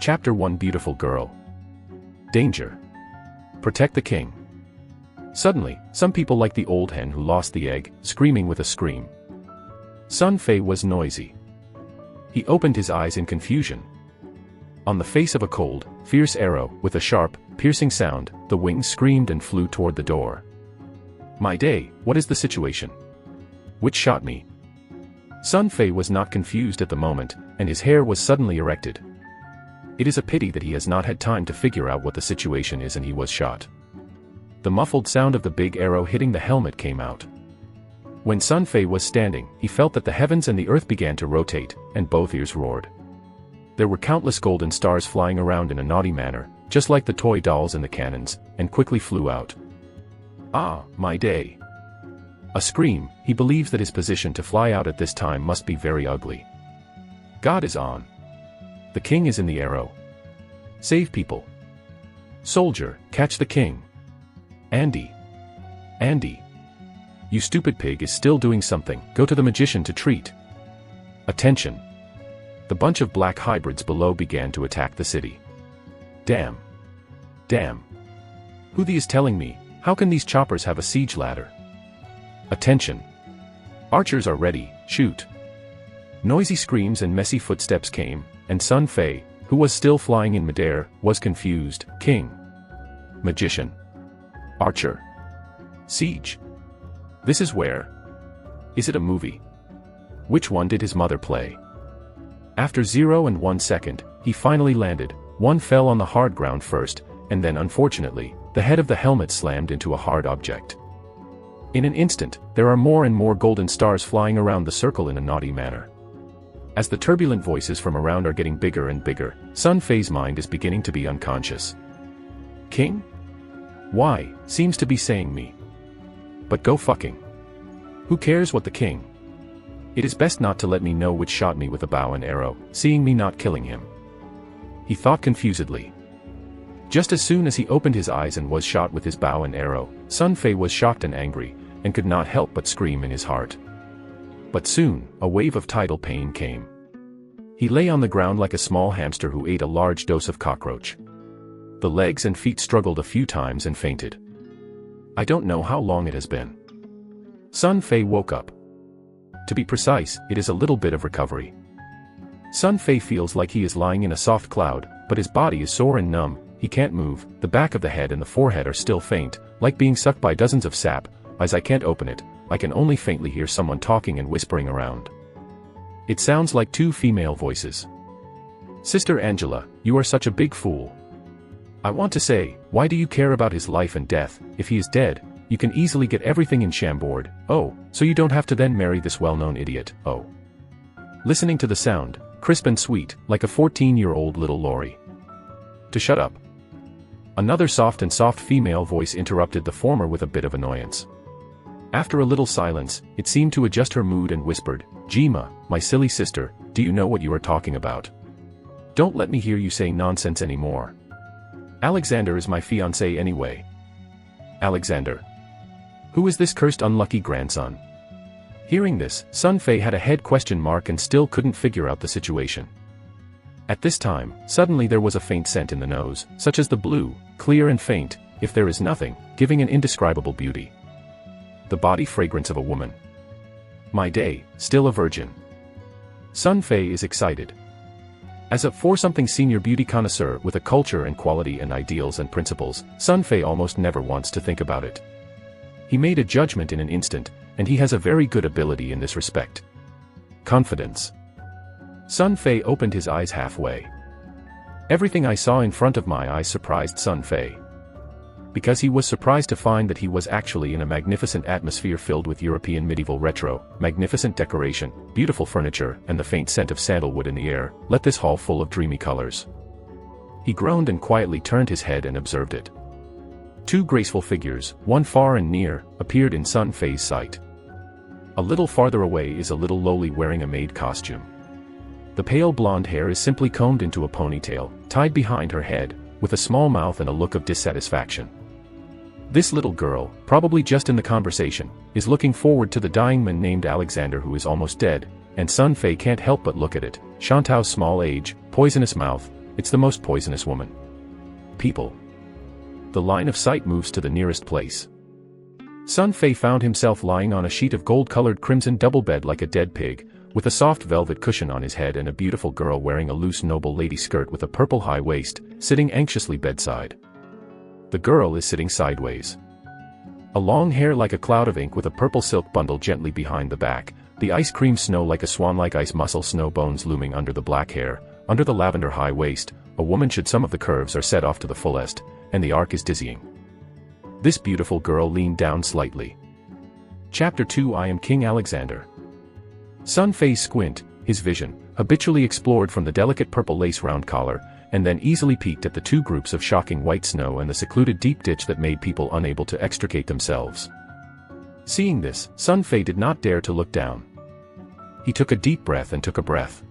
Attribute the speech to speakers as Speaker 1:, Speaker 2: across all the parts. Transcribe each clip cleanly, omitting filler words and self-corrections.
Speaker 1: Chapter 1 Beautiful Girl. Danger. Protect the king. Suddenly, some people like the old hen who lost the egg, screaming with a scream. Sun Fei was noisy. He opened his eyes in confusion. On the face of a cold, fierce arrow, with a sharp, piercing sound, the wings screamed and flew toward the door. My day, what is the situation? Which shot me? Sun Fei was not confused at the moment, and his hair was suddenly erected. It is a pity that he has not had time to figure out what the situation is and he was shot. The muffled sound of the big arrow hitting the helmet came out. When Sun Fei was standing, he felt that the heavens and the earth began to rotate, and both ears roared. There were countless golden stars flying around in a naughty manner, just like the toy dolls in the cannons, and quickly flew out. Ah, my day! A scream, he believes that his position to fly out at this time must be very ugly. God is on. The king is in the arrow. Save people. Soldier, catch the king. Andy. Andy. You stupid pig is still doing something, go to the magician to treat. Attention. The bunch of black hybrids below began to attack the city. Damn. Damn. Who the is telling me, how can these choppers have a siege ladder? Attention. Archers are ready, shoot. Noisy screams and messy footsteps came, and Sun Fei, who was still flying in midair, was confused. King. Magician. Archer. Siege. This is where? Is it a movie? Which one did his mother play? After 0 and 1 second, he finally landed. One fell on the hard ground first, and then unfortunately, the head of the helmet slammed into a hard object. In an instant, there are more and more golden stars flying around the circle in a naughty manner. As the turbulent voices from around are getting bigger and bigger, Sun Fei's mind is beginning to be unconscious. King? Why, seems to be saying me. But go fucking. Who cares what the king? It is best not to let me know which shot me with a bow and arrow, seeing me not killing him. He thought confusedly. Just as soon as he opened his eyes and was shot with his bow and arrow, Sun Fei was shocked and angry, and could not help but scream in his heart. But soon, a wave of tidal pain came. He lay on the ground like a small hamster who ate a large dose of cockroach. The legs and feet struggled a few times and fainted. I don't know how long it has been. Sun Fei woke up. To be precise, it is a little bit of recovery. Sun Fei feels like he is lying in a soft cloud, but his body is sore and numb, he can't move, the back of the head and the forehead are still faint, like being sucked by dozens of sap. As I can't open it, I can only faintly hear someone talking and whispering around. It sounds like two female voices. Sister Angela, you are such a big fool. I want to say, why do you care about his life and death? If he is dead, you can easily get everything in Chambord. Oh, so you don't have to then marry this well-known idiot. Oh. Listening to the sound, crisp and sweet, like a 14-year-old little Lori. To shut up. Another soft female voice interrupted the former with a bit of annoyance. After a little silence, it seemed to adjust her mood and whispered, Jima, my silly sister, do you know what you are talking about? Don't let me hear you say nonsense anymore. Alexander is my fiancé anyway. Alexander. Who is this cursed unlucky grandson? Hearing this, Sun Fei had a head question mark and still couldn't figure out the situation. At this time, suddenly there was a faint scent in the nose, such as the blue, clear and faint, if there is nothing, giving an indescribable beauty. The body fragrance of a woman. My day, still a virgin. Sun Fei is excited. As a 4-something senior beauty connoisseur with a culture and quality and ideals and principles, Sun Fei almost never wants to think about it. He made a judgment in an instant, and he has a very good ability in this respect. Confidence. Sun Fei opened his eyes halfway. Everything I saw in front of my eyes surprised Sun Fei. Because he was surprised to find that he was actually in a magnificent atmosphere filled with European medieval retro, magnificent decoration, beautiful furniture, and the faint scent of sandalwood in the air, let this hall full of dreamy colors. He groaned and quietly turned his head and observed it. 2 graceful figures, one far and near, appeared in Sun Fei's sight. A little farther away is a little lowly wearing a maid costume. The pale blonde hair is simply combed into a ponytail, tied behind her head, with a small mouth and a look of dissatisfaction. This little girl, probably just in the conversation, is looking forward to the dying man named Alexander who is almost dead, and Sun Fei can't help but look at it. Shantao's small age, poisonous mouth, it's the most poisonous woman. People. The line of sight moves to the nearest place. Sun Fei found himself lying on a sheet of gold-colored crimson double bed like a dead pig, with a soft velvet cushion on his head and a beautiful girl wearing a loose noble lady skirt with a purple high waist, sitting anxiously bedside. The girl is sitting sideways. A long hair like a cloud of ink with a purple silk bundle gently behind the back, the ice cream snow like a swan-like ice muscle snow bones looming under the black hair, under the lavender high waist, a woman should some of the curves are set off to the fullest, and the arc is dizzying. This beautiful girl leaned down slightly. Chapter 2 I am King Alexander. Sun Fei's squint, his vision, habitually explored from the delicate purple lace round collar, and then easily peeked at the two groups of shocking white snow and the secluded deep ditch that made people unable to extricate themselves. Seeing this, Sun Fei did not dare to look down. He took a deep breath and took a breath.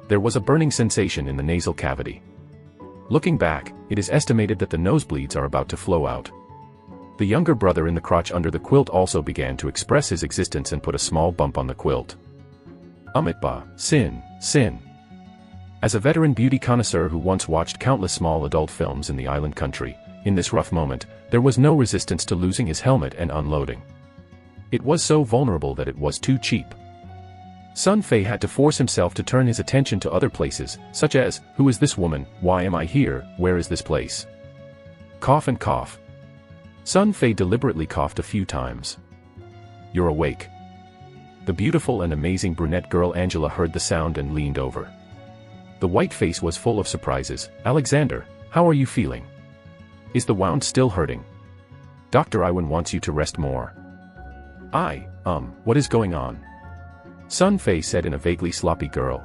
Speaker 1: There was a burning sensation in the nasal cavity. Looking back, it is estimated that the nosebleeds are about to flow out. The younger brother in the crotch under the quilt also began to express his existence and put a small bump on the quilt. Amitba, sin, sin. As a veteran beauty connoisseur who once watched countless small adult films in the island country, in this rough moment, there was no resistance to losing his helmet and unloading. It was so vulnerable that it was too cheap. Sun Fei had to force himself to turn his attention to other places, such as, who is this woman, why am I here, where is this place? Cough and cough. Sun Fei deliberately coughed a few times. You're awake. The beautiful and amazing brunette girl Angela heard the sound and leaned over. The white face was full of surprises. Alexander, how are you feeling? Is the wound still hurting? Dr. Iwan wants you to rest more. What is going on? Sun Fei said in a vaguely sloppy girl.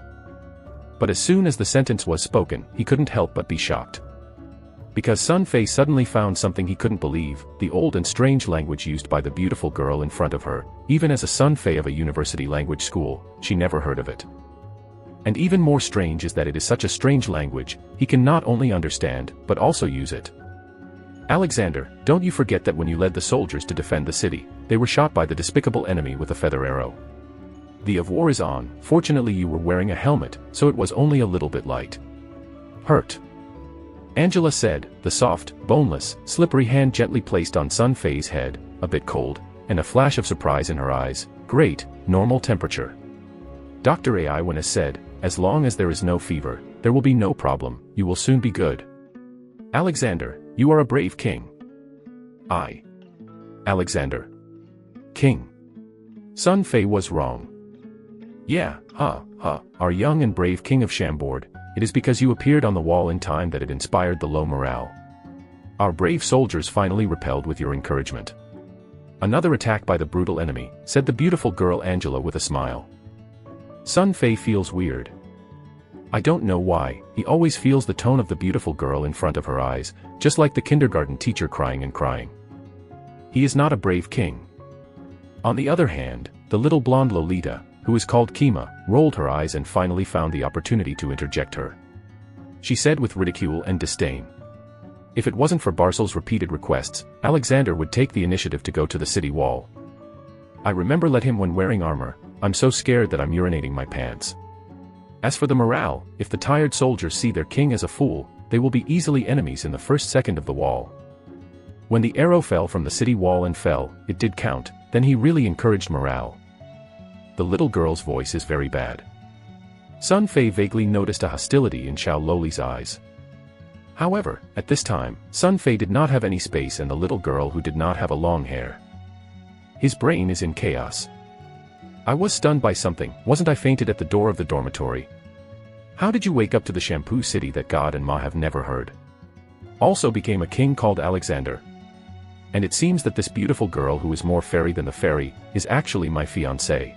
Speaker 1: But as soon as the sentence was spoken, he couldn't help but be shocked. Because Sun Fei suddenly found something he couldn't believe, the old and strange language used by the beautiful girl in front of her. Even as a Sun Fei of a university language school, she never heard of it. And even more strange is that it is such a strange language, he can not only understand, but also use it. Alexander, don't you forget that when you led the soldiers to defend the city, they were shot by the despicable enemy with a feather arrow. The of war is on. Fortunately you were wearing a helmet, so it was only a little bit light. Hurt. Angela said, the soft, boneless, slippery hand gently placed on Sun Fei's head, a bit cold, and a flash of surprise in her eyes. Great, normal temperature. Dr. Iwan said, as long as there is no fever, there will be no problem, you will soon be good. Alexander, you are a brave king. Alexander. King. Sun Fei was wrong. Yeah, our young and brave king of Chambord, it is because you appeared on the wall in time that it inspired the low morale. Our brave soldiers finally repelled with your encouragement. Another attack by the brutal enemy, said the beautiful girl Angela with a smile. Sun Fei feels weird. I don't know why, he always feels the tone of the beautiful girl in front of her eyes, just like the kindergarten teacher crying and crying. He is not a brave king. On the other hand, the little blonde Lolita, who is called Kima, rolled her eyes and finally found the opportunity to interject her. She said with ridicule and disdain. If it wasn't for Barcel's repeated requests, Alexander would take the initiative to go to the city wall. I remember let him when wearing armor. I'm so scared that I'm urinating my pants. As for the morale, if the tired soldiers see their king as a fool, they will be easily enemies in the first second of the wall. When the arrow fell from the city wall and fell, it did count, then he really encouraged morale. The little girl's voice is very bad. Sun Fei vaguely noticed a hostility in Xiao Loli's eyes. However, at this time, Sun Fei did not have any space and the little girl who did not have a long hair. His brain is in chaos. I was stunned by something, wasn't I fainted at the door of the dormitory? How did you wake up to the shampoo city that God and Ma have never heard? Also became a king called Alexander. And it seems that this beautiful girl who is more fairy than the fairy, is actually my fiancée.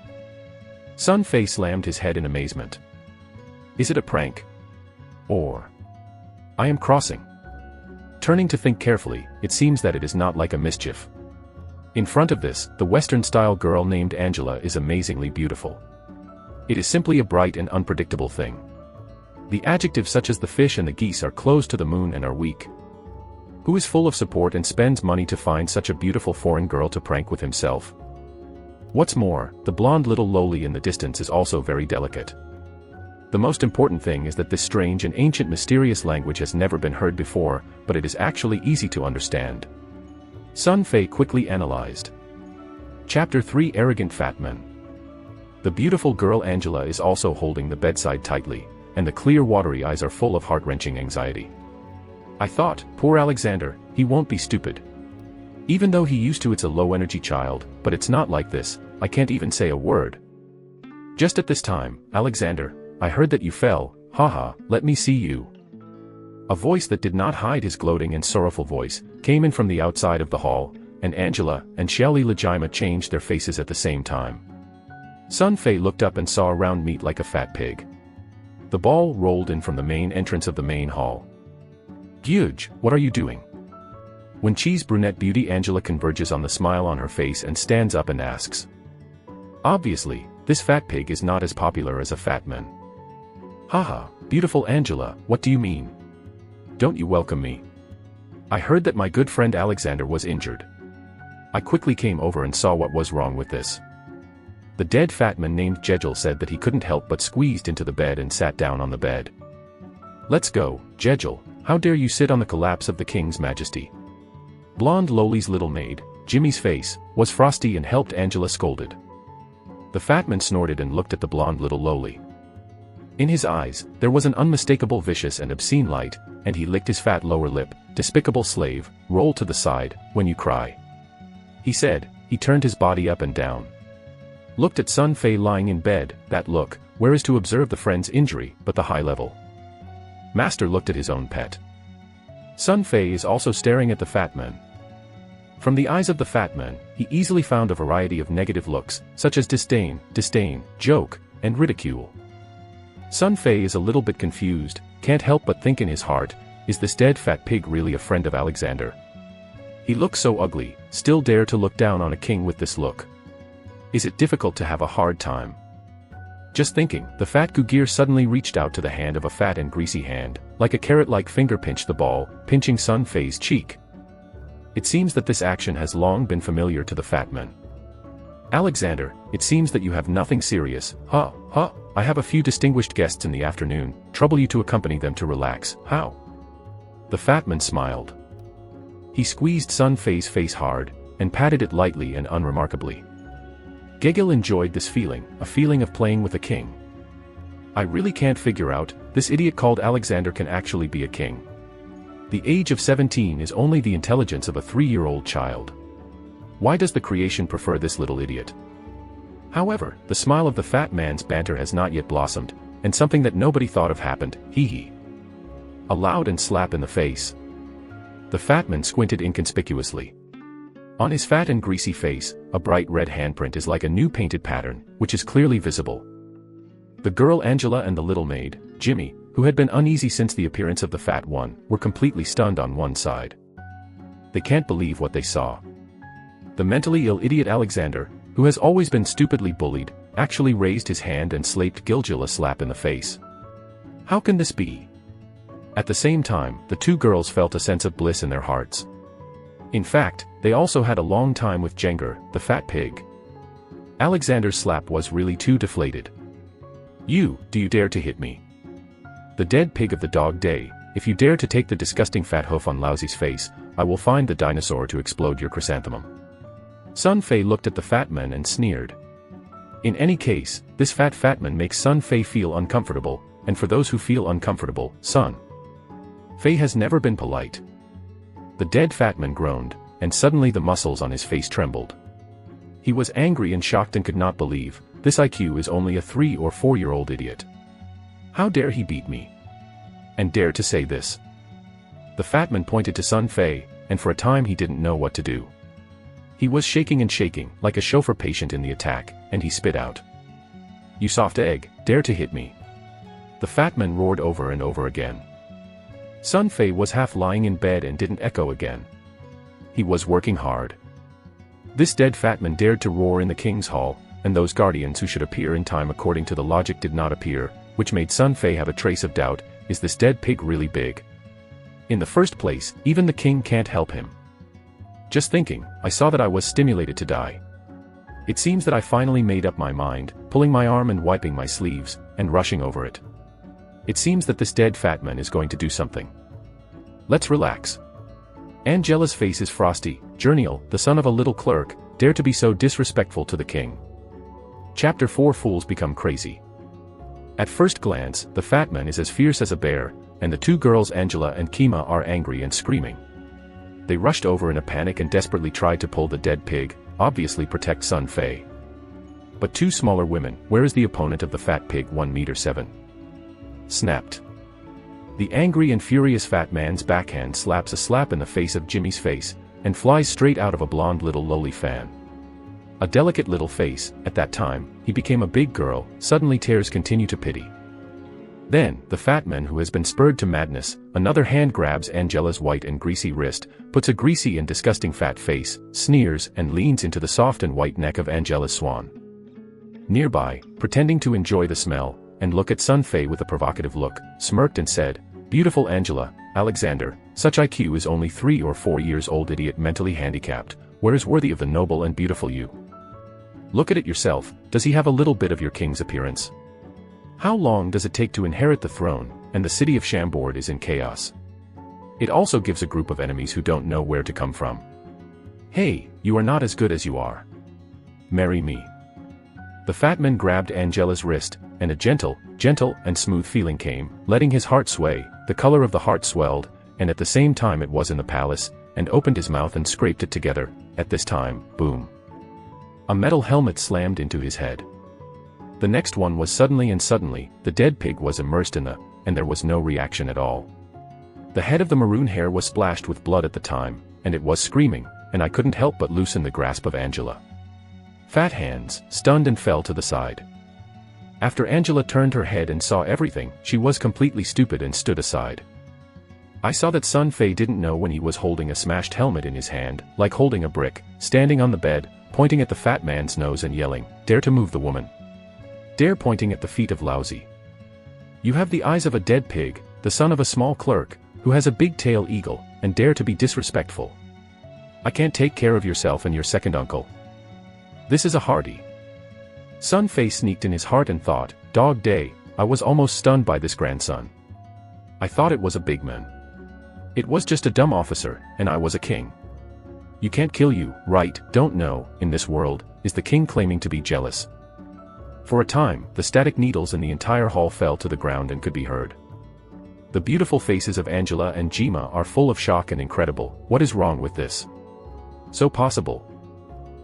Speaker 1: Sun Fei slammed his head in amazement. Is it a prank? Or I am crossing. Turning to think carefully, it seems that it is not like a mischief. In front of this, the Western-style girl named Angela is amazingly beautiful. It is simply a bright and unpredictable thing. The adjectives such as the fish and the geese are close to the moon and are weak. Who is full of support and spends money to find such a beautiful foreign girl to prank with himself? What's more, the blonde little Loli in the distance is also very delicate. The most important thing is that this strange and ancient mysterious language has never been heard before, but it is actually easy to understand. Sun Fei quickly analyzed. Chapter 3 Arrogant Fat Man. The beautiful girl Angela is also holding the bedside tightly, and the clear watery eyes are full of heart-wrenching anxiety. I thought, poor Alexander, he won't be stupid. Even though he used to, it's a low-energy child, but it's not like this, I can't even say a word. Just at this time, Alexander, I heard that you fell, haha, let me see you. A voice that did not hide his gloating and sorrowful voice, came in from the outside of the hall, and Angela and Xiaoli Lejima changed their faces at the same time. Sun Fei looked up and saw a round meat like a fat pig. The ball rolled in from the main entrance of the main hall. Gyuj, what are you doing? When Cheese Brunette Beauty Angela converges on the smile on her face and stands up and asks. Obviously, this fat pig is not as popular as a fat man. Haha, beautiful Angela, what do you mean? Don't you welcome me? I heard that my good friend Alexander was injured. I quickly came over and saw what was wrong with this. The dead fat man named Jejel said that he couldn't help but squeezed into the bed and sat down on the bed. Let's go, Jejel, how dare you sit on the collapse of the king's majesty? Blonde Loli's little maid, Jimmy's face, was frosty and helped Angela scolded. The fat man snorted and looked at the blonde little Loli. In his eyes, there was an unmistakable vicious and obscene light, and he licked his fat lower lip. Despicable slave, roll to the side, when you cry. He said. He turned his body up and down. Looked at Sun Fei lying in bed, that look, where is to observe the friend's injury, but the high level. Master looked at his own pet. Sun Fei is also staring at the fat man. From the eyes of the fat man, he easily found a variety of negative looks, such as disdain, joke, and ridicule. Sun Fei is a little bit confused, can't help but think in his heart, is this dead fat pig really a friend of Alexander? He looks so ugly, still dare to look down on a king with this look. Is it difficult to have a hard time? Just thinking, the fat Gugir suddenly reached out to the hand of a fat and greasy hand, like a carrot-like finger pinched the ball, pinching Sun Fei's cheek. It seems that this action has long been familiar to the fat man. Alexander, it seems that you have nothing serious, I have a few distinguished guests in the afternoon, trouble you to accompany them to relax, how? The fat man smiled. He squeezed Sun Fei's face hard, and patted it lightly and unremarkably. Gegel enjoyed this feeling, a feeling of playing with a king. I really can't figure out, this idiot called Alexander can actually be a king. The age of 17 is only the intelligence of a 3-year-old child. Why does the creation prefer this little idiot? However, the smile of the fat man's banter has not yet blossomed, and something that nobody thought of happened, hee. A loud and slap in the face. The fat man squinted inconspicuously. On his fat and greasy face, a bright red handprint is like a new painted pattern, which is clearly visible. The girl Angela and the little maid, Jimmy, who had been uneasy since the appearance of the fat one, were completely stunned on one side. They can't believe what they saw. The mentally ill idiot Alexander, who has always been stupidly bullied, actually raised his hand and slapped Gilgil a slap in the face. How can this be? At the same time, the two girls felt a sense of bliss in their hearts. In fact, they also had a long time with Jenger, the fat pig. Alexander's slap was really too deflated. Do you dare to hit me? The dead pig of the dog day, if you dare to take the disgusting fat hoof on Lousy's face, I will find the dinosaur to explode your chrysanthemum. Sun Fei looked at the fat man and sneered. In any case, this fat man makes Sun Fei feel uncomfortable, and for those who feel uncomfortable, Sun Fei has never been polite. The dead fat man groaned, and suddenly the muscles on his face trembled. He was angry and shocked and could not believe, this IQ is only a 3 or 4-year-old idiot. How dare he beat me? And dare to say this? The fat man pointed to Sun Fei, and for a time he didn't know what to do. He was shaking and shaking, like a chauffeur patient in the attack, and he spit out. You soft egg, dare to hit me. The fat man roared over and over again. Sun Fei was half lying in bed and didn't echo again. He was working hard. This dead fat man dared to roar in the king's hall, and those guardians who should appear in time according to the logic did not appear, which made Sun Fei have a trace of doubt, is this dead pig really big? In the first place, even the king can't help him. Just thinking, I saw that I was stimulated to die. It seems that I finally made up my mind, pulling my arm and wiping my sleeves, and rushing over it. It seems that this dead fat man is going to do something. Let's relax. Angela's face is frosty. Journiel, the son of a little clerk, dare to be so disrespectful to the king. Chapter 4 Fools Become Crazy. At first glance, the fat man is as fierce as a bear, and the two girls Angela and Kima are angry and screaming. They rushed over in a panic and desperately tried to pull the dead pig, obviously protect Sun Fei. But two smaller women, where is the opponent of the fat pig 1 m 7? Snapped. The angry and furious fat man's backhand slaps a slap in the face of Jimmy's face, and flies straight out of a blonde little lowly fan. A delicate little face. At that time, he became a big girl. Suddenly tears continue to pity. Then, the fat man who has been spurred to madness, another hand grabs Angela's white and greasy wrist, puts a greasy and disgusting fat face, sneers and leans into the soft and white neck of Angela's swan. Nearby, pretending to enjoy the smell, and look at Sun Fei with a provocative look, smirked and said, "Beautiful Angela, Alexander, such IQ is only 3 or 4 years old idiot mentally handicapped, where is worthy of the noble and beautiful you? Look at it yourself, does he have a little bit of your king's appearance? How long does it take to inherit the throne, and the city of Chambord is in chaos? It also gives a group of enemies who don't know where to come from. Hey, you are not as good as you are. Marry me." The fat man grabbed Angela's wrist, and a gentle and smooth feeling came, letting his heart sway. The color of the heart swelled, and at the same time it was in the palace, and opened his mouth and scraped it together. At this time, boom. A metal helmet slammed into his head. The next one was suddenly, the dead pig was immersed in and there was no reaction at all. The head of the maroon hair was splashed with blood at the time, and it was screaming, and I couldn't help but loosen the grasp of Angela. Fat hands, stunned and fell to the side. After Angela turned her head and saw everything, she was completely stupid and stood aside. I saw that Sun Fei didn't know when he was holding a smashed helmet in his hand, like holding a brick, standing on the bed, pointing at the fat man's nose and yelling, "Dare to move the woman. Dare," pointing at the feet of Lousy. "You have the eyes of a dead pig, the son of a small clerk, who has a big tail eagle, and dare to be disrespectful. I can't take care of yourself and your second uncle. This is a hardy." Sun Fei sneaked in his heart and thought, "Dog day, I was almost stunned by this grandson. I thought it was a big man. It was just a dumb officer, and I was a king. You can't kill you, right? Don't know, in this world, is the king claiming to be jealous." For a time, the static needles in the entire hall fell to the ground and could be heard. The beautiful faces of Angela and Jima are full of shock and incredible. What is wrong with this? So possible.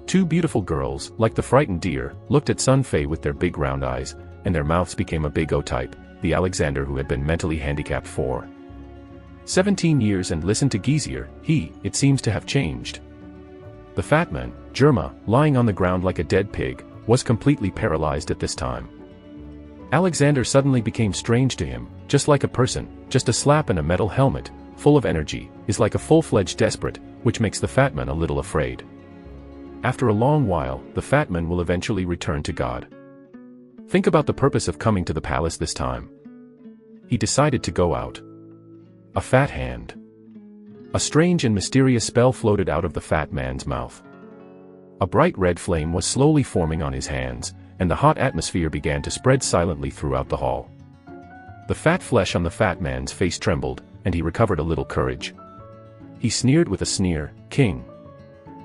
Speaker 1: Two beautiful girls, like the frightened deer, looked at Sun Fei with their big round eyes, and their mouths became a big O-type, the Alexander who had been mentally handicapped for 17 years and listened to Geezier. It seems to have changed. The fat man, Germa, lying on the ground like a dead pig, was completely paralyzed at this time. Alexander suddenly became strange to him, just like a person. Just a slap and a metal helmet, full of energy, is like a full-fledged desperate, which makes the fat man a little afraid. After a long while, the fat man will eventually return to God. Think about the purpose of coming to the palace this time. He decided to go out. A fat hand. A strange and mysterious spell floated out of the fat man's mouth. A bright red flame was slowly forming on his hands, and the hot atmosphere began to spread silently throughout the hall. The fat flesh on the fat man's face trembled, and he recovered a little courage. He sneered with a sneer, "King.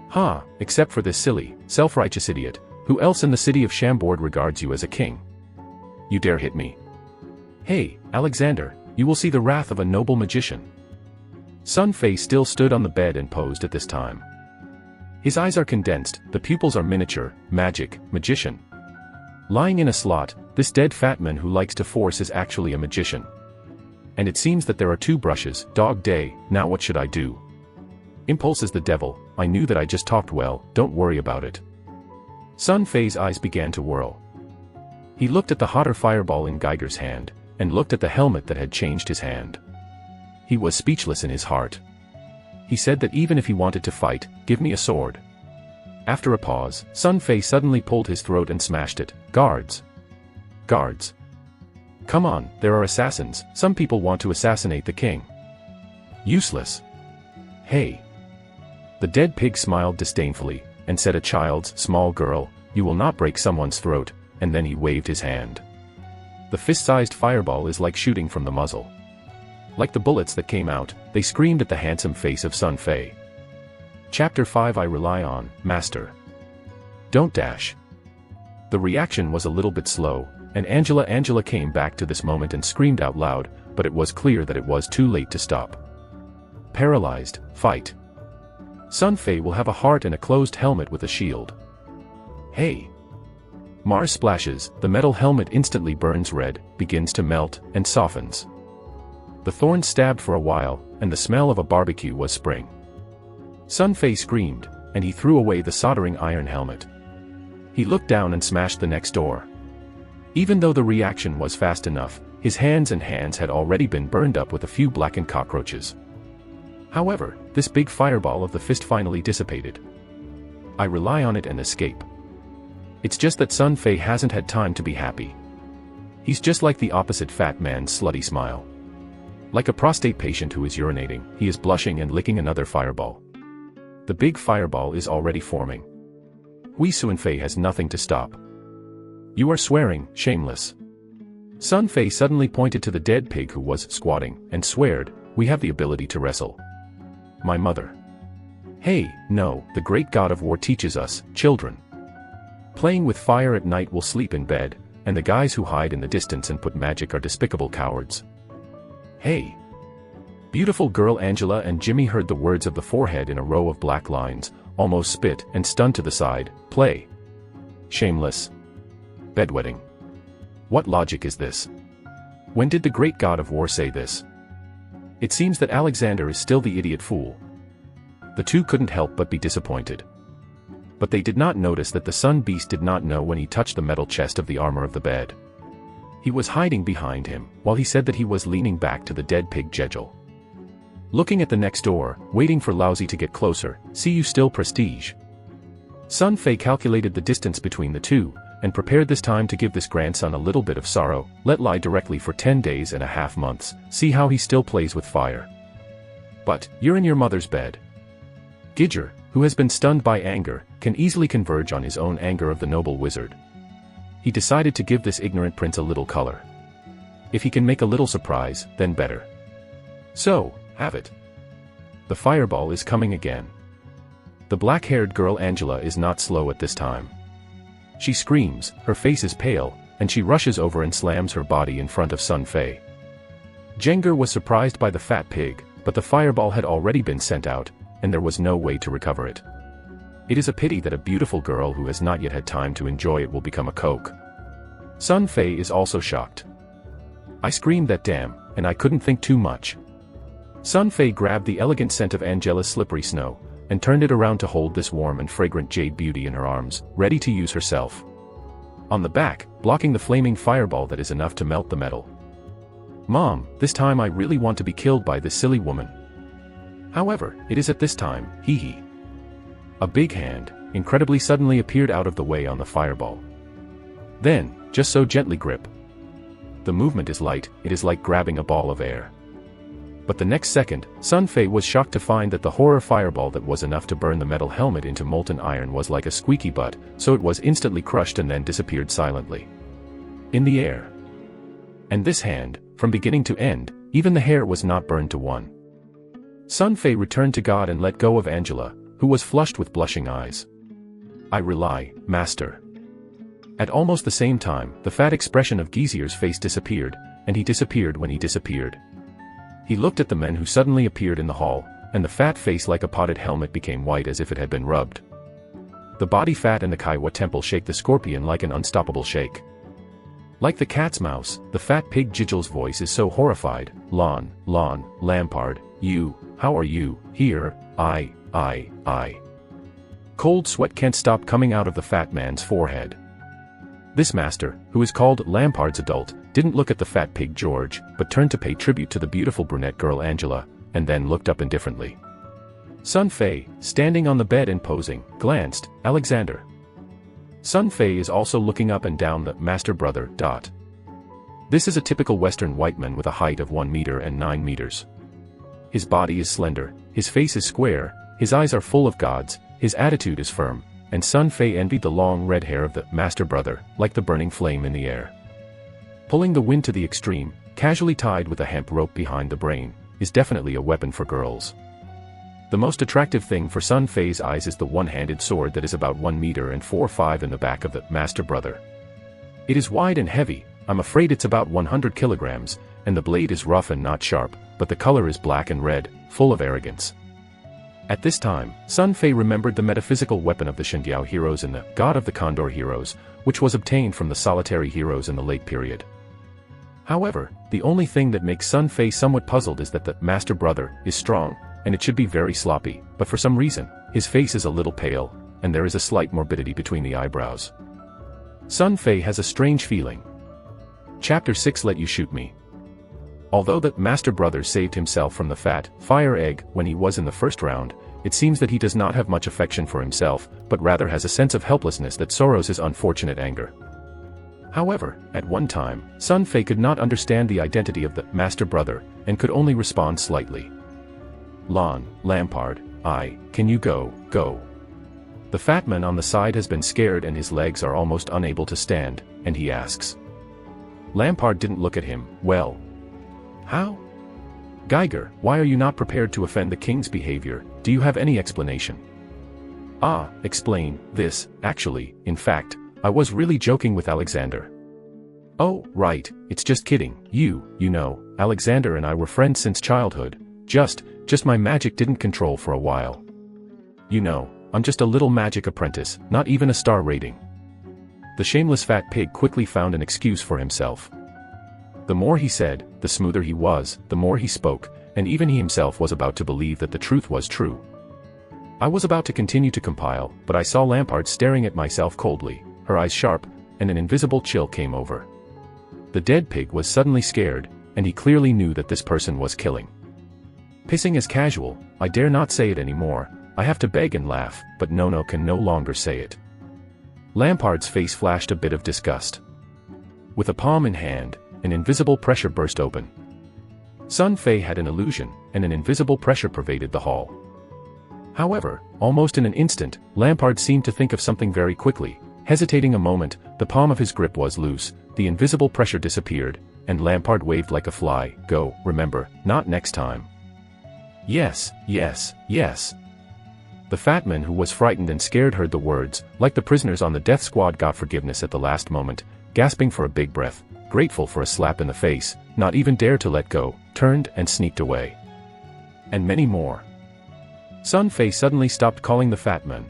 Speaker 1: Ha, except for this silly, self-righteous idiot, who else in the city of Chambord regards you as a king? You dare hit me? Hey, Alexander, you will see the wrath of a noble magician." Sun Fei still stood on the bed and posed at this time. His eyes are condensed, the pupils are miniature. Magic, magician. Lying in a slot, this dead fat man who likes to force is actually a magician. And it seems that there are two brushes. Dog day, now what should I do? Impulse is the devil. I knew that I just talked well, don't worry about it. Sun Fei's eyes began to whirl. He looked at the hotter fireball in Geiger's hand, and looked at the helmet that had changed his hand. He was speechless in his heart. He said that even if he wanted to fight, give me a sword. After a pause, Sun Fei suddenly pulled his throat and smashed it. Guards. Guards. Come on, there are assassins. Some people want to assassinate the king. Useless. Hey. The dead pig smiled disdainfully, and said, "A child's, small girl, you will not break someone's throat," and then he waved his hand. The fist-sized fireball is like shooting from the muzzle. Like the bullets that came out, they screamed at the handsome face of Sun Fei. Chapter 5 I rely on, Master. Don't dash. The reaction was a little bit slow, and Angela came back to this moment and screamed out loud, but it was clear that it was too late to stop. Paralyzed, fight. Sun Fei will have a heart and a closed helmet with a shield. Hey! Mars splashes, the metal helmet instantly burns red, begins to melt, and softens. The thorns stabbed for a while, and the smell of a barbecue was spring. Sun Fei screamed, and he threw away the soldering iron helmet. He looked down and smashed the next door. Even though the reaction was fast enough, his hands had already been burned up with a few blackened cockroaches. However, this big fireball of the fist finally dissipated. I rely on it and escape. It's just that Sun Fei hasn't had time to be happy. He's just like the opposite fat man's slutty smile. Like a prostate patient who is urinating, he is blushing and licking another fireball. The big fireball is already forming. Sun Fei has nothing to stop. You are swearing, shameless. Sun Fei suddenly pointed to the dead pig who was squatting, and sweared, we have the ability to wrestle. My mother. Hey, no, the great god of war teaches us, children. Playing with fire at night will sleep in bed, and the guys who hide in the distance and put magic are despicable cowards. Hey. Beautiful girl Angela and Jimmy heard the words of the forehead in a row of black lines, almost spit and stunned to the side, play. Shameless. Bedwetting. What logic is this? When did the great god of war say this? It seems that Alexander is still the idiot fool. The two couldn't help but be disappointed. But they did not notice that the sun beast did not know when he touched the metal chest of the armor of the bed. He was hiding behind him, while he said that he was leaning back to the dead pig Jejel. Looking at the next door, waiting for Lousy to get closer, see you still prestige. Sun Fei calculated the distance between the two, and prepared this time to give this grandson a little bit of sorrow, let lie directly for 10 days and a half months, see how he still plays with fire. But, you're in your mother's bed. Gidger, who has been stunned by anger, can easily converge on his own anger of the noble wizard. He decided to give this ignorant prince a little color. If he can make a little surprise, then better. So, have it. The fireball is coming again. The black-haired girl Angela is not slow at this time. She screams, her face is pale, and she rushes over and slams her body in front of Sun Fei. Jenger was surprised by the fat pig, but the fireball had already been sent out, and there was no way to recover it. It is a pity that a beautiful girl who has not yet had time to enjoy it will become a coke. Sun Fei is also shocked. I screamed that damn, and I couldn't think too much. Sun Fei grabbed the elegant scent of Angela's slippery snow, and turned it around to hold this warm and fragrant jade beauty in her arms, ready to use herself. On the back, blocking the flaming fireball that is enough to melt the metal. Mom, this time I really want to be killed by this silly woman. However, it is at this time, hee hee. A big hand, incredibly suddenly appeared out of the way on the fireball. Then, just so gently grip. The movement is light, it is like grabbing a ball of air. But the next second, Sun Fei was shocked to find that the horror fireball that was enough to burn the metal helmet into molten iron was like a squeaky butt, so it was instantly crushed and then disappeared silently. In the air. And this hand, from beginning to end, even the hair was not burned to one. Sun Fei returned to God and let go of Angela, who was flushed with blushing eyes. I rely, Master. At almost the same time, the fat expression of Gizier's face disappeared, and he disappeared when he disappeared. He looked at the men who suddenly appeared in the hall, and the fat face like a potted helmet became white as if it had been rubbed. The body fat and the Kaiwa temple shake the scorpion like an unstoppable shake. Like the cat's mouse, the fat pig Jigel's voice is so horrified, Lon, Lampard, you, how are you, here, I. Cold sweat can't stop coming out of the fat man's forehead. This master, who is called Lampard's adult, didn't look at the fat pig George, but turned to pay tribute to the beautiful brunette girl Angela, and then looked up indifferently. Sun Fei, standing on the bed and posing, glanced, Alexander. Sun Fei is also looking up and down the master brother. This is a typical Western white man with a height of 1 meter and 9 meters. His body is slender, his face is square, his eyes are full of gods, his attitude is firm, and Sun Fei envied the long red hair of the master brother, like the burning flame in the air. Pulling the wind to the extreme, casually tied with a hemp rope behind the brain, is definitely a weapon for girls. The most attractive thing for Sun Fei's eyes is the one-handed sword that is about 1 meter and 4 in the back of the Master Brother. It is wide and heavy, I'm afraid it's about 100 kilograms, and the blade is rough and not sharp, but the color is black and red, full of arrogance. At this time, Sun Fei remembered the metaphysical weapon of the Shendiao heroes and the God of the Condor heroes, which was obtained from the solitary heroes in the late period. However, the only thing that makes Sun Fei somewhat puzzled is that the Master Brother is strong, and it should be very sloppy, but for some reason, his face is a little pale, and there is a slight morbidity between the eyebrows. Sun Fei has a strange feeling. Chapter 6 Let You Shoot Me. Although the Master Brother saved himself from the fat fire egg when he was in the first round, it seems that he does not have much affection for himself, but rather has a sense of helplessness that sorrows his unfortunate anger. However, at one time, Sun Fei could not understand the identity of the Master Brother, and could only respond slightly. Lampard, can you go? The fat man on the side has been scared and his legs are almost unable to stand, and he asks. Lampard didn't look at him, well. How? Geiger, why are you not prepared to offend the king's behavior? Do you have any explanation? Explain, this, actually, in fact, I was really joking with Alexander. Oh, right, it's just kidding, you know, Alexander and I were friends since childhood, just my magic didn't control for a while. You know, I'm just a little magic apprentice, not even a star rating. The shameless fat pig quickly found an excuse for himself. The more he said, the smoother he was, the more he spoke, and even he himself was about to believe that the truth was true. I was about to continue to compile, but I saw Lampard staring at myself coldly, her eyes sharp, and an invisible chill came over. The dead pig was suddenly scared, and he clearly knew that this person was killing. Pissing is casual, I dare not say it anymore, I have to beg and laugh, but Nono can no longer say it. Lampard's face flashed a bit of disgust. With a palm in hand, an invisible pressure burst open. Sun Fei had an illusion, and an invisible pressure pervaded the hall. However, almost in an instant, Lampard seemed to think of something very quickly. Hesitating a moment, the palm of his grip was loose, the invisible pressure disappeared, and Lampard waved like a fly. Go, remember, not next time. Yes. The fat man who was frightened and scared heard the words, like the prisoners on the death squad got forgiveness at the last moment, gasping for a big breath, grateful for a slap in the face, not even dare to let go, turned and sneaked away. And many more. Sun Fei suddenly stopped calling the fat man.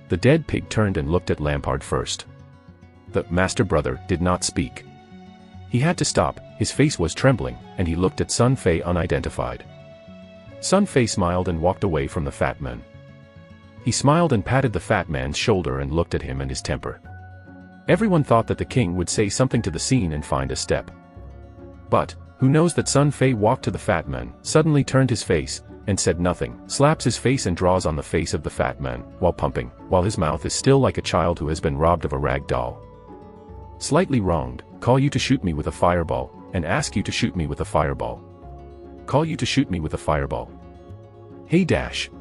Speaker 1: The dead pig turned and looked at Lampard first. The Master Brother did not speak. He had to stop, his face was trembling, and he looked at Sun Fei unidentified. Sun Fei smiled and walked away from the fat man. He smiled and patted the fat man's shoulder and looked at him and his temper. Everyone thought that the king would say something to the scene and find a step. But, who knows that Sun Fei walked to the fat man, suddenly turned his face, and said nothing, slaps his face and draws on the face of the fat man, while pumping, while his mouth is still like a child who has been robbed of a rag doll. Slightly wronged, call you to shoot me with a fireball, and ask you to shoot me with a fireball. Call you to shoot me with a fireball. Hey dash.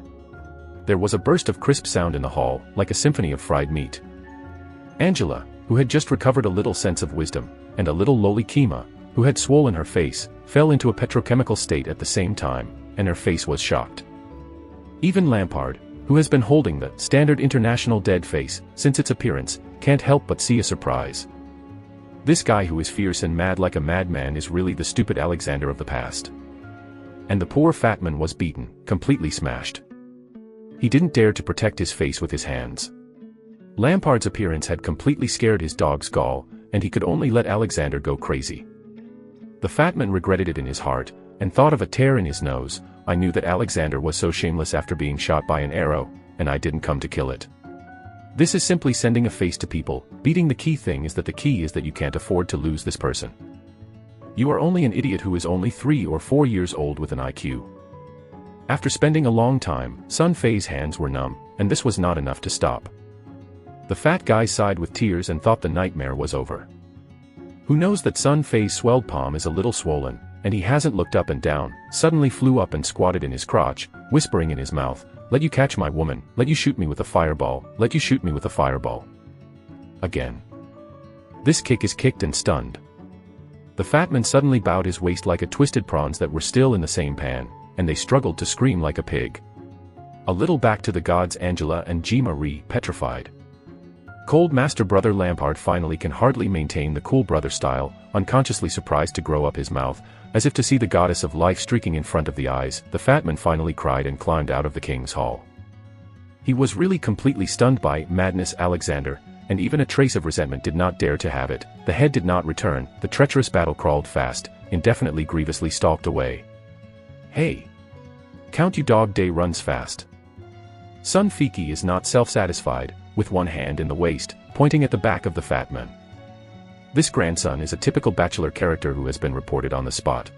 Speaker 1: There was a burst of crisp sound in the hall, like a symphony of fried meat. Angela, who had just recovered a little sense of wisdom, and a little lowly Kima, who had swollen her face, fell into a petrochemical state at the same time, and her face was shocked. Even Lampard, who has been holding the standard international dead face since its appearance, can't help but see a surprise. This guy who is fierce and mad like a madman is really the stupid Alexander of the past. And the poor fat man was beaten, completely smashed. He didn't dare to protect his face with his hands. Lampard's appearance had completely scared his dog's gall, and he could only let Alexander go crazy. The fat man regretted it in his heart, and thought of a tear in his nose. I knew that Alexander was so shameless after being shot by an arrow, and I didn't come to kill it. This is simply sending a face to people. Beating the key thing is that the key is that you can't afford to lose this person. You are only an idiot who is only 3 or 4 years old with an IQ. After spending a long time, Sun Fei's hands were numb, and this was not enough to stop. The fat guy sighed with tears and thought the nightmare was over. Who knows that Sun Fei's swelled palm is a little swollen, and he hasn't looked up and down, suddenly flew up and squatted in his crotch, whispering in his mouth, "Let you catch my woman, let you shoot me with a fireball, let you shoot me with a fireball." Again. This kick is kicked and stunned. The fat man suddenly bowed his waist like a twisted prawns that were still in the same pan, and they struggled to scream like a pig. A little back to the gods Angela and Jima petrified. Cold master brother Lampard finally can hardly maintain the cool brother style, unconsciously surprised to grow up his mouth, as if to see the goddess of life streaking in front of the eyes. The fat man finally cried and climbed out of the king's hall. He was really completely stunned by madness Alexander, and even a trace of resentment did not dare to have it. The head did not return, the treacherous battle crawled fast, indefinitely grievously stalked away. Hey! Count you dog day runs fast. Son Fiki is not self-satisfied, with one hand in the waist, pointing at the back of the fat man. This grandson is a typical bachelor character who has been reported on the spot.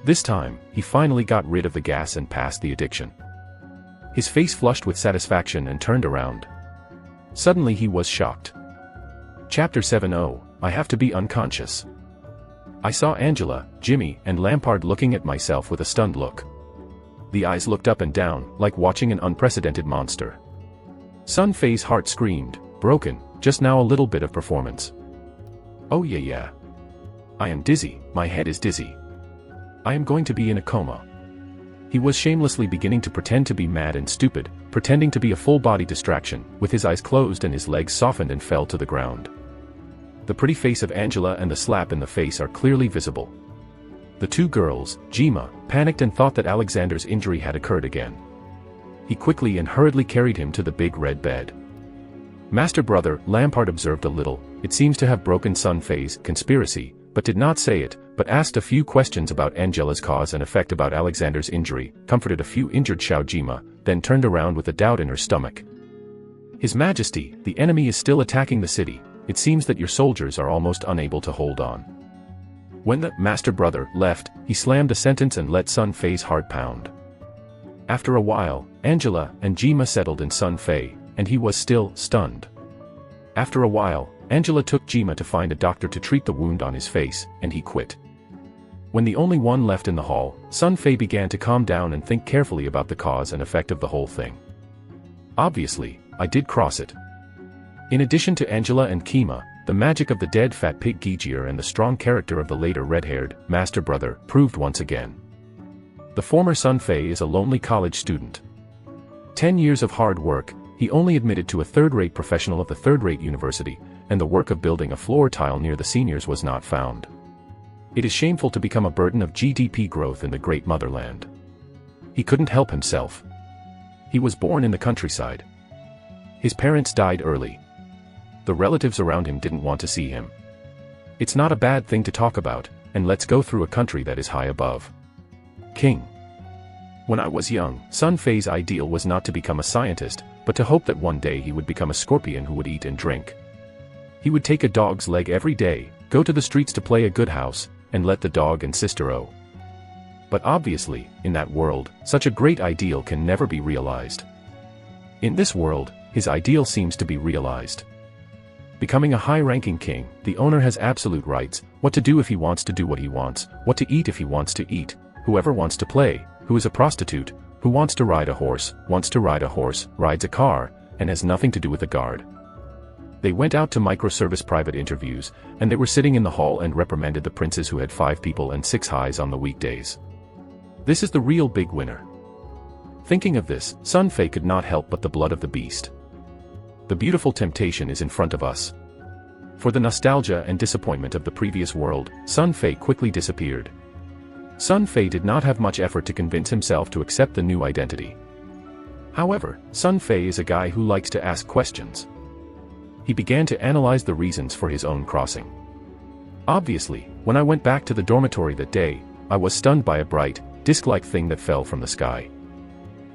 Speaker 1: This time, he finally got rid of the gas and passed the addiction. His face flushed with satisfaction and turned around. Suddenly he was shocked. Chapter 7:0, I have to be unconscious. I saw Angela, Jimmy, and Lampard looking at myself with a stunned look. The eyes looked up and down, like watching an unprecedented monster. Sun Fei's heart screamed, broken, just now a little bit of performance. Oh yeah. I am dizzy, my head is dizzy. I am going to be in a coma. He was shamelessly beginning to pretend to be mad and stupid, pretending to be a full-body distraction, with his eyes closed and his legs softened and fell to the ground. The pretty face of Angela and the slap in the face are clearly visible. The two girls, Jima, panicked and thought that Alexander's injury had occurred again. He quickly and hurriedly carried him to the big red bed. Master brother Lampard observed a little. It seems to have broken Sun Fei's conspiracy, but did not say it, but asked a few questions about Angela's cause and effect about Alexander's injury, comforted a few injured Xiao Jima, then turned around with a doubt in her stomach. His Majesty, the enemy is still attacking the city. It seems that your soldiers are almost unable to hold on. When the master brother left, he slammed a sentence and let Sun Fei's heart pound. After a while, Angela and Jima settled in Sun Fei, and he was still stunned. After a while, Angela took Jima to find a doctor to treat the wound on his face, and he quit. When the only one left in the hall, Sun Fei began to calm down and think carefully about the cause and effect of the whole thing. Obviously, I did cross it. In addition to Angela and Kima, the magic of the dead fat pig Gijir and the strong character of the later red-haired master brother proved once again. The former Sun Fei is a lonely college student. 10 years of hard work, he only admitted to a third-rate professional of the third-rate university, and the work of building a floor tile near the seniors was not found. It is shameful to become a burden of GDP growth in the great motherland. He couldn't help himself. He was born in the countryside. His parents died early. The relatives around him didn't want to see him. It's not a bad thing to talk about, and let's go through a country that is high above. King. When I was young, Sun Fei's ideal was not to become a scientist, but to hope that one day he would become a scorpion who would eat and drink. He would take a dog's leg every day, go to the streets to play a good house, and let the dog and sister owe. But obviously, in that world, such a great ideal can never be realized. In this world, his ideal seems to be realized. Becoming a high-ranking king, the owner has absolute rights, what to do if he wants to do what he wants, what to eat if he wants to eat, whoever wants to play, who is a prostitute, who wants to ride a horse, rides a car, and has nothing to do with a guard. They went out to microservice private interviews, and they were sitting in the hall and reprimanded the princes who had 5 people and 6 highs on the weekdays. This is the real big winner. Thinking of this, Sun Fei could not help but the blood of the beast. The beautiful temptation is in front of us. For the nostalgia and disappointment of the previous world, Sun Fei quickly disappeared. Sun Fei did not have much effort to convince himself to accept the new identity. However, Sun Fei is a guy who likes to ask questions. He began to analyze the reasons for his own crossing. Obviously, when I went back to the dormitory that day, I was stunned by a bright, disc-like thing that fell from the sky.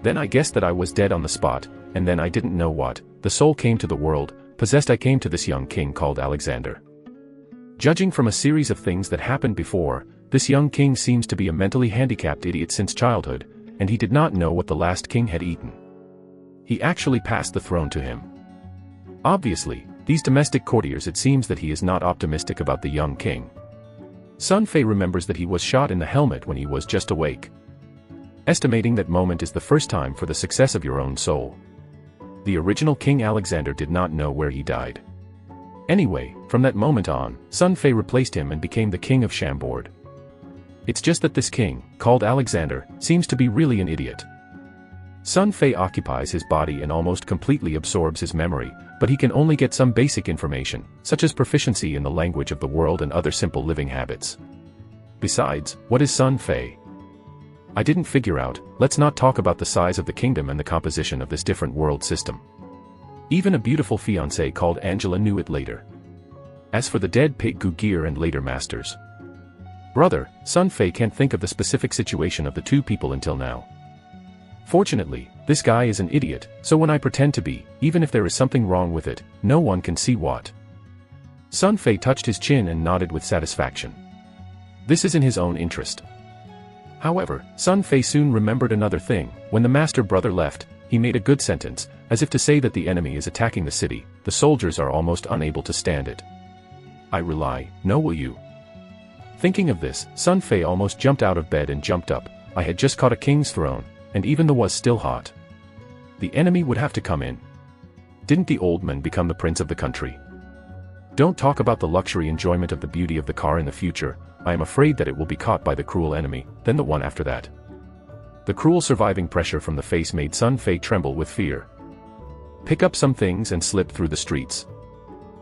Speaker 1: Then I guessed that I was dead on the spot, and then I didn't know what. The soul came to the world, possessed I came to this young king called Alexander. Judging from a series of things that happened before, this young king seems to be a mentally handicapped idiot since childhood, and he did not know what the last king had eaten. He actually passed the throne to him. Obviously, these domestic courtiers, it seems that he is not optimistic about the young king. Sun Fei remembers that he was shot in the helmet when he was just awake. Estimating that moment is the first time for the success of your own soul. The original King Alexander did not know where he died. Anyway, from that moment on, Sun Fei replaced him and became the king of Chambord. It's just that this king, called Alexander, seems to be really an idiot. Sun Fei occupies his body and almost completely absorbs his memory, but he can only get some basic information, such as proficiency in the language of the world and other simple living habits. Besides, what is Sun Fei? I didn't figure out. Let's not talk about the size of the kingdom and the composition of this different world system. Even a beautiful fiancée called Angela knew it later. As for the dead pig Gugir and later masters. Brother, Sun Fei can't think of the specific situation of the two people until now. Fortunately, this guy is an idiot, so when I pretend to be, even if there is something wrong with it, no one can see what. Sun Fei touched his chin and nodded with satisfaction. This is in his own interest. However, Sun Fei soon remembered another thing. When the master brother left, he made a good sentence, as if to say that the enemy is attacking the city. The soldiers are almost unable to stand it. I rely, no will you? Thinking of this, Sun Fei almost jumped out of bed and jumped up. I had just caught a king's throne, and even the was still hot. The enemy would have to come in. Didn't the old man become the prince of the country? Don't talk about the luxury enjoyment of the beauty of the car in the future. I am afraid that it will be caught by the cruel enemy, then the one after that. The cruel surviving pressure from the face made Sun Fei tremble with fear. Pick up some things and slip through the streets.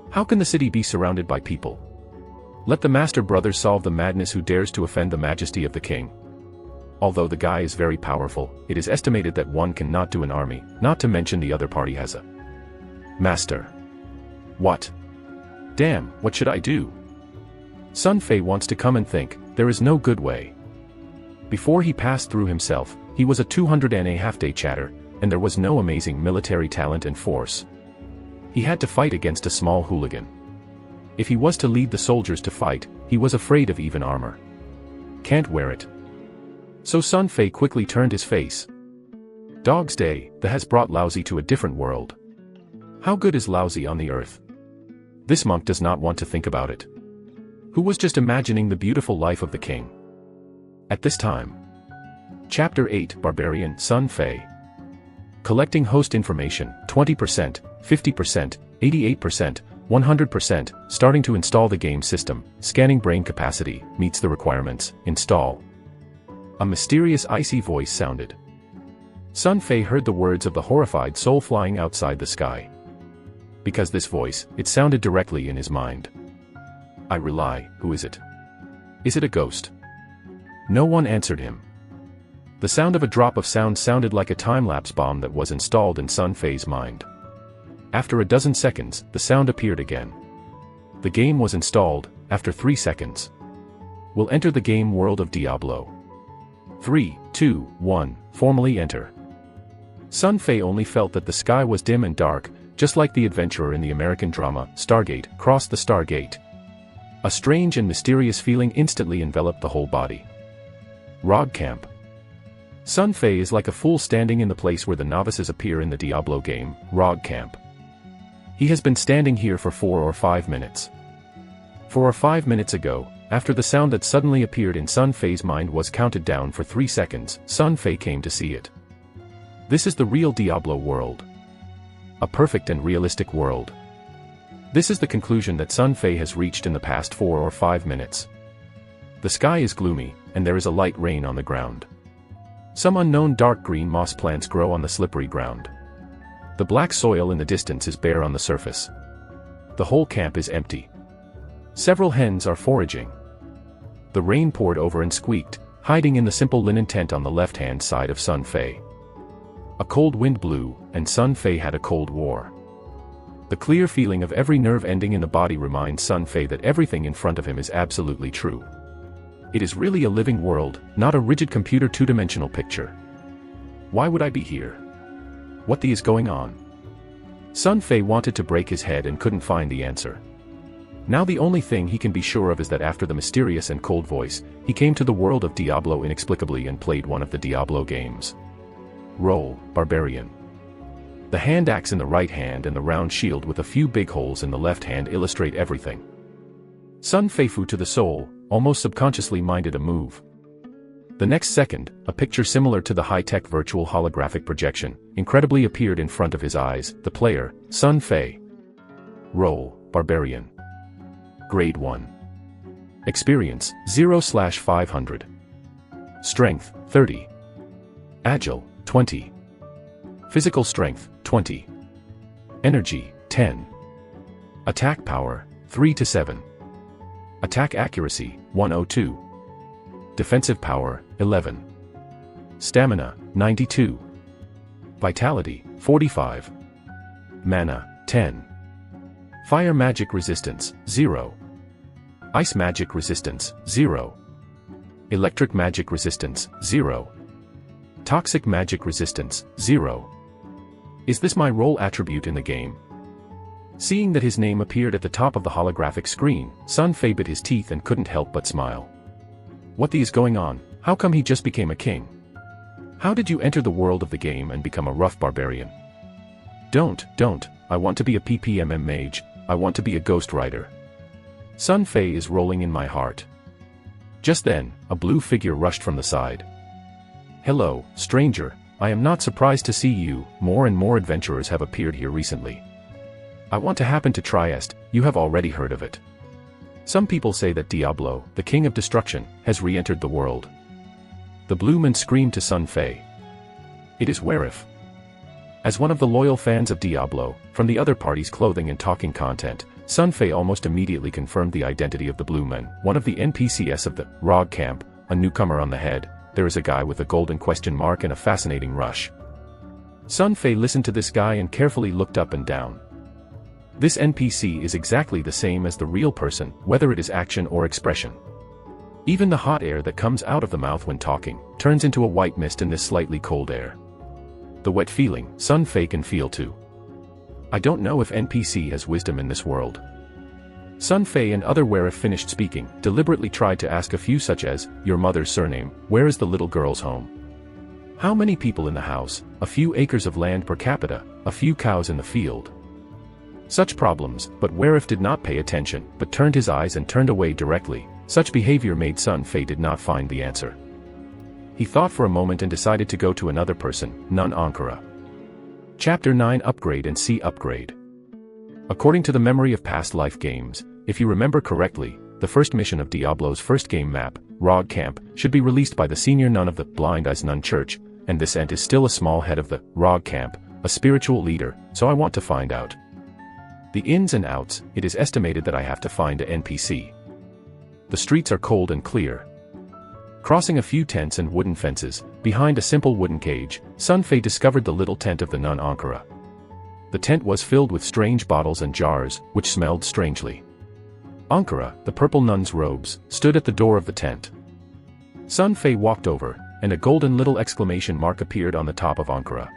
Speaker 1: How can the city be surrounded by people? Let the master brother solve the madness who dares to offend the majesty of the king. Although the guy is very powerful, it is estimated that one cannot do an army, not to mention the other party has a master. What? Damn, what should I do? Sun Fei wants to come and think. There is no good way. Before he passed through himself, he was a 200 and a half-day chatter, and there was no amazing military talent and force. He had to fight against a small hooligan. If he was to lead the soldiers to fight, he was afraid of even armor. Can't wear it. So Sun Fei quickly turned his face. Dog's Day, that has brought Laozi to a different world. How good is Laozi on the earth? This monk does not want to think about it. Who was just imagining the beautiful life of the king. At this time. Chapter 8 Barbarian Sun Fei. Collecting host information, 20%, 50%, 88%, 100%, starting to install the game system, scanning brain capacity, meets the requirements, install. A mysterious icy voice sounded. Sun Fei heard the words of the horrified soul flying outside the sky. Because this voice, it sounded directly in his mind. I rely, who is it? Is it a ghost? No one answered him. The sound of a drop of sound sounded like a time-lapse bomb that was installed in Sun Fei's mind. After a dozen seconds, the sound appeared again. The game was installed, after 3 seconds. Will enter the game world of Diablo. 3, 2, 1, formally enter. Sun Fei only felt that the sky was dim and dark, just like the adventurer in the American drama, Stargate, Cross the Stargate. A strange and mysterious feeling instantly enveloped the whole body. Rog Camp. Sun Fei is like a fool standing in the place where the novices appear in the Diablo game, Rog Camp. He has been standing here for 4 or 5 minutes. 4 or 5 minutes ago, after the sound that suddenly appeared in Sun Fei's mind was counted down for 3 seconds, Sun Fei came to see it. This is the real Diablo world. A perfect and realistic world. This is the conclusion that Sun Fei has reached in the past 4 or 5 minutes. The sky is gloomy, and there is a light rain on the ground. Some unknown dark green moss plants grow on the slippery ground. The black soil in the distance is bare on the surface. The whole camp is empty. Several hens are foraging. The rain poured over and squeaked, hiding in the simple linen tent on the left-hand side of Sun Fei. A cold wind blew, and Sun Fei had a cold war. The clear feeling of every nerve ending in the body reminds Sun Fei that everything in front of him is absolutely true. It is really a living world, not a rigid computer two-dimensional picture. Why would I be here? What is going on? Sun Fei wanted to break his head and couldn't find the answer. Now the only thing he can be sure of is that after the mysterious and cold voice, he came to the world of Diablo inexplicably and played one of the Diablo games. Role, Barbarian. The hand axe in the right hand and the round shield with a few big holes in the left hand illustrate everything. Sun Fei Fu to the soul, almost subconsciously minded a move. The next second, a picture similar to the high-tech virtual holographic projection, incredibly appeared in front of his eyes, the player, Sun Fei. Role, Barbarian. Grade 1. Experience, 0/500. Strength, 30. Agile, 20. Physical strength, 20. Energy, 10. Attack power, 3 to 7. Attack accuracy, 102. Defensive power, 11. Stamina, 92. Vitality, 45. Mana, 10. Fire magic resistance, 0. Ice magic resistance, 0. Electric magic resistance, 0. Toxic magic resistance, 0. Is this my role attribute in the game? Seeing that his name appeared at the top of the holographic screen, Sun Fei bit his teeth and couldn't help but smile. What the is going on? How come he just became a king? How did you enter the world of the game and become a rough barbarian? Don't, I want to be a PPMM mage, I want to be a ghost rider. Sun Fei is rolling in my heart. Just then, a blue figure rushed from the side. Hello, stranger, I am not surprised to see you, more and more adventurers have appeared here recently. I want to happen to Trieste, you have already heard of it. Some people say that Diablo, the king of destruction, has re-entered the world. The blue man screamed to Sun Fei. It is Werif. As one of the loyal fans of Diablo, from the other party's clothing and talking content, Sun Fei almost immediately confirmed the identity of the blue man, one of the NPCs of the ROG camp, a newcomer on the head. There is a guy with a golden question mark and a fascinating rush. Sun Fei listened to this guy and carefully looked up and down. This NPC is exactly the same as the real person, whether it is action or expression. Even the hot air that comes out of the mouth when talking, turns into a white mist in this slightly cold air. The wet feeling, Sun Fei can feel too. I don't know if NPC has wisdom in this world. Sun Fei and other Werif finished speaking, deliberately tried to ask a few such as, your mother's surname, where is the little girl's home? How many people in the house, a few acres of land per capita, a few cows in the field? Such problems, but Werif did not pay attention, but turned his eyes and turned away directly. Such behavior made Sun Fei did not find the answer. He thought for a moment and decided to go to another person, Nun Ankara. Chapter 9 Upgrade and See Upgrade. According to the memory of past life games, if you remember correctly, the first mission of Diablo's first game map, ROG Camp, should be released by the senior nun of the Blind Eyes Nun Church, and this ent is still a small head of the ROG Camp, a spiritual leader, so I want to find out. The ins and outs, it is estimated that I have to find a NPC. The streets are cold and clear. Crossing a few tents and wooden fences, behind a simple wooden cage, Sun Fei discovered the little tent of the nun Ankara. The tent was filled with strange bottles and jars, which smelled strangely. Ankara, the purple nun's robes, stood at the door of the tent. Sun Fei walked over, and a golden little exclamation mark appeared on the top of Ankara.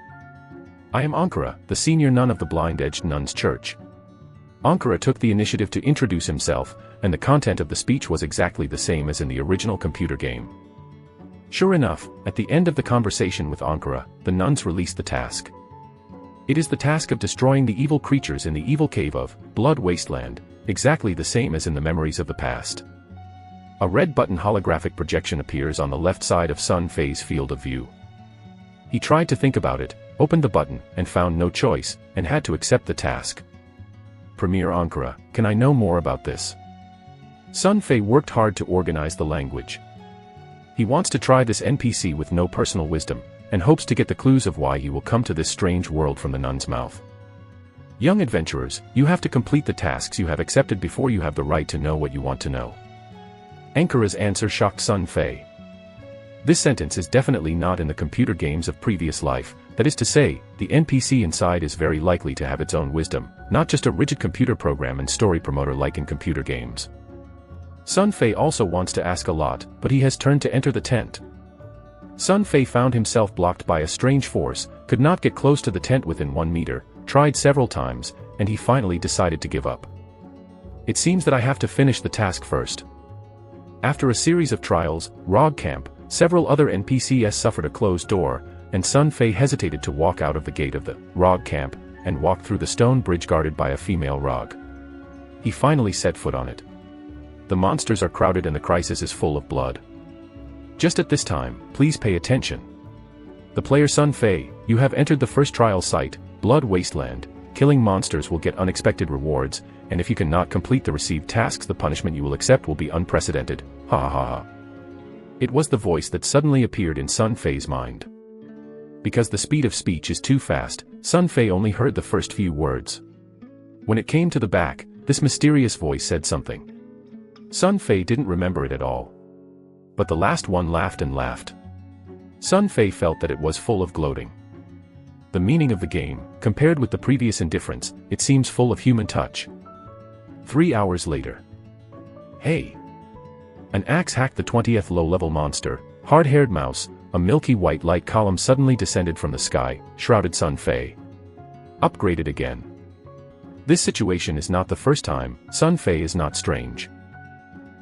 Speaker 1: I am Ankara, the senior nun of the Blind-Edged Nuns Church. Ankara took the initiative to introduce himself, and the content of the speech was exactly the same as in the original computer game. Sure enough, at the end of the conversation with Ankara, the nuns released the task. It is the task of destroying the evil creatures in the evil cave of Blood Wasteland, exactly the same as in the memories of the past. A red button holographic projection appears on the left side of Sun Fei's field of view. He tried to think about it, opened the button, and found no choice, and had to accept the task. Premier Ankara, can I know more about this? Sun Fei worked hard to organize the language. He wants to try this NPC with no personal wisdom, and hopes to get the clues of why he will come to this strange world from the nun's mouth. Young adventurers, you have to complete the tasks you have accepted before you have the right to know what you want to know. Ankara's answer shocked Sun Fei. This sentence is definitely not in the computer games of previous life, that is to say, the NPC inside is very likely to have its own wisdom, not just a rigid computer program and story promoter like in computer games. Sun Fei also wants to ask a lot, but he has turned to enter the tent. Sun Fei found himself blocked by a strange force, could not get close to the tent within 1 meter, tried several times, and he finally decided to give up. It seems that I have to finish the task first. After a series of trials, ROG Camp, several other NPCs suffered a closed door, and Sun Fei hesitated to walk out of the gate of the ROG Camp, and walked through the stone bridge guarded by a female ROG. He finally set foot on it. The monsters are crowded and the crisis is full of blood. Just at this time, please pay attention. The player Sun Fei, you have entered the first trial site, Blood Wasteland. Killing monsters will get unexpected rewards, and if you cannot complete the received tasks the punishment you will accept will be unprecedented, ha ha ha. It was the voice that suddenly appeared in Sun Fei's mind. Because the speed of speech is too fast, Sun Fei only heard the first few words. When it came to the back, this mysterious voice said something. Sun Fei didn't remember it at all. But the last one laughed and laughed. Sun Fei felt that it was full of gloating. The meaning of the game, compared with the previous indifference, it seems full of human touch. 3 hours later. Hey! An axe hacked the 20th low-level monster, hard-haired mouse, a milky white light column suddenly descended from the sky, shrouded Sun Fei. Upgraded again. This situation is not the first time, Sun Fei is not strange.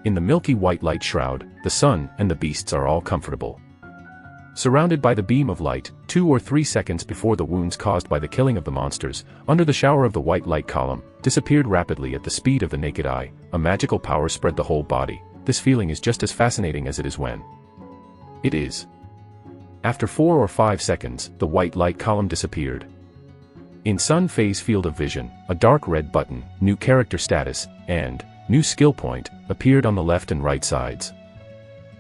Speaker 1: In the milky white light shroud, the sun and the beasts are all comfortable. Surrounded by the beam of light, 2 or 3 seconds before the wounds caused by the killing of the monsters, under the shower of the white light column, disappeared rapidly at the speed of the naked eye, a magical power spread the whole body. This feeling is just as fascinating as it is when it is. After 4 or 5 seconds, the white light column disappeared. In Sun Fei's field of vision, a dark red button, new character status, and new skill point, appeared on the left and right sides.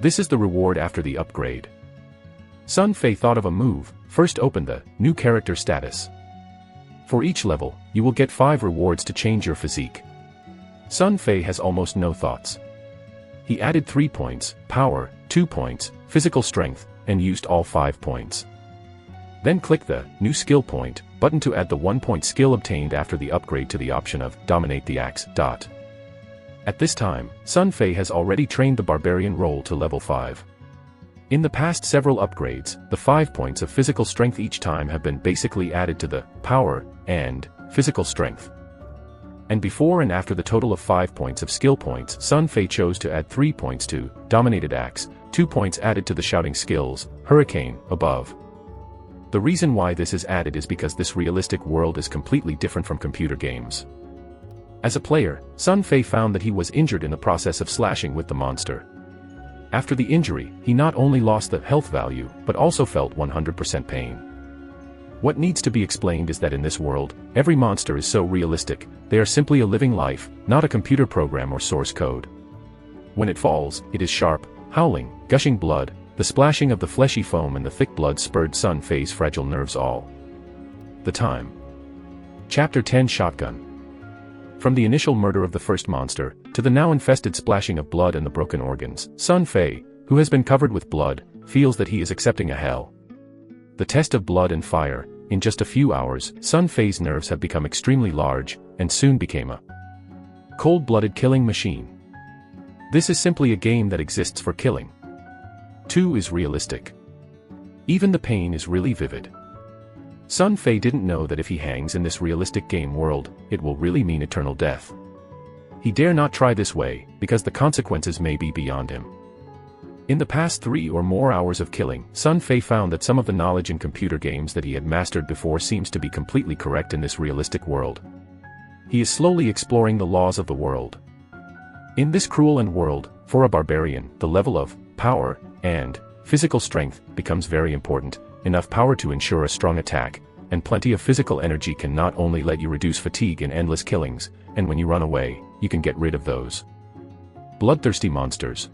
Speaker 1: This is the reward after the upgrade. Sun Fei thought of a move. First open the new character status. For each level, you will get 5 rewards to change your physique. Sun Fei has almost no thoughts. He added 3 points, power, 2 points, physical strength, and used all 5 points. Then click the new skill point button to add the 1-point skill obtained after the upgrade to the option of dominate the axe. At this time, Sun Fei has already trained the barbarian role to level 5. In the past several upgrades, the 5 points of physical strength each time have been basically added to the power and physical strength. And before and after the total of 5 points of skill points, Sun Fei chose to add 3 points to dominated axe, 2 points added to the shouting skills, hurricane, above. The reason why this is added is because this realistic world is completely different from computer games. As a player, Sun Fei found that he was injured in the process of slashing with the monster. After the injury, he not only lost the health value, but also felt 100% pain. What needs to be explained is that in this world, every monster is so realistic, they are simply a living life, not a computer program or source code. When it falls, it is sharp, howling, gushing blood, the splashing of the fleshy foam and the thick blood spurred Sun Fei's fragile nerves all the time. Chapter 10 Shotgun. From the initial murder of the first monster, to the now infested splashing of blood and the broken organs, Sun Fei, who has been covered with blood, feels that he is accepting a hell. The test of blood and fire. In just a few hours, Sun Fei's nerves have become extremely large, and soon became a cold-blooded killing machine. This is simply a game that exists for killing. 2 is realistic. Even the pain is really vivid. Sun Fei didn't know that if he hangs in this realistic game world, it will really mean eternal death. He dare not try this way, because the consequences may be beyond him. In the past 3 or more hours of killing, Sun Fei found that some of the knowledge in computer games that he had mastered before seems to be completely correct in this realistic world. He is slowly exploring the laws of the world. In this cruel and world, for a barbarian, the level of power and physical strength becomes very important. Enough power to ensure a strong attack, and plenty of physical energy can not only let you reduce fatigue in endless killings, and when you run away, you can get rid of those bloodthirsty monsters.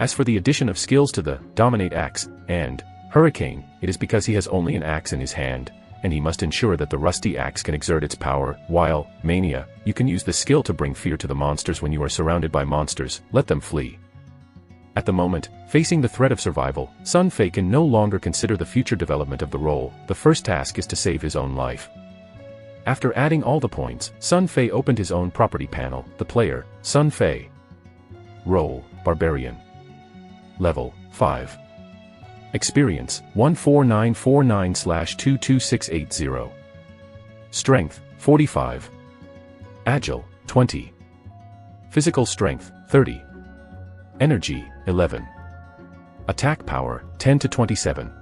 Speaker 1: As for the addition of skills to the dominate axe and hurricane, it is because he has only an axe in his hand, and he must ensure that the rusty axe can exert its power, while mania, you can use the skill to bring fear to the monsters when you are surrounded by monsters, let them flee. At the moment, facing the threat of survival, Sun Fei can no longer consider the future development of the role. The first task is to save his own life. After adding all the points, Sun Fei opened his own property panel, the player, Sun Fei. Role, Barbarian. Level, 5. Experience, 14949/22680. Strength, 45. Agile, 20. Physical strength, 30. Energy, 11. Attack power, 10 to 27.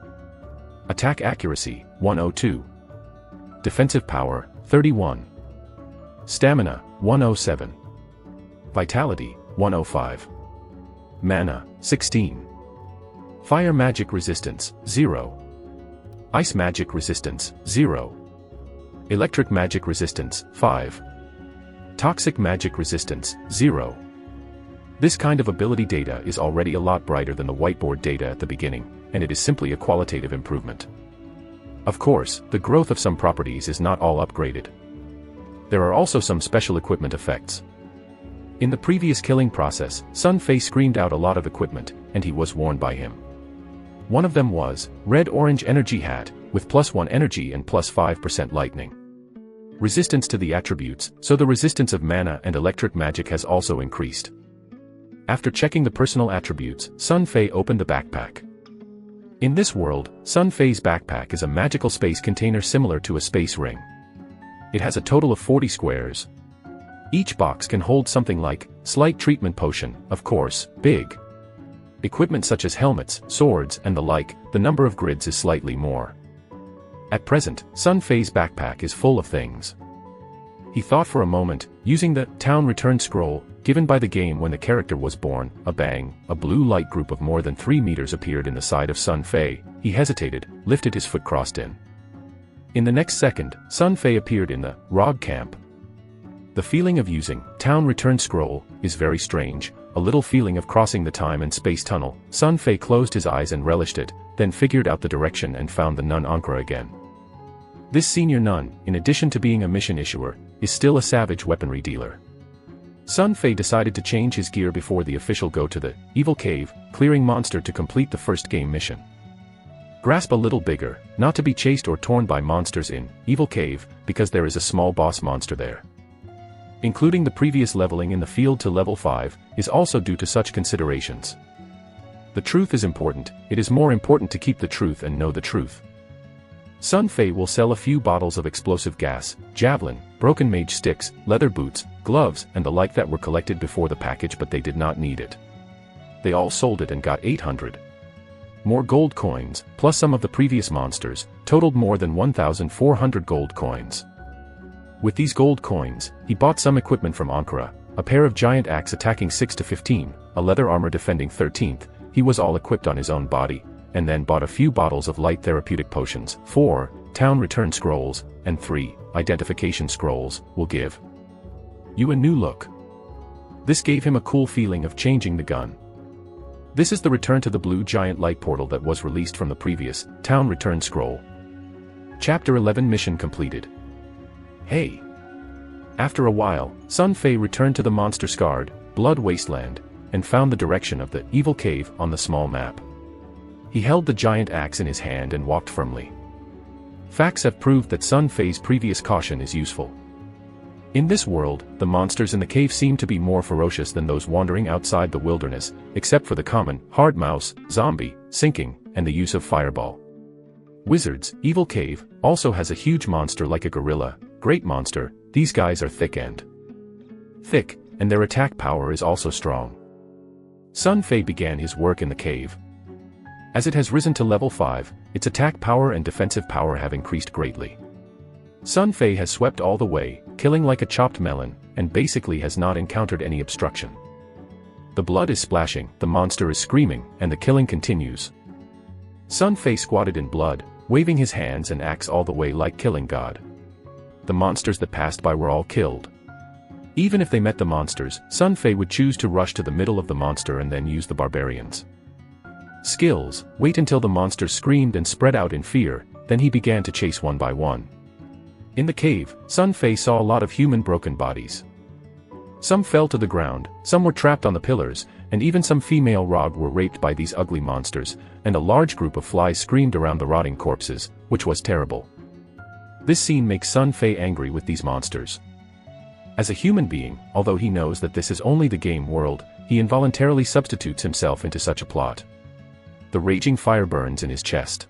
Speaker 1: Attack accuracy, 102. Defensive power, 31. Stamina, 107. Vitality, 105. Mana, 16. Fire magic resistance, 0. Ice magic resistance, 0. Electric magic resistance, 5. Toxic magic resistance, 0. This kind of ability data is already a lot brighter than the whiteboard data at the beginning, and it is simply a qualitative improvement. Of course, the growth of some properties is not all upgraded. There are also some special equipment effects. In the previous killing process, Sun Fei screamed out a lot of equipment, and he was worn by him. One of them was red-orange energy hat, with +1 energy and +5% lightning. Resistance to the attributes, so the resistance of mana and electric magic has also increased. After checking the personal attributes, Sun Fei opened the backpack. In this world, Sun Fei's backpack is a magical space container similar to a space ring. It has a total of 40 squares. Each box can hold something like slight treatment potion, of course, big equipment such as helmets, swords, and the like. The number of grids is slightly more. At present, Sun Fei's backpack is full of things. He thought for a moment, using the town return scroll given by the game when the character was born. A bang, a blue light group of more than 3 meters appeared in the side of Sun Fei. He hesitated, lifted his foot, crossed in. In the next second, Sun Fei appeared in the Rog camp. The feeling of using town return scroll is very strange, a little feeling of crossing the time and space tunnel. Sun Fei closed his eyes and relished it, then figured out the direction and found the nun Ankara again. This senior nun, in addition to being a mission issuer, is still a savage weaponry dealer. Sun Fei decided to change his gear before the official go to the evil cave, clearing monster to complete the first game mission. Grasp a little bigger, not to be chased or torn by monsters in evil cave, because there is a small boss monster there. Including the previous leveling in the field to level 5, is also due to such considerations. The truth is important, it is more important to keep the truth and know the truth. Sun Fei will sell a few bottles of explosive gas, javelin, broken mage sticks, leather boots, gloves, and the like that were collected before the package, but they did not need it. They all sold it and got 800 more gold coins, plus some of the previous monsters, totaled more than 1,400 gold coins. With these gold coins, he bought some equipment from Ankara, a pair of giant axe attacking 6 to 15, a leather armor defending 13th, he was all equipped on his own body, and then bought a few bottles of light therapeutic potions. 4 town return scrolls, and 3 identification scrolls, will give you a new look. This gave him a cool feeling of changing the gun. This is the return to the blue giant light portal that was released from the previous town return scroll. Chapter 11 mission completed. Hey! After a while, Sun Fei returned to the monster-scarred, blood wasteland, and found the direction of the evil cave on the small map. He held the giant axe in his hand and walked firmly. Facts have proved that Sun Fei's previous caution is useful. In this world, the monsters in the cave seem to be more ferocious than those wandering outside the wilderness, except for the common, hard mouse, zombie, sinking, and the use of fireball. Wizards, evil cave, also has a huge monster like a gorilla, great monster. These guys are thick, and their attack power is also strong. Sun Fei began his work in the cave. As it has risen to level 5, its attack power and defensive power have increased greatly. Sun Fei has swept all the way, killing like a chopped melon, and basically has not encountered any obstruction. The blood is splashing, the monster is screaming, and the killing continues. Sun Fei squatted in blood, waving his hands and axe all the way like killing god. The monsters that passed by were all killed. Even if they met the monsters, Sun Fei would choose to rush to the middle of the monster and then use the barbarians' skills, wait until the monsters screamed and spread out in fear, then he began to chase one by one. In the cave, Sun Fei saw a lot of human broken bodies. Some fell to the ground, some were trapped on the pillars, and even some female Rog were raped by these ugly monsters, and a large group of flies screamed around the rotting corpses, which was terrible. This scene makes Sun Fei angry with these monsters. As a human being, although he knows that this is only the game world, he involuntarily substitutes himself into such a plot. The raging fire burns in his chest.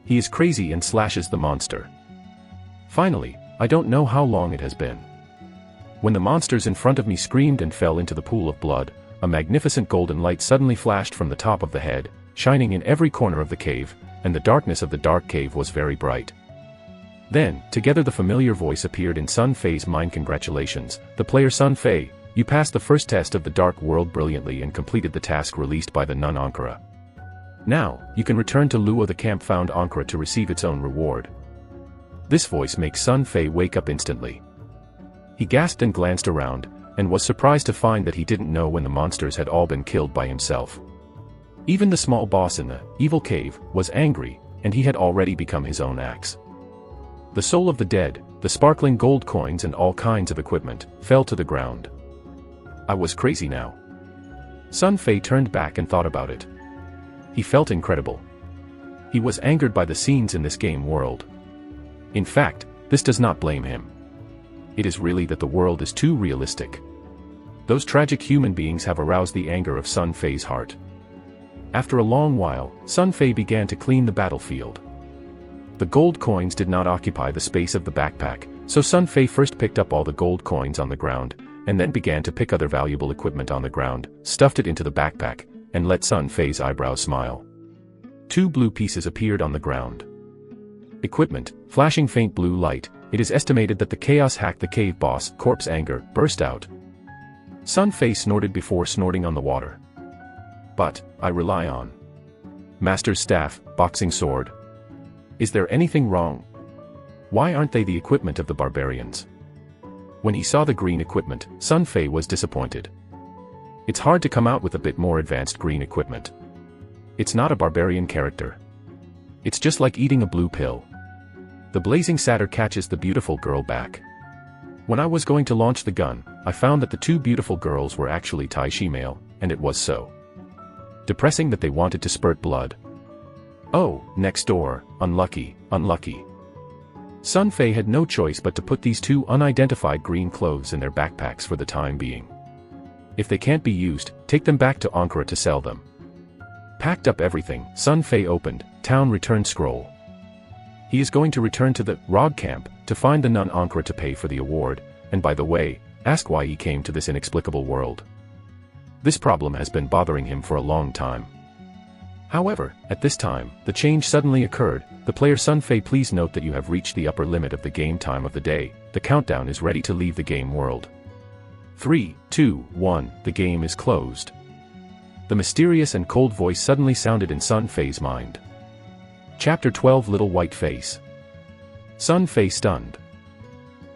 Speaker 1: He is crazy and slashes the monster. Finally, I don't know how long it has been. When the monsters in front of me screamed and fell into the pool of blood, a magnificent golden light suddenly flashed from the top of the head, shining in every corner of the cave, and the darkness of the dark cave was very bright. Then, together the familiar voice appeared in Sun Fei's mind. Congratulations, the player Sun Fei, you passed the first test of the Dark World brilliantly and completed the task released by the nun Ankara. Now, you can return to Luo the camp found Ankara to receive its own reward. This voice makes Sun Fei wake up instantly. He gasped and glanced around, and was surprised to find that he didn't know when the monsters had all been killed by himself. Even the small boss in the evil cave was angry, and he had already become his own axe. The soul of the dead, the sparkling gold coins and all kinds of equipment, fell to the ground. I was crazy now. Sun Fei turned back and thought about it. He felt incredible. He was angered by the scenes in this game world. In fact, this does not blame him. It is really that the world is too realistic. Those tragic human beings have aroused the anger of Sun Fei's heart. After a long while, Sun Fei began to clean the battlefield. The gold coins did not occupy the space of the backpack, so Sun Fei first picked up all the gold coins on the ground, and then began to pick other valuable equipment on the ground, stuffed it into the backpack, and let Sun Fei's eyebrows smile. 2 blue pieces appeared on the ground. Equipment, flashing faint blue light. It is estimated that the chaos hacked the cave boss. Corpse anger burst out. Sun Fei snorted before snorting on the water. But I rely on Master's staff, boxing sword. Is there anything wrong? Why aren't they the equipment of the barbarians? When he saw the green equipment, Sun Fei was disappointed. It's hard to come out with a bit more advanced green equipment. It's not a barbarian character. It's just like eating a blue pill. The blazing satyr catches the beautiful girl back. When I was going to launch the gun, I found that the 2 beautiful girls were actually Tai Shi male, and it was so depressing that they wanted to spurt blood. Oh, next door, unlucky, unlucky. Sun Fei had no choice but to put these 2 unidentified green clothes in their backpacks for the time being. If they can't be used, take them back to Ankara to sell them. Packed up everything, Sun Fei opened Town Return Scroll. He is going to return to the Rog Camp to find the nun Ankara to pay for the award, and by the way, ask why he came to this inexplicable world. This problem has been bothering him for a long time. However, at this time, the change suddenly occurred. The player Sun Fei, please note that you have reached the upper limit of the game time of the day. The countdown is ready to leave the game world. 3, 2, 1, the game is closed. The mysterious and cold voice suddenly sounded in Sun Fei's mind. Chapter 12, Little White Face. Sun Fei stunned.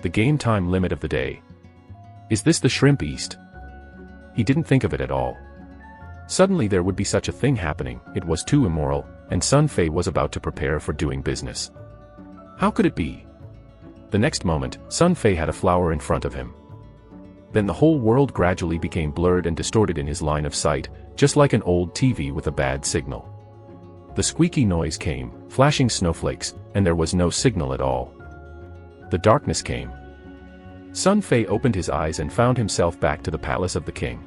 Speaker 1: The game time limit of the day. Is this the Shrimp East? He didn't think of it at all. Suddenly there would be such a thing happening. It was too immoral, and Sun Fei was about to prepare for doing business. How could it be? The next moment, Sun Fei had a flower in front of him. Then the whole world gradually became blurred and distorted in his line of sight, just like an old TV with a bad signal. The squeaky noise came, flashing snowflakes, and there was no signal at all. The darkness came. Sun Fei opened his eyes and found himself back to the palace of the king.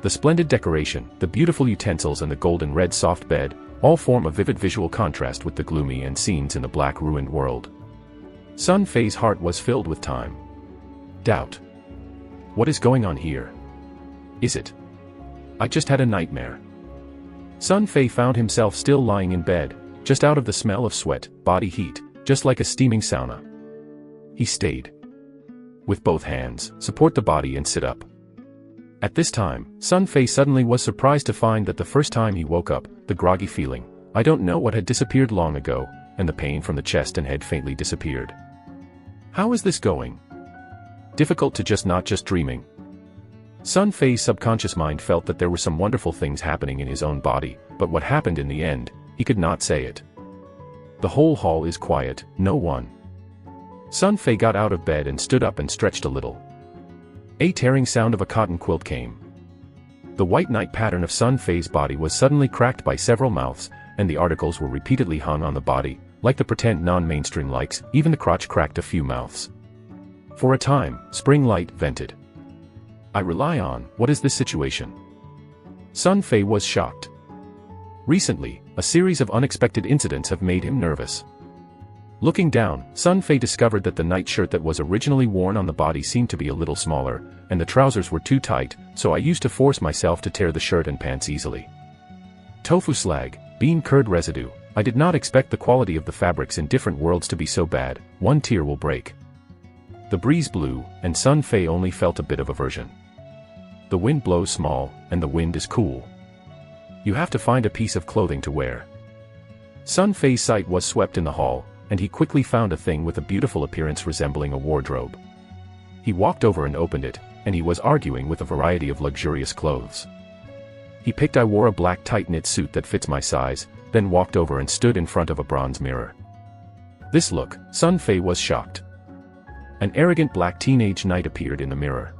Speaker 1: The splendid decoration, the beautiful utensils and the golden red soft bed, all form a vivid visual contrast with the gloomy and scenes in the black ruined world. Sun Fei's heart was filled with time. Doubt. What is going on here? Is it? I just had a nightmare. Sun Fei found himself still lying in bed, just out of the smell of sweat, body heat, just like a steaming sauna. He stayed. With both hands, support the body and sit up. At this time, Sun Fei suddenly was surprised to find that the first time he woke up, the groggy feeling, I don't know what had disappeared long ago, and the pain from the chest and head faintly disappeared. How is this going? Difficult to not just dreaming. Sun Fei's subconscious mind felt that there were some wonderful things happening in his own body, but what happened in the end, he could not say it. The whole hall is quiet, no one. Sun Fei got out of bed and stood up and stretched a little. A tearing sound of a cotton quilt came. The white night pattern of Sun Fei's body was suddenly cracked by several mouths, and the articles were repeatedly hung on the body, like the pretend non-mainstream likes. Even the crotch cracked a few mouths. For a time, Spring Light vented. I rely on, what is this situation? Sun Fei was shocked. Recently, a series of unexpected incidents have made him nervous. Looking down, Sun Fei discovered that the nightshirt that was originally worn on the body seemed to be a little smaller, and the trousers were too tight, so I used to force myself to tear the shirt and pants easily. Tofu slag, bean curd residue. I did not expect the quality of the fabrics in different worlds to be so bad. One tear will break. The breeze blew, and Sun Fei only felt a bit of aversion. The wind blows small, and the wind is cool. You have to find a piece of clothing to wear. Sun Fei's sight was swept in the hall, and he quickly found a thing with a beautiful appearance resembling a wardrobe. He walked over and opened it, and he was arguing with a variety of luxurious clothes. He picked I wore a black tight-knit suit that fits my size, then walked over and stood in front of a bronze mirror. This look, Sun Fei was shocked. An arrogant black teenage knight appeared in the mirror.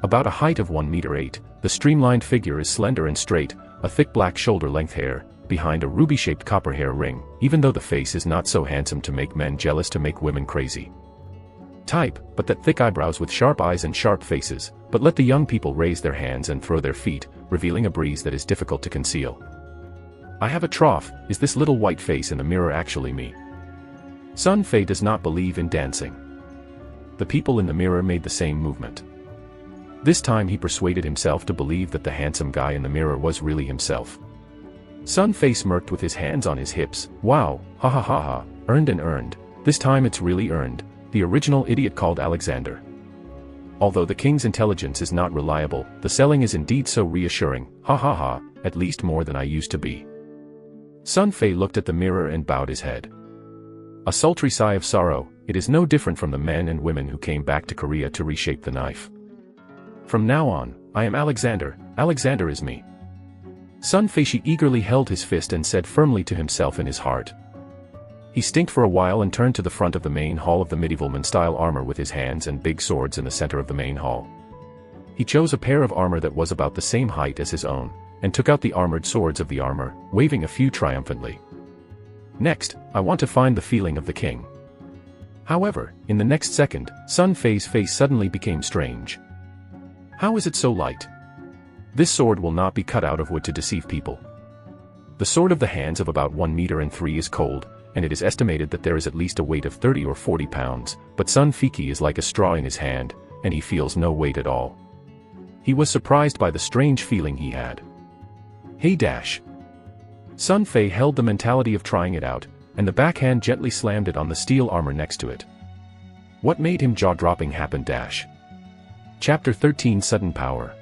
Speaker 1: About a height of 1 meter 8, the streamlined figure is slender and straight, a thick black shoulder-length hair, behind a ruby-shaped copper hair ring, even though the face is not so handsome to make men jealous to make women crazy. Type, but that thick eyebrows with sharp eyes and sharp faces, but let the young people raise their hands and throw their feet, revealing a breeze that is difficult to conceal. I have a trough, is this little white face in the mirror actually me? Sun Fei does not believe in dancing. The people in the mirror made the same movement. This time he persuaded himself to believe that the handsome guy in the mirror was really himself. Sun Fei smirked with his hands on his hips. Wow, ha ha ha ha, earned and earned, this time it's really earned, the original idiot called Alexander. Although the king's intelligence is not reliable, the selling is indeed so reassuring, ha ha ha, at least more than I used to be. Sun Fei looked at the mirror and bowed his head. A sultry sigh of sorrow, it is no different from the men and women who came back to Korea to reshape the knife. From now on, I am Alexander, Alexander is me. Sun Fei eagerly held his fist and said firmly to himself in his heart. He stinked for a while and turned to the front of the main hall of the medieval man-style armor with his hands and big swords in the center of the main hall. He chose a pair of armor that was about the same height as his own, and took out the armored swords of the armor, waving a few triumphantly. Next, I want to find the feeling of the king. However, in the next second, Sun Fei's face suddenly became strange. How is it so light? This sword will not be cut out of wood to deceive people. The sword of the hands of about 1 meter and 3 is cold, and it is estimated that there is at least a weight of 30 or 40 pounds, but Sun Fei is like a straw in his hand, and he feels no weight at all. He was surprised by the strange feeling he had. Hey dash. Sun Fei held the mentality of trying it out, and the backhand gently slammed it on the steel armor next to it. What made him jaw-dropping happened dash. Chapter 13 Sudden Power.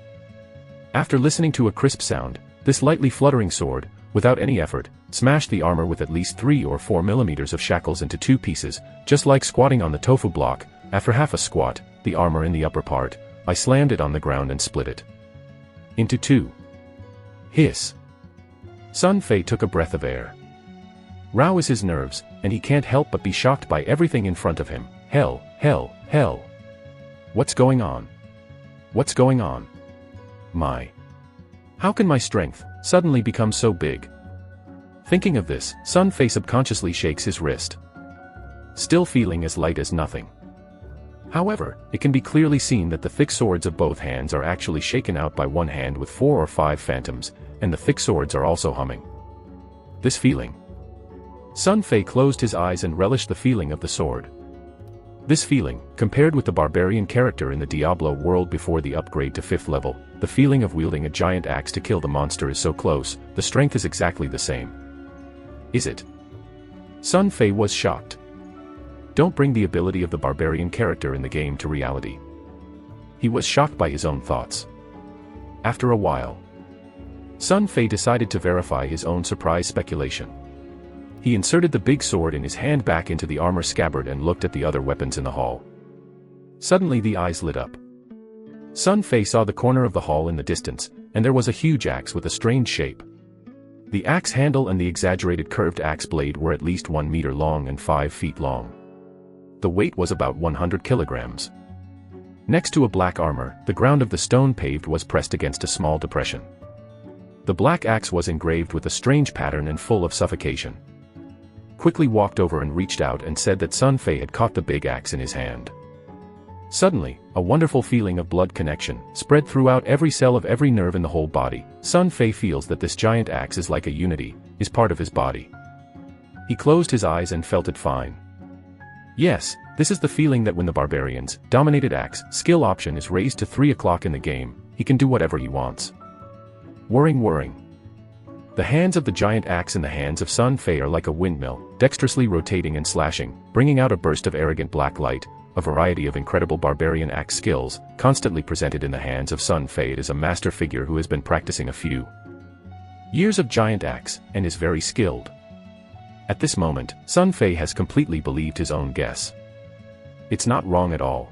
Speaker 1: After listening to a crisp sound, this lightly fluttering sword, without any effort, smashed the armor with at least 3 or 4 millimeters of shackles into 2 pieces, just like squatting on the tofu block. After half a squat, the armor in the upper part, I slammed it on the ground and split it into 2. Hiss. Sun Fei took a breath of air. Rao is his nerves, and he can't help but be shocked by everything in front of him. Hell, hell, hell. What's going on? What's going on? My. How can my strength suddenly become so big? Thinking of this, Sun Fei subconsciously shakes his wrist, still feeling as light as nothing. However, it can be clearly seen that the thick swords of both hands are actually shaken out by one hand with 4 or 5 phantoms, and the thick swords are also humming. This feeling. Sun Fei closed his eyes and relished the feeling of the sword. This feeling, compared with the barbarian character in the Diablo world before the upgrade to 5th level, the feeling of wielding a giant axe to kill the monster is so close, the strength is exactly the same. Is it? Sun Fei was shocked. Don't bring the ability of the barbarian character in the game to reality. He was shocked by his own thoughts. After a while, Sun Fei decided to verify his own surprise speculation. He inserted the big sword in his hand back into the armor scabbard and looked at the other weapons in the hall. Suddenly the eyes lit up. Sun Fei saw the corner of the hall in the distance, and there was a huge axe with a strange shape. The axe handle and the exaggerated curved axe blade were at least 1 meter long and 5 feet long. The weight was about 100 kilograms. Next to a black armor, the ground of the stone paved was pressed against a small depression. The black axe was engraved with a strange pattern and full of suffocation. Quickly walked over and reached out and said that Sun Fei had caught the big axe in his hand. Suddenly, a wonderful feeling of blood connection spread throughout every cell of every nerve in the whole body. Sun Fei feels that this giant axe is like a unity, is part of his body. He closed his eyes and felt it fine. Yes, this is the feeling that when the barbarian's dominated axe skill option is raised to 3 o'clock in the game, he can do whatever he wants. Whirring. The hands of the giant axe in the hands of Sun Fei are like a windmill, dexterously rotating and slashing, bringing out a burst of arrogant black light. A variety of incredible barbarian axe skills, constantly presented in the hands of Sun Fei. It is a master figure who has been practicing a few years of giant axe, and is very skilled. At this moment, Sun Fei has completely believed his own guess. It's not wrong at all.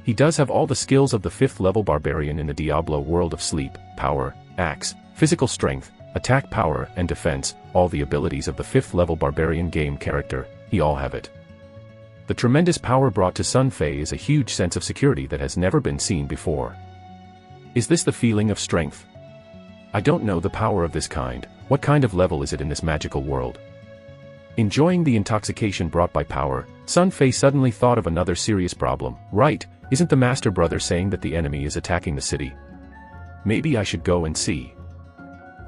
Speaker 1: He does have all the skills of the 5th level barbarian in the Diablo world of sleep, power, axe, physical strength, attack power and defense, all the abilities of the 5th level barbarian game character, he all have it. The tremendous power brought to Sun Fei is a huge sense of security that has never been seen before. Is this the feeling of strength? I don't know the power of this kind. What kind of level is it in this magical world? Enjoying the intoxication brought by power, Sun Fei suddenly thought of another serious problem. Right, isn't the Master Brother saying that the enemy is attacking the city? Maybe I should go and see.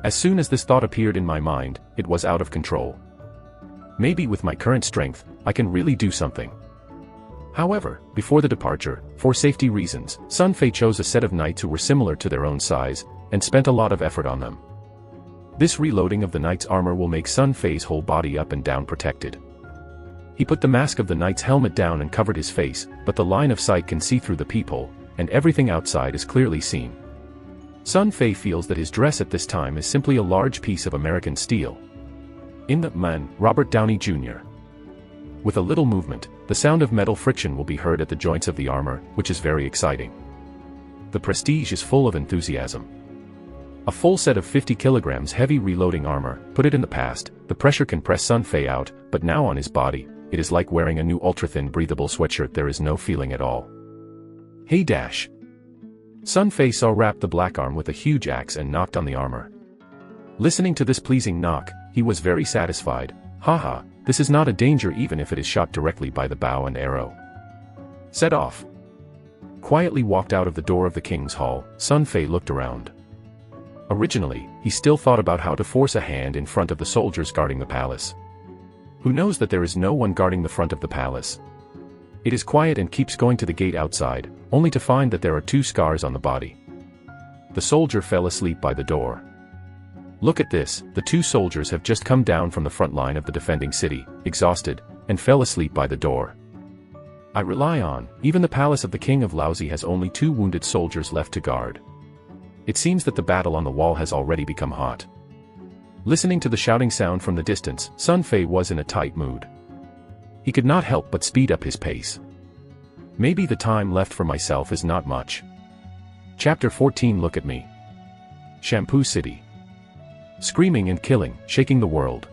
Speaker 1: As soon as this thought appeared in my mind, it was out of control. Maybe with my current strength, I can really do something. However, before the departure, for safety reasons, Sun Fei chose a set of knights who were similar to their own size, and spent a lot of effort on them. This reloading of the knight's armor will make Sun Fei's whole body up and down protected. He put the mask of the knight's helmet down and covered his face, but the line of sight can see through the peephole, and everything outside is clearly seen. Sun Fei feels that his dress at this time is simply a large piece of American steel. In the man, Robert Downey Jr. With a little movement, the sound of metal friction will be heard at the joints of the armor, which is very exciting. The Prestige is full of enthusiasm. A full set of 50 kilograms heavy reloading armor, put it in the past, the pressure can press Sun Fei out, but now on his body, it is like wearing a new ultra-thin breathable sweatshirt, there is no feeling at all. Hey dash! Sun Fei saw wrapped the black arm with a huge axe and knocked on the armor. Listening to this pleasing knock, he was very satisfied. Haha, this is not a danger even if it is shot directly by the bow and arrow. Set off. Quietly walked out of the door of the king's hall, Sun Fei looked around. Originally, he still thought about how to force a hand in front of the soldiers guarding the palace. Who knows that there is no one guarding the front of the palace? It is quiet and keeps going to the gate outside, only to find that there are 2 scars on the body. The soldier fell asleep by the door. Look at this, the 2 soldiers have just come down from the front line of the defending city, exhausted, and fell asleep by the door. I rely on, even the palace of the king of Laozi has only 2 wounded soldiers left to guard. It seems that the battle on the wall has already become hot. Listening to the shouting sound from the distance, Sun Fei was in a tight mood. He could not help but speed up his pace. Maybe the time left for myself is not much. Chapter 14. Look at me. Shampoo City. Screaming and killing, shaking the world.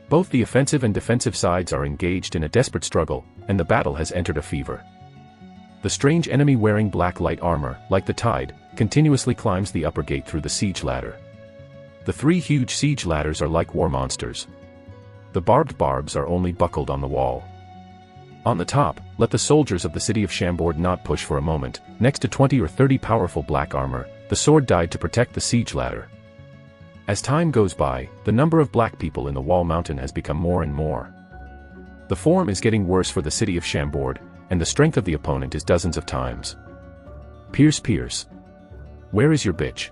Speaker 1: Both the offensive and defensive sides are engaged in a desperate struggle, and the battle has entered a fever. The strange enemy wearing black light armor, like the tide, continuously climbs the upper gate through the siege ladder. The 3 huge siege ladders are like war monsters. The barbed barbs are only buckled on the wall. On the top, let the soldiers of the city of Chambord not push for a moment. Next to 20 or 30 powerful black armor, the sword died to protect the siege ladder. As time goes by, the number of black people in the wall mountain has become more and more. The form is getting worse for the city of Chambord, and the strength of the opponent is dozens of times. Pierce. Where is your bitch?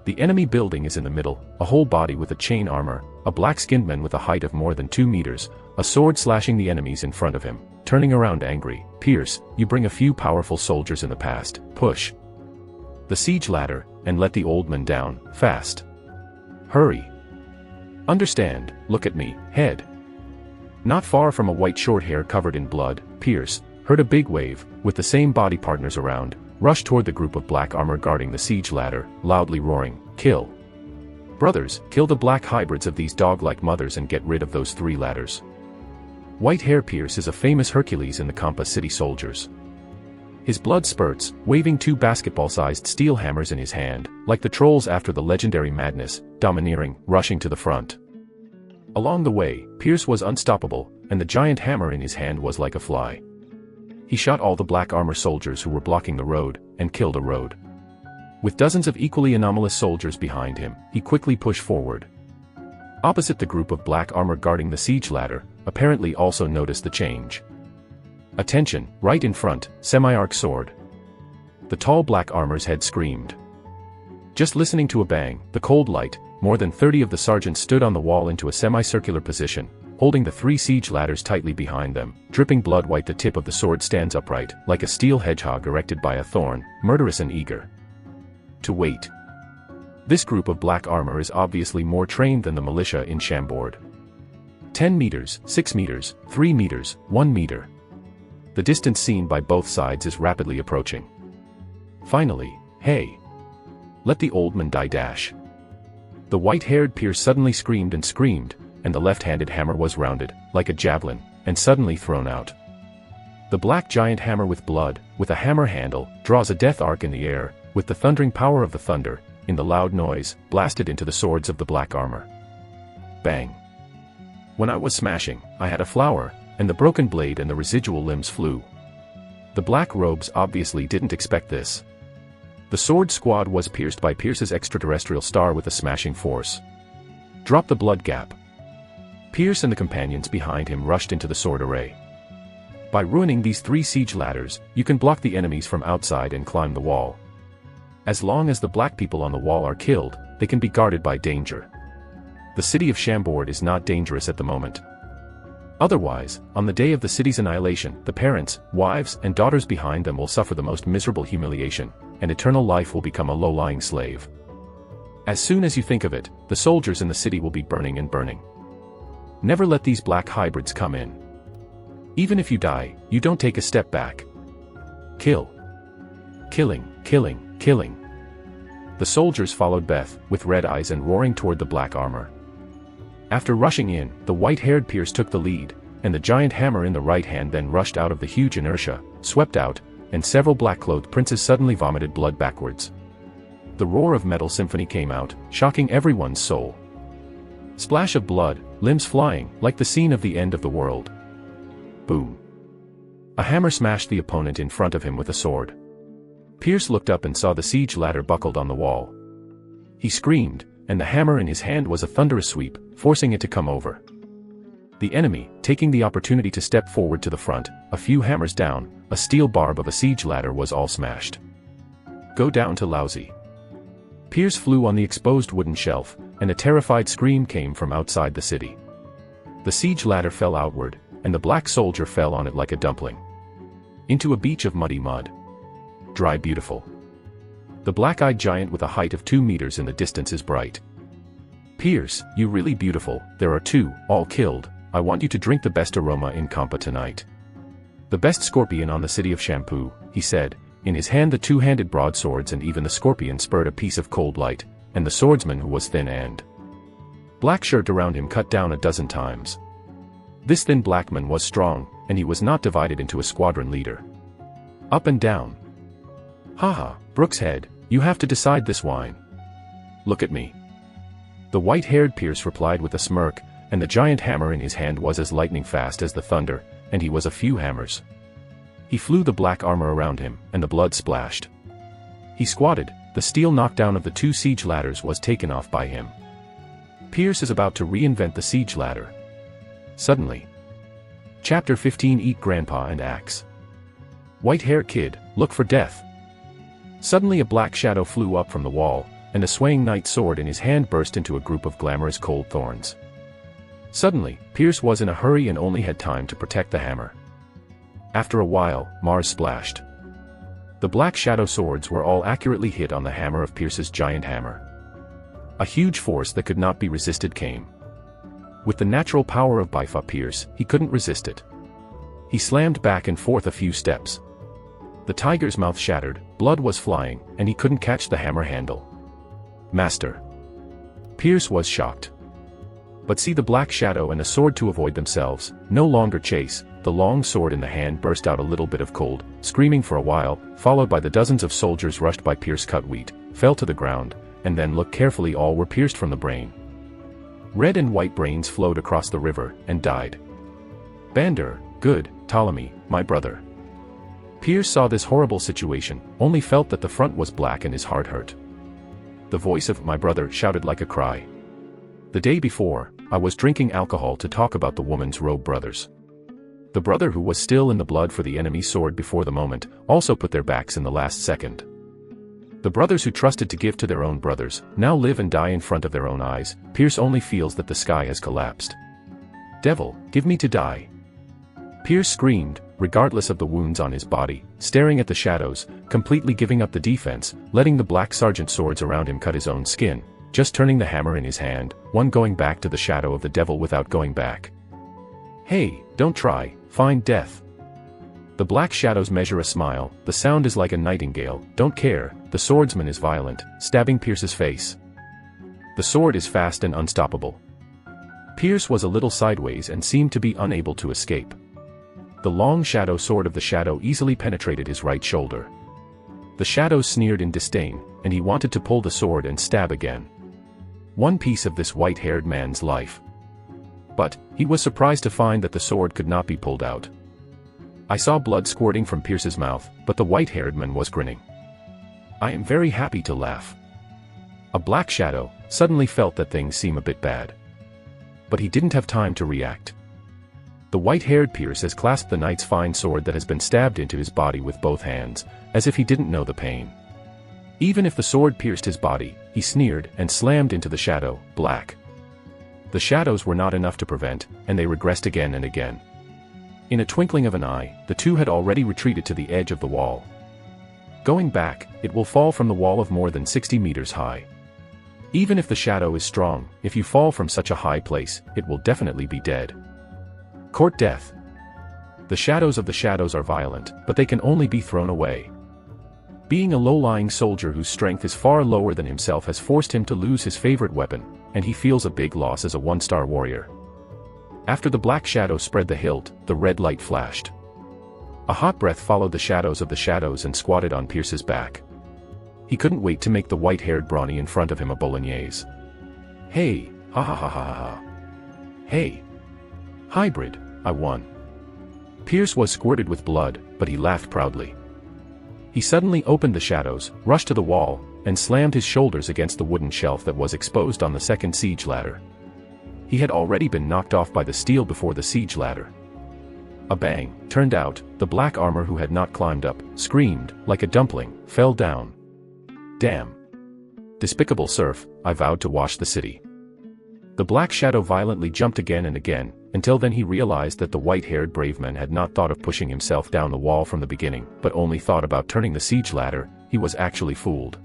Speaker 1: The enemy building is in the middle, a whole body with a chain armor, a black-skinned man with a height of more than 2 meters, a sword slashing the enemies in front of him, turning around angry. Pierce, you bring a few powerful soldiers in the past, push the siege ladder, and let the old man down, fast. Hurry. Understand, look at me, head. Not far from a white short hair covered in blood, Pierce heard a big wave, with the same body partners around, rush toward the group of black armor guarding the siege ladder, loudly roaring, kill. Brothers, kill the black hybrids of these dog-like mothers and get rid of those 3 ladders. White hair Pierce is a famous Hercules in the Kampa city soldiers. His blood spurts, waving 2 basketball-sized steel hammers in his hand, like the trolls after the legendary madness, domineering, rushing to the front. Along the way, Pierce was unstoppable, and the giant hammer in his hand was like a fly. He shot all the black armor soldiers who were blocking the road, and killed a road. With dozens of equally anomalous soldiers behind him, he quickly pushed forward. Opposite the group of black armor guarding the siege ladder, apparently also noticed the change. Attention, right in front, semi-arc sword. The tall black armor's head screamed. Just listening to a bang, the cold light, more than 30 of the sergeants stood on the wall into a semicircular position, holding the 3 siege ladders tightly behind them, dripping blood white. The tip of the sword stands upright, like a steel hedgehog erected by a thorn, murderous and eager to wait. This group of black armor is obviously more trained than the militia in Chambord. 10 meters, 6 meters, 3 meters, 1 meter. the distance seen by both sides is rapidly approaching. Finally, hey! Let the old man die dash. The white-haired Pierce suddenly screamed, and the left-handed hammer was rounded, like a javelin, and suddenly thrown out. The black giant hammer with blood, with a hammer handle, draws a death arc in the air, with the thundering power of the thunder, in the loud noise, blasted into the swords of the black armor. Bang! When I was smashing, I had a flower, and the broken blade and the residual limbs flew. The black robes obviously didn't expect this. The sword squad was pierced by Pierce's extraterrestrial star with a smashing force. Drop the blood gap. Pierce and the companions behind him rushed into the sword array. By ruining these 3 siege ladders, you can block the enemies from outside and climb the wall. As long as the black people on the wall are killed, they can be guarded by danger. The city of Chambord is not dangerous at the moment. Otherwise, on the day of the city's annihilation, the parents, wives, and daughters behind them will suffer the most miserable humiliation, and eternal life will become a low-lying slave. As soon as you think of it, the soldiers in the city will be burning and burning. Never let these black hybrids come in. Even if you die, you don't take a step back. Kill. Killing, killing, killing. The soldiers followed Beth, with red eyes and roaring toward the black armor. After rushing in, the white-haired Pierce took the lead, and the giant hammer in the right hand then rushed out of the huge inertia, swept out, and several black-clothed princes suddenly vomited blood backwards. The roar of metal symphony came out, shocking everyone's soul. Splash of blood, limbs flying, like the scene of the end of the world. Boom. A hammer smashed the opponent in front of him with a sword. Pierce looked up and saw the siege ladder buckled on the wall. He screamed, and the hammer in his hand was a thunderous sweep, forcing it to come over. The enemy, taking the opportunity to step forward to the front, a few hammers down, a steel barb of a siege ladder was all smashed. Go down to lousy. Pierce flew on the exposed wooden shelf, and a terrified scream came from outside the city. The siege ladder fell outward, and the black soldier fell on it like a dumpling. Into a beach of muddy mud. Dry beautiful. The black-eyed giant with a height of 2 meters in the distance is bright. Pierce, you really beautiful, there are 2, all killed, I want you to drink the best aroma in Kampa tonight. The best scorpion on the city of Shampoo, he said, in his hand the 2-handed broadswords, and even the scorpion spurred a piece of cold light, and the swordsman who was thin and black shirt around him cut down a dozen times. This thin black man was strong, and he was not divided into a squadron leader. Up and down. Haha, Brooks head, you have to decide this wine. Look at me. The white-haired Pierce replied with a smirk, and the giant hammer in his hand was as lightning fast as the thunder, and he was a few hammers. He flew the black armor around him, and the blood splashed. He squatted, the steel knockdown of the 2 siege ladders was taken off by him. Pierce is about to reinvent the siege ladder. Suddenly. Chapter 15 Eat Grandpa and Axe. White-hair kid, look for death. Suddenly a black shadow flew up from the wall, and a swaying knight sword in his hand burst into a group of glamorous cold thorns. Suddenly, Pierce was in a hurry and only had time to protect the hammer. After a while, Mars splashed. The black shadow swords were all accurately hit on the hammer of Pierce's giant hammer. A huge force that could not be resisted came. With the natural power of Bifa Pierce, he couldn't resist it. He slammed back and forth a few steps. The tiger's mouth shattered, blood was flying, and he couldn't catch the hammer handle. Master. Pierce was shocked. But see the black shadow and a sword to avoid themselves, no longer chase, the long sword in the hand burst out a little bit of cold, screaming for a while, followed by the dozens of soldiers rushed by Pierce cut wheat, fell to the ground, and then looked carefully all were pierced from the brain. Red and white brains flowed across the river, and died. Bander, good, Ptolemy, my brother. Pierce saw this horrible situation, only felt that the front was black and his heart hurt. The voice of my brother shouted like a cry. The day before, I was drinking alcohol to talk about the woman's robe brothers. The brother who was still in the blood for the enemy's sword before the moment, also put their backs in the last second. The brothers who trusted to give to their own brothers, now live and die in front of their own eyes. Pierce only feels that the sky has collapsed. Devil, give me to die. Pierce screamed, regardless of the wounds on his body, staring at the shadows, completely giving up the defense, letting the black sergeant swords around him cut his own skin, just turning the hammer in his hand, one going back to the shadow of the devil without going back. Hey, don't try, find death. The black shadows measure a smile, the sound is like a nightingale, don't care, the swordsman is violent, stabbing Pierce's face. The sword is fast and unstoppable. Pierce was a little sideways and seemed to be unable to escape. The long shadow sword of the shadow easily penetrated his right shoulder. The shadows sneered in disdain, and he wanted to pull the sword and stab again. One piece of this white-haired man's life. But, he was surprised to find that the sword could not be pulled out. I saw blood squirting from Pierce's mouth, but the white-haired man was grinning. I am very happy to laugh. A black shadow suddenly felt that things seem a bit bad. But he didn't have time to react. The white-haired Pierce has clasped the knight's fine sword that has been stabbed into his body with both hands, as if he didn't know the pain. Even if the sword pierced his body, he sneered and slammed into the shadow, black. The shadows were not enough to prevent, and they regressed again and again. In a twinkling of an eye, the two had already retreated to the edge of the wall. Going back, it will fall from the wall of more than 60 meters high. Even if the shadow is strong, if you fall from such a high place, it will definitely be dead. Court death. The shadows of the shadows are violent, but they can only be thrown away. Being a low-lying soldier whose strength is far lower than himself has forced him to lose his favorite weapon, and he feels a big loss as a one-star warrior. After the black shadow spread the hilt, the red light flashed. A hot breath followed the shadows of the shadows and squatted on Pierce's back. He couldn't wait to make the white-haired brawny in front of him a bolognese. Hey, ha ha ha ha ha. Hey. Hybrid, I won. Pierce was squirted with blood, but he laughed proudly. He suddenly opened the shadows, rushed to the wall, and slammed his shoulders against the wooden shelf that was exposed on the second siege ladder. He had already been knocked off by the steel before the siege ladder. A bang, turned out, the black armor who had not climbed up, screamed, like a dumpling, fell down. Damn. Despicable serf, I vowed to wash the city. The black shadow violently jumped again and again, until then he realized that the white-haired brave man had not thought of pushing himself down the wall from the beginning, but only thought about turning the siege ladder. He was actually fooled.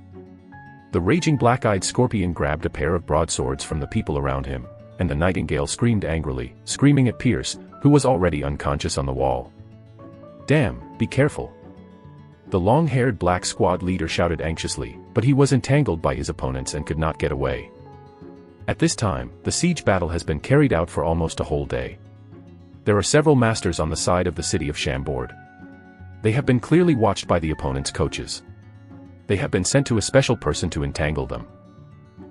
Speaker 1: The raging black-eyed scorpion grabbed a pair of broadswords from the people around him, and the nightingale screamed angrily, screaming at Pierce, who was already unconscious on the wall. Damn, be careful. The long-haired black squad leader shouted anxiously, but he was entangled by his opponents and could not get away. At this time, the siege battle has been carried out for almost a whole day. There are several masters on the side of the city of Chambord. They have been clearly watched by the opponent's coaches. They have been sent to a special person to entangle them.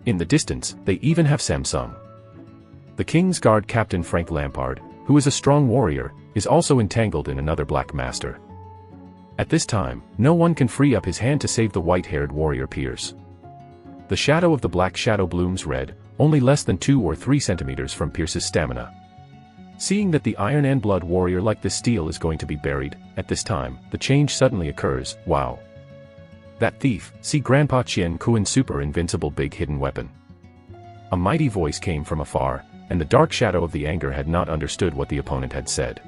Speaker 1: In the distance, they even have Samsung. The King's Guard Captain Frank Lampard, who is a strong warrior, is also entangled in another black master. At this time, no one can free up his hand to save the white-haired warrior Pierce. The shadow of the black shadow blooms red, only less than 2 or 3 centimeters from Pierce's stamina. Seeing that the iron and blood warrior like this steel is going to be buried, at this time, the change suddenly occurs. Wow. That thief, see Grandpa Chien Kuin's super invincible big hidden weapon. A mighty voice came from afar, and the dark shadow of the anger had not understood what the opponent had said.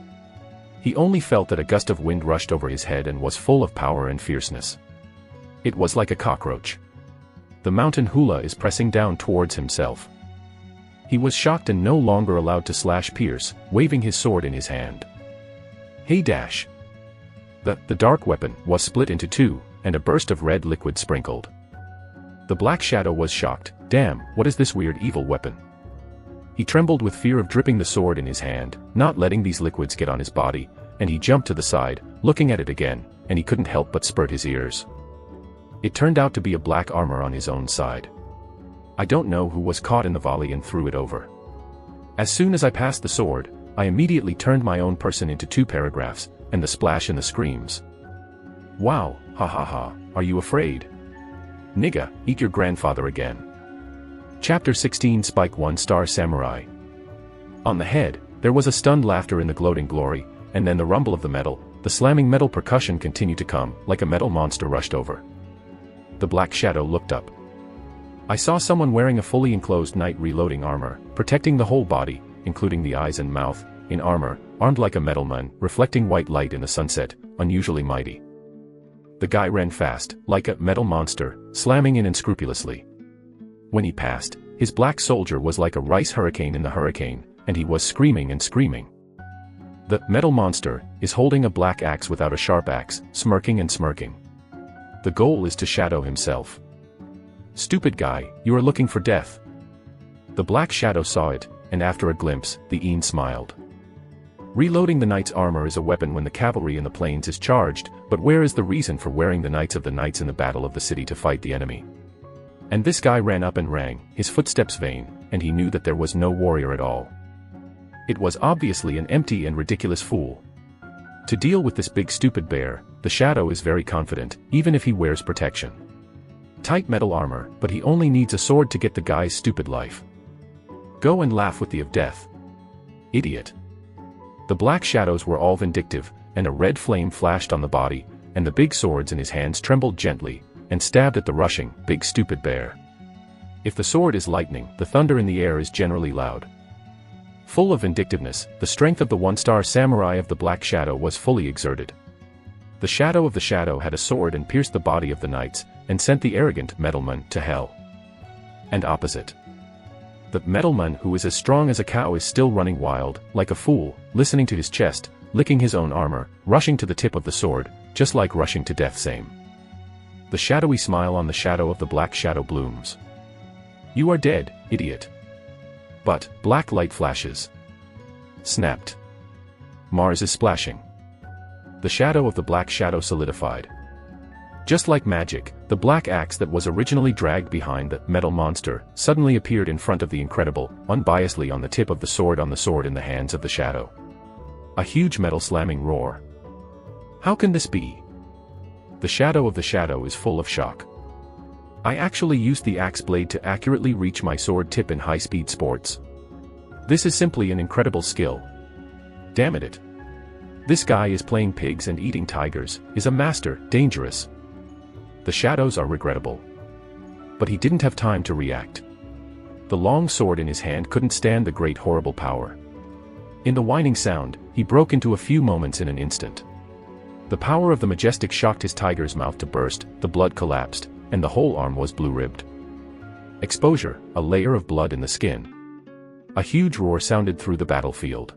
Speaker 1: He only felt that a gust of wind rushed over his head and was full of power and fierceness. It was like a cockroach. The mountain hula is pressing down towards himself. He was shocked and no longer allowed to slash Pierce, waving his sword in his hand. Hey dash! The dark weapon was split into 2, and a burst of red liquid sprinkled. The black shadow was shocked. Damn, what is this weird evil weapon? He trembled with fear of dripping the sword in his hand, not letting these liquids get on his body, and he jumped to the side, looking at it again, and he couldn't help but spurt his ears. It turned out to be a black armor on his own side. I don't know who was caught in the volley and threw it over. As soon as I passed the sword, I immediately turned my own person into 2 paragraphs, and the splash and the screams. Wow, ha ha ha, are you afraid? Nigga, eat your grandfather again. Chapter 16 Spike 1-Star Samurai. On the head, there was a stunned laughter in the gloating glory, and then the rumble of the metal, the slamming metal percussion continued to come, like a metal monster rushed over. The black shadow looked up. I saw someone wearing a fully enclosed knight reloading armor, protecting the whole body, including the eyes and mouth, in armor, armed like a metal man, reflecting white light in the sunset, unusually mighty. The guy ran fast, like a metal monster, slamming in unscrupulously. When he passed, his black soldier was like a rice hurricane in the hurricane, and he was screaming and screaming. The metal monster is holding a black axe without a sharp axe, smirking and smirking. The goal is to shadow himself. Stupid guy, you are looking for death. The black shadow saw it, and after a glimpse, the Een smiled. Reloading the knight's armor is a weapon when the cavalry in the plains is charged, but where is the reason for wearing the knights of the knights in the battle of the city to fight the enemy? And this guy ran up and rang, his footsteps vain, and he knew that there was no warrior at all. It was obviously an empty and ridiculous fool. To deal with this big stupid bear, the shadow is very confident, even if he wears protection. Tight metal armor, but he only needs a sword to get the guy's stupid life. Go and laugh with the of death. Idiot. The black shadows were all vindictive, and a red flame flashed on the body, and the big swords in his hands trembled gently, and stabbed at the rushing, big stupid bear. If the sword is lightning, the thunder in the air is generally loud. Full of vindictiveness, the strength of the one-star samurai of the black shadow was fully exerted. The shadow of the shadow had a sword and pierced the body of the knights, and sent the arrogant metalman to hell. And opposite. The metalman who is as strong as a cow is still running wild, like a fool, listening to his chest, licking his own armor, rushing to the tip of the sword, just like rushing to death same. The shadowy smile on the shadow of the black shadow blooms. You are dead, idiot. But, black light flashes. Snapped. Mars is splashing. The shadow of the black shadow solidified. Just like magic, the black axe that was originally dragged behind the metal monster suddenly appeared in front of the incredible, unbiasedly on the tip of the sword in the hands of the shadow. A huge metal slamming roar. How can this be? The shadow of the shadow is full of shock. I actually used the axe blade to accurately reach my sword tip in high-speed sports. This is simply an incredible skill. Damn it. This guy is playing pigs and eating tigers, is a master, dangerous. The shadows are regrettable. But he didn't have time to react. The long sword in his hand couldn't stand the great horrible power. In the whining sound, he broke into a few moments in an instant. The power of the majestic shocked his tiger's mouth to burst, the blood collapsed, and the whole arm was blue-ribbed. Exposure, a layer of blood in the skin. A huge roar sounded through the battlefield.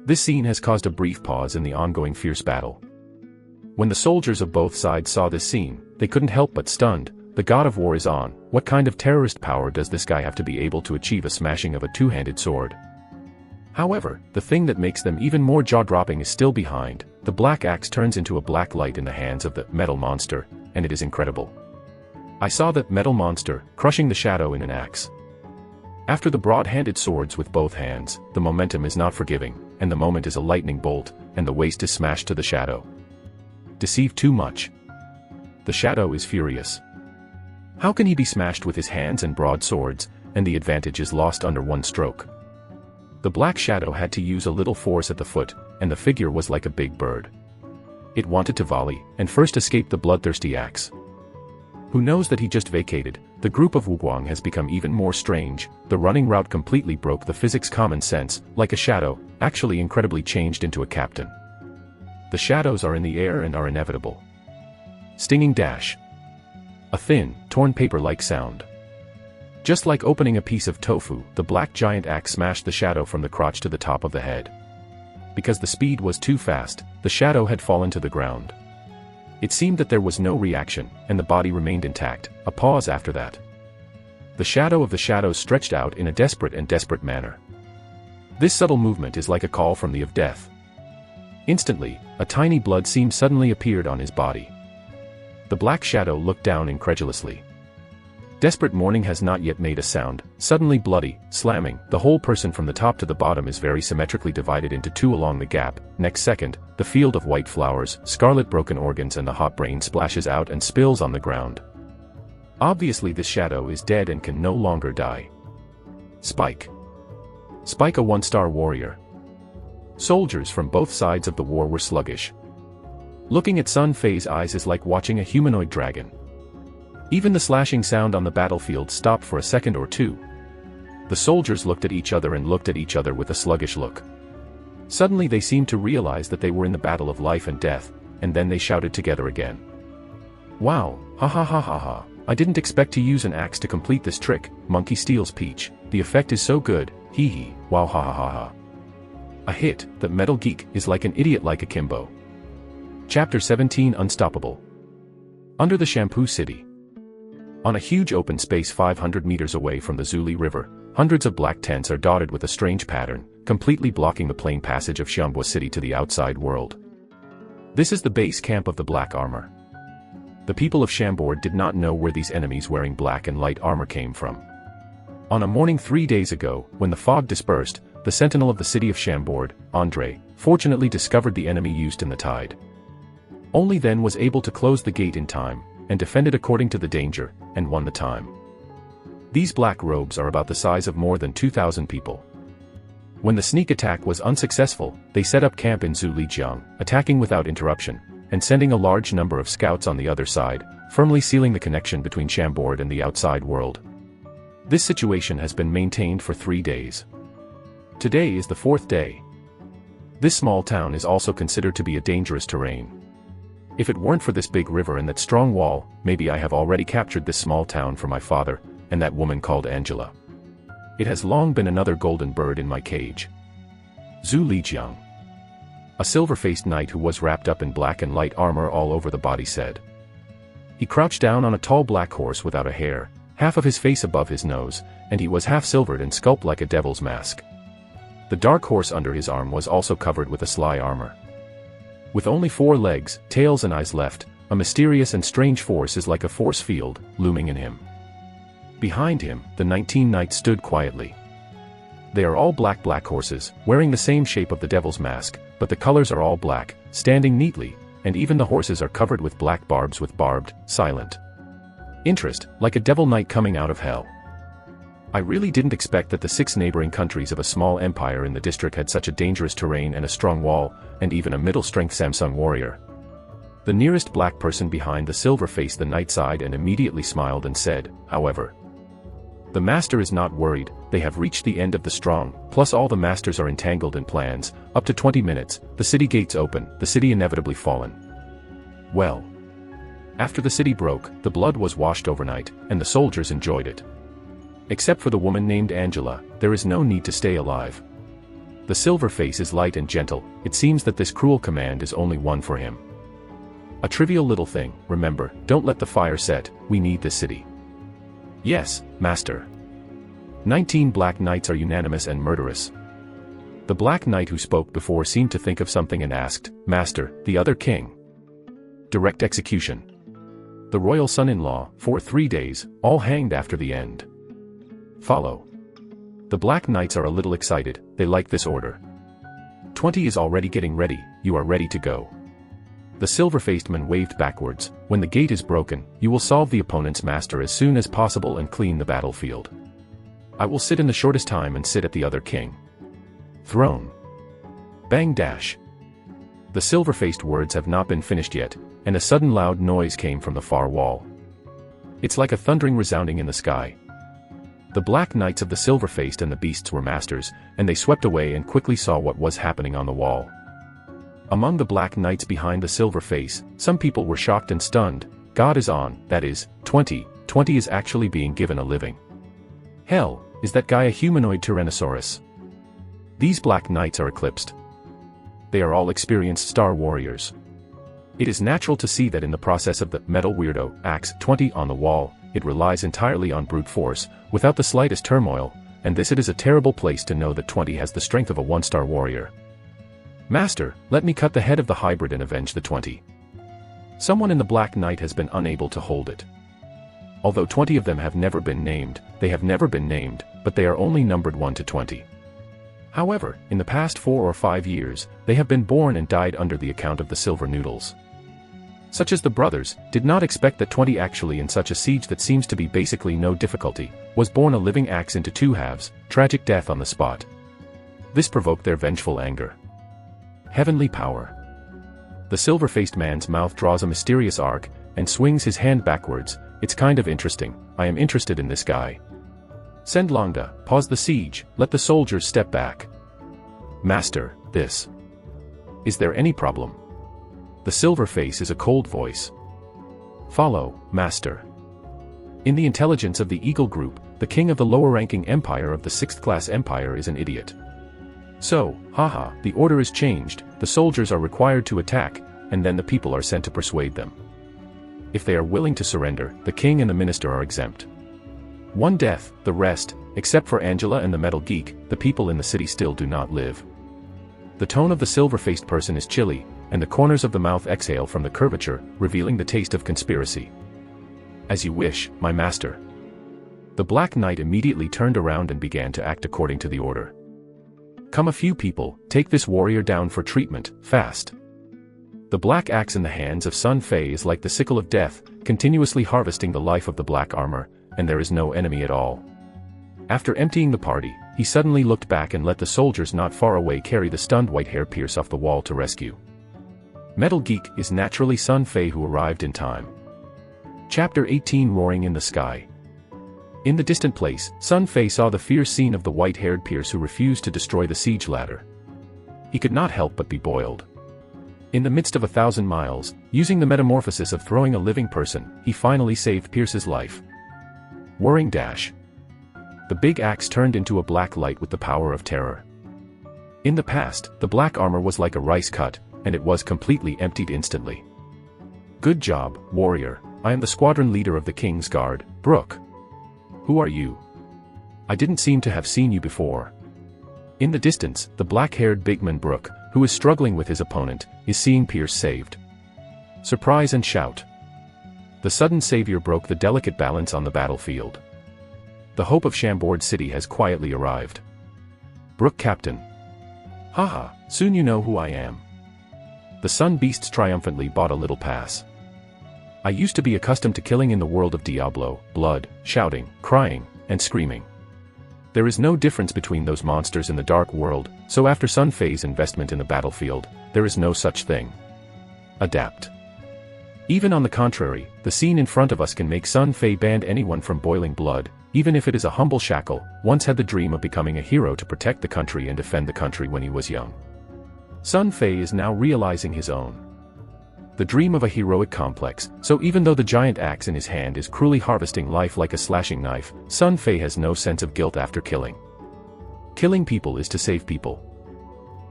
Speaker 1: This scene has caused a brief pause in the ongoing fierce battle. When the soldiers of both sides saw this scene, they couldn't help but stunned. The god of war is on. What kind of terrorist power does this guy have to be able to achieve a smashing of a two-handed sword? However, the thing that makes them even more jaw-dropping is still behind. The black axe turns into a black light in the hands of the metal monster, and it is incredible. I saw that metal monster crushing the shadow in an axe. After the broad-handed swords with both hands, the momentum is not forgiving, and the moment is a lightning bolt, and the waist is smashed to the shadow. Deceived too much. The shadow is furious. How can he be smashed with his hands and broadswords, and the advantage is lost under one stroke? The black shadow had to use a little force at the foot, and the figure was like a big bird. It wanted to volley, and first escape the bloodthirsty axe. Who knows that he just vacated? The group of Wuguang has become even more strange. The running route completely broke the physics common sense, like a shadow, actually incredibly changed into a captain. The shadows are in the air and are inevitable. Stinging dash. A thin, torn paper-like sound. Just like opening a piece of tofu, the black giant axe smashed the shadow from the crotch to the top of the head. Because the speed was too fast, the shadow had fallen to the ground. It seemed that there was no reaction, and the body remained intact. A pause after that. The shadow of the shadows stretched out in a desperate manner. This subtle movement is like a call from the of death. Instantly, a tiny blood seam suddenly appeared on his body. The black shadow looked down incredulously. Desperate mourning has not yet made a sound. Suddenly bloody, slamming, the whole person from the top to the bottom is very symmetrically divided into two along the gap. Next second, the field of white flowers, scarlet broken organs and the hot brain splashes out and spills on the ground. Obviously this shadow is dead and can no longer die. Spike. Spike, a one-star warrior. Soldiers from both sides of the war were sluggish. Looking at Sun Fei's eyes is like watching a humanoid dragon. Even the slashing sound on the battlefield stopped for a second or two. The soldiers looked at each other and looked at each other with a sluggish look. Suddenly they seemed to realize that they were in the battle of life and death, and then they shouted together again. Wow, ha ha ha ha ha, I didn't expect to use an axe to complete this trick. Monkey steals peach, the effect is so good, hee hee, wow ha ha ha ha. A hit, that metal geek is like an idiot like akimbo. Chapter 17 Unstoppable. Under the Shampoo City. On a huge open space 500 meters away from the Zuli River, hundreds of black tents are dotted with a strange pattern, completely blocking the plain passage of Chambord City to the outside world. This is the base camp of the Black Armor. The people of Chambord did not know where these enemies wearing black and light armor came from. On a morning 3 days ago, when the fog dispersed, the sentinel of the city of Chambord, André, fortunately discovered the enemy used in the tide. Only then was able to close the gate in time, and defended according to the danger, and won the time. These black robes are about the size of more than 2,000 people. When the sneak attack was unsuccessful, they set up camp in Zulijiang, attacking without interruption, and sending a large number of scouts on the other side, firmly sealing the connection between Chambord and the outside world. This situation has been maintained for 3 days. Today is the 4th day. This small town is also considered to be a dangerous terrain. If it weren't for this big river and that strong wall, maybe I have already captured this small town for my father, and that woman called Angela. It has long been another golden bird in my cage. Zhu Lijiang. A silver-faced knight who was wrapped up in black and light armor all over the body said. He crouched down on a tall black horse without a hair, half of his face above his nose, and he was half silvered and sculpted like a devil's mask. The dark horse under his arm was also covered with a sly armor. With only 4 legs, tails and eyes left, a mysterious and strange force is like a force field, looming in him. Behind him, the 19 knights stood quietly. They are all black horses, wearing the same shape of the devil's mask, but the colors are all black, standing neatly, and even the horses are covered with black barbs with barbed, silent interest, like a devil knight coming out of hell. I really didn't expect that the 6 neighboring countries of a small empire in the district had such a dangerous terrain and a strong wall, and even a middle-strength Samsung warrior. The nearest black person behind the silver faced the knight sighed and immediately smiled and said, however, the master is not worried, they have reached the end of the strong, plus all the masters are entangled in plans, up to 20 minutes, the city gates open, the city inevitably fallen. Well. After the city broke, the blood was washed overnight, and the soldiers enjoyed it. Except for the woman named Angela, there is no need to stay alive. The silver face is light and gentle, it seems that this cruel command is only one for him. A trivial little thing, remember, don't let the fire set, we need this city. Yes, master. 19 black knights are unanimous and murderous. The black knight who spoke before seemed to think of something and asked, Master, the other king. Direct execution. The royal son-in-law, for 3 days, all hanged after the end. Follow. The black knights are a little excited, they like this order. 20 is already getting ready, you are ready to go. The silver-faced man waved backwards, when the gate is broken, you will solve the opponent's master as soon as possible and clean the battlefield. I will sit in the shortest time and sit at the other king. Throne. Bang dash. The silver-faced words have not been finished yet, and a sudden loud noise came from the far wall. It's like a thundering resounding in the sky. The black knights of the silver-faced and the beasts were masters, and they swept away and quickly saw what was happening on the wall. Among the black knights behind the silver face, some people were shocked and stunned. God is on, that is, 20 is actually being given a living. Hell, is that guy a humanoid Tyrannosaurus? These black knights are eclipsed. They are all experienced star warriors. It is natural to see that in the process of the metal weirdo axe 20 on the wall, it relies entirely on brute force, without the slightest turmoil, and this it is a terrible place to know that 20 has the strength of a 1-star warrior. Master, let me cut the head of the hybrid and avenge the 20. Someone in the Black Knight has been unable to hold it. Although 20 of them have never been named, but they are only numbered 1 to 20. However, in the past 4 or 5 years, they have been born and died under the account of the silver noodles. Such as the brothers, did not expect that 20 actually in such a siege that seems to be basically no difficulty, was born a living axe into 2 halves, tragic death on the spot. This provoked their vengeful anger. Heavenly power. The silver-faced man's mouth draws a mysterious arc, and swings his hand backwards. It's kind of interesting, I am interested in this guy. Send Longda, pause the siege, let the soldiers step back. Master, this. Is there any problem? The silver face is a cold voice. Follow, Master. In the intelligence of the Eagle Group, the king of the lower-ranking empire of the 6th-class empire is an idiot. So, haha, the order is changed, the soldiers are required to attack, and then the people are sent to persuade them. If they are willing to surrender, the king and the minister are exempt. One death, the rest, except for Angela and the metal geek, the people in the city still do not live. The tone of the silver-faced person is chilly, and the corners of the mouth exhale from the curvature, revealing the taste of conspiracy. As you wish, my master. The Black Knight immediately turned around and began to act according to the order. Come a few people, take this warrior down for treatment, fast. The black axe in the hands of Sun Fei is like the sickle of death, continuously harvesting the life of the black armor, and there is no enemy at all. After emptying the party, he suddenly looked back and let the soldiers not far away carry the stunned Whitehair Pierce off the wall to rescue. Metal Geek is naturally Sun Fei, who arrived in time. Chapter 18, Roaring in the Sky. In the distant place, Sun Fei saw the fierce scene of the white-haired Pierce who refused to destroy the siege ladder. He could not help but be boiled. In the midst of 1,000 miles, using the metamorphosis of throwing a living person, he finally saved Pierce's life. Whirring dash. The big axe turned into a black light with the power of terror. In the past, the black armor was like a rice cut, and it was completely emptied instantly. Good job, warrior. I am the squadron leader of the King's Guard, Brooke. Who are you? I didn't seem to have seen you before. In the distance, the black-haired bigman Brooke, who is struggling with his opponent, is seeing Pierce saved. Surprise and shout. The sudden savior broke the delicate balance on the battlefield. The hope of Chambord City has quietly arrived. Brooke Captain. Haha, soon you know who I am. The sun beasts triumphantly bought a little pass. I used to be accustomed to killing in the world of Diablo, blood, shouting, crying, and screaming. There is no difference between those monsters in the dark world, so after Sun Fei's investment in the battlefield, there is no such thing. Adapt. Even on the contrary, the scene in front of us can make Sun Fei ban anyone from boiling blood, even if it is a humble shackle, once had the dream of becoming a hero to protect the country and defend the country when he was young. Sun Fei is now realizing his own. The dream of a heroic complex, so even though the giant axe in his hand is cruelly harvesting life like a slashing knife, Sun Fei has no sense of guilt after killing. Killing people is to save people.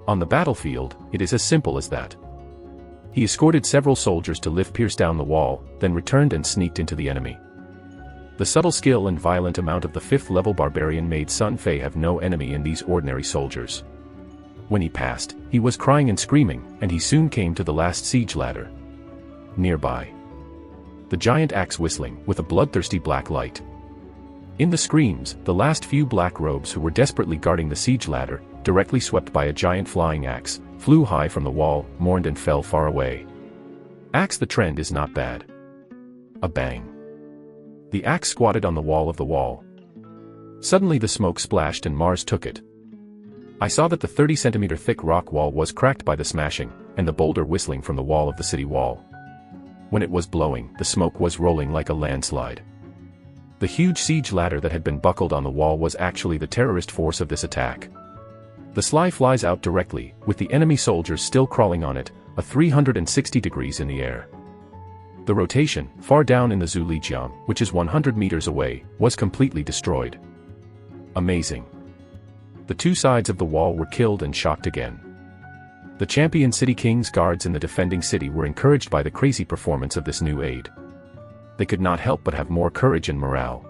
Speaker 1: On the battlefield, it is as simple as that. He escorted several soldiers to lift Pierce down the wall, then returned and sneaked into the enemy. The subtle skill and violent amount of the 5th-level barbarian made Sun Fei have no enemy in these ordinary soldiers. When he passed, he was crying and screaming, and he soon came to the last siege ladder. Nearby, the giant axe whistling with a bloodthirsty black light. In the screams, the last few black robes who were desperately guarding the siege ladder, directly swept by a giant flying axe, flew high from the wall, mourned and fell far away. Axe, the trend is not bad. A bang. The axe squatted on the wall of the wall. Suddenly the smoke splashed and Mars took it. I saw that the 30-centimeter thick rock wall was cracked by the smashing, and the boulder whistling from the wall of the city wall. When it was blowing, the smoke was rolling like a landslide. The huge siege ladder that had been buckled on the wall was actually the terrorist force of this attack. The sly flies out directly, with the enemy soldiers still crawling on it, a 360 degrees in the air. The rotation, far down in the Zulijiang, which is 100 meters away, was completely destroyed. Amazing. The two sides of the wall were killed and shocked again. The champion city king's guards in the defending city were encouraged by the crazy performance of this new aid. They could not help but have more courage and morale.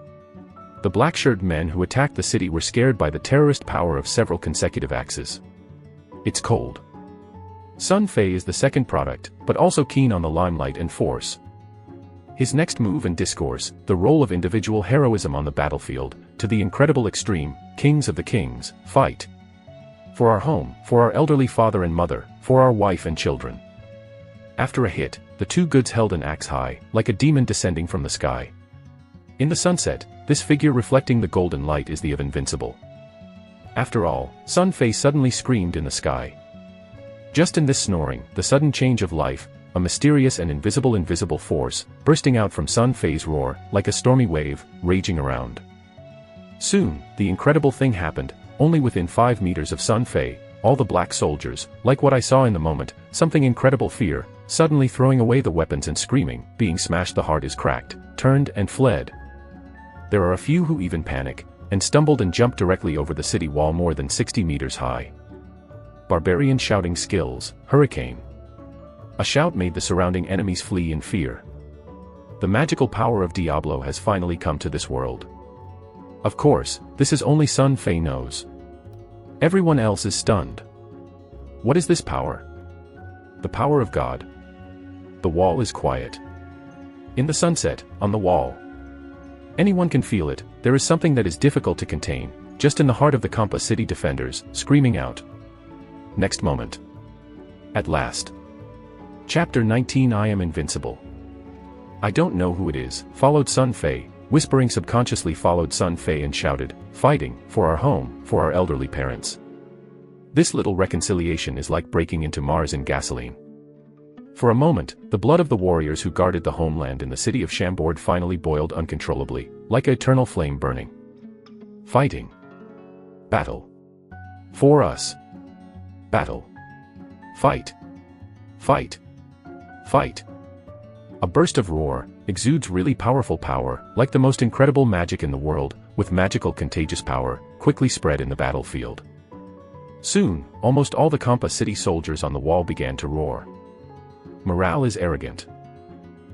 Speaker 1: The black-shirted men who attacked the city were scared by the terrorist power of several consecutive axes. It's cold. Sun Fei is the second product, but also keen on the limelight and force. His next move and discourse, the role of individual heroism on the battlefield, to the incredible extreme, kings of the kings, fight. For our home, for our elderly father and mother, for our wife and children. After a hit, the two goods held an axe high, like a demon descending from the sky. In the sunset, this figure reflecting the golden light is the of Invincible. After all, Sun Fei suddenly screamed in the sky. Just in this snoring, the sudden change of life, a mysterious and invisible force, bursting out from Sun Fei's roar, like a stormy wave, raging around. Soon, the incredible thing happened, only within 5 meters of Sun Fei, all the black soldiers, like what I saw in the moment, something incredible fear, suddenly throwing away the weapons and screaming, being smashed the heart is cracked, turned and fled. There are a few who even panic, and stumbled and jumped directly over the city wall more than 60 meters high. barbarian shouting skills, hurricane. A shout made the surrounding enemies flee in fear. The magical power of Diablo has finally come to this world. Of course, this is only Sun Fei knows. Everyone else is stunned. What is this power? The power of God. The wall is quiet. In the sunset, on the wall. Anyone can feel it, there is something that is difficult to contain, just in the heart of the Kampa city defenders, screaming out. Next moment. At last. Chapter 19 I am invincible. I don't know who it is, followed Sun Fei, whispering subconsciously followed Sun Fei and shouted, fighting, for our home, for our elderly parents. This little reconciliation is like breaking into Mars in gasoline. For a moment, the blood of the warriors who guarded the homeland in the city of Chambord finally boiled uncontrollably, like an eternal flame burning. Fighting. Battle. For us. Battle. Fight. Fight. Fight. A burst of roar exudes really powerful power, like the most incredible magic in the world, with magical contagious power, quickly spread in the battlefield. Soon, almost all the Kampa city soldiers on the wall began to roar. Morale is arrogant.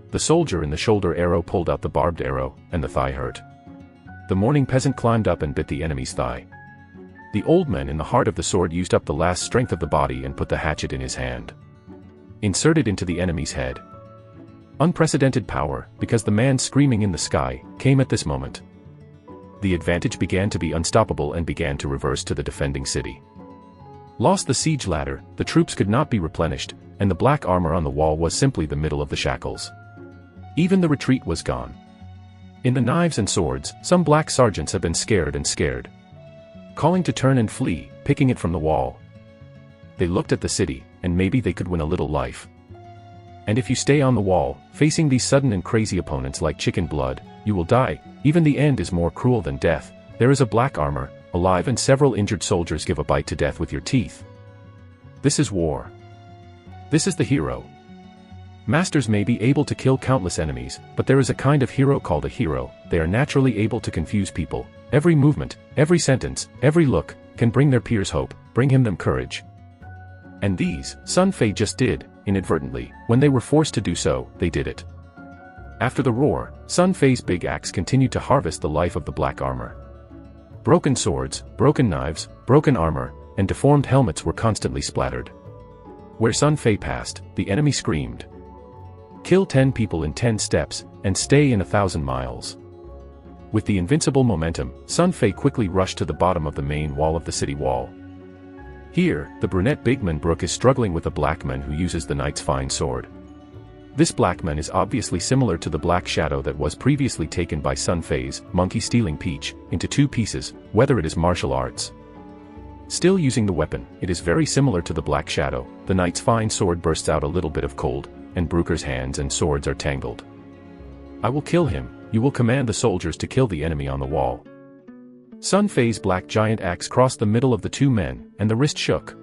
Speaker 1: The soldier in the shoulder arrow pulled out the barbed arrow, and the thigh hurt. The mourning peasant climbed up and bit the enemy's thigh. The old man in the heart of the sword used up the last strength of the body and put the hatchet in his hand. Inserted into the enemy's head. Unprecedented power, because the man screaming in the sky came at this moment. The advantage began to be unstoppable and began to reverse to the defending city. Lost the siege ladder, the troops could not be replenished, and the black armor on the wall was simply the middle of the shackles. Even the retreat was gone. In the knives and swords, some black sergeants have been scared, calling to turn and flee, picking it from the wall. They looked at the city, and maybe they could win a little life. And if you stay on the wall, facing these sudden and crazy opponents like chicken blood, you will die. Even the end is more cruel than death. There is a black armor, alive, and several injured soldiers give a bite to death with your teeth. This is war. This is the hero. Masters may be able to kill countless enemies, but there is a kind of hero called a hero. They are naturally able to confuse people. Every movement, every sentence, every look, can bring their peers hope, bring them courage. And these, Sun Fei just did, inadvertently. When they were forced to do so, they did it. After the roar, Sun Fei's big axe continued to harvest the life of the black armor. Broken swords, broken knives, broken armor, and deformed helmets were constantly splattered. Where Sun Fei passed, the enemy screamed. Kill 10 people in 10 steps, and stay in 1,000 miles. With the invincible momentum, Sun Fei quickly rushed to the bottom of the main wall of the city wall. Here, the brunette Bigman Brook is struggling with a black man who uses the knight's fine sword. This black man is obviously similar to the black shadow that was previously taken by Sun Fei's monkey stealing peach into 2 pieces, whether it is martial arts. Still using the weapon, it is very similar to the black shadow. The knight's fine sword bursts out a little bit of cold, and Brooker's hands and swords are tangled. I will kill him. You will command the soldiers to kill the enemy on the wall. Sun Fei's black giant axe crossed the middle of the 2 men, and the wrist shook.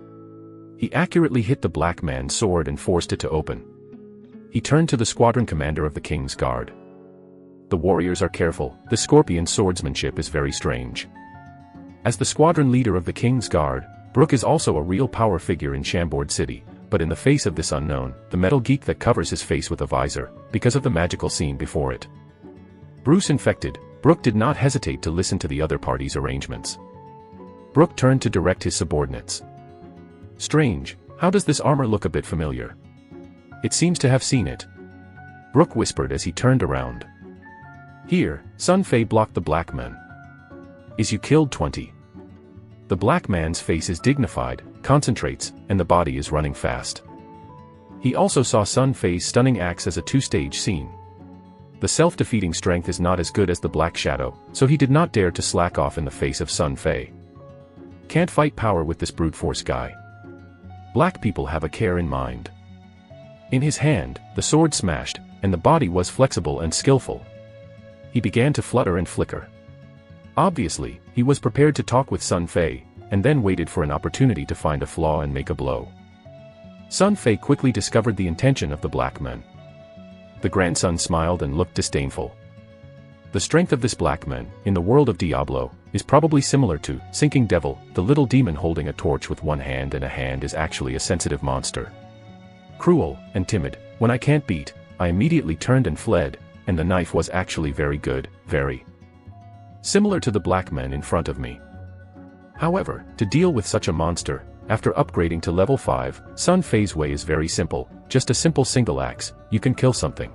Speaker 1: He accurately hit the black man's sword and forced it to open. He turned to the squadron commander of the King's Guard. The warriors are careful. The scorpion swordsmanship is very strange. As the squadron leader of the King's Guard, Brooke is also a real power figure in Chambord City, but in the face of this unknown, the metal geek that covers his face with a visor, because of the magical scene before it. Bruce infected, Brooke did not hesitate to listen to the other party's arrangements. Brooke turned to direct his subordinates. Strange, how does this armor look a bit familiar? It seems to have seen it. Brooke whispered as he turned around. Here, Sun Fei blocked the black man. Is you killed 20. The black man's face is dignified, concentrates, and the body is running fast. He also saw Sun Fei's stunning axe as a 2-stage scene. The self-defeating strength is not as good as the black shadow, so he did not dare to slack off in the face of Sun Fei. Can't fight power with this brute force guy. Black people have a care in mind. In his hand, the sword smashed, and the body was flexible and skillful. He began to flutter and flicker. Obviously, he was prepared to talk with Sun Fei, and then waited for an opportunity to find a flaw and make a blow. Sun Fei quickly discovered the intention of the black man. The grandson smiled and looked disdainful. The strength of this black man, in the world of Diablo, is probably similar to Sinking Devil, the little demon holding a torch with one hand and a hand is actually a sensitive monster. Cruel and timid. When I can't beat, I immediately turned and fled, and the knife was actually very good, very similar to the black men in front of me. However, to deal with such a monster, after upgrading to level 5, Sun Fei's way is very simple, just a simple single axe, you can kill something.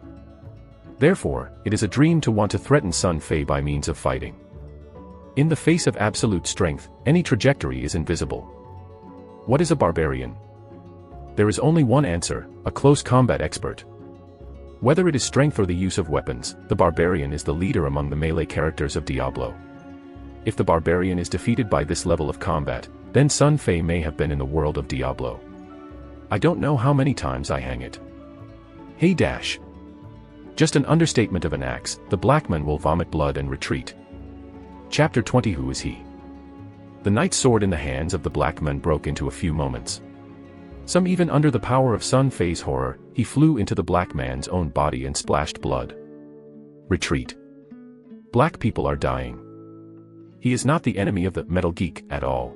Speaker 1: Therefore, it is a dream to want to threaten Sun Fei by means of fighting. In the face of absolute strength, any trajectory is invisible. What is a barbarian? There is only one answer, a close combat expert. Whether it is strength or the use of weapons, the barbarian is the leader among the melee characters of Diablo. If the barbarian is defeated by this level of combat, then Sun Fei may have been in the world of Diablo. I don't know how many times I hang it. Hey dash. Just an understatement of an axe, the black man will vomit blood and retreat. Chapter 20. Who is he? The knight's sword in the hands of the black man broke into a few moments. Some even under the power of Sun Fei's horror, he flew into the black man's own body and splashed blood. Retreat. Black people are dying. He is not the enemy of the metal geek at all.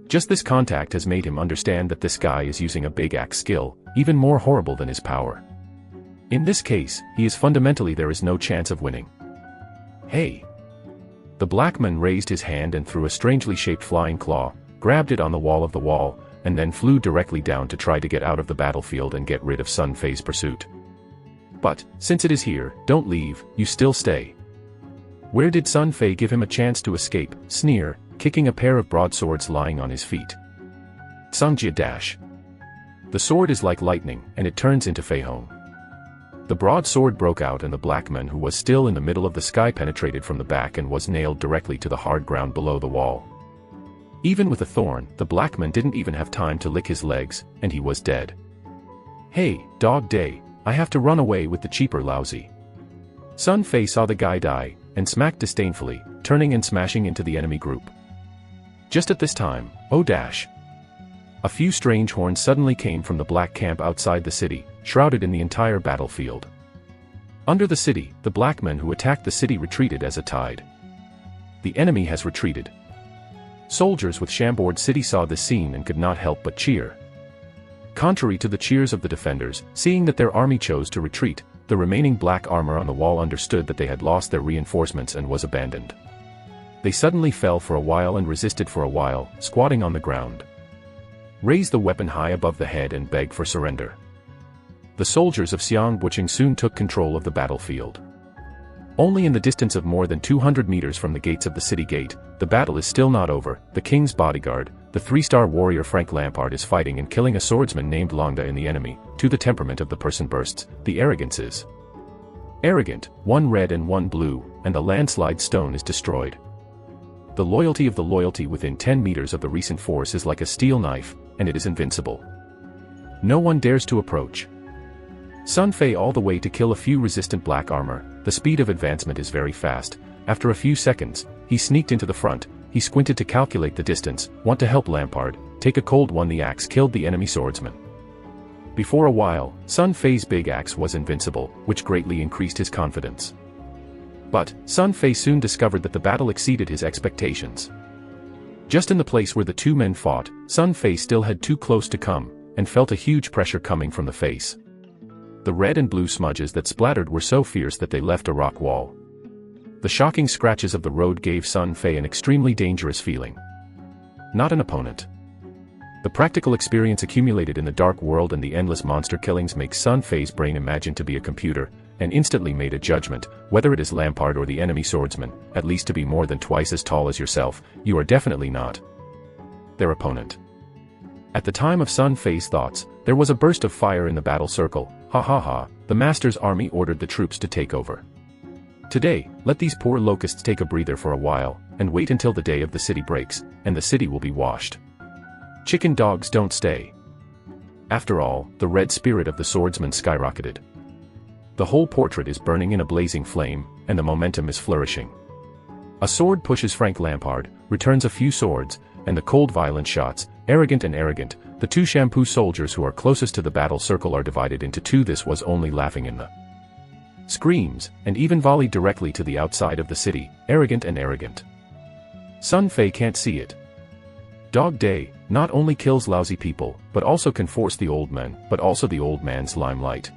Speaker 1: Just this contact has made him understand that this guy is using a big axe skill, even more horrible than his power. In this case, he is fundamentally there is no chance of winning. Hey! The black man raised his hand and threw a strangely shaped flying claw, grabbed it on the wall of the wall, and then flew directly down to try to get out of the battlefield and get rid of Sun Fei's pursuit. But, since it is here, don't leave, you still stay. Where did Sun Fei give him a chance to escape? Sneer, kicking a pair of broadswords lying on his feet. Sangjia dash. The sword is like lightning, and it turns into Fei Hong. The broadsword broke out and the black man who was still in the middle of the sky penetrated from the back and was nailed directly to the hard ground below the wall. Even with a thorn, the black man didn't even have time to lick his legs, and he was dead. Hey, dog day, I have to run away with the cheaper lousy. Sun Fei saw the guy die, and smacked disdainfully, turning and smashing into the enemy group. Just at this time, oh dash! A few strange horns suddenly came from the black camp outside the city, shrouded in the entire battlefield. Under the city, the black men who attacked the city retreated as a tide. The enemy has retreated. Soldiers with Chambord city saw this scene and could not help but cheer. Contrary to the cheers of the defenders, seeing that their army chose to retreat, the remaining black armor on the wall understood that they had lost their reinforcements and was abandoned. They suddenly fell for a while and resisted for a while, squatting on the ground. Raise the weapon high above the head and beg for surrender. The soldiers of Xiang Buqing soon took control of the battlefield. Only in the distance of more than 200 meters from the gates of the city gate, the battle is still not over. The king's bodyguard, the 3-star warrior Frank Lampard is fighting and killing a swordsman named Longda in the enemy. To the temperament of the person bursts, the arrogance is arrogant, one red and one blue, and the landslide stone is destroyed. The loyalty of the loyalty within 10 meters of the recent force is like a steel knife, and it is invincible. No one dares to approach. Sun Fei all the way to kill a few resistant black armor. The speed of advancement is very fast. After a few seconds, he sneaked into the front. He squinted to calculate the distance, want to help Lampard, take a cold one. The axe killed the enemy swordsman. Before a while, Sun Fei's big axe was invincible, which greatly increased his confidence. But, Sun Fei soon discovered that the battle exceeded his expectations. Just in the place where the two men fought, Sun Fei still had too close to come, and felt a huge pressure coming from the face. The red and blue smudges that splattered were so fierce that they left a rock wall. The shocking scratches of the road gave Sun Fei an extremely dangerous feeling. Not an opponent. The practical experience accumulated in the dark world and the endless monster killings makes Sun Fei's brain imagine to be a computer, and instantly made a judgment, whether it is Lampard or the enemy swordsman, at least to be more than twice as tall as yourself, you are definitely not their opponent. At the time of Sun Fei's thoughts, there was a burst of fire in the battle circle. Ha ha ha, the master's army ordered the troops to take over. Today, let these poor locusts take a breather for a while, and wait until the day of the city breaks, and the city will be washed. Chicken dogs don't stay. After all, the red spirit of the swordsman skyrocketed. The whole portrait is burning in a blazing flame, and the momentum is flourishing. A sword pushes Frank Lampard, returns a few swords, and the cold violent shots, arrogant and arrogant, the two shampoo soldiers who are closest to the battle circle are divided into two. This was only laughing in the screams, and even volleyed directly to the outside of the city, arrogant and arrogant. Sun Fei can't see it. Dog Day not only kills lousy people, but also can force the old man, but also the old man's limelight.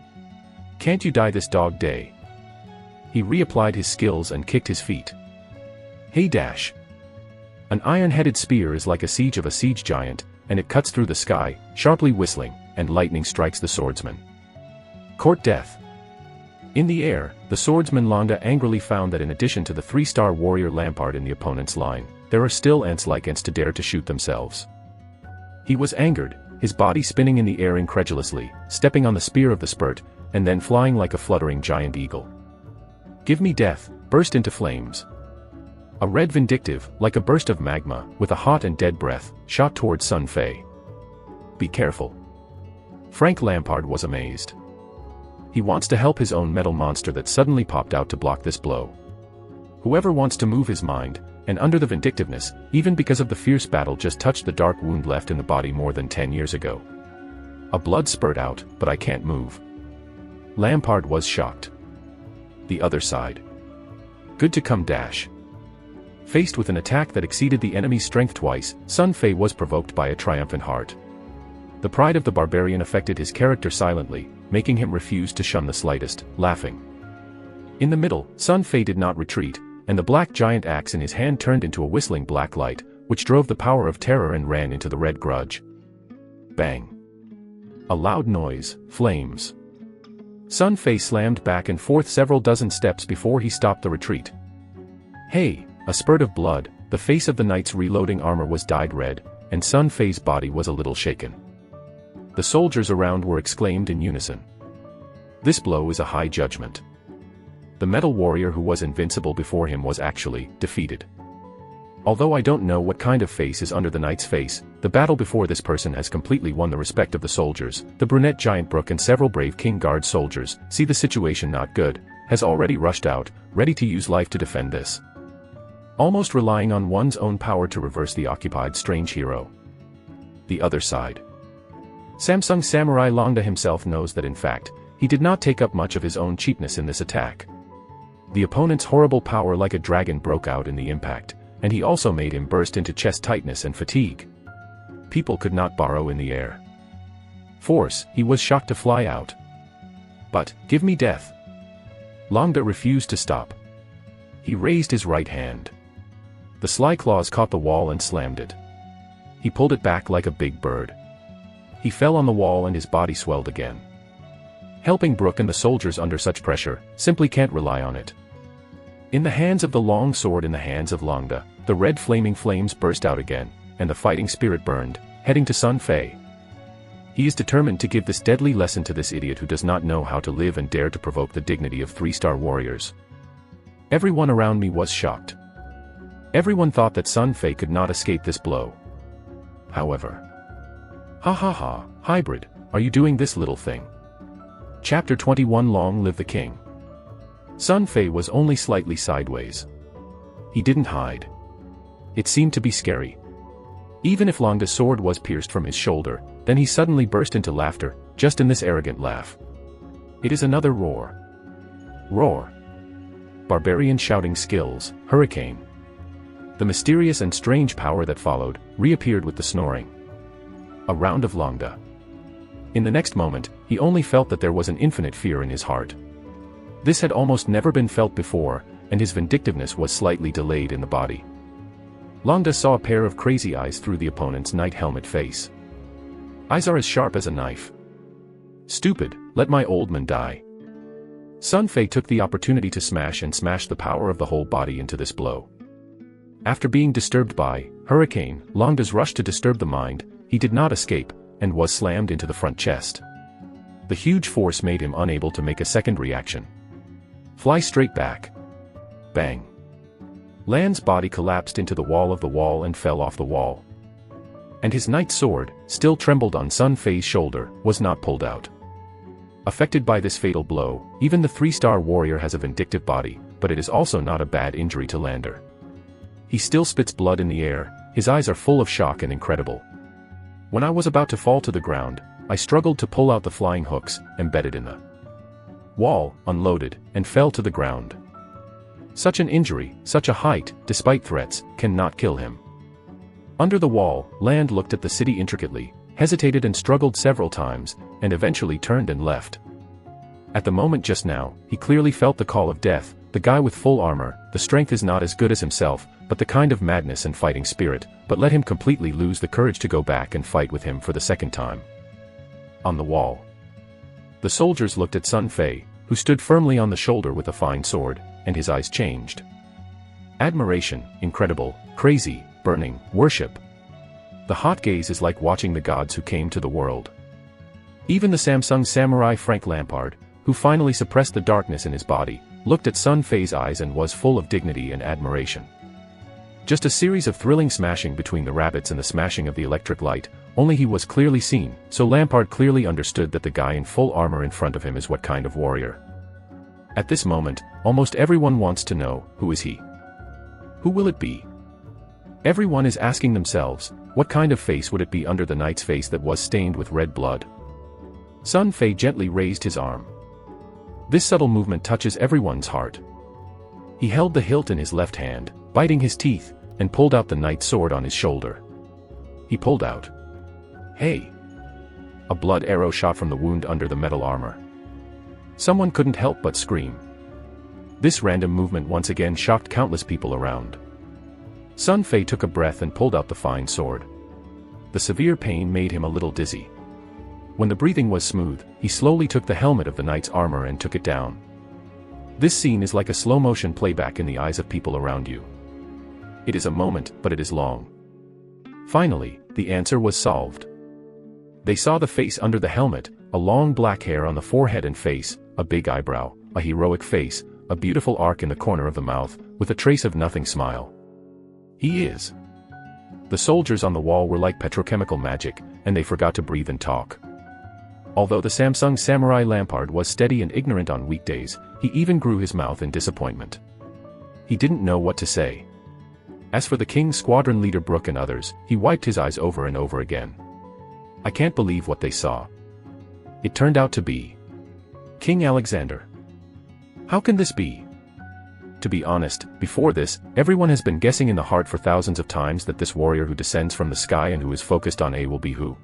Speaker 1: Can't you die this Dog Day? He reapplied his skills and kicked his feet. Hey dash! An iron-headed spear is like a siege of a siege giant, and it cuts through the sky, sharply whistling, and lightning strikes the swordsman. Court death. In the air, the swordsman Londa angrily found that in addition to the 3-star warrior Lampard in the opponent's line, there are still ants-like ants to dare to shoot themselves. He was angered, his body spinning in the air incredulously, stepping on the spear of the spurt, and then flying like a fluttering giant eagle. Give me death, burst into flames. A red vindictive, like a burst of magma, with a hot and dead breath, shot towards Sun Fei. Be careful. Frank Lampard was amazed. He wants to help his own metal monster that suddenly popped out to block this blow. Whoever wants to move his mind, and under the vindictiveness, even because of the fierce battle just touched the dark wound left in the body more than 10 years ago. A blood spurt out, but I can't move. Lampard was shocked. The other side. Good to come dash. Faced with an attack that exceeded the enemy's strength twice, Sun Fei was provoked by a triumphant heart. The pride of the barbarian affected his character silently, making him refuse to shun the slightest, laughing. In the middle, Sun Fei did not retreat, and the black giant axe in his hand turned into a whistling black light, which drove the power of terror and ran into the red grudge. Bang. A loud noise, flames. Sun Fei slammed back and forth several dozen steps before he stopped the retreat. Hey, a spurt of blood, the face of the knight's reloading armor was dyed red, and Sun Fei's body was a little shaken. The soldiers around were exclaimed in unison. This blow is a high judgment. The metal warrior who was invincible before him was actually defeated. Although I don't know what kind of face is under the knight's face, the battle before this person has completely won the respect of the soldiers. The brunette giant Brook and several brave King Guard soldiers see the situation not good, has already rushed out, ready to use life to defend this. Almost relying on one's own power to reverse the occupied strange hero. The other side. Samsung Samurai Longda himself knows that in fact, he did not take up much of his own cheapness in this attack. The opponent's horrible power like a dragon broke out in the impact, and he also made him burst into chest tightness and fatigue. People could not borrow in the air. Force, he was shocked to fly out. But, give me death. Longda refused to stop. He raised his right hand. The sly claws caught the wall and slammed it. He pulled it back like a big bird. He fell on the wall and his body swelled again. Helping Brook and the soldiers under such pressure, simply can't rely on it. In the hands of the long sword in the hands of Longda, the red flaming flames burst out again, and the fighting spirit burned, heading to Sun Fei. He is determined to give this deadly lesson to this idiot who does not know how to live and dare to provoke the dignity of 3-star warriors. Everyone around me was shocked. Everyone thought that Sun Fei could not escape this blow. However. Ha ha ha, hybrid, are you doing this little thing? Chapter 21 Long Live the King. Sun Fei was only slightly sideways. He didn't hide. It seemed to be scary. Even if Longda's sword was pierced from his shoulder, then he suddenly burst into laughter, just in this arrogant laugh. It is another roar. Roar. Barbarian shouting skills, hurricane. The mysterious and strange power that followed, reappeared with the snoring. A round of Longda. In the next moment, he only felt that there was an infinite fear in his heart. This had almost never been felt before, and his vindictiveness was slightly delayed in the body. Longda saw a pair of crazy eyes through the opponent's knight helmet face. Eyes are as sharp as a knife. Stupid, let my old man die. Sun Fei took the opportunity to smash the power of the whole body into this blow. After being disturbed by hurricane, Longda's rush to disturb the mind, he did not escape, and was slammed into the front chest. The huge force made him unable to make a second reaction. Fly straight back. Bang. Lan's body collapsed into the wall and fell off the wall. And his knight's sword, still trembled on Sun Fei's shoulder, was not pulled out. Affected by this fatal blow, even the 3-star warrior has a vindictive body, but it is also not a bad injury to Lander. He still spits blood in the air, his eyes are full of shock and incredible. When I was about to fall to the ground, I struggled to pull out the flying hooks, embedded in the wall, unloaded, and fell to the ground. Such an injury, such a height, despite threats, cannot kill him. Under the wall, Land looked at the city intricately, hesitated and struggled several times, and eventually turned and left. At the moment just now, he clearly felt the call of death. The guy with full armor, the strength is not as good as himself, but the kind of madness and fighting spirit, but let him completely lose the courage to go back and fight with him for the second time. On the wall. The soldiers looked at Sun Fei, who stood firmly on the shoulder with a fine sword, and his eyes changed. Admiration, incredible, crazy, burning, worship. The hot gaze is like watching the gods who came to the world. Even the Samsung samurai Frank Lampard, who finally suppressed the darkness in his body, looked at Sun Fei's eyes and was full of dignity and admiration. Just a series of thrilling smashing between the rabbits and the smashing of the electric light, only he was clearly seen, so Lampard clearly understood that the guy in full armor in front of him is what kind of warrior. At this moment, almost everyone wants to know, who is he? Who will it be? Everyone is asking themselves, what kind of face would it be under the knight's face that was stained with red blood? Sun Fei gently raised his arm. This subtle movement touches everyone's heart. He held the hilt in his left hand, biting his teeth, and pulled out the knight's sword on his shoulder. He pulled out. Hey! A blood arrow shot from the wound under the metal armor. Someone couldn't help but scream. This random movement once again shocked countless people around. Sun Fei took a breath and pulled out the fine sword. The severe pain made him a little dizzy. When the breathing was smooth, he slowly took the helmet of the knight's armor and took it down. This scene is like a slow-motion playback in the eyes of people around you. It is a moment, but it is long. Finally, the answer was solved. They saw the face under the helmet, a long black hair on the forehead and face, a big eyebrow, a heroic face, a beautiful arc in the corner of the mouth, with a trace of nothing smile. He is. The soldiers on the wall were like petrochemical magic, and they forgot to breathe and talk. Although the Samsung samurai Lampard was steady and ignorant on weekdays, he even grew his mouth in disappointment. He didn't know what to say. As for the King's squadron leader Brooke and others, he wiped his eyes over and over again. I can't believe what they saw. It turned out to be King Alexander. How can this be? To be honest, before this, everyone has been guessing in the heart for thousands of times that this warrior who descends from the sky and who is focused on A will be who.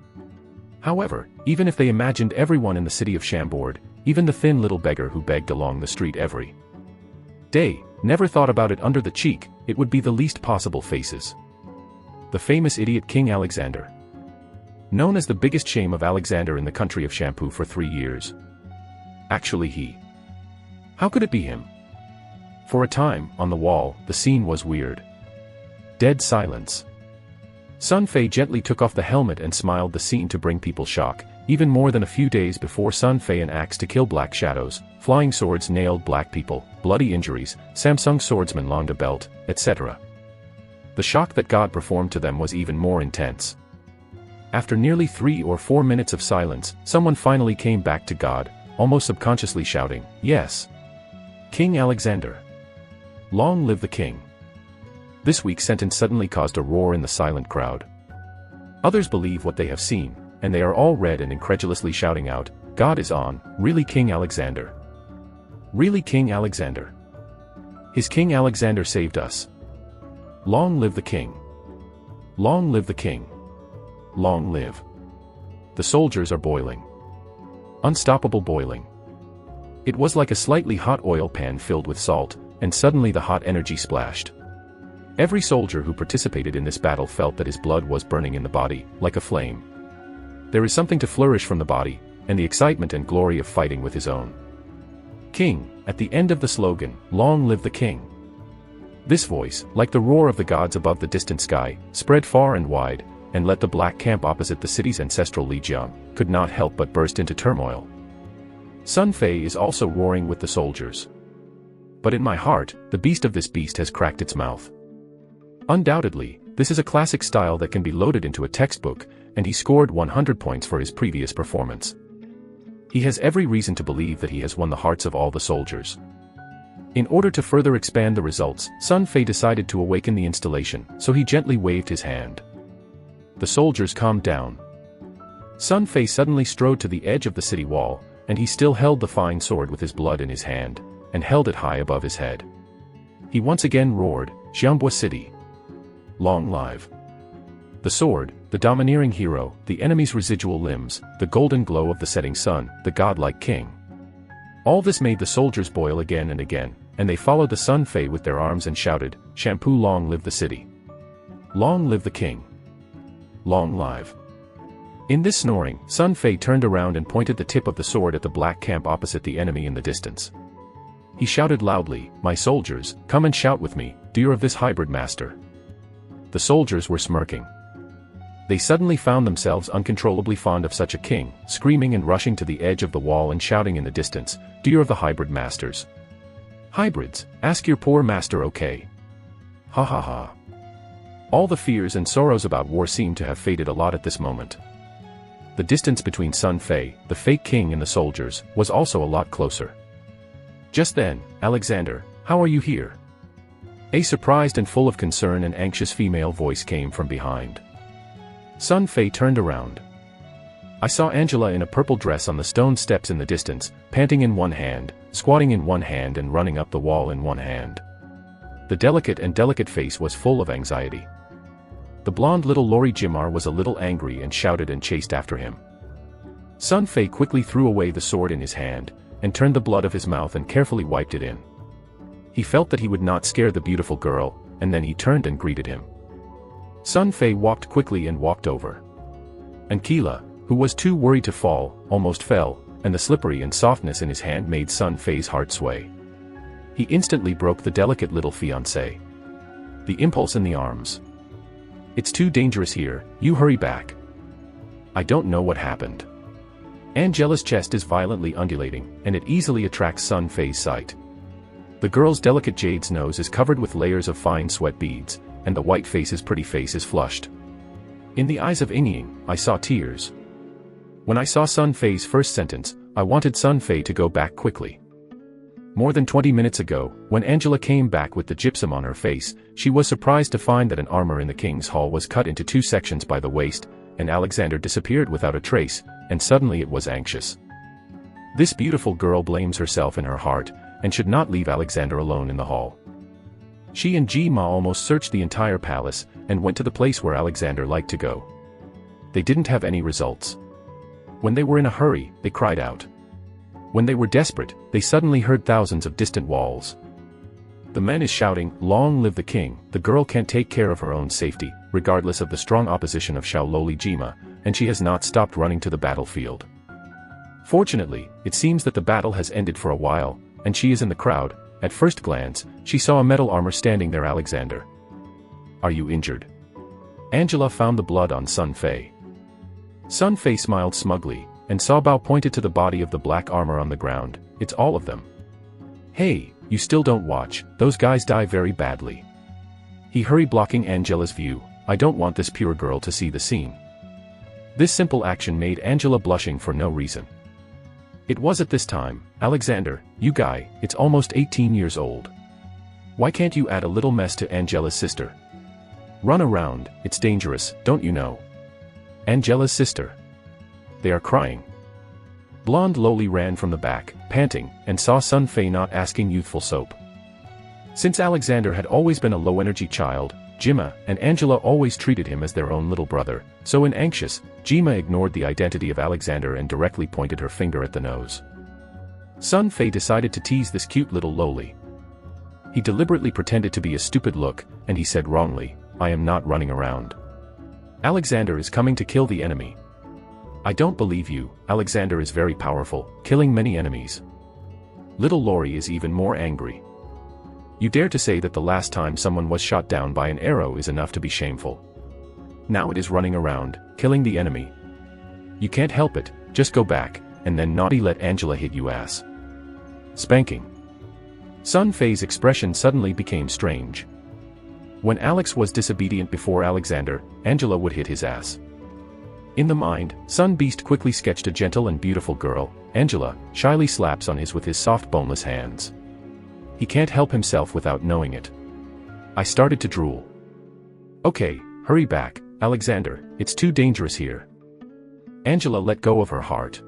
Speaker 1: However, even if they imagined everyone in the city of Chambord, even the thin little beggar who begged along the street every day, never thought about it under the cheek, it would be the least possible faces. The famous idiot King Alexander. Known as the biggest shame of Alexander in the country of shampoo for 3 years. Actually he. How could it be him? For a time, on the wall, the scene was weird. Dead silence. Sun Fei gently took off the helmet and smiled, the scene to bring people shock, even more than a few days before. Sun Fei an axe to kill black shadows, flying swords nailed black people, bloody injuries, Samsung swordsman longed a belt, etc. The shock that God performed to them was even more intense. After nearly 3 or 4 minutes of silence, someone finally came back to God, almost subconsciously shouting, "Yes! King Alexander! Long live the king!" This week's sentence suddenly caused a roar in the silent crowd. Others believe what they have seen, and they are all red and incredulously shouting out, "God is on, really King Alexander! Really King Alexander! His King Alexander saved us! Long live the king! Long live the king! Long live!" The soldiers are boiling. Unstoppable boiling. It was like a slightly hot oil pan filled with salt, and suddenly the hot energy splashed. Every soldier who participated in this battle felt that his blood was burning in the body, like a flame. There is something to flourish from the body, and the excitement and glory of fighting with his own king, at the end of the slogan, "Long live the king." This voice, like the roar of the gods above the distant sky, spread far and wide, and let the black camp opposite the city's ancestral Lijiang, could not help but burst into turmoil. Sun Fei is also roaring with the soldiers. But in my heart, the beast of this beast has cracked its mouth. Undoubtedly, this is a classic style that can be loaded into a textbook, and he scored 100 points for his previous performance. He has every reason to believe that he has won the hearts of all the soldiers. In order to further expand the results, Sun Fei decided to awaken the installation, so he gently waved his hand. The soldiers calmed down. Sun Fei suddenly strode to the edge of the city wall, and he still held the fine sword with his blood in his hand, and held it high above his head. He once again roared, Chambord City. Long live the sword, the domineering hero, the enemy's residual limbs, the golden glow of the setting sun, the godlike king. All this made the soldiers boil again and again, and they followed the Sun Fei with their arms and shouted, Shampoo, long live the city. Long live the king. Long live. In this snoring, Sun Fei turned around and pointed the tip of the sword at the black camp opposite the enemy in the distance. He shouted loudly, My soldiers, come and shout with me, dear of this hybrid master. The soldiers were smirking. They suddenly found themselves uncontrollably fond of such a king, screaming and rushing to the edge of the wall and shouting in the distance, Dear of the hybrid masters. Hybrids, ask your poor master, okay? Ha ha ha. All the fears and sorrows about war seemed to have faded a lot at this moment. The distance between Sun Fei, the fake king, and the soldiers was also a lot closer. Just then, Alexander, how are you here? A surprised and full of concern and anxious female voice came from behind. Sun Fei turned around. I saw Angela in a purple dress on the stone steps in the distance, panting in one hand, squatting in one hand and running up the wall in one hand. The delicate face was full of anxiety. The blonde little Lori Jimar was a little angry and shouted and chased after him. Sun Fei quickly threw away the sword in his hand, and turned the blood of his mouth and carefully wiped it in. He felt that he would not scare the beautiful girl, and then he turned and greeted him. Sun Fei walked quickly and walked over. Ankila, who was too worried to fall, almost fell, and the slippery and softness in his hand made Sun Fei's heart sway. He instantly broke the delicate little fiancé. The impulse in the arms. It's too dangerous here, you hurry back. I don't know what happened. Angela's chest is violently undulating, and it easily attracts Sun Fei's sight. The girl's delicate jade's nose is covered with layers of fine sweat beads, and the white face's pretty face is flushed. In the eyes of Ying, I saw tears. When I saw Sun Fei's first sentence, I wanted Sun Fei to go back quickly. More than 20 minutes ago, when Angela came back with the gypsum on her face, she was surprised to find that an armor in the king's hall was cut into 2 sections by the waist, and Alexander disappeared without a trace, and suddenly it was anxious. This beautiful girl blames herself in her heart, and should not leave Alexander alone in the hall. She and Ji Ma almost searched the entire palace, and went to the place where Alexander liked to go. They didn't have any results. When they were in a hurry, they cried out. When they were desperate, they suddenly heard thousands of distant walls. The man is shouting, Long live the king. The girl can't take care of her own safety, regardless of the strong opposition of Shaololi Jima, and she has not stopped running to the battlefield. Fortunately, it seems that the battle has ended for a while, and she is in the crowd. At first glance, she saw a metal armor standing there. Alexander. Are you injured? Angela found the blood on Sun Fei. Sun Fei smiled smugly, and Sao Bao pointed to the body of the black armor on the ground. It's all of them. Hey, you still don't watch, those guys die very badly. He hurried, blocking Angela's view. I don't want this pure girl to see the scene. This simple action made Angela blushing for no reason. It was at this time, Alexander, you guy, it's almost 18 years old. Why can't you add a little mess to Angela's sister? Run around, it's dangerous, don't you know? Angela's sister. They are crying. Blonde Loli ran from the back, panting, and saw Sun Fei not asking youthful soap. Since Alexander had always been a low-energy child, Jima and Angela always treated him as their own little brother, so in anxious, Jima ignored the identity of Alexander and directly pointed her finger at the nose. Sun Fei decided to tease this cute little Loli. He deliberately pretended to be a stupid look, and he said wrongly, I am not running around. Alexander is coming to kill the enemy. I don't believe you, Alexander is very powerful, killing many enemies. Little Lori is even more angry. You dare to say that the last time someone was shot down by an arrow is enough to be shameful. Now it is running around, killing the enemy. You can't help it, just go back, and then naughty let Angela hit you ass. Spanking. Sun Fei's expression suddenly became strange. When Alex was disobedient before Alexander, Angela would hit his ass. In the mind, Sun Beast quickly sketched a gentle and beautiful girl. Angela shyly slaps on his with his soft boneless hands. He can't help himself without knowing it. I started to drool. Okay, hurry back, Alexander, it's too dangerous here. Angela let go of her heart.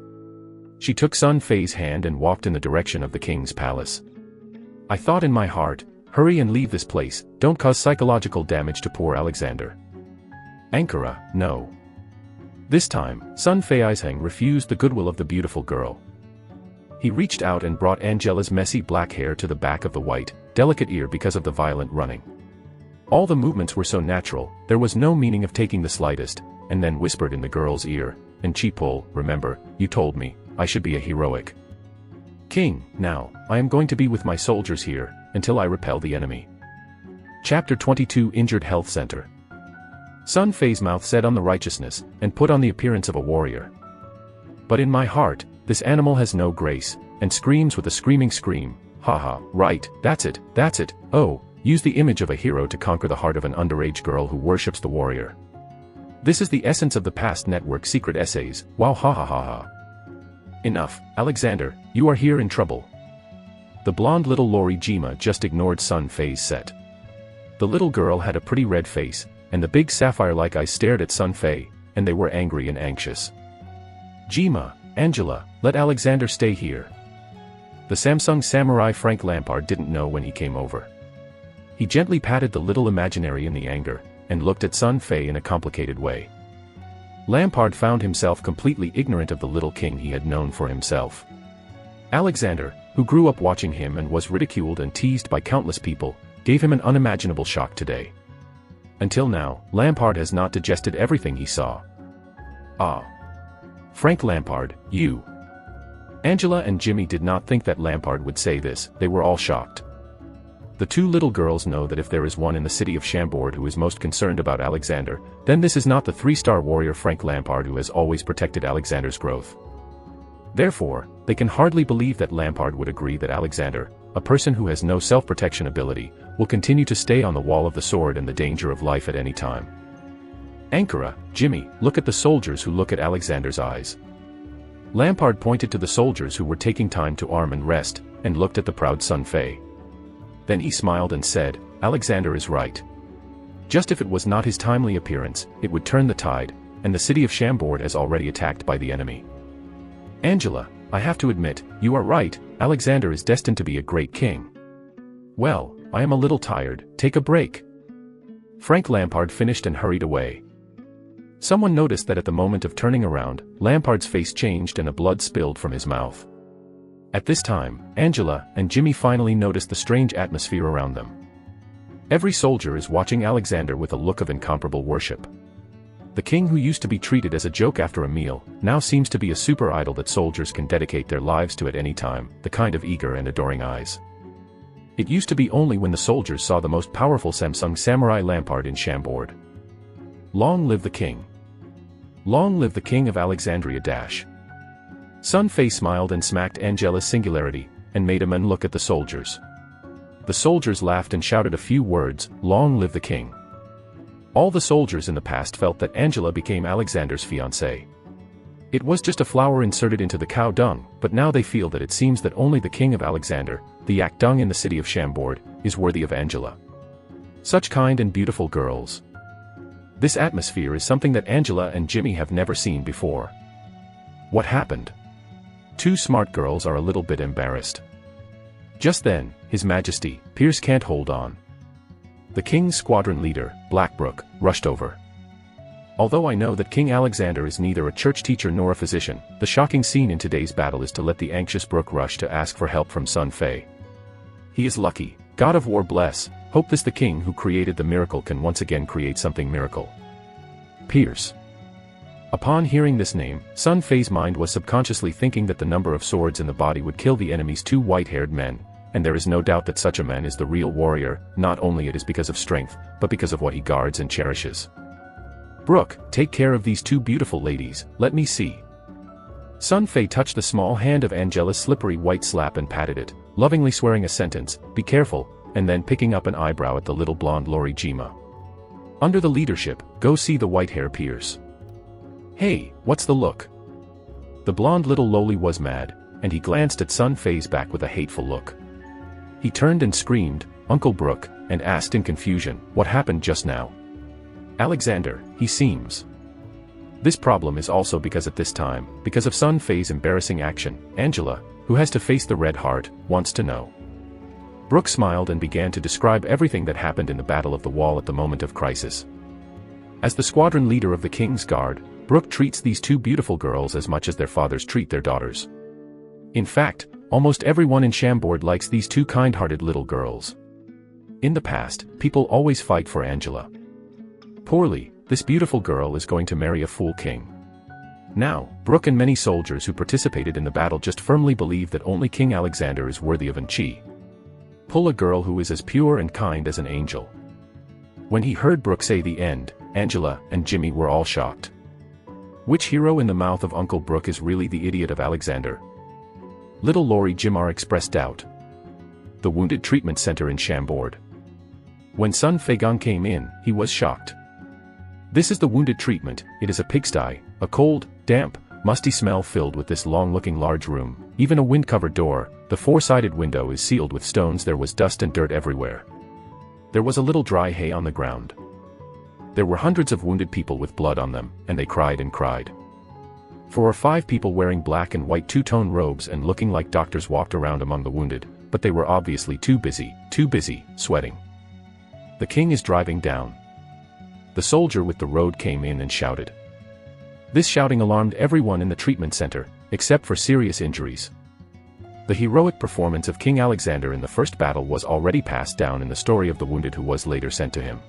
Speaker 1: She took Sun Fei's hand and walked in the direction of the king's palace. I thought in my heart, hurry and leave this place, don't cause psychological damage to poor Alexander. Ankara, no. This time, Sun Fei Isheng refused the goodwill of the beautiful girl. He reached out and brought Angela's messy black hair to the back of the white, delicate ear because of the violent running. All the movements were so natural, there was no meaning of taking the slightest, and then whispered in the girl's ear, and Chipol, remember, you told me, I should be a heroic king. Now, I am going to be with my soldiers here, until I repel the enemy. Chapter 22 Injured Health Center. Sun Fei's mouth set on the righteousness, and put on the appearance of a warrior. But in my heart, this animal has no grace, and screams with a screaming scream, haha, right, that's it, oh, use the image of a hero to conquer the heart of an underage girl who worships the warrior. This is the essence of the past network secret essays, wow ha ha ha ha. Enough, Alexander, you are here in trouble. The blonde little Lori Jima just ignored Sun Fei's set. The little girl had a pretty red face, and the big sapphire-like eyes stared at Sun Fei, and they were angry and anxious. Jima, Angela, let Alexander stay here. The Samsung samurai Frank Lampard didn't know when he came over. He gently patted the little imaginary in the anger, and looked at Sun Fei in a complicated way. Lampard found himself completely ignorant of the little king he had known for himself. Alexander, who grew up watching him and was ridiculed and teased by countless people, gave him an unimaginable shock today. Until now, Lampard has not digested everything he saw. Ah. Frank Lampard, you. Angela and Jimmy did not think that Lampard would say this, they were all shocked. The two little girls know that if there is one in the city of Chambord who is most concerned about Alexander, then this is not the three-star warrior Frank Lampard who has always protected Alexander's growth. Therefore, they can hardly believe that Lampard would agree that Alexander, a person who has no self-protection ability, will continue to stay on the wall of the sword and the danger of life at any time. Ankara, Jimmy, look at the soldiers who look at Alexander's eyes. Lampard pointed to the soldiers who were taking time to arm and rest, and looked at the proud Sun Fei. Then he smiled and said, Alexander is right. Just if it was not his timely appearance, it would turn the tide, and the city of Chambord is already attacked by the enemy. Angela, I have to admit, you are right, Alexander is destined to be a great king. Well, I am a little tired, take a break. Frank Lampard finished and hurried away. Someone noticed that at the moment of turning around, Lampard's face changed and a blood spilled from his mouth. At this time, Angela and Jimmy finally noticed the strange atmosphere around them. Every soldier is watching Alexander with a look of incomparable worship. The king who used to be treated as a joke after a meal, now seems to be a super idol that soldiers can dedicate their lives to at any time, the kind of eager and adoring eyes. It used to be only when the soldiers saw the most powerful Samsung samurai Lampard in Chambord. Long live the king. Long live the king of Alexandria dash. Sun Fei smiled and smacked Angela's singularity, and made a man look at the soldiers. The soldiers laughed and shouted a few words, long live the king. All the soldiers in the past felt that Angela became Alexander's fiancée. It was just a flower inserted into the cow dung, but now they feel that it seems that only the king of Alexander, the yak dung in the city of Chambord, is worthy of Angela. Such kind and beautiful girls. This atmosphere is something that Angela and Jimmy have never seen before. What happened? Two smart girls are a little bit embarrassed. Just then, His Majesty, Pierce can't hold on. The king's squadron leader, Blackbrook, rushed over. Although I know that King Alexander is neither a church teacher nor a physician, the shocking scene in today's battle is to let the anxious Brook rush to ask for help from Sun Fei. He is lucky, God of War bless, hope this the king who created the miracle can once again create something miracle. Pierce. Upon hearing this name, Sun Fei's mind was subconsciously thinking that the number of swords in the body would kill the enemy's two white-haired men, and there is no doubt that such a man is the real warrior, not only it is because of strength, but because of what he guards and cherishes. Brook, take care of these two beautiful ladies, let me see. Sun Fei touched the small hand of Angela's slippery white slap and patted it, lovingly swearing a sentence, be careful, and then picking up an eyebrow at the little blonde Lori Jima. Under the leadership, go see the white hair Pierce. Hey, what's the look? The blonde little loli was mad, and he glanced at Sun Fei's back with a hateful look. He turned and screamed, Uncle Brook, and asked in confusion, what happened just now? Alexander, he seems. This problem is also because at this time, because of Sun Fei's embarrassing action, Angela, who has to face the Red Heart, wants to know. Brooke smiled and began to describe everything that happened in the Battle of the Wall at the moment of crisis. As the squadron leader of the King's Guard, Brooke treats these two beautiful girls as much as their fathers treat their daughters. In fact, almost everyone in Chambord likes these two kind-hearted little girls. In the past, people always fight for Angela. Poorly, this beautiful girl is going to marry a fool king. Now, Brooke and many soldiers who participated in the battle just firmly believe that only King Alexander is worthy of Anchi. Pull a girl who is as pure and kind as an angel. When he heard Brooke say the end, Angela and Jimmy were all shocked. Which hero in the mouth of Uncle Brooke is really the idiot of Alexander? Little Laurie Jimar expressed doubt. The Wounded Treatment Center in Chambord. When Sun Feigong came in, he was shocked. This is the Wounded Treatment. It is a pigsty, a cold, damp, musty smell filled with this long-looking large room, even a wind-covered door. The four-sided window is sealed with stones. There was dust and dirt everywhere. There was a little dry hay on the ground. There were hundreds of wounded people with blood on them, and they cried and cried. 4 or 5 people wearing black and white two-tone robes and looking like doctors walked around among the wounded, but they were obviously too busy, sweating. The king is driving down. The soldier with the road came in and shouted. This shouting alarmed everyone in the treatment center, except for serious injuries. The heroic performance of King Alexander in the first battle was already passed down in the story of the wounded who was later sent to him.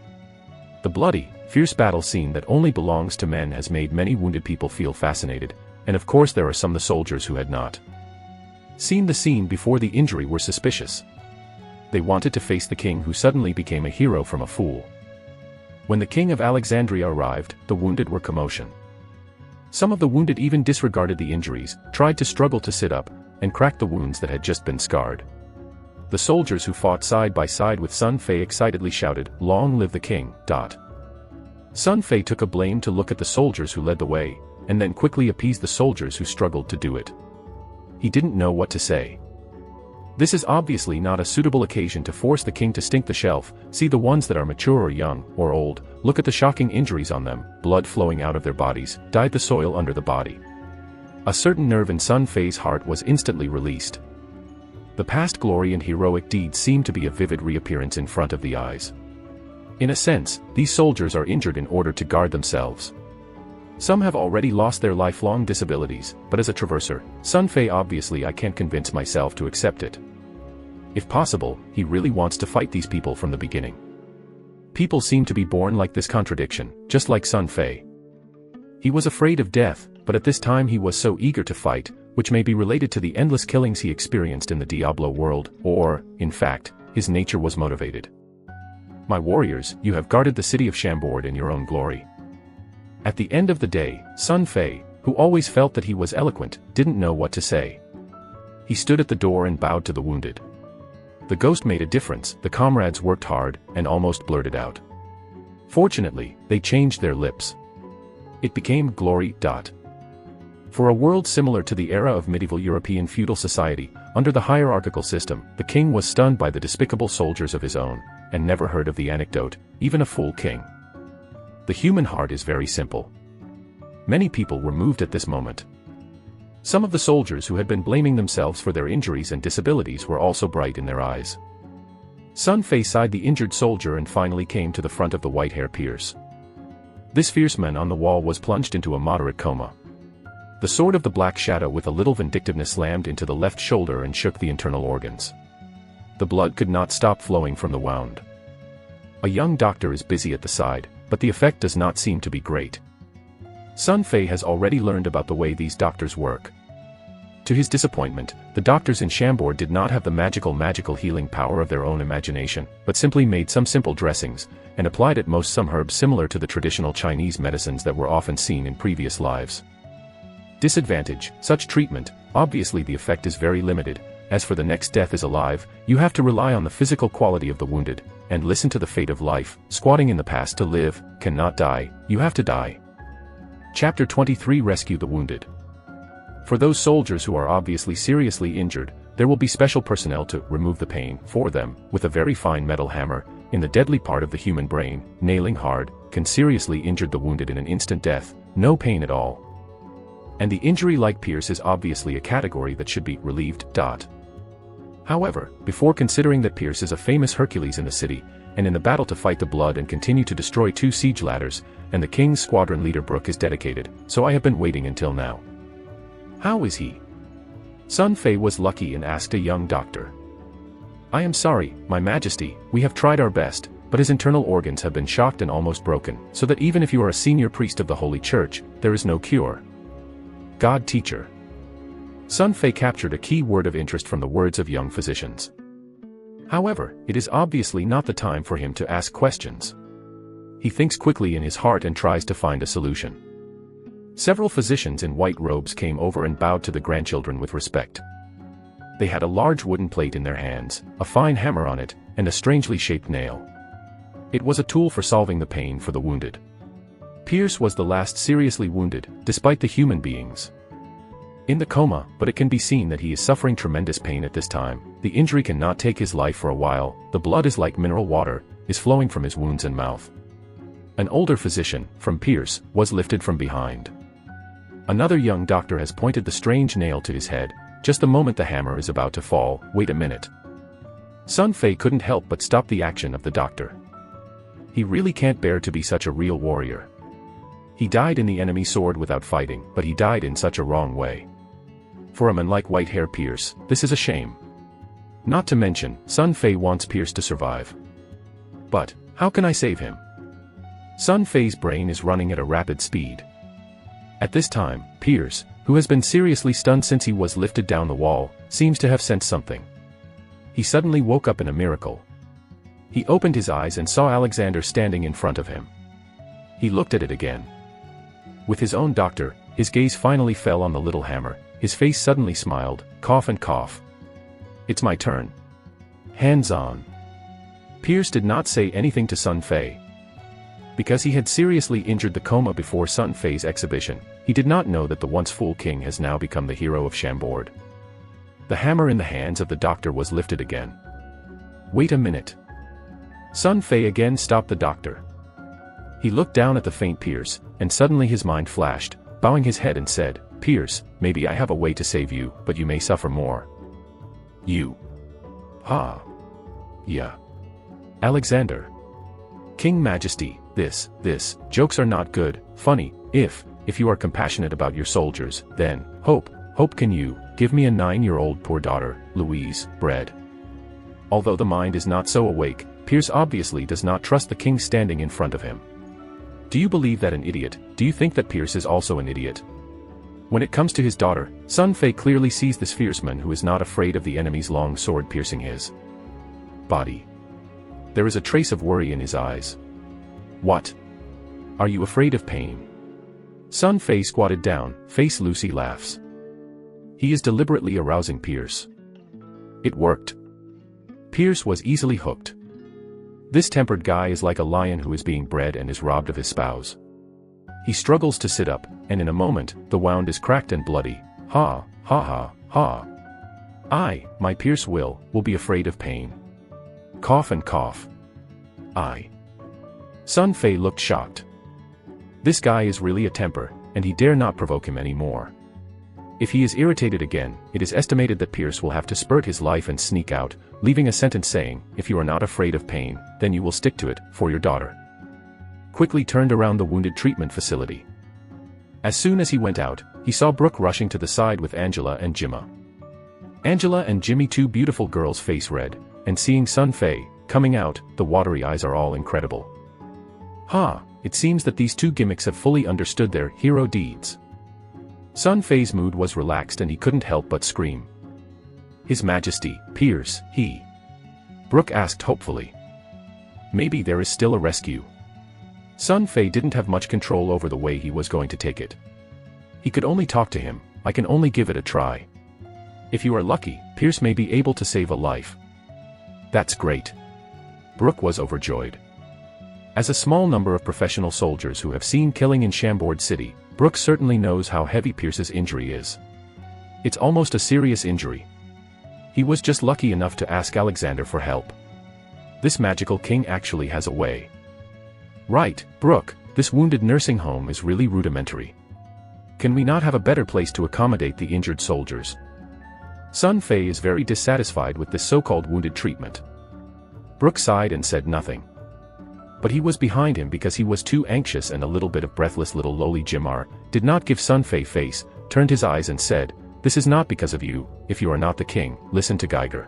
Speaker 1: The bloody, fierce battle scene that only belongs to men has made many wounded people feel fascinated, and of course there are some the soldiers who had not seen the scene before the injury were suspicious. They wanted to face the king who suddenly became a hero from a fool. When the king of Alexandria arrived, the wounded were commotion. Some of the wounded even disregarded the injuries, tried to struggle to sit up, and cracked the wounds that had just been scarred. The soldiers who fought side by side with Sun Fei excitedly shouted, "Long live the king!" Sun Fei took a blame to look at the soldiers who led the way, and then quickly appeased the soldiers who struggled to do it. He didn't know what to say. This is obviously not a suitable occasion to force the king to stink the shelf. See the ones that are mature or young, or old, look at the shocking injuries on them, blood flowing out of their bodies, dyed the soil under the body. A certain nerve in Sun Fei's heart was instantly released. The past glory and heroic deeds seemed to be a vivid reappearance in front of the eyes. In a sense, these soldiers are injured in order to guard themselves. Some have already lost their lifelong disabilities, but as a traverser, Sun Fei obviously I can't convince myself to accept it. If possible, he really wants to fight these people from the beginning. People seem to be born like this contradiction, just like Sun Fei. He was afraid of death, but at this time he was so eager to fight, which may be related to the endless killings he experienced in the Diablo world, or, in fact, his nature was motivated. My warriors, you have guarded the city of Chambord in your own glory. At the end of the day, Sun Fei, who always felt that he was eloquent, didn't know what to say. He stood at the door and bowed to the wounded. The ghost made a difference. The comrades worked hard, and almost blurted out. Fortunately, they changed their lips. It became glory. For a world similar to the era of medieval European feudal society, under the hierarchical system, the king was stunned by the despicable soldiers of his own, and never heard of the anecdote, even a fool king. The human heart is very simple. Many people were moved at this moment. Some of the soldiers who had been blaming themselves for their injuries and disabilities were also bright in their eyes. Sun Fei sighed the injured soldier and finally came to the front of the white-hair Pierce. This fierce man on the wall was plunged into a moderate coma. The sword of the Black Shadow with a little vindictiveness slammed into the left shoulder and shook the internal organs. The blood could not stop flowing from the wound. A young doctor is busy at the side, but the effect does not seem to be great. Sun Fei has already learned about the way these doctors work. To his disappointment, the doctors in Chambord did not have the magical healing power of their own imagination, but simply made some simple dressings, and applied at most some herbs similar to the traditional Chinese medicines that were often seen in previous lives. Disadvantage, such treatment, obviously the effect is very limited. As for the next death is alive, you have to rely on the physical quality of the wounded, and listen to the fate of life, squatting in the past to live, cannot die, you have to die. Chapter 23 Rescue the Wounded. For those soldiers who are obviously seriously injured, there will be special personnel to remove the pain for them, with a very fine metal hammer, in the deadly part of the human brain, nailing hard, can seriously injure the wounded in an instant death, no pain at all. And the injury like Pierce is obviously a category that should be relieved. However, before considering that Pierce is a famous Hercules in the city, and in the battle to fight the blood and continue to destroy 2 siege ladders, and the king's squadron leader Brooke is dedicated, so I have been waiting until now. How is he? Sun Fei was lucky and asked a young doctor. I am sorry, my majesty, we have tried our best, but his internal organs have been shocked and almost broken, so that even if you are a senior priest of the Holy Church, there is no cure. God teacher. Sun Fei captured a key word of interest from the words of young physicians. However, it is obviously not the time for him to ask questions. He thinks quickly in his heart and tries to find a solution. Several physicians in white robes came over and bowed to the grandchildren with respect. They had a large wooden plate in their hands, a fine hammer on it, and a strangely shaped nail. It was a tool for solving the pain for the wounded. Pierce was the last seriously wounded, despite the human beings. In the coma, but it can be seen that he is suffering tremendous pain at this time. The injury cannot take his life for a while. The blood is like mineral water, is flowing from his wounds and mouth. An older physician, from Pierce, was lifted from behind. Another young doctor has pointed the strange nail to his head. Just the moment the hammer is about to fall, wait a minute. Sun Fei couldn't help but stop the action of the doctor. He really can't bear to be such a real warrior. He died in the enemy sword without fighting, but he died in such a wrong way. For a man like White-Hair Pierce, this is a shame. Not to mention, Sun Fei wants Pierce to survive. But, how can I save him? Sun Fei's brain is running at a rapid speed. At this time, Pierce, who has been seriously stunned since he was lifted down the wall, seems to have sensed something. He suddenly woke up in a miracle. He opened his eyes and saw Alexander standing in front of him. He looked at it again. With his own doctor, his gaze finally fell on the little hammer. His face suddenly smiled, cough and cough. It's my turn. Hands on. Pierce did not say anything to Sun Fei. Because he had seriously injured the coma before Sun Fei's exhibition, he did not know that the once fool king has now become the hero of Chambord. The hammer in the hands of the doctor was lifted again. Wait a minute. Sun Fei again stopped the doctor. He looked down at the faint Pierce, and suddenly his mind flashed, bowing his head and said, Pierce, maybe I have a way to save you, but you may suffer more. You. Ha. Yeah. Alexander. King Majesty, this, jokes are not good, funny, if you are compassionate about your soldiers, then, hope can you, give me a 9-year-old poor daughter, Louise, bread. Although the mind is not so awake, Pierce obviously does not trust the king standing in front of him. Do you believe that an idiot? Do you think that Pierce is also an idiot? When it comes to his daughter, Sun Fei clearly sees this fierce man who is not afraid of the enemy's long sword piercing his body. There is a trace of worry in his eyes. What? Are you afraid of pain? Sun Fei squatted down, face Lucy laughs. He is deliberately arousing Pierce. It worked. Pierce was easily hooked. This tempered guy is like a lion who is being bred and is robbed of his spouse. He struggles to sit up, and in a moment, the wound is cracked and bloody. Ha, ha ha, ha. My Pierce will be afraid of pain. Cough and cough. Sun Fei looked shocked. This guy is really a temper, and he dare not provoke him anymore. If he is irritated again, it is estimated that Pierce will have to spurt his life and sneak out, leaving a sentence saying, if you are not afraid of pain, then you will stick to it, for your daughter. Quickly turned around the wounded treatment facility. As soon as he went out, he saw Brooke rushing to the side with Angela and Jimma. Angela and Jimmy, 2 beautiful girls, face red, and seeing Sun Fei coming out, the watery eyes are all incredible. It seems that these 2 gimmicks have fully understood their hero deeds. Sun Fei's mood was relaxed and he couldn't help but scream. His Majesty, Pierce, he. Brooke asked hopefully. Maybe there is still a rescue. Sun Fei didn't have much control over the way he was going to take it. He could only talk to him, I can only give it a try. If you are lucky, Pierce may be able to save a life. That's great. Brooke was overjoyed. As a small number of professional soldiers who have seen killing in Chambord City, Brooke certainly knows how heavy Pierce's injury is. It's almost a serious injury. He was just lucky enough to ask Alexander for help. This magical king actually has a way. Right, Brooke, this wounded nursing home is really rudimentary. Can we not have a better place to accommodate the injured soldiers? Sun Fei is very dissatisfied with this so-called wounded treatment. Brook sighed and said nothing. But he was behind him because he was too anxious, and a little bit of breathless little lowly Jimar did not give Sun Fei face, turned his eyes and said, "This is not because of you. If you are not the king, listen to Geiger."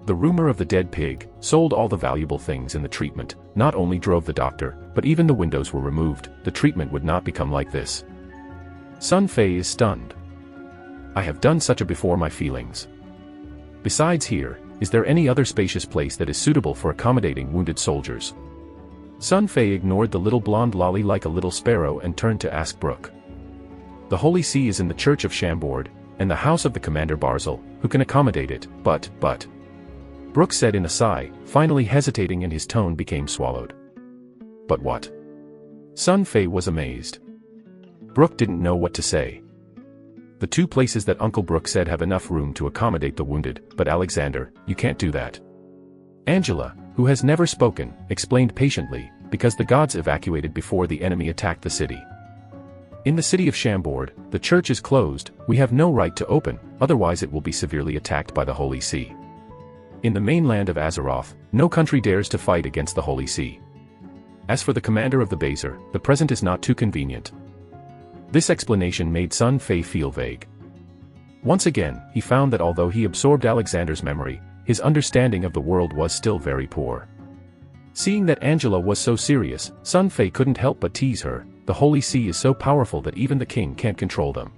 Speaker 1: The rumor of the dead pig sold all the valuable things in the treatment, not only drove the doctor, but even the windows were removed. The treatment would not become like this. Sun Fei is stunned. I have done such a before my feelings. Besides here, is there any other spacious place that is suitable for accommodating wounded soldiers? Sun Fei ignored the little blonde lolly like a little sparrow and turned to ask Brook. The Holy See is in the church of Chambord, and the house of the Commander Barzil, who can accommodate it, but. Brook said in a sigh, finally hesitating, and his tone became swallowed. But what? Sun Fei was amazed. Brook didn't know what to say. The two places that Uncle Brook said have enough room to accommodate the wounded, but Alexander, you can't do that. Angela, who has never spoken, explained patiently, because the gods evacuated before the enemy attacked the city. In the city of Chambord, the church is closed. We have no right to open, otherwise it will be severely attacked by the Holy See. In the mainland of Azeroth, no country dares to fight against the Holy See. As for the commander of the Bazer, the present is not too convenient. This explanation made Sun Fei feel vague. Once again, he found that although he absorbed Alexander's memory, his understanding of the world was still very poor. Seeing that Angela was so serious, Sun Fei couldn't help but tease her. The Holy See is so powerful that even the king can't control them.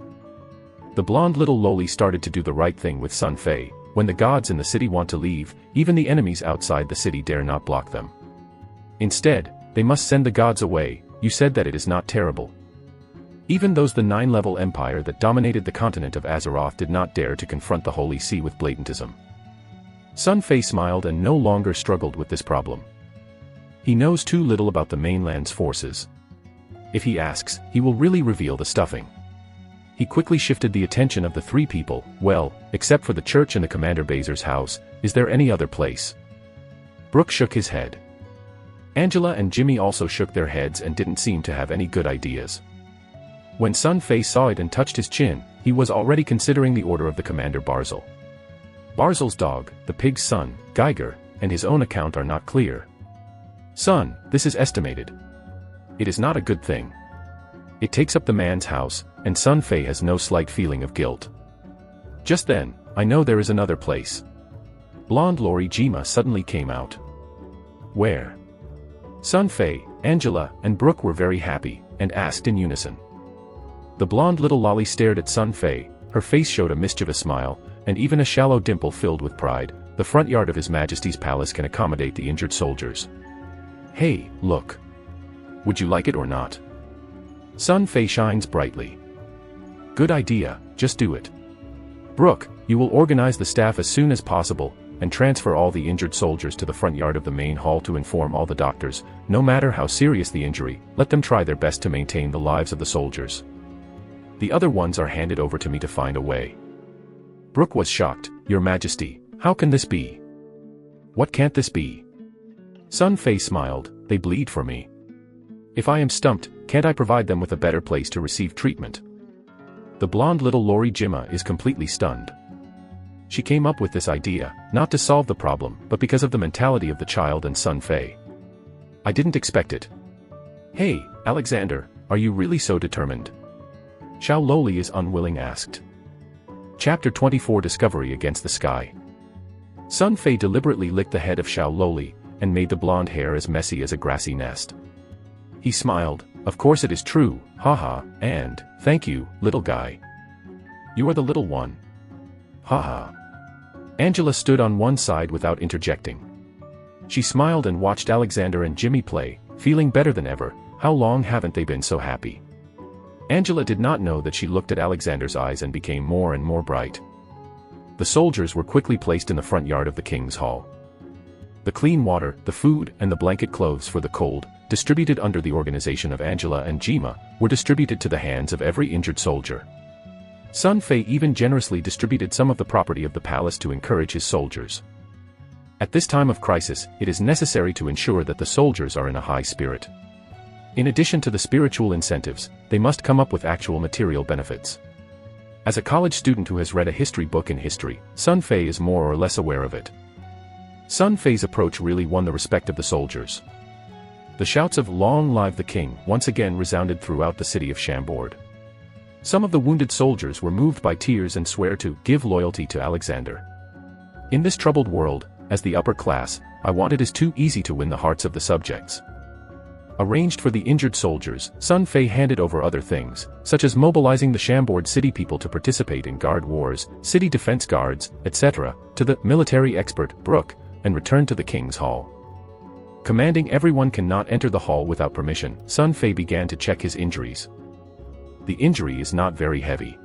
Speaker 1: The blonde little loli started to do the right thing with Sun Fei. When the gods in the city want to leave, even the enemies outside the city dare not block them. Instead, they must send the gods away. You said that it is not terrible. Even those the 9-level empire that dominated the continent of Azeroth did not dare to confront the Holy See with blatantism. Sun Fei smiled and no longer struggled with this problem. He knows too little about the mainland's forces. If he asks, he will really reveal the stuffing. He quickly shifted the attention of the three people. Well, except for the church and the Commander Bazer's house, is there any other place? Brook shook his head. Angela and Jimmy also shook their heads and didn't seem to have any good ideas. When Sun Fei saw it and touched his chin, he was already considering the order of the Commander Barzil. Barzil's dog, the pig's son, Geiger, and his own account are not clear. Son, this is estimated. It is not a good thing. It takes up the man's house, and Sun Fei has no slight feeling of guilt. Just then, I know there is another place. Blonde Lori Jima suddenly came out. Where? Sun Fei, Angela, and Brook were very happy, and asked in unison. The blonde little lolly stared at Sun Fei, her face showed a mischievous smile, and even a shallow dimple filled with pride. The front yard of His Majesty's palace can accommodate the injured soldiers. Hey, look. Would you like it or not? Sun Fei shines brightly. Good idea, just do it. Brook, you will organize the staff as soon as possible, and transfer all the injured soldiers to the front yard of the main hall to inform all the doctors. No matter how serious the injury, let them try their best to maintain the lives of the soldiers. The other ones are handed over to me to find a way. Brook was shocked. Your Majesty, how can this be? What can't this be? Sun Fei smiled. They bleed for me. If I am stumped, can't I provide them with a better place to receive treatment? The blonde little Lori Jima is completely stunned. She came up with this idea, not to solve the problem, but because of the mentality of the child and Sun Fei. I didn't expect it. Hey, Alexander, are you really so determined? Xiao Loli is unwilling asked. Chapter 24 Discovery Against the Sky. Sun Fei deliberately licked the head of Xiao Loli, and made the blonde hair as messy as a grassy nest. He smiled. Of course it is true, haha, and, thank you, little guy. You are the little one. Haha. Angela stood on one side without interjecting. She smiled and watched Alexander and Jimmy play, feeling better than ever. How long haven't they been so happy? Angela did not know that she looked at Alexander's eyes and became more and more bright. The soldiers were quickly placed in the front yard of the king's hall. The clean water, the food, and the blanket clothes for the cold, distributed under the organization of Angela and Jima, were distributed to the hands of every injured soldier. Sun Fei even generously distributed some of the property of the palace to encourage his soldiers. At this time of crisis, it is necessary to ensure that the soldiers are in a high spirit. In addition to the spiritual incentives, they must come up with actual material benefits. As a college student who has read a history book in history, Sun Fei is more or less aware of it. Sun Fei's approach really won the respect of the soldiers. The shouts of "Long live the king" once again resounded throughout the city of Chambord. Some of the wounded soldiers were moved by tears and swear to give loyalty to Alexander. In this troubled world, as the upper class, I want it is too easy to win the hearts of the subjects. Arranged for the injured soldiers, Sun Fei handed over other things, such as mobilizing the Chambord city people to participate in guard wars, city defense guards, etc., to the military expert, Brooke, and returned to the king's hall. Commanding everyone cannot enter the hall without permission, Sun Fei began to check his injuries. The injury is not very heavy.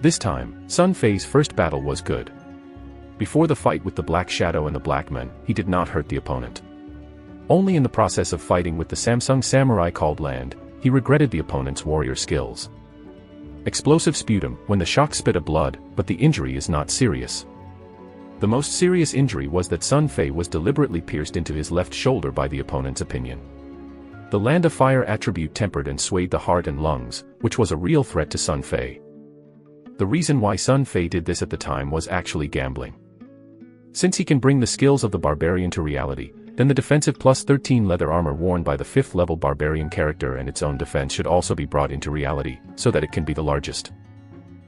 Speaker 1: This time, Sun Fei's first battle was good. Before the fight with the Black Shadow and the Black Men, he did not hurt the opponent. Only in the process of fighting with the Samsung samurai called Land, he regretted the opponent's warrior skills. Explosive sputum when the shock spit a blood, but the injury is not serious. The most serious injury was that Sun Fei was deliberately pierced into his left shoulder by the opponent's opinion. The Land of Fire attribute tempered and swayed the heart and lungs, which was a real threat to Sun Fei. The reason why Sun Fei did this at the time was actually gambling. Since he can bring the skills of the barbarian to reality, then the defensive +13 leather armor worn by the 5th level barbarian character and its own defense should also be brought into reality, so that it can be the largest.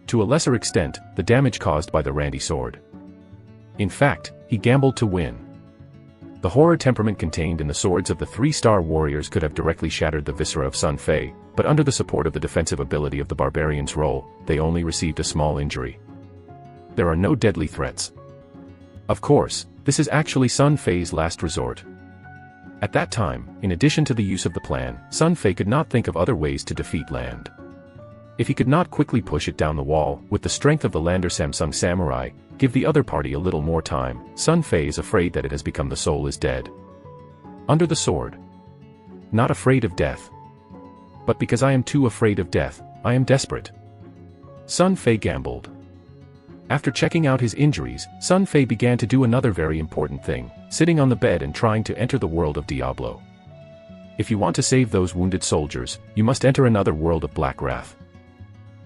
Speaker 1: To a lesser extent, the damage caused by the Randy sword. In fact, he gambled to win. The horror temperament contained in the swords of the 3-star warriors could have directly shattered the viscera of Sun Fei, but under the support of the defensive ability of the barbarian's role, they only received a small injury. There are no deadly threats. Of course, this is actually Sun Fei's last resort. At that time, in addition to the use of the plan, Sun Fei could not think of other ways to defeat Land. If he could not quickly push it down the wall, with the strength of the Lander Samsung Samurai, give the other party a little more time, Sun Fei is afraid that it has become the soul is dead. Under the sword. Not afraid of death. But because I am too afraid of death, I am desperate. Sun Fei gambled. After checking out his injuries, Sun Fei began to do another very important thing, sitting on the bed and trying to enter the world of Diablo. If you want to save those wounded soldiers, you must enter another world of Black Wrath.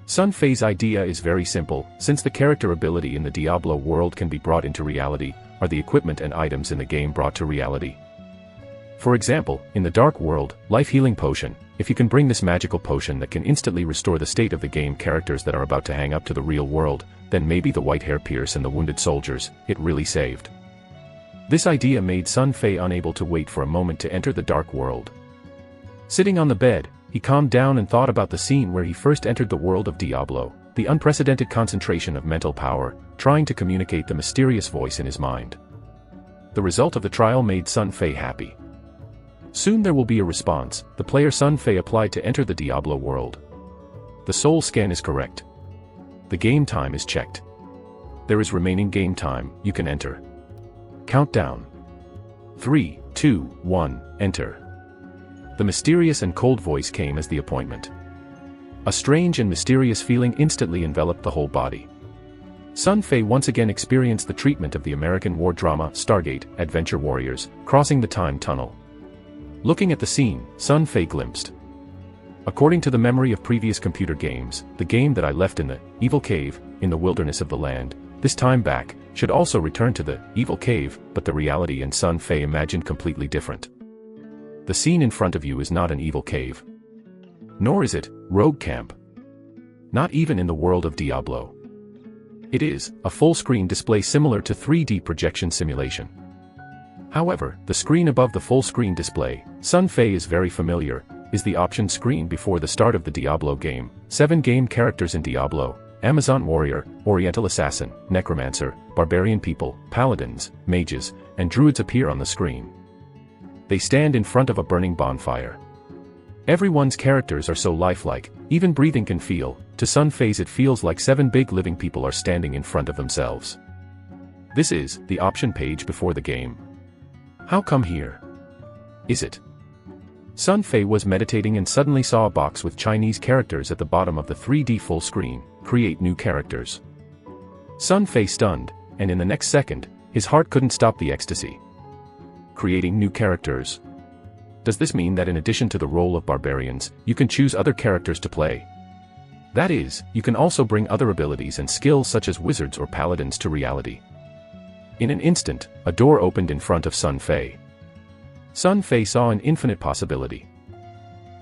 Speaker 1: Sun Fei's idea is very simple, since the character ability in the Diablo world can be brought into reality, are the equipment and items in the game brought to reality. For example, in the Dark World, Life Healing Potion, if you can bring this magical potion that can instantly restore the state of the game characters that are about to hang up to the real world, then maybe the white hair pierce and the wounded soldiers, it really saved. This idea made Sun Fei unable to wait for a moment to enter the Dark World. Sitting on the bed, he calmed down and thought about the scene where he first entered the world of Diablo, the unprecedented concentration of mental power, trying to communicate the mysterious voice in his mind. The result of the trial made Sun Fei happy. Soon there will be a response, the player Sun Fei applied to enter the Diablo world. The soul scan is correct. The game time is checked. There is remaining game time, you can enter. Countdown. 3, 2, 1, enter. The mysterious and cold voice came as the appointment. A strange and mysterious feeling instantly enveloped the whole body. Sun Fei once again experienced the treatment of the American war drama Stargate, Adventure Warriors, Crossing the Time Tunnel. Looking at the scene, Sun Fei glimpsed. According to the memory of previous computer games, the game that I left in the evil cave, in the wilderness of the land, this time back, should also return to the evil cave, but the reality and Sun Fei imagined completely different. The scene in front of you is not an evil cave. Nor is it rogue camp. Not even in the world of Diablo. It is a full-screen display similar to 3D projection simulation. However, the screen above the full-screen display, Sun Fei is very familiar, is the option screen before the start of the Diablo game. 7 game characters in Diablo: Amazon Warrior, Oriental Assassin, Necromancer, Barbarian People, Paladins, Mages, and Druids appear on the screen. They stand in front of a burning bonfire. Everyone's characters are so lifelike, even breathing can feel. To Sun Fei's it feels like 7 big living people are standing in front of themselves. This is the option page before the game. How come here? Is it? Sun Fei was meditating and suddenly saw a box with Chinese characters at the bottom of the 3D full screen, create new characters. Sun Fei stunned, and in the next second, his heart couldn't stop the ecstasy. Creating new characters. Does this mean that in addition to the role of barbarians, you can choose other characters to play? That is, you can also bring other abilities and skills such as wizards or paladins to reality. In an instant, a door opened in front of Sun Fei. Sun Fei saw an infinite possibility.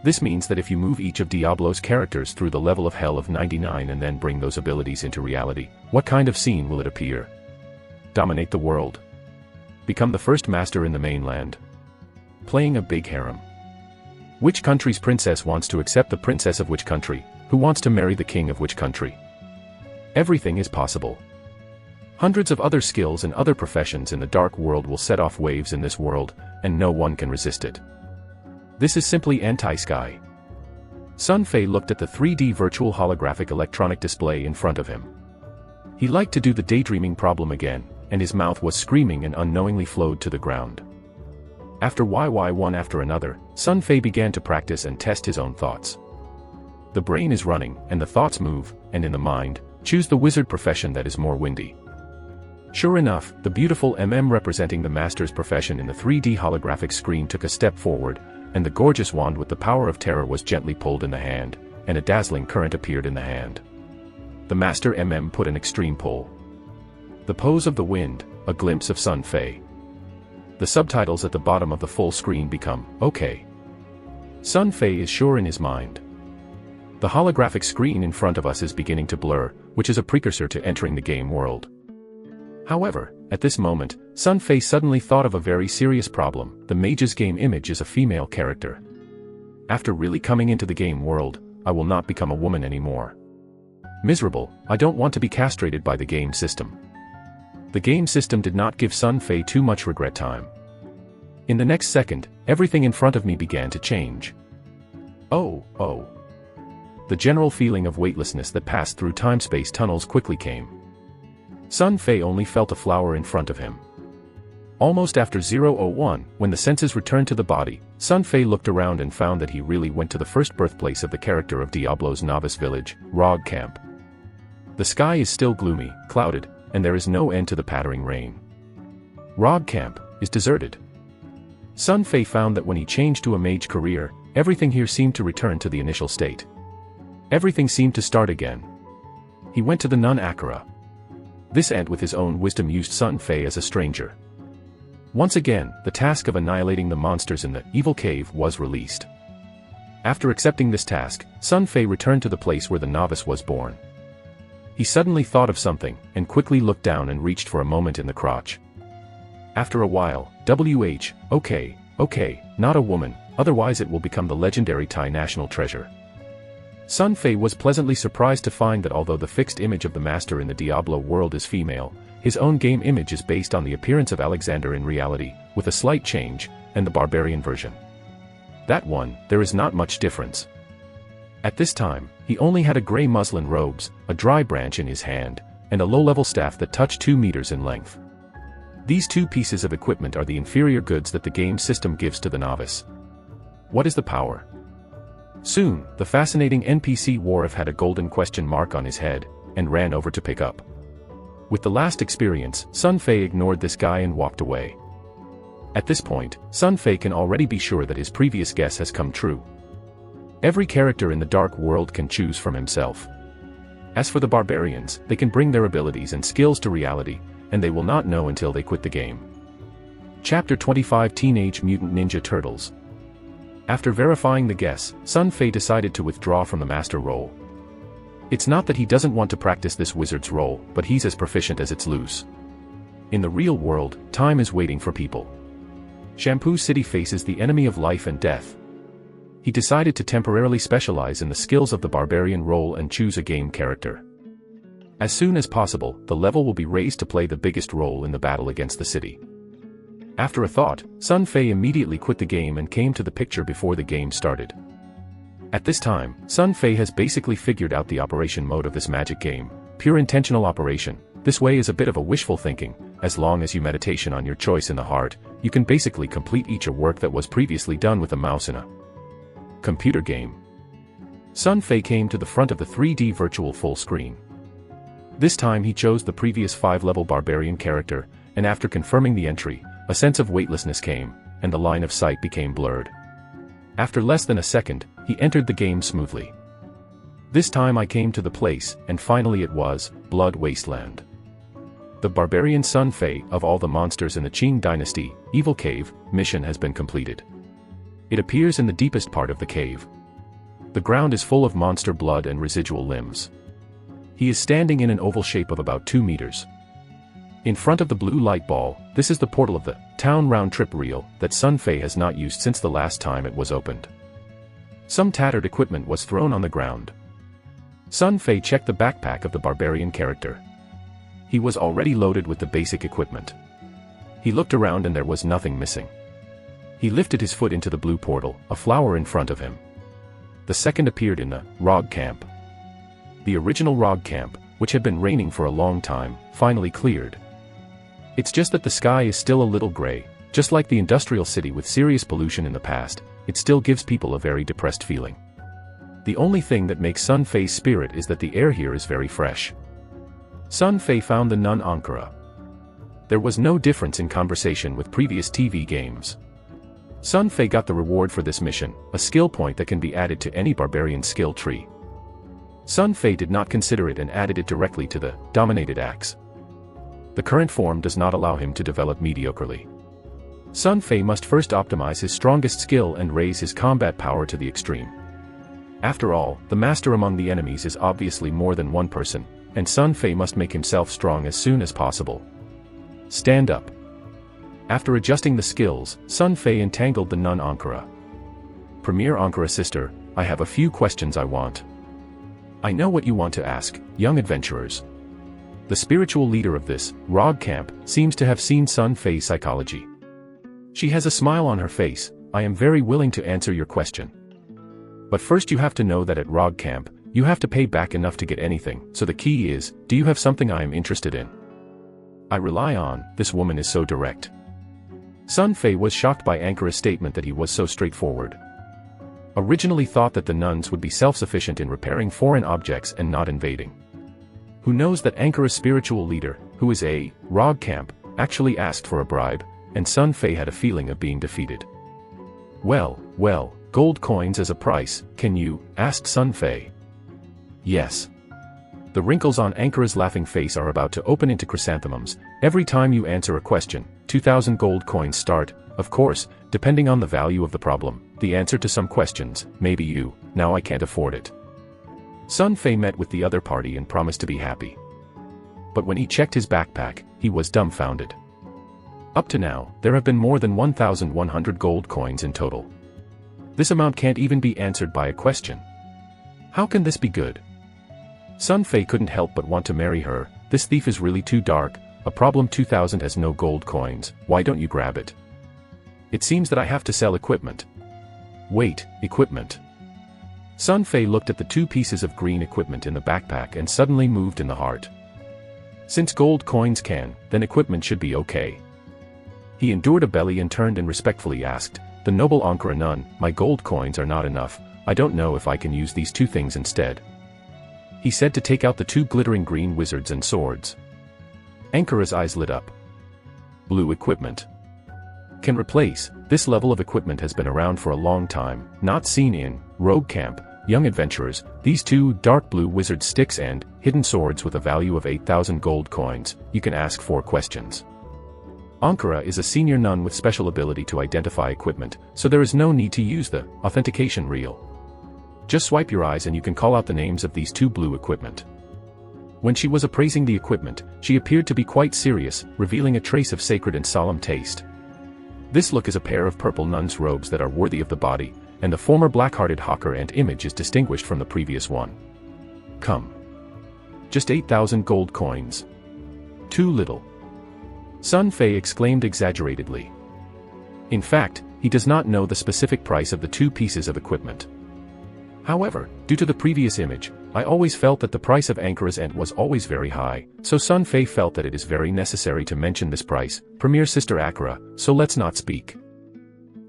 Speaker 1: This means that if you move each of Diablo's characters through the level of hell of 99 and then bring those abilities into reality, what kind of scene will it appear? Dominate the world. Become the first master in the mainland. Playing a big harem. Which country's princess wants to accept the princess of which country? Who wants to marry the king of which country? Everything is possible. Hundreds of other skills and other professions in the dark world will set off waves in this world, and no one can resist it. This is simply anti-sky. Sun Fei looked at the 3D virtual holographic electronic display in front of him. He liked to do the daydreaming problem again, and his mouth was screaming and unknowingly flowed to the ground. After one after another, Sun Fei began to practice and test his own thoughts. The brain is running, and the thoughts move, and in the mind, choose the wizard profession that is more windy. Sure enough, the beautiful representing the master's profession in the 3D holographic screen took a step forward, and the gorgeous wand with the power of terror was gently pulled in the hand, and a dazzling current appeared in the hand. The master put an extreme pull. The pose of the wind, a glimpse of Sun Fei. The subtitles at the bottom of the full screen become, okay. Sun Fei is sure in his mind. The holographic screen in front of us is beginning to blur, which is a precursor to entering the game world. However, at this moment, Sun Fei suddenly thought of a very serious problem. The mage's game image is a female character. After really coming into the game world, I will not become a woman anymore. Miserable, I don't want to be castrated by the game system. The game system did not give Sun Fei too much regret time. In the next second, everything in front of me began to change. Oh. The general feeling of weightlessness that passed through time-space tunnels quickly came. Sun Fei only felt a flower in front of him. Almost after 01, when the senses returned to the body, Sun Fei looked around and found that he really went to the first birthplace of the character of Diablo's novice village, Rog Camp. The sky is still gloomy, clouded, and there is no end to the pattering rain. Rog Camp is deserted. Sun Fei found that when he changed to a mage career, everything here seemed to return to the initial state. Everything seemed to start again. He went to the nun Akira. This ant with his own wisdom used Sun Fei as a stranger. Once again, the task of annihilating the monsters in the evil cave was released. After accepting this task, Sun Fei returned to the place where the novice was born. He suddenly thought of something, and quickly looked down and reached for a moment in the crotch. After a while, okay, not a woman, otherwise it will become the legendary Thai national treasure. Sun Fei was pleasantly surprised to find that although the fixed image of the master in the Diablo world is female, his own game image is based on the appearance of Alexander in reality, with a slight change, and the barbarian version. That one, there is not much difference. At this time, he only had a gray muslin robes, a dry branch in his hand, and a low-level staff that touched 2 meters in length. These 2 pieces of equipment are the inferior goods that the game system gives to the novice. What is the power? Soon, the fascinating NPC Warif had a golden question mark on his head, and ran over to pick up. With the last experience, Sun Fei ignored this guy and walked away. At this point, Sun Fei can already be sure that his previous guess has come true. Every character in the dark world can choose from himself. As for the barbarians, they can bring their abilities and skills to reality, and they will not know until they quit the game. Chapter 25 Teenage Mutant Ninja Turtles. After verifying the guess, Sun Fei decided to withdraw from the master role. It's not that he doesn't want to practice this wizard's role, but he's as proficient as it's loose. In the real world, time is waiting for people. Shampoo City faces the enemy of life and death. He decided to temporarily specialize in the skills of the barbarian role and choose a game character. As soon as possible, the level will be raised to play the biggest role in the battle against the city. After a thought, Sun Fei immediately quit the game and came to the picture before the game started. At this time, Sun Fei has basically figured out the operation mode of this magic game, pure intentional operation. This way is a bit of a wishful thinking. As long as you meditation on your choice in the heart, you can basically complete each work that was previously done with a mouse in a computer game. Sun Fei came to the front of the 3D virtual full screen. This time he chose the previous 5-level barbarian character, and after confirming the entry, a sense of weightlessness came, and the line of sight became blurred. After less than a second, he entered the game smoothly. This time I came to the place, and finally it was, Blood Wasteland. The barbarian Sun Fei of all the monsters in the Qing dynasty, Evil Cave, mission has been completed. It appears in the deepest part of the cave. The ground is full of monster blood and residual limbs. He is standing in an oval shape of about 2 meters. In front of the blue light ball, this is the portal of the town round-trip reel that Sun Fei has not used since the last time it was opened. Some tattered equipment was thrown on the ground. Sun Fei checked the backpack of the barbarian character. He was already loaded with the basic equipment. He looked around and there was nothing missing. He lifted his foot into the blue portal, a flower in front of him. The second appeared in the Rog Camp. The original Rog Camp, which had been raining for a long time, finally cleared. It's just that the sky is still a little gray, just like the industrial city with serious pollution in the past. It still gives people a very depressed feeling. The only thing that makes Sun Fei's spirit is that the air here is very fresh. Sun Fei found the nun Ankara. There was no difference in conversation with previous TV games. Sun Fei got the reward for this mission, a skill point that can be added to any barbarian skill tree. Sun Fei did not consider it and added it directly to the dominated axe. The current form does not allow him to develop mediocrely. Sun Fei must first optimize his strongest skill and raise his combat power to the extreme. After all, the master among the enemies is obviously more than one person, and Sun Fei must make himself strong as soon as possible. Stand up. After adjusting the skills, Sun Fei entangled the nun Ankara. Premier Ankara sister, I have a few questions I want. I know what you want to ask, young adventurers. The spiritual leader of this Rog Camp seems to have seen Sun Fei's psychology. She has a smile on her face. I am very willing to answer your question. But first you have to know that at Rog Camp, you have to pay back enough to get anything, so the key is, do you have something I am interested in? I rely on, this woman is so direct. Sun Fei was shocked by Ankara's statement that he was so straightforward. Originally thought that the nuns would be self-sufficient in repairing foreign objects and not invading. Who knows that Ankara's spiritual leader, who is a Rog Camp, actually asked for a bribe, and Sun Fei had a feeling of being defeated. Well, gold coins as a price, can you? Asked Sun Fei. Yes. The wrinkles on Ankara's laughing face are about to open into chrysanthemums. Every time you answer a question, 2,000 gold coins start, of course, depending on the value of the problem, the answer to some questions, maybe you, now I can't afford it. Sun Fei met with the other party and promised to be happy. But when he checked his backpack, he was dumbfounded. Up to now, there have been more than 1,100 gold coins in total. This amount can't even be answered by a question. How can this be good? Sun Fei couldn't help but want to marry her. This thief is really too dark. A problem. 2,000 has no gold coins. Why don't you grab it? It seems that I have to sell equipment. Wait, equipment. Sun Fei looked at the 2 pieces of green equipment in the backpack and suddenly moved in the heart. Since gold coins can, then equipment should be okay. He endured a belly and turned and respectfully asked, the noble Ankara nun, my gold coins are not enough. I don't know if I can use these 2 things instead. He said to take out the 2 glittering green wizards and swords. Ankara's eyes lit up. Blue equipment. Can replace. This level of equipment has been around for a long time, not seen in Rogue Camp. Young adventurers, these 2 dark blue wizard sticks and hidden swords with a value of 8,000 gold coins. You can ask 4 questions. Ankara is a senior nun with special ability to identify equipment, so there is no need to use the authentication reel. Just swipe your eyes and you can call out the names of these 2 blue equipment. When she was appraising the equipment, she appeared to be quite serious, revealing a trace of sacred and solemn taste. This look is a pair of purple nun's robes that are worthy of the body, and the former black-hearted hawker and image is distinguished from the previous one. Come. Just 8,000 gold coins. Too little. Sun Fei exclaimed exaggeratedly. In fact, he does not know the specific price of the 2 pieces of equipment. However, due to the previous image, I always felt that the price of Ankara's ent was always very high, so Sun Fei felt that it is very necessary to mention this price, Premier Sister Ankara, so let's not speak.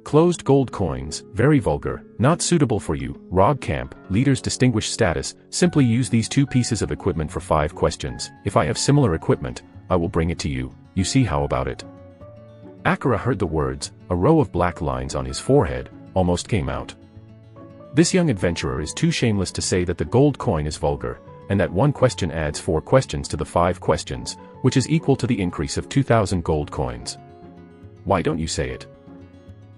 Speaker 1: Closed gold coins, very vulgar, not suitable for you, Rog Camp, leader's distinguished status, simply use these 2 pieces of equipment for 5 questions, if I have similar equipment, I will bring it to you, you see how about it? Ankara heard the words, a row of black lines on his forehead, almost came out. This young adventurer is too shameless to say that the gold coin is vulgar, and that one question adds 4 questions to the 5 questions, which is equal to the increase of 2,000 gold coins. Why don't you say it?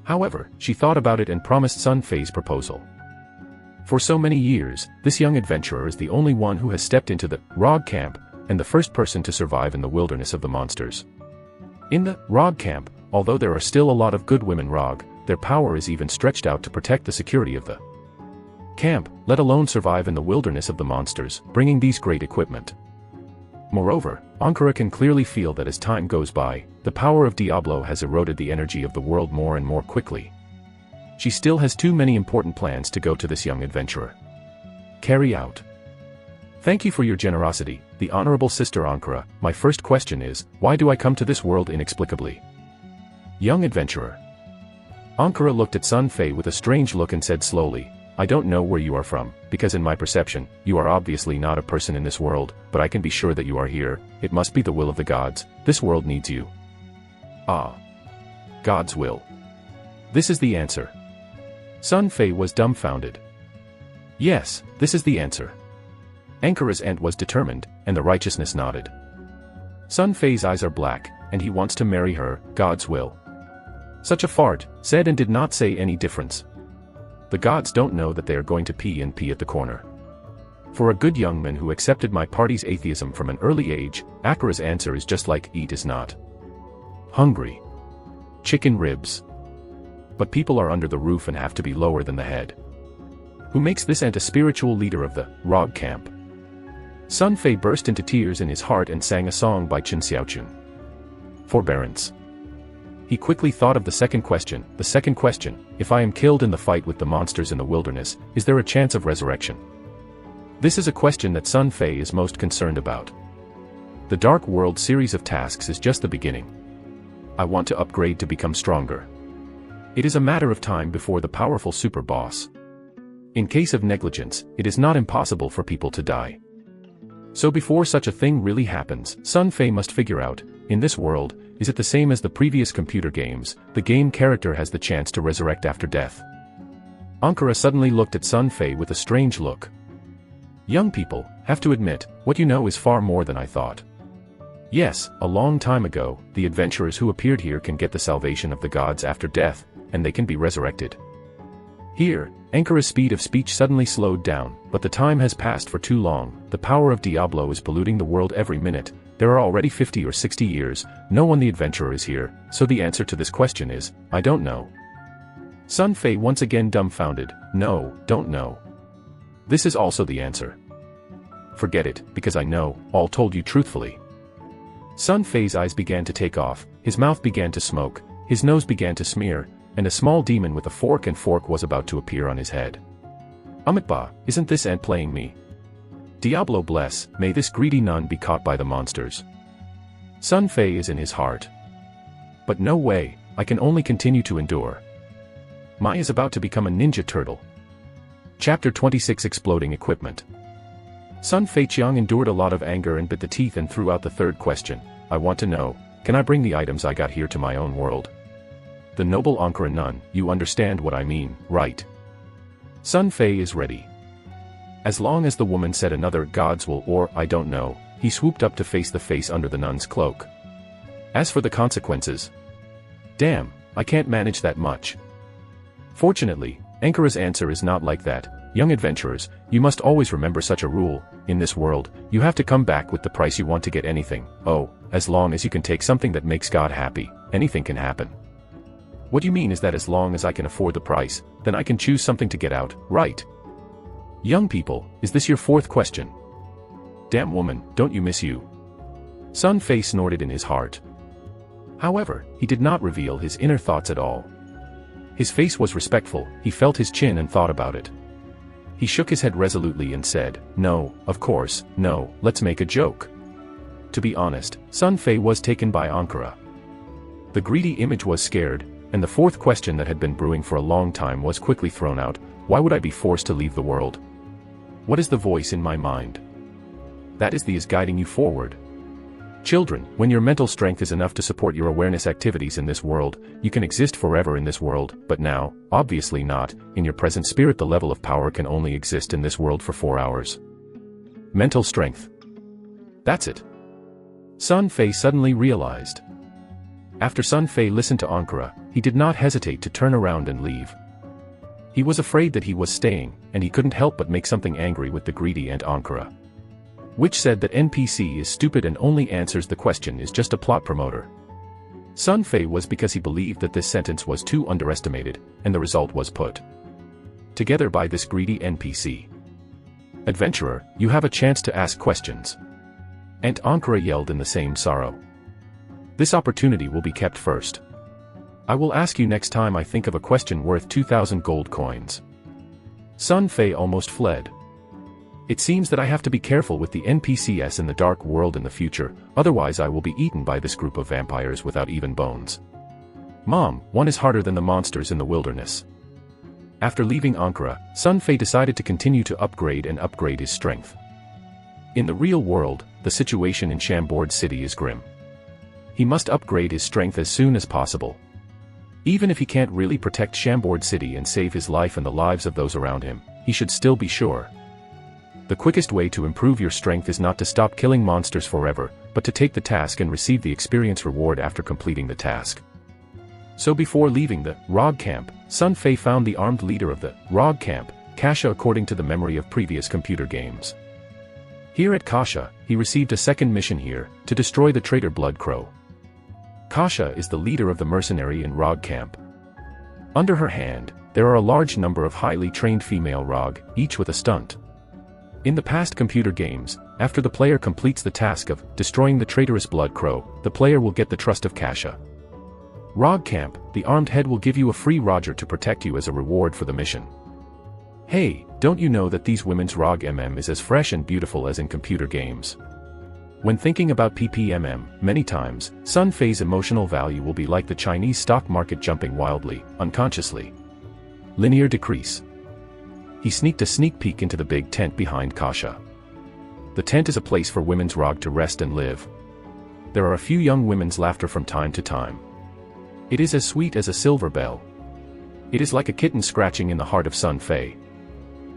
Speaker 1: However, she thought about it and promised Sun Fei's proposal. For so many years, this young adventurer is the only one who has stepped into the Rog camp, and the first person to survive in the wilderness of the monsters. In the Rog camp, although there are still a lot of good women Rog, their power is even stretched out to protect the security of the camp, let alone survive in the wilderness of the monsters, bringing these great equipment. Moreover, Ankara can clearly feel that as time goes by, the power of Diablo has eroded the energy of the world more and more quickly. She still has too many important plans to go to this young adventurer. Carry out. Thank you for your generosity, the Honorable Sister Ankara. My first question is, why do I come to this world inexplicably? Young adventurer. Ankara looked at Sun Fei with a strange look and said slowly, I don't know where you are from, because in my perception, you are obviously not a person in this world, but I can be sure that you are here. It must be the will of the gods. This world needs you. Ah. God's will. This is the answer. Sun Fei was dumbfounded. Yes, this is the answer. Ankara's aunt was determined, and the righteousness nodded. Sun Fei's eyes are black, and he wants to marry her, God's will. Such a fart, said and did not say any difference. The gods don't know that they are going to pee and pee at the corner. For a good young man who accepted my party's atheism from an early age, Ankara's answer is just like eat is not hungry. Chicken ribs. But people are under the roof and have to be lower than the head. Who makes this aunt a spiritual leader of the Rog camp? Sun Fei burst into tears in his heart and sang a song by Chen Xiaochun. Forbearance. He quickly thought of the second question, if I am killed in the fight with the monsters in the wilderness, is there a chance of resurrection? This is a question that Sun Fei is most concerned about. The Dark World series of tasks is just the beginning. I want to upgrade to become stronger. It is a matter of time before the powerful super boss. In case of negligence, it is not impossible for people to die. So before such a thing really happens, Sun Fei must figure out, in this world, is it the same as the previous computer games? The game character has the chance to resurrect after death. Ankara suddenly looked at Sun Fei with a strange look. Young people, have to admit, what you know is far more than I thought. Yes, a long time ago, the adventurers who appeared here can get the salvation of the gods after death, and they can be resurrected. Here, Ankara's speed of speech suddenly slowed down, but the time has passed for too long. The power of Diablo is polluting the world every minute. There are already 50 or 60 years, no one the adventurer is here, so the answer to this question is, I don't know. Sun Fei once again dumbfounded, no, don't know. This is also the answer. Forget it, because I know, all told you truthfully. Sun Fei's eyes began to take off, his mouth began to smoke, his nose began to smear, and a small demon with a fork was about to appear on his head. Amitba, isn't this ant playing me? Diablo bless, may this greedy nun be caught by the monsters. Sun Fei is in his heart. But no way, I can only continue to endure. Mai is about to become a ninja turtle. Chapter 26 Exploding Equipment. Sun Fei Chiang endured a lot of anger and bit the teeth and threw out the third question. I want to know, can I bring the items I got here to my own world? The noble Ankara nun, you understand what I mean, right? Sun Fei is ready. As long as the woman said another God's will or I don't know, he swooped up to face the face under the nun's cloak. As for the consequences, damn, I can't manage that much. Fortunately, Ankara's answer is not like that. Young adventurers, you must always remember such a rule. In this world, you have to come back with the price you want to get anything. Oh, as long as you can take something that makes God happy, anything can happen. What you mean is that as long as I can afford the price, then I can choose something to get out, right? Young people, is this your fourth question? Damn woman, don't you miss you? Sun Fei snorted in his heart. However, he did not reveal his inner thoughts at all. His face was respectful, he felt his chin and thought about it. He shook his head resolutely and said, no, of course, no, let's make a joke. To be honest, Sun Fei was taken by Ankara. The greedy image was scared, and the fourth question that had been brewing for a long time was quickly thrown out. Why would I be forced to leave the world? What is the voice in my mind? That is the is guiding you forward. Children, when your mental strength is enough to support your awareness activities in this world, you can exist forever in this world, but now, obviously not, in your present spirit the level of power can only exist in this world for 4 hours. Mental strength. That's it. Sun Fei suddenly realized. After Sun Fei listened to Ankara, he did not hesitate to turn around and leave. He was afraid that he was staying, and he couldn't help but make something angry with the greedy Aunt Ankara, which said that NPC is stupid and only answers the question is just a plot promoter. Sun Fei was because he believed that this sentence was too underestimated, and the result was put together by this greedy NPC. Adventurer, you have a chance to ask questions. Aunt Ankara yelled in the same sorrow. This opportunity will be kept first. I will ask you next time I think of a question worth 2,000 gold coins. Sun Fei almost fled. It seems that I have to be careful with the NPCs in the dark world in the future, otherwise I will be eaten by this group of vampires without even bones. Mom, one is harder than the monsters in the wilderness. After leaving Ankara, Sun Fei decided to continue to upgrade his strength. In the real world, the situation in Chambord City is grim. He must upgrade his strength as soon as possible. Even if he can't really protect Chambord City and save his life and the lives of those around him, he should still be sure. The quickest way to improve your strength is not to stop killing monsters forever, but to take the task and receive the experience reward after completing the task. So before leaving the Rog Camp, Sun Fei found the armed leader of the Rog Camp, Kasha, according to the memory of previous computer games. Here at Kasha, he received a second mission here, to destroy the traitor Blood Crow. Kasha is the leader of the mercenary in Rog Camp. Under her hand, there are a large number of highly trained female Rog, each with a stunt. In the past computer games, after the player completes the task of destroying the traitorous Blood Crow, the player will get the trust of Kasha. Rog Camp, the armed head will give you a free Roger to protect you as a reward for the mission. Hey, don't you know that these women's Rog is as fresh and beautiful as in computer games? When thinking about PPMM, many times, Sun Fei's emotional value will be like the Chinese stock market jumping wildly, unconsciously. Linear decrease. He sneaked a sneak peek into the big tent behind Kasha. The tent is a place for women's Rog to rest and live. There are a few young women's laughter from time to time. It is as sweet as a silver bell. It is like a kitten scratching in the heart of Sun Fei.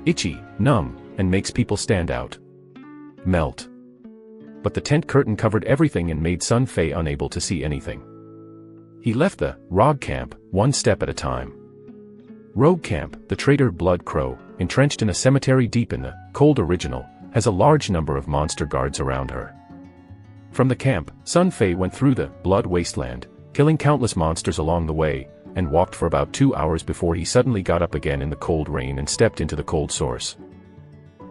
Speaker 1: Itchy, numb, and makes people stand out. Melt. But the tent curtain covered everything and made Sun Fei unable to see anything. He left the Rog Camp, one step at a time. Rogue Camp, the traitor Blood Crow, entrenched in a cemetery deep in the cold original, has a large number of monster guards around her. From the camp, Sun Fei went through the Blood Wasteland, killing countless monsters along the way, and walked for about 2 hours before he suddenly got up again in the cold rain and stepped into the cold source.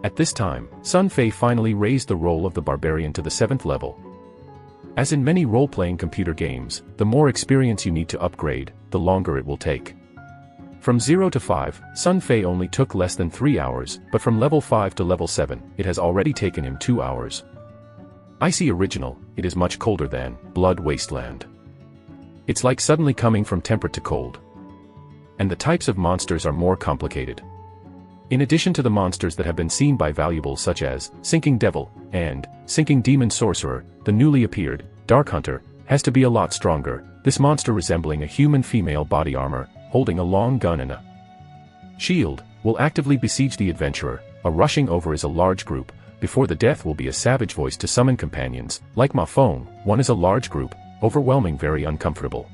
Speaker 1: At this time, Sun Fei finally raised the role of the barbarian to the 7th level. As in many role-playing computer games, the more experience you need to upgrade, the longer it will take. From 0 to 5, Sun Fei only took less than 3 hours, but from level 5 to level 7, it has already taken him 2 hours. Icy Original, it is much colder than Blood Wasteland. It's like suddenly coming from temperate to cold. And the types of monsters are more complicated. In addition to the monsters that have been seen by valuables such as Sinking Devil and Sinking Demon Sorcerer, the newly appeared Dark Hunter has to be a lot stronger, this monster resembling a human female body armor, holding a long gun and a shield, will actively besiege the adventurer. A rushing over is a large group, before the death will be a savage voice to summon companions, like Ma Feng, one is a large group, overwhelming very uncomfortable.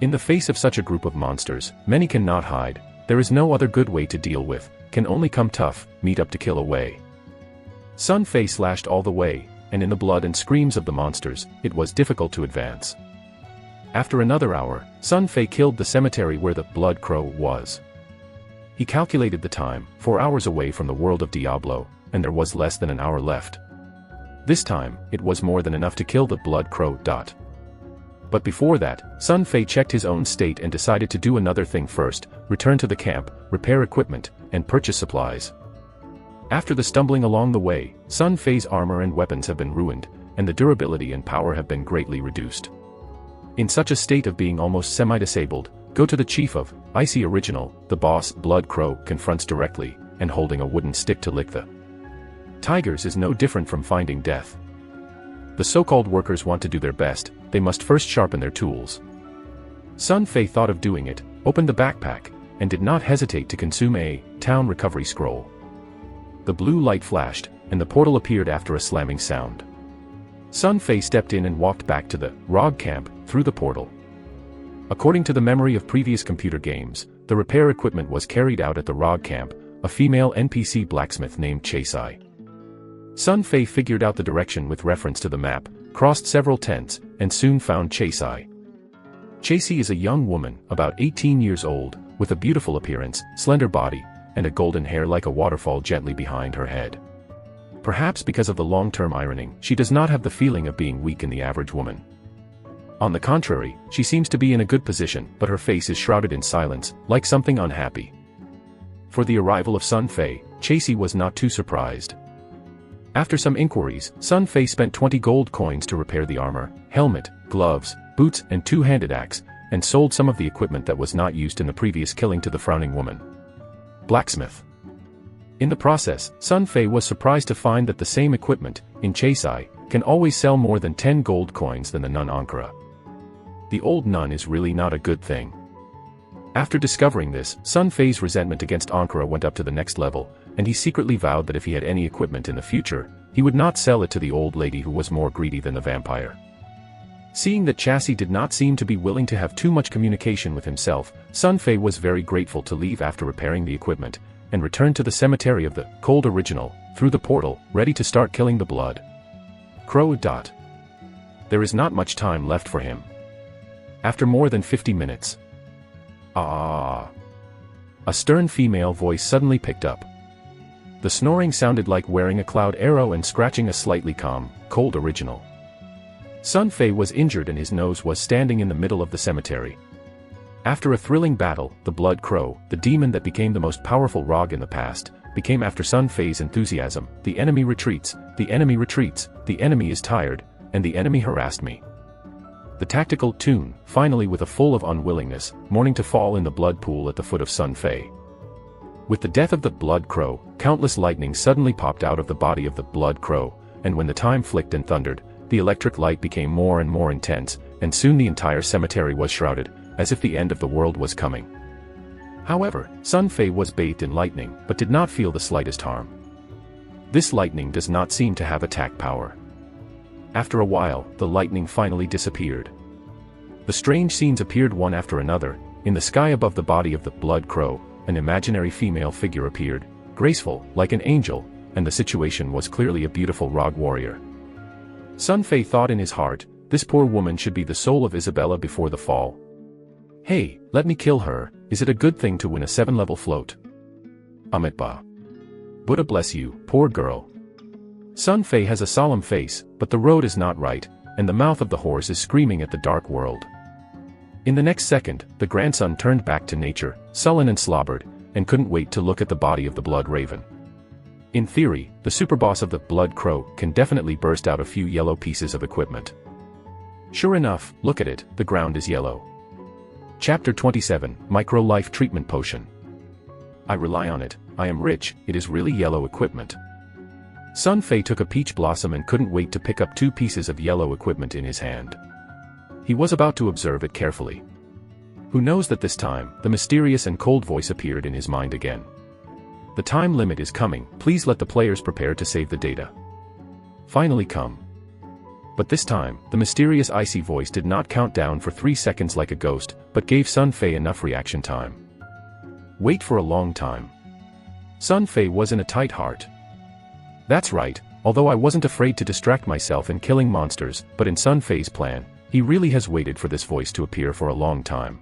Speaker 1: In the face of such a group of monsters, many cannot hide, there is no other good way to deal with, can only come tough, meet up to kill away. Sun Fei slashed all the way, and in the blood and screams of the monsters, it was difficult to advance. After another hour, Sun Fei killed the cemetery where the Blood Crow was. He calculated the time, 4 hours away from the world of Diablo, and there was less than an hour left. This time, it was more than enough to kill the Blood Crow. But before that, Sun Fei checked his own state and decided to do another thing first, return to the camp, repair equipment, and purchase supplies. After the stumbling along the way, Sun Fei's armor and weapons have been ruined, and the durability and power have been greatly reduced. In such a state of being almost semi-disabled, go to the chief of Icy Original, the boss Blood Crow confronts directly, and holding a wooden stick to lick the tigers is no different from finding death. The so-called workers want to do their best, they must first sharpen their tools. Sun Fei thought of doing it, opened the backpack, and did not hesitate to consume a town recovery scroll. The blue light flashed, and the portal appeared after a slamming sound. Sun Fei stepped in and walked back to the ROG camp through the portal. According to the memory of previous computer games, the repair equipment was carried out at the ROG camp, a female NPC blacksmith named Chasai. Sun Fei figured out the direction with reference to the map, crossed several tents, and soon found Chasai. Chasai is a young woman, about 18 years old, with a beautiful appearance, slender body, and a golden hair like a waterfall gently behind her head. Perhaps because of the long-term ironing, she does not have the feeling of being weak in the average woman. On the contrary, she seems to be in a good position, but her face is shrouded in silence, like something unhappy. For the arrival of Sun Fei, Chasai was not too surprised. After some inquiries, Sun Fei spent 20 gold coins to repair the armor, helmet, gloves, boots, and two-handed axe, and sold some of the equipment that was not used in the previous killing to the frowning woman. Blacksmith. In the process, Sun Fei was surprised to find that the same equipment, in Chasai, can always sell more than 10 gold coins than the nun Ankara. The old nun is really not a good thing. After discovering this, Sun Fei's resentment against Ankara went up to the next level, and he secretly vowed that if he had any equipment in the future, he would not sell it to the old lady who was more greedy than the vampire. Seeing that Chasai did not seem to be willing to have too much communication with himself, Sun Fei was very grateful to leave after repairing the equipment, and returned to the cemetery of the Cold Original, through the portal, ready to start killing the blood crow. There is not much time left for him. After more than 50 minutes. A stern female voice suddenly picked up. The snoring sounded like wearing a cloud arrow and scratching a slightly calm, Cold Original. Sun Fei was injured and his nose was standing in the middle of the cemetery. After a thrilling battle, the Blood Crow, the demon that became the most powerful ROG in the past, became after Sun Fei's enthusiasm. The enemy retreats, the enemy retreats, the enemy is tired, and the enemy harassed me. The tactical tune, finally with a full of unwillingness, mourning to fall in the blood pool at the foot of Sun Fei. With the death of the Blood Crow, countless lightning suddenly popped out of the body of the Blood Crow, and when the time flicked and thundered, the electric light became more and more intense, and soon the entire cemetery was shrouded, as if the end of the world was coming. However, Sun Fei was bathed in lightning, but did not feel the slightest harm. This lightning does not seem to have attack power. After a while, the lightning finally disappeared. The strange scenes appeared one after another. In the sky above the body of the Blood Crow, an imaginary female figure appeared, graceful, like an angel, and the situation was clearly a beautiful ROG warrior. Sun Fei thought in his heart, this poor woman should be the soul of Isabella before the fall. Hey, let me kill her. Is it a good thing to win a 7-level float? Amitabha. Buddha bless you, poor girl. Sun Fei has a solemn face, but the road is not right, and the mouth of the horse is screaming at the dark world. In the next second, the grandson turned back to nature, sullen and slobbered, and couldn't wait to look at the body of the Blood Raven. In theory, the superboss of the Blood Crow can definitely burst out a few yellow pieces of equipment. Sure enough, look at it, the ground is yellow. Chapter 27, Micro-Life Treatment Potion. I rely on it, I am rich, it is really yellow equipment. Sun Fei took a peach blossom and couldn't wait to pick up 2 pieces of yellow equipment in his hand. He was about to observe it carefully. Who knows that this time, the mysterious and cold voice appeared in his mind again. The time limit is coming, please let the players prepare to save the data. Finally come. But this time, the mysterious icy voice did not count down for 3 seconds like a ghost, but gave Sun Fei enough reaction time. Wait for a long time. Sun Fei was in a tight heart. That's right, although I wasn't afraid to distract myself in killing monsters, but in Sun Fei's plan, he really has waited for this voice to appear for a long time.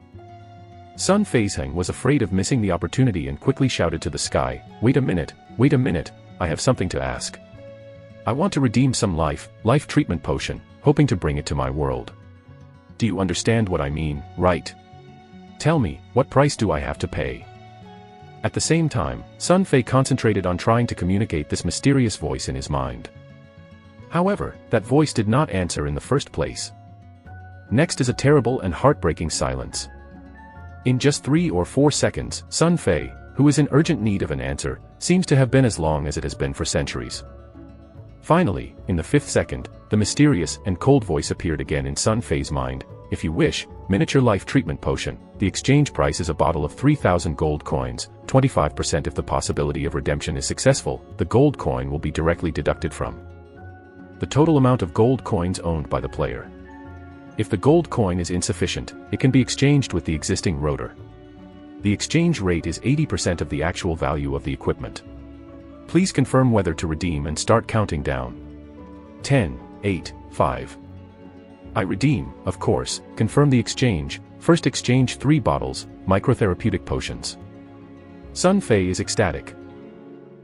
Speaker 1: Sun Feizheng was afraid of missing the opportunity and quickly shouted to the sky, wait a minute, I have something to ask. I want to redeem some life treatment potion, hoping to bring it to my world. Do you understand what I mean, right? Tell me, what price do I have to pay? At the same time, Sun Fei concentrated on trying to communicate this mysterious voice in his mind. However, that voice did not answer in the first place. Next is a terrible and heartbreaking silence. In just 3 or 4 seconds, Sun Fei, who is in urgent need of an answer, seems to have been as long as it has been for centuries. Finally, in the 5th second, the mysterious and cold voice appeared again in Sun Fei's mind. If you wish, miniature life treatment potion. The exchange price is a bottle of 3,000 gold coins, 25% if the possibility of redemption is successful. The gold coin will be directly deducted from the total amount of gold coins owned by the player. If the gold coin is insufficient, it can be exchanged with the existing rotor. The exchange rate is 80% of the actual value of the equipment. Please confirm whether to redeem and start counting down. 10, 8, 5. I redeem, of course. Confirm the exchange. First exchange 3 bottles, microtherapeutic potions. Sun Fei is ecstatic.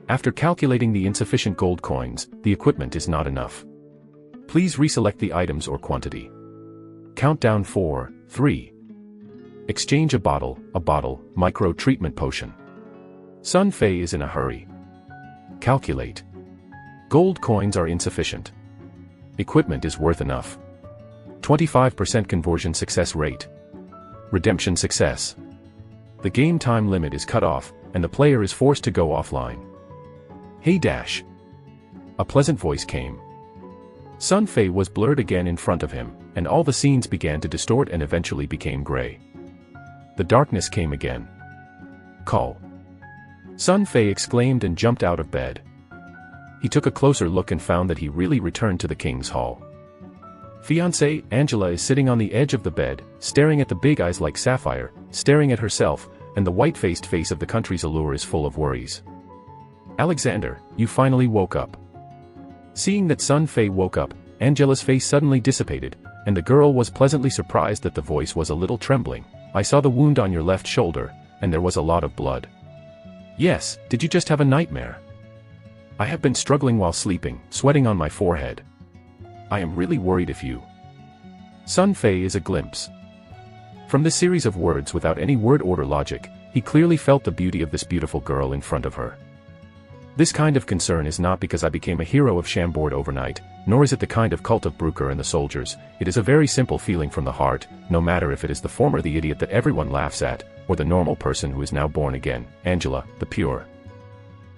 Speaker 1: After calculating the insufficient gold coins, the equipment is not enough. Please reselect the items or quantity. Countdown 4, 3. Exchange a bottle, micro treatment potion. Sun Fei is in a hurry. Calculate. Gold coins are insufficient. Equipment is worth enough. 25% conversion success rate. Redemption success. The game time limit is cut off, and the player is forced to go offline. Hey Dash. A pleasant voice came. Sun Fei was blurred again in front of him, and all the scenes began to distort and eventually became gray. The darkness came again. Call. Sun Fei exclaimed and jumped out of bed. He took a closer look and found that he really returned to the king's hall. Fiancée, Angela is sitting on the edge of the bed, staring at the big eyes like sapphire, staring at herself, and the white-faced face of the country's allure is full of worries. Alexander, you finally woke up. Seeing that Sun Fei woke up, Angela's face suddenly dissipated, and the girl was pleasantly surprised that the voice was a little trembling. I saw the wound on your left shoulder, and there was a lot of blood. Yes, did you just have a nightmare? I have been struggling while sleeping, sweating on my forehead. I am really worried if you. Sun Fei is a glimpse. From this series of words without any word order logic, he clearly felt the beauty of this beautiful girl in front of her. This kind of concern is not because I became a hero of Chambord overnight, nor is it the kind of cult of Brooker and the soldiers. It is a very simple feeling from the heart, no matter if it is the former the idiot that everyone laughs at, or the normal person who is now born again. Angela, the pure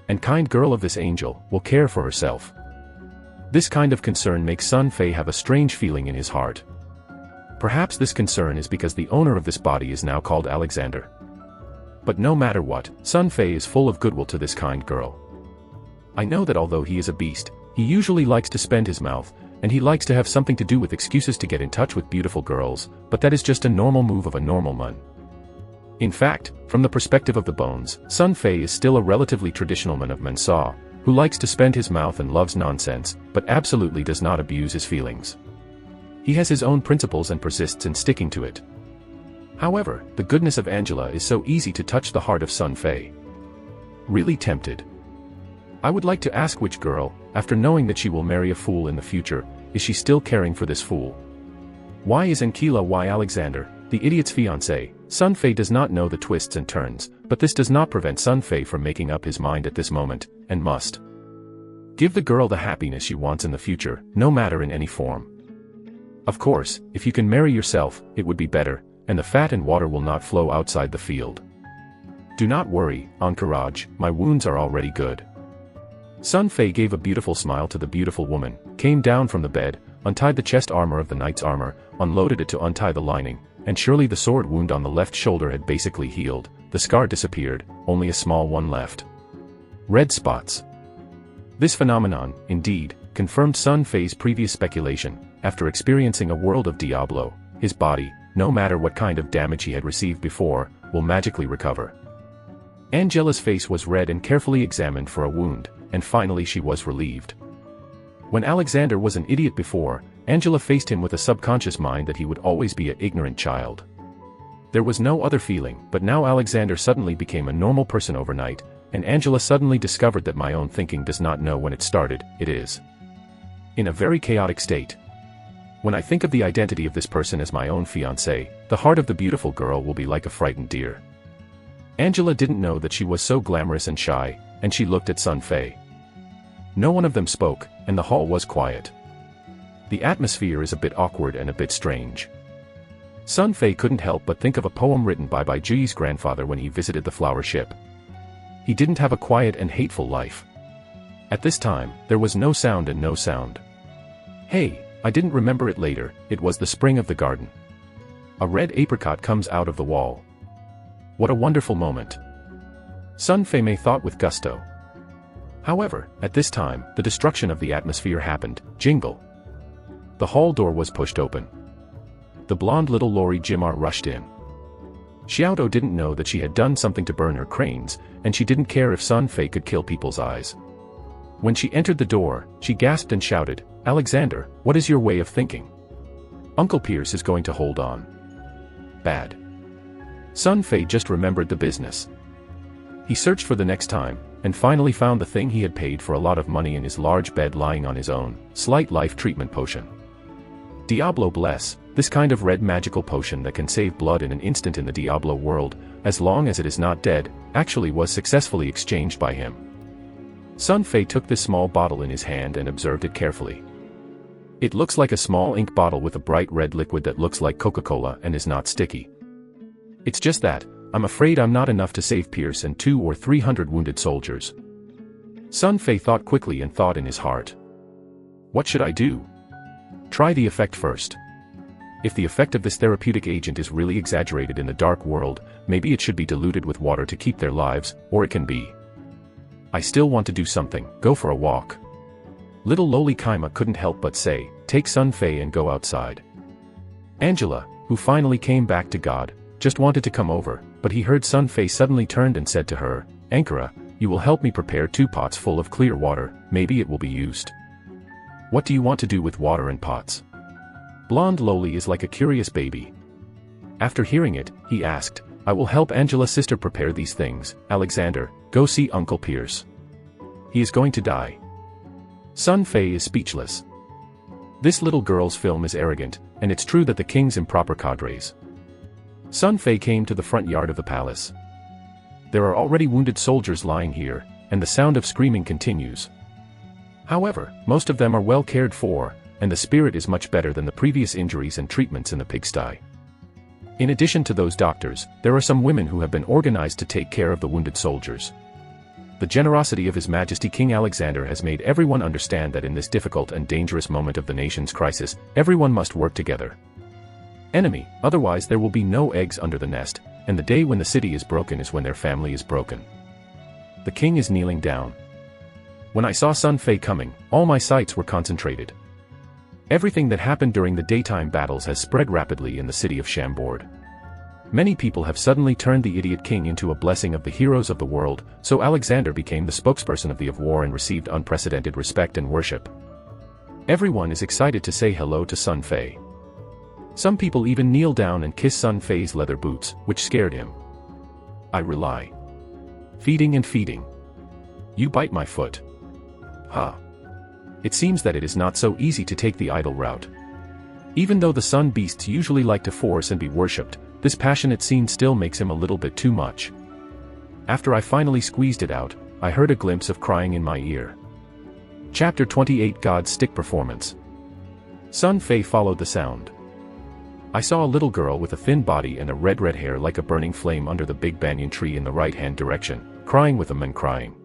Speaker 1: and kind girl of this angel, will care for herself. This kind of concern makes Sun Fei have a strange feeling in his heart. Perhaps this concern is because the owner of this body is now called Alexander. But no matter what, Sun Fei is full of goodwill to this kind girl. I know that although he is a beast, he usually likes to spend his mouth, and he likes to have something to do with excuses to get in touch with beautiful girls, but that is just a normal move of a normal man. In fact, from the perspective of the bones, Sun Fei is still a relatively traditional man of Manhwa, who likes to spend his mouth and loves nonsense, but absolutely does not abuse his feelings. He has his own principles and persists in sticking to it. However, the goodness of Angela is so easy to touch the heart of Sun Fei. Really tempted. I would like to ask which girl, after knowing that she will marry a fool in the future, is she still caring for this fool? Why is Ankila why Alexander, the idiot's fiancé? Sun Fei does not know the twists and turns, but this does not prevent Sun Fei from making up his mind at this moment, and must give the girl the happiness she wants in the future, no matter in any form. Of course, if you can marry yourself, it would be better, and the fat and water will not flow outside the field. Do not worry, Encourage, my wounds are already good. Sun Fei gave a beautiful smile to the beautiful woman, came down from the bed, untied the chest armor of the knight's armor, unloaded it to untie the lining, and surely the sword wound on the left shoulder had basically healed. The scar disappeared, only a small one left. Red spots. This phenomenon, indeed, confirmed Sun Fei's previous speculation. After experiencing a world of Diablo, his body, no matter what kind of damage he had received before, will magically recover. Angela's face was red and carefully examined for a wound, and finally she was relieved. When Alexander was an idiot before, Angela faced him with a subconscious mind that he would always be an ignorant child. There was no other feeling, but now Alexander suddenly became a normal person overnight, and Angela suddenly discovered that my own thinking does not know when it started, it is in a very chaotic state. When I think of the identity of this person as my own fiancé, the heart of the beautiful girl will be like a frightened deer. Angela didn't know that she was so glamorous and shy, and she looked at Sun Fei. No one of them spoke, and the hall was quiet. The atmosphere is a bit awkward and a bit strange. Sun Fei couldn't help but think of a poem written by Bai Juyi's grandfather when he visited the flower ship. He didn't have a quiet and hateful life. At this time, there was no sound and no sound. Hey, I didn't remember it later, it was the spring of the garden. A red apricot comes out of the wall. What a wonderful moment. Sun Fei thought with gusto. However, at this time, the destruction of the atmosphere happened. Jingle. The hall door was pushed open. The blonde little Lori Jimar rushed in. Xiaodo didn't know that she had done something to burn her cranes, and she didn't care if Sun Fei could kill people's eyes. When she entered the door, she gasped and shouted, "Alexander, what is your way of thinking? Uncle Pierce is going to hold on. Bad." Sun Fei just remembered the business. He searched for the next time, and finally found the thing he had paid for a lot of money in his large bed lying on his own, slight life treatment potion. Diablo bless, this kind of red magical potion that can save blood in an instant in the Diablo world, as long as it is not dead, actually was successfully exchanged by him. Sun Fei took this small bottle in his hand and observed it carefully. It looks like a small ink bottle with a bright red liquid that looks like Coca-Cola and is not sticky. It's just that, I'm afraid I'm not enough to save Pierce and 200 or 300 wounded soldiers. Sun Fei thought quickly and thought in his heart. What should I do? Try the effect first. If the effect of this therapeutic agent is really exaggerated in the dark world, maybe it should be diluted with water to keep their lives, or it can be. I still want to do something, go for a walk. Little Loli Kaima couldn't help but say, take Sun Fei and go outside. Angela, who finally came back to God, just wanted to come over, but he heard Sun Fei suddenly turned and said to her, Ankara, you will help me prepare 2 pots full of clear water, maybe it will be used. What do you want to do with water and pots? Blonde Loli is like a curious baby. After hearing it, he asked, I will help Angela's sister prepare these things. Alexander, go see Uncle Pierce. He is going to die. Sun Fei is speechless. This little girl's film is arrogant, and it's true that the king's improper cadres. Sun Fei came to the front yard of the palace. There are already wounded soldiers lying here, and the sound of screaming continues. However, most of them are well cared for, and the spirit is much better than the previous injuries and treatments in the pigsty. In addition to those doctors, there are some women who have been organized to take care of the wounded soldiers. The generosity of His Majesty King Alexander has made everyone understand that in this difficult and dangerous moment of the nation's crisis, everyone must work together. Enemy, otherwise there will be no eggs under the nest, and the day when the city is broken is when their family is broken. The king is kneeling down. When I saw Sun Fei coming, all my sights were concentrated. Everything that happened during the daytime battles has spread rapidly in the city of Chambord. Many people have suddenly turned the idiot king into a blessing of the heroes of the world, so Alexander became the spokesperson of the war and received unprecedented respect and worship. Everyone is excited to say hello to Sun Fei. Some people even kneel down and kiss Sun Fei's leather boots, which scared him. I rely. Feeding and feeding. You bite my foot. Ha. It seems that it is not so easy to take the idle route. Even though the sun beasts usually like to force and be worshipped, this passionate scene still makes him a little bit too much. After I finally squeezed it out, I heard a glimpse of crying in my ear. Chapter 28 God's Stick Performance. Sun Fei followed the sound. I saw a little girl with a thin body and a red hair like a burning flame under the big banyan tree in the right-hand direction, crying with a man crying.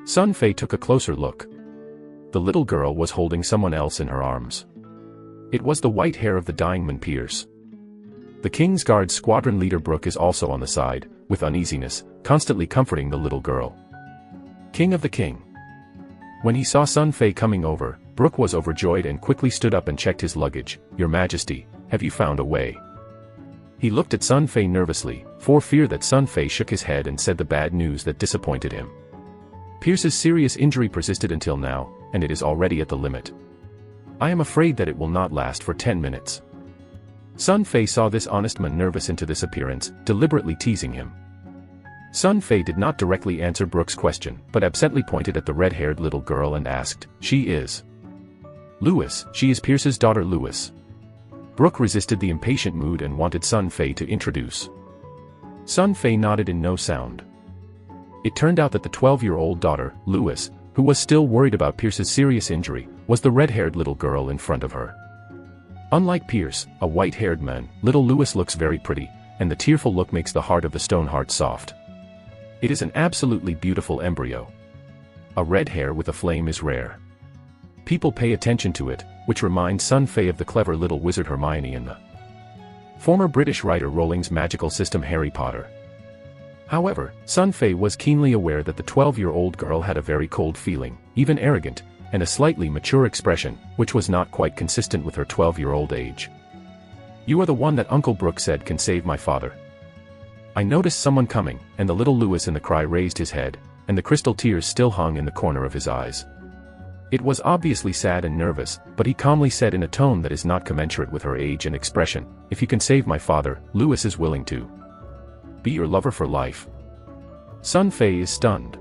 Speaker 1: Sun Fei took a closer look. The little girl was holding someone else in her arms. It was the white hair of the dying man Pierce. The King's Guard squadron leader Brooke is also on the side, with uneasiness, constantly comforting the little girl. King of the King. When he saw Sun Fei coming over, Brooke was overjoyed and quickly stood up and checked his luggage. Your Majesty, have you found a way? He looked at Sun Fei nervously, for fear that Sun Fei shook his head and said the bad news that disappointed him. Pierce's serious injury persisted until now, and it is already at the limit. I am afraid that it will not last for 10 minutes. Sun Fei saw this honest man nervous into this appearance, deliberately teasing him. Sun Fei did not directly answer Brooke's question, but absently pointed at the red-haired little girl and asked, She is Lewis, she is Pierce's daughter Lewis. Brooke resisted the impatient mood and wanted Sun Fei to introduce. Sun Fei nodded in no sound. It turned out that the 12-year-old daughter, Lewis, who was still worried about Pierce's serious injury, was the red-haired little girl in front of her. Unlike Pierce, a white-haired man, little Lewis looks very pretty, and the tearful look makes the heart of the stone heart soft. It is an absolutely beautiful embryo. A red hair with a flame is rare. People pay attention to it, which reminds Sun Fei of the clever little wizard Hermione in the former British writer Rowling's magical system Harry Potter. However, Sun Fei was keenly aware that the 12-year-old girl had a very cold feeling, even arrogant, and a slightly mature expression, which was not quite consistent with her 12-year-old age. "You are the one that Uncle Brooke said can save my father." I noticed someone coming, and the little Louis in the cry raised his head, and the crystal tears still hung in the corner of his eyes. It was obviously sad and nervous, but he calmly said in a tone that is not commensurate with her age and expression, "If you can save my father, Louis is willing to be your lover for life." Sun Fei is stunned.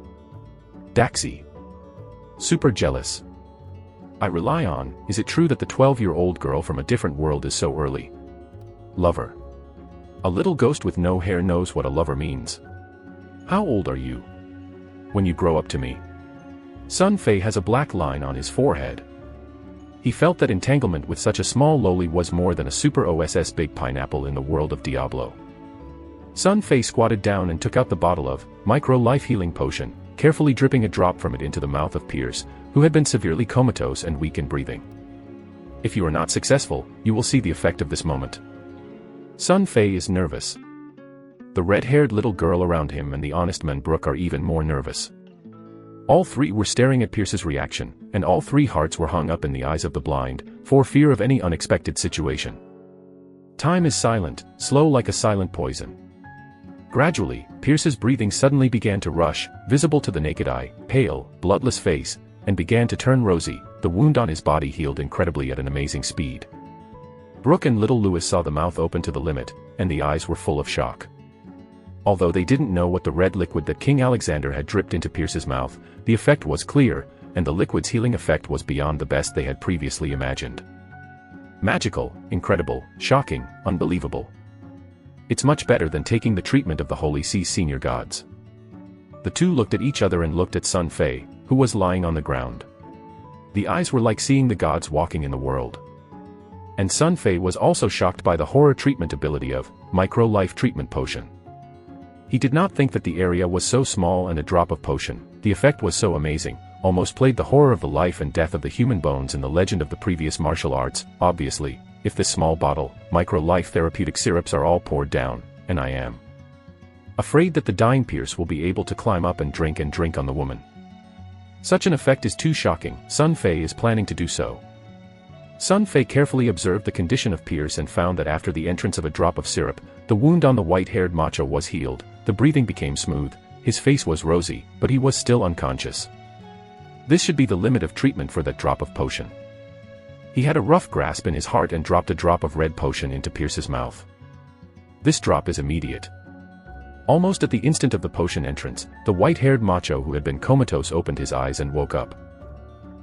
Speaker 1: Daxi. Super jealous. I rely on, is it true that the 12-year-old girl from a different world is so early? Lover. A little ghost with no hair knows what a lover means. How old are you? When you grow up to me. Sun Fei has a black line on his forehead. He felt that entanglement with such a small loli was more than a super OSS big pineapple in the world of Diablo. Sun Fei squatted down and took out the bottle of micro-life healing potion, carefully dripping a drop from it into the mouth of Pierce, who had been severely comatose and weak in breathing. If you are not successful, you will see the effect of this moment. Sun Fei is nervous. The red-haired little girl around him and the honest man Brooke are even more nervous. All three were staring at Pierce's reaction, and all three hearts were hung up in the eyes of the blind, for fear of any unexpected situation. Time is silent, slow like a silent poison. Gradually, Pierce's breathing suddenly began to rush, visible to the naked eye, pale, bloodless face, and began to turn rosy. The wound on his body healed incredibly at an amazing speed. Brooke and little Louis saw the mouth open to the limit, and the eyes were full of shock. Although they didn't know what the red liquid that King Alexander had dripped into Pierce's mouth, the effect was clear, and the liquid's healing effect was beyond the best they had previously imagined. Magical, incredible, shocking, unbelievable. It's much better than taking the treatment of the Holy Sea's senior gods. The two looked at each other and looked at Sun Fei, who was lying on the ground. The eyes were like seeing the gods walking in the world. And Sun Fei was also shocked by the horror treatment ability of micro-life treatment potion. He did not think that the area was so small and a drop of potion, the effect was so amazing, almost played the horror of the life and death of the human bones in the legend of the previous martial arts. Obviously, if this small bottle, micro-life therapeutic syrups are all poured down, and I am afraid that the dying Pierce will be able to climb up and drink on the woman. Such an effect is too shocking. Sun Fei is planning to do so. Sun Fei carefully observed the condition of Pierce and found that after the entrance of a drop of syrup, the wound on the white-haired macho was healed, the breathing became smooth, his face was rosy, but he was still unconscious. This should be the limit of treatment for that drop of potion. He had a rough grasp in his heart and dropped a drop of red potion into Pierce's mouth. This drop is immediate. Almost at the instant of the potion entrance, the white-haired macho who had been comatose opened his eyes and woke up.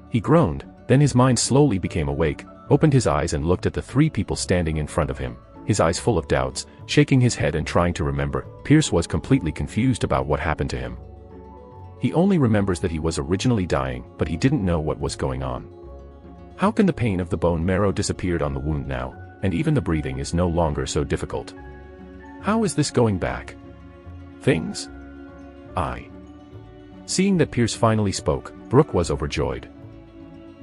Speaker 1: He groaned, then his mind slowly became awake, opened his eyes and looked at the three people standing in front of him, his eyes full of doubts, shaking his head and trying to remember. Pierce was completely confused about what happened to him. He only remembers that he was originally dying, but he didn't know what was going on. How can the pain of the bone marrow disappeared on the wound now, and even the breathing is no longer so difficult? How is this going back? Things? Seeing that Pierce finally spoke, Brooke was overjoyed.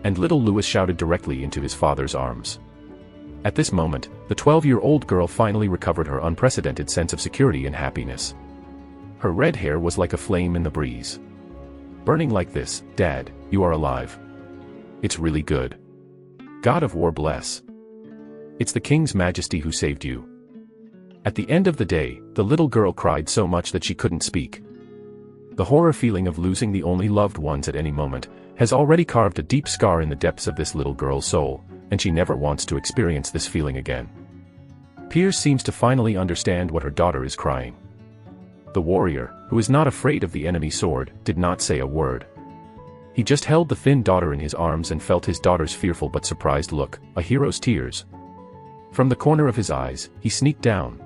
Speaker 1: And little Louis shouted directly into his father's arms. At this moment, the 12-year-old girl finally recovered her unprecedented sense of security and happiness. Her red hair was like a flame in the breeze. Burning like this, Dad, you are alive. It's really good. God of War bless. It's the King's Majesty who saved you. At the end of the day, the little girl cried so much that she couldn't speak. The horror feeling of losing the only loved ones at any moment has already carved a deep scar in the depths of this little girl's soul, and she never wants to experience this feeling again. Pierce seems to finally understand what her daughter is crying. The warrior, who is not afraid of the enemy sword, did not say a word. He just held the thin daughter in his arms and felt his daughter's fearful but surprised look, a hero's tears. From the corner of his eyes, he sneaked down.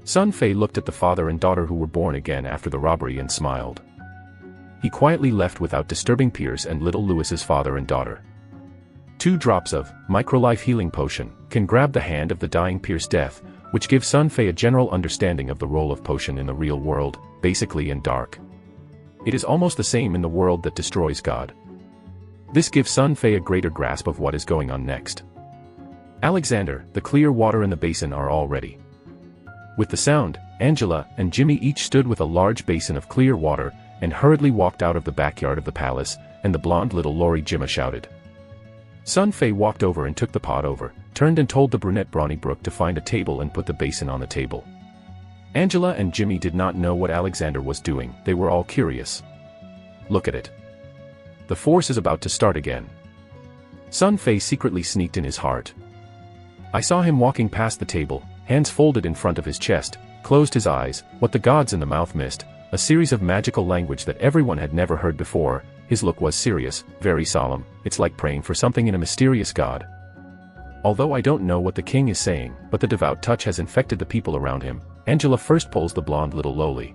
Speaker 1: Sun Fei looked at the father and daughter who were born again after the robbery and smiled. He quietly left without disturbing Pierce and little Louis's father and daughter. 2 drops of micro-life healing potion can grab the hand of the dying Pierce death, which gives Sun Fei a general understanding of the role of potion in the real world, basically and dark. It is almost the same in the world that destroys God. This gives Sun Fei a greater grasp of what is going on next. Alexander, the clear water and the basin are all ready. With the sound, Angela and Jimmy each stood with a large basin of clear water and hurriedly walked out of the backyard of the palace, and the blonde little Lori Jimma shouted. Sun Fei walked over and took the pot over, turned and told the brunette Brawny Brook to find a table and put the basin on the table. Angela and Jimmy did not know what Alexander was doing, they were all curious. Look at it. The force is about to start again. Sun Fei secretly sneaked in his heart. I saw him walking past the table, hands folded in front of his chest, closed his eyes, what the gods in the mouth missed, a series of magical language that everyone had never heard before. His look was serious, very solemn, it's like praying for something in a mysterious god. Although I don't know what the king is saying, but the devout touch has infected the people around him. Angela first pulls the blonde little lowly.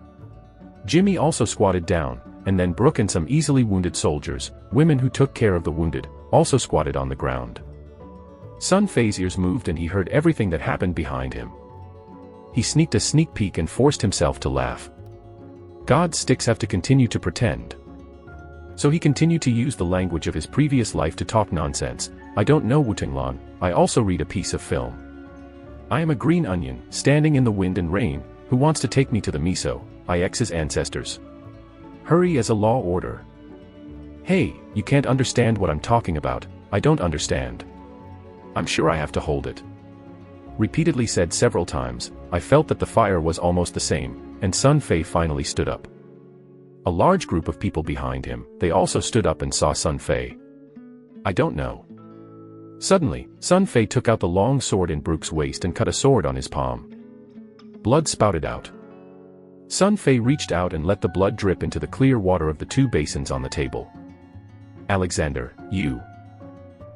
Speaker 1: Jimmy also squatted down, and then Brooke and some easily wounded soldiers, women who took care of the wounded, also squatted on the ground. Sun Fei's ears moved and he heard everything that happened behind him. He sneaked a sneak peek and forced himself to laugh. God's sticks have to continue to pretend. So he continued to use the language of his previous life to talk nonsense. I don't know Wutinglan, I also read a piece of film. I am a green onion, standing in the wind and rain, who wants to take me to the miso, IX's ancestors. Hurry as a law order. Hey, you can't understand what I'm talking about, I don't understand. I'm sure I have to hold it. Repeatedly said several times, I felt that the fire was almost the same, and Sun Fei finally stood up. A large group of people behind him, they also stood up and saw Sun Fei. I don't know. Suddenly, Sun Fei took out the long sword in Brooke's waist and cut a sword on his palm. Blood spouted out. Sun Fei reached out and let the blood drip into the clear water of the two basins on the table. Alexander, you.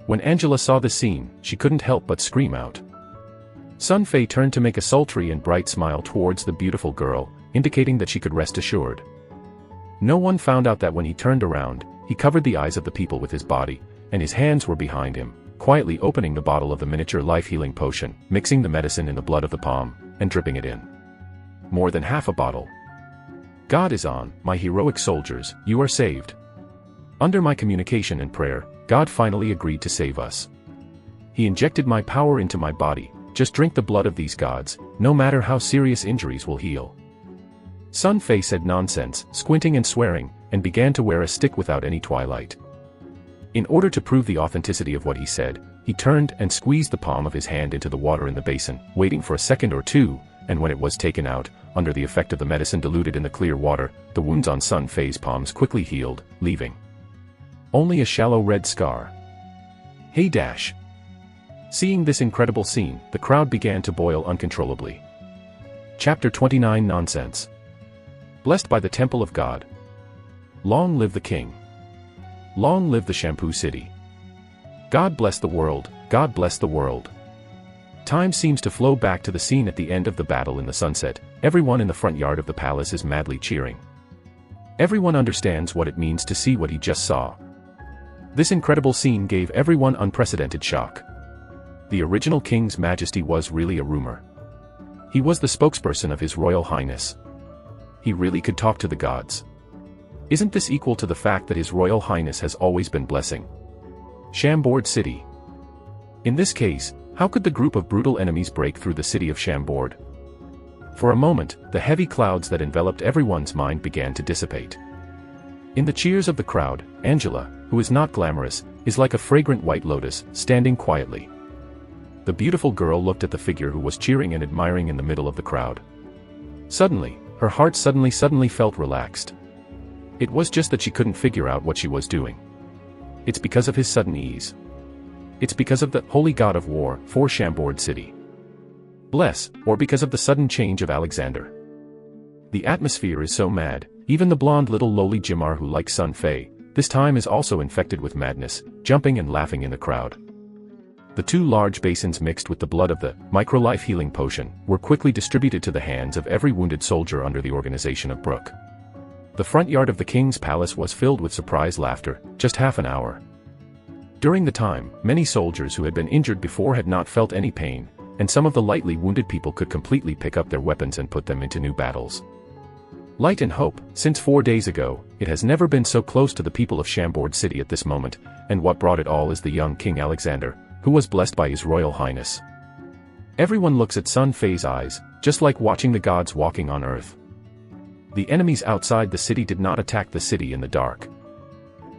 Speaker 1: When Angela saw the scene, she couldn't help but scream out. Sun Fei turned to make a sultry and bright smile towards the beautiful girl, indicating that she could rest assured. No one found out that when he turned around, he covered the eyes of the people with his body, and his hands were behind him, quietly opening the bottle of the miniature life-healing potion, mixing the medicine in the blood of the palm, and dripping it in. More than half a bottle. God is on, my heroic soldiers, you are saved. Under my communication and prayer, God finally agreed to save us. He injected my power into my body, just drink the blood of these gods, no matter how serious injuries will heal. Sun Fei said nonsense, squinting and swearing, and began to wear a stick without any twilight. In order to prove the authenticity of what he said, he turned and squeezed the palm of his hand into the water in the basin, waiting for a second or two, and when it was taken out, under the effect of the medicine diluted in the clear water, the wounds on Sun Fei's palms quickly healed, leaving only a shallow red scar. Hey dash! Seeing this incredible scene, the crowd began to boil uncontrollably. Chapter 29 Nonsense. Blessed by the Temple of God. Long live the King. Long live the Shampoo City. God bless the world, God bless the world. Time seems to flow back to the scene at the end of the battle in the sunset. Everyone in the front yard of the palace is madly cheering. Everyone understands what it means to see what he just saw. This incredible scene gave everyone unprecedented shock. The original King's Majesty was really a rumor. He was the spokesperson of His Royal Highness. He really could talk to the gods. Isn't this equal to the fact that His Royal Highness has always been blessing Chambord City? In this case, how could the group of brutal enemies break through the city of Chambord? For a moment, the heavy clouds that enveloped everyone's mind began to dissipate. In the cheers of the crowd, Angela, who is not glamorous, is like a fragrant white lotus, standing quietly. The beautiful girl looked at the figure who was cheering and admiring in the middle of the crowd. Suddenly, her heart suddenly felt relaxed. It was just that she couldn't figure out what she was doing. It's because of his sudden ease. It's because of the holy god of war for Chambord City. Bless, or because of the sudden change of Alexander. The atmosphere is so mad, even the blonde little lowly Jimar who likes Sun Fei, this time is also infected with madness, jumping and laughing in the crowd. The two large basins mixed with the blood of the micro-life healing potion were quickly distributed to the hands of every wounded soldier under the organization of Brooke. The front yard of the king's palace was filled with surprised laughter, just half an hour. During the time, many soldiers who had been injured before had not felt any pain, and some of the lightly wounded people could completely pick up their weapons and put them into new battles. Light and hope. Since 4 days ago, it has never been so close to the people of Chambord City at this moment, and what brought it all is the young King Alexander, who was blessed by His Royal Highness. Everyone looks at Sun Fei's eyes, just like watching the gods walking on earth. The enemies outside the city did not attack the city in the dark.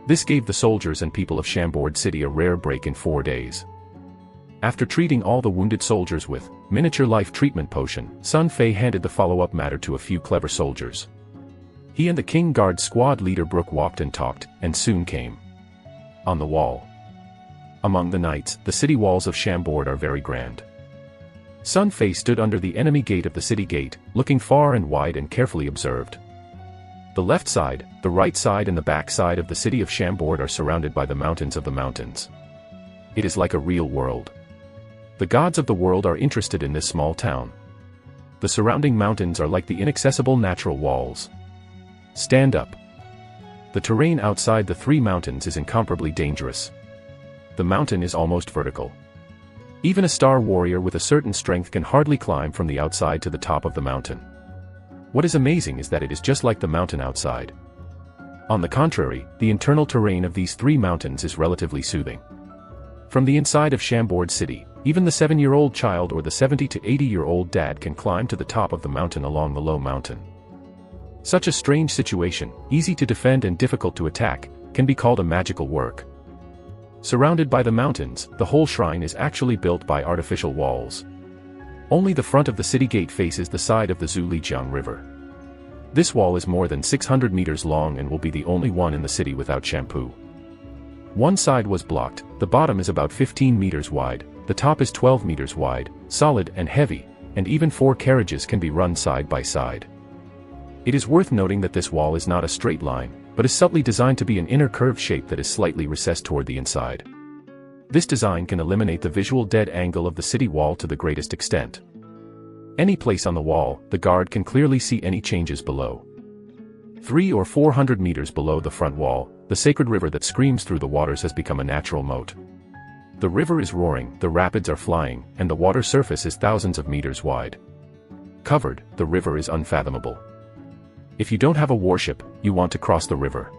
Speaker 1: This gave the soldiers and people of Chambord City a rare break in 4 days. After treating all the wounded soldiers with miniature life treatment potion, Sun Fei handed the follow-up matter to a few clever soldiers. He and the King Guard squad leader Brook walked and talked, and soon came. On the wall. Among the knights, the city walls of Chambord are very grand. Sun Fei stood under the enemy gate of the city gate, looking far and wide and carefully observed. The left side, the right side and the back side of the city of Chambord are surrounded by the mountains of the mountains. It is like a real world. The gods of the world are interested in this small town. The surrounding mountains are like the inaccessible natural walls. Stand up. The terrain outside the 3 mountains is incomparably dangerous. The mountain is almost vertical. Even a star warrior with a certain strength can hardly climb from the outside to the top of the mountain. What is amazing is that it is just like the mountain outside. On the contrary, the internal terrain of these 3 mountains is relatively soothing. From the inside of Chambord City, even the 7-year-old child or the 70 to 80-year-old dad can climb to the top of the mountain along the low mountain. Such a strange situation, easy to defend and difficult to attack, can be called a magical work. Surrounded by the mountains, the whole shrine is actually built by artificial walls. Only the front of the city gate faces the side of the Zulijiang River. This wall is more than 600 meters long and will be the only one in the city without shampoo. One side was blocked, the bottom is about 15 meters wide, the top is 12 meters wide, solid and heavy, and even 4 carriages can be run side by side. It is worth noting that this wall is not a straight line, but is subtly designed to be an inner curved shape that is slightly recessed toward the inside. This design can eliminate the visual dead angle of the city wall to the greatest extent. Any place on the wall, the guard can clearly see any changes below. 300 or 400 meters below the front wall, the sacred river that screams through the waters has become a natural moat. The river is roaring, the rapids are flying, and the water surface is thousands of meters wide. Covered, the river is unfathomable. If you don't have a warship, you want to cross the river.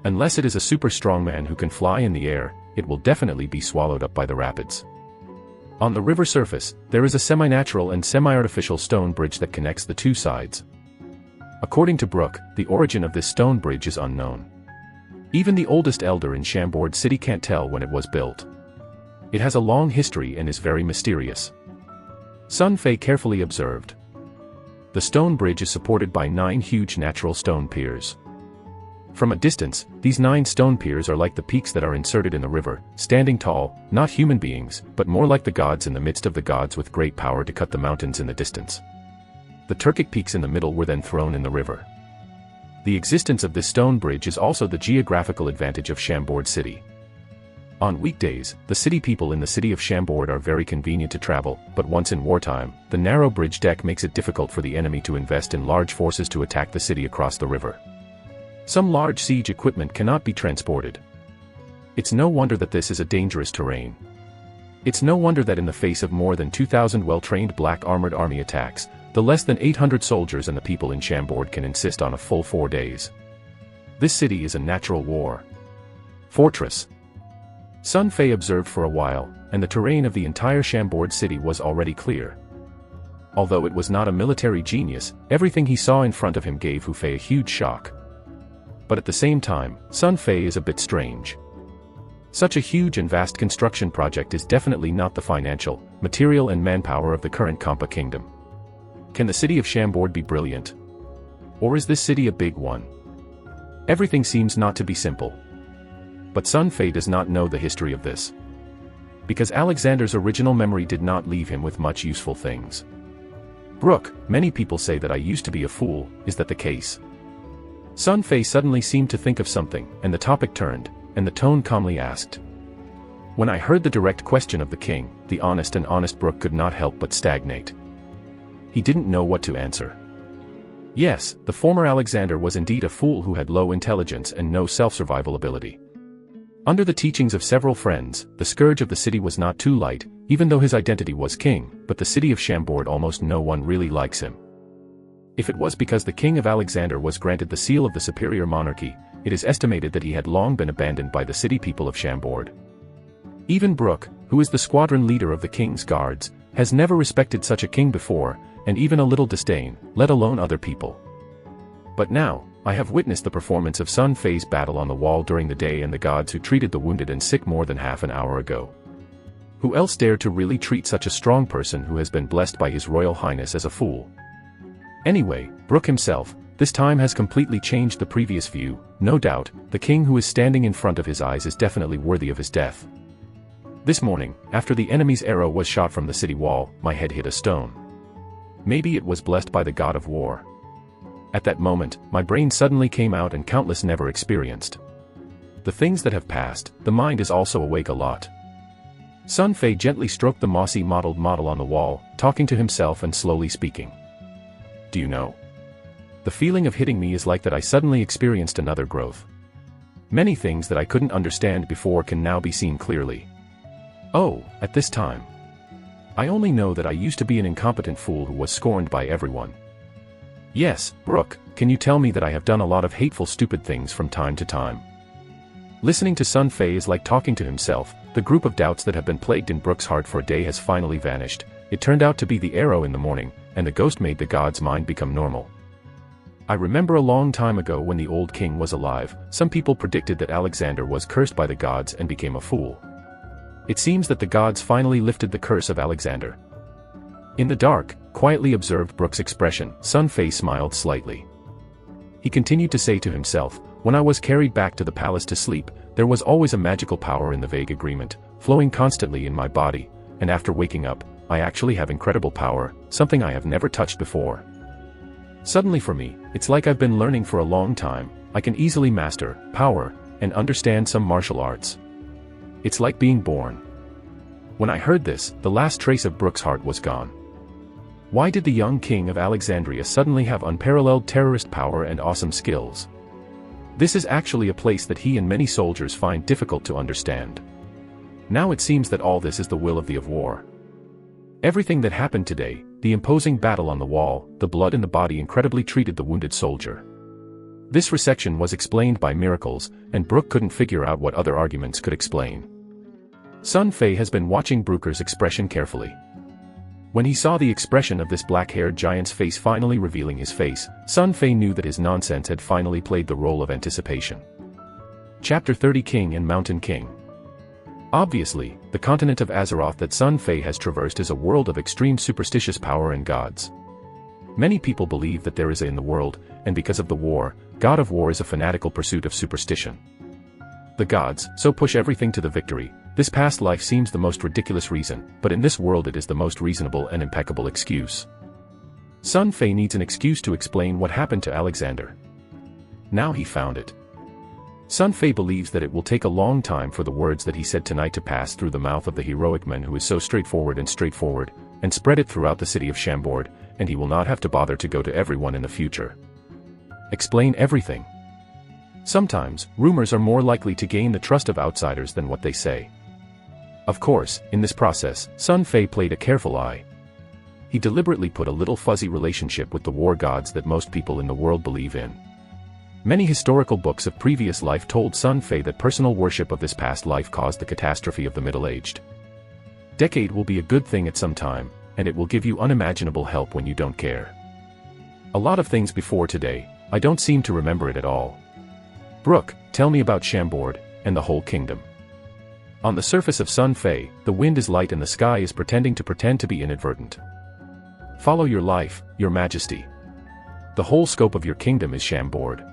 Speaker 1: Unless it is a super strong man who can fly in the air, it will definitely be swallowed up by the rapids. On the river surface, there is a semi-natural and semi-artificial stone bridge that connects the 2 sides. According to Brook, the origin of this stone bridge is unknown. Even the oldest elder in Chambord City can't tell when it was built. It has a long history and is very mysterious. Sun Fei carefully observed. The stone bridge is supported by 9 huge natural stone piers. From a distance, these 9 stone piers are like the peaks that are inserted in the river, standing tall, not human beings, but more like the gods in the midst of the gods with great power to cut the mountains in the distance. The Turkic peaks in the middle were then thrown in the river. The existence of this stone bridge is also the geographical advantage of Chambord City. On weekdays, the city people in the city of Chambord are very convenient to travel, but once in wartime, the narrow bridge deck makes it difficult for the enemy to invest in large forces to attack the city across the river. Some large siege equipment cannot be transported. It's no wonder that this is a dangerous terrain. It's no wonder that in the face of more than 2,000 well-trained black armored army attacks, the less than 800 soldiers and the people in Chambord can insist on a full 4 days. This city is a natural war fortress. Sun Fei observed for a while, and the terrain of the entire Chambord city was already clear. Although it was not a military genius, everything he saw in front of him gave Hu Fei a huge shock. But at the same time, Sun Fei is a bit strange. Such a huge and vast construction project is definitely not the financial, material and manpower of the current Kampa kingdom. Can the city of Chambord be brilliant? Or is this city a big one? Everything seems not to be simple. But Sun Fei does not know the history of this. Because Alexander's original memory did not leave him with much useful things. Brook, many people say that I used to be a fool, is that the case? Sun Fei suddenly seemed to think of something, and the topic turned, and the tone calmly asked. When I heard the direct question of the king, the honest Brook could not help but stagnate. He didn't know what to answer. Yes, the former Alexander was indeed a fool who had low intelligence and no self-survival ability. Under the teachings of several friends, the scourge of the city was not too light, even though his identity was king, but the city of Chambord almost no one really likes him. If it was because the king of Alexander was granted the seal of the superior monarchy, it is estimated that he had long been abandoned by the city people of Chambord. Even Brooke, who is the squadron leader of the king's guards, has never respected such a king before, and even a little disdain, let alone other people. But now, I have witnessed the performance of Sun Fei's battle on the wall during the day and the gods who treated the wounded and sick more than half an hour ago. Who else dared to really treat such a strong person who has been blessed by His Royal Highness as a fool? Anyway, Brooke himself, this time has completely changed the previous view. No doubt, the king who is standing in front of his eyes is definitely worthy of his death. This morning, after the enemy's arrow was shot from the city wall, my head hit a stone. Maybe it was blessed by the god of war. At that moment, my brain suddenly came out and countless never experienced. The things that have passed, the mind is also awake a lot. Sun Fei gently stroked the mossy mottled model on the wall, talking to himself and slowly speaking. Do you know? The feeling of hitting me is like that I suddenly experienced another growth. Many things that I couldn't understand before can now be seen clearly. Oh, at this time. I only know that I used to be an incompetent fool who was scorned by everyone. Yes, Brooke, can you tell me that I have done a lot of hateful stupid things from time to time? Listening to Sun Fei is like talking to himself. The group of doubts that have been plagued in Brooke's heart for a day has finally vanished. It turned out to be the arrow in the morning, and the ghost made the god's mind become normal. I remember a long time ago when the old king was alive, some people predicted that Alexander was cursed by the gods and became a fool. It seems that the gods finally lifted the curse of Alexander. In the dark, quietly observed Brooke's expression. Sun Fei smiled slightly. He continued to say to himself, when I was carried back to the palace to sleep, there was always a magical power in the vague agreement, flowing constantly in my body, and after waking up, I actually have incredible power, something I have never touched before. Suddenly for me, it's like I've been learning for a long time. I can easily master power and understand some martial arts. It's like being born. When I heard this, the last trace of Brooke's heart was gone. Why did the young king of Alexandria suddenly have unparalleled terrorist power and awesome skills? This is actually a place that he and many soldiers find difficult to understand. Now it seems that all this is the will of war. Everything that happened today, the imposing battle on the wall, the blood in the body incredibly treated the wounded soldier. This resection was explained by miracles, and Brooke couldn't figure out what other arguments could explain. Sun Fei has been watching Brooker's expression carefully. When he saw the expression of this black-haired giant's face finally revealing his face, Sun Fei knew that his nonsense had finally played the role of anticipation. Chapter 30 King and Mountain King. Obviously, the continent of Azeroth that Sun Fei has traversed is a world of extreme superstitious power and gods. Many people believe that there is a in the world, and because of the war, God of War is a fanatical pursuit of superstition. The gods so push everything to the victory. This past life seems the most ridiculous reason, but in this world it is the most reasonable and impeccable excuse. Sun Fei needs an excuse to explain what happened to Alexander. Now he found it. Sun Fei believes that it will take a long time for the words that he said tonight to pass through the mouth of the heroic man who is so straightforward, and spread it throughout the city of Chambord, and he will not have to bother to go to everyone in the future. Explain everything. Sometimes, rumors are more likely to gain the trust of outsiders than what they say. Of course, in this process, Sun Fei played a careful eye. He deliberately put a little fuzzy relationship with the war gods that most people in the world believe in. Many historical books of previous life told Sun Fei that personal worship of this past life caused the catastrophe of the middle-aged. Decade will be a good thing at some time, and it will give you unimaginable help when you don't care. A lot of things before today, I don't seem to remember it at all. Brooke, tell me about Chambord, and the whole kingdom. On the surface of Sun Fei, the wind is light and the sky is pretending to be inadvertent. Follow your life, your majesty. The whole scope of your kingdom is Chambord.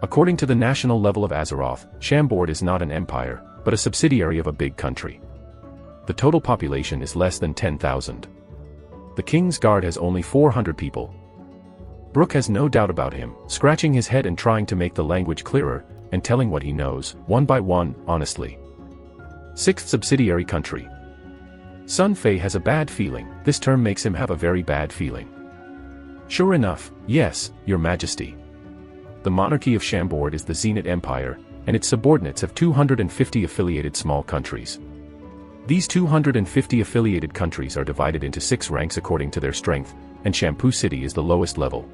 Speaker 1: According to the national level of Azeroth, Chambord is not an empire, but a subsidiary of a big country. The total population is less than 10,000. The king's guard has only 400 people. Brooke has no doubt about him, scratching his head and trying to make the language clearer, and telling what he knows, one by one, honestly. 6th subsidiary country. Sun Fei has a bad feeling. This term makes him have a very bad feeling. Sure enough, yes, your majesty. The monarchy of Chambord is the Zenith Empire, and its subordinates have 250 affiliated small countries. These 250 affiliated countries are divided into 6 ranks according to their strength, and Shampoo City is the lowest level.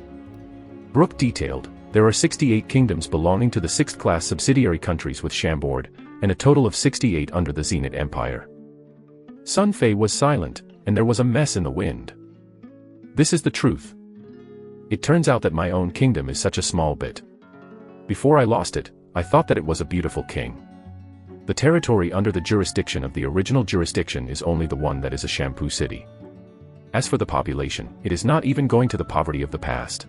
Speaker 1: Brooke detailed, there are 68 kingdoms belonging to the 6th-class subsidiary countries with Chambord, and a total of 68 under the Zenith Empire. Sun Fei was silent, and there was a mess in the wind. This is the truth. It turns out that my own kingdom is such a small bit. Before I lost it, I thought that it was a beautiful king. The territory under the jurisdiction of the original jurisdiction is only the one that is a Shampoo City. As for the population, it is not even going to the poverty of the past.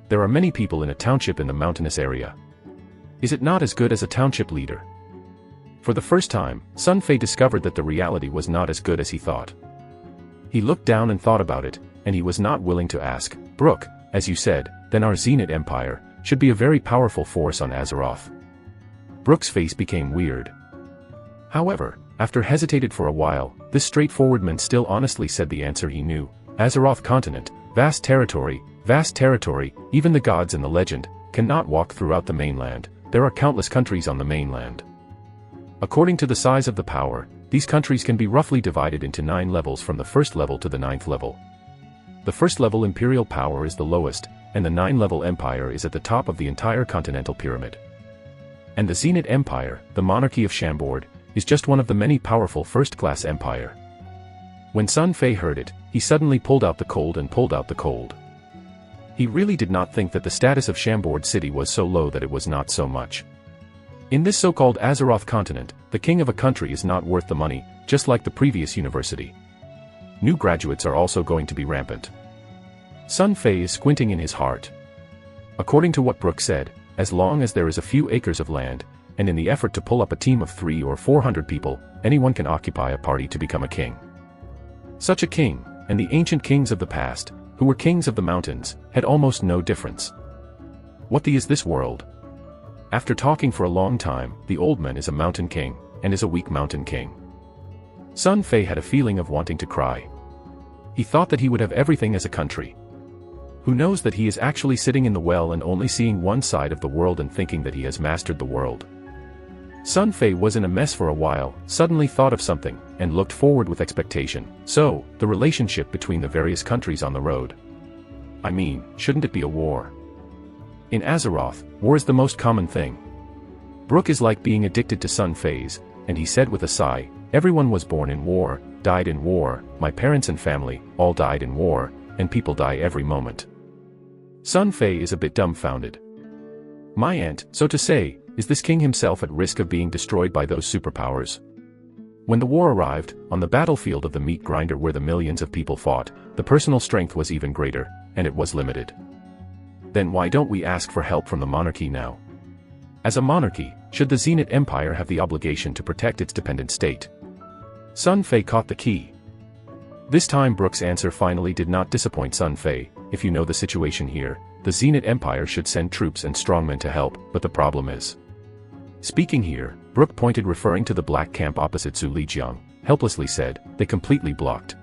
Speaker 1: There are many people in a township in the mountainous area. Is it not as good as a township leader? For the first time, Sun Fei discovered that the reality was not as good as he thought. He looked down and thought about it, and he was not willing to ask, Brooke, as you said, then our Zenith Empire should be a very powerful force on Azeroth. Brooke's face became weird. However, after hesitated for a while, this straightforward man still honestly said the answer he knew. Azeroth continent, vast territory, even the gods in the legend cannot walk throughout the mainland. There are countless countries on the mainland. According to the size of the power, these countries can be roughly divided into 9 levels from the 1st level to the 9th level. The 1st level imperial power is the lowest, and the 9th-level empire is at the top of the entire continental pyramid. And the Zenith Empire, the monarchy of Chambord, is just one of the many powerful first-class empire. When Sun Fei heard it, he suddenly pulled out the cold. He really did not think that the status of Chambord City was so low that it was not so much. In this so-called Azeroth continent, the king of a country is not worth the money, just like the previous university. New graduates are also going to be rampant. Sun Fei is squinting in his heart. According to what Brooke said, as long as there is a few acres of land, and in the effort to pull up a team of 300 or 400 people, anyone can occupy a party to become a king. Such a king, and the ancient kings of the past, who were kings of the mountains, had almost no difference. What is this world? After talking for a long time, the old man is a mountain king, and is a weak mountain king. Sun Fei had a feeling of wanting to cry. He thought that he would have everything as a country. Who knows that he is actually sitting in the well and only seeing one side of the world and thinking that he has mastered the world. Sun Fei was in a mess for a while, suddenly thought of something, and looked forward with expectation. So, the relationship between the various countries on the road. I mean, shouldn't it be a war? In Azeroth, war is the most common thing. Brooke is like being addicted to Sun Fei's, and he said with a sigh, everyone was born in war, died in war, my parents and family, all died in war, and people die every moment. Sun Fei is a bit dumbfounded. My aunt, so to say, is this king himself at risk of being destroyed by those superpowers? When the war arrived, on the battlefield of the meat grinder where the millions of people fought, the personal strength was even greater, and it was limited. Then why don't we ask for help from the monarchy now? As a monarchy, should the Zenith Empire have the obligation to protect its dependent state? Sun Fei caught the key. This time Brooke's answer finally did not disappoint Sun Fei. If you know the situation here, the Zenith Empire should send troops and strongmen to help, but the problem is. Speaking here, Brooke pointed referring to the black camp opposite Su Lijiang, helplessly said, they completely blocked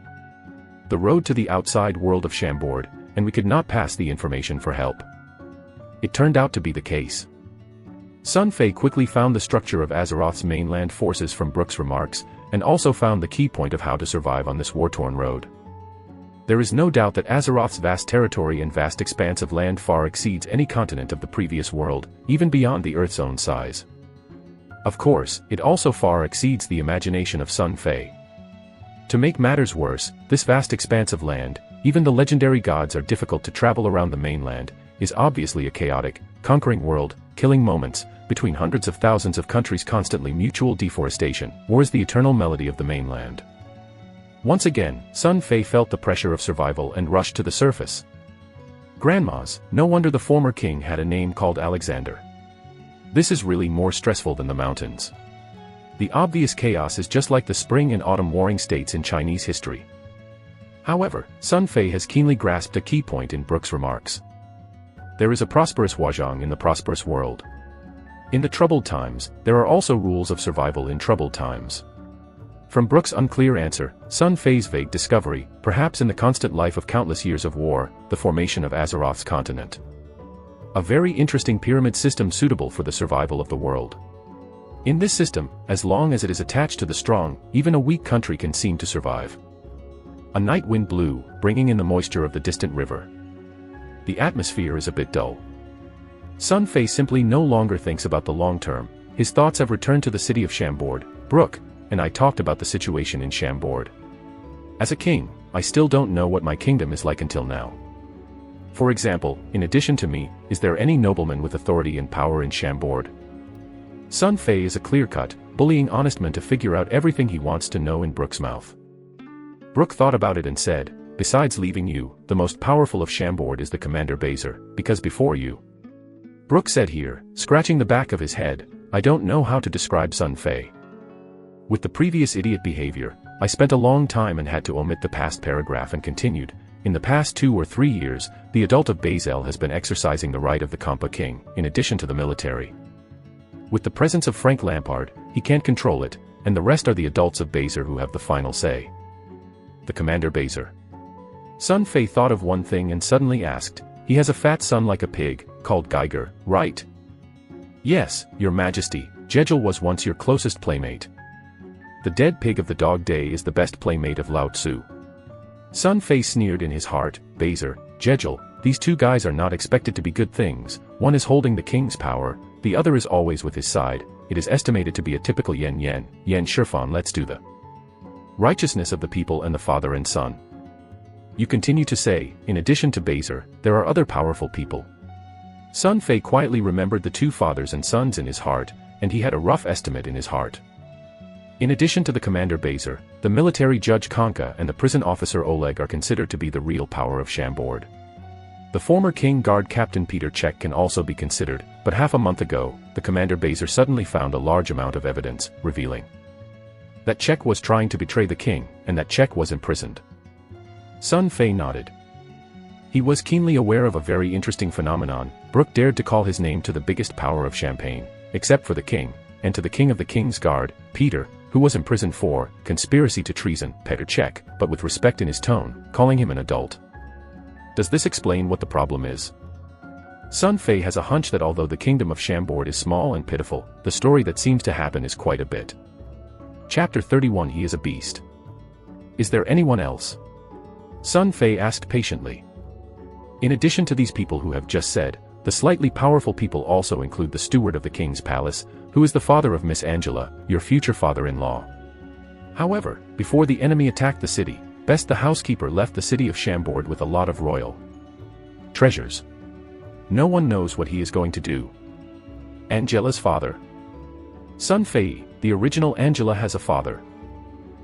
Speaker 1: the road to the outside world of Chambord, and we could not pass the information for help. It turned out to be the case. Sun Fei quickly found the structure of Azeroth's mainland forces from Brooke's remarks, and also found the key point of how to survive on this war-torn road. There is no doubt that Azeroth's vast territory and vast expanse of land far exceeds any continent of the previous world, even beyond the Earth's own size. Of course, it also far exceeds the imagination of Sun Fei. To make matters worse, this vast expanse of land, even the legendary gods are difficult to travel around the mainland, is obviously a chaotic, conquering world, killing moments, between hundreds of thousands of countries constantly mutual deforestation, war is the eternal melody of the mainland. Once again, Sun Fei felt the pressure of survival and rushed to the surface. Grandmas, no wonder the former king had a name called Alexander. This is really more stressful than the mountains. The obvious chaos is just like the spring and autumn warring states in Chinese history. However, Sun Fei has keenly grasped a key point in Brooke's remarks. There is a prosperous Huazhong in the prosperous world. In the troubled times, there are also rules of survival in troubled times. From Brooke's unclear answer, Sun Fei's vague discovery, perhaps in the constant life of countless years of war, the formation of Azeroth's continent. A very interesting pyramid system suitable for the survival of the world. In this system, as long as it is attached to the strong, even a weak country can seem to survive. A night wind blew, bringing in the moisture of the distant river. The atmosphere is a bit dull. Sun Fei simply no longer thinks about the long term. His thoughts have returned to the city of Chambord. Brooke and I talked about the situation in Chambord. As a king, I still don't know what my kingdom is like until now. For example, in addition to me, is there any nobleman with authority and power in Chambord? Sun Fei is a clear-cut, bullying honest man to figure out everything he wants to know in Brooke's mouth. Brooke thought about it and said, besides leaving you, the most powerful of Chambord is the Commander Baser, because before you. Brooke said here, scratching the back of his head, I don't know how to describe Sun Fei. With the previous idiot behavior, I spent a long time and had to omit the past paragraph and continued, in the past 2 or 3 years, the adult of Basel has been exercising the right of the Compa King, in addition to the military. With the presence of Frank Lampard, he can't control it, and the rest are the adults of Baser who have the final say. The Commander Baser. Sun Fei thought of one thing and suddenly asked, he has a fat son like a pig, called Geiger, right? Yes, Your Majesty, Jejel was once your closest playmate. The dead pig of the dog day is the best playmate of Lao Tzu. Sun Fei sneered in his heart, Baser, Jejel, these 2 guys are not expected to be good things, one is holding the king's power, the other is always with his side, it is estimated to be a typical Yen Shifan let's do the righteousness of the people and the father and son. You continue to say, in addition to Baser, there are other powerful people. Sun Fei quietly remembered the 2 fathers and sons in his heart, and he had a rough estimate in his heart. In addition to the Commander Baser, the military judge Kanka and the prison officer Oleg are considered to be the real power of Chambord. The former King Guard Captain Peter Czech can also be considered, but half a month ago, the Commander Baser suddenly found a large amount of evidence, revealing that Czech was trying to betray the king, and that Czech was imprisoned. Sun Fei nodded. He was keenly aware of a very interesting phenomenon. Brooke dared to call his name to the biggest power of Champagne, except for the king, and to the king of the king's guard, Peter, who was imprisoned for conspiracy to treason, Petr Czech, but with respect in his tone, calling him an adult. Does this explain what the problem is? Sun Fei has a hunch that although the kingdom of Chambord is small and pitiful, the story that seems to happen is quite a bit. Chapter 31 He is a beast. Is there anyone else? Sun Fei asked patiently. In addition to these people who have just said, the slightly powerful people also include the steward of the king's palace, who is the father of Miss Angela, your future father-in-law. However, before the enemy attacked the city, Best the housekeeper left the city of Chambord with a lot of royal treasures. No one knows what he is going to do. Angela's father. Sun Fei, the original Angela has a father.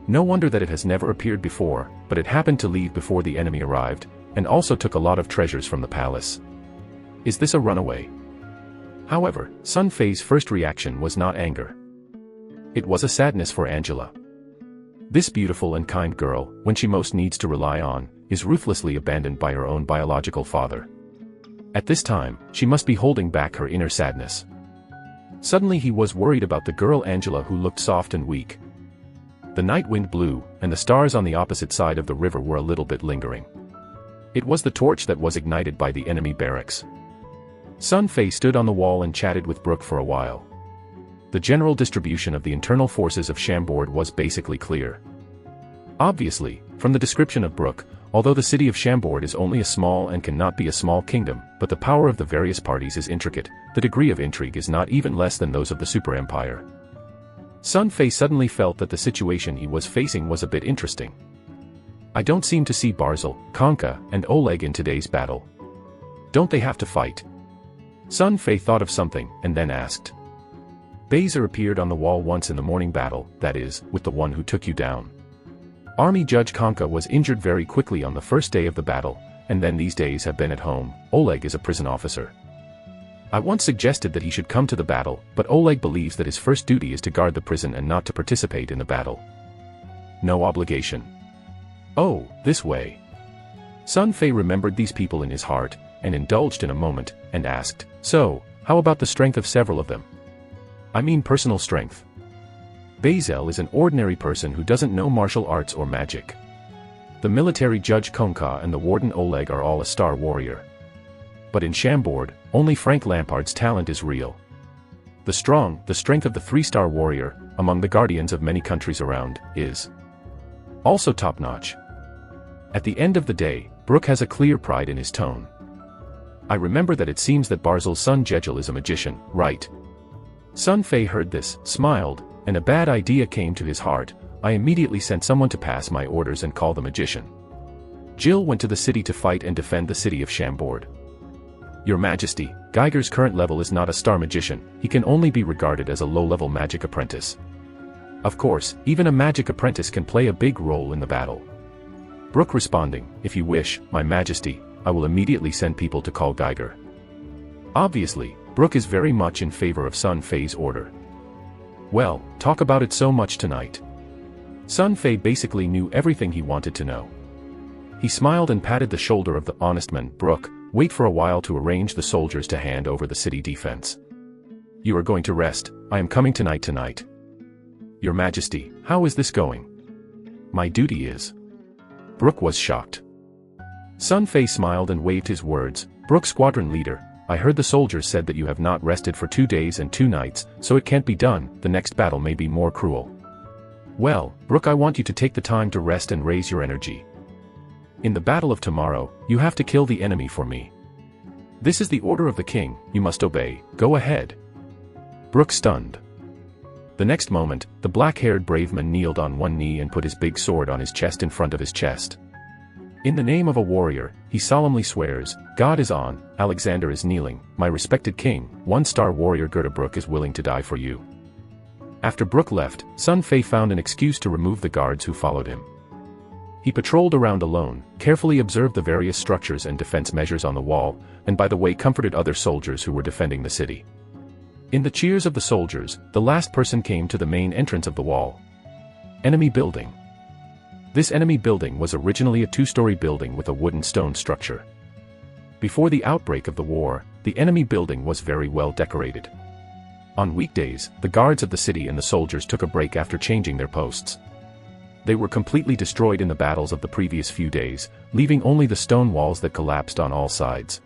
Speaker 1: No wonder that it has never appeared before, but it happened to leave before the enemy arrived, and also took a lot of treasures from the palace. Is this a runaway? However, Sun Fei's first reaction was not anger. It was a sadness for Angela. This beautiful and kind girl, when she most needs to rely on, is ruthlessly abandoned by her own biological father. At this time, she must be holding back her inner sadness. Suddenly he was worried about the girl Angela who looked soft and weak. The night wind blew, and the stars on the opposite side of the river were a little bit lingering. It was the torch that was ignited by the enemy barracks. Sun Fei stood on the wall and chatted with Brooke for a while. The general distribution of the internal forces of Chambord was basically clear. Obviously, from the description of Brooke, although the city of Chambord is only a small and cannot be a small kingdom, but the power of the various parties is intricate, the degree of intrigue is not even less than those of the super empire. Sun Fei suddenly felt that the situation he was facing was a bit interesting. I don't seem to see Barzil, Kanka, and Oleg in today's battle. Don't they have to fight? Sun Fei thought of something, and then asked. Baser appeared on the wall once in the morning battle, that is, with the one who took you down. Army Judge Kanka was injured very quickly on the first day of the battle, and then these days have been at home. Oleg is a prison officer. I once suggested that he should come to the battle, but Oleg believes that his first duty is to guard the prison and not to participate in the battle. No obligation. Oh, this way. Sun Fei remembered these people in his heart, and indulged in a moment, and asked, so, how about the strength of several of them? I mean personal strength. Bazel is an ordinary person who doesn't know martial arts or magic. The military judge Konka and the warden Oleg are all a star warrior. But in Chambord, only Frank Lampard's talent is real. The strength of the 3-star warrior, among the guardians of many countries around, is also top-notch. At the end of the day, Brook has a clear pride in his tone. I remember that it seems that Barzil's son Jejil is a magician, right? Sun Fei heard this, smiled, and a bad idea came to his heart. I immediately sent someone to pass my orders and call the magician. Jill went to the city to fight and defend the city of Chambord. Your Majesty, Geiger's current level is not a star magician, he can only be regarded as a low-level magic apprentice. Of course, even a magic apprentice can play a big role in the battle. Brook responding, if you wish, my Majesty, I will immediately send people to call Geiger. Obviously, Brook is very much in favor of Sun Fei's order. Well, talk about it so much tonight. Sun Fei basically knew everything he wanted to know. He smiled and patted the shoulder of the honest man. Brook, wait for a while to arrange the soldiers to hand over the city defense. You are going to rest, I am coming tonight. Your Majesty, how is this going? My duty is. Brook was shocked. Sun Fei smiled and waved his words. Brook, squadron leader, I heard the soldiers said that you have not rested for 2 days and 2 nights, so it can't be done. The next battle may be more cruel. Well, Brook, I want you to take the time to rest and raise your energy. In the battle of tomorrow, you have to kill the enemy for me. This is the order of the king, you must obey, go ahead. Brook stunned. The next moment, the black-haired brave man kneeled on one knee and put his big sword on his chest in front of his chest. In the name of a warrior, he solemnly swears, God is on, Alexander is kneeling, my respected king, 1-star warrior Gerda Brook is willing to die for you. After Brook left, Sun Fei found an excuse to remove the guards who followed him. He patrolled around alone, carefully observed the various structures and defense measures on the wall, and by the way comforted other soldiers who were defending the city. In the cheers of the soldiers, the last person came to the main entrance of the wall. Enemy building. This enemy building was originally a 2-story building with a wooden stone structure. Before the outbreak of the war, the enemy building was very well decorated. On weekdays, the guards of the city and the soldiers took a break after changing their posts. They were completely destroyed in the battles of the previous few days, leaving only the stone walls that collapsed on all sides.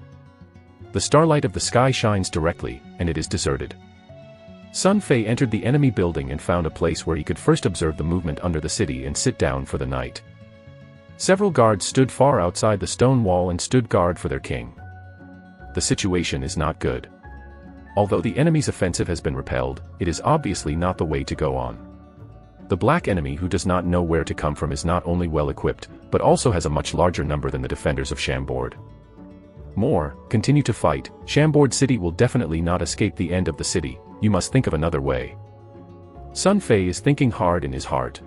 Speaker 1: The starlight of the sky shines directly, and it is deserted. Sun Fei entered the enemy building and found a place where he could first observe the movement under the city and sit down for the night. Several guards stood far outside the stone wall and stood guard for their king. The situation is not good. Although the enemy's offensive has been repelled, it is obviously not the way to go on. The black enemy who does not know where to come from is not only well equipped, but also has a much larger number than the defenders of Chambord. Continue to fight, Chambord city will definitely not escape the end of the city, you must think of another way. Sun Fei is thinking hard in his heart.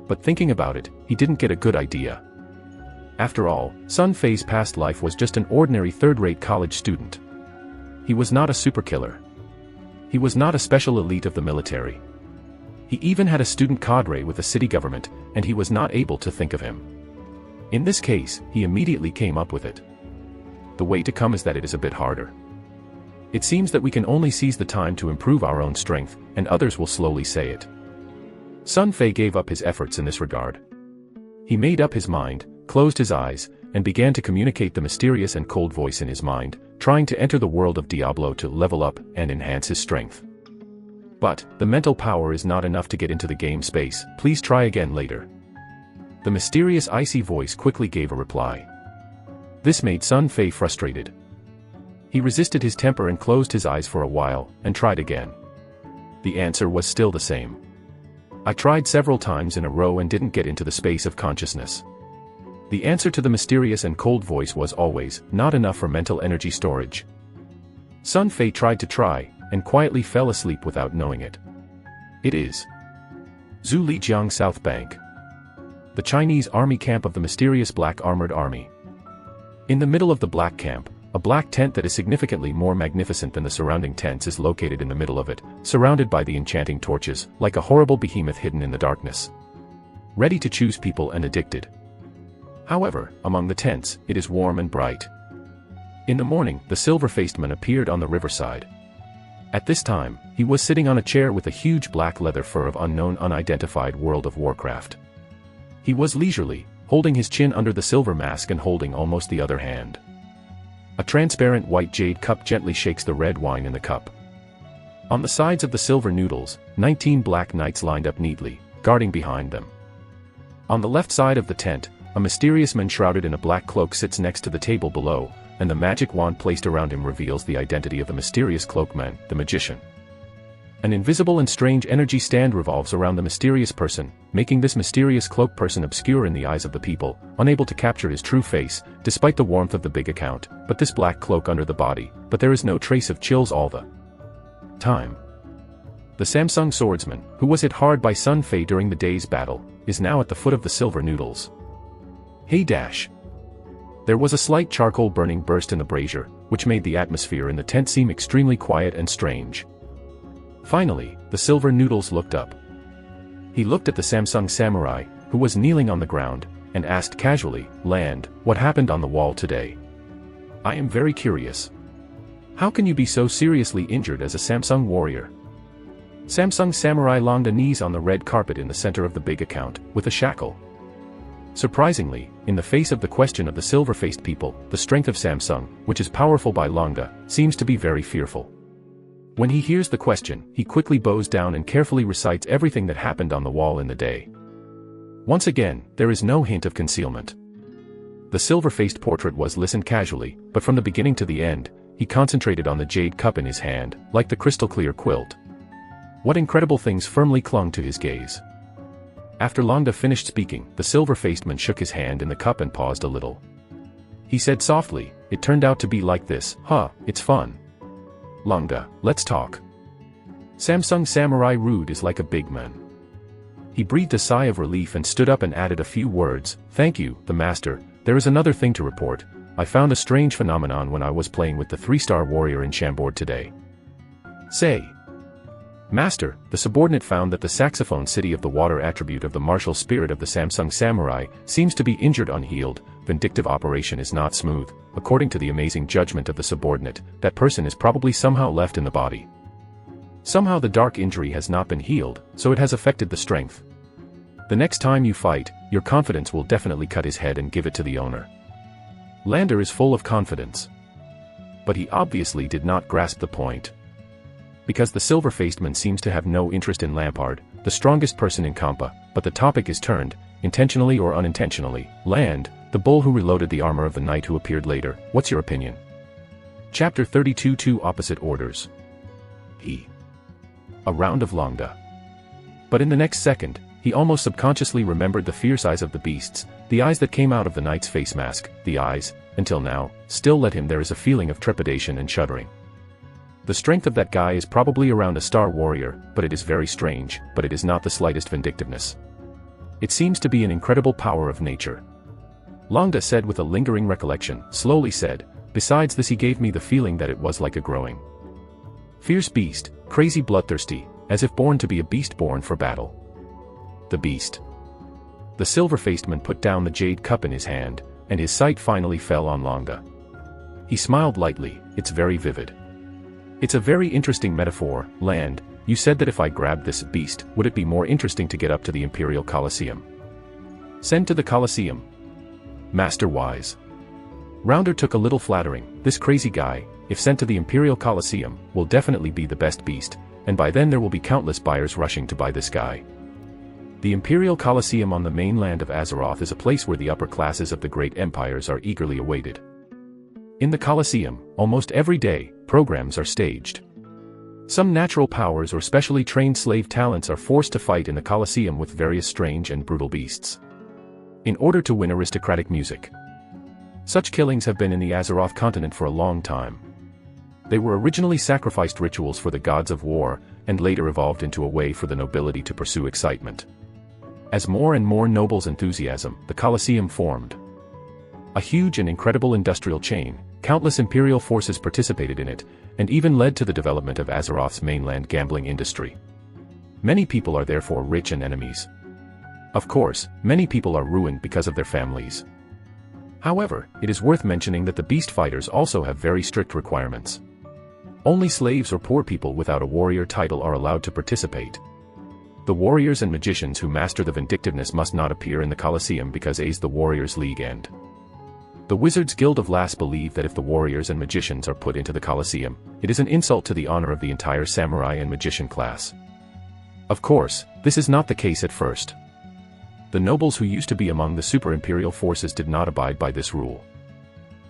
Speaker 1: But thinking about it, he didn't get a good idea. After all, Sun Fei's past life was just an ordinary third-rate college student. He was not a superkiller. He was not a special elite of the military. He even had a student cadre with the city government, and he was not able to think of him. In this case, he immediately came up with it. The way to come is that it is a bit harder. It seems that we can only seize the time to improve our own strength, and others will slowly say it. Sun Fei gave up his efforts in this regard. He made up his mind, closed his eyes, and began to communicate the mysterious and cold voice in his mind, trying to enter the world of Diablo to level up and enhance his strength. But, the mental power is not enough to get into the game space, please try again later. The mysterious icy voice quickly gave a reply. This made Sun Fei frustrated. He resisted his temper and closed his eyes for a while, and tried again. The answer was still the same. I tried several times in a row and didn't get into the space of consciousness. The answer to the mysterious and cold voice was always, not enough for mental energy storage. Sun Fei tried to try, and quietly fell asleep without knowing it. It is Zhu Lijiang South Bank. The Chinese army camp of the mysterious black armored army. In the middle of the black camp, a black tent that is significantly more magnificent than the surrounding tents is located in the middle of it, surrounded by the enchanting torches, like a horrible behemoth hidden in the darkness. Ready to choose people and addicted. However, among the tents, it is warm and bright. In the morning, the silver-faced man appeared on the riverside. At this time, he was sitting on a chair with a huge black leather fur of unknown unidentified World of Warcraft. He was leisurely, holding his chin under the silver mask and holding almost the other hand. A transparent white jade cup gently shakes the red wine in the cup. On the sides of the silver noodles, 19 black knights lined up neatly, guarding behind them. On the left side of the tent, a mysterious man shrouded in a black cloak sits next to the table below, and the magic wand placed around him reveals the identity of the mysterious cloakman, the magician. An invisible and strange energy stand revolves around the mysterious person, making this mysterious cloak person obscure in the eyes of the people, unable to capture his true face, despite the warmth of the big account, but this black cloak under the body, but there is no trace of chills all the time. The Samsung swordsman, who was hit hard by Sun Fei during the day's battle, is now at the foot of the silver noodles. Hey dash! There was a slight charcoal burning burst in the brazier, which made the atmosphere in the tent seem extremely quiet and strange. Finally, the silver noodles looked up. He looked at the Samsung samurai, who was kneeling on the ground, and asked casually, "Land, what happened on the wall today? I am very curious. How can you be so seriously injured as a Samsung warrior?" Samsung samurai longed a knees on the red carpet in the center of the big account, with a shackle. Surprisingly, in the face of the question of the silver-faced people, the strength of Samsung, which is powerful by Longa, seems to be very fearful. When he hears the question, he quickly bows down and carefully recites everything that happened on the wall in the day. Once again, there is no hint of concealment. The silver-faced portrait was listened casually, but from the beginning to the end, he concentrated on the jade cup in his hand, like the crystal-clear quilt. What incredible things firmly clung to his gaze. After Longa finished speaking, the silver-faced man shook his hand in the cup and paused a little. He said softly, "It turned out to be like this, huh, it's fun. Longa, let's talk." Samsung samurai rude is like a big man. He breathed a sigh of relief and stood up and added a few words. "Thank you, the master. There is another thing to report. I found a strange phenomenon when I was playing with the 3-star warrior in Chambord today." "Say." "Master, the subordinate found that the saxophone city of the water attribute of the martial spirit of the Samsung samurai seems to be injured unhealed. Vindictive operation is not smooth. According to the amazing judgment of the subordinate, that person is probably somehow left in the body. Somehow the dark injury has not been healed, so it has affected the strength. The next time you fight, your confidence will definitely cut his head and give it to the owner." Lander is full of confidence. But he obviously did not grasp the point. Because the silver-faced man seems to have no interest in Lampard, the strongest person in Kampa, but the topic is turned, intentionally or unintentionally. "Land, the bull who reloaded the armor of the knight who appeared later, what's your opinion?" Chapter 32 Two Opposite Orders. A round of Longa. But in the next second, he almost subconsciously remembered the fierce eyes of the beasts, the eyes that came out of the knight's face mask, the eyes, until now, still let him there is a feeling of trepidation and shuddering. The strength of that guy is probably around a star warrior, but it is very strange, but it is not the slightest vindictiveness. It seems to be an incredible power of nature. Longa said with a lingering recollection, slowly said, "Besides this he gave me the feeling that it was like a growing fierce beast, crazy bloodthirsty, as if born to be a beast born for battle." The beast. The silver-faced man put down the jade cup in his hand, and his sight finally fell on Longa. He smiled lightly. "It's very vivid. It's a very interesting metaphor. Land, you said that if I grabbed this beast, would it be more interesting to get up to the Imperial Colosseum?" "Send to the Colosseum. Master wise." Rounder took a little flattering. "This crazy guy, if sent to the Imperial Colosseum, will definitely be the best beast, and by then there will be countless buyers rushing to buy this guy." The Imperial Colosseum on the mainland of Azeroth is a place where the upper classes of the great empires are eagerly awaited. In the Colosseum, almost every day, programs are staged. Some natural powers or specially trained slave talents are forced to fight in the Colosseum with various strange and brutal beasts, in order to win aristocratic music. Such killings have been in the Azeroth continent for a long time. They were originally sacrificed rituals for the gods of war, and later evolved into a way for the nobility to pursue excitement. As more and more nobles enthusiasm, the Colosseum formed a huge and incredible industrial chain. Countless imperial forces participated in it, and even led to the development of Azeroth's mainland gambling industry. Many people are therefore rich and enemies. Of course, many people are ruined because of their families. However, it is worth mentioning that the beast fighters also have very strict requirements. Only slaves or poor people without a warrior title are allowed to participate. The warriors and magicians who master the vindictiveness must not appear in the Colosseum because the Warriors League and The Wizards Guild of Lass believe that if the warriors and magicians are put into the Colosseum, it is an insult to the honor of the entire samurai and magician class. Of course, this is not the case at first. The nobles who used to be among the super-imperial forces did not abide by this rule.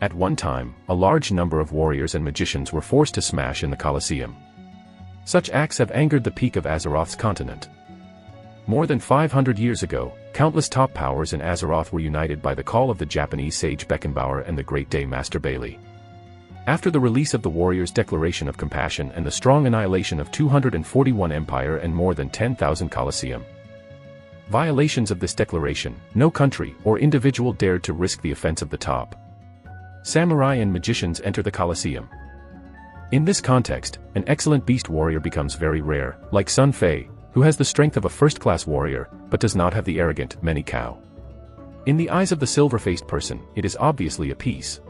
Speaker 1: At one time, a large number of warriors and magicians were forced to smash in the Colosseum. Such acts have angered the peak of Azeroth's continent. More than 500 years ago, countless top powers in Azeroth were united by the call of the Japanese sage Beckenbauer and the Great Day Master Bailey. After the release of the Warriors' Declaration of Compassion and the strong annihilation of 241 Empire and more than 10,000 Colosseum violations of this declaration, no country or individual dared to risk the offense of the top samurai and magicians enter the Colosseum. In this context, an excellent beast warrior becomes very rare, like Sun Fei, who has the strength of a first-class warrior, but does not have the arrogant, many cow. In the eyes of the silver-faced person, it is obviously a piece.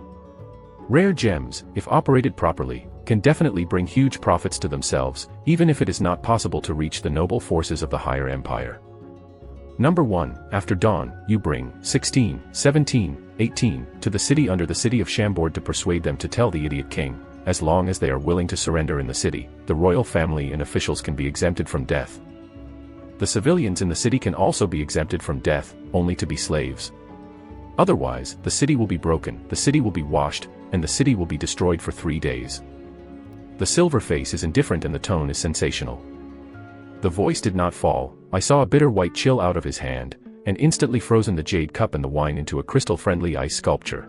Speaker 1: Rare gems, if operated properly, can definitely bring huge profits to themselves, even if it is not possible to reach the noble forces of the higher empire. Number 1, after dawn, you bring 16, 17, 18 to the city under the city of Chambord to persuade them to tell the idiot king, as long as they are willing to surrender in the city, the royal family and officials can be exempted from death. The civilians in the city can also be exempted from death, only to be slaves. Otherwise, the city will be broken, the city will be washed, and the city will be destroyed for 3 days. The silver face is indifferent and the tone is sensational. The voice did not fall. I saw a bitter white chill out of his hand, and instantly frozen the jade cup and the wine into a crystal-friendly ice sculpture.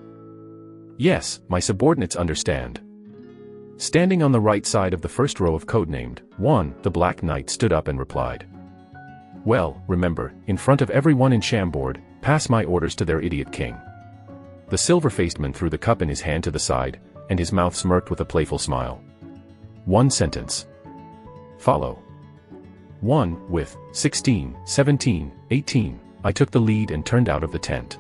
Speaker 1: Yes, my subordinates understand. Standing on the right side of the first row of codenamed 1, the Black Knight stood up and replied. Well, remember, in front of everyone in Chambord, pass my orders to their idiot king. The silver-faced man threw the cup in his hand to the side, and his mouth smirked with a playful smile. 1 sentence. Follow. 1, with 16, 17, 18, I took the lead and turned out of the tent.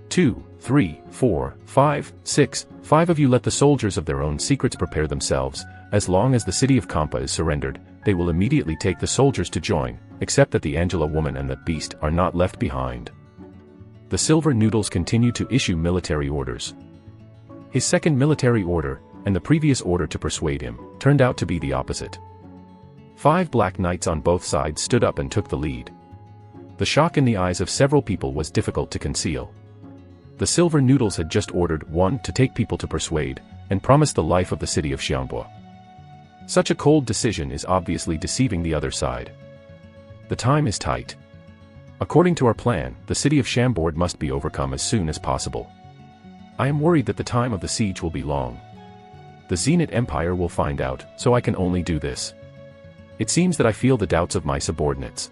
Speaker 1: 2, 3, 4, 5, 6, 5 of you let the soldiers of their own secrets prepare themselves. As long as the city of Kampa is surrendered, they will immediately take the soldiers to join, except that the Angela woman and that beast are not left behind. The Silver Noodles continue to issue military orders. His second military order, and the previous order to persuade him, turned out to be the opposite. 5 Black Knights on both sides stood up and took the lead. The shock in the eyes of several people was difficult to conceal. The Silver Noodles had just ordered 1 to take people to persuade, and promised the life of the city of Chambord. Such a cold decision is obviously deceiving the other side. The time is tight. According to our plan, the city of Chambord must be overcome as soon as possible. I am worried that the time of the siege will be long. The Zenith Empire will find out, so I can only do this. It seems that I feel the doubts of my subordinates.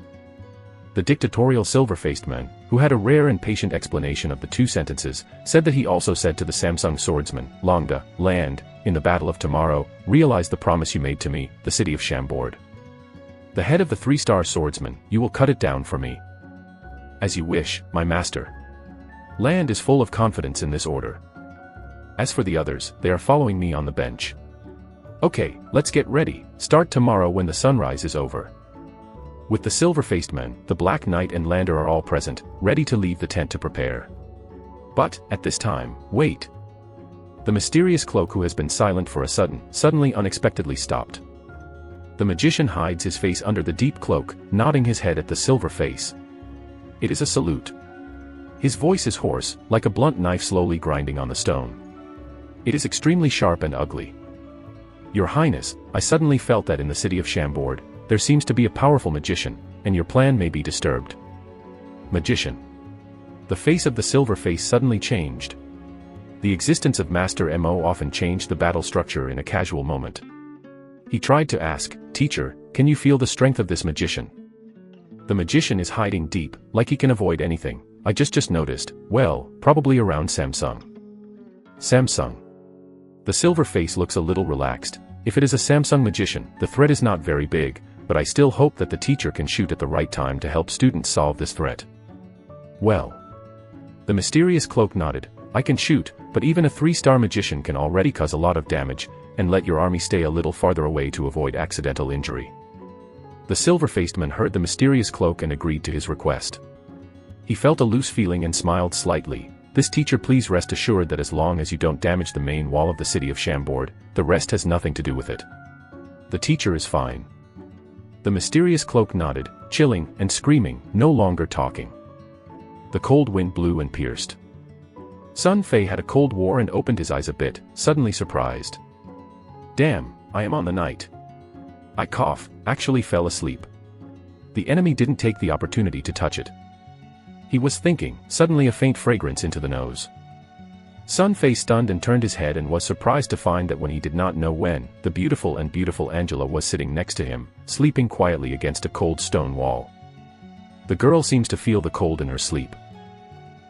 Speaker 1: The dictatorial silver-faced man, who had a rare and patient explanation of the 2 sentences, said that he also said to the Samsung swordsman, Longda, land, in the battle of tomorrow, realize the promise you made to me, the city of Chambord. The head of the 3-star swordsman, you will cut it down for me. As you wish, my master. Land is full of confidence in this order. As for the others, they are following me on the bench. Okay, let's get ready, start tomorrow when the sunrise is over. With the silver-faced man, the Black Knight and Lander are all present, ready to leave the tent to prepare. But, at this time, wait. The mysterious cloak who has been silent for a suddenly unexpectedly stopped. The magician hides his face under the deep cloak, nodding his head at the silver face. It is a salute. His voice is hoarse, like a blunt knife slowly grinding on the stone. It is extremely sharp and ugly. Your Highness, I suddenly felt that in the city of Chambord, there seems to be a powerful magician, and your plan may be disturbed. Magician. The face of the silver face suddenly changed. The existence of Master Mo often changed the battle structure in a casual moment. He tried to ask, Teacher, can you feel the strength of this magician? The magician is hiding deep, like he can avoid anything. I just noticed, well, probably around Samsung. Samsung. The silver face looks a little relaxed. If it is a Samsung magician, the threat is not very big, but I still hope that the teacher can shoot at the right time to help students solve this threat. Well. The mysterious cloak nodded. I can shoot, but even a 3-star magician can already cause a lot of damage, and let your army stay a little farther away to avoid accidental injury. The silver-faced man heard the mysterious cloak and agreed to his request. He felt a loose feeling and smiled slightly. This teacher, please rest assured that as long as you don't damage the main wall of the city of Chambord, the rest has nothing to do with it. The teacher is fine. The mysterious cloak nodded, chilling and screaming, no longer talking. The cold wind blew and pierced. Sun Fei had a cold war and opened his eyes a bit, suddenly surprised. Damn, I am on the night. I actually fell asleep. The enemy didn't take the opportunity to touch it. He was thinking, suddenly a faint fragrance into the nose. Sun Fei stunned and turned his head and was surprised to find that when he did not know when, the beautiful Angela was sitting next to him, sleeping quietly against a cold stone wall. The girl seems to feel the cold in her sleep.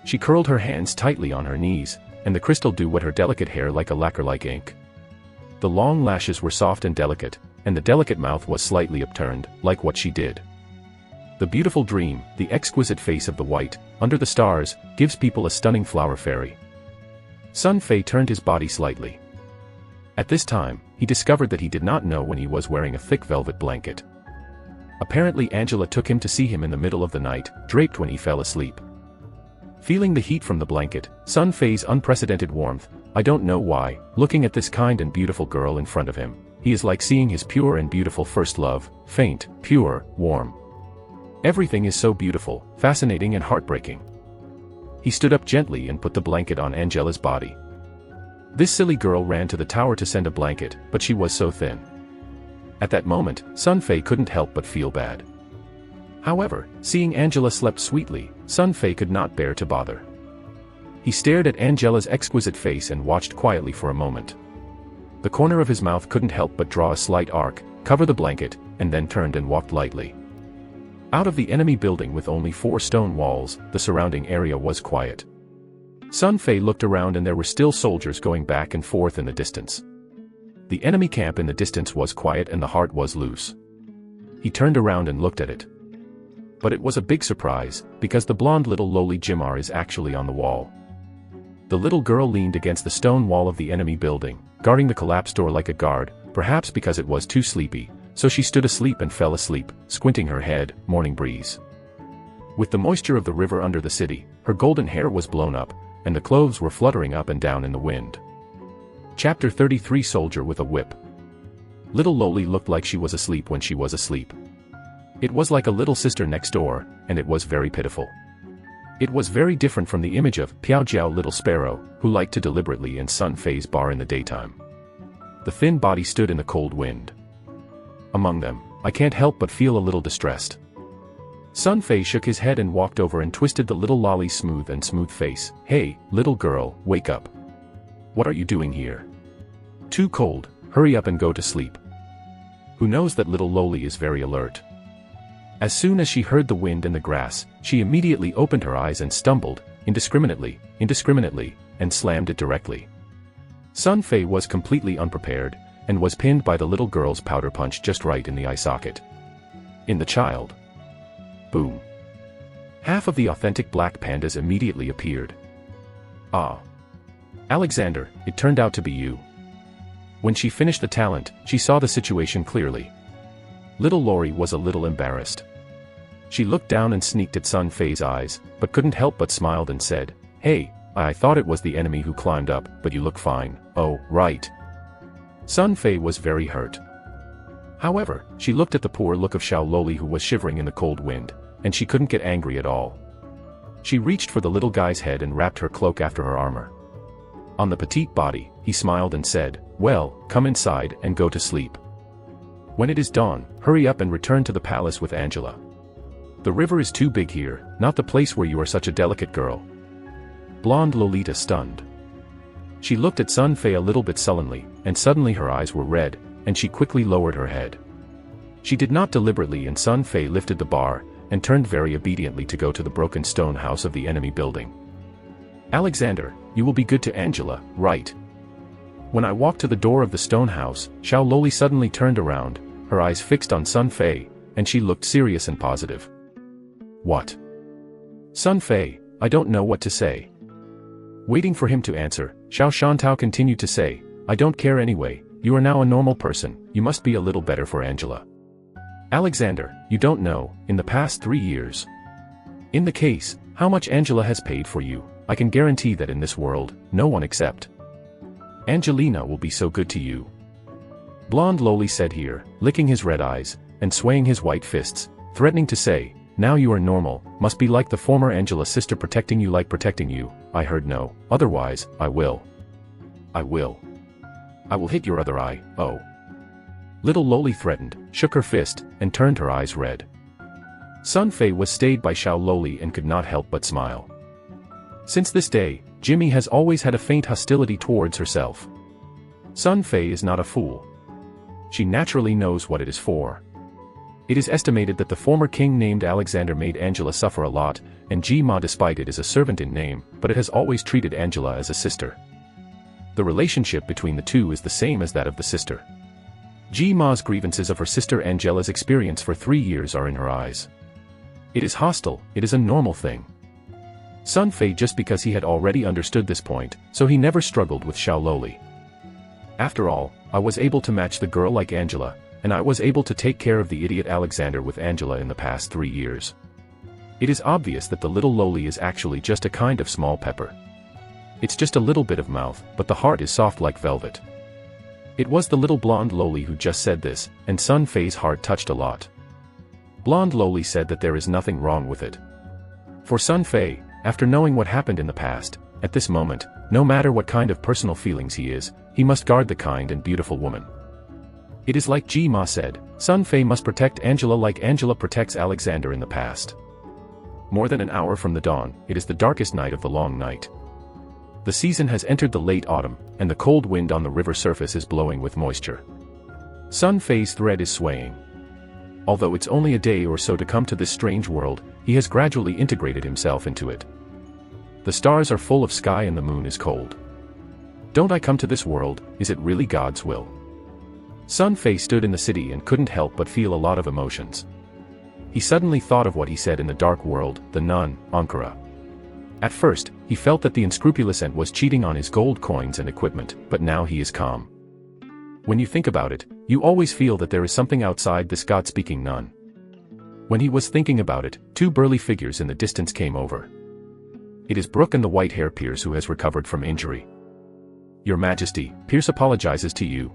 Speaker 1: She curled her hands tightly on her knees, and the crystal dew wet her delicate hair like a lacquer-like ink. The long lashes were soft and delicate, and the delicate mouth was slightly upturned, like what she did. The beautiful dream, the exquisite face of the white, under the stars, gives people a stunning flower fairy. Sun Fei turned his body slightly. At this time, he discovered that he did not know when he was wearing a thick velvet blanket. Apparently Angela took him to see him in the middle of the night, draped when he fell asleep. Feeling the heat from the blanket, Sun Fei's unprecedented warmth, I don't know why, looking at this kind and beautiful girl in front of him, he is like seeing his pure and beautiful first love, faint, pure, warm. Everything is so beautiful, fascinating and heartbreaking. He stood up gently and put the blanket on Angela's body. This silly girl ran to the tower to send a blanket, but she was so thin. At that moment, Sun Fei couldn't help but feel bad. However, seeing Angela slept sweetly, Sun Fei could not bear to bother. He stared at Angela's exquisite face and watched quietly for a moment. The corner of his mouth couldn't help but draw a slight arc, cover the blanket, and then turned and walked lightly. Out of the enemy building with only 4 stone walls, the surrounding area was quiet. Sun Fei looked around and there were still soldiers going back and forth in the distance. The enemy camp in the distance was quiet and the heart was loose. He turned around and looked at it. But it was a big surprise, because the blonde little lowly Jimar is actually on the wall. The little girl leaned against the stone wall of the enemy building, guarding the collapsed door like a guard, perhaps because it was too sleepy, so she stood asleep and fell asleep, squinting her head, morning breeze. With the moisture of the river under the city, her golden hair was blown up, and the clothes were fluttering up and down in the wind. Chapter 33 Soldier with a Whip. Little Loli looked like she was asleep when she was asleep. It was like a little sister next door, and it was very pitiful. It was very different from the image of Piao Jiao Little Sparrow, who liked to deliberately in Sun Fei's bar in the daytime. The thin body stood in the cold wind. Among them, I can't help but feel a little distressed. Sun Fei shook his head and walked over and twisted the little lolly's smooth face. Hey, little girl, wake up. What are you doing here? Too cold, hurry up and go to sleep. Who knows that little Loli is very alert. As soon as she heard the wind and the grass, she immediately opened her eyes and stumbled, indiscriminately, and slammed it directly. Sun Fei was completely unprepared, and was pinned by the little girl's powder punch just right in the eye socket. In the child. Boom. Half of the authentic black pandas immediately appeared. Ah. Alexander, it turned out to be you. When she finished the talent, she saw the situation clearly. Little Lori was a little embarrassed. She looked down and sneaked at Sun Fei's eyes, but couldn't help but smiled and said, Hey, I thought it was the enemy who climbed up, but you look fine. Oh, right. Sun Fei was very hurt. However, she looked at the poor look of Xiao Loli who was shivering in the cold wind, and she couldn't get angry at all. She reached for the little guy's head and wrapped her cloak after her armor. On the petite body, he smiled and said, Well, come inside and go to sleep. When it is dawn, hurry up and return to the palace with Angela. The river is too big here, not the place where you are such a delicate girl. Blonde Lolita stunned. She looked at Sun Fei a little bit sullenly, and suddenly her eyes were red, and she quickly lowered her head. She did not deliberately and Sun Fei lifted the bar, and turned very obediently to go to the broken stone house of the enemy building. Alexander, you will be good to Angela, right? When I walked to the door of the stone house, Xiao Loli suddenly turned around, her eyes fixed on Sun Fei, and she looked serious and positive. What? Sun Fei, I don't know what to say. Waiting for him to answer, Xiao Shantao continued to say, I don't care anyway, you are now a normal person, you must be a little better for Angela. Alexander, you don't know, in the past 3 years. In the case, how much Angela has paid for you, I can guarantee that in this world, no one except Angelina will be so good to you. Blonde Loli said here, licking his red eyes, and swaying his white fists, threatening to say, now you are normal, must be like the former Angela sister protecting you like protecting you. I heard no, otherwise, I will hit your other eye, oh. Little Loli threatened, shook her fist, and turned her eyes red. Sun Fei was stayed by Xiao Loli and could not help but smile. Since this day, Jimmy has always had a faint hostility towards herself. Sun Fei is not a fool. She naturally knows what it is for. It is estimated that the former king named Alexander made Angela suffer a lot, and Ji Ma despite it is a servant in name, but it has always treated Angela as a sister. The relationship between the two is the same as that of the sister. Ji Ma's grievances of her sister Angela's experience for 3 years are in her eyes. It is hostile, it is a normal thing. Sun Fei just because he had already understood this point, so he never struggled with Xiao Loli. After all, I was able to match the girl like Angela, and I was able to take care of the idiot Alexander with Angela in the past 3 years. It is obvious that the little Loli is actually just a kind of small pepper. It's just a little bit of mouth, but the heart is soft like velvet. It was the little blonde Loli who just said this, and Sun Fei's heart touched a lot. Blonde Loli said that there is nothing wrong with it. For Sun Fei, after knowing what happened in the past, at this moment, no matter what kind of personal feelings he must guard the kind and beautiful woman. It is like Ji Ma said, Sun Fei must protect Angela like Angela protects Alexander in the past. More than an hour from the dawn, it is the darkest night of the long night. The season has entered the late autumn, and the cold wind on the river surface is blowing with moisture. Sun Fei's thread is swaying. Although it's only a day or so to come to this strange world, he has gradually integrated himself into it. The stars are full of sky and the moon is cold. Don't I come to this world, is it really God's will? Sun Fei stood in the city and couldn't help but feel a lot of emotions. He suddenly thought of what he said in the dark world, the nun, Ankara. At first, he felt that the unscrupulous ant was cheating on his gold coins and equipment, but now he is calm. When you think about it, you always feel that there is something outside this God-speaking nun. When he was thinking about it, 2 burly figures in the distance came over. It is Brooke and the white-haired Pierce who has recovered from injury. Your Majesty, Pierce apologizes to you.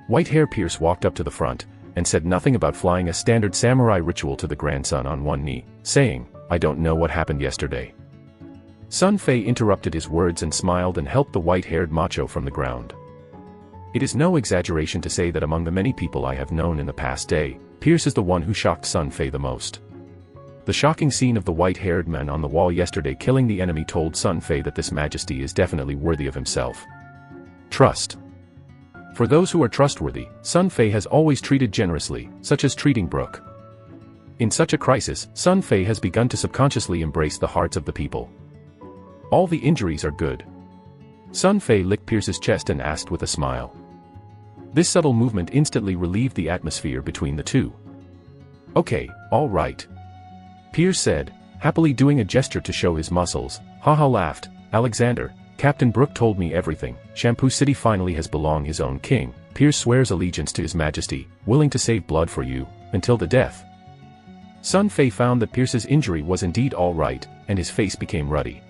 Speaker 1: White-haired Pierce walked up to the front, and said nothing about flying a standard samurai ritual to the grandson on one knee, saying, I don't know what happened yesterday. Sun Fei interrupted his words and smiled and helped the white-haired macho from the ground. It is no exaggeration to say that among the many people I have known in the past day, Pierce is the one who shocked Sun Fei the most. The shocking scene of the white-haired man on the wall yesterday killing the enemy told Sun Fei that this Majesty is definitely worthy of himself. Trust. For those who are trustworthy, Sun Fei has always treated generously, such as treating Brooke. In such a crisis, Sun Fei has begun to subconsciously embrace the hearts of the people. All the injuries are good. Sun Fei licked Pierce's chest and asked with a smile. This subtle movement instantly relieved the atmosphere between the two. Okay, all right. Pierce said, happily doing a gesture to show his muscles. Haha laughed, Alexander, Captain Brooke told me everything. Shampoo City finally has belonged his own king. Pierce swears allegiance to his Majesty, willing to save blood for you, until the death. Sun Fei found that Pierce's injury was indeed all right, and his face became ruddy.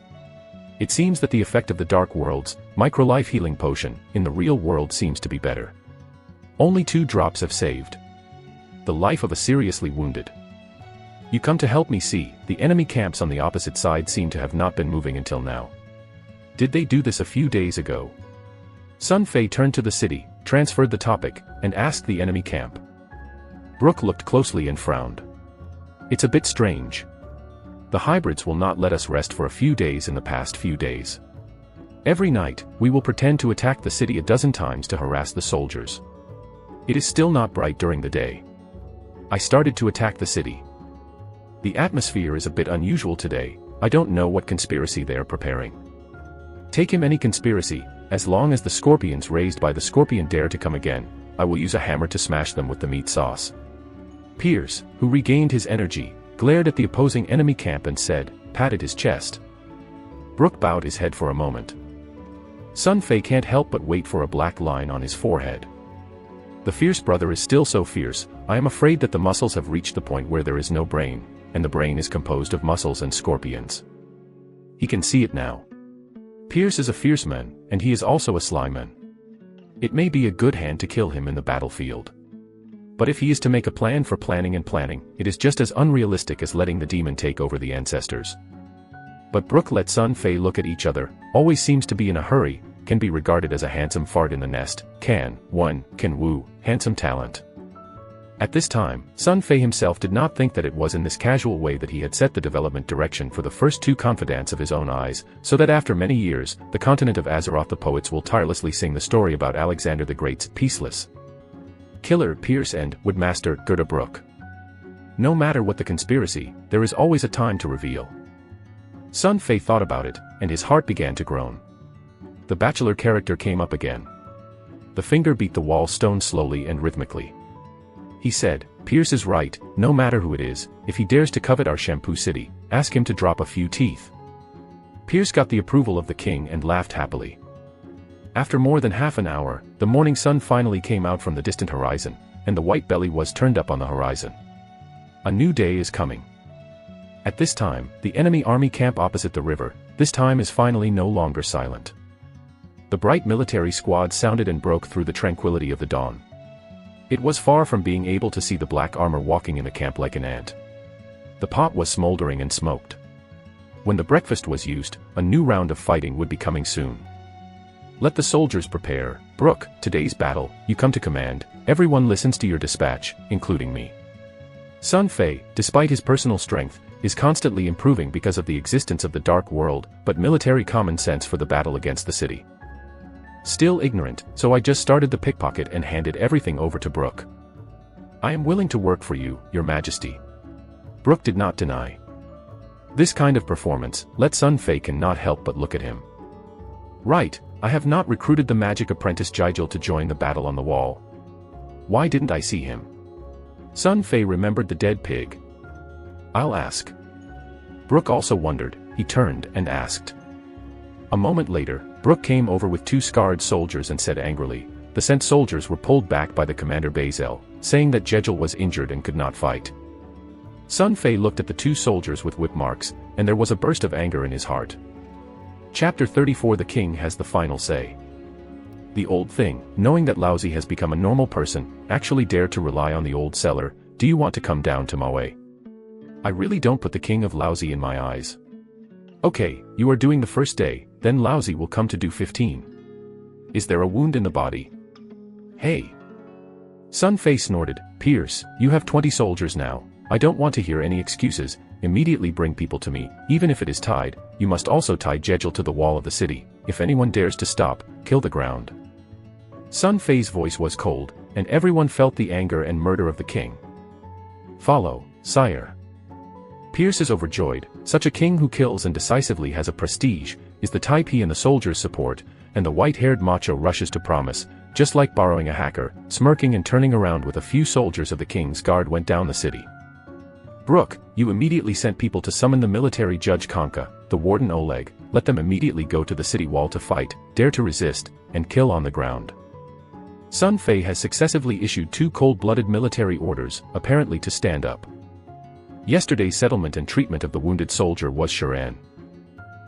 Speaker 1: It seems that the effect of the Dark World's micro-life healing potion in the real world seems to be better. Only 2 drops have saved the life of a seriously wounded. You come to help me see, the enemy camps on the opposite side seem to have not been moving until now. Did they do this a few days ago? Sun Fei turned to the city, transferred the topic, and asked the enemy camp. Brooke looked closely and frowned. It's a bit strange. The hybrids will not let us rest for a few days in the past few days. Every night, we will pretend to attack the city a dozen times to harass the soldiers. It is still not bright during the day. I started to attack the city. The atmosphere is a bit unusual today. I don't know what conspiracy they are preparing. Take him any conspiracy, as long as the scorpions raised by the scorpion dare to come again, I will use a hammer to smash them with the meat sauce. Pierce, who regained his energy, glared at the opposing enemy camp and said, patted his chest. Brooke bowed his head for a moment. Sun Fei can't help but wait for a black line on his forehead. The fierce brother is still so fierce, I am afraid that the muscles have reached the point where there is no brain, and the brain is composed of muscles and scorpions. He can see it now. Pierce is a fierce man, and he is also a sly man. It may be a good hand to kill him in the battlefield. But if he is to make a plan for planning and planning, it is just as unrealistic as letting the demon take over the ancestors. But Brooke let Sun Fei look at each other, always seems to be in a hurry, can be regarded as a handsome fart in the nest, can woo, handsome talent. At this time, Sun Fei himself did not think that it was in this casual way that he had set the development direction for the first two confidants of his own eyes, so that after many years, the continent of Azeroth the poets will tirelessly sing the story about Alexander the Great's peaceless killer Pierce and Woodmaster Gerda Brooke. No matter what the conspiracy, there is always a time to reveal. Sun Fei thought about it, and his heart began to groan. The bachelor character came up again. The finger beat the wall stone slowly and rhythmically. He said, Pierce is right, no matter who it is, if he dares to covet our shampoo city, ask him to drop a few teeth. Pierce got the approval of the king and laughed happily. After more than half an hour, the morning sun finally came out from the distant horizon, and the white belly was turned up on the horizon. A new day is coming. At this time, the enemy army camp opposite the river, this time is finally no longer silent. The bright military squad sounded and broke through the tranquility of the dawn. It was far from being able to see the black armor walking in the camp like an ant. The pot was smoldering and smoked. When the breakfast was used, a new round of fighting would be coming soon. Let the soldiers prepare. Brooke, today's battle, you come to command, everyone listens to your dispatch, including me. Sun Fei, despite his personal strength, is constantly improving because of the existence of the Dark World, but military common sense for the battle against the city. Still ignorant, so I just started the pickpocket and handed everything over to Brooke. I am willing to work for you, your majesty. Brooke did not deny. This kind of performance, let Sun Fei cannot help but look at him. Right, I have not recruited the magic apprentice Jigel to join the battle on the wall. Why didn't I see him? Sun Fei remembered the dead pig. I'll ask. Brooke also wondered, he turned and asked. A moment later, Brooke came over with two scarred soldiers and said angrily, the sent soldiers were pulled back by the commander Bazel, saying that Jegel was injured and could not fight. Sun Fei looked at the two soldiers with whip marks, and there was a burst of anger in his heart. Chapter 34 The king has the final say. The old thing, knowing that Laozi has become a normal person, actually dared to rely on the old seller, do you want to come down to Maui? I really don't put the king of Laozi in my eyes. Okay, you are doing the first day, then Laozi will come to do 15. Is there a wound in the body? Hey! Sun Fei snorted, Pierce, you have 20 soldiers now, I don't want to hear any excuses, immediately bring people to me, even if it is tied, you must also tie Jegel to the wall of the city, if anyone dares to stop, kill the ground. Sun Fei's voice was cold, and everyone felt the anger and murder of the king. Follow, sire. Pierce is overjoyed, such a king who kills and decisively has a prestige, is the type he and the soldiers support, and the white-haired macho rushes to promise, just like borrowing a hacker, smirking and turning around with a few soldiers of the king's guard went down the city. Brooke, you immediately sent people to summon the military judge Konka, the warden Oleg, let them immediately go to the city wall to fight, dare to resist, and kill on the ground. Sun Fei has successively issued 2 cold-blooded military orders, apparently to stand up. Yesterday's settlement and treatment of the wounded soldier was Sharan.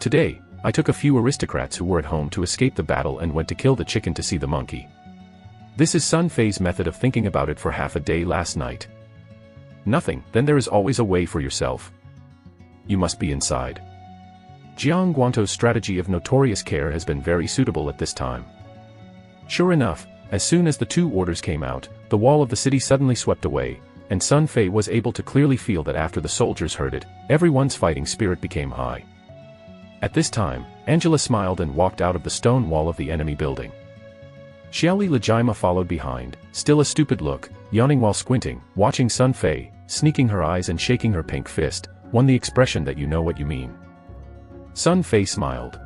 Speaker 1: Today, I took a few aristocrats who were at home to escape the battle and went to kill the chicken to see the monkey. This is Sun Fei's method of thinking about it for half a day last night. Nothing, then there is always a way for yourself. You must be inside. Jiang Guanto's strategy of notorious care has been very suitable at this time. Sure enough, as soon as the 2 orders came out, the wall of the city suddenly swept away, and Sun Fei was able to clearly feel that after the soldiers heard it, everyone's fighting spirit became high. At this time, Angela smiled and walked out of the stone wall of the enemy building. Xiaoli Lejima followed behind, still a stupid look, yawning while squinting, watching Sun Fei, sneaking her eyes and shaking her pink fist, won the expression that you know what you mean. Sun Fei smiled.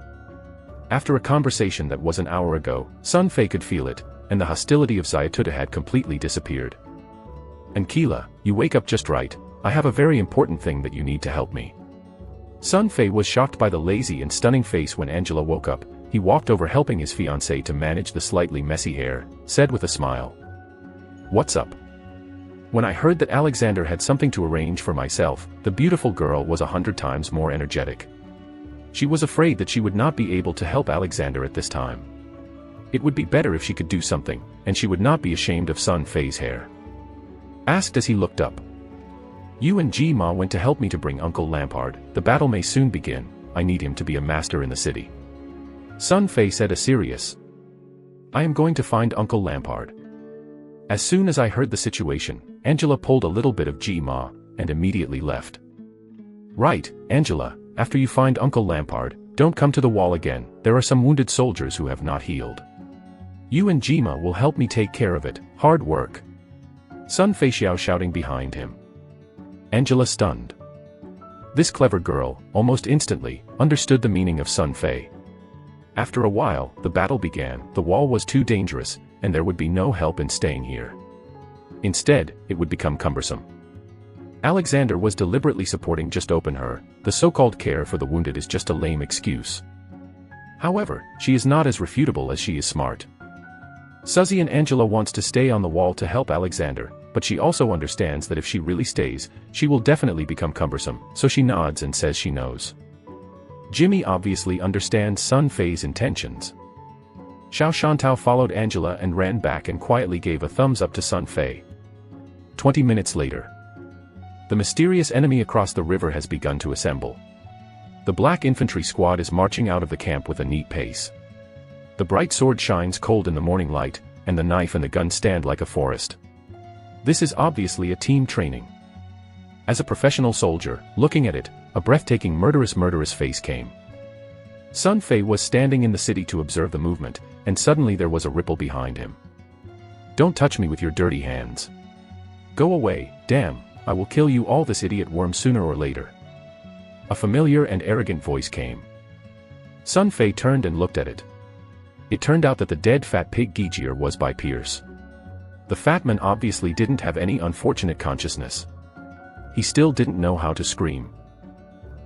Speaker 1: After a conversation that was an hour ago, Sun Fei could feel it, and the hostility of Zayatuda had completely disappeared. Ankila, you wake up just right, I have a very important thing that you need to help me. Sun Fei was shocked by the lazy and stunning face when Angela woke up. He walked over helping his fiancée to manage the slightly messy hair, said with a smile. What's up? When I heard that Alexander had something to arrange for myself, the beautiful girl was 100 times more energetic. She was afraid that she would not be able to help Alexander at this time. It would be better if she could do something, and she would not be ashamed of Sun Fei's hair. Asked as he looked up. You and Ji-ma went to help me to bring Uncle Lampard. The battle may soon begin. I need him to be a master in the city. Sun Fei said serious. I am going to find Uncle Lampard. As soon as I heard the situation, Angela pulled a little bit of Ji-ma, and immediately left. Right, Angela, after you find Uncle Lampard, don't come to the wall again. There are some wounded soldiers who have not healed. You and Ji-ma will help me take care of it. Hard work. Sun Fei Xiao shouting behind him. Angela stunned. This clever girl, almost instantly, understood the meaning of Sun Fei. After a while, the battle began. The wall was too dangerous, and there would be no help in staying here. Instead, it would become cumbersome. Alexander was deliberately supporting just open her. The so-called care for the wounded is just a lame excuse. However, she is not as refutable as she is smart. Suzy and Angela wants to stay on the wall to help Alexander, but she also understands that if she really stays, she will definitely become cumbersome, so she nods and says she knows. Jimmy obviously understands Sun Fei's intentions. Xiao Shantao followed Angela and ran back and quietly gave a thumbs up to Sun Fei. 20 minutes later. The mysterious enemy across the river has begun to assemble. The black infantry squad is marching out of the camp with a neat pace. The bright sword shines cold in the morning light, and the knife and the gun stand like a forest. This is obviously a team training. As a professional soldier, looking at it, a breathtaking murderous face came. Sun Fei was standing in the city to observe the movement, and suddenly there was a ripple behind him. Don't touch me with your dirty hands. Go away, damn, I will kill you all, this idiot worm, sooner or later. A familiar and arrogant voice came. Sun Fei turned and looked at it. It turned out that the dead fat pig Gijier was by Pierce. The fat man obviously didn't have any unfortunate consciousness. He still didn't know how to scream.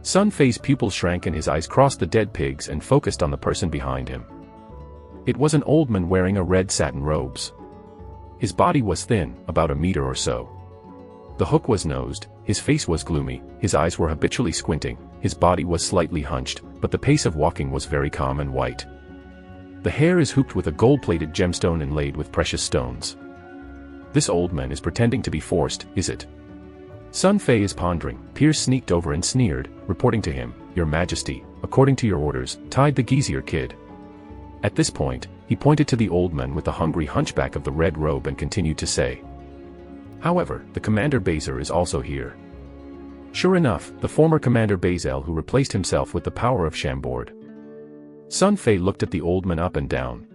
Speaker 1: Sun Fei's pupils shrank and his eyes crossed the dead pigs and focused on the person behind him. It was an old man wearing a red satin robes. His body was thin, about a meter or so. The hook was nosed, his face was gloomy, his eyes were habitually squinting, his body was slightly hunched, but the pace of walking was very calm and white. The hair is hooped with a gold-plated gemstone inlaid with precious stones. This old man is pretending to be forced, is it? Sun Fei is pondering. Pierce sneaked over and sneered, reporting to him, Your Majesty, according to your orders, tied the Gizier kid. At this point, he pointed to the old man with the hungry hunchback of the red robe and continued to say. However, the Commander Bazer is also here. Sure enough, the former Commander Bazel who replaced himself with the power of Chambord. Sun Fei looked at the old man up and down.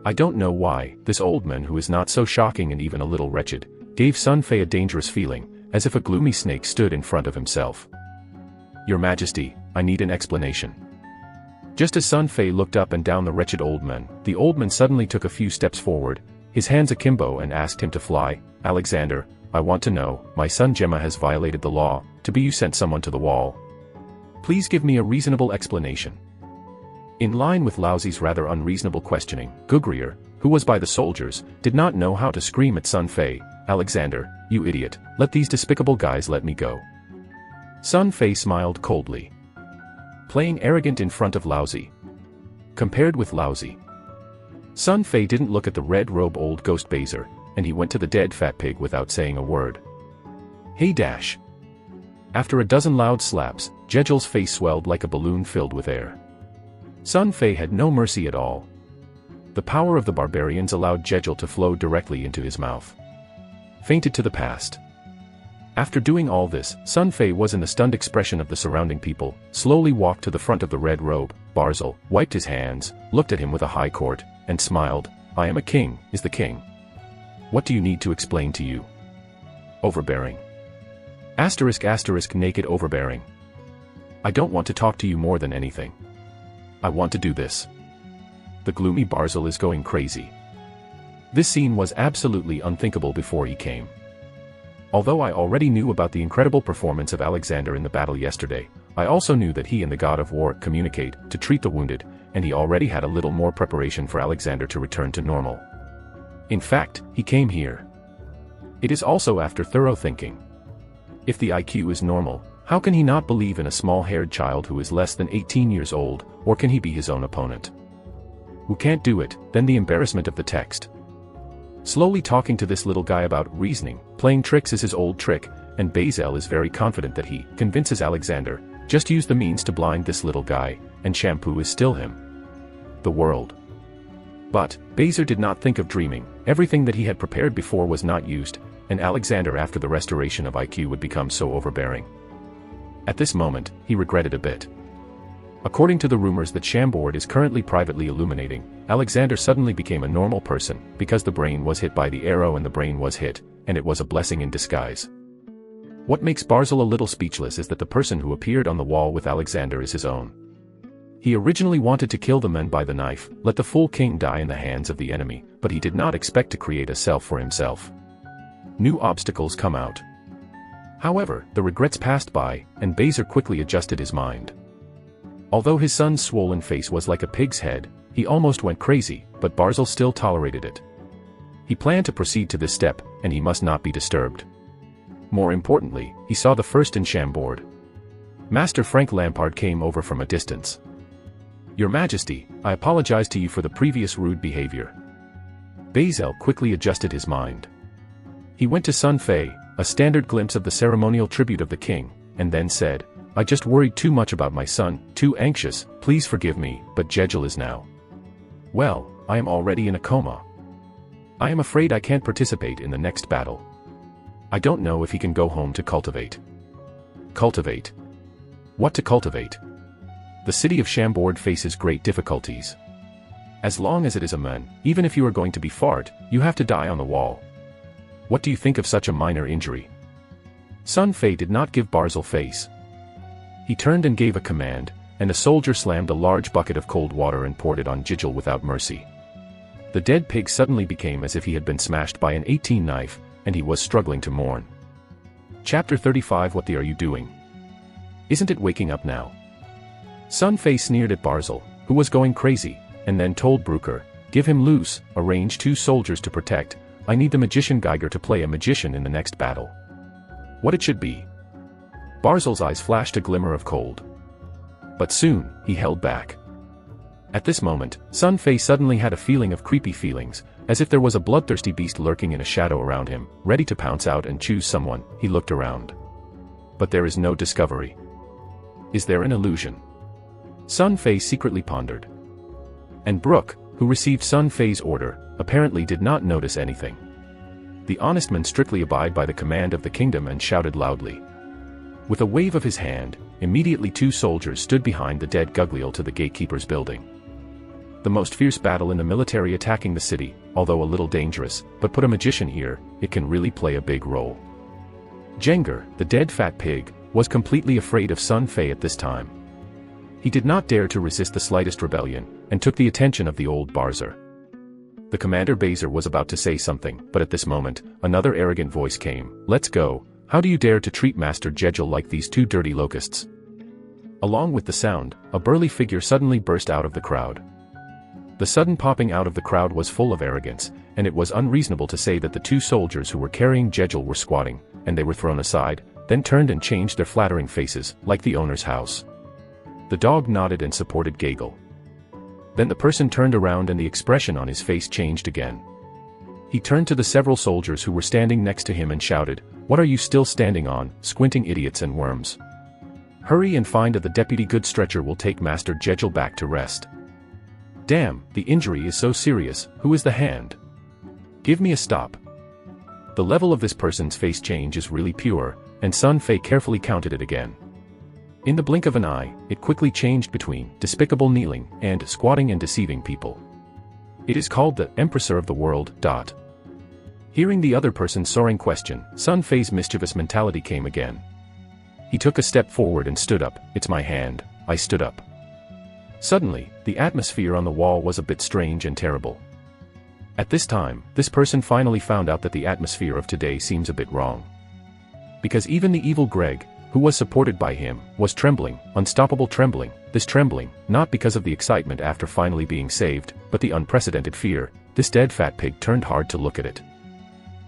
Speaker 1: I don't know why, this old man who is not so shocking and even a little wretched, gave Sun Fei a dangerous feeling, as if a gloomy snake stood in front of himself. Your Majesty, I need an explanation. Just as Sun Fei looked up and down the wretched old man suddenly took a few steps forward, his hands akimbo, and asked him to fly. Alexander, I want to know, my son Gemma has violated the law, to be you sent someone to the wall. Please give me a reasonable explanation. In line with Laozi's rather unreasonable questioning, Gugrier, who was by the soldiers, did not know how to scream at Sun Fei, Alexander, you idiot, let these despicable guys let me go. Sun Fei smiled coldly. Playing arrogant in front of Laozi. Compared with Laozi. Sun Fei didn't look at the red robe old ghost Bazer, and he went to the dead fat pig without saying a word. Hey dash. After a dozen loud slaps, Jejel's face swelled like a balloon filled with air. Sun Fei had no mercy at all. The power of the barbarians allowed Jejel to flow directly into his mouth. Fainted to the past. After doing all this, Sun Fei was in the stunned expression of the surrounding people, slowly walked to the front of the red robe, Barzel, wiped his hands, looked at him with a high court, and smiled. I am a king, is the king. What do you need to explain to you? Overbearing. *** naked overbearing. I don't want to talk to you more than anything. I want to do this. The gloomy Barzel is going crazy. This scene was absolutely unthinkable before he came. Although I already knew about the incredible performance of Alexander in the battle yesterday, I also knew that he and the god of war communicate to treat the wounded, and he already had a little more preparation for Alexander to return to normal. In fact, he came here. It is also after thorough thinking. If the IQ is normal, How can he not believe in a small-haired child who is less than 18 years old, or can he be his own opponent? Who can't do it, then the embarrassment of the text. Slowly talking to this little guy about reasoning, playing tricks is his old trick, and Basil is very confident that he convinces Alexander, just use the means to blind this little guy, and shampoo is still him. The world. But, Basil did not think of dreaming, everything that he had prepared before was not used, and Alexander after the restoration of IQ would become so overbearing. At this moment, he regretted a bit. According to the rumors that Chambord is currently privately illuminating, Alexander suddenly became a normal person, because the brain was hit by the arrow and the brain was hit, and it was a blessing in disguise. What makes Basil a little speechless is that the person who appeared on the wall with Alexander is his own. He originally wanted to kill the men by the knife, let the full king die in the hands of the enemy, but he did not expect to create a self for himself. New obstacles come out. However, the regrets passed by, and Basil quickly adjusted his mind. Although his son's swollen face was like a pig's head, he almost went crazy, but Basil still tolerated it. He planned to proceed to this step, and he must not be disturbed. More importantly, he saw the first in Chambord. Master Frank Lampard came over from a distance. Your Majesty, I apologize to you for the previous rude behavior. Basil quickly adjusted his mind. He went to Sun Fei, a standard glimpse of the ceremonial tribute of the king, and then said, I just worried too much about my son, too anxious, please forgive me, but Jejel is now. Well, I am already in a coma. I am afraid I can't participate in the next battle. I don't know if he can go home to cultivate. Cultivate? What to cultivate? The city of Chambord faces great difficulties. As long as it is a man, even if you are going to be fart, you have to die on the wall. What do you think of such a minor injury? Sun Fei did not give Basil face. He turned and gave a command, and a soldier slammed a large bucket of cold water and poured it on Jejel without mercy. The dead pig suddenly became as if he had been smashed by an 18 knife, and he was struggling to mourn. Chapter 35 What the are you doing? Isn't it waking up now? Sun Fei sneered at Basil, who was going crazy, and then told Brucker, give him loose, arrange 2 soldiers to protect, I need the magician Geiger to play a magician in the next battle. What it should be. Basil's eyes flashed a glimmer of cold. But soon, he held back. At this moment, Sun Fei suddenly had a feeling of creepy feelings, as if there was a bloodthirsty beast lurking in a shadow around him, ready to pounce out and choose someone. He looked around. But there is no discovery. Is there an illusion? Sun Fei secretly pondered. And Brooke, who received Sun Fei's order, apparently did not notice anything. The honest man strictly abide by the command of the kingdom and shouted loudly. With a wave of his hand, immediately 2 soldiers stood behind the dead Gugliel to the gatekeeper's building. The most fierce battle in the military attacking the city, although a little dangerous, but put a magician here, it can really play a big role. Jenger, the dead fat pig, was completely afraid of Sun Fei at this time. He did not dare to resist the slightest rebellion, and took the attention of the old Barzer. The commander Baser was about to say something, but at this moment, another arrogant voice came, let's go, how do you dare to treat Master Jejel like these 2 dirty locusts? Along with the sound, a burly figure suddenly burst out of the crowd. The sudden popping out of the crowd was full of arrogance, and it was unreasonable to say that the 2 soldiers who were carrying Jejel were squatting, and they were thrown aside, then turned and changed their flattering faces, like the owner's house. The dog nodded and supported Gagel. Then the person turned around and the expression on his face changed again. He turned to the several soldiers who were standing next to him and shouted, what are you still standing on, squinting idiots and worms? Hurry and find that the deputy good stretcher will take Master Jejel back to rest. Damn, the injury is so serious, who is the hand? Give me a stop. The level of this person's face change is really pure, and Sun Fei carefully counted it again. In the blink of an eye, it quickly changed between despicable kneeling and squatting and deceiving people. It is called the Empressor of the World. Hearing the other person's soaring question, Sun Fei's mischievous mentality came again. He took a step forward and stood up, it's my hand, I stood up. Suddenly, the atmosphere on the wall was a bit strange and terrible. At this time, this person finally found out that the atmosphere of today seems a bit wrong. Because even the evil Greg, who was supported by him, was trembling, unstoppable trembling, this trembling, not because of the excitement after finally being saved, but the unprecedented fear, this dead fat pig turned hard to look at it.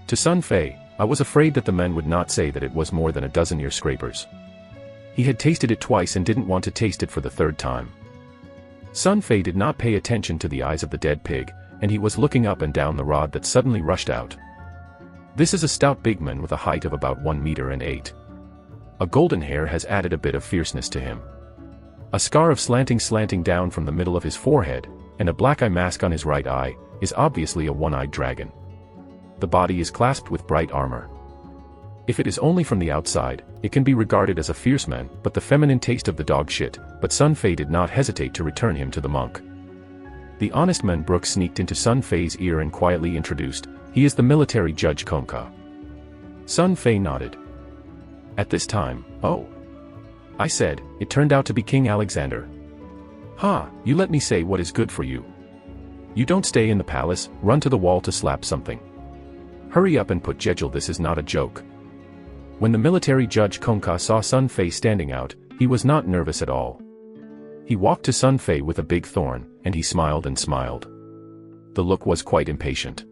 Speaker 1: To Sun Fei, I was afraid that the men would not say that it was more than a dozen ear scrapers. He had tasted it twice and didn't want to taste it for the third time. Sun Fei did not pay attention to the eyes of the dead pig, and he was looking up and down the rod that suddenly rushed out. This is a stout big man with a height of about 1 meter and 8. A golden hair has added a bit of fierceness to him. A scar of slanting down from the middle of his forehead, and a black eye mask on his right eye, is obviously a one-eyed dragon. The body is clasped with bright armor. If it is only from the outside, it can be regarded as a fierce man, but the feminine taste of the dog shit, but Sun Fei did not hesitate to return him to the monk. The honest man Brook sneaked into Sun Fei's ear and quietly introduced, "He is the military judge Konka." Sun Fei nodded. At this time, "Oh. I said, it turned out to be King Alexander. Ha, you let me say what is good for you. You don't stay in the palace, run to the wall to slap something. Hurry up and put Jejel, this is not a joke." When the military judge Konka saw Sun Fei standing out, he was not nervous at all. He walked to Sun Fei with a big thorn, and he smiled and smiled. The look was quite impatient.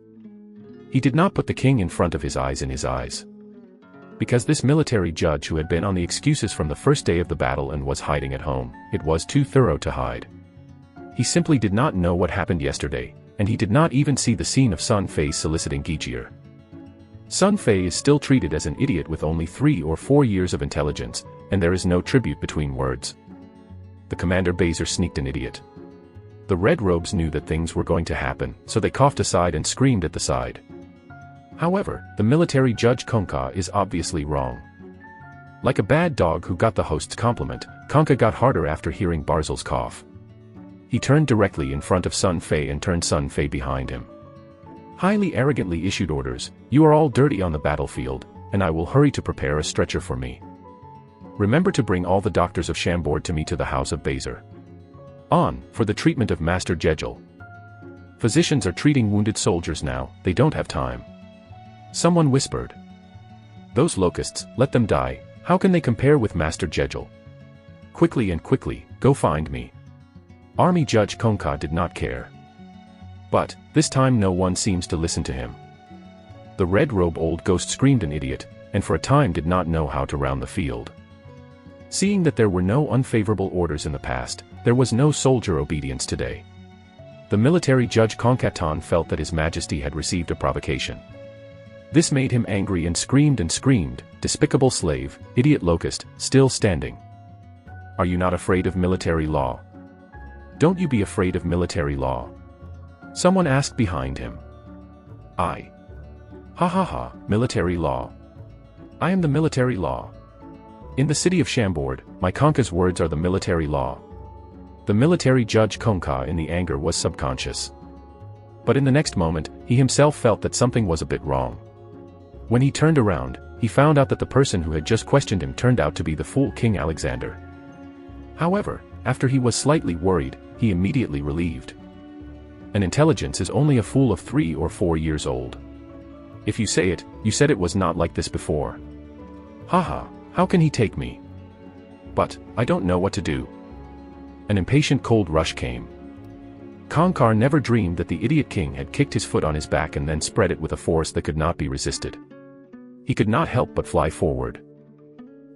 Speaker 1: He did not put the king in front of his eyes. Because this military judge who had been on the excuses from the first day of the battle and was hiding at home, it was too thorough to hide. He simply did not know what happened yesterday, and he did not even see the scene of Sun Fei soliciting Gijir. Sun Fei is still treated as an idiot with only 3 or 4 years of intelligence, and there is no tribute between words. The Commander Baser sneaked an idiot. The red robes knew that things were going to happen, so they coughed aside and screamed at the side. However, the military judge Konka is obviously wrong. Like a bad dog who got the host's compliment, Konka got harder after hearing Barzil's cough. He turned directly in front of Sun Fei and turned Sun Fei behind him. Highly arrogantly issued orders, "You are all dirty on the battlefield, and I will hurry to prepare a stretcher for me. Remember to bring all the doctors of Chambord to me to the house of Baser. On, for the treatment of Master Jejel. Physicians are treating wounded soldiers now, they don't have time." Someone whispered. "Those locusts, let them die, how can they compare with Master Jejel? Quickly, go find me." Army Judge Konka did not care. But, this time no one seems to listen to him. The red-robe old ghost screamed an idiot, and for a time did not know how to round the field. Seeing that there were no unfavorable orders in the past, there was no soldier obedience today. The military judge Konkatan felt that His Majesty had received a provocation. This made him angry and screamed, "Despicable slave, idiot locust, still standing. Are you not afraid of military law? Don't you be afraid of military law?" Someone asked behind him. "I. Ha, military law. I am the military law. In the city of Chambord, my Konka's words are the military law." The military judge Konka in the anger was subconscious. But in the next moment, he himself felt that something was a bit wrong. When he turned around, he found out that the person who had just questioned him turned out to be the fool King Alexander. However, after he was slightly worried, he immediately relieved. An intelligence is only a fool of 3 or 4 years old. If you say it, you said it was not like this before. Haha, how can he take me? But, I don't know what to do. An impatient cold rush came. Konkar never dreamed that the idiot king had kicked his foot on his back and then spread it with a force that could not be resisted. He could not help but fly forward.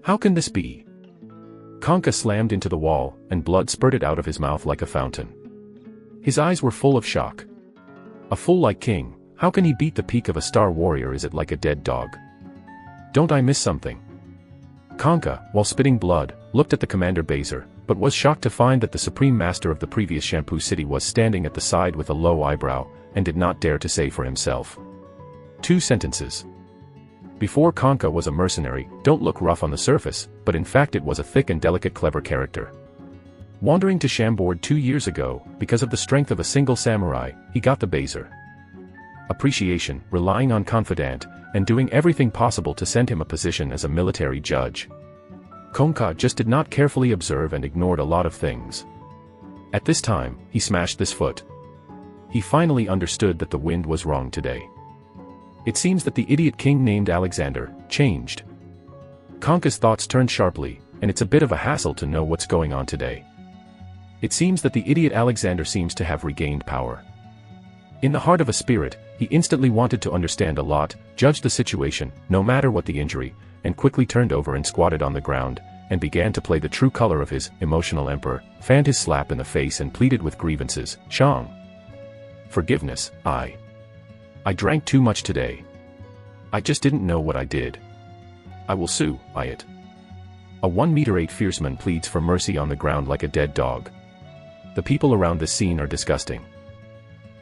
Speaker 1: How can this be? Konka slammed into the wall, and blood spurted out of his mouth like a fountain. His eyes were full of shock. A fool like king, how can he beat the peak of a star warrior? Is it like a dead dog? Don't I miss something? Konka, while spitting blood, looked at the Commander Baser, but was shocked to find that the supreme master of the previous Shampoo City was standing at the side with a low eyebrow, and did not dare to say for himself. 2 sentences. Before Konka was a mercenary, don't look rough on the surface, but in fact it was a thick and delicate clever character. Wandering to Chambord 2 years ago, because of the strength of a single samurai, he got the Baser. Appreciation, relying on confidant, and doing everything possible to send him a position as a military judge. Konka just did not carefully observe and ignored a lot of things. At this time, he smashed this foot. He finally understood that the wind was wrong today. It seems that the idiot king named Alexander changed. Konka's thoughts turned sharply, and it's a bit of a hassle to know what's going on today. It seems that the idiot Alexander seems to have regained power. In the heart of a spirit, he instantly wanted to understand a lot, judge the situation, no matter what the injury, and quickly turned over and squatted on the ground, and began to play the true color of his emotional emperor, fanned his slap in the face and pleaded with grievances. Shang. Forgiveness, I drank too much today. I just didn't know what I did. I will sue, it. A 1-meter-8 fierceman pleads for mercy on the ground like a dead dog. The people around this scene are disgusting.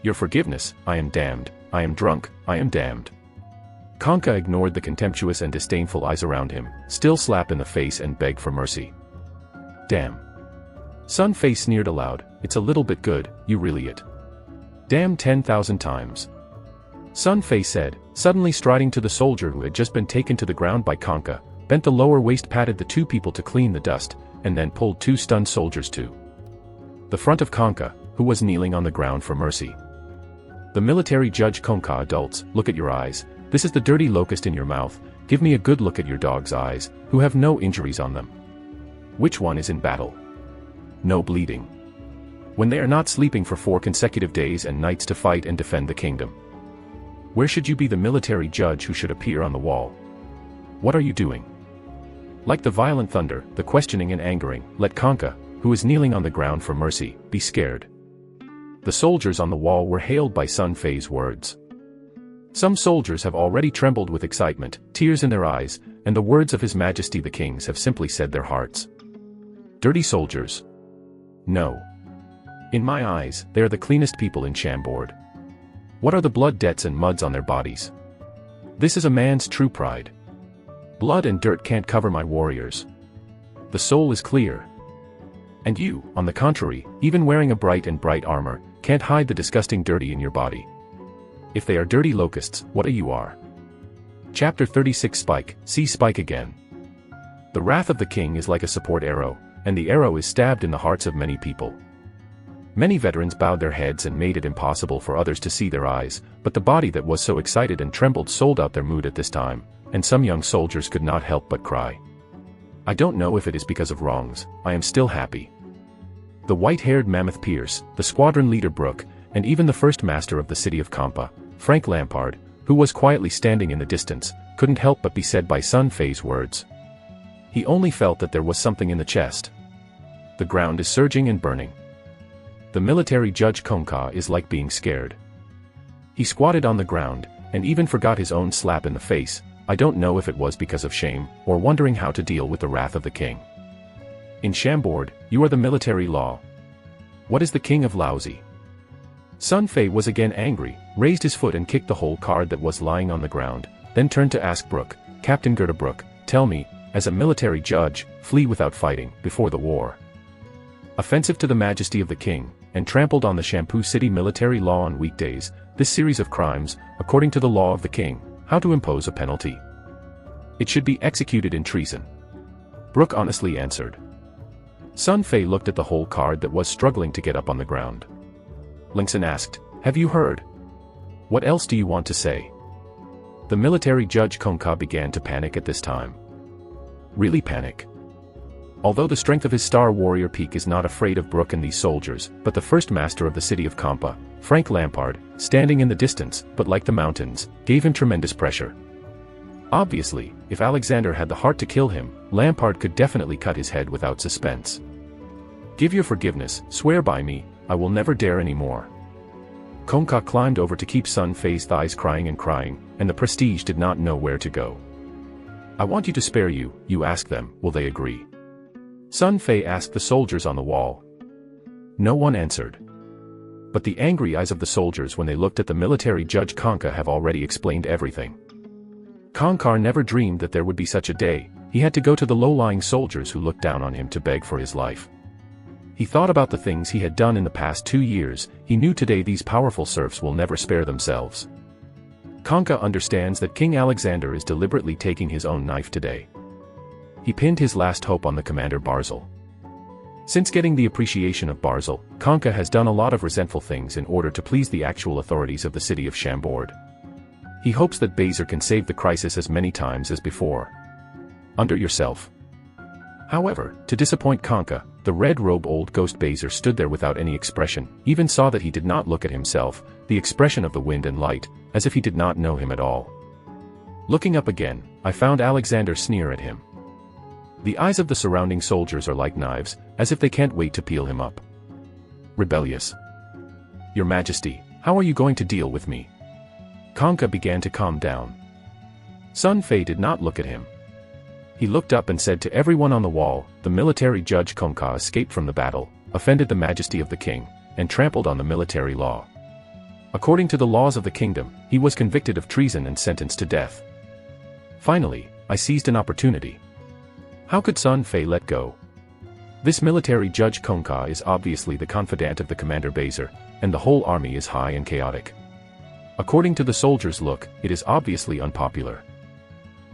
Speaker 1: Your forgiveness, I am damned, I am drunk, I am damned. Conca ignored the contemptuous and disdainful eyes around him, still slap in the face and begged for mercy. Damn. Sun Fei sneered aloud, it's a little bit good, you really it. Damn 10,000 times. Sun Fei said, suddenly striding to the soldier who had just been taken to the ground by Conca, bent the lower waist, patted the 2 people to clean the dust, and then pulled 2 stunned soldiers to the front of Conca, who was kneeling on the ground for mercy. The military judge Conca, adults, look at your eyes, this is the dirty locust in your mouth, give me a good look at your dog's eyes, who have no injuries on them. Which one is in battle? No bleeding. When they are not sleeping for 4 consecutive days and nights to fight and defend the kingdom. Where should you be the military judge who should appear on the wall? What are you doing? Like the violent thunder, the questioning and angering, let Conca, who is kneeling on the ground for mercy, be scared. The soldiers on the wall were hailed by Sun Fei's words. Some soldiers have already trembled with excitement, tears in their eyes, and the words of His Majesty the Kings have simply said their hearts. Dirty soldiers. No. In my eyes, they are the cleanest people in Chambord. What are the blood debts and muds on their bodies? This is a man's true pride. Blood and dirt can't cover my warriors. The soul is clear. And you, on the contrary, even wearing a bright armor, can't hide the disgusting dirty in your body. If they are dirty locusts, what you are. Chapter 36 Spike, see Spike again. The wrath of the king is like a support arrow, and the arrow is stabbed in the hearts of many people. Many veterans bowed their heads and made it impossible for others to see their eyes, but the body that was so excited and trembled sold out their mood at this time, and some young soldiers could not help but cry. I don't know if it is because of wrongs, I am still happy. The white-haired mammoth Pierce, the squadron leader Brooke, and even the first master of the city of Campa, Frank Lampard, who was quietly standing in the distance, couldn't help but be said by Sun Fei's words. He only felt that there was something in the chest. The ground is surging and burning. The military judge Conca is like being scared. He squatted on the ground, and even forgot his own slap in the face. I don't know if it was because of shame, or wondering how to deal with the wrath of the king. In Chambord, you are the military law. What is the king of Laozi? Sun Fei was again angry, raised his foot and kicked the whole card that was lying on the ground, then turned to ask Brooke, Captain Gerda Brooke, tell me, as a military judge, flee without fighting, before the war. Offensive to the majesty of the king, and trampled on the Shampoo City military law on weekdays, this series of crimes, according to the law of the king, how to impose a penalty. It should be executed in treason. Brooke honestly answered. Sun Fei looked at the whole card that was struggling to get up on the ground. Lingson asked, have you heard? What else do you want to say? The military judge Conca began to panic at this time. Really panic. Although the strength of his star warrior peak is not afraid of Brooke and these soldiers, but the first master of the city of Campa, Frank Lampard, standing in the distance, but like the mountains, gave him tremendous pressure. Obviously, if Alexander had the heart to kill him, Lampard could definitely cut his head without suspense. Give your forgiveness, swear by me, I will never dare anymore. Conca climbed over to keep Sun Fei's thighs crying, and the prestige did not know where to go. I want you to spare you, you ask them, will they agree? Sun Fei asked the soldiers on the wall. No one answered. But the angry eyes of the soldiers when they looked at the military judge Conca have already explained everything. Concar never dreamed that there would be such a day. He had to go to the low-lying soldiers who looked down on him to beg for his life. He thought about the things he had done in the past 2 years. He knew today these powerful serfs will never spare themselves. Conca understands that King Alexander is deliberately taking his own knife today. He pinned his last hope on the commander Barzil. Since getting the appreciation of Barzil, Conca has done a lot of resentful things in order to please the actual authorities of the city of Chambord. He hopes that Bazer can save the crisis as many times as before. Under yourself. However, to disappoint Conca, the red-robe old ghost Bazer stood there without any expression, even saw that he did not look at himself, the expression of the wind and light, as if he did not know him at all. Looking up again, I found Alexander sneer at him. The eyes of the surrounding soldiers are like knives, as if they can't wait to peel him up. Rebellious. Your Majesty, how are you going to deal with me? Conca began to calm down. Sun Fei did not look at him. He looked up and said to everyone on the wall, the military judge Conca escaped from the battle, offended the majesty of the king, and trampled on the military law. According to the laws of the kingdom, he was convicted of treason and sentenced to death. Finally, I seized an opportunity. How could Sun Fei let go? This military judge Conca is obviously the confidant of the commander Baser, and the whole army is high and chaotic. According to the soldiers' look, it is obviously unpopular.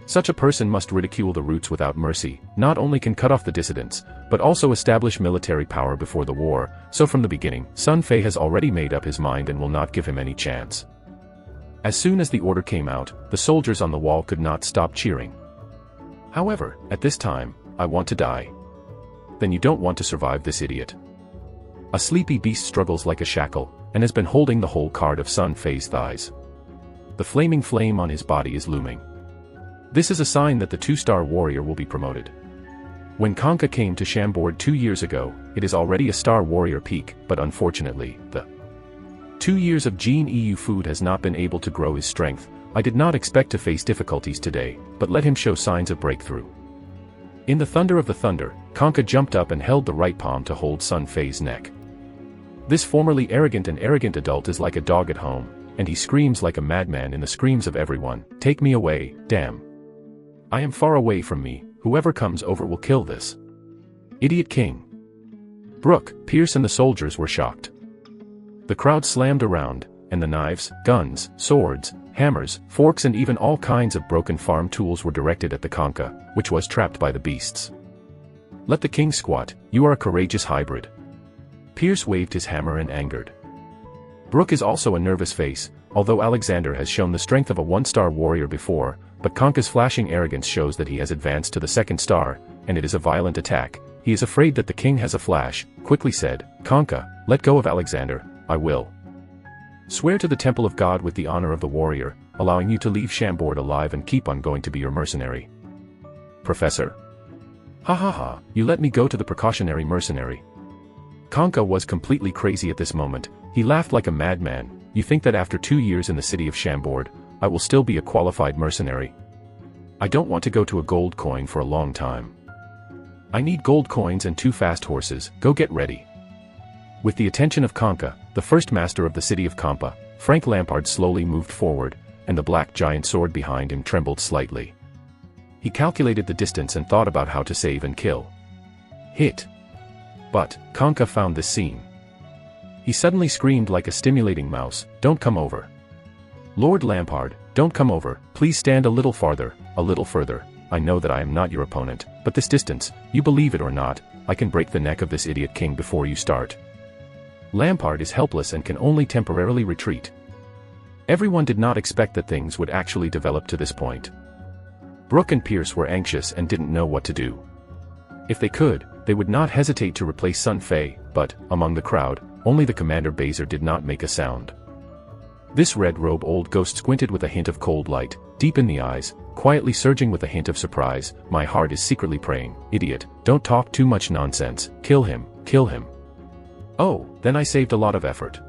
Speaker 1: Such a person must ridicule the roots without mercy, not only can cut off the dissidents, but also establish military power before the war, so from the beginning, Sun Fei has already made up his mind and will not give him any chance. As soon as the order came out, the soldiers on the wall could not stop cheering. However, at this time, I want to die. Then you don't want to survive this idiot. A sleepy beast struggles like a shackle, and has been holding the whole card of Sun Fei's thighs. The flaming flame on his body is looming. This is a sign that the two-star warrior will be promoted. When Conca came to Chambord 2 years ago, it is already a star warrior peak, but unfortunately, the 2 years of Gene EU food has not been able to grow his strength. I did not expect to face difficulties today, but let him show signs of breakthrough. In the thunder of the thunder, Conca jumped up and held the right palm to hold Sun Fei's neck. This formerly arrogant adult is like a dog at home, and he screams like a madman in the screams of everyone, "Take me away, damn. I am far away from me, whoever comes over will kill this idiot king." Brooke, Pierce and the soldiers were shocked. The crowd slammed around, and the knives, guns, swords, hammers, forks and even all kinds of broken farm tools were directed at the Conca, which was trapped by the beasts. "Let the king squat, you are a courageous hybrid." Pierce waved his hammer and angered. Brooke is also a nervous face, although Alexander has shown the strength of a one-star warrior before, but Conca's flashing arrogance shows that he has advanced to the second star, and it is a violent attack. He is afraid that the king has a flash, quickly said, "Conca, let go of Alexander, I will. Swear to the temple of God with the honor of the warrior, allowing you to leave Chambord alive and keep on going to be your mercenary." "Professor? Ha ha ha, you let me go to the precautionary mercenary." Conca was completely crazy at this moment. He laughed like a madman. "You think that after 2 years in the city of Chambord, I will still be a qualified mercenary? I don't want to go to a gold coin for a long time. I need gold coins and 2 fast horses, go get ready." With the attention of Conca, the first master of the city of Campa, Frank Lampard slowly moved forward, and the black giant sword behind him trembled slightly. He calculated the distance and thought about how to save and kill. Hit. But, Conca found this scene. He suddenly screamed like a stimulating mouse, "Don't come over. Lord Lampard, don't come over, please stand a little farther, a little further. I know that I am not your opponent, but this distance, you believe it or not, I can break the neck of this idiot king before you start." Lampard is helpless and can only temporarily retreat. Everyone did not expect that things would actually develop to this point. Brooke and Pierce were anxious and didn't know what to do. If they could, they would not hesitate to replace Sun Fei, but, among the crowd, only the commander Baser did not make a sound. This red-robe old ghost squinted with a hint of cold light, deep in the eyes, quietly surging with a hint of surprise. "My heart is secretly praying, idiot, don't talk too much nonsense, kill him, kill him." "Oh, then I saved a lot of effort.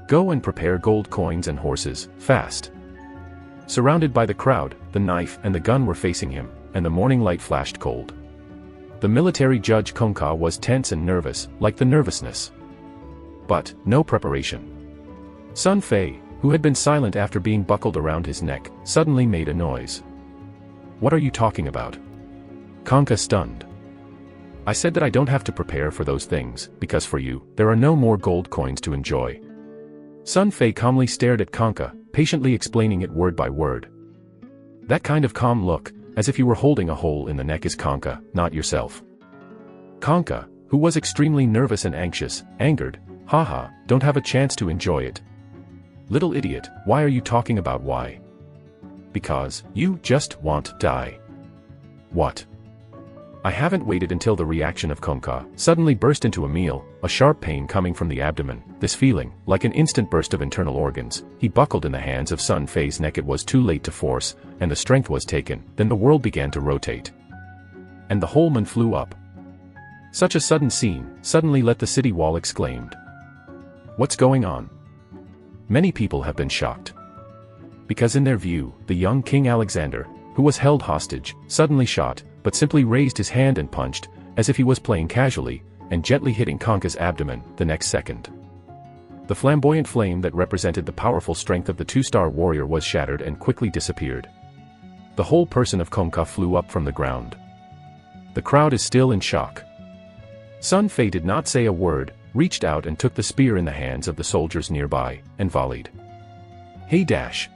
Speaker 1: Go and prepare gold coins and horses, fast." Surrounded by the crowd, the knife and the gun were facing him, and the morning light flashed cold. The military judge Conca was tense and nervous, like the nervousness. But, no preparation. Sun Fei, who had been silent after being buckled around his neck, suddenly made a noise. "What are you talking about?" Conca stunned. "I said that I don't have to prepare for those things, because for you, there are no more gold coins to enjoy." Sun Fei calmly stared at Conca, patiently explaining it word by word. That kind of calm look, as if you were holding a hole in the neck, is Conca, not yourself. Conca, who was extremely nervous and anxious, angered, "Haha, don't have a chance to enjoy it. Little idiot, why are you talking about why? Because, you just want to die." "What? I haven't waited until the reaction of Conca suddenly burst into a meal, a sharp pain coming from the abdomen, this feeling, like an instant burst of internal organs. He buckled in the hands of Sun Fei's neck. It was too late to force, and the strength was taken, then the world began to rotate. and the whole man flew up. Such a sudden scene suddenly let the city wall exclaimed. What's going on? Many people have been shocked. Because in their view, the young King Alexander, who was held hostage, suddenly shot, but simply raised his hand and punched, as if he was playing casually, and gently hitting Kanka's abdomen the next second. The flamboyant flame that represented the powerful strength of the two-star warrior was shattered and quickly disappeared. The whole person of Kanka flew up from the ground. The crowd is still in shock. Sun Fei did not say a word, reached out and took the spear in the hands of the soldiers nearby, and volleyed. Hey dash!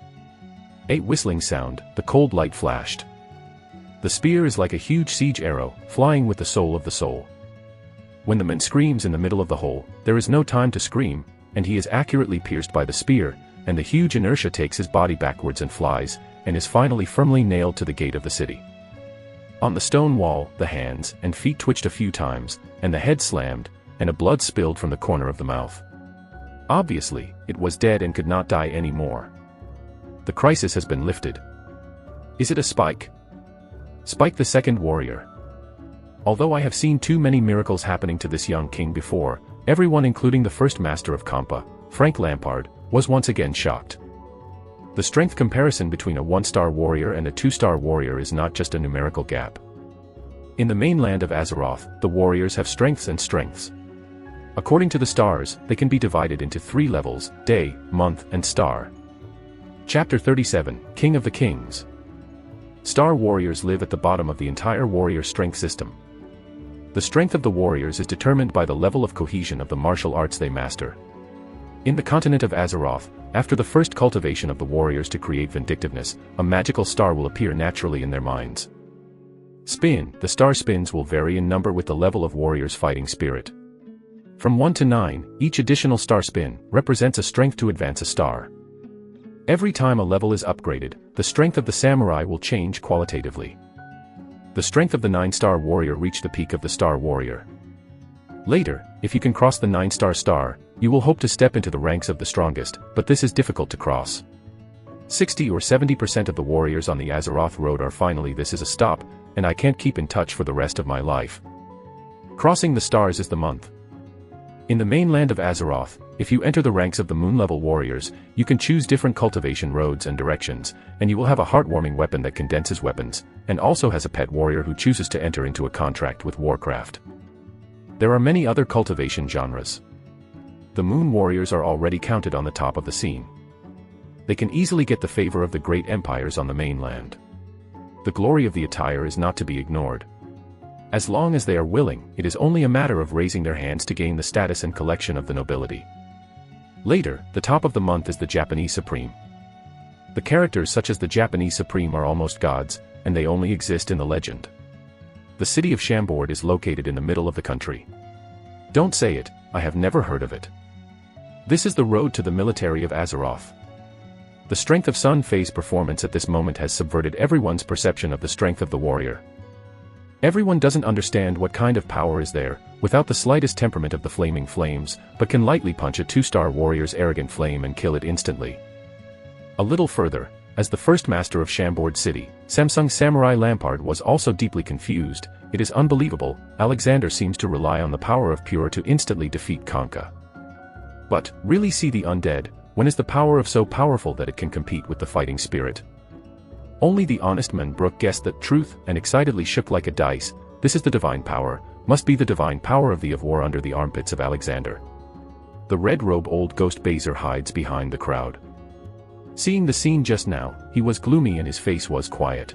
Speaker 1: A whistling sound, the cold light flashed. The spear is like a huge siege arrow, flying with the soul of the soul. When the man screams in the middle of the hole, there is no time to scream, and he is accurately pierced by the spear, and the huge inertia takes his body backwards and flies, and is finally firmly nailed to the gate of the city. On the stone wall, the hands and feet twitched a few times, and the head slammed, and a blood spilled from the corner of the mouth. Obviously, it was dead and could not die anymore. The crisis has been lifted. Is it a Spike? Spike the second warrior. Although I have seen too many miracles happening to this young king before, everyone including the first master of Kampa, Frank Lampard, was once again shocked. The strength comparison between a one-star warrior and a two-star warrior is not just a numerical gap. In the mainland of Azeroth, the warriors have strengths and strengths. According to the stars, they can be divided into 3 levels: day, month, and star. Chapter 37, King of the Kings. Star warriors live at the bottom of the entire warrior strength system. The strength of the warriors is determined by the level of cohesion of the martial arts they master. In the continent of Azeroth, after the first cultivation of the warriors to create vindictiveness, a magical star will appear naturally in their minds. Spin, the star spins will vary in number with the level of warrior's fighting spirit. From 1 to 9, each additional star spin represents a strength to advance a star. Every time a level is upgraded, the strength of the samurai will change qualitatively. The strength of the 9-star warrior reached the peak of the star warrior. Later, if you can cross the 9-star star, you will hope to step into the ranks of the strongest, but this is difficult to cross. 60 or 70% of the warriors on the Azeroth road are finally this is a stop, and I can't keep in touch for the rest of my life. Crossing the stars is the month. In the mainland of Azeroth, if you enter the ranks of the moon-level warriors, you can choose different cultivation roads and directions, and you will have a heartwarming weapon that condenses weapons, and also has a pet warrior who chooses to enter into a contract with Warcraft. There are many other cultivation genres. The moon warriors are already counted on the top of the scene. They can easily get the favor of the great empires on the mainland. The glory of the attire is not to be ignored. As long as they are willing, it is only a matter of raising their hands to gain the status and collection of the nobility. Later, the top of the month is the Japanese Supreme. The characters such as the Japanese Supreme are almost gods, and they only exist in the legend. The city of Chambord is located in the middle of the country. Don't say it, I have never heard of it. This is the road to the military of Azeroth. The strength of Sun Fei's performance at this moment has subverted everyone's perception of the strength of the warrior. Everyone doesn't understand what kind of power is there, without the slightest temperament of the flaming flames, but can lightly punch a 2-star warrior's arrogant flame and kill it instantly. A little further, as the first master of Chambord City, Samsung Samurai Lampard was also deeply confused. It is unbelievable, Alexander seems to rely on the power of Pure to instantly defeat Kanka. But, really see the undead, when is the power of so powerful that it can compete with the fighting spirit? Only the honest man Brook guessed that truth, and excitedly shook like a dice. This is the divine power, must be the divine power of the of war under the armpits of Alexander. The red-robe old ghost Bazer hides behind the crowd. Seeing the scene just now, he was gloomy and his face was quiet.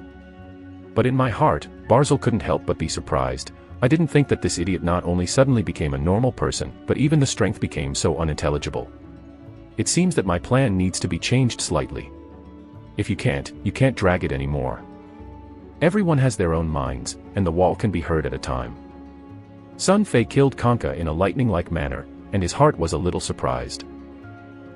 Speaker 1: But in my heart, Barzil couldn't help but be surprised. I didn't think that this idiot not only suddenly became a normal person, but even the strength became so unintelligible. It seems that my plan needs to be changed slightly. If you can't drag it anymore. Everyone has their own minds, and the wall can be heard at a time. Sun Fei killed Kanka in a lightning-like manner, and his heart was a little surprised.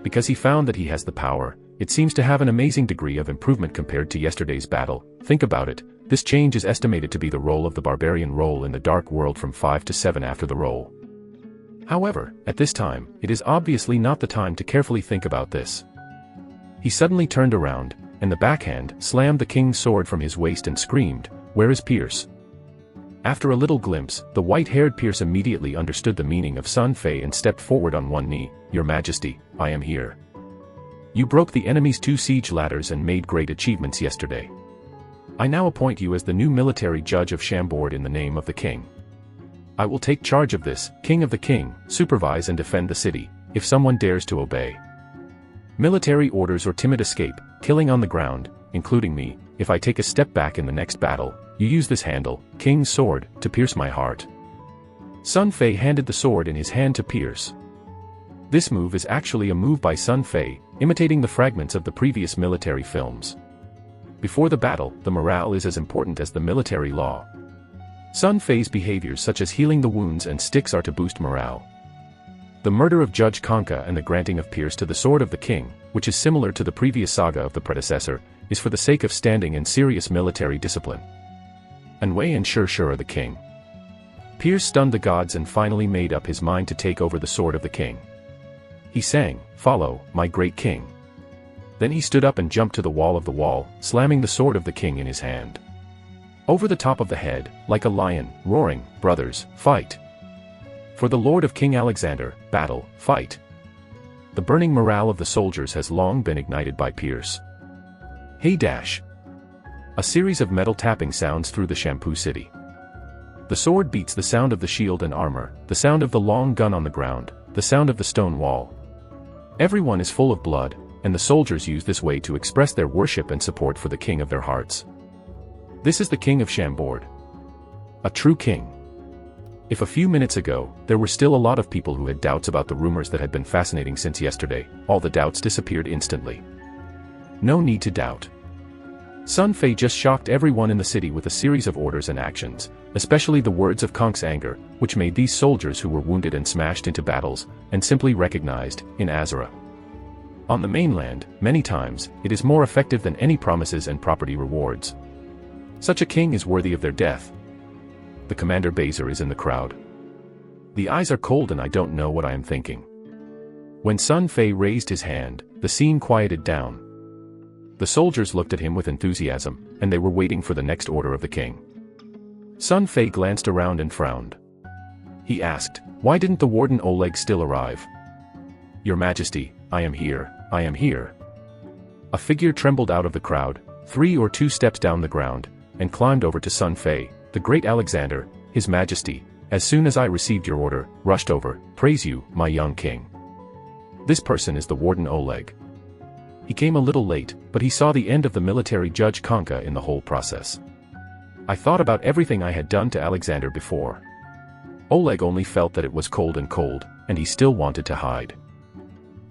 Speaker 1: Because he found that he has the power, it seems to have an amazing degree of improvement compared to yesterday's battle. Think about it, this change is estimated to be the role of the barbarian role in the Dark World from 5 to 7 after the roll. However, at this time, it is obviously not the time to carefully think about this. He suddenly turned around, and the backhand slammed the king's sword from his waist and screamed, "Where is Pierce?" After a little glimpse, the white-haired Pierce immediately understood the meaning of Sun Fei and stepped forward on one knee. Your Majesty, I am here. You broke the enemy's 2 siege ladders and made great achievements yesterday. I now appoint you as the new military judge of Chambord in the name of the king. I will take charge of this, king of the king, supervise and defend the city, if someone dares to obey. Military orders or timid escape, killing on the ground, including me, if I take a step back in the next battle, you use this handle, King's sword, to pierce my heart. Sun Fei handed the sword in his hand to Pierce. This move is actually a move by Sun Fei, imitating the fragments of the previous military films. Before the battle, the morale is as important as the military law. Sun Fei's behaviors such as healing the wounds and sticks are to boost morale. The murder of Judge Conca and the granting of Pierce to the sword of the king, which is similar to the previous saga of the predecessor, is for the sake of standing and serious military discipline. Anwei and Shur are the king. Pierce stunned the gods and finally made up his mind to take over the sword of the king. He sang, "Follow, my great king." Then he stood up and jumped to the wall, slamming the sword of the king in his hand. Over the top of the head, like a lion, roaring, "Brothers, fight! For the Lord of King Alexander, battle, fight!" The burning morale of the soldiers has long been ignited by Pierce. Hey dash! A series of metal tapping sounds through the Shampoo City. The sword beats the sound of the shield and armor, the sound of the long gun on the ground, the sound of the stone wall. Everyone is full of blood, and the soldiers use this way to express their worship and support for the king of their hearts. This is the king of Chambord. A true king. If a few minutes ago, there were still a lot of people who had doubts about the rumors that had been fascinating since yesterday, all the doubts disappeared instantly. No need to doubt. Sun Fei just shocked everyone in the city with a series of orders and actions, especially the words of Conque's anger, which made these soldiers who were wounded and smashed into battles, and simply recognized, in Azura. On the mainland, many times, it is more effective than any promises and property rewards. Such a king is worthy of their death. The Commander Baser is in the crowd. The eyes are cold and I don't know what I am thinking. When Sun Fei raised his hand, the scene quieted down. The soldiers looked at him with enthusiasm, and they were waiting for the next order of the king. Sun Fei glanced around and frowned. He asked, "Why didn't the warden Oleg still arrive?" "Your Majesty, I am here, I am here." A figure trembled out of the crowd, 3 or 2 steps down the ground, and climbed over to Sun Fei. "The great Alexander, His Majesty, as soon as I received your order, rushed over, praise you, my young king." This person is the warden Oleg. He came a little late, but he saw the end of the military judge Conca in the whole process. "I thought about everything I had done to Alexander before." Oleg only felt that it was cold, and he still wanted to hide.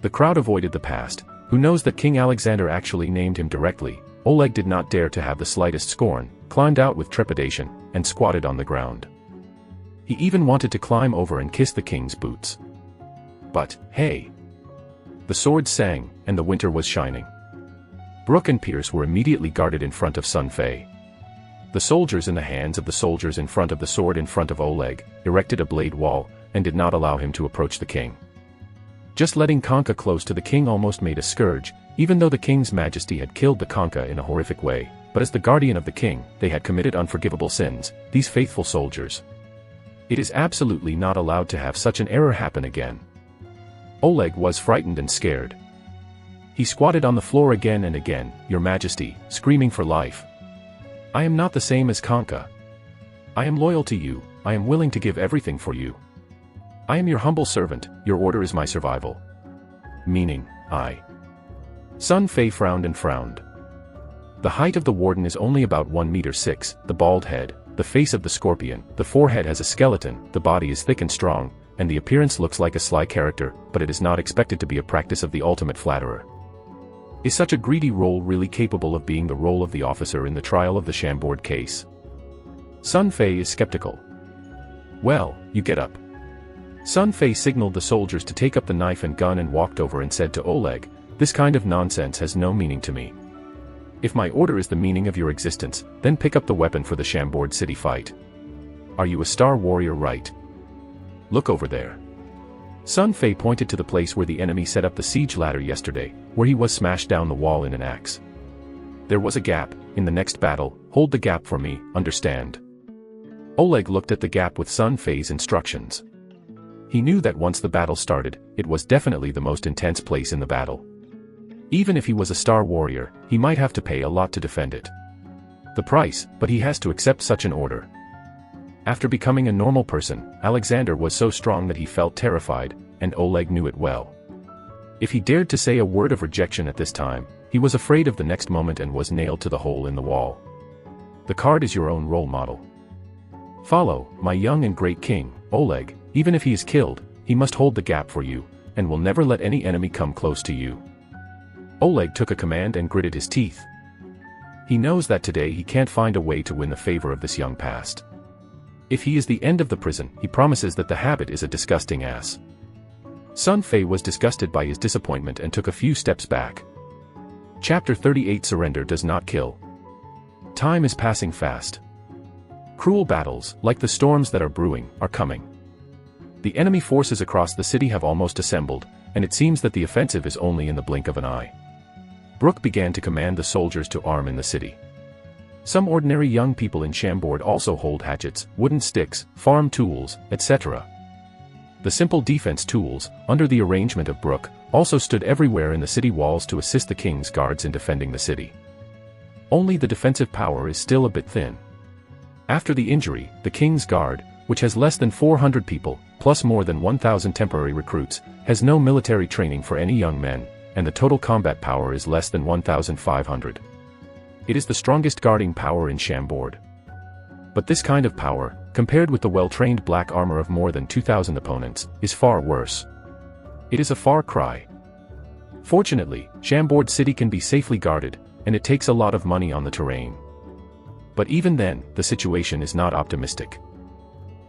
Speaker 1: The crowd avoided the past. Who knows that King Alexander actually named him directly? Oleg did not dare to have the slightest scorn, climbed out with trepidation, and squatted on the ground. He even wanted to climb over and kiss the king's boots. But, hey! The sword sang, and the winter was shining. Brooke and Pierce were immediately guarded in front of Sun Fei. The soldiers in the hands of the soldiers in front of the sword in front of Oleg, erected a blade wall, and did not allow him to approach the king. Just letting Conca close to the king almost made a scourge, even though the king's majesty had killed the Conca in a horrific way, but as the guardian of the king, they had committed unforgivable sins, these faithful soldiers. It is absolutely not allowed to have such an error happen again. Oleg was frightened and scared. He squatted on the floor again and again, "Your Majesty," screaming for life. "I am not the same as Conca. I am loyal to you, I am willing to give everything for you. I am your humble servant, your order is my survival." Meaning, I. Sun Fei frowned and frowned. The height of the warden is only about 1.6 m, the bald head, the face of the scorpion, the forehead has a skeleton, the body is thick and strong, and the appearance looks like a sly character, but it is not expected to be a practice of the ultimate flatterer. Is such a greedy role really capable of being the role of the officer in the trial of the Chambord case? Sun Fei is skeptical. "Well, you get up." Sun Fei signaled the soldiers to take up the knife and gun and walked over and said to Oleg, "This kind of nonsense has no meaning to me. If my order is the meaning of your existence, then pick up the weapon for the Chambord city fight. Are you a star warrior, right? Look over there." Sun Fei pointed to the place where the enemy set up the siege ladder yesterday, where he was smashed down the wall in an axe. "There was a gap, in the next battle, hold the gap for me, understand?" Oleg looked at the gap with Sun Fei's instructions. He knew that once the battle started, it was definitely the most intense place in the battle. Even if he was a star warrior, he might have to pay a lot to defend it. The price, but he has to accept such an order. After becoming a normal person, Alexander was so strong that he felt terrified, and Oleg knew it well. If he dared to say a word of rejection at this time, he was afraid of the next moment and was nailed to the hole in the wall. The card is your own role model. Follow, my young and great king, Oleg. Even if he is killed, he must hold the gap for you, and will never let any enemy come close to you. Oleg took a command and gritted his teeth. He knows that today he can't find a way to win the favor of this young past. If he is the end of the prison, he promises that the habit is a disgusting ass. Sun Fei was disgusted by his disappointment and took a few steps back. Chapter 38 Surrender does not kill. Time is passing fast. Cruel battles, like the storms that are brewing, are coming. The enemy forces across the city have almost assembled, and it seems that the offensive is only in the blink of an eye. Brooke began to command the soldiers to arm in the city. Some ordinary young people in Chambord also hold hatchets, wooden sticks, farm tools, etc. The simple defense tools, under the arrangement of Brooke, also stood everywhere in the city walls to assist the king's guards in defending the city. Only the defensive power is still a bit thin. After the injury, the king's guard, which has less than 400 people, plus more than 1,000 temporary recruits, has no military training for any young men, and the total combat power is less than 1,500. It is the strongest guarding power in Chambord. But this kind of power, compared with the well-trained black armor of more than 2,000 opponents, is far worse. It is a far cry. Fortunately, Chambord city can be safely guarded, and it takes a lot of money on the terrain. But even then, the situation is not optimistic.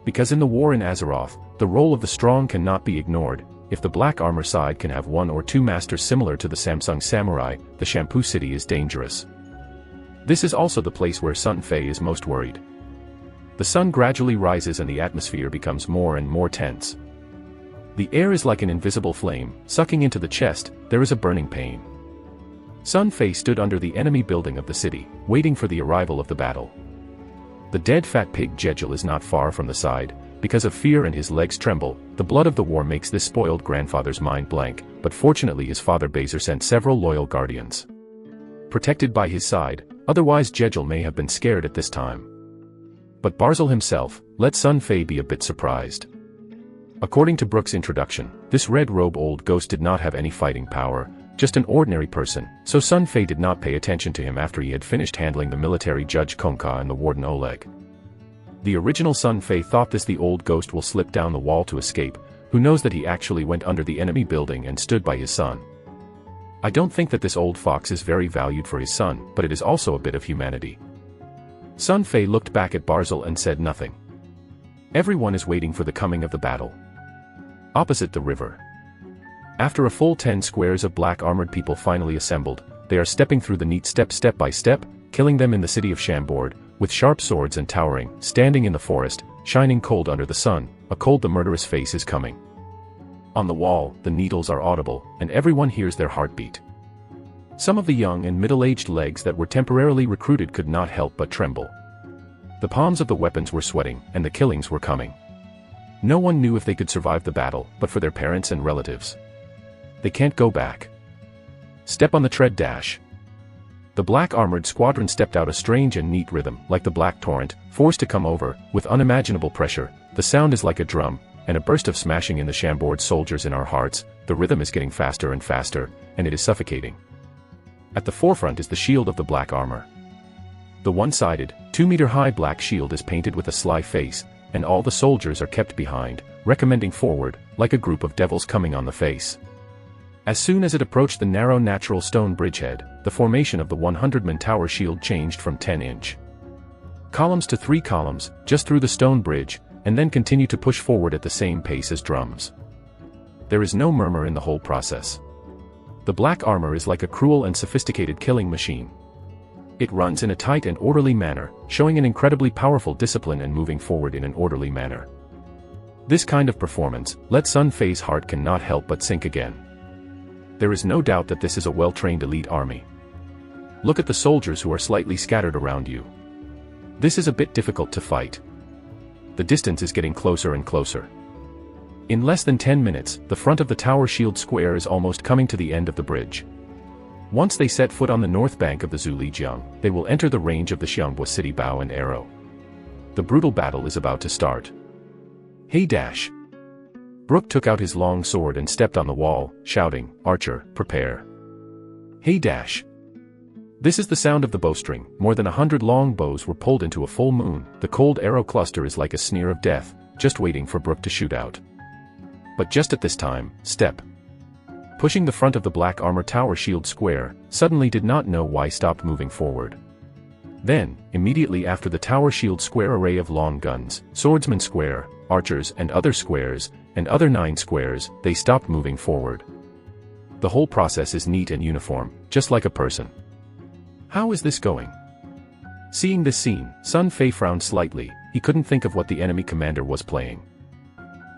Speaker 1: Because in the war in Azeroth, the role of the strong cannot be ignored. If the black armor side can have one or two masters similar to the Samsung Samurai, the Shampoo City is dangerous. This is also the place where Sun Fei is most worried. The sun gradually rises and the atmosphere becomes more and more tense. The air is like an invisible flame, sucking into the chest. There is a burning pain. Sun Fei stood under the enemy building of the city, waiting for the arrival of the battle. The dead fat pig Jejil is not far from the side. Because of fear and his legs tremble, the blood of the war makes this spoiled grandfather's mind blank, but fortunately his father Bazer sent several loyal guardians. Protected by his side, otherwise Jejil may have been scared at this time. But Barzil himself, let Sun Fei be a bit surprised. According to Brooke's introduction, this red-robe old ghost did not have any fighting power, just an ordinary person, so Sun Fei did not pay attention to him after he had finished handling the military judge Kongka and the warden Oleg. The original Sun Fei thought the old ghost will slip down the wall to escape, who knows that he actually went under the enemy building and stood by his son. I don't think that this old fox is very valued for his son, but it is also a bit of humanity. Sun Fei looked back at Barzil and said nothing. Everyone is waiting for the coming of the battle. Opposite the river. After a full 10 squares of black armored people finally assembled, they are stepping through the neat step by step, killing them in the city of Chambord, with sharp swords and towering, standing in the forest, shining cold under the sun, a cold the murderous face is coming. On the wall, the needles are audible, and everyone hears their heartbeat. Some of the young and middle-aged legs that were temporarily recruited could not help but tremble. The palms of the weapons were sweating, and the killings were coming. No one knew if they could survive the battle, but for their parents and relatives. They can't go back. Step on the tread dash. The black armored squadron stepped out a strange and neat rhythm, like the black torrent, forced to come over, with unimaginable pressure. The sound is like a drum, and a burst of smashing in the Chambord soldiers in our hearts. The rhythm is getting faster and faster, and it is suffocating. At the forefront is the shield of the black armor. The one-sided, 2-meter-high black shield is painted with a sly face, and all the soldiers are kept behind, recommending forward, like a group of devils coming on the face. As soon as it approached the narrow natural stone bridgehead, the formation of the 100-man tower shield changed from 10-inch columns to 3 columns, just through the stone bridge, and then continue to push forward at the same pace as drums. There is no murmur in the whole process. The black armor is like a cruel and sophisticated killing machine. It runs in a tight and orderly manner, showing an incredibly powerful discipline and moving forward in an orderly manner. This kind of performance, let Sun Fei's heart cannot help but sink again. There is no doubt that this is a well-trained elite army. Look at the soldiers who are slightly scattered around you. This is a bit difficult to fight. the distance is getting closer and closer. In less than 10 minutes, the front of the tower shield square is almost coming to the end of the bridge. Once they set foot on the north bank of the Zulijiang, they will enter the range of the Xiangbao city bow and arrow. The brutal battle is about to start. Hey dash! Brook took out his long sword and stepped on the wall, shouting, "Archer, prepare." Hey dash! This is the sound of the bowstring. More than 100 long bows were pulled into a full moon. The cold arrow cluster is like a sneer of death, just waiting for Brook to shoot out. But just at this time, Step, pushing the front of the black armor tower shield square, suddenly did not know why stopped moving forward. Then, immediately after the tower shield square array of long guns, swordsman square, archers and other squares, and other 9 squares, they stopped moving forward. The whole process is neat and uniform, just like a person. How is this going? Seeing this scene, Sun Fei frowned slightly. He couldn't think of what the enemy commander was playing.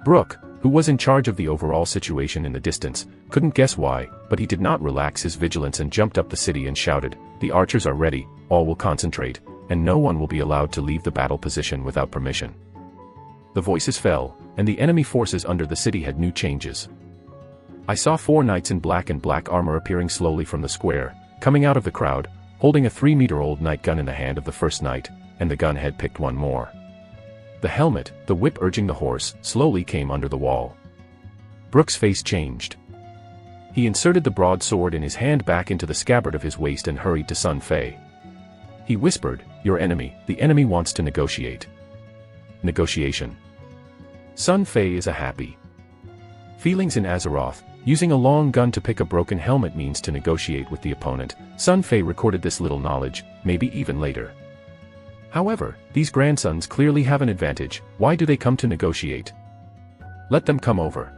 Speaker 1: Brook, who was in charge of the overall situation in the distance, couldn't guess why, but he did not relax his vigilance and jumped up the city and shouted, "The archers are ready, all will concentrate, and no one will be allowed to leave the battle position without permission." The voices fell, and the enemy forces under the city had new changes. I saw 4 knights in black and black armor appearing slowly from the square, coming out of the crowd, holding a 3-meter-old knight gun in the hand of the first knight, and the gun had picked one more. The helmet, the whip urging the horse, slowly came under the wall. Brook's face changed. He inserted the broadsword in his hand back into the scabbard of his waist and hurried to Sun Fei. He whispered, "Your enemy, the enemy wants to negotiate." Negotiation. Sun Fei is a happy feelings in Azeroth. Using a long gun to pick a broken helmet means to negotiate with the opponent. Sun Fei recorded this little knowledge, maybe even later. However, these grandsons clearly have an advantage. Why do they come to negotiate? Let them come over.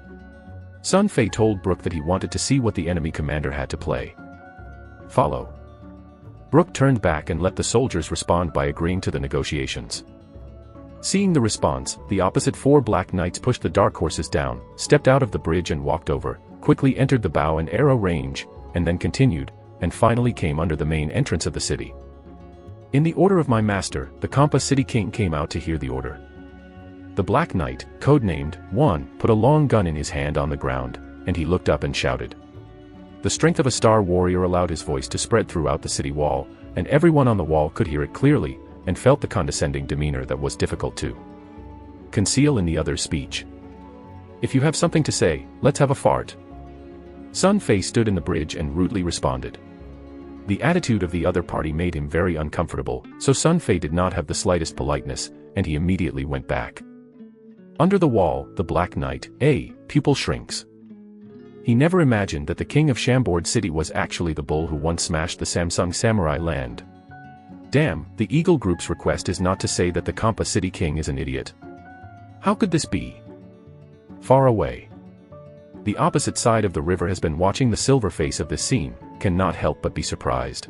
Speaker 1: Sun Fei told Brook that he wanted to see what the enemy commander had to play. Follow. Brook turned back and let the soldiers respond by agreeing to the negotiations. Seeing the response, the opposite 4 black knights pushed the dark horses down, stepped out of the bridge and walked over, quickly entered the bow and arrow range, and then continued, and finally came under the main entrance of the city. In the order of my master, the Kampa city king came out to hear the order. The black knight, codenamed One, put a long gun in his hand on the ground, and he looked up and shouted. The strength of a star warrior allowed his voice to spread throughout the city wall, and everyone on the wall could hear it clearly, and felt the condescending demeanor that was difficult to conceal in the other's speech. "If you have something to say, let's have a fart." Sun Fei stood in the bridge and rudely responded. The attitude of the other party made him very uncomfortable, so Sun Fei did not have the slightest politeness, and he immediately went back. Under the wall, the Black Knight, pupil shrinks. He never imagined that the king of Chambord city was actually the bull who once smashed the Samsung samurai land. Damn, the Eagle Group's request is not to say that the Kampa city king is an idiot. How could this be? Far away, the opposite side of the river has been watching the silver face of this scene, cannot help but be surprised.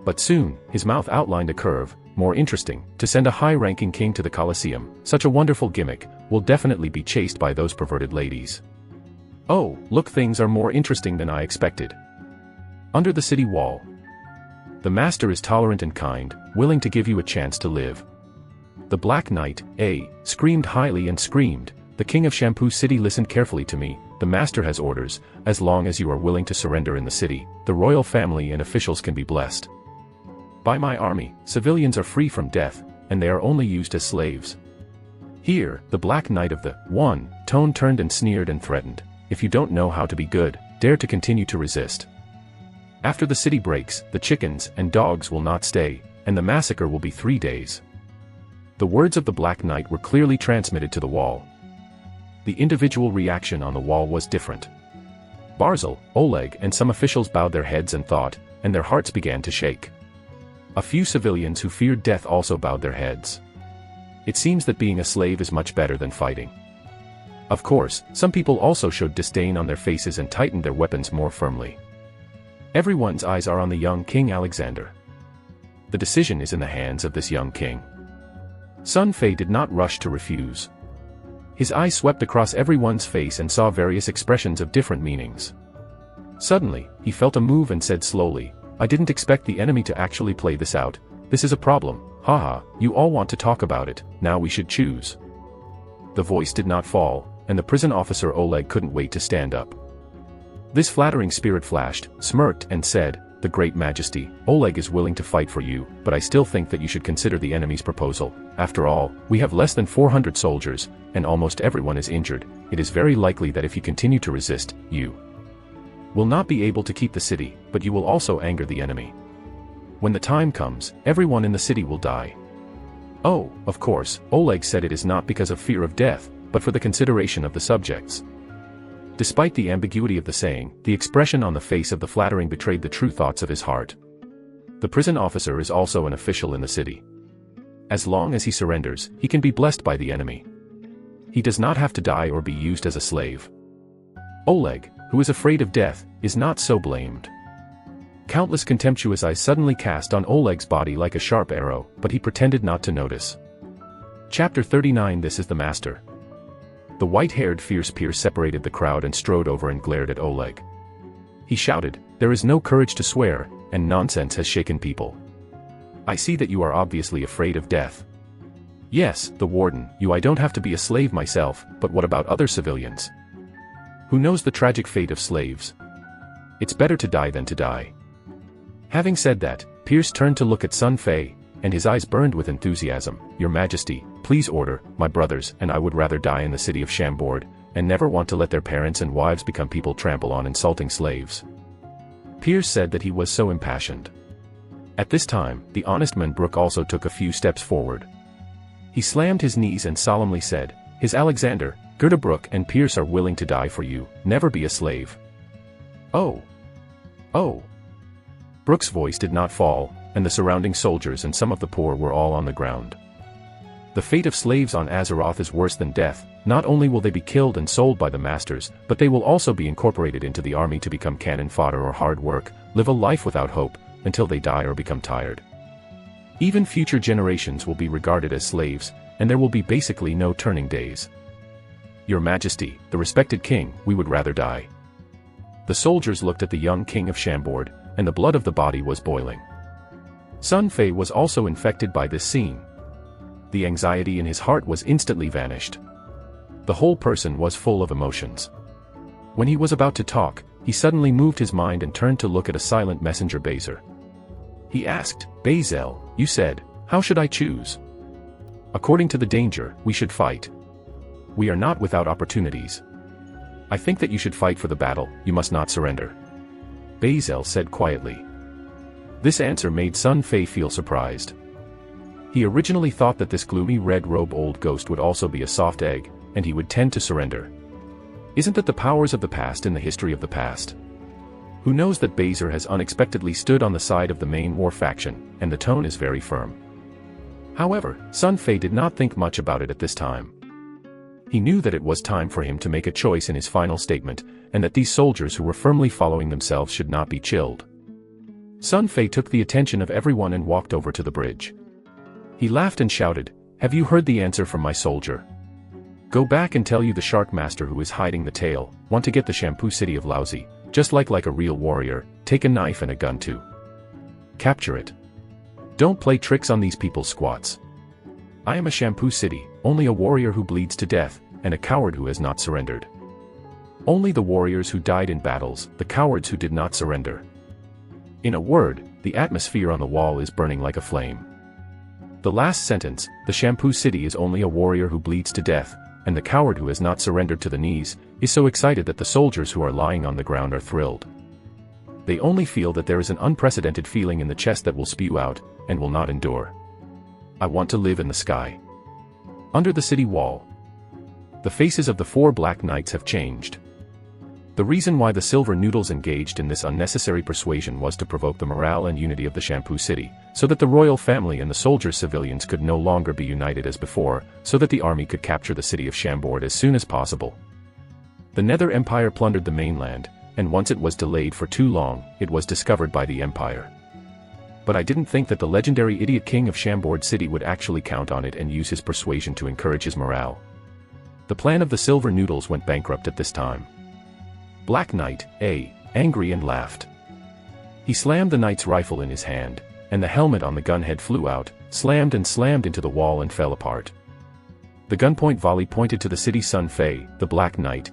Speaker 1: But soon, his mouth outlined a curve, more interesting, to send a high-ranking king to the Colosseum. Such a wonderful gimmick, will definitely be chased by those perverted ladies. Oh, look, things are more interesting than I expected. Under the city wall, the master is tolerant and kind, willing to give you a chance to live. The Black Knight, screamed highly and screamed, "The king of Shampoo city listened carefully to me. The master has orders, as long as you are willing to surrender in the city, the royal family and officials can be blessed. By my army, civilians are free from death, and they are only used as slaves." Here, the Black Knight of the tone turned and sneered and threatened, "If you don't know how to be good, dare to continue to resist. After the city breaks, the chickens and dogs will not stay, and the massacre will be 3 days." The words of the Black Knight were clearly transmitted to the wall. The individual reaction on the wall was different. Barzel, Oleg and some officials bowed their heads and thought, and their hearts began to shake. A few civilians who feared death also bowed their heads. It seems that being a slave is much better than fighting. Of course, some people also showed disdain on their faces and tightened their weapons more firmly. Everyone's eyes are on the young King Alexander. The decision is in the hands of this young king. Sun Fei did not rush to refuse. His eyes swept across everyone's face and saw various expressions of different meanings. Suddenly, he felt a move and said slowly, "I didn't expect the enemy to actually play this out. This is a problem. Haha, you all want to talk about it, now we should choose. The voice did not fall, and the prison officer Oleg couldn't wait to stand up. This flattering spirit flashed, smirked, and said, "The Great Majesty, Oleg is willing to fight for you, but I still think that you should consider the enemy's proposal. After all, we have less than 400 soldiers, and almost everyone is injured. It is very likely that if you continue to resist, you will not be able to keep the city, but you will also anger the enemy. When the time comes, everyone in the city will die." Oh, of course, Oleg said it is not because of fear of death, but for the consideration of the subjects. Despite the ambiguity of the saying, the expression on the face of the flattering betrayed the true thoughts of his heart. The prison officer is also an official in the city. As long as he surrenders, he can be blessed by the enemy. He does not have to die or be used as a slave. Oleg, who is afraid of death, is not so blamed. Countless contemptuous eyes suddenly cast on Oleg's body like a sharp arrow, but he pretended not to notice. Chapter 39. This is the Master. The white-haired fierce Pierce separated the crowd and strode over and glared at Oleg. He shouted, "There is no courage to swear, and nonsense has shaken people. I see that you are obviously afraid of death." "Yes, the warden, I don't have to be a slave myself, but what about other civilians? Who knows the tragic fate of slaves? It's better to die than to die." Having said that, Pierce turned to look at Sun Fei, and his eyes burned with enthusiasm. "Your Majesty, please order, my brothers and I would rather die in the city of Chambord, and never want to let their parents and wives become people trample on insulting slaves." Pierce said that he was so impassioned. At this time, the honest man Brooke also took a few steps forward. He slammed his knees and solemnly said, "His Alexander, Gerda Brooke and Pierce are willing to die for you, never be a slave." "Oh! Oh!" Brooke's voice did not fall, and the surrounding soldiers and some of the poor were all on the ground. The fate of slaves on Azeroth is worse than death. Not only will they be killed and sold by the masters, but they will also be incorporated into the army to become cannon fodder or hard work, live a life without hope, until they die or become tired. Even future generations will be regarded as slaves, and there will be basically no turning days. "Your Majesty, the respected king, we would rather die." The soldiers looked at the young king of Chambord, and the blood of the body was boiling. Sun Fei was also infected by this scene. The anxiety in his heart was instantly vanished. The whole person was full of emotions. When he was about to talk, he suddenly moved his mind and turned to look at a silent messenger Bazer. He asked, "Bazel, you said, how should I choose?" "According to the danger, we should fight. We are not without opportunities. I think that you should fight for the battle, you must not surrender," Bazel said quietly. This answer made Sun Fei feel surprised. He originally thought that this gloomy red-robe old ghost would also be a soft egg, and he would tend to surrender. Isn't that the powers of the past in the history of the past? Who knows that Bazer has unexpectedly stood on the side of the main war faction, and the tone is very firm. However, Sun Fei did not think much about it at this time. He knew that it was time for him to make a choice in his final statement, and that these soldiers who were firmly following themselves should not be chilled. Sun Fei took the attention of everyone and walked over to the bridge. He laughed and shouted, "Have you heard the answer from my soldier? Go back and tell you the Shark Master who is hiding the tail, want to get the Shampoo City of Laozi, just like a real warrior, take a knife and a gun too. Capture it. Don't play tricks on these people's squats. I am a Shampoo City, only a warrior who bleeds to death, and a coward who has not surrendered. Only the warriors who died in battles, the cowards who did not surrender." In a word, the atmosphere on the wall is burning like a flame. The last sentence, "The Shampoo City is only a warrior who bleeds to death, and the coward who has not surrendered to the knees," is so excited that the soldiers who are lying on the ground are thrilled. They only feel that there is an unprecedented feeling in the chest that will spew out, and will not endure. "I want to live in the sky." Under the city wall, the faces of the 4 black knights have changed. The reason why the Silver Noodles engaged in this unnecessary persuasion was to provoke the morale and unity of the Shampoo City, so that the royal family and the soldiers' civilians could no longer be united as before, so that the army could capture the city of Chambord as soon as possible. The Nether Empire plundered the mainland, and once it was delayed for too long, it was discovered by the Empire. But I didn't think that the legendary idiot king of Chambord City would actually count on it and use his persuasion to encourage his morale. The plan of the Silver Noodles went bankrupt at this time. Black Knight, angry and laughed. He slammed the knight's rifle in his hand, and the helmet on the gunhead flew out, slammed and slammed into the wall and fell apart. The gunpoint volley pointed to the city Sun Fei, the Black Knight,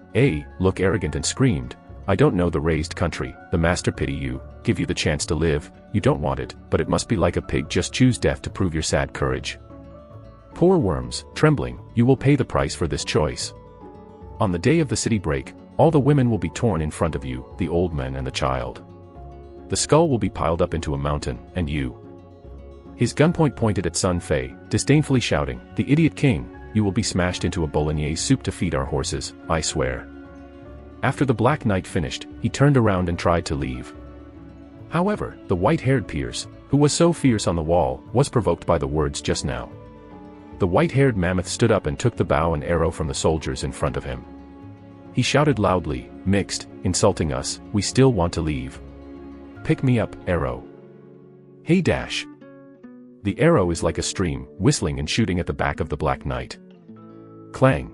Speaker 1: look arrogant and screamed, "I don't know the raised country, the master pity you, give you the chance to live, you don't want it, but it must be like a pig, just choose death to prove your sad courage. Poor worms, trembling, you will pay the price for this choice. On the day of the city break, all the women will be torn in front of you, the old men and the child. The skull will be piled up into a mountain, and you." His gunpoint pointed at Sun Fei, disdainfully shouting, "The idiot king, you will be smashed into a bolognese soup to feed our horses, I swear." After the Black Knight finished, he turned around and tried to leave. However, the white-haired Pierce, who was so fierce on the wall, was provoked by the words just now. The white-haired mammoth stood up and took the bow and arrow from the soldiers in front of him. He shouted loudly, "Mixed, insulting us, we still want to leave. Pick me up, arrow. Hey dash." The arrow is like a stream, whistling and shooting at the back of the Black Knight. Clang.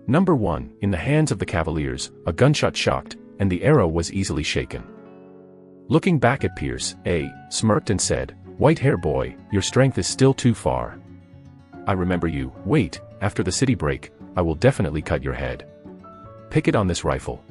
Speaker 1: Number 1, in the hands of the cavaliers, a gunshot shocked, and the arrow was easily shaken. Looking back at Pierce, smirked and said, "White-hair boy, your strength is still too far. I remember you, wait, after the city break, I will definitely cut your head. Pick it on this rifle."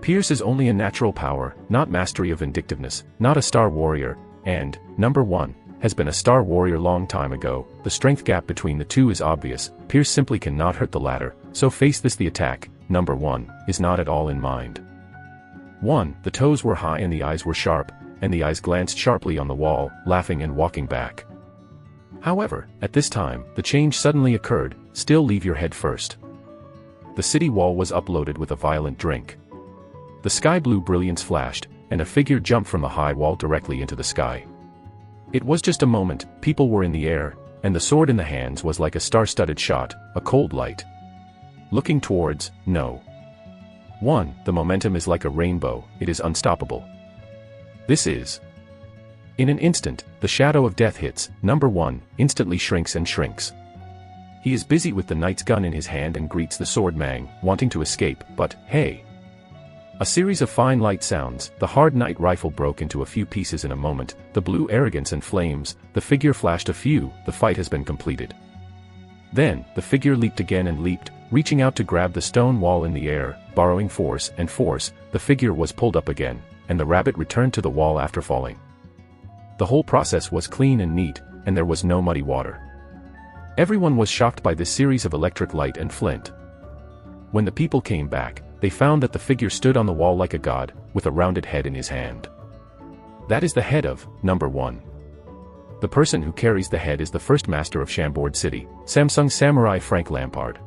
Speaker 1: Pierce is only a natural power, not mastery of vindictiveness, not a star warrior, and, number 1, has been a star warrior long time ago. The strength gap between the two is obvious. Pierce simply cannot hurt the latter, so face this. The attack, number 1, is not at all in mind. 1. The toes were high and the eyes were sharp, and the eyes glanced sharply on the wall, laughing and walking back. However, at this time, the change suddenly occurred, still leave your head first. The city wall was uploaded with a violent drink. The sky blue brilliance flashed, and a figure jumped from the high wall directly into the sky. It was just a moment, people were in the air, and the sword in the hands was like a star-studded shot, a cold light. Looking towards, no. 1. The momentum is like a rainbow, it is unstoppable. This is. In an instant, the shadow of death hits, number 1, instantly shrinks and shrinks. He is busy with the knight's gun in his hand and greets the sword mang, wanting to escape, but, hey! A series of fine light sounds, the hard knight rifle broke into a few pieces in a moment, the blue arrogance and flames, the figure flashed a few, the fight has been completed. Then, the figure leaped again and leaped, reaching out to grab the stone wall in the air, borrowing force, the figure was pulled up again, and the rabbit returned to the wall after falling. The whole process was clean and neat, and there was no muddy water. Everyone was shocked by this series of electric light and flint. When the people came back, they found that the figure stood on the wall like a god, with a rounded head in his hand. That is the head of, number 1. The person who carries the head is the first master of Chambord City, Samsung Samurai Frank Lampard.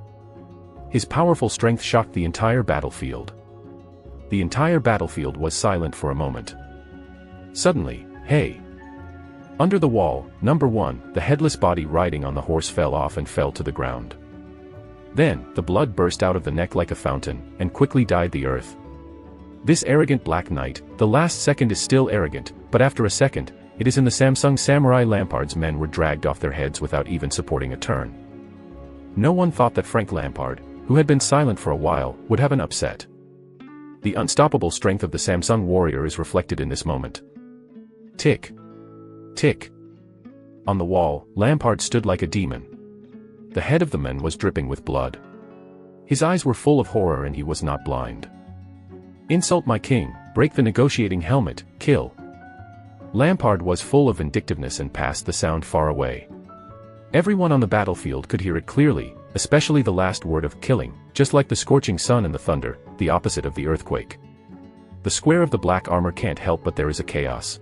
Speaker 1: His powerful strength shocked the entire battlefield. The entire battlefield was silent for a moment. Suddenly, hey! Under the wall, number 1, the headless body riding on the horse fell off and fell to the ground. Then, the blood burst out of the neck like a fountain, and quickly dyed the earth. This arrogant Black Knight, the last second is still arrogant, but after a second, it is in the Samsung Samurai Lampard's men were dragged off their heads without even supporting a turn. No one thought that Frank Lampard, who had been silent for a while, would have an upset. The unstoppable strength of the Samsung warrior is reflected in this moment. Tick. Tick. On the wall, Lampard stood like a demon. The head of the man was dripping with blood. His eyes were full of horror and he was not blind. Insult my king, break the negotiating helmet, kill. Lampard was full of vindictiveness and passed the sound far away. Everyone on the battlefield could hear it clearly, especially the last word of killing, just like the scorching sun and the thunder, the opposite of the earthquake. The square of the black armor can't help but there is a chaos.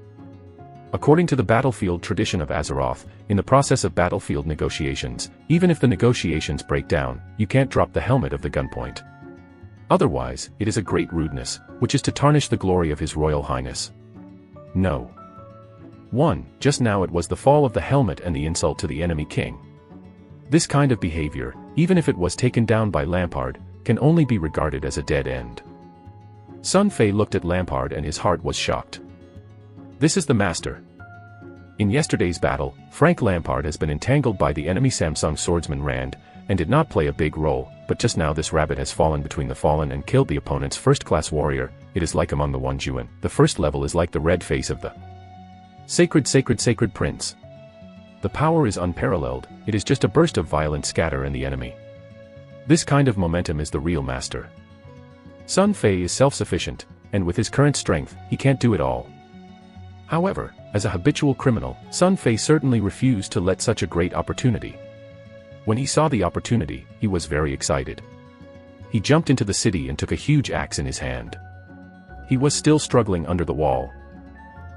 Speaker 1: According to the battlefield tradition of Azeroth, in the process of battlefield negotiations, even if the negotiations break down, you can't drop the helmet of the gunpoint. Otherwise, it is a great rudeness, which is to tarnish the glory of His Royal Highness. No. 1. Just now it was the fall of the helmet and the insult to the enemy king. This kind of behavior, even if it was taken down by Lampard, can only be regarded as a dead end. Sun Fei looked at Lampard and his heart was shocked. This is the master. In yesterday's battle, Frank Lampard has been entangled by the enemy Samsung swordsman Rand, and did not play a big role, but just now this rabbit has fallen between the fallen and killed the opponent's first-class warrior. It is like among the Wanjuan, the first level is like the red face of the Sacred, sacred, sacred prince. The power is unparalleled, it is just a burst of violent scatter and the enemy. This kind of momentum is the real master. Sun Fei is self-sufficient, and with his current strength, he can't do it all. However, as a habitual criminal, Sun Fei certainly refused to let such a great opportunity. When he saw the opportunity, he was very excited. He jumped into the city and took a huge axe in his hand. He was still struggling under the wall.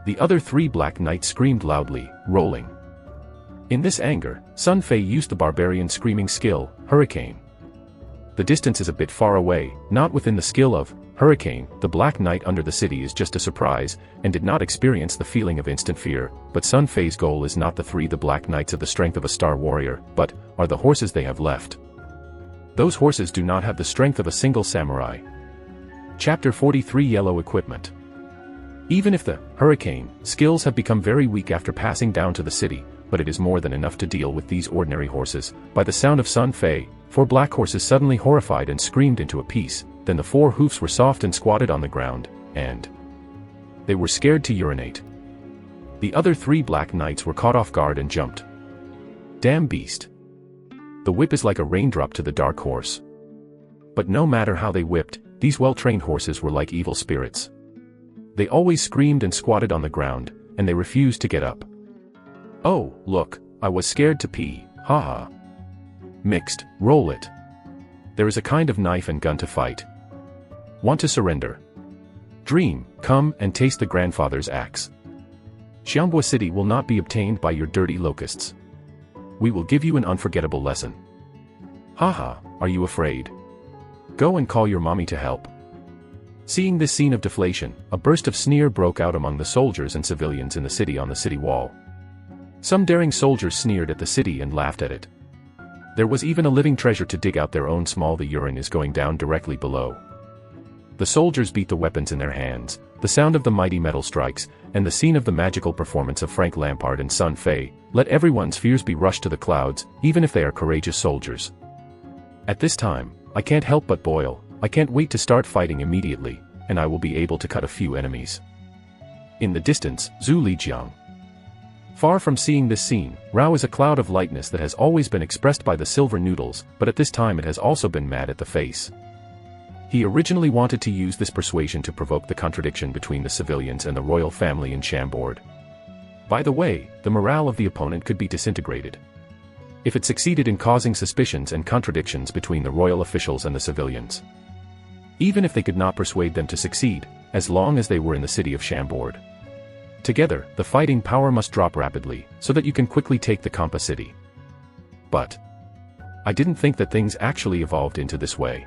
Speaker 1: The other 3 black knights screamed loudly, rolling. In this anger, Sun Fei used the barbarian screaming skill, Hurricane. The distance is a bit far away, not within the skill of Hurricane. The Black Knight under the city is just a surprise, and did not experience the feeling of instant fear, but Sun Fei's goal is not the Black Knights of the strength of a star warrior, but are the horses they have left. Those horses do not have the strength of a single samurai. Chapter 43 Yellow Equipment. Even if the Hurricane skills have become very weak after passing down to the city, but it is more than enough to deal with these ordinary horses. By the sound of Sun Fei, 4 black horses suddenly horrified and screamed into a piece, then the 4 hoofs were soft and squatted on the ground, and they were scared to urinate. The other 3 black knights were caught off guard and jumped. Damn beast. The whip is like a raindrop to the dark horse. But no matter how they whipped, these well-trained horses were like evil spirits. They always screamed and squatted on the ground, and they refused to get up. Oh, look, I was scared to pee, haha. Mixed, roll it. There is a kind of knife and gun to fight. Want to surrender? Dream, come and taste the grandfather's axe. Chambord City will not be obtained by your dirty locusts. We will give you an unforgettable lesson. Haha, are you afraid? Go and call your mommy to help. Seeing this scene of deflation, a burst of sneer broke out among the soldiers and civilians in the city on the city wall. Some daring soldiers sneered at the city and laughed at it. There was even a living treasure to dig out their own small. The urine is going down directly below. The soldiers beat the weapons in their hands, the sound of the mighty metal strikes, and the scene of the magical performance of Frank Lampard and Sun Fei, let everyone's fears be rushed to the clouds, even if they are courageous soldiers. At this time, I can't help but boil. I can't wait to start fighting immediately, and I will be able to cut a few enemies. In the distance, Zhu Lijiang. Far from seeing this scene, Rao is a cloud of lightness that has always been expressed by the silver noodles, but at this time it has also been mad at the face. He originally wanted to use this persuasion to provoke the contradiction between the civilians and the royal family in Chambord. By the way, the morale of the opponent could be disintegrated if it succeeded in causing suspicions and contradictions between the royal officials and the civilians. Even if they could not persuade them to succeed, as long as they were in the city of Chambord. Together, the fighting power must drop rapidly, so that you can quickly take the Kampa city. But I didn't think that things actually evolved into this way.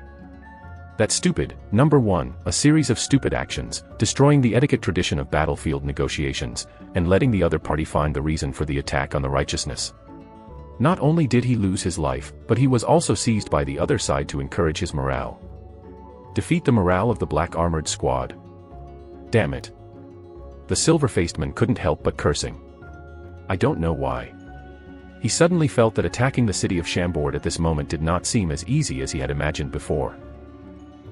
Speaker 1: That's stupid. Number 1, a series of stupid actions, destroying the etiquette tradition of battlefield negotiations, and letting the other party find the reason for the attack on the righteousness. Not only did he lose his life, but he was also seized by the other side to encourage his morale. Defeat the morale of the black armored squad. Damn it. The silver-faced man couldn't help but cursing. I don't know why. He suddenly felt that attacking the city of Chambord at this moment did not seem as easy as he had imagined before.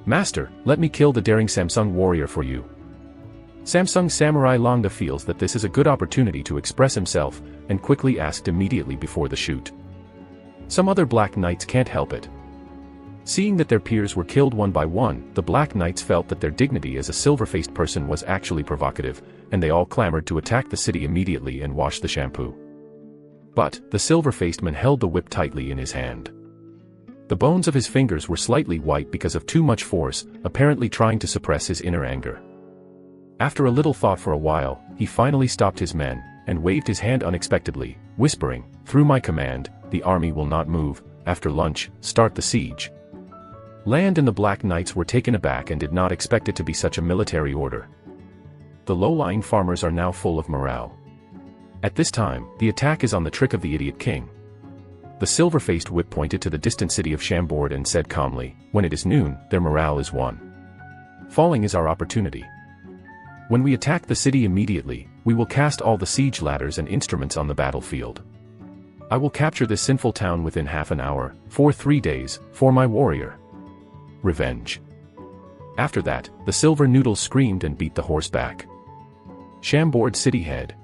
Speaker 1: Master, let me kill the daring Samsung warrior for you. Samsung Samurai Longda feels that this is a good opportunity to express himself, and quickly asked immediately before the shoot. Some other black knights can't help it. Seeing that their peers were killed one by one, the black knights felt that their dignity as a silver-faced person was actually provocative, and they all clamored to attack the city immediately and wash the shampoo. But the silver-faced man held the whip tightly in his hand. The bones of his fingers were slightly white because of too much force, apparently trying to suppress his inner anger. After a little thought for a while, he finally stopped his men, and waved his hand unexpectedly, whispering, "Through my command, the army will not move. After lunch, start the siege." Land and the Black Knights were taken aback and did not expect it to be such a military order. The low-lying farmers are now full of morale. At this time, the attack is on the trick of the idiot king. The silver-faced whip pointed to the distant city of Chambord and said calmly, "When it is noon, their morale is won. Falling is our opportunity. When we attack the city immediately, we will cast all the siege ladders and instruments on the battlefield. I will capture this sinful town within half an hour, for 3 days, for my warrior. Revenge." After that, the silver noodles screamed and beat the horse back. Chambord city head.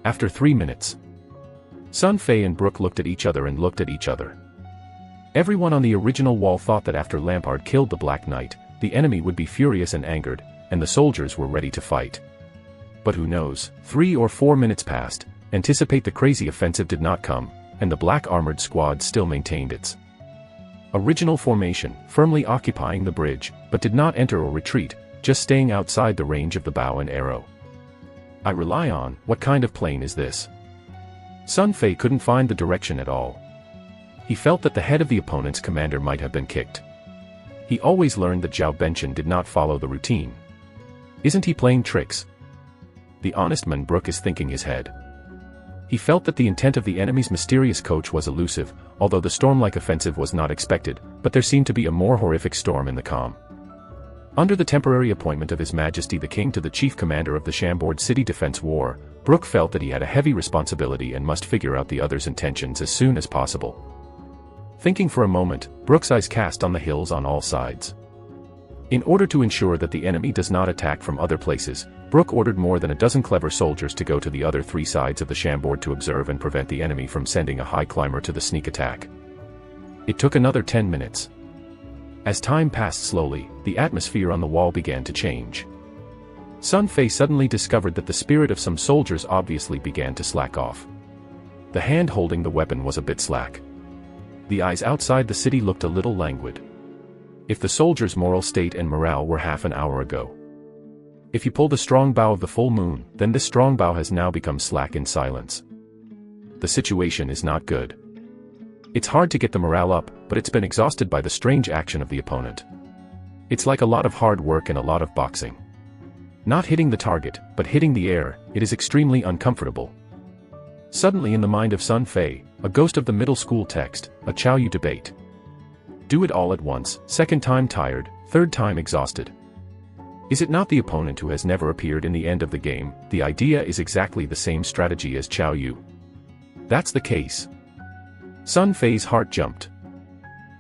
Speaker 1: After 3 minutes, Sun Fei and Brooke looked at each other and looked at each other. Everyone on the original wall thought that after Lampard killed the Black Knight, the enemy would be furious and angered, and the soldiers were ready to fight. But who knows, 3 or 4 minutes passed, anticipate the crazy offensive did not come, and the black armored squad still maintained its original formation, firmly occupying the bridge, but did not enter or retreat, just staying outside the range of the bow and arrow. I rely on, what kind of plane is this? Sun Fei couldn't find the direction at all. He felt that the head of the opponent's commander might have been kicked. He always learned that Zhao Benchen did not follow the routine. Isn't he playing tricks? The honest man Brooke is thinking his head. He felt that the intent of the enemy's mysterious coach was elusive, although the storm-like offensive was not expected, but there seemed to be a more horrific storm in the calm. Under the temporary appointment of His Majesty the King to the chief commander of the Chambord City Defense War, Brooke felt that he had a heavy responsibility and must figure out the other's intentions as soon as possible. Thinking for a moment, Brooke's eyes cast on the hills on all sides. In order to ensure that the enemy does not attack from other places, Brooke ordered more than a dozen clever soldiers to go to the other 3 sides of the Chambord to observe and prevent the enemy from sending a high climber to the sneak attack. It took another 10 minutes. As time passed slowly, the atmosphere on the wall began to change. Sun Fei suddenly discovered that the spirit of some soldiers obviously began to slack off. The hand holding the weapon was a bit slack. The eyes outside the city looked a little languid. If the soldiers' moral state and morale were half an hour ago. If you pull the strong bow of the full moon, then this strong bow has now become slack in silence. The situation is not good. It's hard to get the morale up, but it's been exhausted by the strange action of the opponent. It's like a lot of hard work and a lot of boxing. Not hitting the target, but hitting the air, it is extremely uncomfortable. Suddenly in the mind of Sun Fei, a ghost of the middle school text, a Chow Yu debate. Do it all at once, second time tired, third time exhausted. Is it not the opponent who has never appeared in the end of the game? The idea is exactly the same strategy as Chow Yu. That's the case. Sun Fei's heart jumped.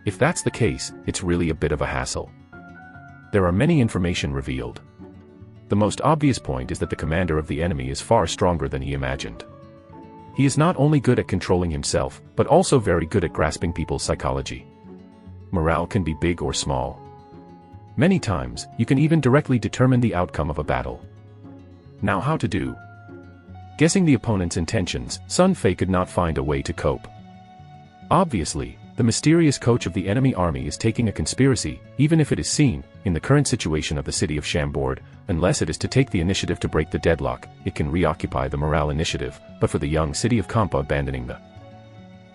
Speaker 1: If that's the case, it's really a bit of a hassle. There are many information revealed. The most obvious point is that the commander of the enemy is far stronger than he imagined. He is not only good at controlling himself, but also very good at grasping people's psychology. Morale can be big or small. Many times, you can even directly determine the outcome of a battle. Now how to do? Guessing the opponent's intentions, Sun Fei could not find a way to cope. Obviously, the mysterious coach of the enemy army is taking a conspiracy, even if it is seen, in the current situation of the city of Chambord, unless it is to take the initiative to break the deadlock, it can reoccupy the morale initiative, but for the young city of Kampa abandoning the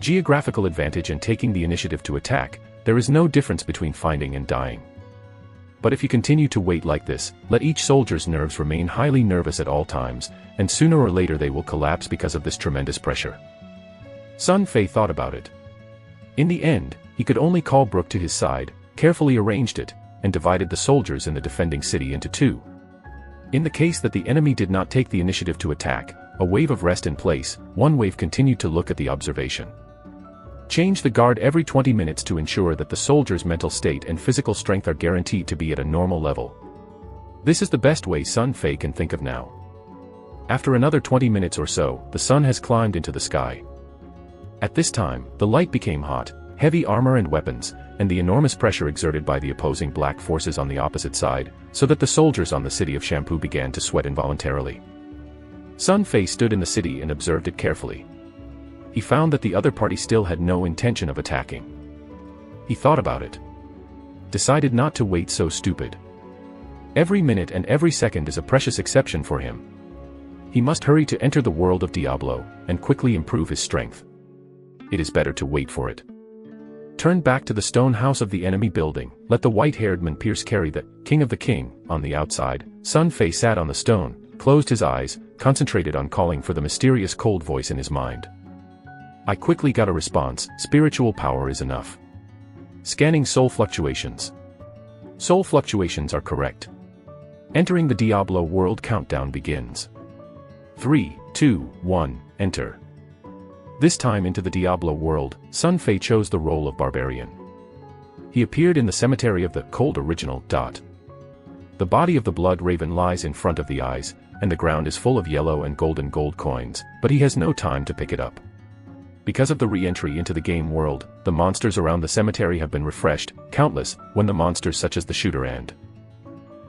Speaker 1: geographical advantage and taking the initiative to attack, there is no difference between fighting and dying. But if you continue to wait like this, let each soldier's nerves remain highly nervous at all times, and sooner or later they will collapse because of this tremendous pressure. Sun Fei thought about it. In the end, he could only call Brooke to his side, carefully arranged it, and divided the soldiers in the defending city into 2. In the case that the enemy did not take the initiative to attack, a wave of rest in place, one wave continued to look at the observation. Change the guard every 20 minutes to ensure that the soldier's mental state and physical strength are guaranteed to be at a normal level. This is the best way Sun Fei can think of now. After another 20 minutes or so, the sun has climbed into the sky. At this time, the light became hot, heavy armor and weapons, and the enormous pressure exerted by the opposing black forces on the opposite side, so that the soldiers on the city of Champu began to sweat involuntarily. Sun Fei stood in the city and observed it carefully. He found that the other party still had no intention of attacking. He thought about it. Decided not to wait so stupid. Every minute and every second is a precious exception for him. He must hurry to enter the world of Diablo, and quickly improve his strength. It is better to wait for it. Turn back to the stone house of the enemy building, let the white-haired man Pierce carry the king of the king. On the outside, Sun Fei sat on the stone, closed his eyes, concentrated on calling for the mysterious cold voice in his mind. I quickly got a response, spiritual power is enough. Scanning soul fluctuations. Soul fluctuations are correct. Entering the Diablo world countdown begins. 3, 2, 1, enter. This time into the Diablo world, Sun Fei chose the role of barbarian. He appeared in the cemetery of the cold original. The body of the blood raven lies in front of the eyes, and the ground is full of yellow and golden gold coins, but he has no time to pick it up. Because of the re-entry into the game world, the monsters around the cemetery have been refreshed, countless, when the monsters such as the shooter and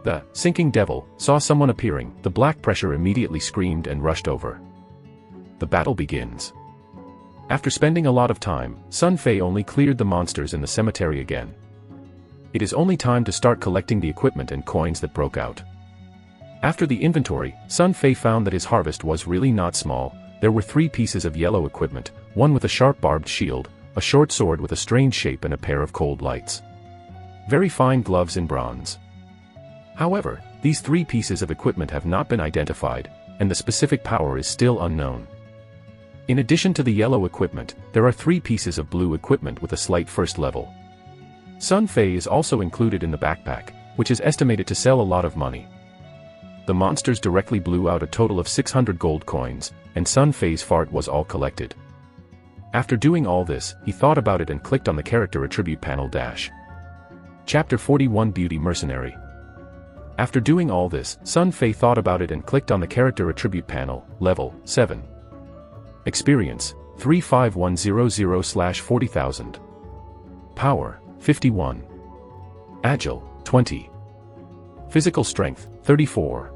Speaker 1: the sinking devil saw someone appearing, the black pressure immediately screamed and rushed over. The battle begins. After spending a lot of time, Sun Fei only cleared the monsters in the cemetery again. It is only time to start collecting the equipment and coins that broke out. After the inventory, Sun Fei found that his harvest was really not small. There were 3 pieces of yellow equipment, one with a sharp barbed shield, a short sword with a strange shape and a pair of cold lights. Very fine gloves in bronze. However, these 3 pieces of equipment have not been identified, and the specific power is still unknown. In addition to the yellow equipment, there are 3 pieces of blue equipment with a slight first level. Sun Fei is also included in the backpack, which is estimated to sell a lot of money. The monsters directly blew out a total of 600 gold coins, and Sun Fei's fart was all collected. After doing all this, he thought about it and clicked on the character attribute panel - Chapter 41 Beauty Mercenary. After doing all this, Sun Fei thought about it and clicked on the character attribute panel, level 7. Experience, 35100/40,000. Power, 51. Agile, 20. Physical strength, 34.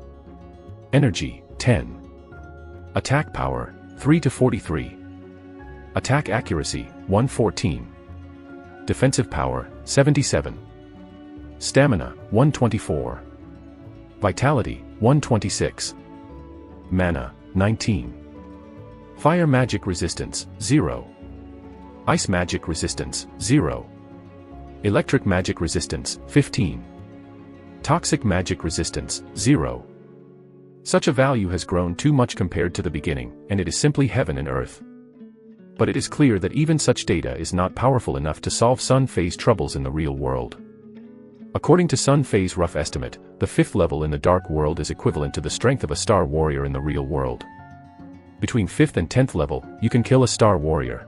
Speaker 1: Energy, 10. Attack power, 3 to 43. Attack accuracy, 114. Defensive power, 77. Stamina, 124. Vitality, 126. Mana, 19. Fire magic resistance, 0. Ice magic resistance, 0. Electric magic resistance, 15. Toxic magic resistance, 0. Such a value has grown too much compared to the beginning, and it is simply heaven and earth. But it is clear that even such data is not powerful enough to solve Sun Fei's troubles in the real world. According to Sun Fei's rough estimate, the 5th level in the dark world is equivalent to the strength of a star warrior in the real world. Between 5th and 10th level, you can kill a star warrior.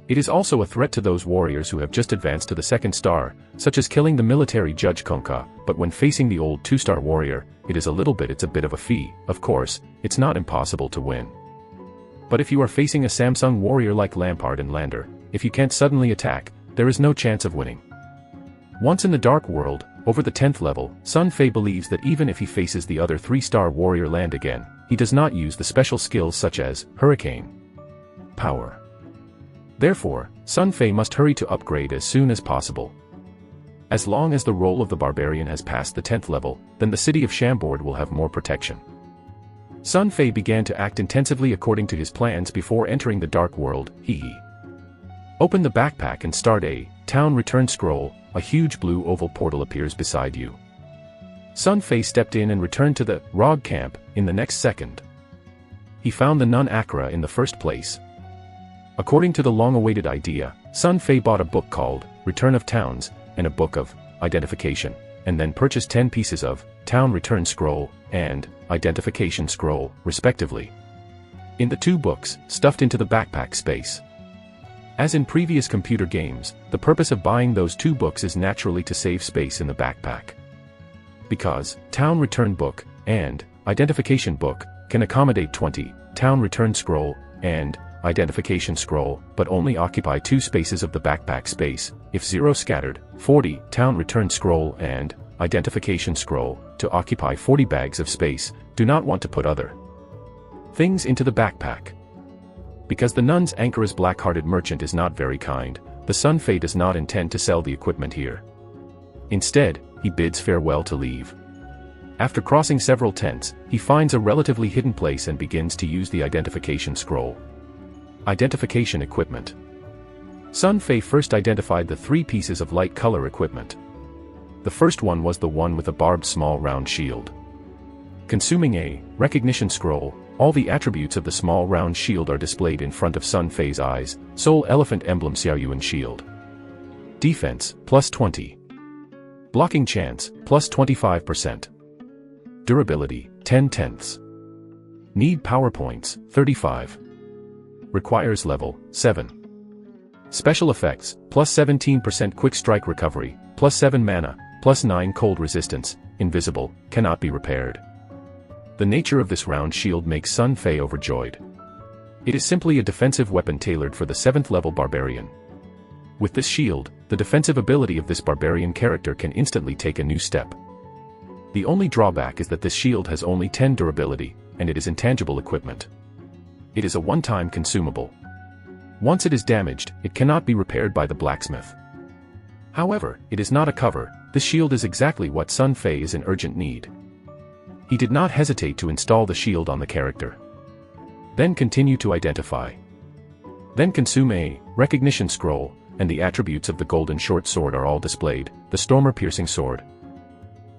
Speaker 1: It is also a threat to those warriors who have just advanced to the 2nd star, such as killing the military judge Konka, but when facing the old 2-star warrior, it's a bit of a fee. Of course, it's not impossible to win. But if you are facing a Samsung warrior like Lampard and Lander, if you can't suddenly attack, there is no chance of winning. Once in the dark world, over the 10th level, Sun Fei believes that even if he faces the other 3-star warrior land again, he does not use the special skills such as Hurricane Power. Therefore, Sun Fei must hurry to upgrade as soon as possible. As long as the role of the barbarian has passed the 10th level, then the city of Chambord will have more protection. Sun Fei began to act intensively according to his plans before entering the dark world. He opened the backpack and start a town return scroll. A huge blue oval portal appears beside you. Sun Fei stepped in and returned to the Rog camp in the next second. He found the nun Akra in the first place. According to the long-awaited idea, Sun Fei bought a book called Return of Towns and a book of Identification, and then purchased 10 pieces of Town Return Scroll and Identification Scroll, respectively. In the 2 books, stuffed into the backpack space. As in previous computer games, the purpose of buying those 2 books is naturally to save space in the backpack. Because Town Return Book and Identification Book can accommodate 20 Town Return Scroll and Identification Scroll, but only occupy 2 spaces of the backpack space, if 0 scattered, 40 Town Return Scroll and Identification Scroll, to occupy 40 bags of space, do not want to put other things into the backpack. Because the nun's Ankara's black-hearted merchant is not very kind, the Sun Fei does not intend to sell the equipment here. Instead, he bids farewell to leave. After crossing several tents, he finds a relatively hidden place and begins to use the identification scroll. Identification equipment. Sun Fei first identified the 3 pieces of light color equipment. The first one was the one with a barbed small round shield. Consuming a recognition scroll, all the attributes of the small round shield are displayed in front of Sun Fei's eyes. Soul Elephant Emblem Xiaoyuan Shield. Defense, plus 20. Blocking chance, plus 25%. Durability, 10/10. Need power points, 35. Requires level, 7. Special effects, plus 17% quick strike recovery, plus 7 mana, plus 9 cold resistance, invisible, cannot be repaired. The nature of this round shield makes Sun Fei overjoyed. It is simply a defensive weapon tailored for the 7th level barbarian. With this shield, the defensive ability of this barbarian character can instantly take a new step. The only drawback is that this shield has only 10 durability, and it is intangible equipment. It is a one-time consumable. Once it is damaged, it cannot be repaired by the blacksmith. However, it is not a cover. This shield is exactly what Sun Fei is in urgent need. He did not hesitate to install the shield on the character. Then continue to identify. Then consume a recognition scroll, and the attributes of the golden short sword are all displayed. The Stormer piercing sword.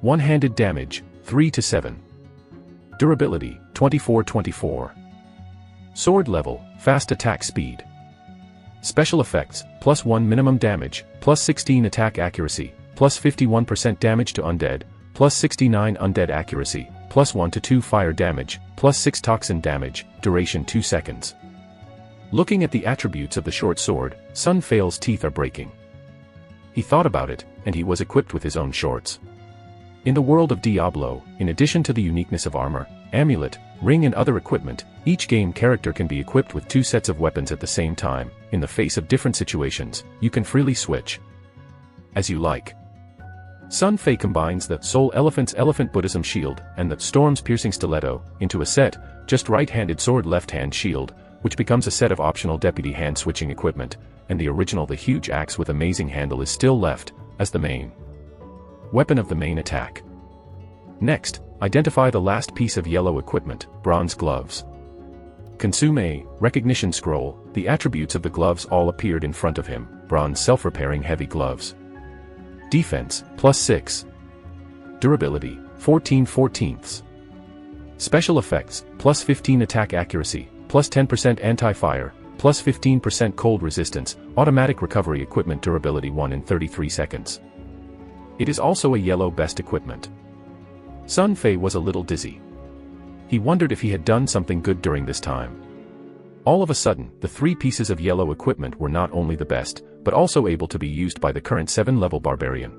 Speaker 1: One-handed damage, 3 to 7. Durability, 24-24. Sword level, fast attack speed. Special effects, +1 minimum damage, +16 attack accuracy, +51% damage to undead, +69 undead accuracy, +1 to 2 fire damage, +6 toxin damage, duration 2 seconds. Looking at the attributes of the short sword, Sun Fei's teeth are breaking. He thought about it, and he was equipped with his own shorts. In the world of Diablo, in addition to the uniqueness of armor, amulet, ring and other equipment, each game character can be equipped with 2 sets of weapons at the same time. In the face of different situations, you can freely switch as you like. Sun Fei combines the Soul Elephant's Elephant Buddhism shield and the Storm's piercing stiletto into a set, just right-handed sword left-hand shield, which becomes a set of optional deputy hand-switching equipment, and the original the huge axe with amazing handle is still left, as the main weapon of the main attack. Next, identify the last piece of yellow equipment, bronze gloves. Consume a recognition scroll. The attributes of the gloves all appeared in front of him. Bronze self-repairing heavy gloves. Defense, +6. Durability, 14/14. Special effects, +15 attack accuracy, +10% anti-fire, +15% cold resistance, automatic recovery equipment durability 1 in 33 seconds. It is also a yellow best equipment. Sun Fei was a little dizzy. He wondered if he had done something good during this time. All of a sudden, the 3 pieces of yellow equipment were not only the best, but also able to be used by the current 7-level barbarian.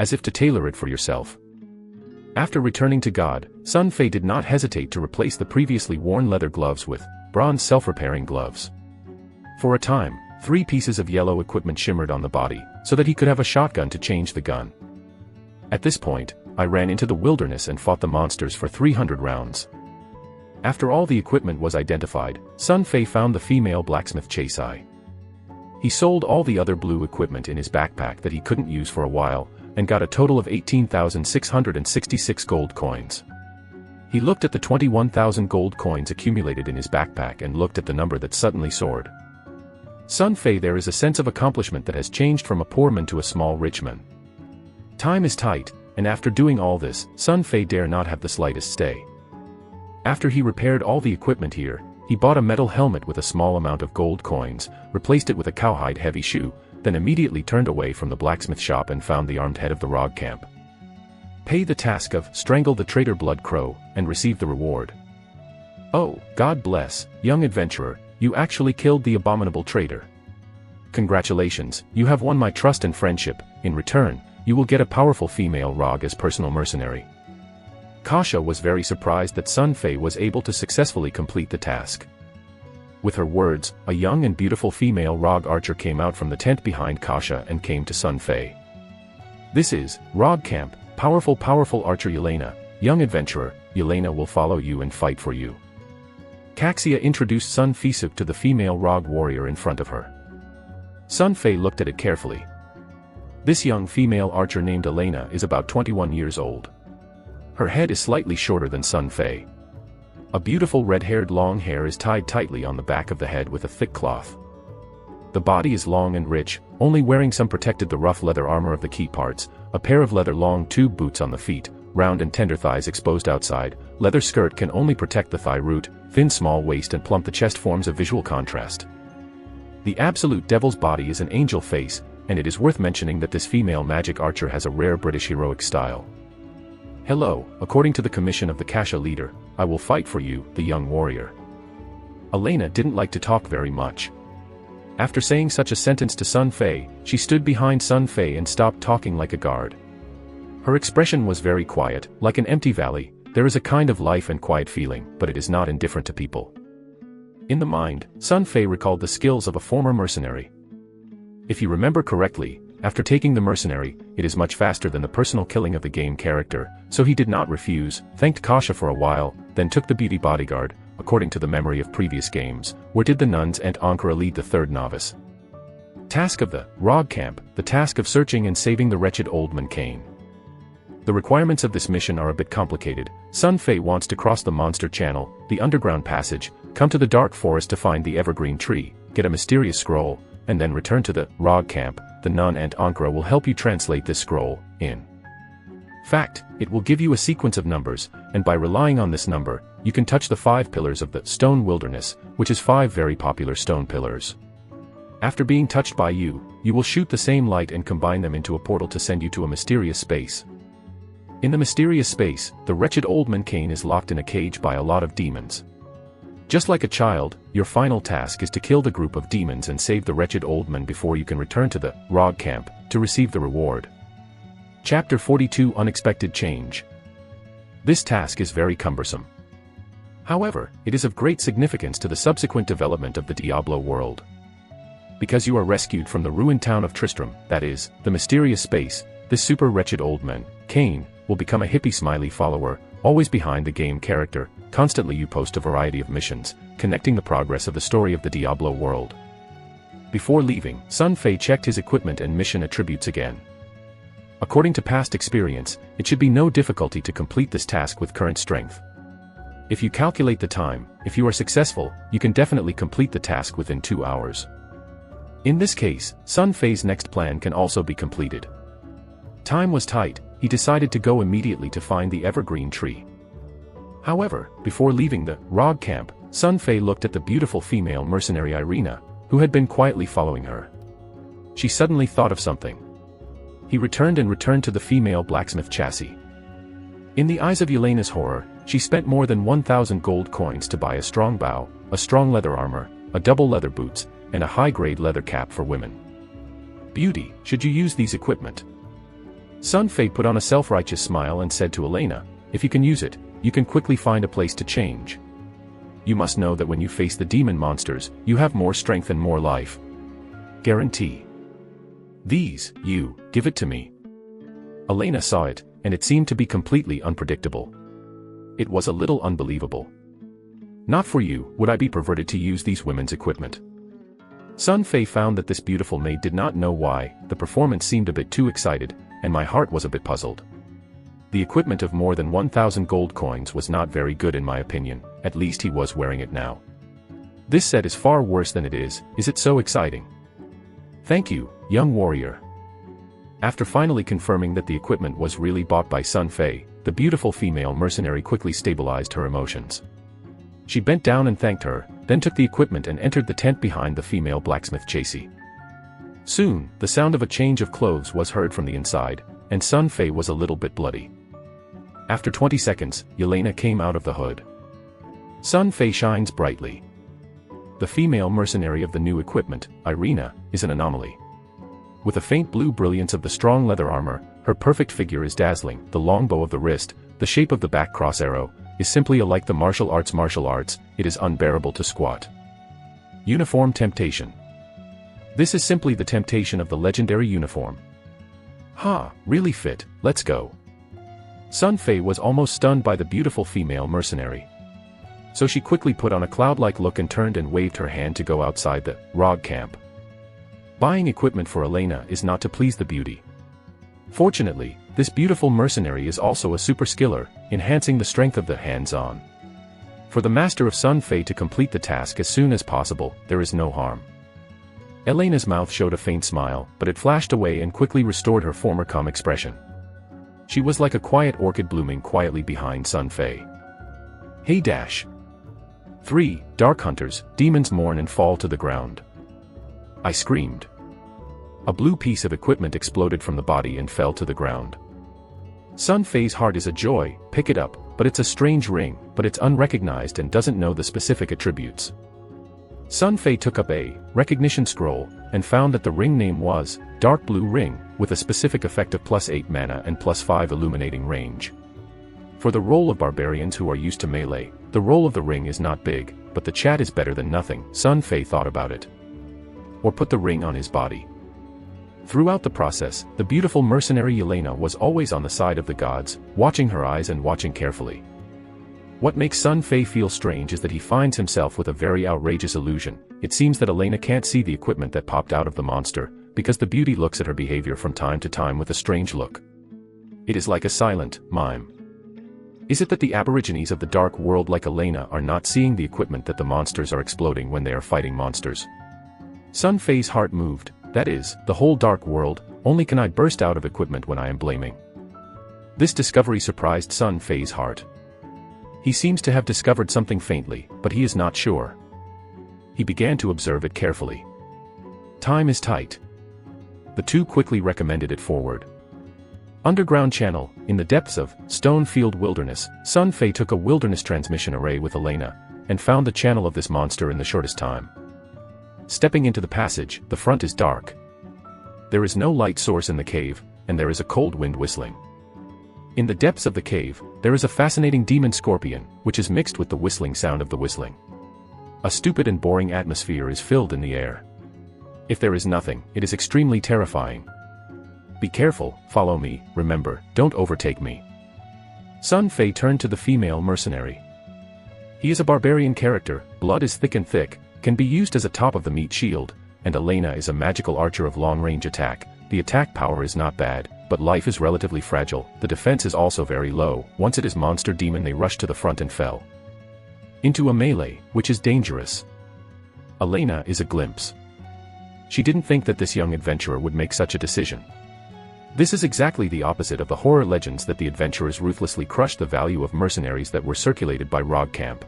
Speaker 1: As if to tailor it for yourself. After returning to God, Sun Fei did not hesitate to replace the previously worn leather gloves with bronze self-repairing gloves. For a time, 3 pieces of yellow equipment shimmered on the body, so that he could have a shotgun to change the gun. At this point, I ran into the wilderness and fought the monsters for 300 rounds. After all the equipment was identified, Sun Fei found the female blacksmith Chasai. He sold all the other blue equipment in his backpack that he couldn't use for a while, and got a total of 18,666 gold coins. He looked at the 21,000 gold coins accumulated in his backpack and looked at the number that suddenly soared. Sun Fei, there is a sense of accomplishment that has changed from a poor man to a small rich man. Time is tight, and after doing all this, Sun Fei dare not have the slightest stay. After he repaired all the equipment here, he bought a metal helmet with a small amount of gold coins, replaced it with a cowhide heavy shoe, then immediately turned away from the blacksmith shop and found the armed head of the Rog camp. Pay the task of strangle the traitor Blood Crow, and receive the reward. Oh, God bless, young adventurer, you actually killed the abominable traitor. Congratulations, you have won my trust and friendship. In return, you will get a powerful female Rog as personal mercenary. Kasha was very surprised that Sun Fei was able to successfully complete the task. With her words, a young and beautiful female Rog archer came out from the tent behind Kasha and came to Sun Fei. This is Rog Camp, powerful archer Yelena. Young adventurer, Yelena will follow you and fight for you. Caxia introduced Sun Fisuk to the female Rog warrior in front of her. Sun Fei looked at it carefully. This young female archer named Elena is about 21 years old. Her head is slightly shorter than Sun Fei. A beautiful red-haired long hair is tied tightly on the back of the head with a thick cloth. The body is long and rich, only wearing some protected the rough leather armor of the key parts, a pair of leather long tube boots on the feet, round and tender thighs exposed outside, leather skirt can only protect the thigh root, thin small waist and plump the chest forms a visual contrast. The absolute devil's body is an angel face, and it is worth mentioning that this female magic archer has a rare British heroic style. Hello, according to the commission of the Kasha leader, I will fight for you, the young warrior. Elena didn't like to talk very much. After saying such a sentence to Sun Fei, she stood behind Sun Fei and stopped talking like a guard. Her expression was very quiet, like an empty valley, there is a kind of life and quiet feeling, but it is not indifferent to people. In the mind, Sun Fei recalled the skills of a former mercenary. If you remember correctly, after taking the mercenary, it is much faster than the personal killing of the game character, so he did not refuse, thanked Kasha for a while, then took the beauty bodyguard, according to the memory of previous games, where did the nuns and Ankara lead the third novice. Task of the Rog Camp, the task of searching and saving the wretched old man Cain. The requirements of this mission are a bit complicated. Sun Fei wants to cross the monster channel, the underground passage, come to the dark forest to find the evergreen tree, get a mysterious scroll, and then return to the Rog Camp. The nun and Ankara will help you translate this scroll. In fact, it will give you a sequence of numbers, and by relying on this number, you can touch the 5 pillars of the stone wilderness, which is 5 very popular stone pillars. After being touched by you, you will shoot the same light and combine them into a portal to send you to a mysterious space. In the mysterious space, the wretched old man Cain is locked in a cage by a lot of demons. Just like a child, your final task is to kill the group of demons and save the wretched old man before you can return to the Rog Camp to receive the reward. Chapter 42 Unexpected Change. This task is very cumbersome. However, it is of great significance to the subsequent development of the Diablo world. Because you are rescued from the ruined town of Tristram, that is, the mysterious space, this super wretched old man, Cain, will become a hippie smiley follower, always behind the game character. Constantly you post a variety of missions, connecting the progress of the story of the Diablo world. Before leaving, Sun Fei checked his equipment and mission attributes again. According to past experience, it should be no difficulty to complete this task with current strength. If you calculate the time, if you are successful, you can definitely complete the task within 2 hours. In this case, Sun Fei's next plan can also be completed. Time was tight, he decided to go immediately to find the evergreen tree. However, before leaving the Rog Camp, Sun Fei looked at the beautiful female mercenary Irina, who had been quietly following her. She suddenly thought of something. He returned to the female blacksmith chassis. In the eyes of Yelena's horror, she spent more than 1,000 gold coins to buy a strong bow, a strong leather armor, a double leather boots, and a high-grade leather cap for women. Beauty, should you use these equipment? Sun Fei put on a self-righteous smile and said to Yelena, if you can use it, you can quickly find a place to change. You must know that when you face the demon monsters, you have more strength and more life. Guarantee. These, you, give it to me. Yelena saw it, and it seemed to be completely unpredictable. It was a little unbelievable. Not for you, would I be perverted to use these women's equipment. Sun Fei found that this beautiful maid did not know why, the performance seemed a bit too excited, and my heart was a bit puzzled. The equipment of more than 1,000 gold coins was not very good in my opinion, at least he was wearing it now. This set is far worse than it is it so exciting? Thank you, young warrior. After finally confirming that the equipment was really bought by Sun Fei, the beautiful female mercenary quickly stabilized her emotions. She bent down and thanked her, then took the equipment and entered the tent behind the female blacksmith chassis. Soon, the sound of a change of clothes was heard from the inside, and Sun Fei was a little bit bloody. After 20 seconds, Yelena came out of the hood. Sun Fei shines brightly. The female mercenary of the new equipment, Irina, is an anomaly. With a faint blue brilliance of the strong leather armor, her perfect figure is dazzling, the long bow of the wrist, the shape of the back cross arrow, is simply like the martial arts, it is unbearable to squat. Uniform temptation. This is simply the temptation of the legendary uniform. Ha, really fit, let's go. Sun Fei was almost stunned by the beautiful female mercenary. So she quickly put on a cloud-like look and turned and waved her hand to go outside the Rog Camp. Buying equipment for Yelena is not to please the beauty. Fortunately, this beautiful mercenary is also a super skiller, enhancing the strength of the hands-on. For the master of Sun Fei to complete the task as soon as possible, there is no harm. Yelena's mouth showed a faint smile, but it flashed away and quickly restored her former calm expression. She was like a quiet orchid blooming quietly behind Sun Fei. Hey dash. 3 Dark Hunters, demons mourn and fall to the ground. I screamed. A blue piece of equipment exploded from the body and fell to the ground. Sun Fei's heart is a joy, pick it up, but it's a strange ring, but it's unrecognized and doesn't know the specific attributes. Sun Fei took up a recognition scroll, and found that the ring name was Dark Blue Ring, with a specific effect of +8 mana and +5 illuminating range. For the role of barbarians who are used to melee, the role of the ring is not big, but the chat is better than nothing. Sun Fei thought about it. Or put the ring on his body. Throughout the process, the beautiful mercenary Yelena was always on the side of the gods, watching her eyes and watching carefully. What makes Sun Fei feel strange is that he finds himself with a very outrageous illusion. It seems that Elena can't see the equipment that popped out of the monster, because the beauty looks at her behavior from time to time with a strange look. It is like a silent mime. Is it that the aborigines of the dark world like Elena are not seeing the equipment that the monsters are exploding when they are fighting monsters? Sun Fei's heart moved. That is, the whole dark world, only can I burst out of equipment when I am blaming. This discovery surprised Sun Fei's heart. He seems to have discovered something faintly, but he is not sure. He began to observe it carefully. Time is tight. The two quickly recommended it forward. Underground channel, in the depths of Stonefield Wilderness, Sun Fei took a wilderness transmission array with Elena, and found the channel of this monster in the shortest time. Stepping into the passage, the front is dark. There is no light source in the cave, and there is a cold wind whistling. In the depths of the cave, there is a fascinating demon scorpion, which is mixed with the whistling sound of the whistling. A stupid and boring atmosphere is filled in the air. If there is nothing, it is extremely terrifying. Be careful, follow me, remember, don't overtake me. Sun Fei turned to the female mercenary. He is a barbarian character, blood is thick and thick, can be used as a top-of-the-meat shield, and Elena is a magical archer of long-range attack. The attack power is not bad, but life is relatively fragile. The defense is also very low. Once it is monster demon they rushed to the front and fell into a melee, which is dangerous. Elena is a glimpse. She didn't think that this young adventurer would make such a decision. This is exactly the opposite of the horror legends that the adventurers ruthlessly crushed the value of mercenaries that were circulated by Rog Camp.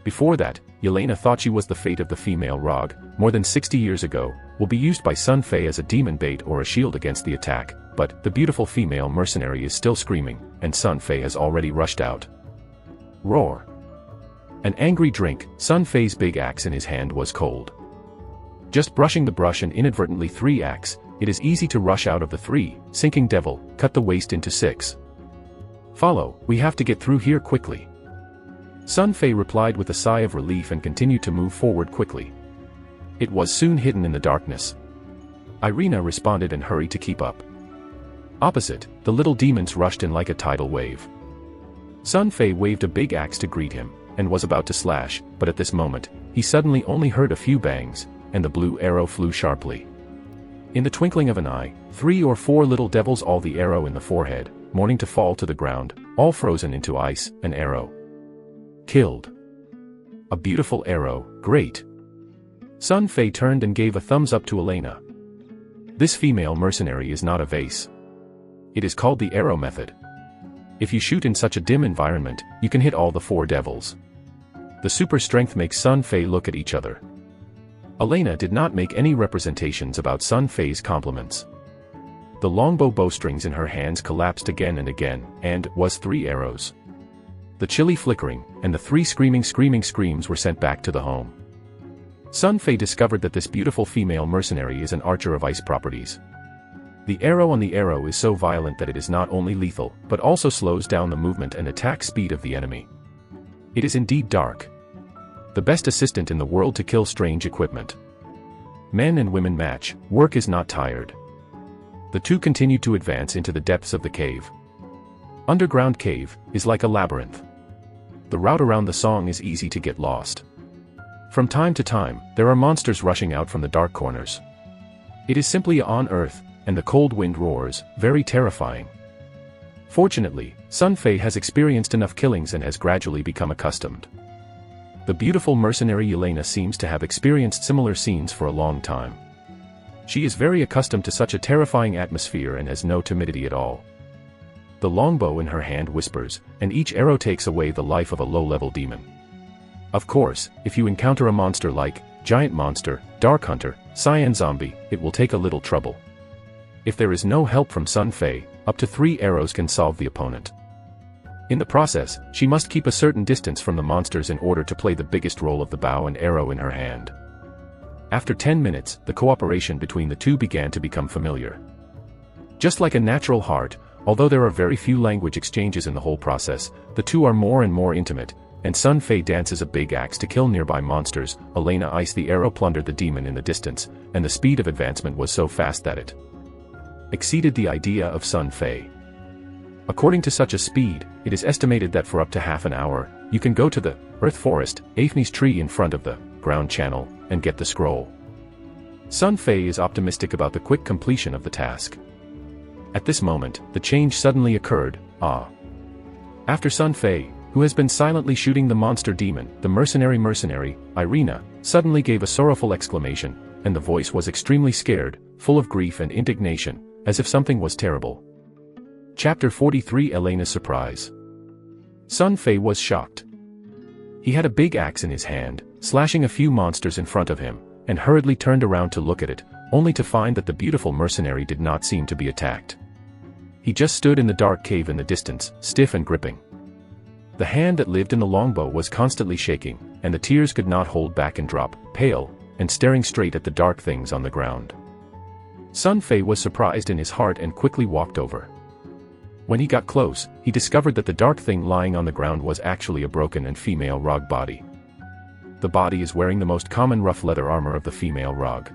Speaker 1: Before that, Yelena thought she was the fate of the female Rog, more than 60 years ago, will be used by Sun Fei as a demon bait or a shield against the attack, but the beautiful female mercenary is still screaming, and Sun Fei has already rushed out. Roar. An angry drink, Sun Fei's big axe in his hand was cold. Just brushing the brush and inadvertently 3 axe, it is easy to rush out of the 3, sinking devil, cut the waist into 6. Follow, we have to get through here quickly. Sun Fei replied with a sigh of relief and continued to move forward quickly. It was soon hidden in the darkness. Irina responded and hurried to keep up. Opposite, the little demons rushed in like a tidal wave. Sun Fei waved a big axe to greet him, and was about to slash, but at this moment, he suddenly only heard a few bangs, and the blue arrow flew sharply. In the twinkling of an eye, 3 or 4 little devils all the arrow in the forehead, mourning to fall to the ground, all frozen into ice, an arrow. Killed. A beautiful arrow, great. Sun Fei turned and gave a thumbs up to Elena. This female mercenary is not a vase. It is called the arrow method. If you shoot in such a dim environment, you can hit all the 4 devils. The super strength makes Sun Fei look at each other. Elena did not make any representations about Sun Fei's compliments. The longbow bowstrings in her hands collapsed again and again, and was 3 arrows. The chilly flickering, and the 3 screaming screams were sent back to the home. Sun Fei discovered that this beautiful female mercenary is an archer of ice properties. The arrow on the arrow is so violent that it is not only lethal, but also slows down the movement and attack speed of the enemy. It is indeed dark. The best assistant in the world to kill strange equipment. Men and women match, work is not tired. The two continued to advance into the depths of the cave. Underground cave is like a labyrinth. The route around the song is easy to get lost. From time to time, there are monsters rushing out from the dark corners. It is simply on earth, and the cold wind roars, very terrifying. Fortunately, Sun Fei has experienced enough killings and has gradually become accustomed. The beautiful mercenary Yelena seems to have experienced similar scenes for a long time. She is very accustomed to such a terrifying atmosphere and has no timidity at all. The longbow in her hand whispers, and each arrow takes away the life of a low-level demon. Of course, if you encounter a monster like Giant Monster, Dark Hunter, Cyan Zombie, it will take a little trouble. If there is no help from Sun Fei, up to 3 arrows can solve the opponent. In the process, she must keep a certain distance from the monsters in order to play the biggest role of the bow and arrow in her hand. After 10 minutes, the cooperation between the two began to become familiar. Just like a natural heart, Although there are very few language exchanges in the whole process, the two are more and more intimate, and Sun Fei dances a big axe to kill nearby monsters. Elena iced the arrow plundered the demon in the distance, and the speed of advancement was so fast that it exceeded the idea of Sun Fei. According to such a speed, it is estimated that for up to half an hour, you can go to the Earth Forest, Aphnes tree in front of the ground channel, and get the scroll. Sun Fei is optimistic about the quick completion of the task. At this moment, the change suddenly occurred. After Sun Fei, who has been silently shooting the monster demon, the mercenary, Irina, suddenly gave a sorrowful exclamation, and the voice was extremely scared, full of grief and indignation, as if something was terrible. Chapter 43 Elena's Surprise. Sun Fei was shocked. He had a big axe in his hand, slashing a few monsters in front of him, and hurriedly turned around to look at it, only to find that the beautiful mercenary did not seem to be attacked. He just stood in the dark cave in the distance, stiff and gripping. The hand that lived in the longbow was constantly shaking, and the tears could not hold back and drop, pale, and staring straight at the dark things on the ground. Sun Fei was surprised in his heart and quickly walked over. When he got close, he discovered that the dark thing lying on the ground was actually a broken and female Rog body. The body is wearing the most common rough leather armor of the female Rog.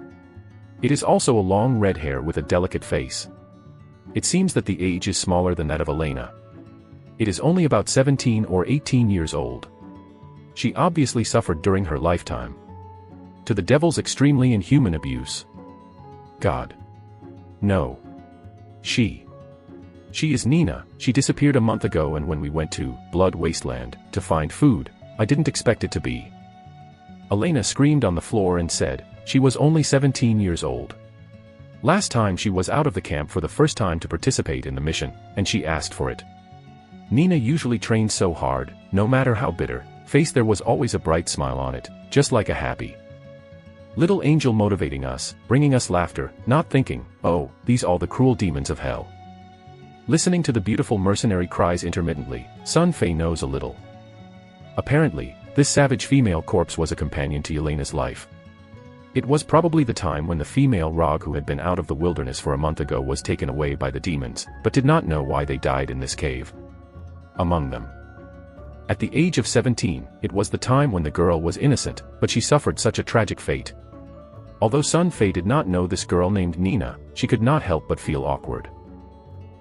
Speaker 1: It is also a long red hair with a delicate face. It seems that the age is smaller than that of Elena. It is only about 17 or 18 years old. She obviously suffered during her lifetime. To the devil's extremely inhuman abuse. God. No. She is Nina. She disappeared a month ago, and when we went to Blood Wasteland to find food, I didn't expect it to be. Elena screamed on the floor and said, she was only 17 years old. Last time she was out of the camp for the first time to participate in the mission, and she asked for it. Nina usually trained so hard, no matter how bitter, face there was always a bright smile on it, just like a happy little angel motivating us, bringing us laughter, not thinking, oh, these all the cruel demons of hell. Listening to the beautiful mercenary cries intermittently, Sun Fei knows a little. Apparently, this savage female corpse was a companion to Elena's life. It was probably the time when the female Rog who had been out of the wilderness for a month ago was taken away by the demons, but did not know why they died in this cave. Among them. At the age of 17, it was the time when the girl was innocent, but she suffered such a tragic fate. Although Sun Fei did not know this girl named Nina, she could not help but feel awkward.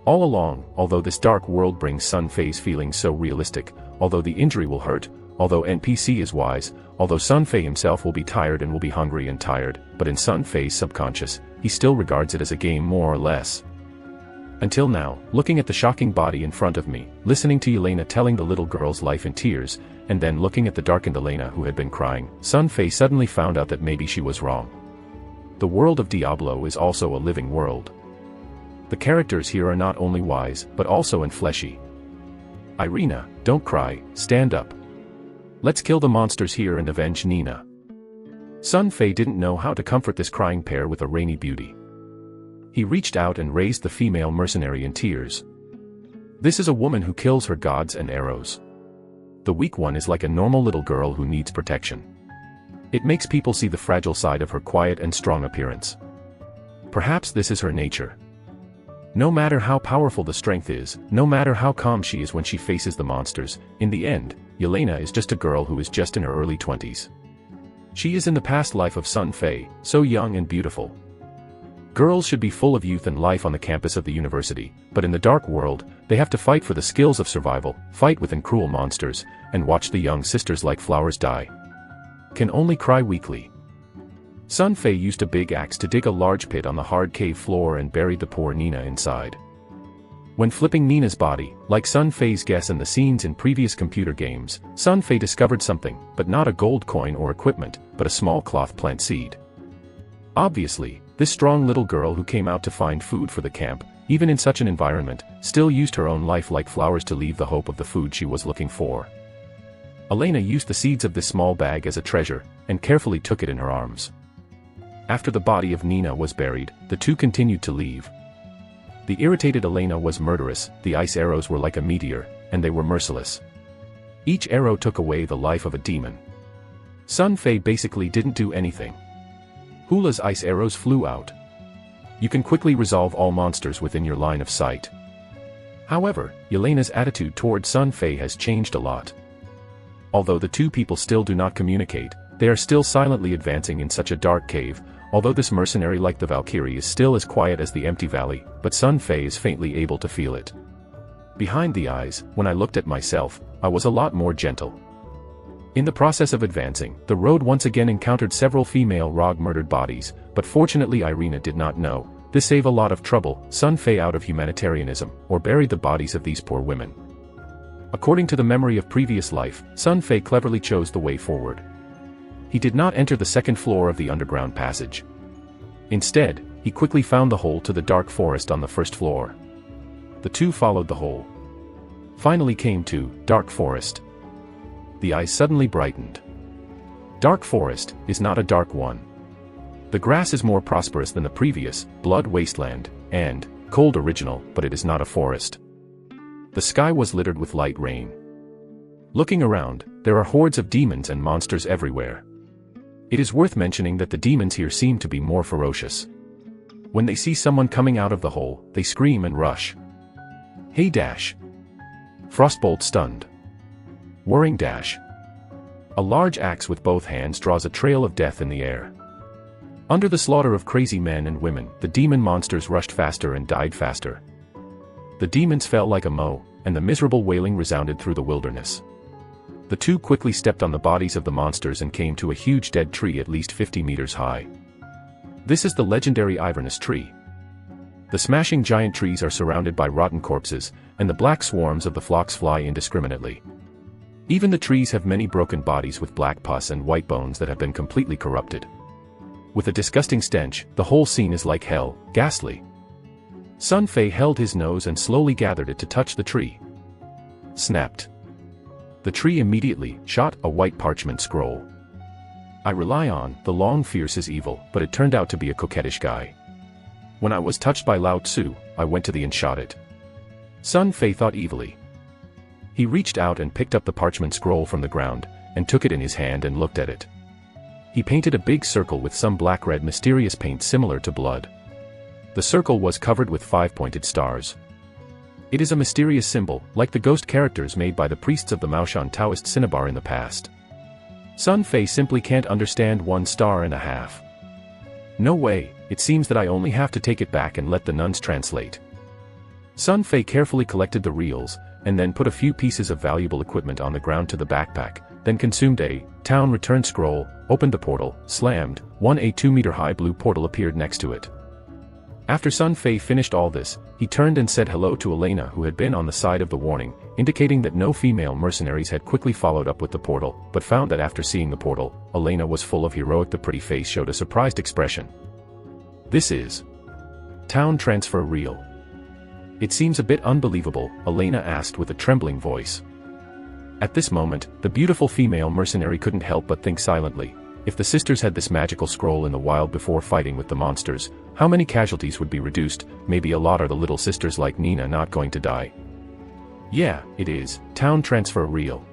Speaker 1: All along, although this dark world brings Sun Fei's feelings so realistic, although the injury will hurt, although NPC is wise, although Sun Fei himself will be tired and will be hungry and tired, but in Sun Fei's subconscious, he still regards it as a game more or less. Until now, looking at the shocking body in front of me, listening to Elena telling the little girl's life in tears, and then looking at the darkened Elena who had been crying, Sun Fei suddenly found out that maybe she was wrong. The world of Diablo is also a living world. The characters here are not only wise, but also fleshy. Irina, don't cry, stand up. Let's kill the monsters here and avenge Nina. Sun Fei didn't know how to comfort this crying pair with a rainy beauty. He reached out and raised the female mercenary in tears. This is a woman who kills her gods and arrows. The weak one is like a normal little girl who needs protection. It makes people see the fragile side of her quiet and strong appearance. Perhaps this is her nature. No matter how powerful the strength is, no matter how calm she is when she faces the monsters, in the end, Yelena is just a girl who is just in her early 20s. She is in the past life of Sun Fei, so young and beautiful. Girls should be full of youth and life on the campus of the university, but in the dark world, they have to fight for the skills of survival, fight with cruel monsters, and watch the young sisters like flowers die. Can only cry weakly. Sun Fei used a big axe to dig a large pit on the hard cave floor and buried the poor Nina inside. When flipping Nina's body, like Sun Fei's guess and the scenes in previous computer games, Sun Fei discovered something, but not a gold coin or equipment, but a small cloth plant seed. Obviously, this strong little girl who came out to find food for the camp, even in such an environment, still used her own life like flowers to leave the hope of the food she was looking for. Elena used the seeds of this small bag as a treasure, and carefully took it in her arms. After the body of Nina was buried, the two continued to leave. The irritated Elena was murderous, the ice arrows were like a meteor, and they were merciless. Each arrow took away the life of a demon. Sun Fei basically didn't do anything. Hula's ice arrows flew out. You can quickly resolve all monsters within your line of sight. However, Yelena's attitude toward Sun Fei has changed a lot. Although the two people still do not communicate, they are still silently advancing in such a dark cave. Although this mercenary like the Valkyrie is still as quiet as the empty valley, but Sun Fei is faintly able to feel it. Behind the eyes, when I looked at myself, I was a lot more gentle. In the process of advancing, the road once again encountered several female Rog murdered bodies, but fortunately Irina did not know. This saved a lot of trouble. Sun Fei out of humanitarianism, or buried the bodies of these poor women. According to the memory of previous life, Sun Fei cleverly chose the way forward. He did not enter the second floor of the underground passage. Instead, he quickly found the hole to the dark forest on the first floor. The two followed the hole. Finally came to dark forest. The eyes suddenly brightened. Dark forest is not a dark one. The grass is more prosperous than the previous, blood wasteland, and cold original, but it is not a forest. The sky was littered with light rain. Looking around, there are hordes of demons and monsters everywhere. It is worth mentioning that the demons here seem to be more ferocious. When they see someone coming out of the hole, they scream and rush. Hey dash! Frostbolt stunned. Whirring dash. A large axe with both hands draws a trail of death in the air. Under the slaughter of crazy men and women, the demon monsters rushed faster and died faster. The demons fell like a mow, and the miserable wailing resounded through the wilderness. The two quickly stepped on the bodies of the monsters and came to a huge dead tree at least 50 meters high. This is the legendary Ivernus tree. The smashing giant trees are surrounded by rotten corpses, and the black swarms of the flocks fly indiscriminately. Even the trees have many broken bodies with black pus and white bones that have been completely corrupted. With a disgusting stench, the whole scene is like hell, ghastly. Sun Fei held his nose and slowly gathered it to touch the tree. Snapped. The tree immediately shot a white parchment scroll. I rely on the long fierce is evil, but it turned out to be a coquettish guy. When I was touched by Lao Tzu, I went to the and shot it. Sun Fei thought evilly. He reached out and picked up the parchment scroll from the ground, and took it in his hand and looked at it. He painted a big circle with some black-red mysterious paint similar to blood. The circle was covered with 5 pointed stars. It is a mysterious symbol, like the ghost characters made by the priests of the Maoshan Taoist cinnabar in the past. Sun Fei simply can't understand 1.5 stars. No way, it seems that I only have to take it back and let the nuns translate. Sun Fei carefully collected the reels, and then put a few pieces of valuable equipment on the ground to the backpack, then consumed a town return scroll, opened the portal, slammed, a 2-meter-high blue portal appeared next to it. After Sun Fei finished all this, he turned and said hello to Elena, who had been on the side of the warning, indicating that no female mercenaries had quickly followed up with the portal, but found that after seeing the portal, Elena was full of heroic. The pretty face showed a surprised expression. This is town transfer real. It seems a bit unbelievable, Elena asked with a trembling voice. At this moment, the beautiful female mercenary couldn't help but think silently. If the sisters had this magical scroll in the wild before fighting with the monsters, how many casualties would be reduced? Maybe a lot. Are the little sisters like Nina not going to die? Yeah, it is. Town transfer real.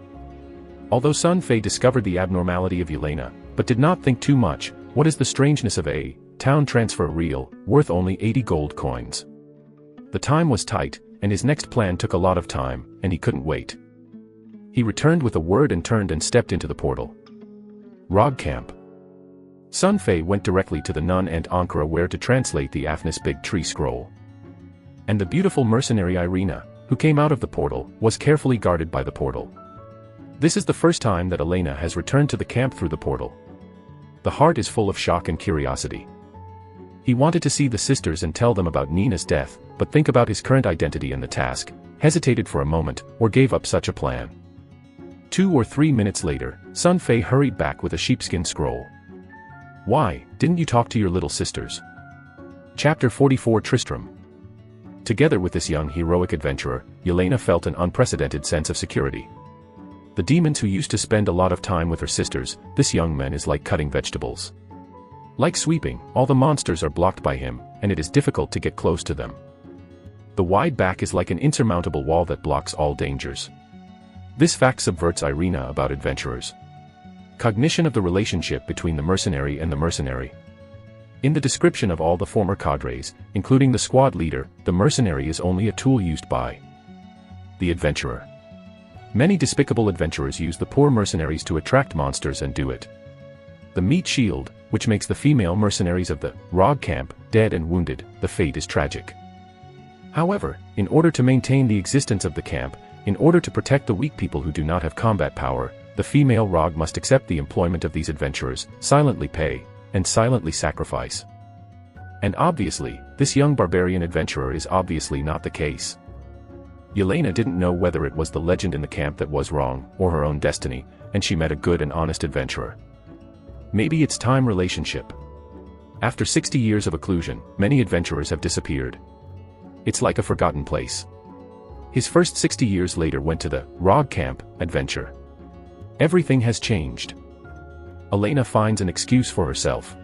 Speaker 1: Although Sun Fei discovered the abnormality of Yelena, but did not think too much, what is the strangeness of a town transfer real, worth only 80 gold coins? The time was tight, and his next plan took a lot of time, and he couldn't wait. He returned with a word and turned and stepped into the portal. Rog Camp. Sun Fei went directly to the nun and Ankara where to translate the Afnis Big Tree Scroll. And the beautiful mercenary Irina, who came out of the portal, was carefully guarded by the portal. This is the first time that Elena has returned to the camp through the portal. The heart is full of shock and curiosity. He wanted to see the sisters and tell them about Nina's death, but think about his current identity and the task, hesitated for a moment, or gave up such a plan. 2 or 3 minutes later, Sun Fei hurried back with a sheepskin scroll. Why, didn't you talk to your little sisters? Chapter 44 Tristram. Together with this young heroic adventurer, Yelena felt an unprecedented sense of security. The demons who used to spend a lot of time with her sisters, this young man is like cutting vegetables. Like sweeping, all the monsters are blocked by him, and it is difficult to get close to them. The wide back is like an insurmountable wall that blocks all dangers. This fact subverts Irina about adventurers. Cognition of the relationship between the mercenary and the mercenary. In the description of all the former cadres, including the squad leader, the mercenary is only a tool used by the adventurer. Many despicable adventurers use the poor mercenaries to attract monsters and do it. The meat shield, which makes the female mercenaries of the ROG camp dead and wounded, the fate is tragic. However, in order to maintain the existence of the camp, in order to protect the weak people who do not have combat power, the female ROG must accept the employment of these adventurers, silently pay, and silently sacrifice. And obviously, this young barbarian adventurer is obviously not the case. Yelena didn't know whether it was the legend in the camp that was wrong, or her own destiny, and she met a good and honest adventurer. Maybe it's time relationship. After 60 years of occlusion, many adventurers have disappeared. It's like a forgotten place. His first 60 years later went to the ROG camp adventure. Everything has changed. Elena finds an excuse for herself.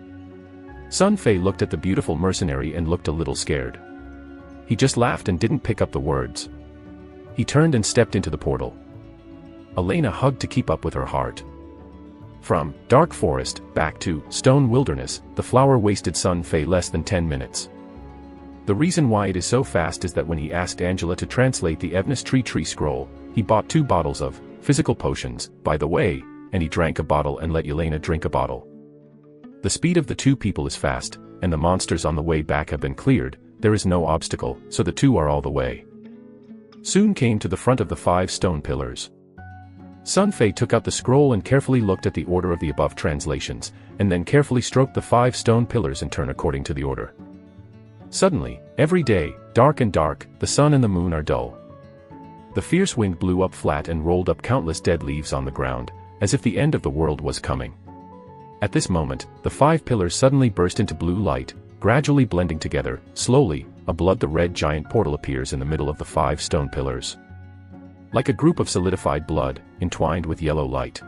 Speaker 1: Sun Fei looked at the beautiful mercenary and looked a little scared. He just laughed and didn't pick up the words. He turned and stepped into the portal. Elena hugged to keep up with her heart. From dark forest back to stone wilderness, the flower wasted Sun Fei less than 10 minutes. The reason why it is so fast is that when he asked Angela to translate the Evnis tree scroll, he bought 2 bottles of physical potions, by the way, and he drank a bottle and let Yelena drink a bottle. The speed of the 2 people is fast, and the monsters on the way back have been cleared, there is no obstacle, so the 2 are all the way. Soon came to the front of the 5 stone pillars. Sun Fei took out the scroll and carefully looked at the order of the above translations, and then carefully stroked the 5 stone pillars in turn according to the order. Suddenly, every day, dark and dark, the sun and the moon are dull. The fierce wind blew up flat and rolled up countless dead leaves on the ground, as if the end of the world was coming. At this moment, the 5 pillars suddenly burst into blue light, gradually blending together. Slowly, a blood-the-red giant portal appears in the middle of the 5 stone pillars. Like a group of solidified blood, entwined with yellow light.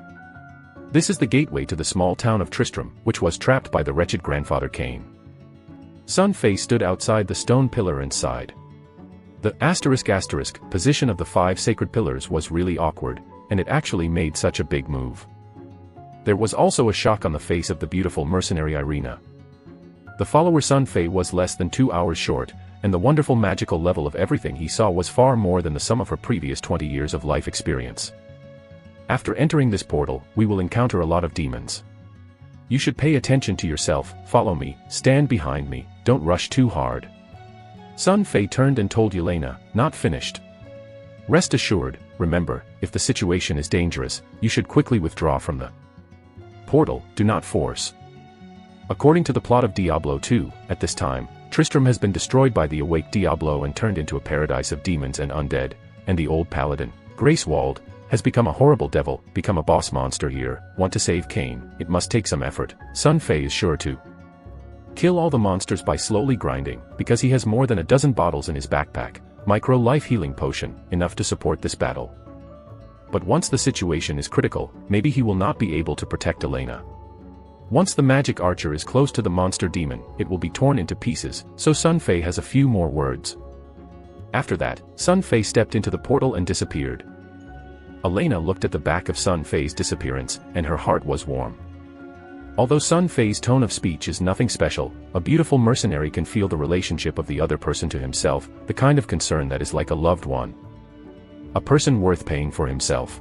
Speaker 1: This is the gateway to the small town of Tristram, which was trapped by the wretched grandfather Cain. Sun Fei stood outside the stone pillar and sighed. The *** position of the 5 sacred pillars was really awkward, and it actually made such a big move. There was also a shock on the face of the beautiful mercenary Irina. The follower Sun Fei was less than 2 hours short, and the wonderful magical level of everything he saw was far more than the sum of her previous 20 years of life experience. After entering this portal, we will encounter a lot of demons. You should pay attention to yourself, follow me, stand behind me, don't rush too hard. Sun Fei turned and told Yelena, not finished. Rest assured, remember, if the situation is dangerous, you should quickly withdraw from the portal, do not force. According to the plot of Diablo 2, at this time, Tristram has been destroyed by the awake Diablo and turned into a paradise of demons and undead, and the old paladin, Gracewald, has become a horrible devil, become a boss monster here. Want to save Cain, it must take some effort. Sun Fei is sure to kill all the monsters by slowly grinding, because he has more than a dozen bottles in his backpack, micro life healing potion, enough to support this battle. But once the situation is critical, maybe he will not be able to protect Elena. Once the magic archer is close to the monster demon, it will be torn into pieces, so Sun Fei has a few more words. After that, Sun Fei stepped into the portal and disappeared. Elena looked at the back of Sun Fei's disappearance, and her heart was warm. Although Sun Fei's tone of speech is nothing special, a beautiful mercenary can feel the relationship of the other person to himself, the kind of concern that is like a loved one. A person worth paying for himself.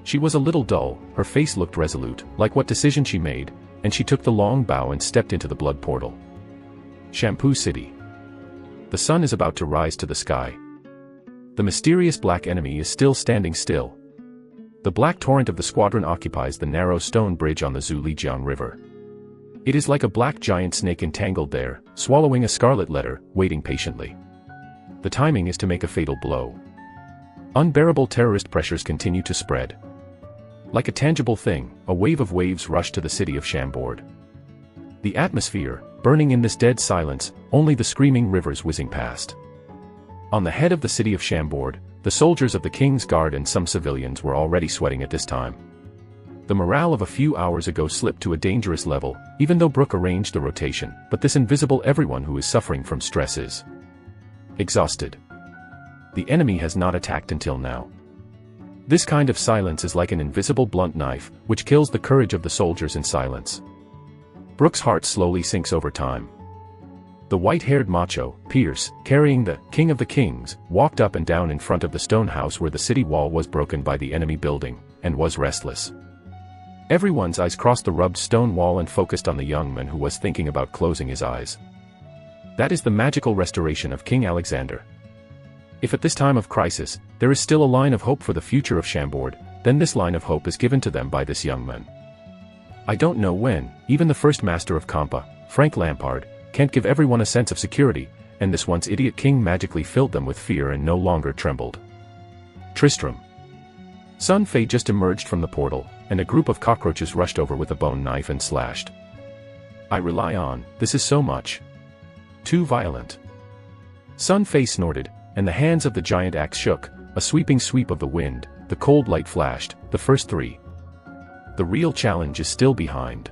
Speaker 1: She was a little dull, her face looked resolute, like what decision she made, and she took the long bow and stepped into the blood portal. Shampoo City. The sun is about to rise to the sky. The mysterious black enemy is still standing still. The black torrent of the squadron occupies the narrow stone bridge on the Zulijiang River. It is like a black giant snake entangled there, swallowing a scarlet letter, waiting patiently. The timing is to make a fatal blow. Unbearable terrorist pressures continue to spread. Like a tangible thing, a wave of waves rush to the city of Chambord. The atmosphere, burning in this dead silence, only the screaming rivers whizzing past. On the head of the city of Chambord, the soldiers of the King's Guard and some civilians were already sweating at this time. The morale of a few hours ago slipped to a dangerous level, even though Brooke arranged the rotation, but this invisible everyone who is suffering from stress is exhausted. The enemy has not attacked until now. This kind of silence is like an invisible blunt knife, which kills the courage of the soldiers in silence. Brooke's heart slowly sinks over time. The white-haired macho, Pierce, carrying the King of the Kings, walked up and down in front of the stone house where the city wall was broken by the enemy building, and was restless. Everyone's eyes crossed the rubbed stone wall and focused on the young man who was thinking about closing his eyes. That is the magical restoration of King Alexander. If at this time of crisis, there is still a line of hope for the future of Chambord, then this line of hope is given to them by this young man. I don't know when, even the first master of Compa, Frank Lampard, can't give everyone a sense of security, and this once idiot king magically filled them with fear and no longer trembled. Tristram. Sun Fei just emerged from the portal, and a group of cockroaches rushed over with a bone knife and slashed. I rely on, this is so much. Too violent. Sun Fei snorted, and the hands of the giant axe shook, a sweeping sweep of the wind, the cold light flashed, the first three. The real challenge is still behind.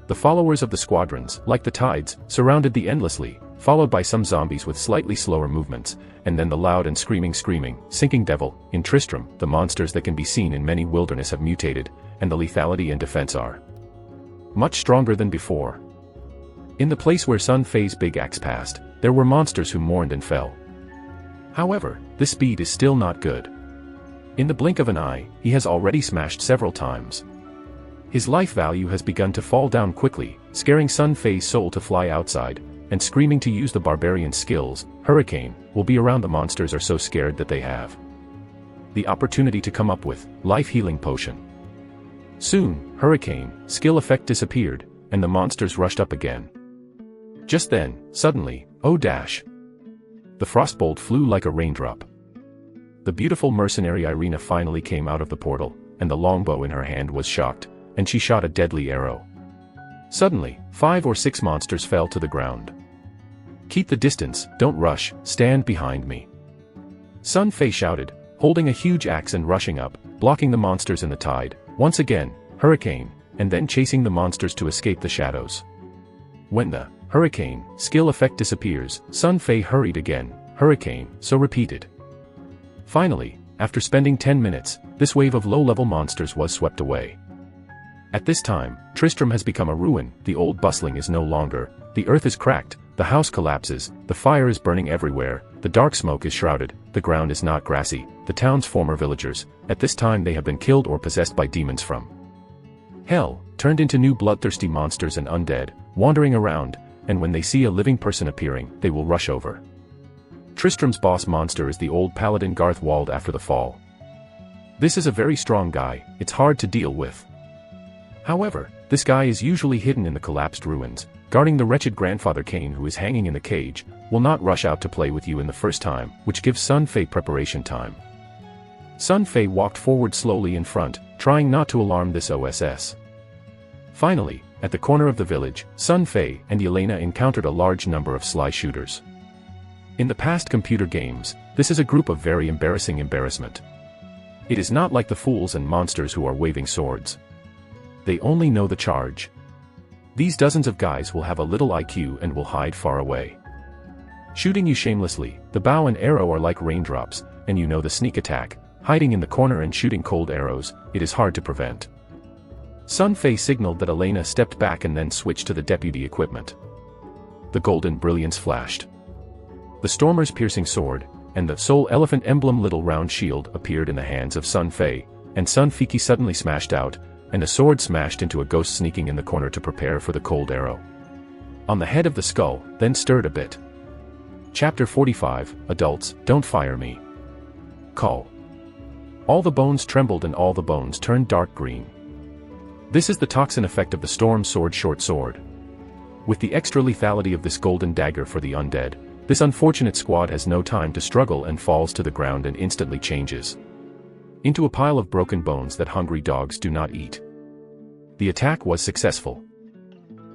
Speaker 1: The followers of the squadrons, like the tides, surrounded the endlessly, followed by some zombies with slightly slower movements, and then the loud and screaming, sinking devil. In Tristram, the monsters that can be seen in many wilderness have mutated, and the lethality and defense are much stronger than before. In the place where Sun Fei's big axe passed, there were monsters who mourned and fell. However, this speed is still not good. In the blink of an eye, he has already smashed several times. His life value has begun to fall down quickly, scaring Sun Fei's soul to fly outside, and screaming to use the barbarian's skills. Hurricane will be around. The monsters are so scared that they have the opportunity to come up with life-healing potion. Soon, Hurricane skill effect disappeared, and the monsters rushed up again. Just then, suddenly, oh dash! The frostbolt flew like a raindrop. The beautiful mercenary Irina finally came out of the portal, and the longbow in her hand was shocked, and she shot a deadly arrow. Suddenly, 5 or 6 monsters fell to the ground. Keep the distance, don't rush, stand behind me. Sun Fei shouted, holding a huge axe and rushing up, blocking the monsters in the tide. Once again, Hurricane, and then chasing the monsters to escape the shadows. When the Hurricane skill effect disappears, Sun Fei hurried again, Hurricane, so repeated. Finally, after spending 10 minutes, this wave of low-level monsters was swept away. At this time, Tristram has become a ruin. The old bustling is no longer, the earth is cracked, the house collapses, the fire is burning everywhere, the dark smoke is shrouded, the ground is not grassy. The town's former villagers, at this time they have been killed or possessed by demons from hell, turned into new bloodthirsty monsters and undead, wandering around, and when they see a living person appearing, they will rush over. Tristram's boss monster is the old paladin Garthwald after the fall. This is a very strong guy, it's hard to deal with. However, this guy is usually hidden in the collapsed ruins, guarding the wretched grandfather Cain who is hanging in the cage, will not rush out to play with you in the first time, which gives Sun Fei preparation time. Sun Fei walked forward slowly in front, trying not to alarm this OSS. Finally, at the corner of the village, Sun Fei and Yelena encountered a large number of sly shooters. In the past computer games, this is a group of very embarrassing embarrassment. It is not like the fools and monsters who are waving swords. They only know the charge. These dozens of guys will have a little IQ and will hide far away, shooting you shamelessly. The bow and arrow are like raindrops, and you know the sneak attack, hiding in the corner and shooting cold arrows, it is hard to prevent. Sun Fei signaled that Elena stepped back and then switched to the deputy equipment. The golden brilliance flashed. The Stormer's piercing sword, and the Soul Elephant emblem little round shield appeared in the hands of Sun Fei, and Sun Fiki suddenly smashed out, and the sword smashed into a ghost sneaking in the corner to prepare for the cold arrow. On the head of the skull, then stirred a bit. Chapter 45, Adults, Don't Fire Me. Call. All the bones trembled and all the bones turned dark green. This is the toxin effect of the Storm Sword short sword. With the extra lethality of this golden dagger for the undead, this unfortunate squad has no time to struggle and falls to the ground and instantly changes into a pile of broken bones that hungry dogs do not eat. The attack was successful.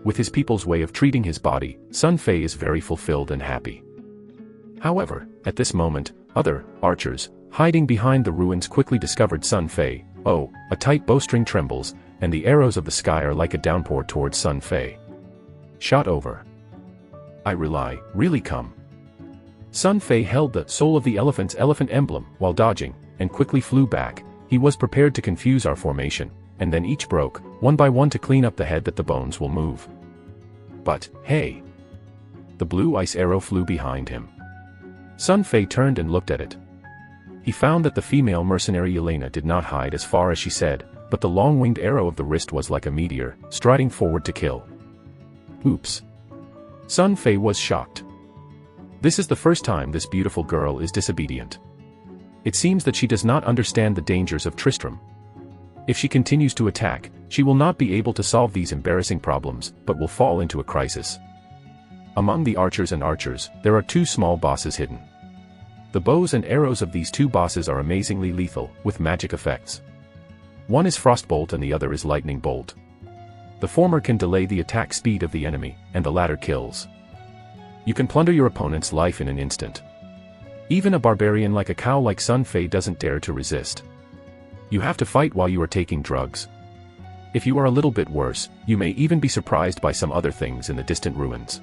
Speaker 1: With his people's way of treating his body, Sun Fei is very fulfilled and happy. However, at this moment, other archers, hiding behind the ruins quickly discovered Sun Fei. Oh, a tight bowstring trembles, and the arrows of the sky are like a downpour towards Sun Fei. Shot over. I rely, really come. Sun Fei held the soul of the elephant's elephant emblem while dodging, and quickly flew back. He was prepared to confuse our formation, and then each broke, one by one to clean up the head that the bones will move. But, hey! the blue ice arrow flew behind him. Sun Fei turned and looked at it. He found that the female mercenary Elena did not hide as far as she said, but the long-winged arrow of the wrist was like a meteor, striding forward to kill. Oops. Sun Fei was shocked. This is the first time this beautiful girl is disobedient. It seems that she does not understand the dangers of Tristram. If she continues to attack, she will not be able to solve these embarrassing problems, but will fall into a crisis. Among the archers and archers, there are two small bosses hidden. The bows and arrows of these two bosses are amazingly lethal, with magic effects. One is Frostbolt and the other is Lightning Bolt. The former can delay the attack speed of the enemy, and the latter kills. You can plunder your opponent's life in an instant. Even a barbarian like a cow like Sun Fei doesn't dare to resist. You have to fight while you are taking drugs. If you are a little bit worse, you may even be surprised by some other things in the distant ruins.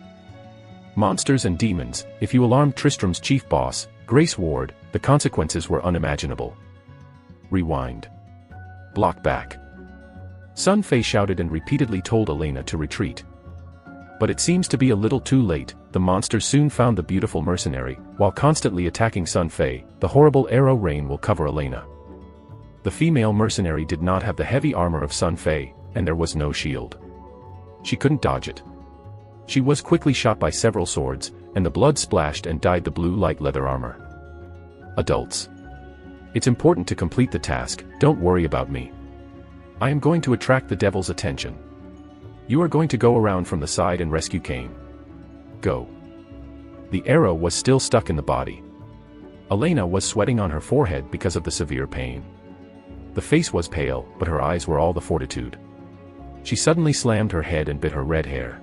Speaker 1: Monsters and demons. If you alarmed Tristram's chief boss, Grace Ward, the consequences were unimaginable. Rewind. Block back. Sun Fei shouted and repeatedly told Elena to retreat. But it seems to be a little too late. The monsters soon found the beautiful mercenary. While constantly attacking Sun Fei, the horrible arrow rain will cover Elena. The female mercenary did not have the heavy armor of Sun Fei, and there was no shield. She couldn't dodge it. She was quickly shot by several swords, and the blood splashed and dyed the blue light leather armor. Adults. It's important to complete the task, don't worry about me. I am going to attract the devil's attention. You are going to go around from the side and rescue Cain. Go. The arrow was still stuck in the body. Elena was sweating on her forehead because of the severe pain. The face was pale, but her eyes were all the fortitude. She suddenly slammed her head and bit her red hair.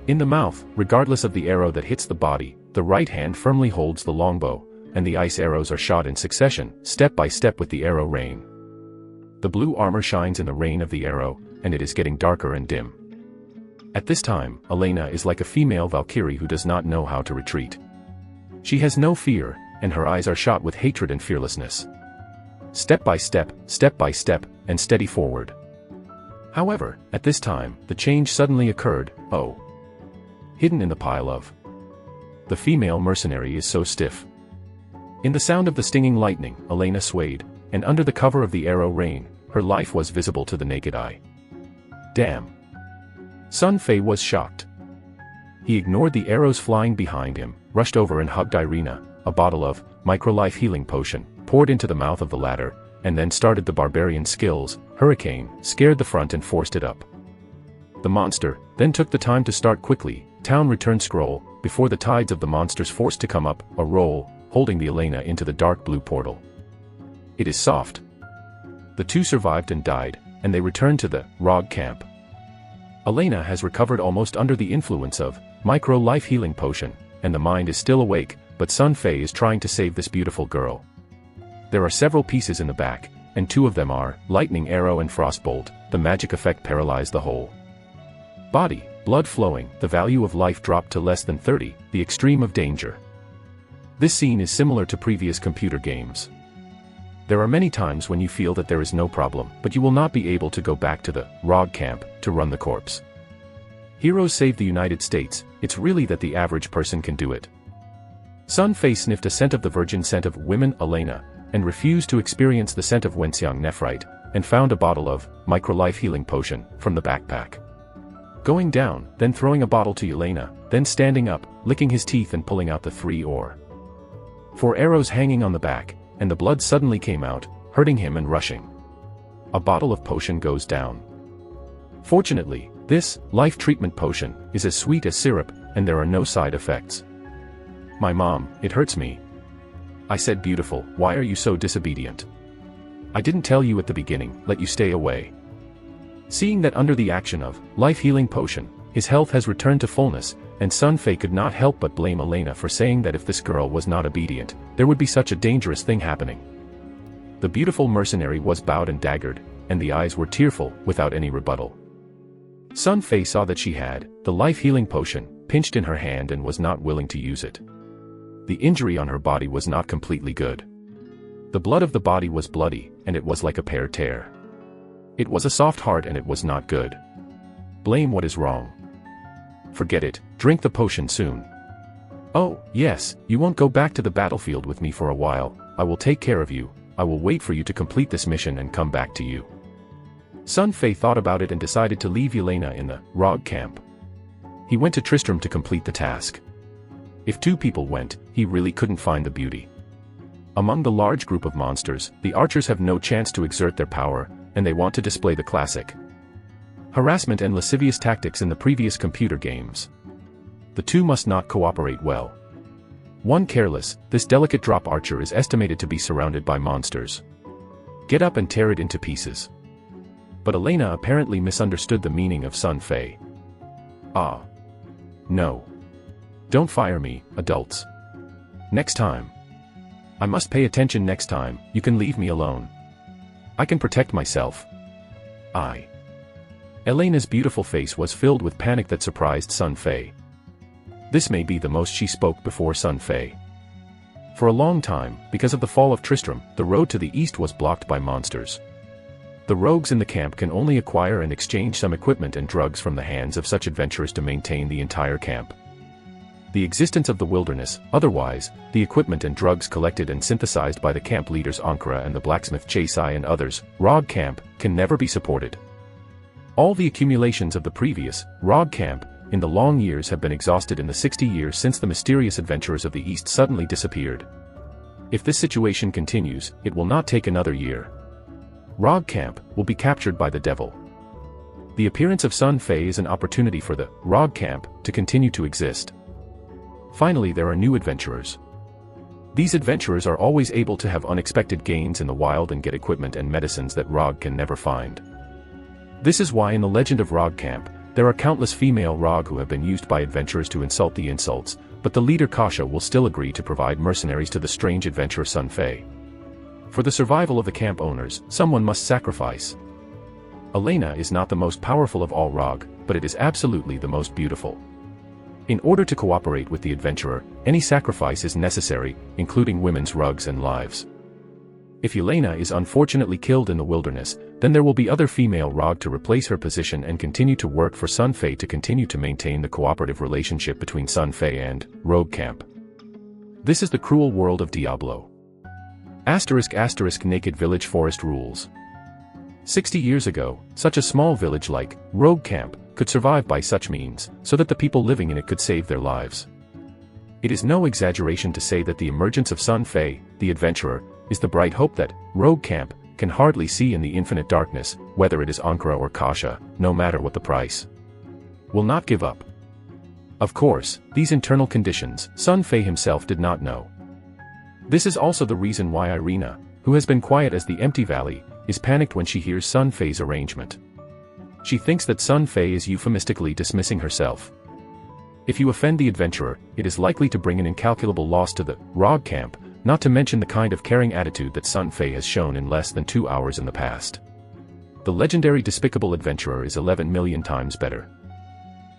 Speaker 1: In the mouth, regardless of the arrow that hits the body, the right hand firmly holds the longbow, and the ice arrows are shot in succession, step by step with the arrow rain. The blue armor shines in the rain of the arrow, and it is getting darker and dim. At this time, Elena is like a female Valkyrie who does not know how to retreat. She has no fear, and her eyes are shot with hatred and fearlessness. Step by step, and steady forward. However, at this time, the change suddenly occurred. Oh. Hidden in the pile of. The female mercenary is so stiff. In the sound of the stinging lightning, Elena swayed, and under the cover of the arrow rain, her life was visible to the naked eye. Damn. Sun Fei was shocked. He ignored the arrows flying behind him, rushed over and hugged Irina. A bottle of micro-life healing potion poured into the mouth of the latter, and then started the barbarian skills. Hurricane scared the front and forced it up. The monster then took the time to start quickly. Town return scroll, before the tides of the monsters forced to come up, a roll, holding the Elena into the dark blue portal. It is soft. The two survived and died, and they returned to the Rog camp. Elena has recovered almost under the influence of micro-life healing potion, and the mind is still awake, but Sun Fei is trying to save this beautiful girl. There are several pieces in the back, and two of them are lightning arrow and frostbolt. The magic effect paralyzed the whole body. Blood flowing, the value of life dropped to less than 30, the extreme of danger. This scene is similar to previous computer games. There are many times when you feel that there is no problem, but you will not be able to go back to the Rog camp to run the corpse. Heroes save the United States. It's really that the average person can do it. Sun Fei sniffed a scent of the virgin scent of women Elena, and refused to experience the scent of Wenxiang nephrite, and found a bottle of micro-life healing potion from the backpack. Going down, then throwing a bottle to Elena, then standing up, licking his teeth and pulling out the 3 or 4 arrows hanging on the back, and the blood suddenly came out, hurting him and rushing. A bottle of potion goes down. Fortunately, this life treatment potion is as sweet as syrup, and there are no side effects. My mom, it hurts me. I said, beautiful, why are you so disobedient? I didn't tell you at the beginning, let you stay away. Seeing that under the action of life healing potion, his health has returned to fullness, and Sun Fei could not help but blame Elena for saying that if this girl was not obedient, there would be such a dangerous thing happening. The beautiful mercenary was bowed and daggered, and the eyes were tearful, without any rebuttal. Sun Fei saw that she had the life healing potion pinched in her hand and was not willing to use it. The injury on her body was not completely good. The blood of the body was bloody, and it was like a pear tear. It was a soft heart and it was not good. Blame what is wrong. Forget it, drink the potion soon. Oh, yes, you won't go back to the battlefield with me for a while. I will take care of you. I will wait for you to complete this mission and come back to you. Sun Fei thought about it and decided to leave Yelena in the Rog camp. He went to Tristram to complete the task. If two people went, he really couldn't find the beauty. Among the large group of monsters, the archers have no chance to exert their power, and they want to display the classic harassment and lascivious tactics in the previous computer games. The two must not cooperate well. One careless, this delicate drop archer is estimated to be surrounded by monsters. Get up and tear it into pieces. But Elena apparently misunderstood the meaning of Sun Fei. Ah. No. Don't fire me, adults. Next time. I must pay attention next time. You can leave me alone. I can protect myself. Elena's beautiful face was filled with panic that surprised Sun Fei. This may be the most she spoke before Sun Fei. For a long time, because of the fall of Tristram, the road to the east was blocked by monsters. The rogues in the camp can only acquire and exchange some equipment and drugs from the hands of such adventurers to maintain the entire camp. The existence of the wilderness, otherwise, the equipment and drugs collected and synthesized by the camp leaders Ankara and the blacksmith Chasai and others, Rog camp, can never be supported. All the accumulations of the previous, Rog camp, in the long years have been exhausted in the 60 years since the mysterious adventurers of the East suddenly disappeared. If this situation continues, it will not take another year. Rog camp will be captured by the devil. The appearance of Sun Fei is an opportunity for the Rog camp to continue to exist. Finally, there are new adventurers. These adventurers are always able to have unexpected gains in the wild and get equipment and medicines that Rog can never find. This is why in the legend of Rog camp, there are countless female Rog who have been used by adventurers to insult the insults, but the leader Kasha will still agree to provide mercenaries to the strange adventurer Sun Fei. For the survival of the camp owners, someone must sacrifice. Elena is not the most powerful of all Rog, but it is absolutely the most beautiful. In order to cooperate with the adventurer, any sacrifice is necessary, including women's rugs and lives. If Yelena is unfortunately killed in the wilderness, then there will be other female Rog to replace her position and continue to work for Sun Fei to continue to maintain the cooperative relationship between Sun Fei and Rogue Camp. This is the cruel world of Diablo. *** Naked Village Forest Rules. 60 years ago, such a small village like Rogue Camp could survive by such means, so that the people living in it could save their lives. It is no exaggeration to say that the emergence of Sun Fei, the adventurer, is the bright hope that Rogue Camp can hardly see in the infinite darkness, whether it is Ankara or Kasha, no matter what the price. Will not give up. Of course, these internal conditions, Sun Fei himself did not know. This is also the reason why Irina, who has been quiet as the empty valley, is panicked when she hears Sun Fei's arrangement. She thinks that Sun Fei is euphemistically dismissing herself. If you offend the adventurer, it is likely to bring an incalculable loss to the Rog camp, not to mention the kind of caring attitude that Sun Fei has shown in less than 2 hours in the past. The legendary despicable adventurer is 11 million times better.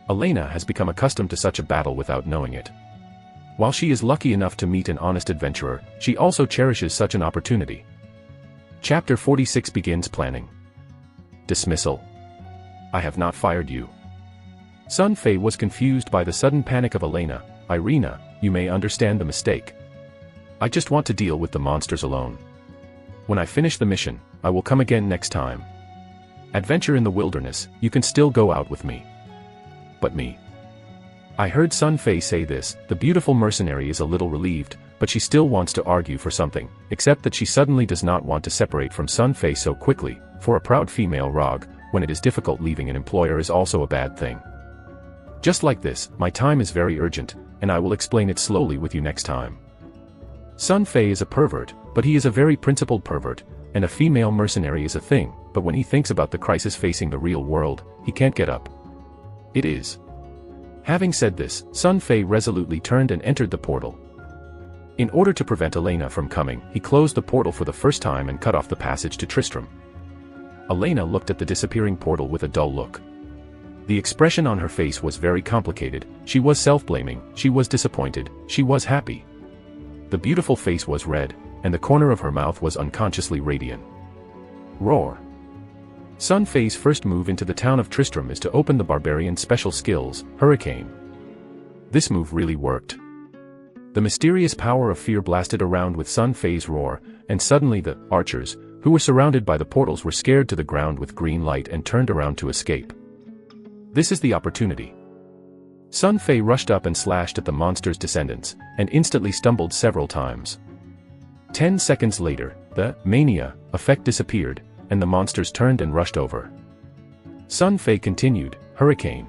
Speaker 1: Elena has become accustomed to such a battle without knowing it. While she is lucky enough to meet an honest adventurer, she also cherishes such an opportunity. Chapter 46 begins planning. Dismissal. I have not fired you. Sun Fei was confused by the sudden panic of Elena. Irina, you may understand the mistake. I just want to deal with the monsters alone. When I finish the mission, I will come again next time. Adventure in the wilderness, you can still go out with me. But me. I heard Sun Fei say this. The beautiful mercenary is a little relieved, but she still wants to argue for something, except that she suddenly does not want to separate from Sun Fei so quickly. For a proud female Rog, when it is difficult leaving an employer is also a bad thing. Just like this, my time is very urgent, and I will explain it slowly with you next time. Sun Fei is a pervert, but he is a very principled pervert, and a female mercenary is a thing, but when he thinks about the crisis facing the real world, he can't get up. It is. Having said this, Sun Fei resolutely turned and entered the portal. In order to prevent Elena from coming, he closed the portal for the first time and cut off the passage to Tristram. Elena looked at the disappearing portal with a dull look. The expression on her face was very complicated. She was self-blaming, she was disappointed, she was happy. The beautiful face was red, and the corner of her mouth was unconsciously radiant. Roar. Sun Fei's first move into the town of Tristram is to open the barbarian's special skills, Hurricane. This move really worked. The mysterious power of fear blasted around with Sun Fei's roar, and suddenly the archers, who were surrounded by the portals, were scared to the ground with green light and turned around to escape. This is the opportunity. Sun Fei rushed up and slashed at the monster's descendants, and instantly stumbled several times. 10 seconds later, the mania effect disappeared, and the monsters turned and rushed over. Sun Fei continued, Hurricane.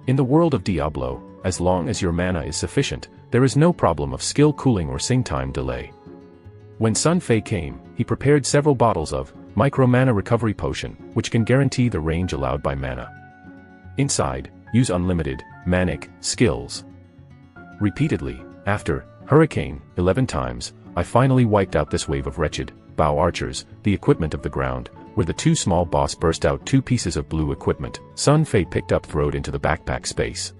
Speaker 1: In the world of Diablo, as long as your mana is sufficient, there is no problem of skill cooling or sing time delay. When Sun Fei came, he prepared several bottles of micro-mana recovery potion, which can guarantee the range allowed by mana. Inside, use unlimited manic skills. Repeatedly, after Hurricane 11 times, I finally wiped out this wave of wretched bow archers, the equipment of the ground, where the two small boss burst out 2 pieces of blue equipment. Sun Fei picked up, throwed into the backpack space.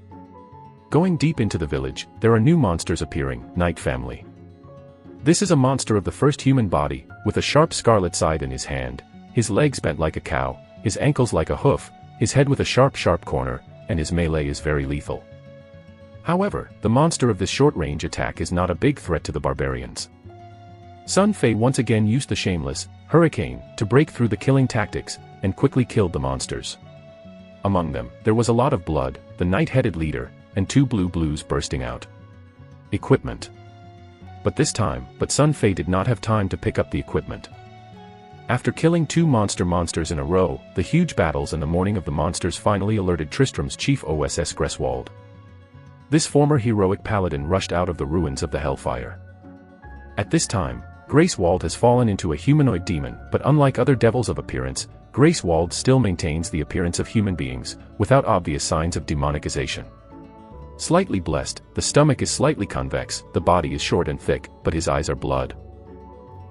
Speaker 1: Going deep into the village, there are new monsters appearing, Night Family. This is a monster of the first human body, with a sharp scarlet side in his hand, his legs bent like a cow, his ankles like a hoof, his head with a sharp corner, and his melee is very lethal. However, the monster of this short-range attack is not a big threat to the barbarians. Sun Fei once again used the shameless Hurricane to break through the killing tactics, and quickly killed the monsters. Among them, there was a lot of blood, the knight-headed leader, and 2 blues bursting out. Equipment. But Sun Fei did not have time to pick up the equipment. After killing 2 monsters in a row, the huge battles and the mourning of the monsters finally alerted Tristram's chief OSS Greswold. This former heroic paladin rushed out of the ruins of the Hellfire. At this time, Greswold has fallen into a humanoid demon, but unlike other devils of appearance, Greswold still maintains the appearance of human beings, without obvious signs of demonicization. Slightly blessed, the stomach is slightly convex, the body is short and thick, but his eyes are blood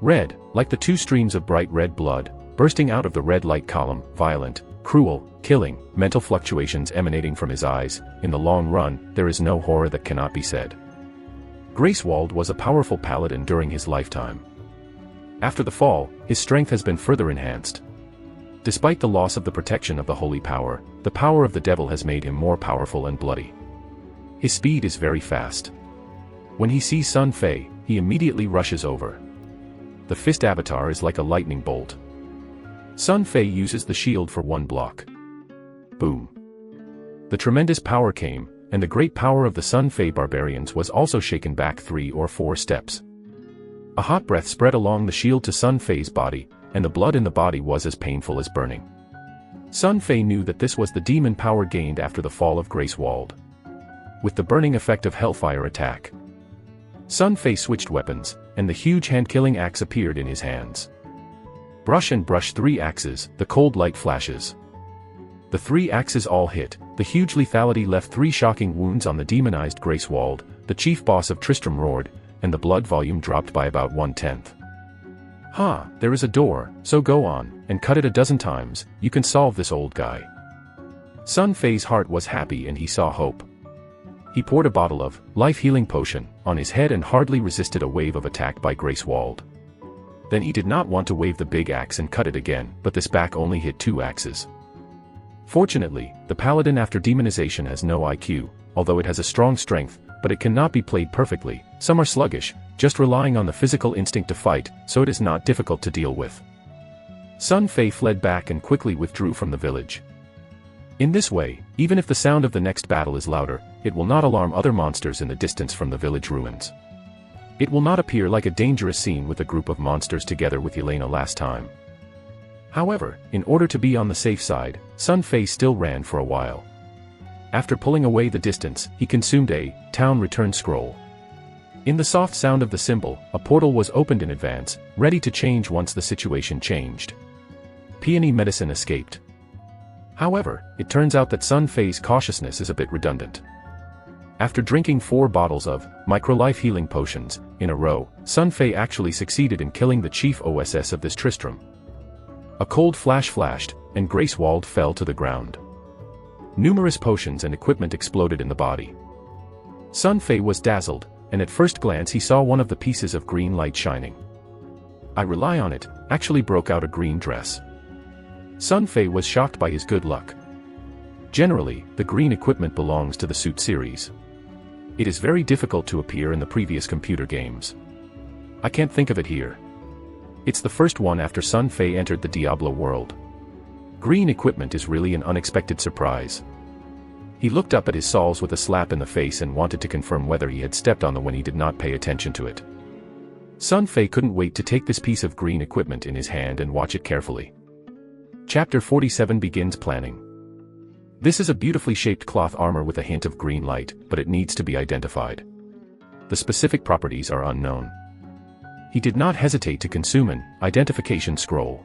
Speaker 1: red, like the 2 streams of bright red blood, bursting out of the red light column, violent, cruel, killing, mental fluctuations emanating from his eyes. In the long run, there is no horror that cannot be said. Greswold was a powerful paladin during his lifetime. After the fall, his strength has been further enhanced. Despite the loss of the protection of the holy power, the power of the devil has made him more powerful and bloody. His speed is very fast. When he sees Sun Fei, he immediately rushes over. The fist avatar is like a lightning bolt. Sun Fei uses the shield for 1 block. Boom. The tremendous power came, and the great power of the Sun Fei barbarians was also shaken back 3 or 4 steps. A hot breath spread along the shield to Sun Fei's body, and the blood in the body was as painful as burning. Sun Fei knew that this was the demon power gained after the fall of Greswold. With the burning effect of Hellfire attack, Sun Fei switched weapons, and the huge hand-killing axe appeared in his hands. Brush 3 axes, the cold light flashes. The 3 axes all hit, the huge lethality left 3 shocking wounds on the demonized Greswold. The chief boss of Tristram roared, and the blood volume dropped by about 1/10. "Ha, there is a door, so go on, and cut it a dozen times, you can solve this old guy." Sun Fei's heart was happy and he saw hope. He poured a bottle of life-healing potion on his head and hardly resisted a wave of attack by Greswold. Then he did not want to wave the big axe and cut it again, but this back only hit 2 axes. Fortunately, the paladin after demonization has no IQ, although it has a strong strength, but it cannot be played perfectly. Some are sluggish, just relying on the physical instinct to fight, so it is not difficult to deal with. Sun Fei fled back and quickly withdrew from the village. In this way, even if the sound of the next battle is louder, it will not alarm other monsters in the distance from the village ruins. It will not appear like a dangerous scene with a group of monsters together with Yelena last time. However, in order to be on the safe side, Sun Fei still ran for a while. After pulling away the distance, he consumed a town return scroll. In the soft sound of the symbol, a portal was opened in advance, ready to change once the situation changed. Peony medicine escaped. However, it turns out that Sun Fei's cautiousness is a bit redundant. After drinking 4 bottles of micro-life healing potions in a row, Sun Fei actually succeeded in killing the chief OSS of this Tristram. A cold flash flashed, and Greswold fell to the ground. Numerous potions and equipment exploded in the body. Sun Fei was dazzled, and at first glance he saw one of the pieces of green light shining. "I rely on it," actually broke out a green dress. Sun Fei was shocked by his good luck. Generally, the green equipment belongs to the suit series. It is very difficult to appear in the previous computer games. I can't think of it here. It's the first one after Sun Fei entered the Diablo world. Green equipment is really an unexpected surprise. He looked up at his soles with a slap in the face and wanted to confirm whether he had stepped on the when he did not pay attention to it. Sun Fei couldn't wait to take this piece of green equipment in his hand and watch it carefully. Chapter 47 begins planning. This is a beautifully shaped cloth armor with a hint of green light, but it needs to be identified. The specific properties are unknown. He did not hesitate to consume an identification scroll.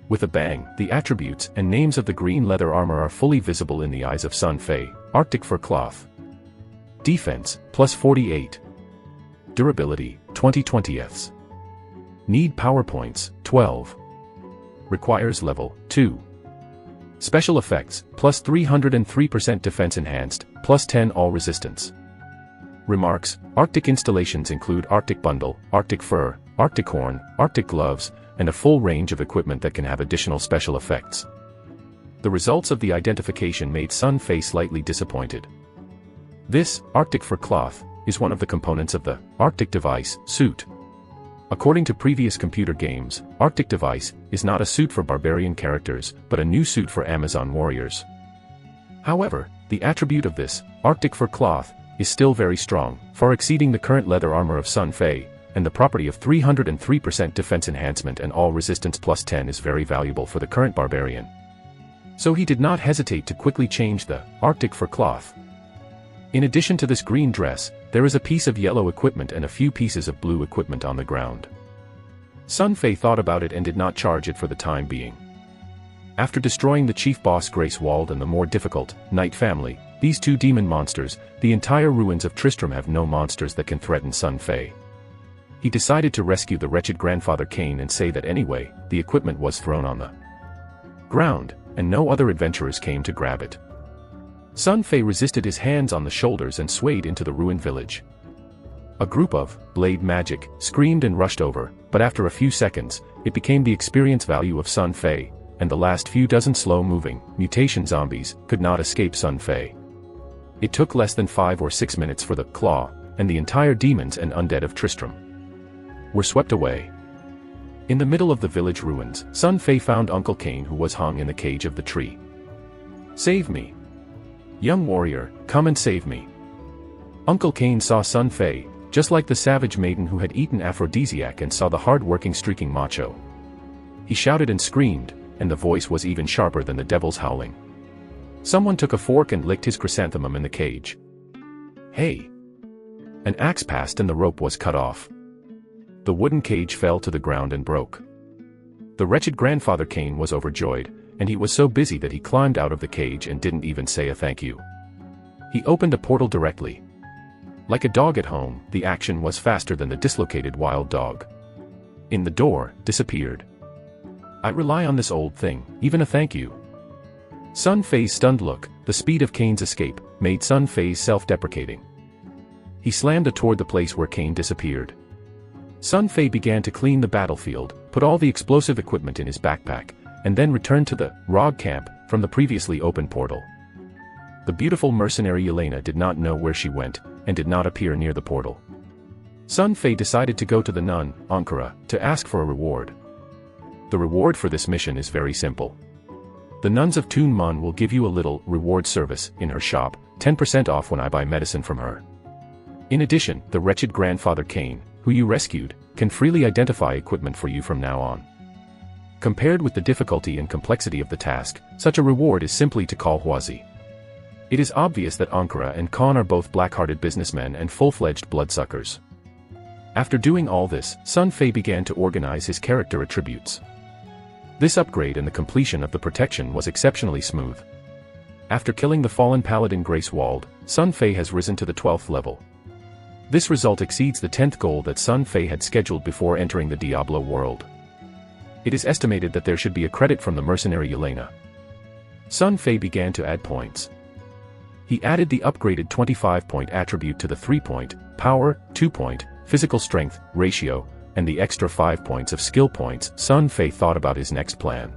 Speaker 1: With a bang, the attributes and names of the green leather armor are fully visible in the eyes of Sun Fei. Arctic fur cloth. Defense, plus 48. Durability, 20/20ths. Need power points, 12. Requires level 2. Special effects, plus 303% defense enhanced, plus 10 all resistance. Remarks: Arctic installations include Arctic bundle, Arctic fur, Arctic horn, Arctic gloves, and a full range of equipment that can have additional special effects. The results of the identification made Sun Fei slightly disappointed. This, Arctic fur cloth, is one of the components of the Arctic device suit. According to previous computer games, Arctic device is not a suit for barbarian characters, but a new suit for Amazon warriors. However, the attribute of this, Arctic fur cloth, is still very strong, far exceeding the current leather armor of Sun Fei, and the property of 303% defense enhancement and all resistance plus 10 is very valuable for the current barbarian. So he did not hesitate to quickly change the Arctic fur cloth. In addition to this green dress, there is a piece of yellow equipment and a few pieces of blue equipment on the ground. Sun Fei thought about it and did not charge it for the time being. After destroying the chief boss Gracewald and the more difficult Knight family, these two demon monsters, the entire ruins of Tristram have no monsters that can threaten Sun Fei. He decided to rescue the wretched grandfather Cain and say that anyway, the equipment was thrown on the ground, and no other adventurers came to grab it. Sun Fei resisted his hands on the shoulders and swayed into the ruined village. A group of blade magic screamed and rushed over, but after a few seconds, it became the experience value of Sun Fei, and the last few dozen slow-moving mutation zombies could not escape Sun Fei. It took less than 5 or 6 minutes for the claw, and the entire demons and undead of Tristram were swept away. In the middle of the village ruins, Sun Fei found Uncle Cain, who was hung in the cage of the tree. "Save me! Young warrior, come and save me." Uncle Cain saw Sun Fei, just like the savage maiden who had eaten aphrodisiac and saw the hard-working streaking macho. He shouted and screamed, and the voice was even sharper than the devil's howling. Someone took a fork and licked his chrysanthemum in the cage. "Hey!" An axe passed and the rope was cut off. The wooden cage fell to the ground and broke. The wretched grandfather Cain was overjoyed, and he was so busy that he climbed out of the cage and didn't even say a thank you. He opened a portal directly. Like a dog at home, the action was faster than the dislocated wild dog. In the door, disappeared. "I rely on this old thing, even a thank you." Sun Fei's stunned look, the speed of Cain's escape, made Sun Fei's self-deprecating. He slammed toward the place where Cain disappeared. Sun Fei began to clean the battlefield, put all the explosive equipment in his backpack, and then returned to the Rog camp from the previously open portal. The beautiful mercenary Elena did not know where she went, and did not appear near the portal. Sun Fei decided to go to the nun, Ankara, to ask for a reward. The reward for this mission is very simple. The nuns of Tun Mun will give you a little reward service in her shop, 10% off when I buy medicine from her. In addition, the wretched grandfather Cain, who you rescued, can freely identify equipment for you from now on. Compared with the difficulty and complexity of the task, such a reward is simply to call Huazi. It is obvious that Ankara and Khan are both black-hearted businessmen and full-fledged bloodsuckers. After doing all this, Sun Fei began to organize his character attributes. This upgrade and the completion of the protection was exceptionally smooth. After killing the fallen paladin Gracewald, Sun Fei has risen to the 12th level. This result exceeds the 10th goal that Sun Fei had scheduled before entering the Diablo world. It is estimated that there should be a credit from the mercenary Elena. Sun Fei began to add points. He added the upgraded 25-point attribute to the 3-point, power, 2-point, physical strength, ratio, and the extra 5 points of skill points. Sun Fei thought about his next plan.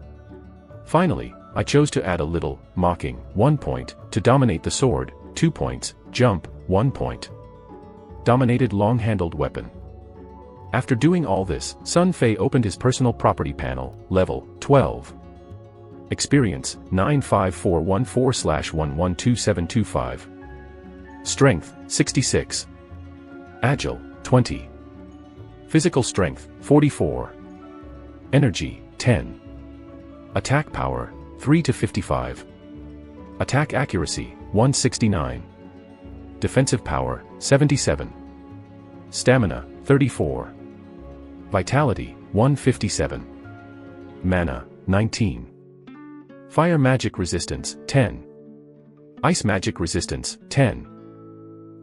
Speaker 1: Finally, I chose to add a little, mocking, 1 point, to dominate the sword, 2 points, jump, 1 point. Dominated long-handled weapon. After doing all this, Sun Fei opened his personal property panel, level 12. Experience, 95414/112725. Strength, 66. Agile, 20. Physical strength, 44. Energy, 10. Attack power, 3 to 55. Attack accuracy, 169. Defensive power, 77. Stamina, 34. Vitality, 157. Mana, 19. Fire magic resistance, 10. Ice magic resistance, 10.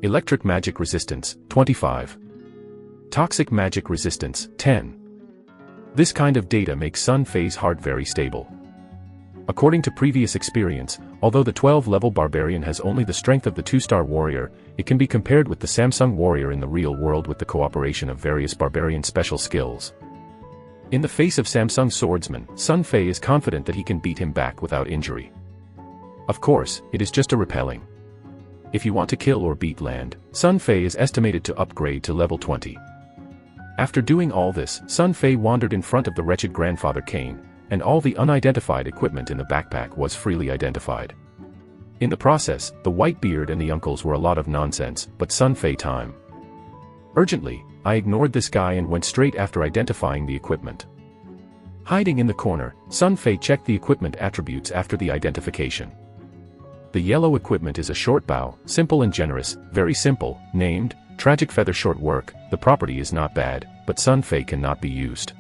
Speaker 1: Electric magic resistance, 25. Toxic magic resistance, 10. This kind of data makes Sun Fei's heart very stable. According to previous experience, although the 12-level barbarian has only the strength of the 2-star warrior, it can be compared with the Samsung warrior in the real world with the cooperation of various barbarian special skills. In the face of Samsung's swordsman, Sun Fei is confident that he can beat him back without injury. Of course, it is just a repelling. If you want to kill or beat land, Sun Fei is estimated to upgrade to level 20. After doing all this, Sun Fei wandered in front of the wretched grandfather Kane, and all the unidentified equipment in the backpack was freely identified. In the process, the white beard and the uncles were a lot of nonsense, but Sun Fei time. Urgently, I ignored this guy and went straight after identifying the equipment. Hiding in the corner, Sun Fei checked the equipment attributes after the identification. The yellow equipment is a short bow, simple and generous, very simple, named Tragic Feather Short Work. The property is not bad, but Sun Fei cannot be used.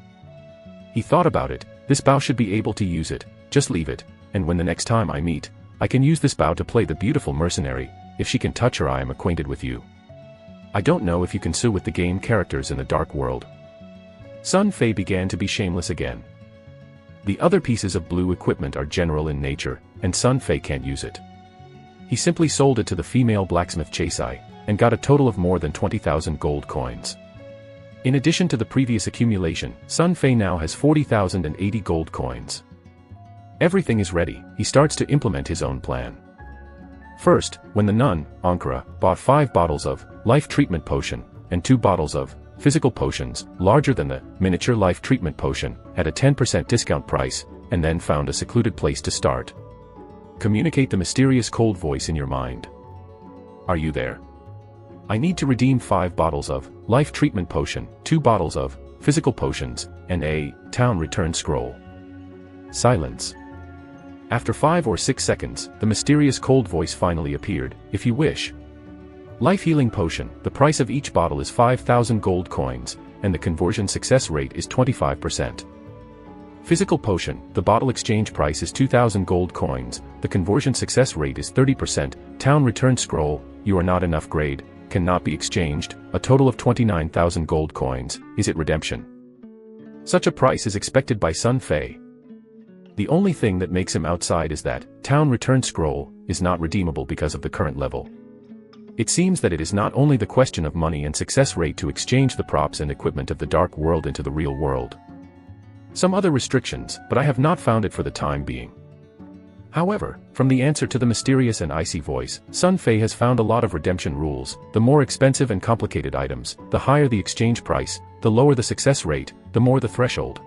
Speaker 1: He thought about it. This bow should be able to use it, just leave it, and when the next time I meet, I can use this bow to play the beautiful mercenary. If she can touch her, I am acquainted with you. I don't know if you can sue with the game characters in the dark world. Sun Fei began to be shameless again. The other pieces of blue equipment are general in nature, and Sun Fei can't use it. He simply sold it to the female blacksmith Chasai, and got a total of more than 20,000 gold coins. In addition to the previous accumulation, Sun Fei now has 40,080 gold coins. Everything is ready. He starts to implement his own plan. First, when the nun, Ankara, bought 5 bottles of life treatment potion, and 2 bottles of physical potions, larger than the miniature life treatment potion, at a 10% discount price, and then found a secluded place to start. Communicate the mysterious cold voice in your mind. Are you there? I need to redeem 5 bottles of life treatment potion, 2 bottles of physical potions, and a town return scroll. Silence. After 5 or 6 seconds, the mysterious cold voice finally appeared. If you wish. Life healing potion. The price of each bottle is 5,000 gold coins, and the conversion success rate is 25%. Physical potion. The bottle exchange price is 2,000 gold coins, the conversion success rate is 30%. Town return scroll. You are not enough grade. Cannot be exchanged, a total of 29,000 gold coins. Is it redemption? Such a price is expected by Sun Fei. The only thing that makes him outside is that town return scroll is not redeemable because of the current level. It seems that it is not only the question of money and success rate to exchange the props and equipment of the dark world into the real world. Some other restrictions, but I have not found it for the time being. However, from the answer to the mysterious and icy voice, Sun Fei has found a lot of redemption rules. The more expensive and complicated items, the higher the exchange price, the lower the success rate, the more the threshold.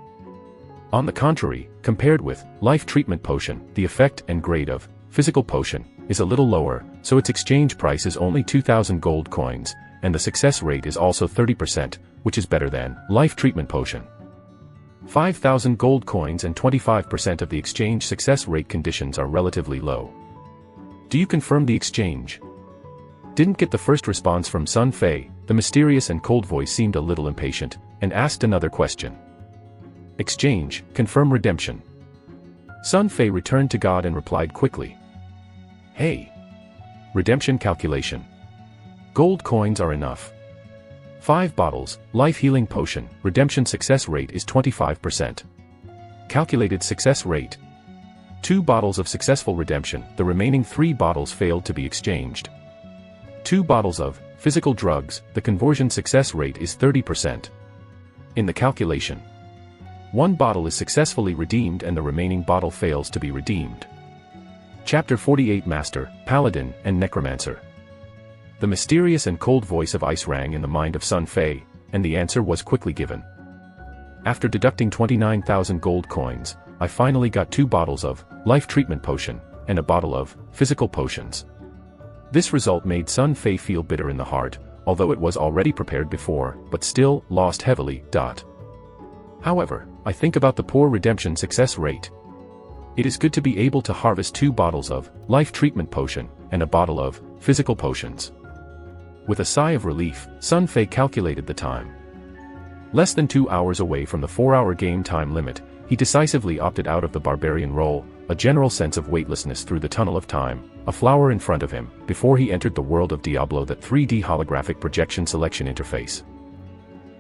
Speaker 1: On the contrary, compared with life treatment potion, the effect and grade of physical potion is a little lower, so its exchange price is only 2,000 gold coins, and the success rate is also 30%, which is better than life treatment potion. 5,000 gold coins and 25% of the exchange success rate conditions are relatively low. Do you confirm the exchange? Didn't get the first response from Sun Fei. The mysterious and cold voice seemed a little impatient, and asked another question. Exchange, confirm redemption. Sun Fei returned to God and replied quickly. Hey! Redemption calculation. Gold coins are enough. 5 bottles, life healing potion, redemption success rate is 25%. Calculated success rate. 2 bottles of successful redemption, the remaining 3 bottles failed to be exchanged. 2 bottles of physical drugs, the conversion success rate is 30%. In the calculation. One bottle is successfully redeemed and the remaining bottle fails to be redeemed. Chapter 48 Master, Paladin, and Necromancer. The mysterious and cold voice of ice rang in the mind of Sun Fei, and the answer was quickly given. After deducting 29,000 gold coins, I finally got 2 bottles of life treatment potion, and a bottle of physical potions. This result made Sun Fei feel bitter in the heart, although it was already prepared before, but still lost heavily. However, I think about the poor redemption success rate. It is good to be able to harvest 2 bottles of life treatment potion, and a bottle of physical potions. With a sigh of relief, Sun Fei calculated the time. Less than 2 hours away from the 4-hour game time limit, he decisively opted out of the barbarian role, a general sense of weightlessness through the tunnel of time, a flower in front of him, before he entered the world of Diablo, that 3D holographic projection selection interface.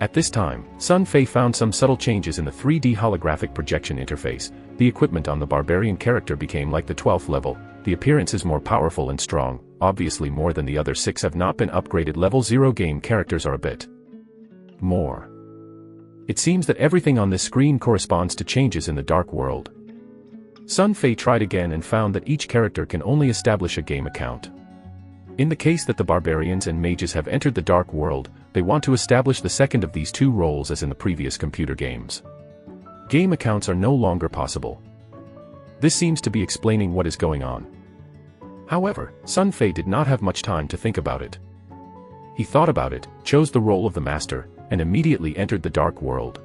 Speaker 1: At this time, Sun Fei found some subtle changes in the 3D holographic projection interface. The equipment on the barbarian character became like the 12th level, the appearance is more powerful and strong, obviously more than the other 6 have not been upgraded. Level 0 game characters are a bit more. It seems that everything on this screen corresponds to changes in the dark world. Sun Fei tried again and found that each character can only establish a game account. In the case that the barbarians and mages have entered the dark world, they want to establish the second of these 2 roles as in the previous computer games. Game accounts are no longer possible. This seems to be explaining what is going on. However, Sun Fei did not have much time to think about it. He thought about it, chose the role of the master, and immediately entered the dark world.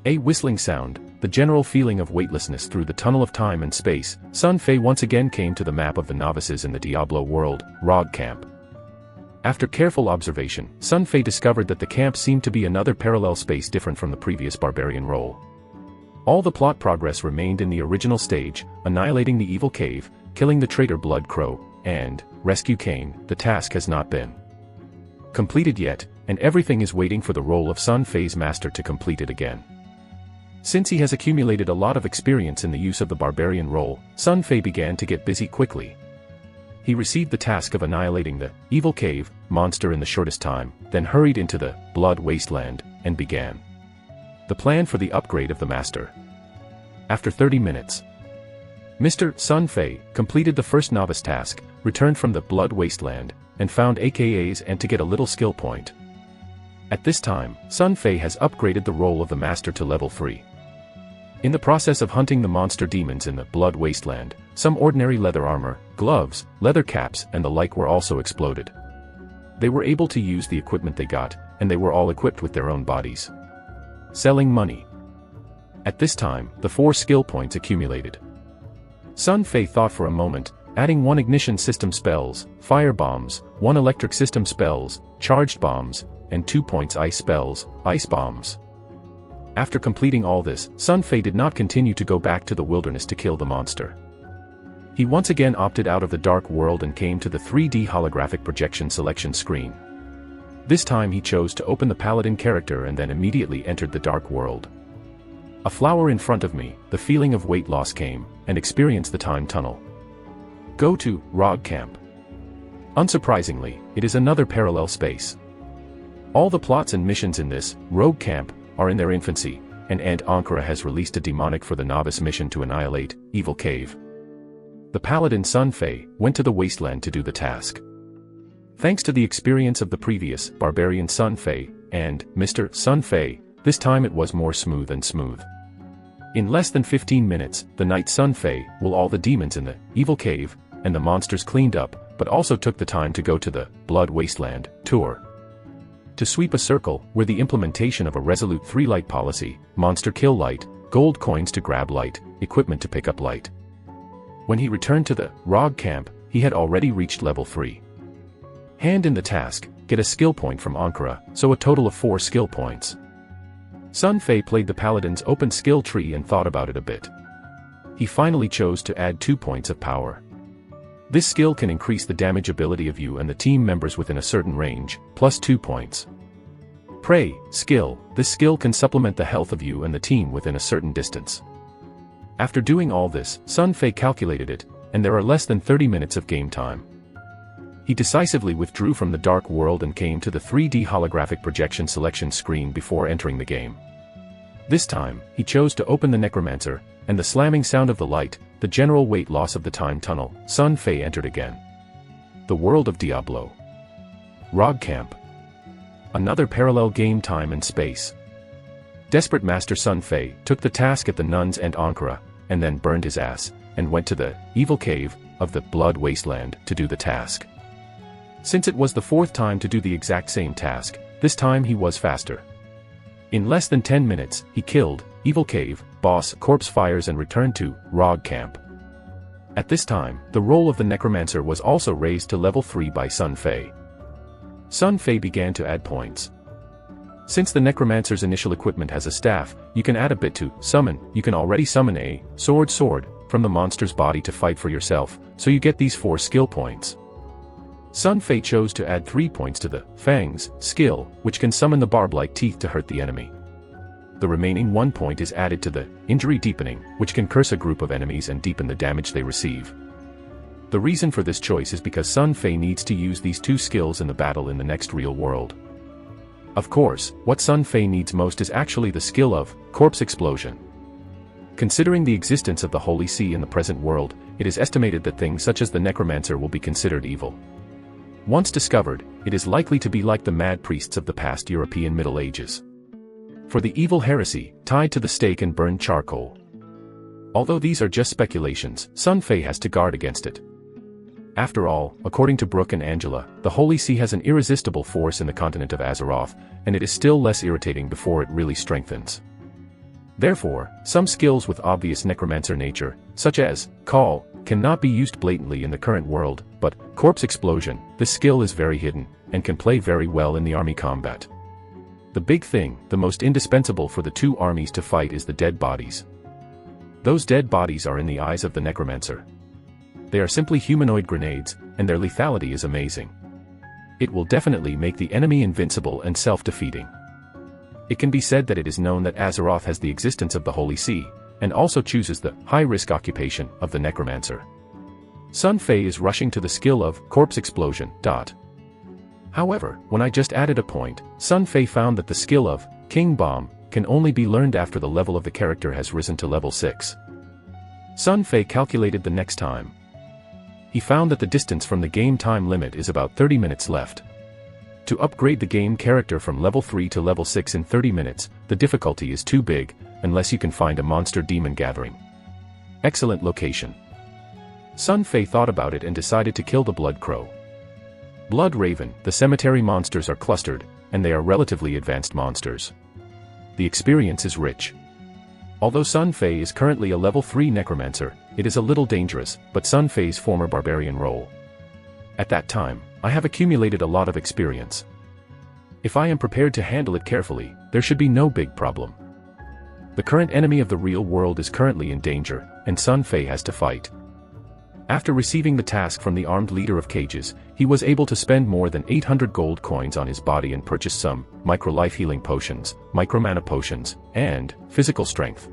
Speaker 1: A whistling sound, the general feeling of weightlessness through the tunnel of time and space. Sun Fei once again came to the map of the novices in the Diablo world, Rod Camp. After careful observation, Sun Fei discovered that the camp seemed to be another parallel space different from the previous barbarian role. All the plot progress remained in the original stage, annihilating the evil cave, killing the traitor Blood Crow, and rescue Cain. The task has not been completed yet, and everything is waiting for the role of Sun Fei's master to complete it again. Since he has accumulated a lot of experience in the use of the barbarian role, Sun Fei began to get busy quickly. He received the task of annihilating the evil cave monster in the shortest time, then hurried into the blood wasteland, and began the plan for the upgrade of the master. After 30 minutes, Mr. Sun Fei completed the first novice task, returned from the blood wasteland, and found AKAs and to get a little skill point. At this time, Sun Fei has upgraded the role of the master to level 3. In the process of hunting the monster demons in the blood wasteland, some ordinary leather armor, gloves, leather caps, and the like were also exploded. They were able to use the equipment they got, and they were all equipped with their own bodies. Selling money. At this time, the 4 skill points accumulated. Sun Fei thought for a moment, adding 1 ignition system spells, fire bombs, 1 electric system spells, charged bombs, and 2 points ice spells, ice bombs. After completing all this, Sun Fei did not continue to go back to the wilderness to kill the monster. He once again opted out of the dark world and came to the 3D holographic projection selection screen. This time he chose to open the paladin character and then immediately entered the dark world. A flower in front of me, the feeling of weight loss came, and experienced the time tunnel. Go to Rod Camp. Unsurprisingly, it is another parallel space. All the plots and missions in this rogue camp are in their infancy, and Aunt Ankara has released a demonic for the novice mission to annihilate evil cave. The paladin Sun Fei went to the wasteland to do the task. Thanks to the experience of the previous barbarian Sun Fei and Mr. Sun Fei, this time it was more smooth and smooth. In less than 15 minutes, the knight Sun Fei will all the demons in the evil cave and the monsters cleaned up, but also took the time to go to the blood wasteland tour. To sweep a circle, where the implementation of a resolute 3 light policy, monster kill light, gold coins to grab light, equipment to pick up light. When he returned to the Rog camp, he had already reached level 3. Hand in the task, get a skill point from Ankara, so a total of 4 skill points. Sun Fei played the paladin's open skill tree and thought about it a bit. He finally chose to add 2 points of power. This skill can increase the damage ability of you and the team members within a certain range, plus 2 points. Pray, skill, this skill can supplement the health of you and the team within a certain distance. After doing all this, Sun Fei calculated it, and there are less than 30 minutes of game time. He decisively withdrew from the dark world and came to the 3D holographic projection selection screen before entering the game. This time, he chose to open the necromancer, and the slamming sound of the light, the general weight loss of the time tunnel, Sun Fei entered again. The world of Diablo. Rog Camp. Another parallel game, time and space. Desperate Master Sun Fei took the task at the nuns and Ankara, and then burned his ass, and went to the evil cave of the Blood Wasteland to do the task. Since it was the fourth time to do the exact same task, this time he was faster. In less than 10 minutes, he killed Evil Cave boss Corpse Fires and returned to Rog Camp. At this time, the role of the Necromancer was also raised to level 3 by Sun Fei. Sun Fei began to add points. Since the Necromancer's initial equipment has a staff, you can add a bit to summon. You can already summon a sword from the monster's body to fight for yourself, so you get these 4 skill points. Sun Fei chose to add 3 points to the Fangs skill, which can summon the barb-like teeth to hurt the enemy. The remaining 1 point is added to the Injury Deepening, which can curse a group of enemies and deepen the damage they receive. The reason for this choice is because Sun Fei needs to use these 2 skills in the battle in the next real world. Of course, what Sun Fei needs most is actually the skill of Corpse Explosion. Considering the existence of the Holy See in the present world, it is estimated that things such as the Necromancer will be considered evil. Once discovered, it is likely to be like the mad priests of the past European Middle Ages. For the evil heresy, tied to the stake and burned charcoal. Although these are just speculations, Sun Fei has to guard against it. After all, according to Brooke and Angela, the Holy See has an irresistible force in the continent of Azeroth, and it is still less irritating before it really strengthens. Therefore, some skills with obvious necromancer nature, such as Call, cannot be used blatantly in the current world, but Corpse Explosion, this skill is very hidden, and can play very well in the army combat. The big thing, the most indispensable for the 2 armies to fight is the dead bodies. Those dead bodies are in the eyes of the Necromancer. They are simply humanoid grenades, and their lethality is amazing. It will definitely make the enemy invincible and self-defeating. It can be said that it is known that Azeroth has the existence of the Holy See, and also chooses the high-risk occupation of the Necromancer. Sun Fei is rushing to the skill of Corpse Explosion. However, when I just added a point, Sun Fei found that the skill of King Bomb can only be learned after the level of the character has risen to level 6. Sun Fei calculated the next time. He found that the distance from the game time limit is about 30 minutes left. To upgrade the game character from level 3 to level 6 in 30 minutes, the difficulty is too big, unless you can find a monster demon gathering. Excellent location. Sun Fei thought about it and decided to kill the Blood Crow. Blood Raven, the cemetery monsters are clustered, and they are relatively advanced monsters. The experience is rich. Although Sun Fei is currently a level 3 necromancer, it is a little dangerous, but Sun Fei's former barbarian role. At that time, I have accumulated a lot of experience. If I am prepared to handle it carefully, there should be no big problem. The current enemy of the real world is currently in danger, and Sun Fei has to fight. After receiving the task from the armed leader of cages, he was able to spend more than 800 gold coins on his body and purchase some micro-life healing potions, micro-mana potions, and physical strength.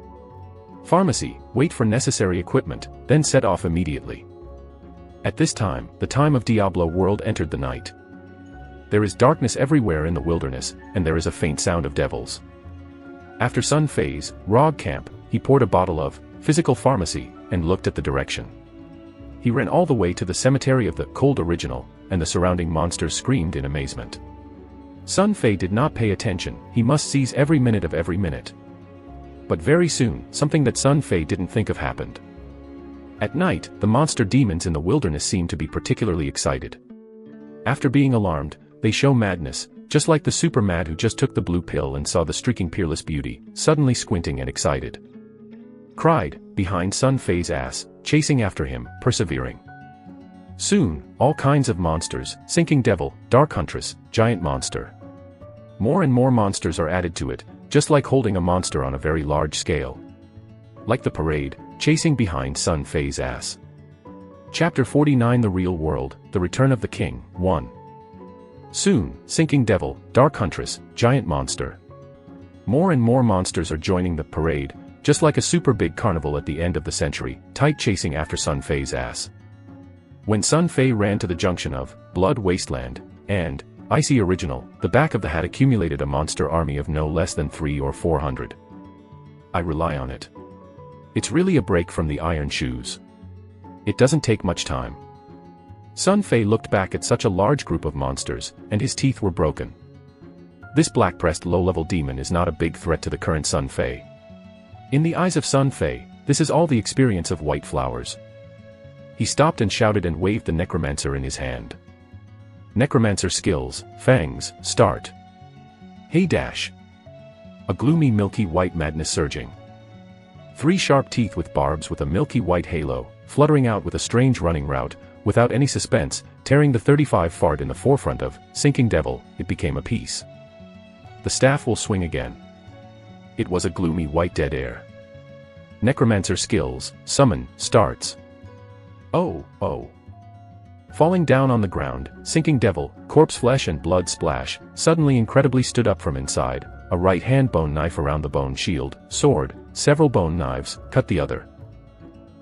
Speaker 1: Pharmacy, wait for necessary equipment, then set off immediately. At this time, the time of Diablo world entered the night. There is darkness everywhere in the wilderness, and there is a faint sound of devils. After Sun Fei's Rog Camp, he poured a bottle of physical pharmacy and looked at the direction. He ran all the way to the cemetery of the Cold Original, and the surrounding monsters screamed in amazement. Sun Fei did not pay attention, he must seize every minute of every minute. But very soon, something that Sun Fei didn't think of happened. At night, the monster demons in the wilderness seemed to be particularly excited. After being alarmed, they show madness, just like the super mad who just took the blue pill and saw the streaking peerless beauty, suddenly squinting and excited. Cried, behind Sun Fei's ass, chasing after him, persevering. Soon, all kinds of monsters, Sinking Devil, Dark Huntress, Giant Monster. More and more monsters are added to it, just like holding a monster on a very large scale. Like the parade, chasing behind Sun Fei's ass. Chapter 49 The Real World, The Return of the King, 1. Soon, Sinking Devil, Dark Huntress, Giant Monster. More and more monsters are joining the parade, just like a super big carnival at the end of the century, tight chasing after Sun Fei's ass. When Sun Fei ran to the junction of Blood Wasteland and Icy Original, the back of the had accumulated a monster army of no less than 300 or 400. I rely on it. It's really a break from the iron shoes. It doesn't take much time. Sun Fei looked back at such a large group of monsters, and his teeth were broken. This black-pressed low-level demon is not a big threat to the current Sun Fei. In the eyes of Sun Fei, this is all the experience of white flowers. He stopped and shouted and waved the necromancer in his hand. Necromancer skills, fangs, start. Hey dash. A gloomy milky white madness surging. 3 sharp teeth with barbs with a milky white halo, fluttering out with a strange running route, without any suspense, tearing the 35 fart in the forefront of, sinking devil, it became a piece. The staff will swing again. It was a gloomy white dead air. Necromancer skills, summon, starts. Oh, oh. Falling down on the ground, sinking devil, corpse flesh and blood splash, suddenly incredibly stood up from inside, a right hand bone knife around the bone shield, sword, several bone knives, cut the other.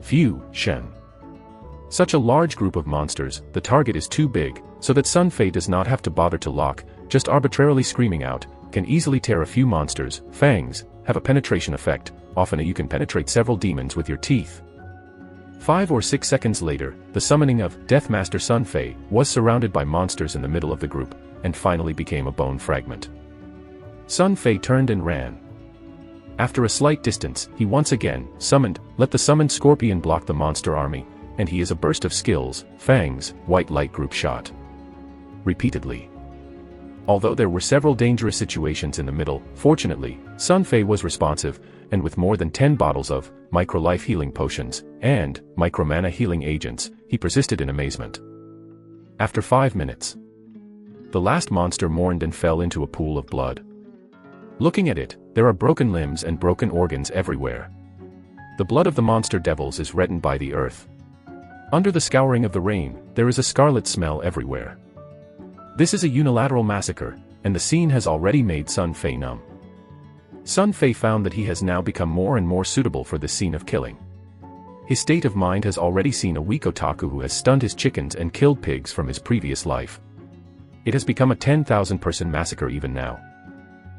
Speaker 1: Phew, Shen. Such a large group of monsters, the target is too big, so that Sun Fei does not have to bother to lock, just arbitrarily screaming out, can easily tear a few monsters, fangs, have a penetration effect, often you can penetrate several demons with your teeth. 5 or 6 seconds later, the summoning of Deathmaster Sun Fei was surrounded by monsters in the middle of the group, and finally became a bone fragment. Sun Fei turned and ran. After a slight distance, he once again summoned, let the summoned scorpion block the monster army, and he is a burst of skills, fangs, white light group shot. Repeatedly. Although there were several dangerous situations in the middle, fortunately, Sun Fei was responsive, and with more than 10 bottles of micro-life healing potions and micro-mana healing agents, he persisted in amazement. After 5 minutes, the last monster mourned and fell into a pool of blood. Looking at it, there are broken limbs and broken organs everywhere. The blood of the monster devils is reddened by the earth. Under the scouring of the rain, there is a scarlet smell everywhere. This is a unilateral massacre, and the scene has already made Sun Fei numb. Sun Fei found that he has now become more and more suitable for this scene of killing. His state of mind has already seen a weak otaku who has stunned his chickens and killed pigs from his previous life. It has become a 10,000 person massacre even now.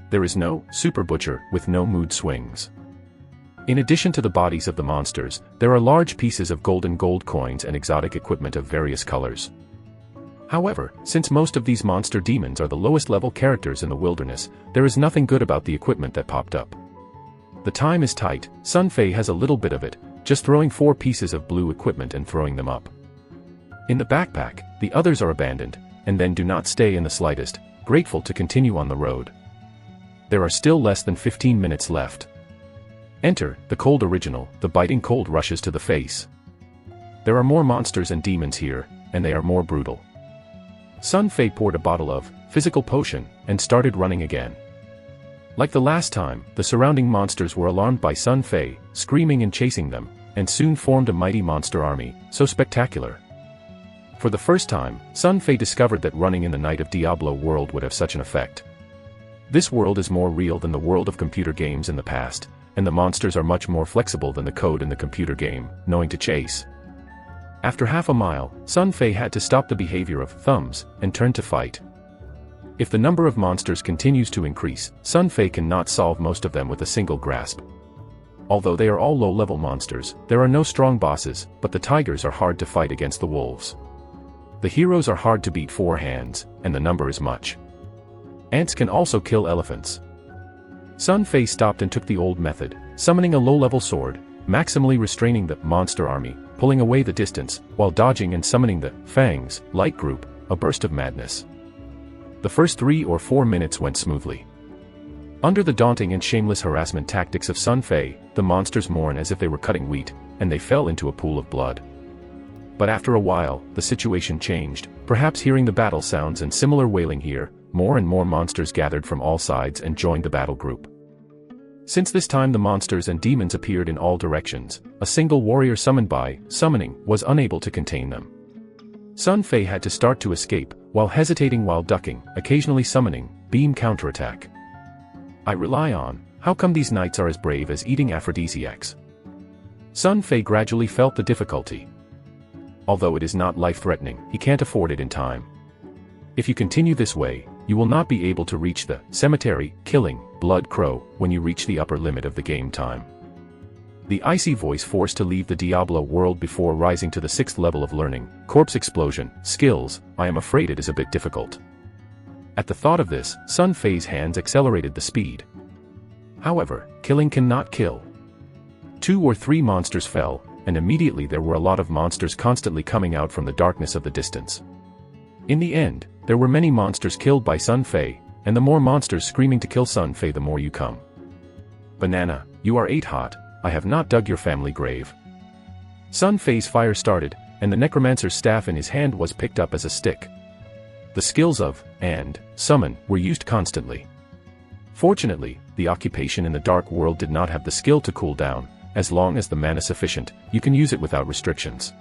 Speaker 1: There is no super butcher with no mood swings. In addition to the bodies of the monsters, there are large pieces of golden gold coins and exotic equipment of various colors. However, since most of these monster demons are the lowest level characters in the wilderness, there is nothing good about the equipment that popped up. The time is tight, Sun Fei has a little bit of it, just throwing 4 pieces of blue equipment and throwing them up. In the backpack, the others are abandoned, and then do not stay in the slightest, grateful to continue on the road. There are still less than 15 minutes left. Enter, the cold original, the biting cold rushes to the face. There are more monsters and demons here, and they are more brutal. Sun Fei poured a bottle of physical potion, and started running again. Like the last time, the surrounding monsters were alarmed by Sun Fei, screaming and chasing them, and soon formed a mighty monster army, so spectacular. For the first time, Sun Fei discovered that running in the night of Diablo world would have such an effect. This world is more real than the world of computer games in the past, and the monsters are much more flexible than the code in the computer game, knowing to chase. After half a mile, Sun Fei had to stop the behavior of thumbs, and turn to fight. If the number of monsters continues to increase, Sun Fei cannot solve most of them with a single grasp. Although they are all low-level monsters, there are no strong bosses, but the tigers are hard to fight against the wolves. The heroes are hard to beat 4 hands, and the number is much. Ants can also kill elephants. Sun Fei stopped and took the old method, summoning a low-level sword, maximally restraining the monster army, pulling away the distance, while dodging and summoning the fangs, light group, a burst of madness. The first 3 or 4 minutes went smoothly. Under the daunting and shameless harassment tactics of Sun Fei, the monsters mourn as if they were cutting wheat, and they fell into a pool of blood. But after a while, the situation changed, perhaps hearing the battle sounds and similar wailing here, more and more monsters gathered from all sides and joined the battle group. Since this time the monsters and demons appeared in all directions, a single warrior summoned by summoning was unable to contain them. Sun Fei had to start to escape, while hesitating while ducking, occasionally summoning, beam counterattack. I rely on, how come these knights are as brave as eating aphrodisiacs? Sun Fei gradually felt the difficulty. Although it is not life-threatening, he can't afford it in time. If you continue this way, you will not be able to reach the cemetery, killing Blood Crow, when you reach the upper limit of the game time. The icy voice forced to leave the Diablo world before rising to the 6th level of learning, Corpse Explosion, skills. I am afraid it is a bit difficult. At the thought of this, Sun Fei's hands accelerated the speed. However, killing cannot kill. 2 or 3 monsters fell, and immediately there were a lot of monsters constantly coming out from the darkness of the distance. In the end, there were many monsters killed by Sun Fei, and the more monsters screaming to kill Sun Fei the more you come. Banana, you are 8 hot, I have not dug your family grave. Sun Fei's fire started, and the necromancer's staff in his hand was picked up as a stick. The skills of, and, summon, were used constantly. Fortunately, the occupation in the dark world did not have the skill to cool down. As long as the mana sufficient, you can use it without restrictions.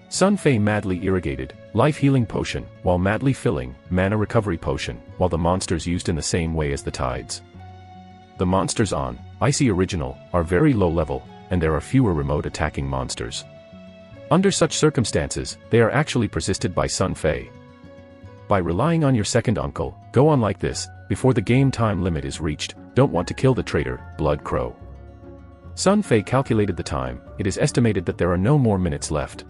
Speaker 1: Sun Fei madly irrigated, life-healing potion, while madly filling, mana recovery potion, while the monsters used in the same way as the tides. The monsters on Icy Original are very low level, and there are fewer remote attacking monsters. Under such circumstances, they are actually persisted by Sun Fei. By relying on your second uncle, go on like this, before the game time limit is reached, don't want to kill the traitor, Blood Crow. Sun Fei calculated the time, it is estimated that there are no more minutes left.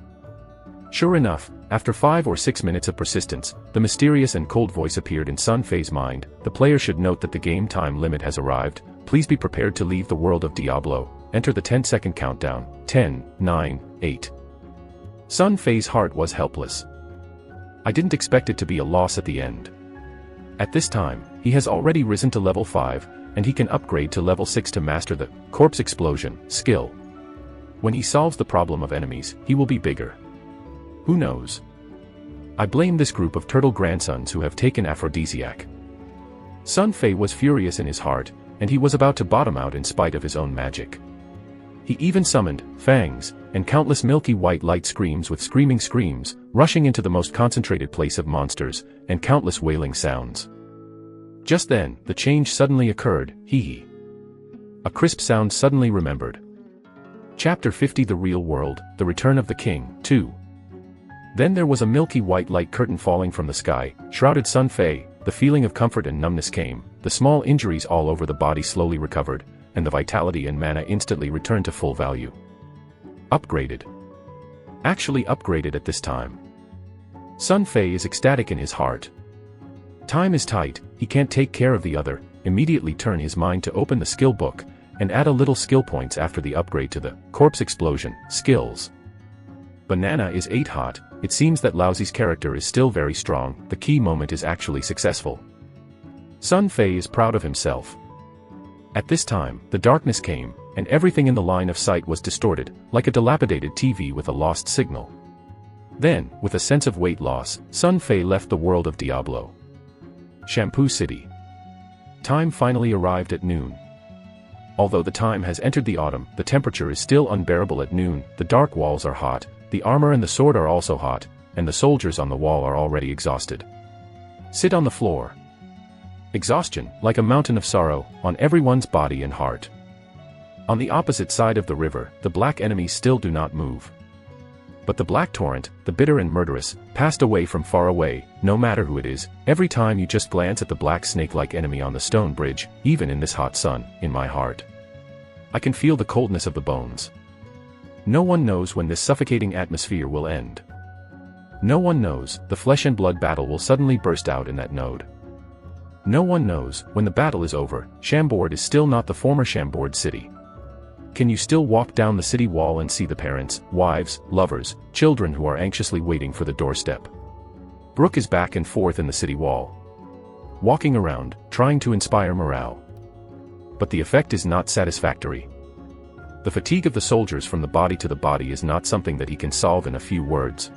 Speaker 1: Sure enough, after 5 or 6 minutes of persistence, the mysterious and cold voice appeared in Sun Fei's mind. The player should note that the game time limit has arrived, please be prepared to leave the world of Diablo, enter the 10-second countdown, 10, 9, 8. Sun Fei's heart was helpless. I didn't expect it to be a loss at the end. At this time, he has already risen to level 5, and he can upgrade to level 6 to master the Corpse Explosion skill. When he solves the problem of enemies, he will be bigger. Who knows? I blame this group of turtle grandsons who have taken aphrodisiac. Sun Fei was furious in his heart, and he was about to bottom out in spite of his own magic. He even summoned fangs, and countless milky white light screams with screaming screams, rushing into the most concentrated place of monsters, and countless wailing sounds. Just then, the change suddenly occurred, hee. A crisp sound suddenly remembered. Chapter 50 The Real World, The Return of the King, 2. Then there was a milky white light curtain falling from the sky, shrouded Sun Fei, the feeling of comfort and numbness came, the small injuries all over the body slowly recovered, and the vitality and mana instantly returned to full value. Upgraded. Actually upgraded at this time. Sun Fei is ecstatic in his heart. Time is tight, he can't take care of the other, immediately turn his mind to open the skill book, and add a little skill points after the upgrade to the Corpse Explosion skills. Banana is 8 hot, it seems that Lousy's character is still very strong, the key moment is actually successful. Sun Fei is proud of himself. At this time, the darkness came, and everything in the line of sight was distorted, like a dilapidated TV with a lost signal. Then, with a sense of weight loss, Sun Fei left the world of Diablo. Shampoo City. Time finally arrived at noon. Although the time has entered the autumn, the temperature is still unbearable at noon, the dark walls are hot, the armor and the sword are also hot, and the soldiers on the wall are already exhausted. Sit on the floor. Exhaustion, like a mountain of sorrow, on everyone's body and heart. On the opposite side of the river, the black enemies still do not move. But the black torrent, the bitter and murderous, passed away from far away, no matter who it is, every time you just glance at the black snake-like enemy on the stone bridge, even in this hot sun, in my heart. I can feel the coldness of the bones. No one knows when this suffocating atmosphere will end. No one knows, the flesh and blood battle will suddenly burst out in that node. No one knows, when the battle is over, Chambord is still not the former Chambord city. Can you still walk down the city wall and see the parents, wives, lovers, children who are anxiously waiting for the doorstep? Brooke is back and forth in the city wall, walking around, trying to inspire morale. But the effect is not satisfactory. The fatigue of the soldiers from the body to the body is not something that he can solve in a few words.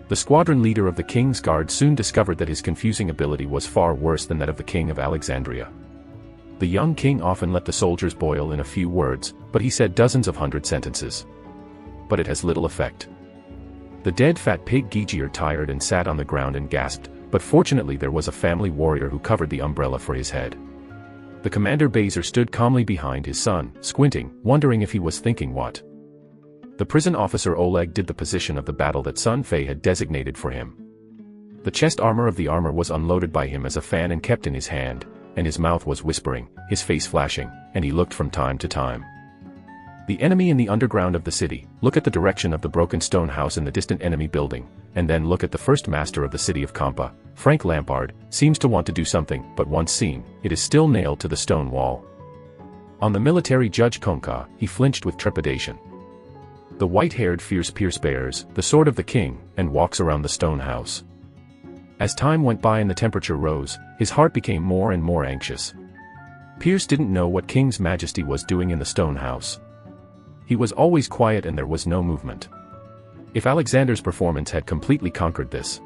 Speaker 1: The squadron leader of the King's Guard soon discovered that his confusing ability was far worse than that of the King of Alexandria. The young king often let the soldiers boil in a few words, but he said dozens of hundred sentences. But it has little effect. The dead fat pig Gigier tired and sat on the ground and gasped, but fortunately there was a family warrior who covered the umbrella for his head. The commander Bazer stood calmly behind his son, squinting, wondering if he was thinking what. The prison officer Oleg did the position of the battle that Sun Fei had designated for him. The chest armor of the armor was unloaded by him as a fan and kept in his hand, and his mouth was whispering, his face flashing, and he looked from time to time. The enemy in the underground of the city, look at the direction of the broken stone house in the distant enemy building, and then look at the first master of the city of Kampa, Frank Lampard, seems to want to do something, but once seen, it is still nailed to the stone wall. On the military judge Konka, he flinched with trepidation. The white-haired fierce Pierce bears the sword of the king, and walks around the stone house. As time went by and the temperature rose, his heart became more and more anxious. Pierce didn't know what King's Majesty was doing in the stone house. He was always quiet and there was no movement. If Alexander's performance had completely conquered this,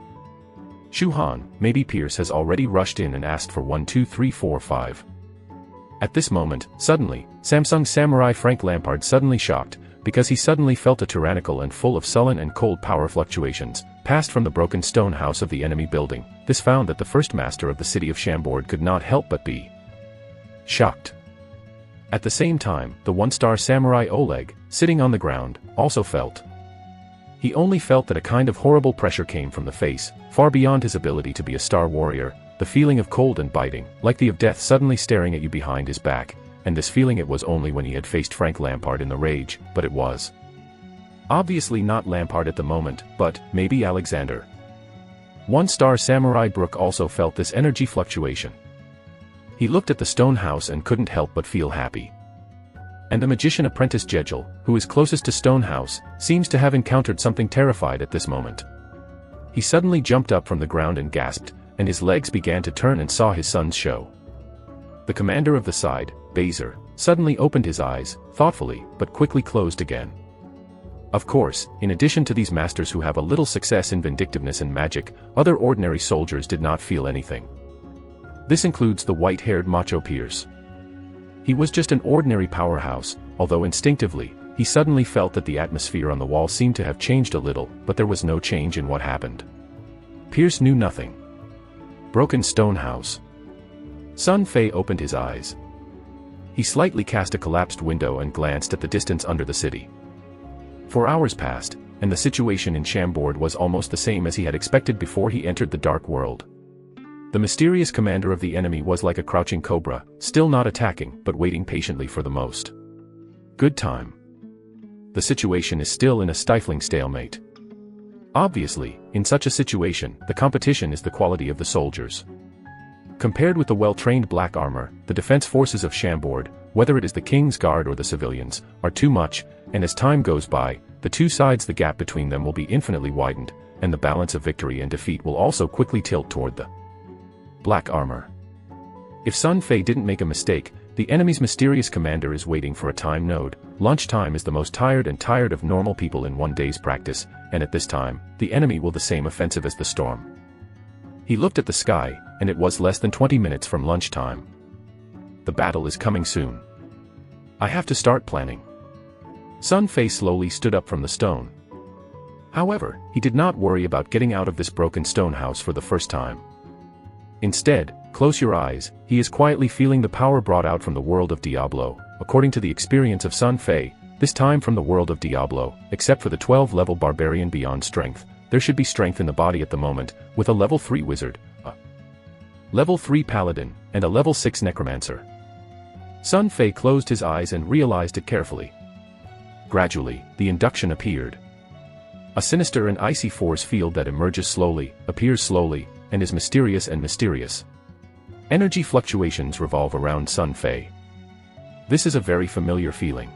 Speaker 1: Shuhan, maybe Pierce has already rushed in and asked for 1 2 3 4 5. At this moment, suddenly, Samsung Samurai Frank Lampard suddenly shocked, because he suddenly felt a tyrannical and full of sullen and cold power fluctuations, passed from the broken stone house of the enemy building. This found that the first master of the city of Chambord could not help but be shocked. At the same time, the one-star samurai Oleg, sitting on the ground, also felt. He only felt that a kind of horrible pressure came from the face, far beyond his ability to be a star warrior, the feeling of cold and biting, like the of death suddenly staring at you behind his back, and this feeling it was only when he had faced Frank Lampard in the rage, but it was obviously not Lampard at the moment, but maybe Alexander. One-star samurai Brook also felt this energy fluctuation. He looked at the stone house and couldn't help but feel happy. And the magician apprentice Jejel, who is closest to stone house, seems to have encountered something terrified at this moment. He suddenly jumped up from the ground and gasped, and his legs began to turn and saw his son's show. The commander of the side, Bazer, suddenly opened his eyes, thoughtfully, but quickly closed again. Of course, in addition to these masters who have a little success in vindictiveness and magic, other ordinary soldiers did not feel anything. This includes the white-haired macho Pierce. He was just an ordinary powerhouse, although instinctively, he suddenly felt that the atmosphere on the wall seemed to have changed a little, but there was no change in what happened. Pierce knew nothing. Broken stone house. Sun Fei opened his eyes. He slightly cast a collapsed window and glanced at the distance under the city. 4 hours passed, and the situation in Chambord was almost the same as he had expected before he entered the dark world. The mysterious commander of the enemy was like a crouching cobra, still not attacking, but waiting patiently for the most good time. The situation is still in a stifling stalemate. Obviously, in such a situation, the competition is the quality of the soldiers. Compared with the well-trained black armor, the defense forces of Chambord, whether it is the King's Guard or the civilians, are too much, and as time goes by, the two sides the gap between them will be infinitely widened, and the balance of victory and defeat will also quickly tilt toward the black armor. If Sun Fei didn't make a mistake, the enemy's mysterious commander is waiting for a time node. Lunchtime is the most tired of normal people in one day's practice, and at this time, the enemy will the same offensive as the storm. He looked at the sky, and it was less than 20 minutes from lunchtime. The battle is coming soon. I have to start planning. Sun Fei slowly stood up from the stone. However, he did not worry about getting out of this broken stone house for the first time. Instead, close your eyes, he is quietly feeling the power brought out from the world of Diablo, according to the experience of Sun Fei, this time from the world of Diablo, except for the 12-level barbarian beyond strength, there should be strength in the body at the moment, with a level 3 wizard, a level 3 paladin, and a level 6 necromancer. Sun Fei closed his eyes and realized it carefully. Gradually, the induction appeared. A sinister and icy force field that emerges slowly, appears slowly, and is mysterious and mysterious. Energy fluctuations revolve around Sun Fei. This is a very familiar feeling.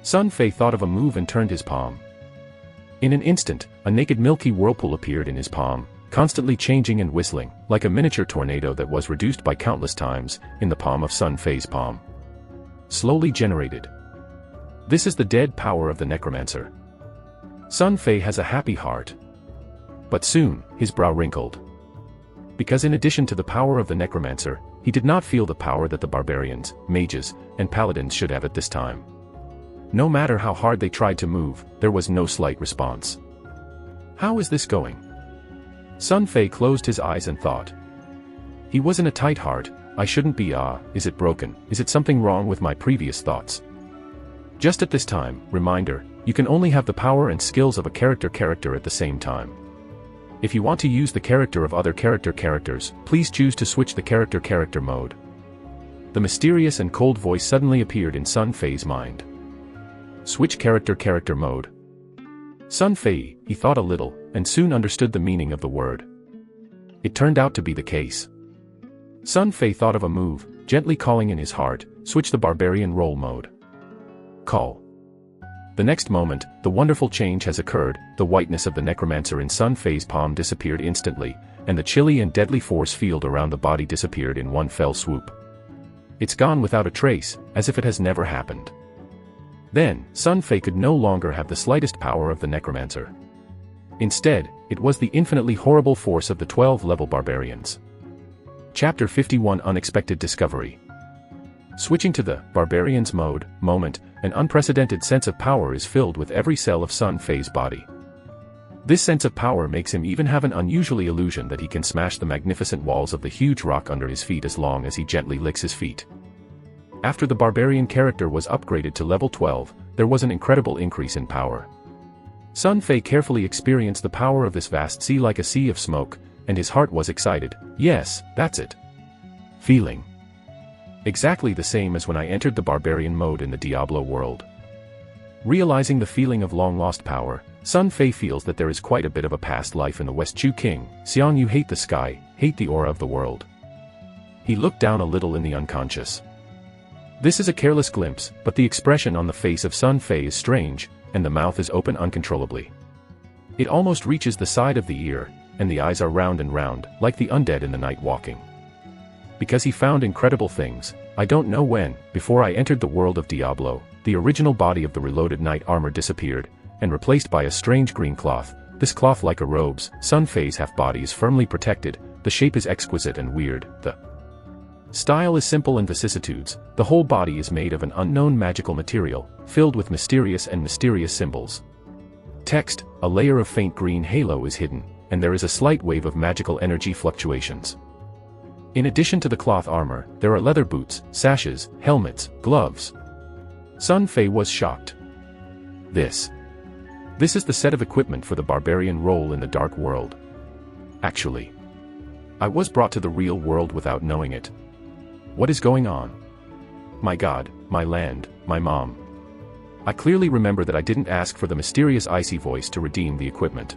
Speaker 1: Sun Fei thought of a move and turned his palm. In an instant, a naked milky whirlpool appeared in his palm, constantly changing and whistling, like a miniature tornado that was reduced by countless times, in the palm of Sun Fei's palm. Slowly generated. This is the dead power of the necromancer. Sun Fei has a happy heart. But soon, his brow wrinkled. Because in addition to the power of the necromancer, he did not feel the power that the barbarians, mages, and paladins should have at this time. No matter how hard they tried to move, there was no slight response. How is this going? Sun Fei closed his eyes and thought. He was in a tight heart. I shouldn't be. Is it broken? Is it something wrong with my previous thoughts? Just at this time, reminder, you can only have the power and skills of a character at the same time. If you want to use the character of other characters, please choose to switch the character mode. The mysterious and cold voice suddenly appeared in Sun Fei's mind. Switch character mode. Sun Fei, he thought a little, and soon understood the meaning of the word. It turned out to be the case. Sun Fei thought of a move, gently calling in his heart, switch the barbarian role mode. Call. The next moment, the wonderful change has occurred, the whiteness of the necromancer in Sun Fei's palm disappeared instantly, and the chilly and deadly force field around the body disappeared in one fell swoop. It's gone without a trace, as if it has never happened. Then, Sun Fei could no longer have the slightest power of the necromancer. Instead, it was the infinitely horrible force of the 12-level barbarians. Chapter 51 Unexpected Discovery. Switching to the barbarians mode, an unprecedented sense of power is filled with every cell of Sun Fei's body. This sense of power makes him even have an unusual illusion that he can smash the magnificent walls of the huge rock under his feet as long as he gently licks his feet. After the barbarian character was upgraded to level 12, there was an incredible increase in power. Sun Fei carefully experienced the power of this vast sea like a sea of smoke, and his heart was excited. Yes, that's it. Feeling. Exactly the same as when I entered the barbarian mode in the Diablo world. Realizing the feeling of long-lost power, Sun Fei feels that there is quite a bit of a past life in the West Chu King. Xiang, you hate the sky, hate the aura of the world. He looked down a little in the unconscious. This is a careless glimpse, but the expression on the face of Sun Fei is strange, and the mouth is open uncontrollably. It almost reaches the side of the ear, and the eyes are round and round, like the undead in the night walking. Because he found incredible things, I don't know when, before I entered the world of Diablo, the original body of the reloaded knight armor disappeared, and replaced by a strange green cloth. This cloth, like a robe's, Sun Fei's half-body is firmly protected, the shape is exquisite and weird, the style is simple and vicissitudes, the whole body is made of an unknown magical material, filled with mysterious symbols. Text, a layer of faint green halo is hidden, and there is a slight wave of magical energy fluctuations. In addition to the cloth armor, there are leather boots, sashes, helmets, gloves. Sun Fei was shocked. This is the set of equipment for the barbarian role in the dark world. Actually, I was brought to the real world without knowing it. What is going on? My God, my land, my mom. I clearly remember that I didn't ask for the mysterious icy voice to redeem the equipment.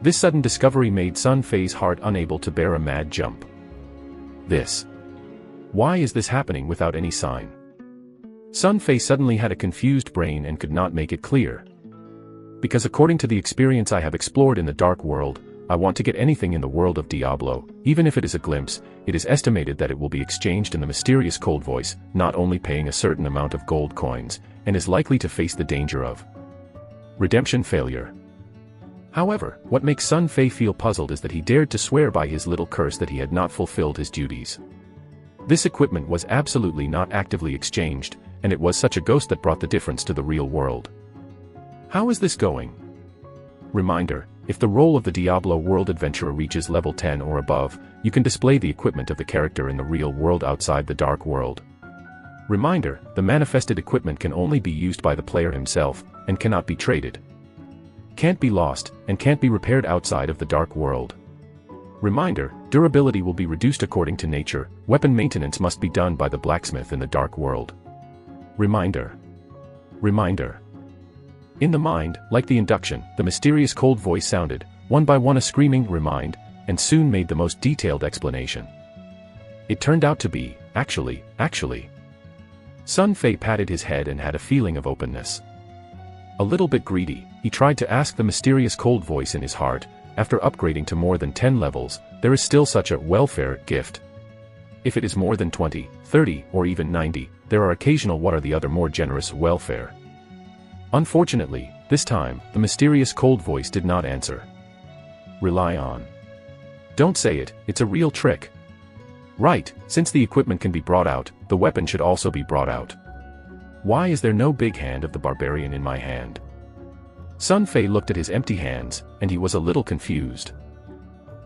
Speaker 1: This sudden discovery made Sun Fei's heart unable to bear a mad jump. Why is this happening without any sign? Sun Fei suddenly had a confused brain and could not make it clear. Because according to the experience I have explored in the dark world, I want to get anything in the world of Diablo, even if it is a glimpse. It is estimated that it will be exchanged in the mysterious cold voice, not only paying a certain amount of gold coins, and is likely to face the danger of redemption failure. However, what makes Sun Fei feel puzzled is that he dared to swear by his little curse that he had not fulfilled his duties. This equipment was absolutely not actively exchanged, and it was such a ghost that brought the difference to the real world. How is this going? Reminder, if the role of the Diablo world adventurer reaches level 10 or above, you can display the equipment of the character in the real world outside the dark world. Reminder, the manifested equipment can only be used by the player himself, and cannot be traded. Can't be lost, and can't be repaired outside of the dark world. Reminder, durability will be reduced according to nature, weapon maintenance must be done by the blacksmith in the dark world. Reminder. In the mind, like the induction, the mysterious cold voice sounded, one by one a screaming remind, and soon made the most detailed explanation. It turned out to be, actually. Sun Fei patted his head and had a feeling of openness. A little bit greedy, he tried to ask the mysterious cold voice in his heart, after upgrading to more than 10 levels, there is still such a welfare gift. If it is more than 20, 30, or even 90, there are occasional what are the other more generous welfare. Unfortunately, this time, the mysterious cold voice did not answer. Rely on. Don't say it, it's a real trick. Right, since the equipment can be brought out, the weapon should also be brought out. Why is there no big hand of the barbarian in my hand? Sun Fei looked at his empty hands, and he was a little confused.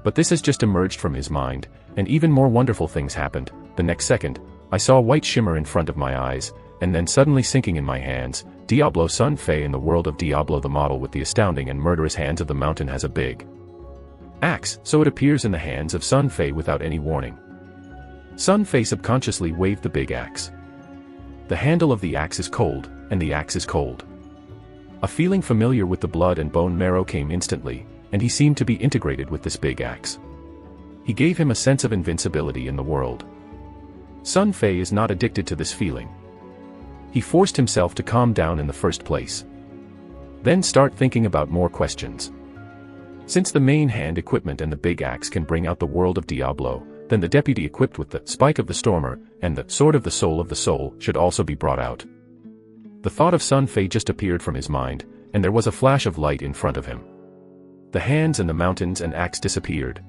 Speaker 1: But this has just emerged from his mind, and even more wonderful things happened. The next second, I saw a white shimmer in front of my eyes, and then suddenly sinking in my hands. Diablo Sun Fei in the world of Diablo, the model with the astounding and murderous hands of the mountain has a big Axe, so it appears in the hands of Sun Fei without any warning. Sun Fei subconsciously waved the big axe. The handle of the axe is cold, and the axe is cold. A feeling familiar with the blood and bone marrow came instantly, and he seemed to be integrated with this big axe. He gave him a sense of invincibility in the world. Sun Fei is not addicted to this feeling. He forced himself to calm down in the first place. Then start thinking about more questions. Since the main hand equipment and the big axe can bring out the world of Diablo, then the deputy equipped with the spike of the stormer and the sword of the soul should also be brought out. The thought of Sun Fei just appeared from his mind, and there was a flash of light in front of him. The hands and the mountains and axe disappeared.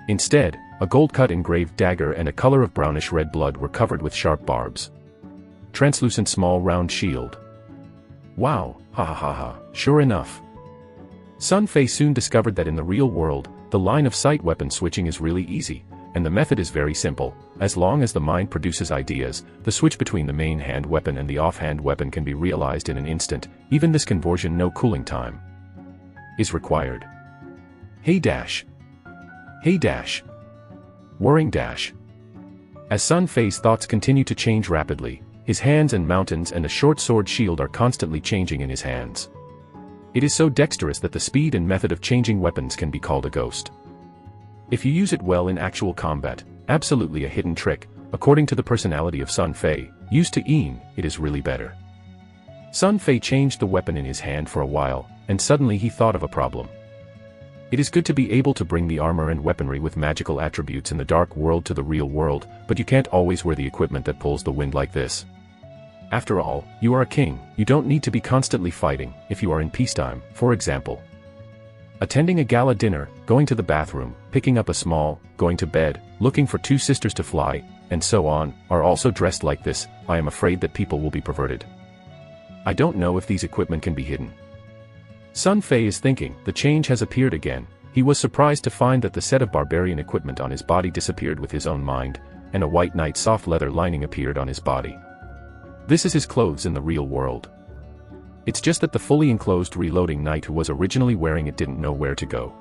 Speaker 1: Instead, a gold-cut engraved dagger and a color of brownish-red blood were covered with sharp barbs. Translucent small round shield. Wow, ha ha ha ha, sure enough. Sun Fei soon discovered that in the real world, the line-of-sight weapon switching is really easy, and the method is very simple. As long as the mind produces ideas, the switch between the main hand weapon and the offhand weapon can be realized in an instant. Even this conversion, no cooling time is required. Hey dash. Hey dash. Whirring dash. As Sun Fei's thoughts continue to change rapidly, his hands and mountains and a short sword shield are constantly changing in his hands. It is so dexterous that the speed and method of changing weapons can be called a ghost. If you use it well in actual combat, absolutely a hidden trick. According to the personality of Sun Fei, used to Yin, it is really better. Sun Fei changed the weapon in his hand for a while, and suddenly he thought of a problem. It is good to be able to bring the armor and weaponry with magical attributes in the dark world to the real world, but you can't always wear the equipment that pulls the wind like this. After all, you are a king, you don't need to be constantly fighting. If you are in peacetime, for example, attending a gala dinner, going to the bathroom, picking up a small, going to bed, looking for two sisters to fly, and so on, are also dressed like this. I am afraid that people will be perverted. I don't know if these equipment can be hidden. Sun Fei is thinking. The change has appeared again. He was surprised to find that the set of barbarian equipment on his body disappeared with his own mind, and a white knight soft leather lining appeared on his body. This is his clothes in the real world. It's just that the fully enclosed reloading knight who was originally wearing it didn't know where to go.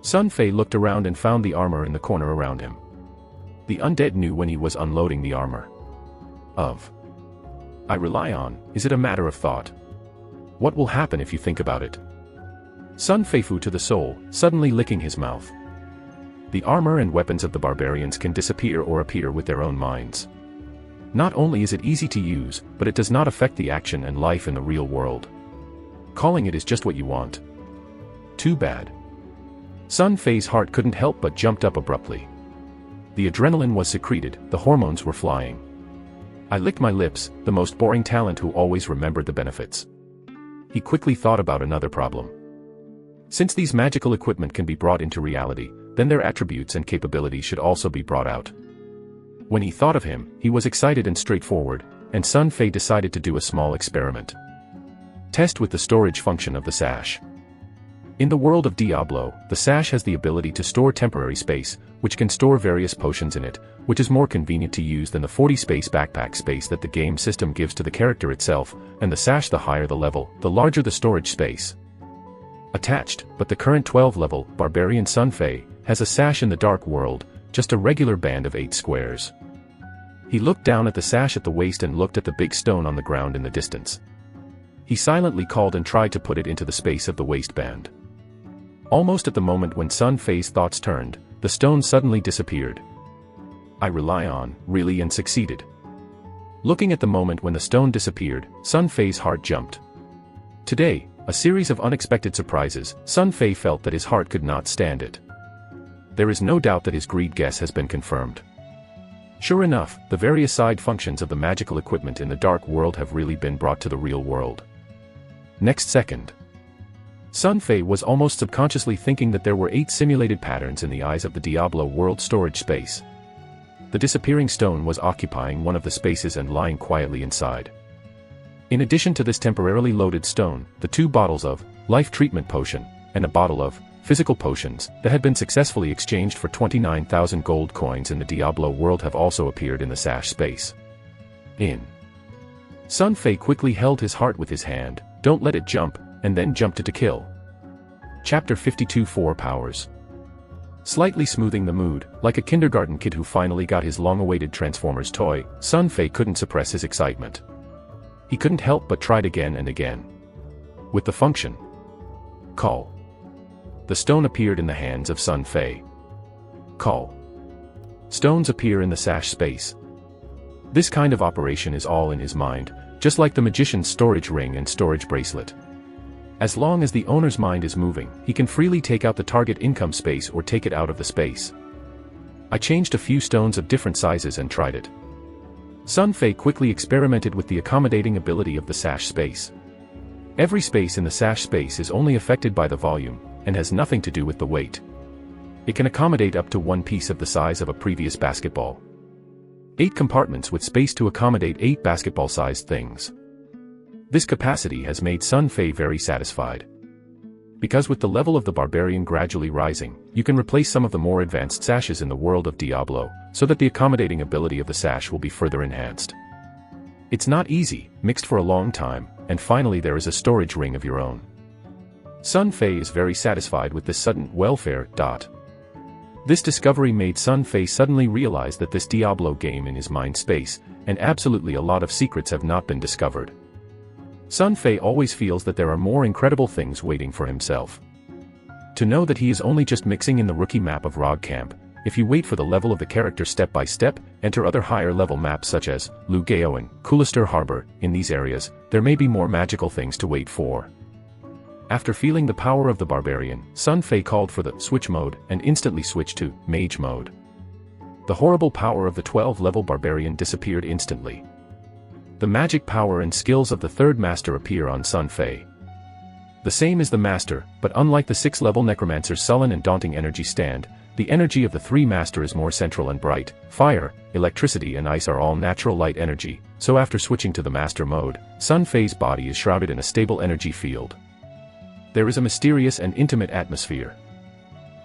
Speaker 1: Sun Fei looked around and found the armor in the corner around him. The undead knew when he was unloading the armor. I rely on, is it a matter of thought? What will happen if you think about it? Sun Fei flew to the soul, suddenly licking his mouth. The armor and weapons of the barbarians can disappear or appear with their own minds. Not only is it easy to use, but it does not affect the action and life in the real world. Calling it is just what you want. Too bad. Sun Fei's heart couldn't help but jumped up abruptly. The adrenaline was secreted, the hormones were flying. I licked my lips, the most boring talent who always remembered the benefits. He quickly thought about another problem. Since these magical equipment can be brought into reality, then their attributes and capabilities should also be brought out. When he thought of him, he was excited and straightforward, and Sun Fei decided to do a small experiment. Test with the storage function of the sash. In the world of Diablo, the sash has the ability to store temporary space, which can store various potions in it, which is more convenient to use than the 40 space backpack space that the game system gives to the character itself, and the sash, the higher the level, the larger the storage space attached. But the current 12 level barbarian Sun Fei has a sash in the dark world, just a regular band of 8 squares. He looked down at the sash at the waist and looked at the big stone on the ground in the distance. He silently called and tried to put it into the space of the waistband. Almost at the moment when Sun Fei's thoughts turned, the stone suddenly disappeared. I rely on, really, and succeeded. Looking at the moment when the stone disappeared, Sun Fei's heart jumped. Today, a series of unexpected surprises. Sun Fei felt that his heart could not stand it. There is no doubt that his greed guess has been confirmed. Sure enough, the various side functions of the magical equipment in the dark world have really been brought to the real world. Next second, Sun Fei was almost subconsciously thinking that there were 8 simulated patterns in the eyes of the Diablo world storage space. The disappearing stone was occupying one of the spaces and lying quietly inside. In addition to this temporarily loaded stone, the 2 bottles of life treatment potion and a bottle of physical potions that had been successfully exchanged for 29,000 gold coins in the Diablo world have also appeared in the sash space. Sun Fei quickly held his heart with his hand, don't let it jump, and then jumped to kill. Chapter 52 4 Powers. Slightly smoothing the mood, like a kindergarten kid who finally got his long-awaited Transformers toy, Sun Fei couldn't suppress his excitement. He couldn't help but tried again and again. With the function Call. The stone appeared in the hands of Sun Fei. Call. Stones appear in the sash space. This kind of operation is all in his mind, just like the magician's storage ring and storage bracelet. As long as the owner's mind is moving, he can freely take out the target income space or take it out of the space. I changed a few stones of different sizes and tried it. Sun Fei quickly experimented with the accommodating ability of the sash space. Every space in the sash space is only affected by the volume, and has nothing to do with the weight. It can accommodate up to one piece of the size of a previous basketball. 8 compartments with space to accommodate 8 basketball-sized things. This capacity has made Sun Fei very satisfied. Because with the level of the barbarian gradually rising, you can replace some of the more advanced sashes in the world of Diablo, so that the accommodating ability of the sash will be further enhanced. It's not easy, mixed for a long time, and finally there is a storage ring of your own. Sun Fei is very satisfied with this sudden welfare. This discovery made Sun Fei suddenly realize that this Diablo game in his mind space, and absolutely a lot of secrets have not been discovered. Sun Fei always feels that there are more incredible things waiting for himself. To know that he is only just mixing in the rookie map of Rog Camp, if you wait for the level of the character step by step, enter other higher level maps such as Lu Gaoan, Coolister Harbor, in these areas, there may be more magical things to wait for. After feeling the power of the barbarian, Sun Fei called for the switch mode and instantly switched to mage mode. The horrible power of the 12-level barbarian disappeared instantly. The magic power and skills of the third master appear on Sun Fei. The same as the master, but unlike the 6th-level necromancer's sullen and daunting energy stand, the energy of the 3 master is more central and bright. Fire, electricity and ice are all natural light energy, so after switching to the master mode, Sun Fei's body is shrouded in a stable energy field. There is a mysterious and intimate atmosphere.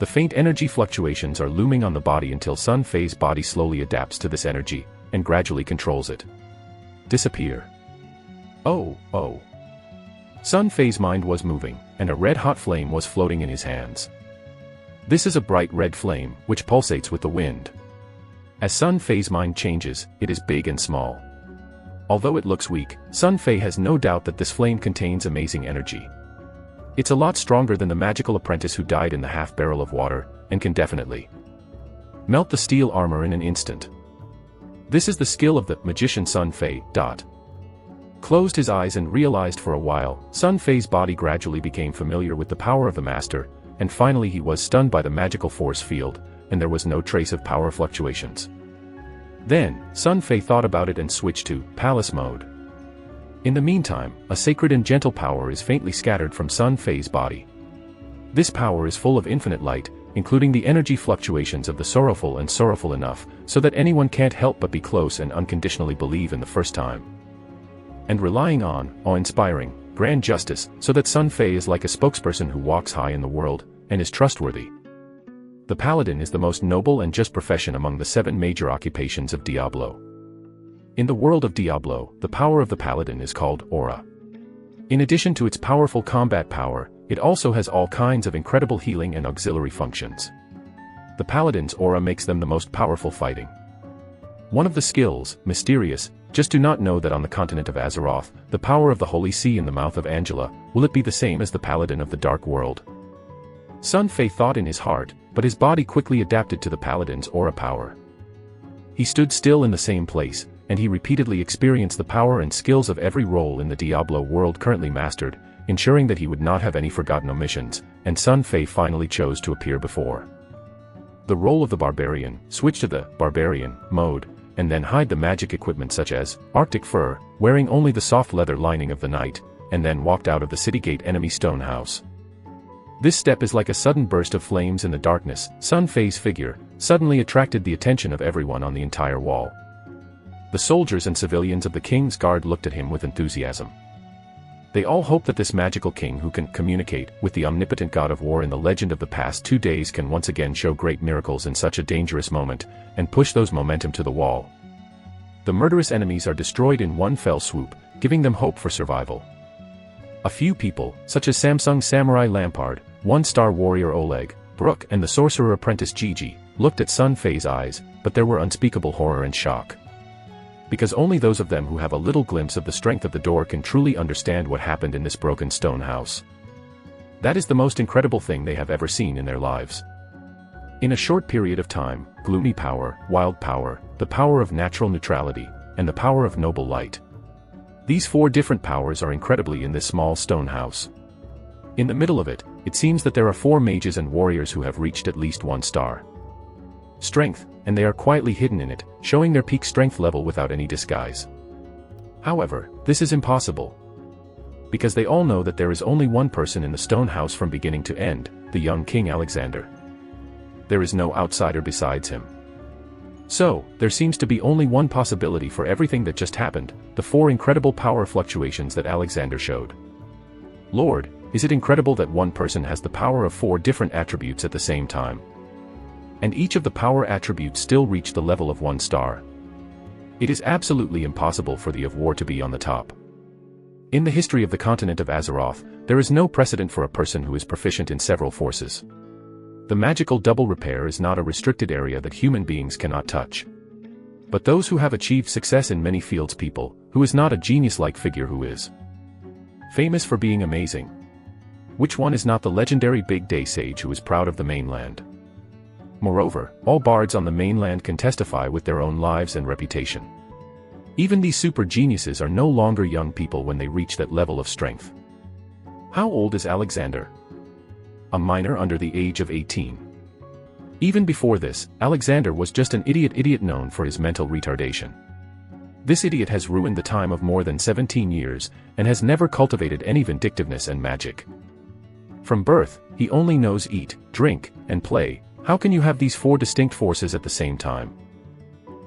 Speaker 1: The faint energy fluctuations are looming on the body until Sun Fei's body slowly adapts to this energy, and gradually controls it. Disappear. Oh. Sun Fei's mind was moving, and a red-hot flame was floating in his hands. This is a bright red flame, which pulsates with the wind. As Sun Fei's mind changes, it is big and small. Although it looks weak, Sun Fei has no doubt that this flame contains amazing energy. It's a lot stronger than the magical apprentice who died in the half-barrel of water, and can definitely melt the steel armor in an instant. This is the skill of the magician Sun Fei. Closed his eyes and realized for a while, Sun Fei's body gradually became familiar with the power of the master, and finally he was stunned by the magical force field, and there was no trace of power fluctuations. Then, Sun Fei thought about it and switched to palace mode. In the meantime, a sacred and gentle power is faintly scattered from Sun Fei's body. This power is full of infinite light, including the energy fluctuations of the sorrowful and sorrowful enough, so that anyone can't help but be close and unconditionally believe in the first time. And relying on awe-inspiring, grand justice, so that Sun Fei is like a spokesperson who walks high in the world, and is trustworthy. The paladin is the most noble and just profession among the 7 major occupations of Diablo. In the world of Diablo, the power of the paladin is called aura. In addition to its powerful combat power, it also has all kinds of incredible healing and auxiliary functions. The paladin's aura makes them the most powerful fighting. One of the skills, mysterious, just do not know that on the continent of Azeroth, the power of the Holy See in the mouth of Angela, will it be the same as the paladin of the Dark World? Sun Fei thought in his heart, but his body quickly adapted to the paladin's aura power. He stood still in the same place, and he repeatedly experienced the power and skills of every role in the Diablo world currently mastered, ensuring that he would not have any forgotten omissions, and Sun Fei finally chose to appear before the role of the barbarian, switch to the barbarian mode, and then hide the magic equipment such as Arctic fur, wearing only the soft leather lining of the knight, and then walked out of the city gate enemy stone house. This step is like a sudden burst of flames in the darkness. Sun Fei's figure suddenly attracted the attention of everyone on the entire wall. The soldiers and civilians of the king's guard looked at him with enthusiasm. They all hope that this magical king who can communicate with the omnipotent god of war in the legend of the past 2 days can once again show great miracles in such a dangerous moment, and push those momentum to the wall. The murderous enemies are destroyed in one fell swoop, giving them hope for survival. A few people, such as Samsung Samurai Lampard, 1-star warrior Oleg, Brook and the sorcerer apprentice Gigi looked at Sun Fei's eyes, but there were unspeakable horror and shock. Because only those of them who have a little glimpse of the strength of the door can truly understand what happened in this broken stone house. That is the most incredible thing they have ever seen in their lives. In a short period of time, gloomy power, wild power, the power of natural neutrality, and the power of noble light. These 4 different powers are incredibly in this small stone house. In the middle of it, it seems that there are 4 mages and warriors who have reached at least 1 star strength, and they are quietly hidden in it, showing their peak strength level without any disguise. However, this is impossible. Because they all know that there is only one person in the stone house from beginning to end, the young King Alexander. There is no outsider besides him. So, there seems to be only one possibility for everything that just happened, the 4 incredible power fluctuations that Alexander showed. Lord, is it incredible that one person has the power of 4 different attributes at the same time? And each of the power attributes still reach the level of 1 star. It is absolutely impossible for the of war to be on the top. In the history of the continent of Azeroth, there is no precedent for a person who is proficient in several forces. The magical double repair is not a restricted area that human beings cannot touch. But those who have achieved success in many fields, people who is not a genius-like figure who is famous for being amazing. Which one is not the legendary Big Day Sage who is proud of the mainland? Moreover, all bards on the mainland can testify with their own lives and reputation. Even these super geniuses are no longer young people when they reach that level of strength. How old is Alexander? A minor under the age of 18. Even before this, Alexander was just an idiot known for his mental retardation. This idiot has ruined the time of more than 17 years, and has never cultivated any vindictiveness and magic. From birth, he only knows eat, drink, and play. How can you have these 4 distinct forces at the same time?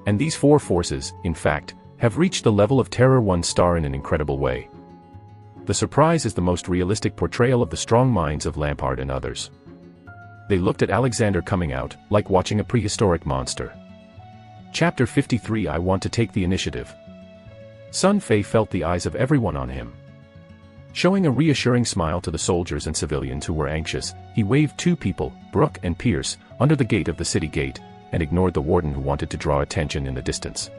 Speaker 1: And these 4 forces, in fact, have reached the level of terror 1 star in an incredible way. The surprise is the most realistic portrayal of the strong minds of Lampard and others. They looked at Alexander coming out, like watching a prehistoric monster. Chapter 53. I want to take the initiative. Sun Fei felt the eyes of everyone on him. Showing a reassuring smile to the soldiers and civilians who were anxious, he waved 2 people, Brook and Pierce, under the gate of the city gate, and ignored the warden who wanted to draw attention in the distance.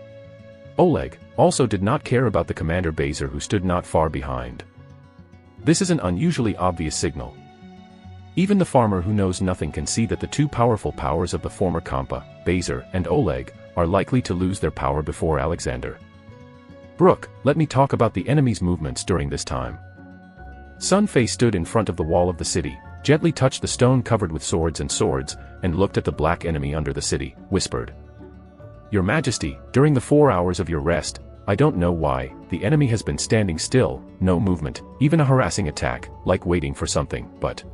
Speaker 1: Oleg also did not care about the commander Bazer who stood not far behind. This is an unusually obvious signal. Even the farmer who knows nothing can see that the 2 powerful powers of the former Kampa, Bazer and Oleg, are likely to lose their power before Alexander. Brook, let me talk about the enemy's movements during this time. Sun Fei stood in front of the wall of the city, gently touched the stone covered with swords, and looked at the black enemy under the city, whispered. Your Majesty, during the 4 hours of your rest, I don't know why, the enemy has been standing still, no movement, even a harassing attack, like waiting for something, but...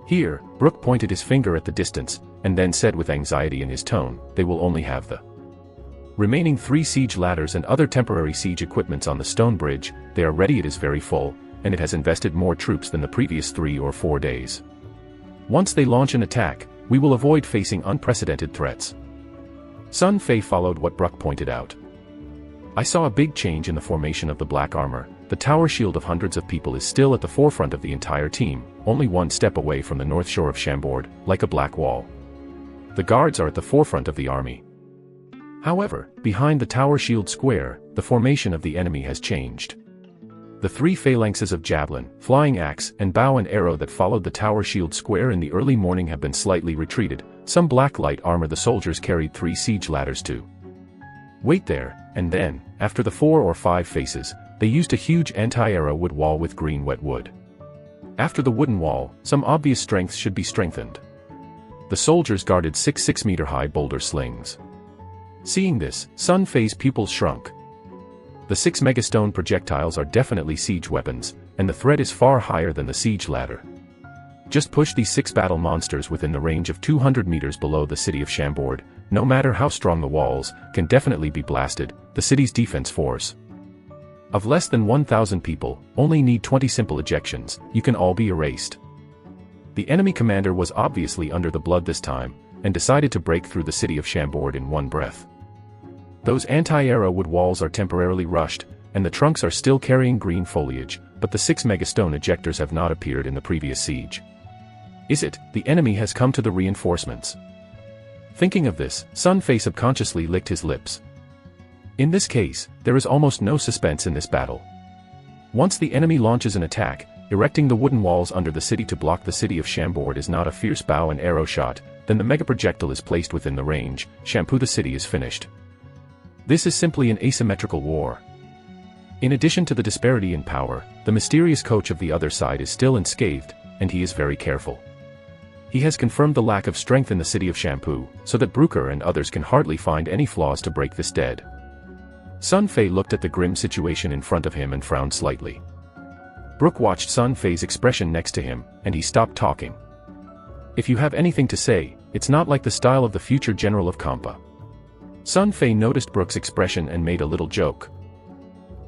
Speaker 1: Here, Brook pointed his finger at the distance, and then said with anxiety in his tone, they will only have the remaining 3 siege ladders and other temporary siege equipments on the stone bridge. They are ready, it is very full, and it has invested more troops than the previous 3 or 4 days. Once they launch an attack, we will avoid facing unprecedented threats. Sun Fei followed what Brook pointed out. I saw a big change in the formation of the black armor. The tower shield of hundreds of people is still at the forefront of the entire team, only 1 step away from the north shore of Chambord, like a black wall. The guards are at the forefront of the army. However, behind the tower shield square, the formation of the enemy has changed. The 3 phalanxes of javelin, flying axe, and bow and arrow that followed the tower shield square in the early morning have been slightly retreated. Some black light armor the soldiers carried 3 siege ladders to wait there, and then, after the 4 or 5 faces, they used a huge anti-arrow wood wall with green wet wood. After the wooden wall, some obvious strengths should be strengthened. The soldiers guarded 6 6-meter-high boulder slings. Seeing this, Sun Fei's pupils shrunk. The 6 megastone projectiles are definitely siege weapons, and the threat is far higher than the siege ladder. Just push these 6 battle monsters within the range of 200 meters below the city of Chambord. No matter how strong the walls, can definitely be blasted. The city's defense force of less than 1,000 people, only need 20 simple ejections, you can all be erased. The enemy commander was obviously under the blood this time, and decided to break through the city of Chambord in one breath. Those anti-arrow wood walls are temporarily rushed, and the trunks are still carrying green foliage, but the 6 megastone ejectors have not appeared in the previous siege. Is it, the enemy has come to the reinforcements? Thinking of this, Sun Fei subconsciously licked his lips. In this case, there is almost no suspense in this battle. Once the enemy launches an attack, erecting the wooden walls under the city to block the city of Chambord is not a fierce bow and arrow shot, then the mega projectile is placed within the range, shampoo the city is finished. This is simply an asymmetrical war. In addition to the disparity in power, the mysterious coach of the other side is still unscathed, and he is very careful. He has confirmed the lack of strength in the city of Shampoo, so that Brooker and others can hardly find any flaws to break this dead. Sun Fei looked at the grim situation in front of him and frowned slightly. Brooke watched Sun Fei's expression next to him, and he stopped talking. If you have anything to say, it's not like the style of the future general of Kampa. Sun Fei noticed Brooke's expression and made a little joke.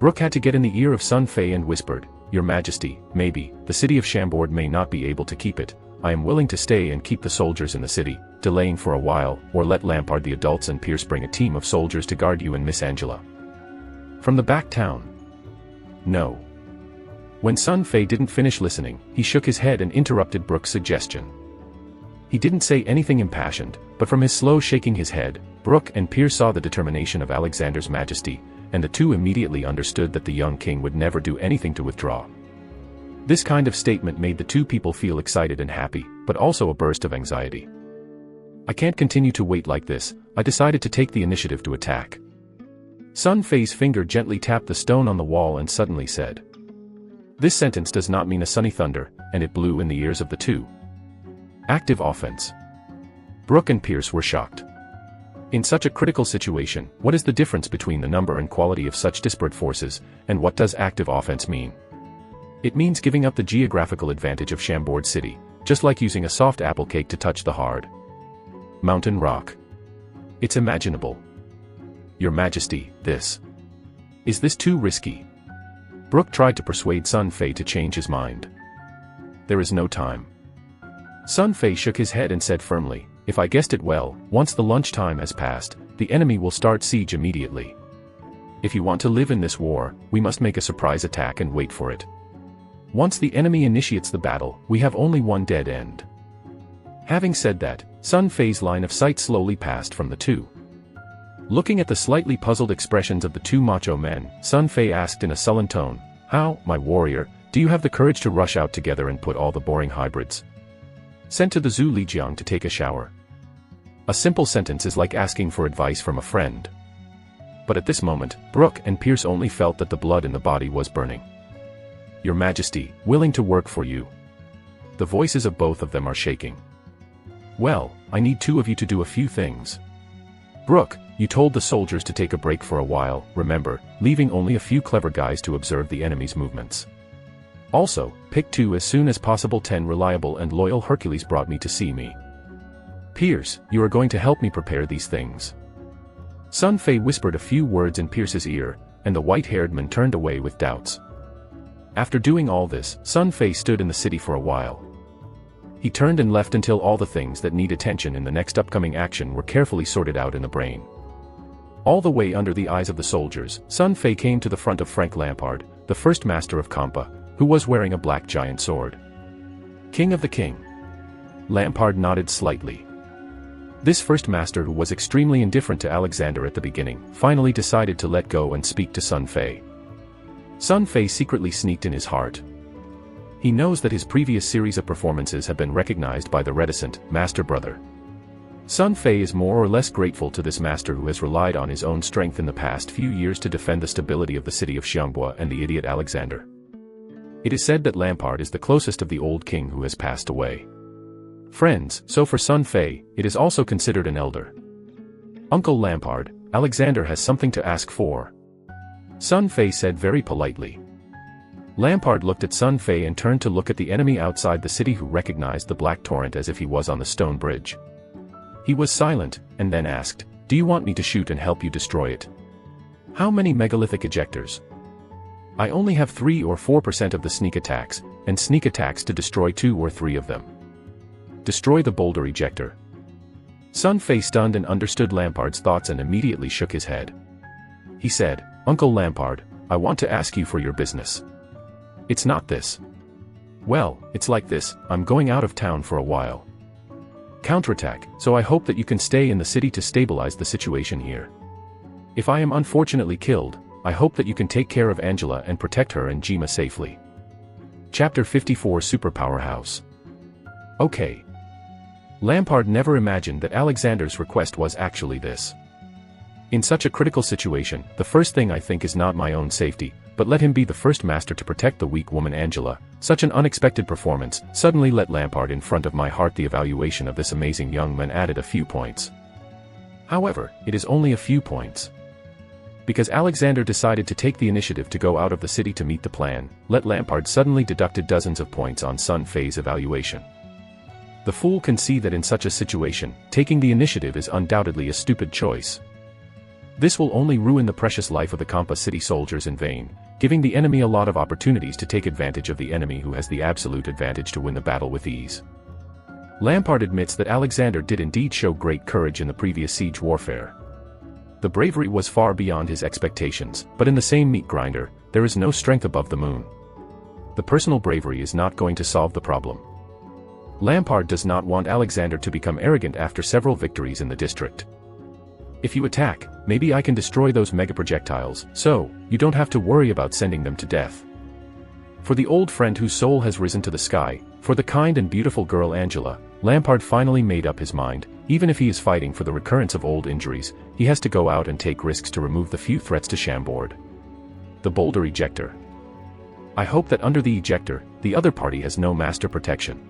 Speaker 1: Brooke had to get in the ear of Sun Fei and whispered, "Your Majesty, maybe, the city of Chambord may not be able to keep it. I am willing to stay and keep the soldiers in the city, delaying for a while, or let Lampard the adults and Pierce bring a team of soldiers to guard you and Miss Angela." From the back town. No. When Sun Fei didn't finish listening, he shook his head and interrupted Brooke's suggestion. He didn't say anything impassioned, but from his slow shaking his head, Brooke and Pierce saw the determination of Alexander's Majesty, and the two immediately understood that the young king would never do anything to withdraw. This kind of statement made the two people feel excited and happy, but also a burst of anxiety. "I can't continue to wait like this, I decided to take the initiative to attack." Sun Fei's finger gently tapped the stone on the wall and suddenly said. This sentence does not mean a sunny thunder, and it blew in the ears of the two. Active offense. Brooke and Pierce were shocked. In such a critical situation, what is the difference between the number and quality of such disparate forces, and what does active offense mean? It means giving up the geographical advantage of Chambord City, just like using a soft apple cake to touch the hard mountain rock. It's imaginable. Your Majesty, is this too risky? Brooke tried to persuade Sun Fei to change his mind. There is no time. Sun Fei shook his head and said firmly, "If I guessed it well, once the lunchtime has passed, the enemy will start siege immediately. If you want to live in this war, we must make a surprise attack and wait for it. Once the enemy initiates the battle, we have only one dead end." Having said that, Sun Fei's line of sight slowly passed from the two. Looking at the slightly puzzled expressions of the two macho men, Sun Fei asked in a sullen tone, "How, my warrior, do you have the courage to rush out together and put all the boring hybrids sent to the Zhu Lijiang to take a shower?" A simple sentence is like asking for advice from a friend. But at this moment, Brooke and Pierce only felt that the blood in the body was burning. "Your Majesty, willing to work for you." The voices of both of them are shaking. "Well, I need two of you to do a few things. Brooke, you told the soldiers to take a break for a while, remember, leaving only a few clever guys to observe the enemy's movements. Also, pick two as soon as possible. 10 reliable and loyal Hercules brought me to see me. Pierce, you are going to help me prepare these things." Sun Fei whispered a few words in Pierce's ear, and the white-haired man turned away with doubts. After doing all this, Sun Fei stood in the city for a while. He turned and left until all the things that need attention in the next upcoming action were carefully sorted out in the brain. All the way under the eyes of the soldiers, Sun Fei came to the front of Frank Lampard, the first master of Kampa, who was wearing a black giant sword. "King of the King." Lampard nodded slightly. This first master, who was extremely indifferent to Alexander at the beginning, finally decided to let go and speak to Sun Fei. Sun Fei secretly sneaked in his heart. He knows that his previous series of performances have been recognized by the reticent master brother. Sun Fei is more or less grateful to this master who has relied on his own strength in the past few years to defend the stability of the city of Xianghua and the idiot Alexander. It is said that Lampard is the closest of the old king who has passed away. Friends, so for Sun Fei, it is also considered an elder. "Uncle Lampard, Alexander has something to ask for," Sun Fei said very politely. Lampard looked at Sun Fei and turned to look at the enemy outside the city, who recognized the black torrent as if he was on the stone bridge. He was silent, and then asked, "Do you want me to shoot and help you destroy it? How many megalithic ejectors?" "I only have 3 or 4% of the sneak attacks, and sneak attacks to destroy 2 or 3 of them." "Destroy the boulder ejector." Sun Fei stunned and understood Lampard's thoughts and immediately shook his head. He said, "Uncle Lampard, I want to ask you for your business. It's not this. Well, it's like this, I'm going out of town for a while. Counterattack, so I hope that you can stay in the city to stabilize the situation here. If I am unfortunately killed, I hope that you can take care of Angela and protect her and Jima safely. Chapter 54 Superpower House. Okay. Lampard never imagined that Alexander's request was actually this. In such a critical situation, the first thing I think is not my own safety, but let him be the first master to protect the weak woman Angela. Such an unexpected performance suddenly let Lampard in front of my heart. The evaluation of this amazing young man added a few points. However, it is only a few points. Because Alexander decided to take the initiative to go out of the city to meet the plan, let Lampard suddenly deducted dozens of points on Sun Fei's evaluation. The fool can see that in such a situation, taking the initiative is undoubtedly a stupid choice. This will only ruin the precious life of the Kampa city soldiers in vain, giving the enemy a lot of opportunities to take advantage of the enemy who has the absolute advantage to win the battle with ease. Lampard admits that Alexander did indeed show great courage in the previous siege warfare. The bravery was far beyond his expectations, but in the same meat grinder, there is no strength above the moon. The personal bravery is not going to solve the problem. Lampard does not want Alexander to become arrogant after several victories in the district. If you attack, maybe I can destroy those mega projectiles, so you don't have to worry about sending them to death. For the old friend whose soul has risen to the sky, for the kind and beautiful girl Angela, Lampard finally made up his mind. Even if he is fighting for the recurrence of old injuries, he has to go out and take risks to remove the few threats to Chambord. The boulder ejector. I hope that under the ejector, the other party has no master protection.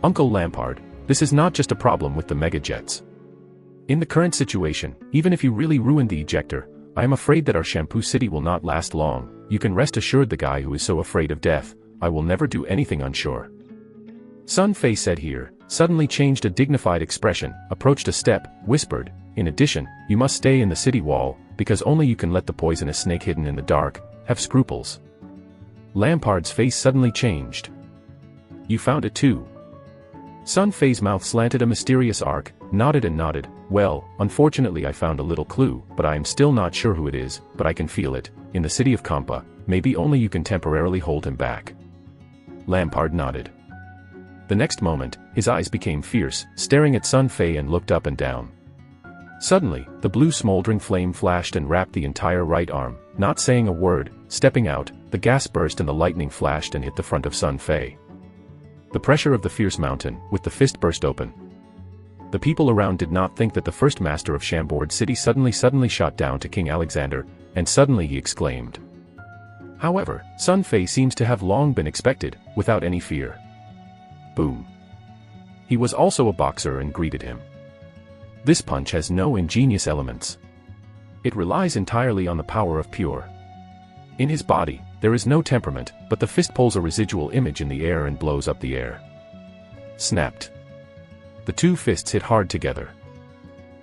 Speaker 1: Uncle Lampard, this is not just a problem with the mega jets. In the current situation, even if you really ruin the ejector, I am afraid that our Shampoo City will not last long. You can rest assured, the guy who is so afraid of death, I will never do anything unsure. Sun Fei said here, suddenly changed a dignified expression, approached a step, whispered, in addition, you must stay in the city wall, because only you can let the poisonous snake hidden in the dark have scruples. Lampard's face suddenly changed. You found it too. Sun Fei's mouth slanted a mysterious arc, nodded and nodded. Well, unfortunately I found a little clue, but I am still not sure who it is, but I can feel it. In the city of Kampa, maybe only you can temporarily hold him back. Lampard nodded. The next moment, his eyes became fierce, staring at Sun Fei and looked up and down. Suddenly, the blue smoldering flame flashed and wrapped the entire right arm. Not saying a word, stepping out, the gas burst and the lightning flashed and hit the front of Sun Fei. The pressure of the fierce mountain, with the fist burst open. The people around did not think that the first master of Chambord City suddenly shot down to King Alexander, and suddenly he exclaimed. However, Sun Fei seems to have long been expected, without any fear. Boom. He was also a boxer and greeted him. This punch has no ingenious elements. It relies entirely on the power of pure. In his body, there is no temperament, but the fist pulls a residual image in the air and blows up the air. Snapped. The two fists hit hard together.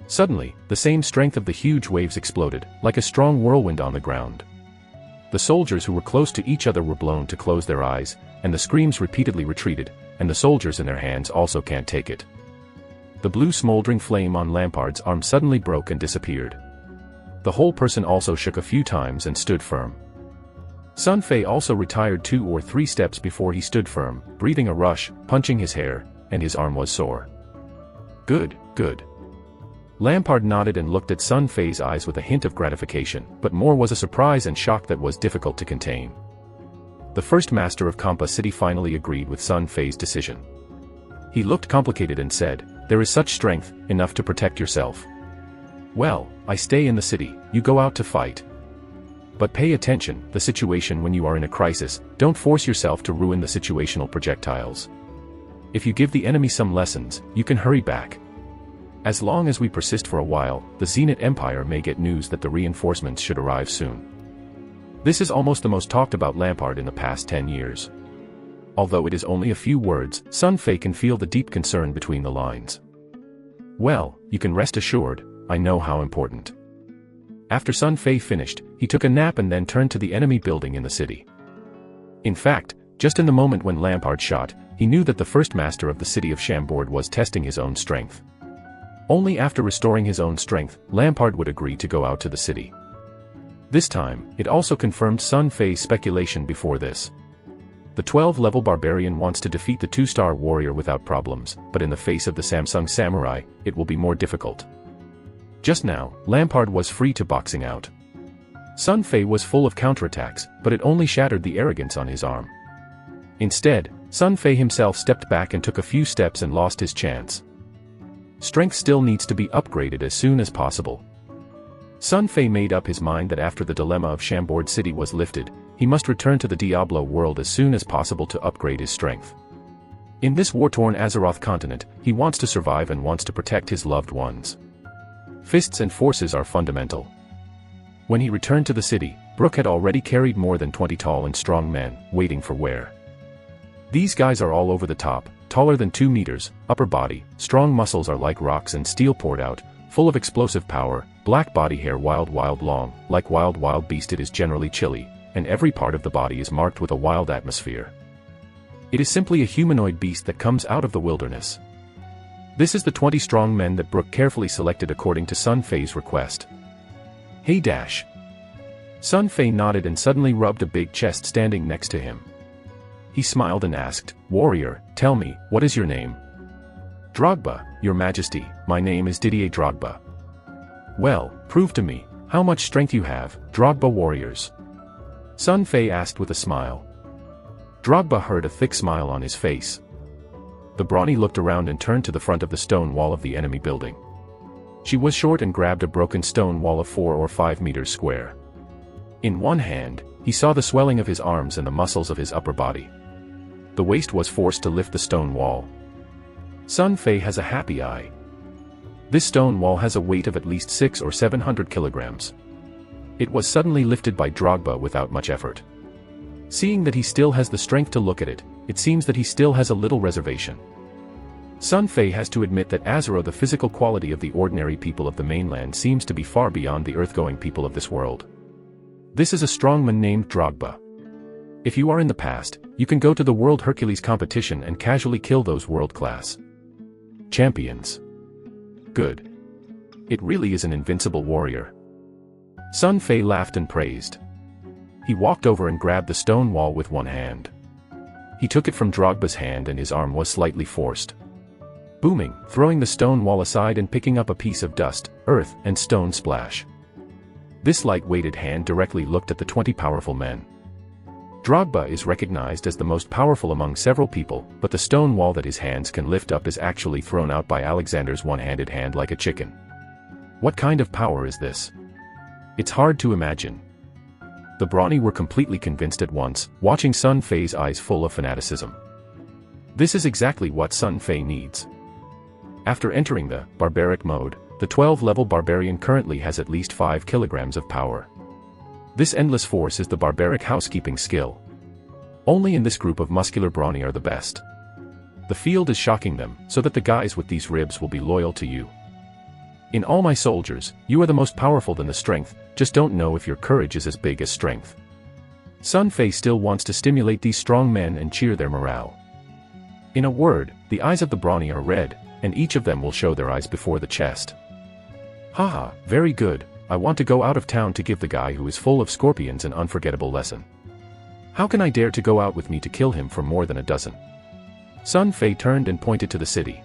Speaker 1: Suddenly, the same strength of the huge waves exploded, like a strong whirlwind on the ground. The soldiers who were close to each other were blown to close their eyes, and the screams repeatedly retreated, and the soldiers in their hands also can't take it. The blue smoldering flame on Lampard's arm suddenly broke and disappeared. The whole person also shook a few times and stood firm. Sun Fei also retired 2 or 3 steps before he stood firm, breathing a rush, punching his hair, and his arm was sore. Good, good. Lampard nodded and looked at Sun Fei's eyes with a hint of gratification, but more was a surprise and shock that was difficult to contain. The first master of Kampa City finally agreed with Sun Fei's decision. He looked complicated and said, there is such strength, enough to protect yourself. Well, I stay in the city, you go out to fight. But pay attention, the situation when you are in a crisis, don't force yourself to ruin the situational projectiles. If you give the enemy some lessons, you can hurry back. As long as we persist for a while, the Zenit Empire may get news that the reinforcements should arrive soon. This is almost the most talked about Lampard in the past 10 years. Although it is only a few words, Sun Fei can feel the deep concern between the lines. Well, you can rest assured, I know how important. After Sun Fei finished, he took a nap and then turned to the enemy building in the city. In fact, just in the moment when Lampard shot, he knew that the first master of the city of Chambord was testing his own strength. Only after restoring his own strength, Lampard would agree to go out to the city. This time, it also confirmed Sun Fei's speculation before this. The 12-level barbarian wants to defeat the 2-star warrior without problems, but in the face of the Samsung samurai, it will be more difficult. Just now, Lampard was free to boxing out. Sun Fei was full of counterattacks, but it only shattered the arrogance on his arm. Instead, Sun Fei himself stepped back and took a few steps and lost his chance. Strength still needs to be upgraded as soon as possible. Sun Fei made up his mind that after the dilemma of Chambord City was lifted, he must return to the Diablo world as soon as possible to upgrade his strength. In this war-torn Azeroth continent, he wants to survive and wants to protect his loved ones. Fists and forces are fundamental. When he returned to the city, Brook had already carried more than 20 tall and strong men, waiting for wear. These guys are all over the top, taller than 2 meters, upper body, strong muscles are like rocks and steel poured out, full of explosive power, black body hair wild long, like wild beast it is generally chilly, and every part of the body is marked with a wild atmosphere. It is simply a humanoid beast that comes out of the wilderness. This is the 20 strong men that Brook carefully selected according to Sun Fei's request. Hey Dash. Sun Fei nodded and suddenly rubbed a big chest standing next to him. He smiled and asked, "Warrior, tell me, what is your name?" "Drogba, your majesty, my name is Didier Drogba." "Well, prove to me, how much strength you have, Drogba warriors?" Sun Fei asked with a smile. Drogba heard a thick smile on his face. The brawny looked around and turned to the front of the stone wall of the enemy building. She was short and grabbed a broken stone wall of 4 or 5 meters square. In one hand, he saw the swelling of his arms and the muscles of his upper body. The waist was forced to lift the stone wall. Sun Fei has a happy eye. This stone wall has a weight of at least 600 or 700 kilograms. It was suddenly lifted by Drogba without much effort. Seeing that he still has the strength to look at it, it seems that he still has a little reservation. Sun Fei has to admit that Azeroth, the physical quality of the ordinary people of the mainland, seems to be far beyond the earth-going people of this world. This is a strongman named Drogba. If you are in the past, you can go to the World Hercules competition and casually kill those world-class champions. Good. It really is an invincible warrior. Sun Fei laughed and praised. He walked over and grabbed the stone wall with one hand. He took it from Drogba's hand and his arm was slightly forced. Booming, throwing the stone wall aside and picking up a piece of dust, earth, and stone splash. This light-weighted hand directly looked at the 20 powerful men. Drogba is recognized as the most powerful among several people, but the stone wall that his hands can lift up is actually thrown out by Alexander's one-handed hand like a chicken. What kind of power is this? It's hard to imagine. The brawny were completely convinced at once, watching Sun Fei's eyes full of fanaticism. This is exactly what Sun Fei needs. After entering the barbaric mode, the 12-level barbarian currently has at least 5 kilograms of power. This endless force is the barbaric housekeeping skill. Only in this group of muscular brawny are the best. The field is shocking them, so that the guys with these ribs will be loyal to you. In all my soldiers, you are the most powerful than the strength, just don't know if your courage is as big as strength. Sun Fei still wants to stimulate these strong men and cheer their morale. In a word, the eyes of the brawny are red, and each of them will show their eyes before the chest. Haha, very good. I want to go out of town to give the guy who is full of scorpions an unforgettable lesson. How can I dare to go out with me to kill him for more than a dozen? Sun Fei turned and pointed to the city.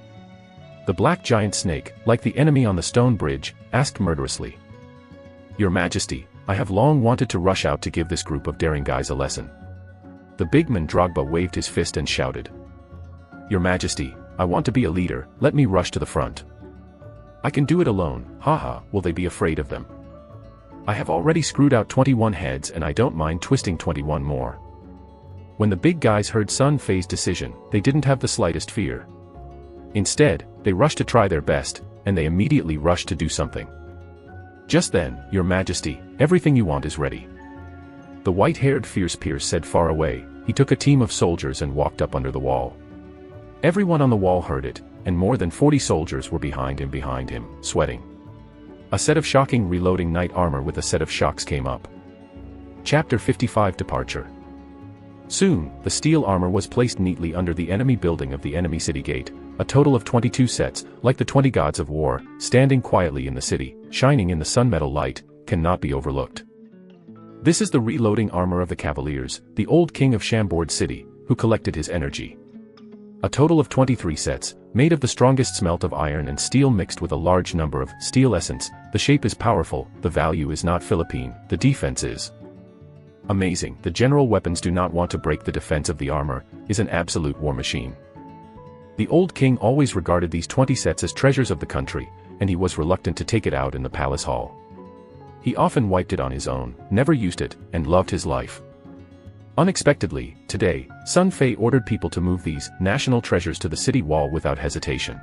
Speaker 1: The black giant snake, like the enemy on the stone bridge, asked murderously. Your Majesty, I have long wanted to rush out to give this group of daring guys a lesson. The big man Drogba waved his fist and shouted. Your Majesty, I want to be a leader, let me rush to the front. I can do it alone, haha, will they be afraid of them? I have already screwed out 21 heads and I don't mind twisting 21 more. When the big guys heard Sun Fei's decision, they didn't have the slightest fear. Instead, they rushed to try their best, and they immediately rushed to do something. Just then, Your Majesty, everything you want is ready. The white-haired fierce Pierce said far away. He took a team of soldiers and walked up under the wall. Everyone on the wall heard it, and more than 40 soldiers were behind him, sweating. A set of shocking reloading knight armor with a set of shocks came up. Chapter 55 Departure. Soon, the steel armor was placed neatly under the enemy building of the enemy city gate, a total of 22 sets, like the 20 gods of war, standing quietly in the city, shining in the sunmetal light, cannot be overlooked. This is the reloading armor of the Cavaliers, the old king of Chambord city, who collected his energy. A total of 23 sets, made of the strongest smelt of iron and steel mixed with a large number of steel essence. The shape is powerful, the value is not Philippine, the defense is amazing. The general weapons do not want to break the defense of the armor, is an absolute war machine. The old king always regarded these 20 sets as treasures of the country, and he was reluctant to take it out in the palace hall. He often wiped it on his own, never used it, and loved his life. Unexpectedly, today, Sun Fei ordered people to move these national treasures to the city wall without hesitation.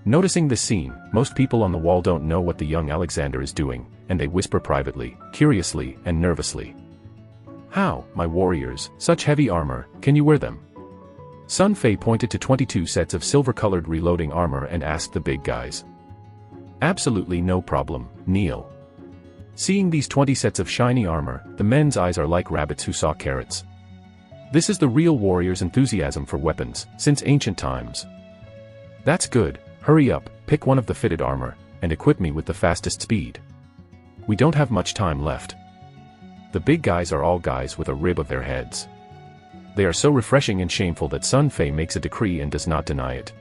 Speaker 1: Noticing this scene, most people on the wall don't know what the young Alexander is doing, and they whisper privately, curiously, and nervously. "How, my warriors, such heavy armor, can you wear them?" Sun Fei pointed to 22 sets of silver-colored reloading armor and asked the big guys. "Absolutely no problem, kneel." Seeing these 20 sets of shiny armor, the men's eyes are like rabbits who saw carrots. This is the real warrior's enthusiasm for weapons, since ancient times. "That's good, hurry up, pick one of the fitted armor, and equip me with the fastest speed. We don't have much time left." The big guys are all guys with a rib of their heads. They are so refreshing and shameful that Sun Fei makes a decree and does not deny it.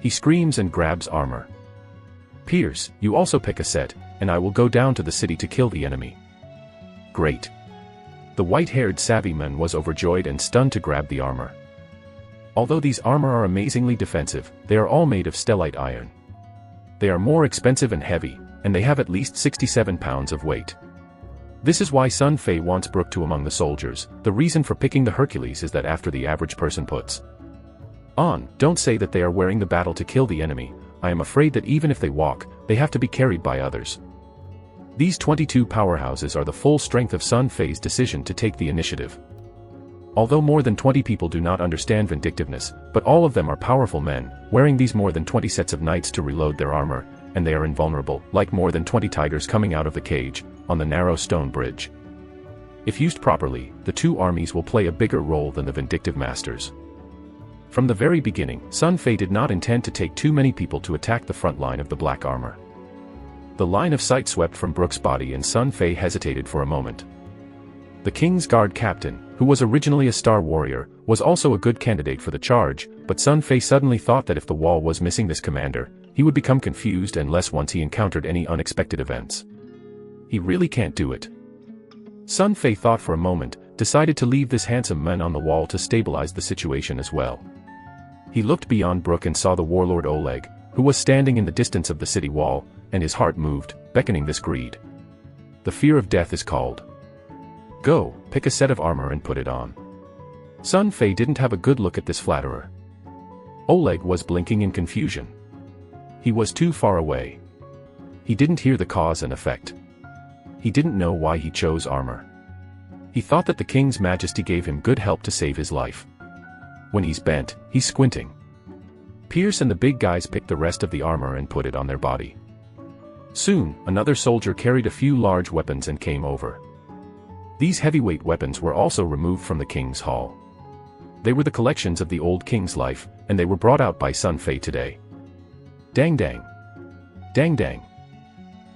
Speaker 1: He screams and grabs armor. "Pierce, you also pick a set, and I will go down to the city to kill the enemy." "Great." The white-haired savvy man was overjoyed and stunned to grab the armor. Although these armor are amazingly defensive, they are all made of stellite iron. They are more expensive and heavy, and they have at least 67 pounds of weight. This is why Sun Fei wants Brook to among the soldiers. The reason for picking the Hercules is that after the average person puts on, don't say that they are wearing the battle to kill the enemy. I am afraid that even if they walk, they have to be carried by others. These 22 powerhouses are the full strength of Sun Fei's decision to take the initiative. Although more than 20 people do not understand vindictiveness, but all of them are powerful men, wearing these more than 20 sets of knights to reload their armor, and they are invulnerable, like more than 20 tigers coming out of the cage, on the narrow stone bridge. If used properly, the two armies will play a bigger role than the vindictive masters. From the very beginning, Sun Fei did not intend to take too many people to attack the front line of the black armor. The line of sight swept from Brook's body and Sun Fei hesitated for a moment. The King's Guard captain, who was originally a star warrior, was also a good candidate for the charge, but Sun Fei suddenly thought that if the wall was missing this commander, he would become confused and less once he encountered any unexpected events. He really can't do it. Sun Fei thought for a moment, decided to leave this handsome man on the wall to stabilize the situation as well. He looked beyond Brook and saw the warlord Oleg, who was standing in the distance of the city wall, and his heart moved, beckoning this greed. The fear of death is called. "Go, pick a set of armor and put it on." Sun Fei didn't have a good look at this flatterer. Oleg was blinking in confusion. He was too far away. He didn't hear the cause and effect. He didn't know why he chose armor. He thought that the King's Majesty gave him good help to save his life. When he's bent, he's squinting. Pierce and the big guys picked the rest of the armor and put it on their body. Soon, another soldier carried a few large weapons and came over. These heavyweight weapons were also removed from the king's hall. They were the collections of the old king's life, and they were brought out by Sun Fei today. Dang dang. Dang dang.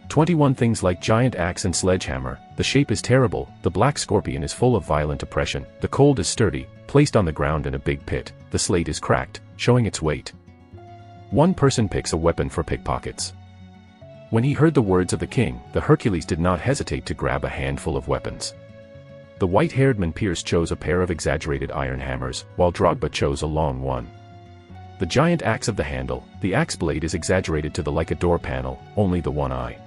Speaker 1: 21 things like giant axe and sledgehammer. The shape is terrible, the black scorpion is full of violent oppression, the cold is sturdy, placed on the ground in a big pit, the slate is cracked, showing its weight. One person picks a weapon for pickpockets. When he heard the words of the king, the Hercules did not hesitate to grab a handful of weapons. The white-haired man Pierce chose a pair of exaggerated iron hammers, while Drogba chose a long one. The giant axe of the handle, the axe blade is exaggerated to the like a door panel, only the one eye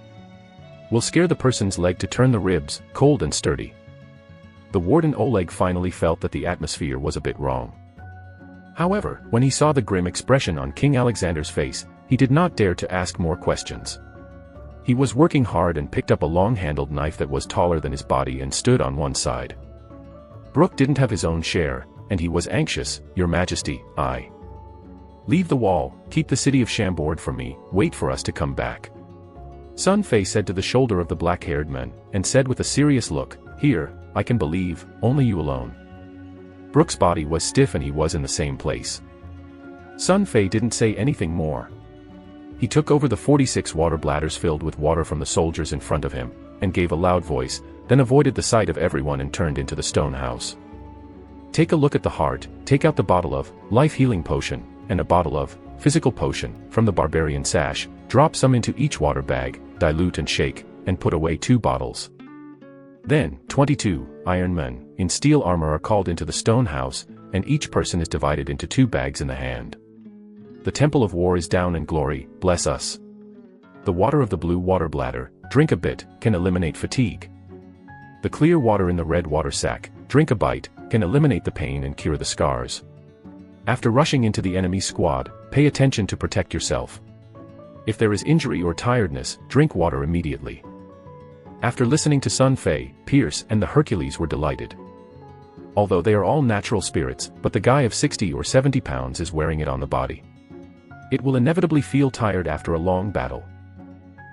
Speaker 1: will scare the person's leg to turn the ribs, cold and sturdy. The warden Oleg finally felt that the atmosphere was a bit wrong. However, when he saw the grim expression on King Alexander's face, he did not dare to ask more questions. He was working hard and picked up a long-handled knife that was taller than his body and stood on one side. Brook didn't have his own share, and he was anxious. "Your Majesty, I leave the wall, keep the city of Chambord from me, wait for us to come back." Sun Fei said to the shoulder of the black-haired man, and said with a serious look, "Here, I can believe, only you alone." Brook's body was stiff and he was in the same place. Sun Fei didn't say anything more. He took over the 46 water bladders filled with water from the soldiers in front of him, and gave a loud voice, then avoided the sight of everyone and turned into the stone house. Take a look at the heart, take out the bottle of life healing potion, and a bottle of physical potion from the barbarian sash, drop some into each water bag, dilute and shake, and put away 2 bottles. Then, 22 iron men in steel armor are called into the stone house, and each person is divided into 2 bags in the hand. The temple of war is down in glory, bless us. The water of the blue water bladder, drink a bit, can eliminate fatigue. The clear water in the red water sack, drink a bite, can eliminate the pain and cure the scars. After rushing into the enemy squad, pay attention to protect yourself. If there is injury or tiredness, drink water immediately. After listening to Sun Fei, Pierce and the Hercules were delighted. Although they are all natural spirits, but the guy of 60 or 70 pounds is wearing it on the body. It will inevitably feel tired after a long battle.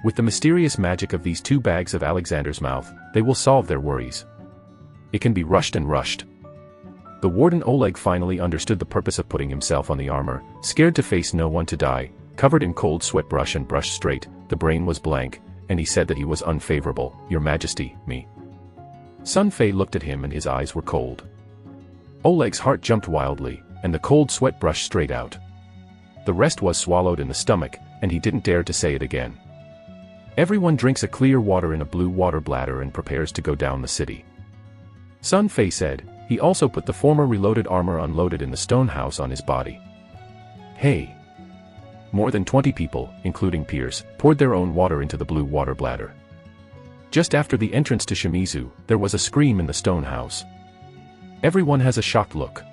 Speaker 1: With the mysterious magic of these 2 bags of Alexander's mouth, they will solve their worries. It can be rushed and rushed. The warden Oleg finally understood the purpose of putting himself on the armor, scared to face no one to die, covered in cold sweat, brush and brush straight, the brain was blank, and he said that he was unfavorable, Your Majesty, me. Sun Fei looked at him and his eyes were cold. Oleg's heart jumped wildly, and the cold sweat brushed straight out. The rest was swallowed in the stomach, and he didn't dare to say it again. Everyone drinks a clear water in a blue water bladder and prepares to go down the city. Sun Fei said. He also put the former reloaded armor unloaded in the stone house on his body. Hey! More than 20 people, including Pierce, poured their own water into the blue water bladder. Just after the entrance to Shimizu, there was a scream in the stone house. Everyone has a shocked look.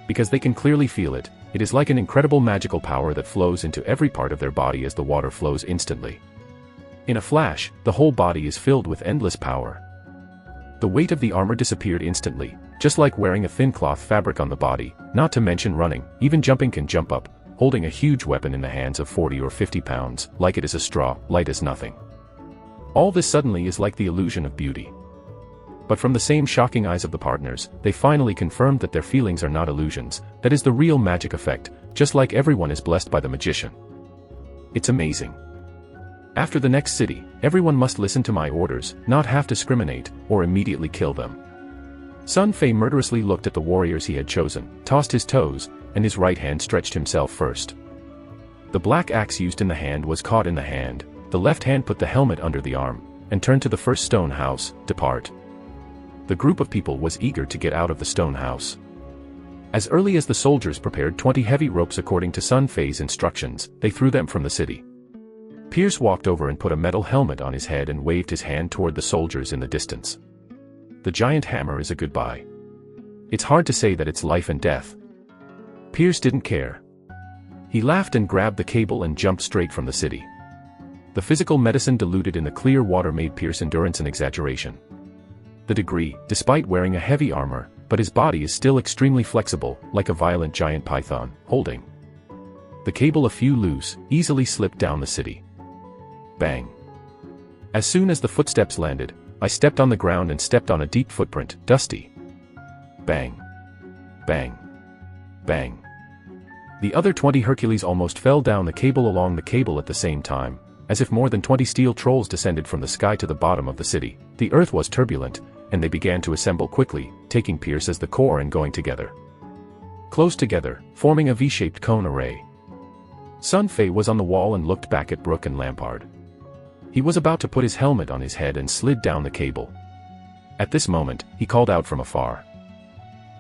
Speaker 1: Because they can clearly feel it, it is like an incredible magical power that flows into every part of their body as the water flows instantly. In a flash, the whole body is filled with endless power. The weight of the armor disappeared instantly, just like wearing a thin cloth fabric on the body, not to mention running, even jumping can jump up, holding a huge weapon in the hands of 40 or 50 pounds, like it is a straw, light as nothing. All this suddenly is like the illusion of beauty. But from the same shocking eyes of the partners, they finally confirmed that their feelings are not illusions, that is the real magic effect, just like everyone is blessed by the magician. It's amazing. After the next city, everyone must listen to my orders, not half discriminate, or immediately kill them. Sun Fei murderously looked at the warriors he had chosen, tossed his toes, and his right hand stretched himself first. The black axe used in the hand was caught in the hand, the left hand put the helmet under the arm, and turned to the first stone house, depart. The group of people was eager to get out of the stone house. As early as the soldiers prepared 20 heavy ropes according to Sun Fei's instructions, they threw them from the city. Pierce walked over and put a metal helmet on his head and waved his hand toward the soldiers in the distance. The giant hammer is a goodbye. It's hard to say that it's life and death. Pierce didn't care. He laughed and grabbed the cable and jumped straight from the city. The physical medicine diluted in the clear water made Pierce's endurance an exaggeration. The degree, despite wearing a heavy armor, but his body is still extremely flexible, like a violent giant python, holding the cable a few loose, easily slipped down the city. Bang. As soon as the footsteps landed, I stepped on the ground and stepped on a deep footprint, dusty. Bang. Bang. Bang. The other 20 Hercules almost fell down the cable along the cable at the same time, as if more than 20 steel trolls descended from the sky to the bottom of the city. The earth was turbulent, and they began to assemble quickly, taking Pierce as the core and going together. Close together, forming a V-shaped cone array. Sun Fei was on the wall and looked back at Brooke and Lampard. He was about to put his helmet on his head and slid down the cable. At this moment, he called out from afar.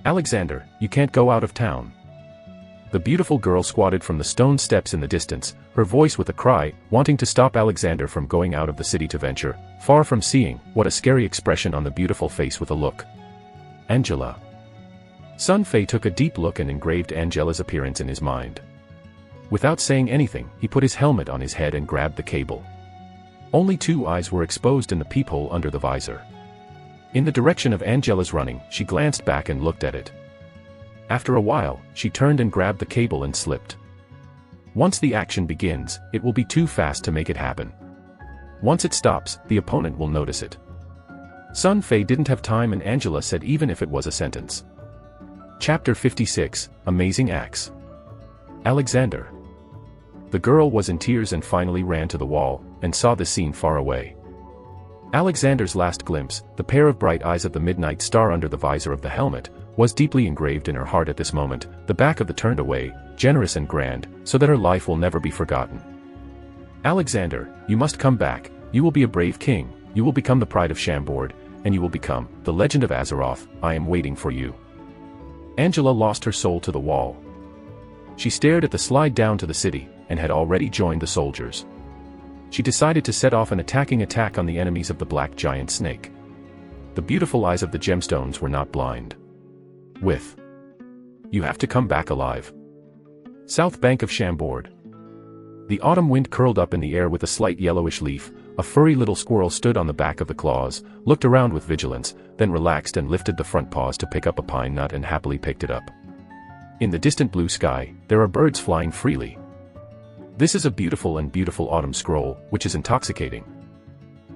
Speaker 1: Alexander, you can't go out of town. The beautiful girl squatted from the stone steps in the distance, her voice with a cry, wanting to stop Alexander from going out of the city to venture, far from seeing what a scary expression on the beautiful face with a look. Angela. Sun Fei took a deep look and engraved Angela's appearance in his mind. Without saying anything, he put his helmet on his head and grabbed the cable. Only 2 eyes were exposed in the peephole under the visor. In the direction of Angela's running, she glanced back and looked at it. After a while, she turned and grabbed the cable and slipped. Once the action begins, it will be too fast to make it happen. Once it stops, the opponent will notice it. Sun Fei didn't have time and Angela said even if it was a sentence. Chapter 56, Amazing Axe. Alexander. The girl was in tears and finally ran to the wall, and saw the scene far away. Alexander's last glimpse, the pair of bright eyes of the midnight star under the visor of the helmet, was deeply engraved in her heart at this moment, the back of the turned away, generous and grand, so that her life will never be forgotten. Alexander, you must come back, you will be a brave king, you will become the pride of Chambord, and you will become the legend of Azeroth. I am waiting for you. Angela lost her soul to the wall. She stared at the slide down to the city, and had already joined the soldiers. She decided to set off an attacking attack on the enemies of the black giant snake. The beautiful eyes of the gemstones were not blind. With "You have to come back alive." South bank of Chambord. The autumn wind curled up in the air with a slight yellowish leaf. A furry little squirrel stood on the back of the claws, looked around with vigilance, then relaxed and lifted the front paws to pick up a pine nut and happily picked it up. In the distant blue sky, there are birds flying freely. This is a beautiful autumn scroll, which is intoxicating.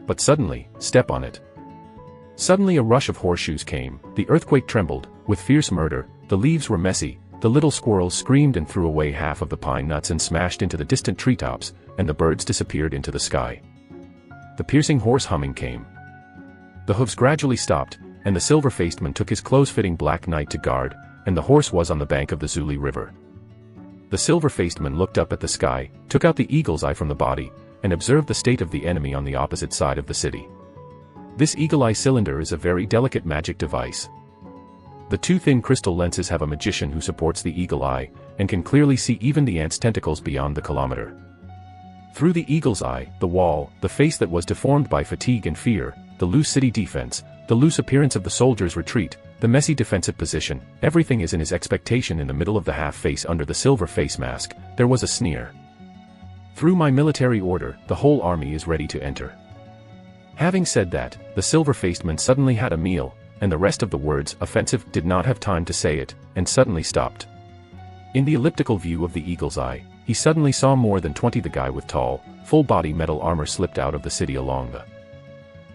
Speaker 1: But suddenly, step on it. Suddenly a rush of horseshoes came, the earthquake trembled, with fierce murder, the leaves were messy, the little squirrels screamed and threw away half of the pine nuts and smashed into the distant treetops, and the birds disappeared into the sky. The piercing horse humming came. The hooves gradually stopped, and the silver-faced man took his close-fitting black knight to guard, and the horse was on the bank of the Zuli River. The silver-faced man looked up at the sky, took out the eagle's eye from the body, and observed the state of the enemy on the opposite side of the city. This eagle-eye cylinder is a very delicate magic device. The two thin crystal lenses have a magician who supports the eagle eye, and can clearly see even the ant's tentacles beyond the kilometer. Through the eagle's eye, the wall, the face that was deformed by fatigue and fear, the loose city defense, the loose appearance of the soldiers' retreat, the messy defensive position, everything is in his expectation. In the middle of the half-face under the silver face mask, there was a sneer. Through my military order, the whole army is ready to enter. Having said that, the silver-faced man suddenly had a meal, and the rest of the words, offensive, did not have time to say it, and suddenly stopped. In the elliptical view of the eagle's eye, he suddenly saw more than 20. The guy with tall, full-body metal armor slipped out of the city along the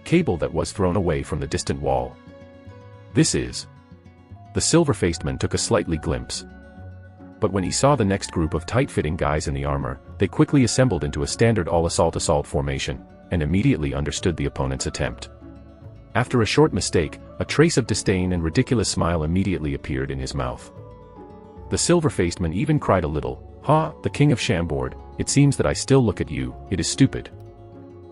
Speaker 1: cable that was thrown away from the distant wall. This is... The silver-faced man took a slightly glimpse. But when he saw the next group of tight-fitting guys in the armor, they quickly assembled into a standard all-assault formation, and immediately understood the opponent's attempt. After a short mistake, a trace of disdain and ridiculous smile immediately appeared in his mouth. The silver-faced man even cried a little, "Ha, the king of Chambord, it seems that I still look at you, it is stupid.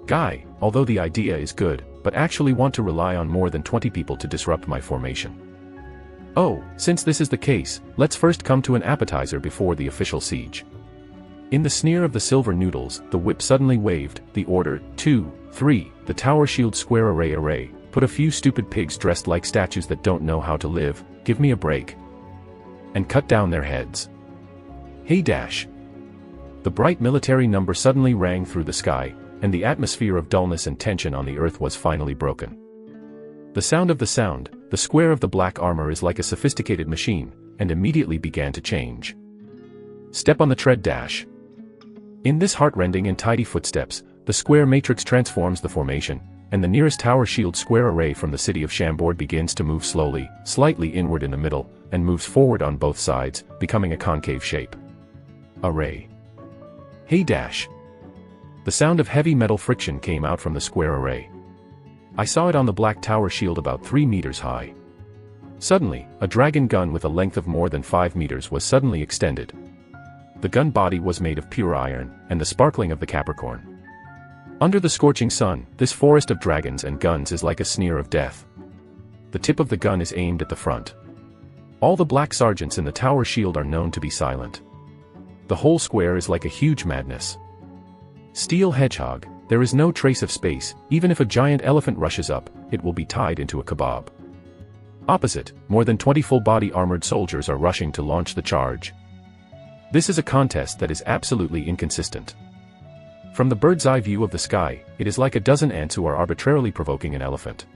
Speaker 1: Guy, although the idea is good, but actually want to rely on more than 20 people to disrupt my formation. Oh, since this is the case, let's first come to an appetizer before the official siege." In the sneer of the silver noodles, the whip suddenly waved, the order, 2, 3, the tower shield square array, put a few stupid pigs dressed like statues that don't know how to live, give me a break. And cut down their heads. Hey dash. The bright military number suddenly rang through the sky, and the atmosphere of dullness and tension on the earth was finally broken. The sound of the sound, the square of the black armor is like a sophisticated machine, and immediately began to change. Step on the tread dash. In this heart-rending and tidy footsteps, the square matrix transforms the formation, and the nearest tower shield square array from the city of Chambord begins to move slowly, slightly inward in the middle, and moves forward on both sides, becoming a concave shape. Array. Hey dash. The sound of heavy metal friction came out from the square array. I saw it on the black tower shield about 3 meters high. Suddenly, a dragon gun with a length of more than 5 meters was suddenly extended. The gun body was made of pure iron, and the sparkling of the Capricorn. Under the scorching sun, this forest of dragons and guns is like a sneer of death. The tip of the gun is aimed at the front. All the black sergeants in the tower shield are known to be silent. The whole square is like a huge madness. Steel hedgehog, there is no trace of space, even if a giant elephant rushes up, it will be tied into a kebab. Opposite, more than 20 full-body armored soldiers are rushing to launch the charge. This is a contest that is absolutely inconsistent. From the bird's-eye view of the sky, it is like a dozen ants who are arbitrarily provoking an elephant.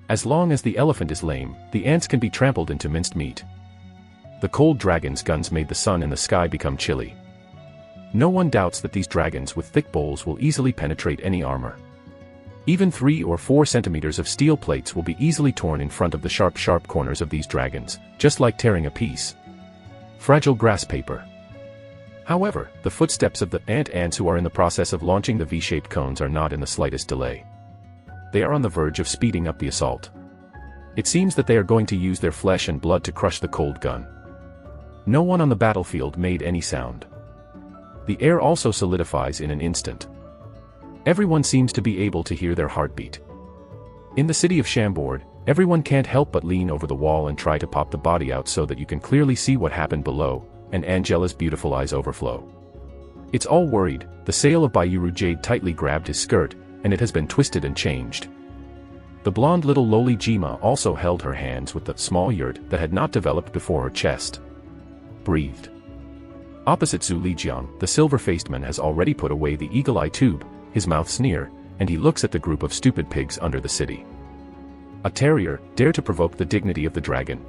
Speaker 1: As long as the elephant is lame, the ants can be trampled into minced meat. The cold dragon's guns made the sun in the sky become chilly. No one doubts that these dragons with thick bowls will easily penetrate any armor. Even 3 or 4 centimeters of steel plates will be easily torn in front of the sharp corners of these dragons, just like tearing a piece. Fragile grass paper. However, the footsteps of the ants who are in the process of launching the V-shaped cones are not in the slightest delay. They are on the verge of speeding up the assault. It seems that they are going to use their flesh and blood to crush the cold gun. No one on the battlefield made any sound. The air also solidifies in an instant. Everyone seems to be able to hear their heartbeat. In the city of Chambord, everyone can't help but lean over the wall and try to pop the body out so that you can clearly see what happened below, and Angela's beautiful eyes overflow. It's all worried. The sail of Bayuru Jade tightly grabbed his skirt, and it has been twisted and changed. The blonde little lowly Jima also held her hands with the small yurt that had not developed before her chest. Breathed. Opposite Zhu Lijiang, the silver-faced man has already put away the eagle-eye tube, his mouth sneer, and he looks at the group of stupid pigs under the city. A terrier dare to provoke the dignity of the dragon.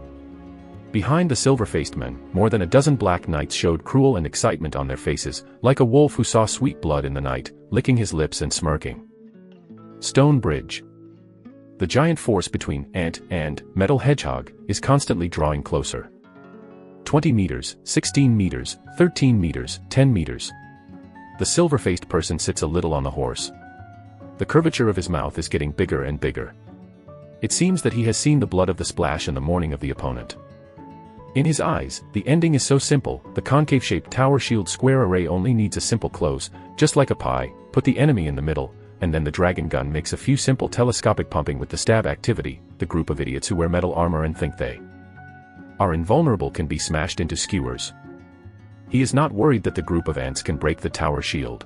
Speaker 1: Behind the silver-faced men, more than a dozen black knights showed cruel and excitement on their faces, like a wolf who saw sweet blood in the night, licking his lips and smirking. Stone Bridge. The giant force between ant and metal hedgehog is constantly drawing closer. 20 meters, 16 meters, 13 meters, 10 meters. The silver-faced person sits a little on the horse. The curvature of his mouth is getting bigger and bigger. It seems that he has seen the blood of the splash in the morning of the opponent. In his eyes, the ending is so simple. The concave-shaped tower shield square array only needs a simple close, just like a pie, put the enemy in the middle, and then the dragon gun makes a few simple telescopic pumping with the stab activity. The group of idiots who wear metal armor and think they are invulnerable can be smashed into skewers. He is not worried that the group of ants can break the tower shield.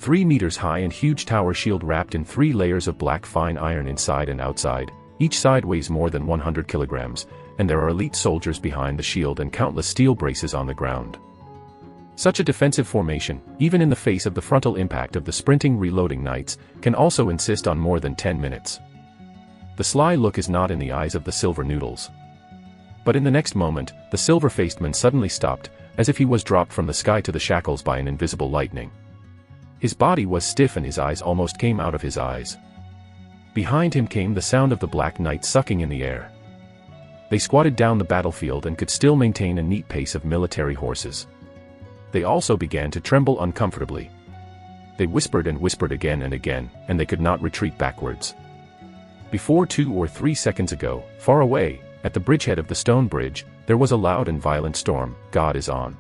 Speaker 1: 3 meters high and huge tower shield wrapped in 3 layers of black fine iron inside and outside. Each side weighs more than 100 kilograms, and there are elite soldiers behind the shield and countless steel braces on the ground. Such a defensive formation, even in the face of the frontal impact of the sprinting reloading knights, can also insist on more than 10 minutes. The sly look is not in the eyes of the silver noodles. But in the next moment, the silver-faced man suddenly stopped, as if he was dropped from the sky to the shackles by an invisible lightning. His body was stiff and his eyes almost came out of his eyes. Behind him came the sound of the black knights sucking in the air. They squatted down the battlefield and could still maintain a neat pace of military horses. They also began to tremble uncomfortably. They whispered and whispered again and again, and they could not retreat backwards. Before 2 or 3 seconds ago, far away, at the bridgehead of the stone bridge, there was a loud and violent storm. God is on.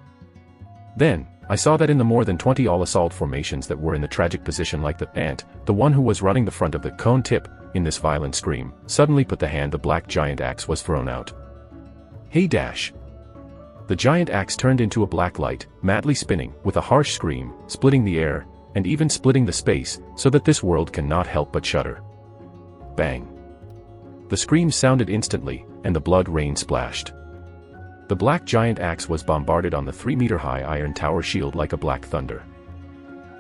Speaker 1: Then, I saw that in the more than 20 all-assault formations that were in the tragic position like the ant, the one who was running the front of the cone tip, in this violent scream, suddenly put the hand the black giant axe was thrown out. Hey dash! The giant axe turned into a black light, madly spinning, with a harsh scream, splitting the air, and even splitting the space, so that this world cannot help but shudder. Bang! The scream sounded instantly, and the blood rain splashed. The black giant axe was bombarded on the 3-meter-high iron tower shield like a black thunder.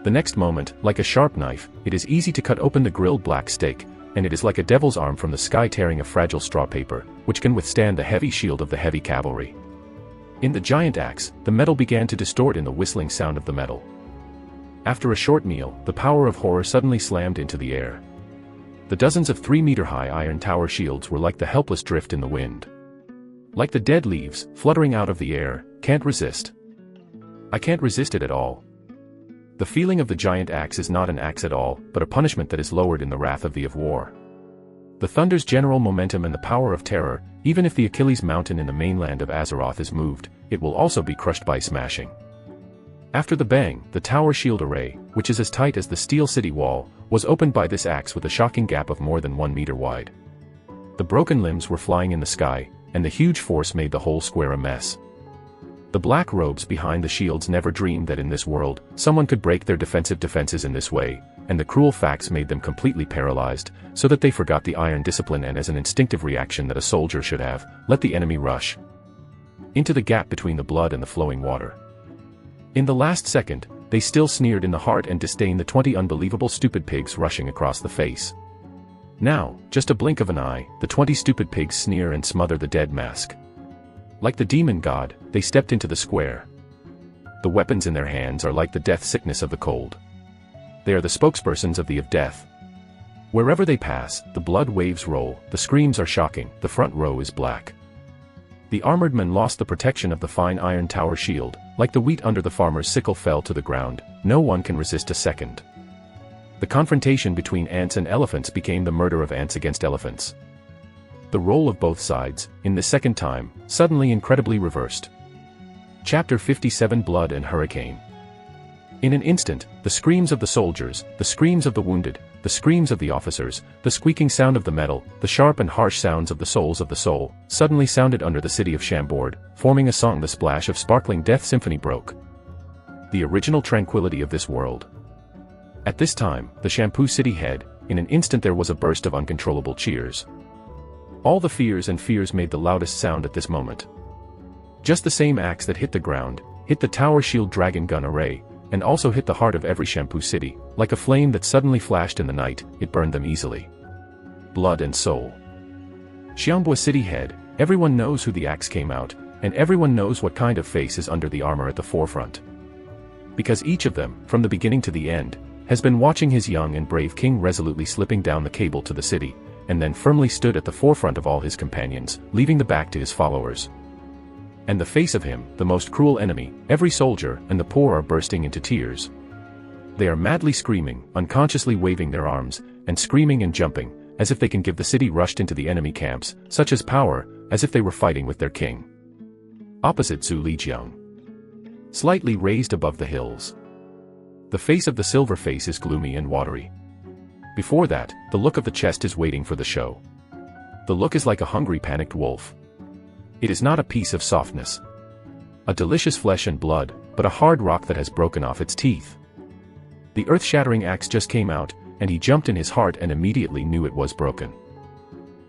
Speaker 1: The next moment, like a sharp knife, it is easy to cut open the grilled black steak, and it is like a devil's arm from the sky tearing a fragile straw paper, which can withstand the heavy shield of the heavy cavalry. In the giant axe, the metal began to distort in the whistling sound of the metal. After a short meal, the power of horror suddenly slammed into the air. The dozens of 3-meter-high iron tower shields were like the helpless drift in the wind. Like the dead leaves, fluttering out of the air, can't resist. I can't resist it at all. The feeling of the giant axe is not an axe at all, but a punishment that is lowered in the wrath of war. The thunder's general momentum and the power of terror, even if the Achilles mountain in the mainland of Azeroth is moved, it will also be crushed by smashing. After the bang, the tower shield array, which is as tight as the steel city wall, was opened by this axe with a shocking gap of more than 1 meter wide. The broken limbs were flying in the sky, and the huge force made the whole square a mess. The black robes behind the shields never dreamed that in this world, someone could break their defenses in this way, and the cruel facts made them completely paralyzed, so that they forgot the iron discipline and as an instinctive reaction that a soldier should have, let the enemy rush into the gap between the blood and the flowing water. In the last second, they still sneered in the heart and disdained the 20 unbelievable stupid pigs rushing across the face. Now, just a blink of an eye, the 20 stupid pigs sneer and smother the dead mask. Like the demon god, they stepped into the square. The weapons in their hands are like the death sickness of the cold. They are the spokespersons of death. Wherever they pass, the blood waves roll, the screams are shocking, the front row is black. The armored men lost the protection of the fine iron tower shield, like the wheat under the farmer's sickle fell to the ground, no one can resist a second. The confrontation between ants and elephants became the murder of ants against elephants. The role of both sides, in the second time, suddenly incredibly reversed. Chapter 57 Blood and Hurricane. In an instant, the screams of the soldiers, the screams of the wounded, the screams of the officers, the squeaking sound of the metal, the sharp and harsh sounds of the souls of the soul, suddenly sounded under the city of Chambord, forming a song. The splash of sparkling death symphony broke the original tranquility of this world. At this time, the shampoo city head, in an instant there was a burst of uncontrollable cheers. All the fears made the loudest sound at this moment. Just the same axe that hit the ground, hit the tower shield dragon gun array, and also hit the heart of every shampoo city, like a flame that suddenly flashed in the night. It burned them easily. Blood and soul. Chambord city head, everyone knows who the axe came out, and everyone knows what kind of face is under the armor at the forefront. Because each of them, from the beginning to the end, has been watching his young and brave king resolutely slipping down the cable to the city, and then firmly stood at the forefront of all his companions, leaving the back to his followers. And the face of him, the most cruel enemy, every soldier and the poor are bursting into tears. They are madly screaming, unconsciously waving their arms, and screaming and jumping, as if they can give the city rushed into the enemy camps, such as power, as if they were fighting with their king. Opposite Zhu Lijiang. Slightly raised above the hills. The face of the silver face is gloomy and watery. Before that, the look of the chest is waiting for the show. The look is like a hungry panicked wolf. It is not a piece of softness, a delicious flesh and blood, but a hard rock that has broken off its teeth. The earth-shattering axe just came out, and he jumped in his heart and immediately knew it was broken.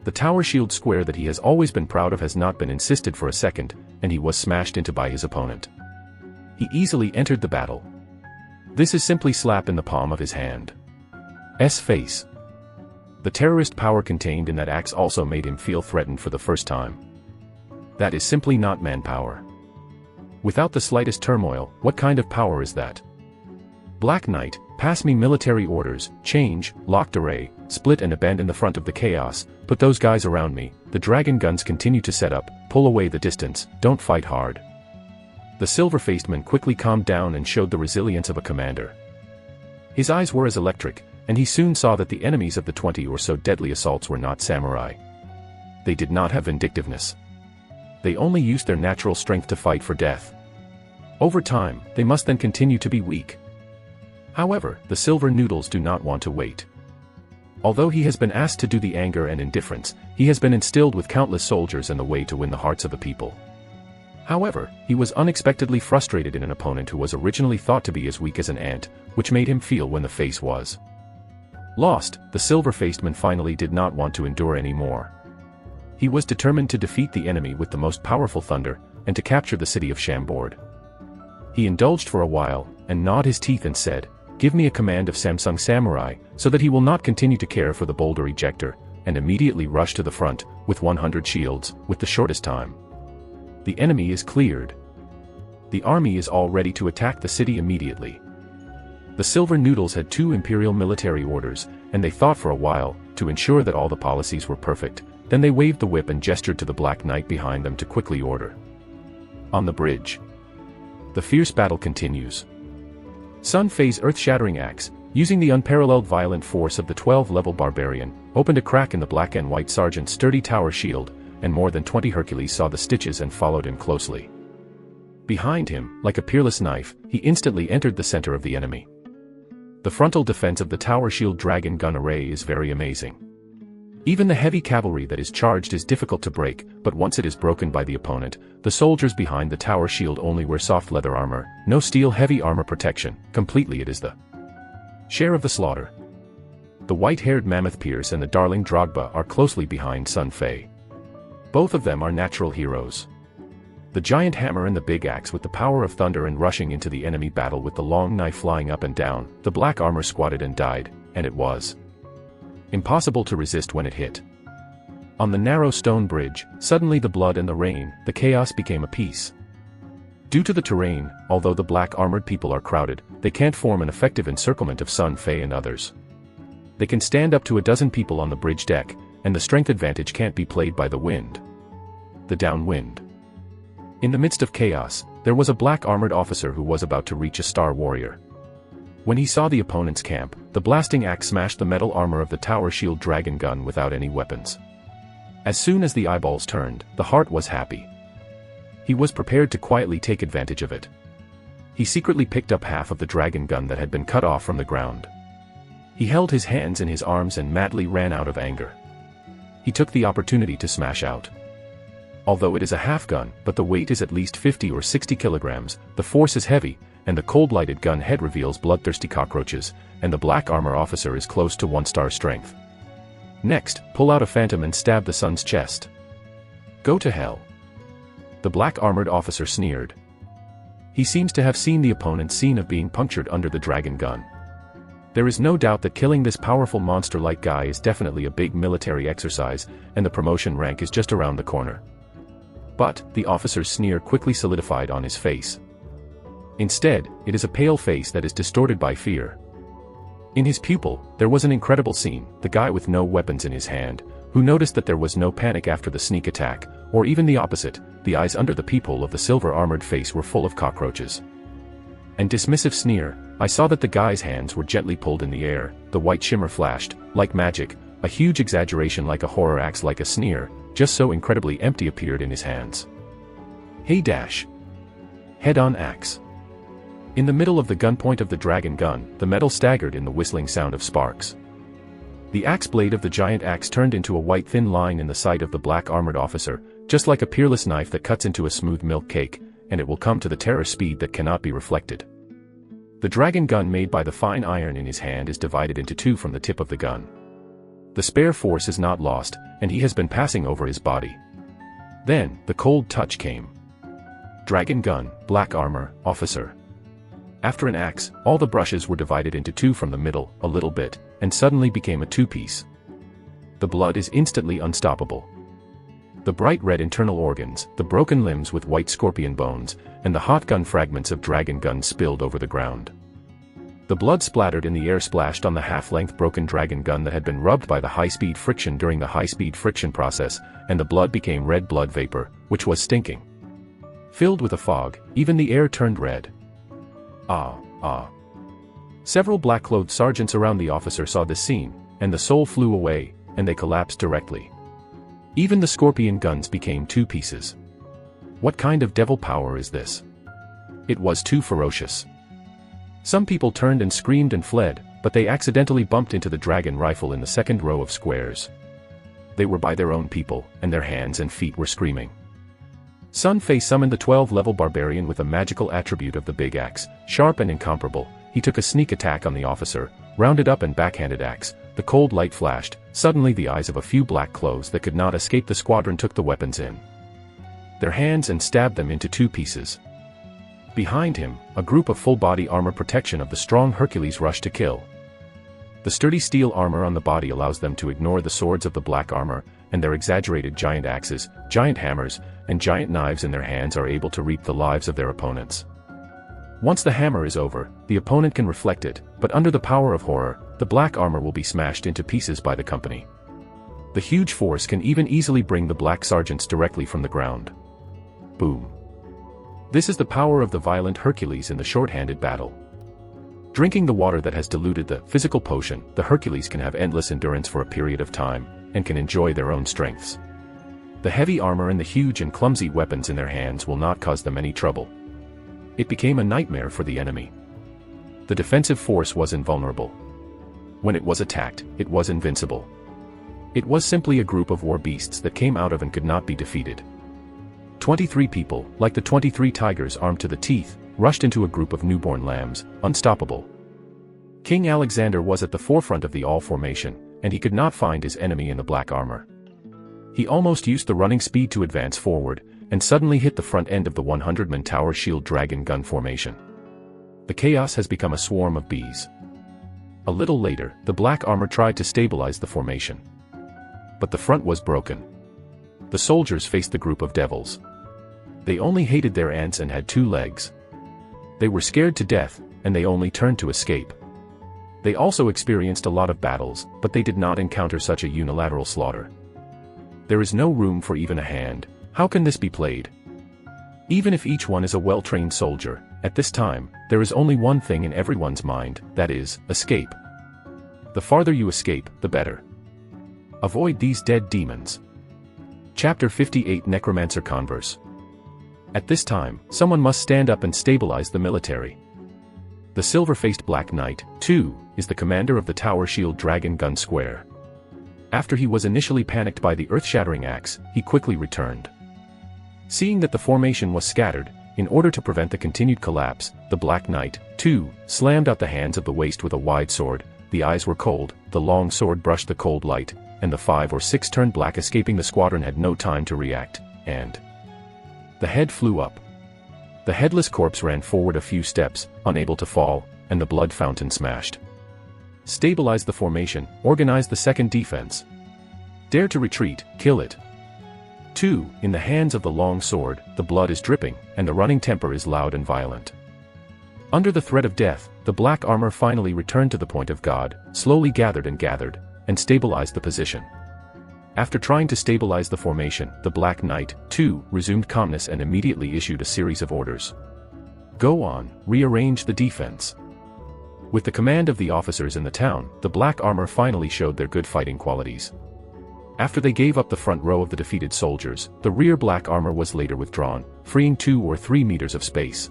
Speaker 1: The tower shield square that he has always been proud of has not been insisted for a second, and he was smashed into by his opponent. He easily entered the battle. This is simply slap in the palm of his hand. Face. The terrorist power contained in that axe also made him feel threatened for the first time. That is simply not manpower. Without the slightest turmoil, what kind of power is that? Black Knight, pass me military orders, change, locked array, split and abandon the front of the chaos, put those guys around me, the dragon guns continue to set up, pull away the distance, don't fight hard. The silver-faced man quickly calmed down and showed the resilience of a commander. His eyes were as electric, and he soon saw that the enemies of the 20 or so deadly assaults were not samurai. They did not have vindictiveness. They only used their natural strength to fight for death. Over time, they must then continue to be weak. However, the silver noodles do not want to wait. Although he has been asked to do the anger and indifference, he has been instilled with countless soldiers and the way to win the hearts of the people. However, he was unexpectedly frustrated in an opponent who was originally thought to be as weak as an ant, which made him feel when the face was lost. The silver-faced man finally did not want to endure any more. He was determined to defeat the enemy with the most powerful thunder, and to capture the city of Chambord. He indulged for a while, and gnawed his teeth and said, "Give me a command of Samsung Samurai, so that he will not continue to care for the boulder ejector," and immediately rushed to the front, with 100 shields, with the shortest time. The enemy is cleared. The army is all ready to attack the city immediately. The Silver Noodles had 2 imperial military orders, and they thought for a while, to ensure that all the policies were perfect, then they waved the whip and gestured to the Black Knight behind them to quickly order. On the bridge. The fierce battle continues. Sun Fei's earth-shattering axe, using the unparalleled violent force of the 12-level barbarian, opened a crack in the black and white sergeant's sturdy tower shield, and more than 20 Hercules saw the stitches and followed him closely. Behind him, like a peerless knife, he instantly entered the center of the enemy. The frontal defense of the tower shield dragon gun array is very amazing. Even the heavy cavalry that is charged is difficult to break, but once it is broken by the opponent, the soldiers behind the tower shield only wear soft leather armor, no steel heavy armor protection, completely it is the share of the slaughter. The white-haired Mammoth Pierce and the darling Drogba are closely behind Sun Fei. Both of them are natural heroes. The giant hammer and the big axe with the power of thunder and rushing into the enemy battle with the long knife flying up and down, the black armor squatted and died, and it was impossible to resist when it hit. On the narrow stone bridge, suddenly the blood and the rain, the chaos became a peace. Due to the terrain, although the black armored people are crowded, they can't form an effective encirclement of Sun Fei and others. They can stand up to a dozen people on the bridge deck, and the strength advantage can't be played by the wind. The downwind. In the midst of chaos, there was a black armored officer who was about to reach a star warrior. When he saw the opponent's camp, the blasting axe smashed the metal armor of the tower shield dragon gun without any weapons. As soon as the eyeballs turned, the heart was happy. He was prepared to quietly take advantage of it. He secretly picked up half of the dragon gun that had been cut off from the ground. He held his hands in his arms and madly ran out of anger. He took the opportunity to smash out. Although it is a half gun, but the weight is at least 50 or 60 kilograms, the force is heavy, and the cold-lighted gun head reveals bloodthirsty cockroaches, and the black armor officer is close to 1-star strength. Next, pull out a phantom and stab the son's chest. Go to hell. The black armored officer sneered. He seems to have seen the opponent's scene of being punctured under the dragon gun. There is no doubt that killing this powerful monster-like guy is definitely a big military exercise, and the promotion rank is just around the corner. But, the officer's sneer quickly solidified on his face. Instead, it is a pale face that is distorted by fear. In his pupil, there was an incredible scene, the guy with no weapons in his hand, who noticed that there was no panic after the sneak attack, or even the opposite, the eyes under the peephole of the silver-armored face were full of cockroaches. And dismissive sneer, I saw that the guy's hands were gently pulled in the air, the white shimmer flashed, like magic, a huge exaggeration like a horror axe like a sneer, just so incredibly empty appeared in his hands. Hey dash. Head-on axe. In the middle of the gunpoint of the dragon gun, the metal staggered in the whistling sound of sparks. The axe blade of the giant axe turned into a white thin line in the sight of the black armored officer, just like a peerless knife that cuts into a smooth milk cake, and it will come to the terror speed that cannot be reflected. The dragon gun made by the fine iron in his hand is divided into two from the tip of the gun. The spare force is not lost, and he has been passing over his body. Then, the cold touch came. Dragon gun, black armor, officer. After an axe, all the brushes were divided into two from the middle, a little bit, and suddenly became a two-piece. The blood is instantly unstoppable. The bright red internal organs, the broken limbs with white scorpion bones, and the hot gun fragments of dragon gun spilled over the ground. The blood splattered in the air, splashed on the half-length broken dragon gun that had been rubbed by the high-speed friction during the high-speed friction process, and the blood became red blood vapor, which was stinking. Filled with a fog, even the air turned red. Ah. Several black-clothed sergeants around the officer saw this scene, and the soul flew away, and they collapsed directly. Even the scorpion guns became two pieces. What kind of devil power is this? It was too ferocious. Some people turned and screamed and fled, but they accidentally bumped into the dragon rifle in the second row of squares. They were by their own people, and their hands and feet were screaming. Sun Fei summoned the 12-level barbarian with a magical attribute of the big axe, sharp and incomparable. He took a sneak attack on the officer, rounded up and backhanded axe. The cold light flashed. Suddenly the eyes of a few black clothes that could not escape the squadron took the weapons in their hands and stabbed them into two pieces. Behind him, a group of full-body armor protection of the strong Hercules rushed to kill. The sturdy steel armor on the body allows them to ignore the swords of the black armor, and their exaggerated giant axes, giant hammers, and giant knives in their hands are able to reap the lives of their opponents. Once the hammer is over, the opponent can reflect it, but under the power of horror, the black armor will be smashed into pieces by the company. The huge force can even easily bring the black sergeants directly from the ground. Boom. This is the power of the violent Hercules in the short-handed battle. Drinking the water that has diluted the physical potion, the Hercules can have endless endurance for a period of time, and can enjoy their own strengths. The heavy armor and the huge and clumsy weapons in their hands will not cause them any trouble. It became a nightmare for the enemy. The defensive force was invulnerable. When it was attacked, it was invincible. It was simply a group of war beasts that came out of and could not be defeated. 23 people, like the 23 tigers armed to the teeth, rushed into a group of newborn lambs, unstoppable. King Alexander was at the forefront of the all formation, and he could not find his enemy in the black armor. He almost used the running speed to advance forward, and suddenly hit the front end of the 100-man tower shield dragon gun formation. The chaos has become a swarm of bees. A little later, the black armor tried to stabilize the formation. But the front was broken. The soldiers faced the group of devils. They only hated their ants and had 2 legs. They were scared to death, and they only turned to escape. They also experienced a lot of battles, but they did not encounter such a unilateral slaughter. There is no room for even a hand. How can this be played? Even if each one is a well-trained soldier, at this time, there is only one thing in everyone's mind, that is, escape. The farther you escape, the better. Avoid these dead demons. Chapter 58 Necromancer Converse. At this time, someone must stand up and stabilize the military. The silver-faced Black Knight, too, is the commander of the Tower Shield Dragon Gun Square. After he was initially panicked by the earth-shattering axe, he quickly returned. Seeing that the formation was scattered, in order to prevent the continued collapse, the Black Knight, too, slammed out the hands of the waist with a wide sword. The eyes were cold, the long sword brushed the cold light, and the 5 or 6 turned black escaping the squadron had no time to react, and the head flew up. The headless corpse ran forward a few steps, unable to fall, and the blood fountain smashed. Stabilize the formation, organize the second defense. Dare to retreat, kill it. 2. In the hands of the long sword, the blood is dripping, and the running temper is loud and violent. Under the threat of death, the black armor finally returned to the point of God, slowly gathered, and stabilized the position. After trying to stabilize the formation, the Black Knight, too, resumed calmness and immediately issued a series of orders. Go on, rearrange the defense. With the command of the officers in the town, the black armor finally showed their good fighting qualities. After they gave up the front row of the defeated soldiers, the rear black armor was later withdrawn, freeing 2 or 3 meters of space.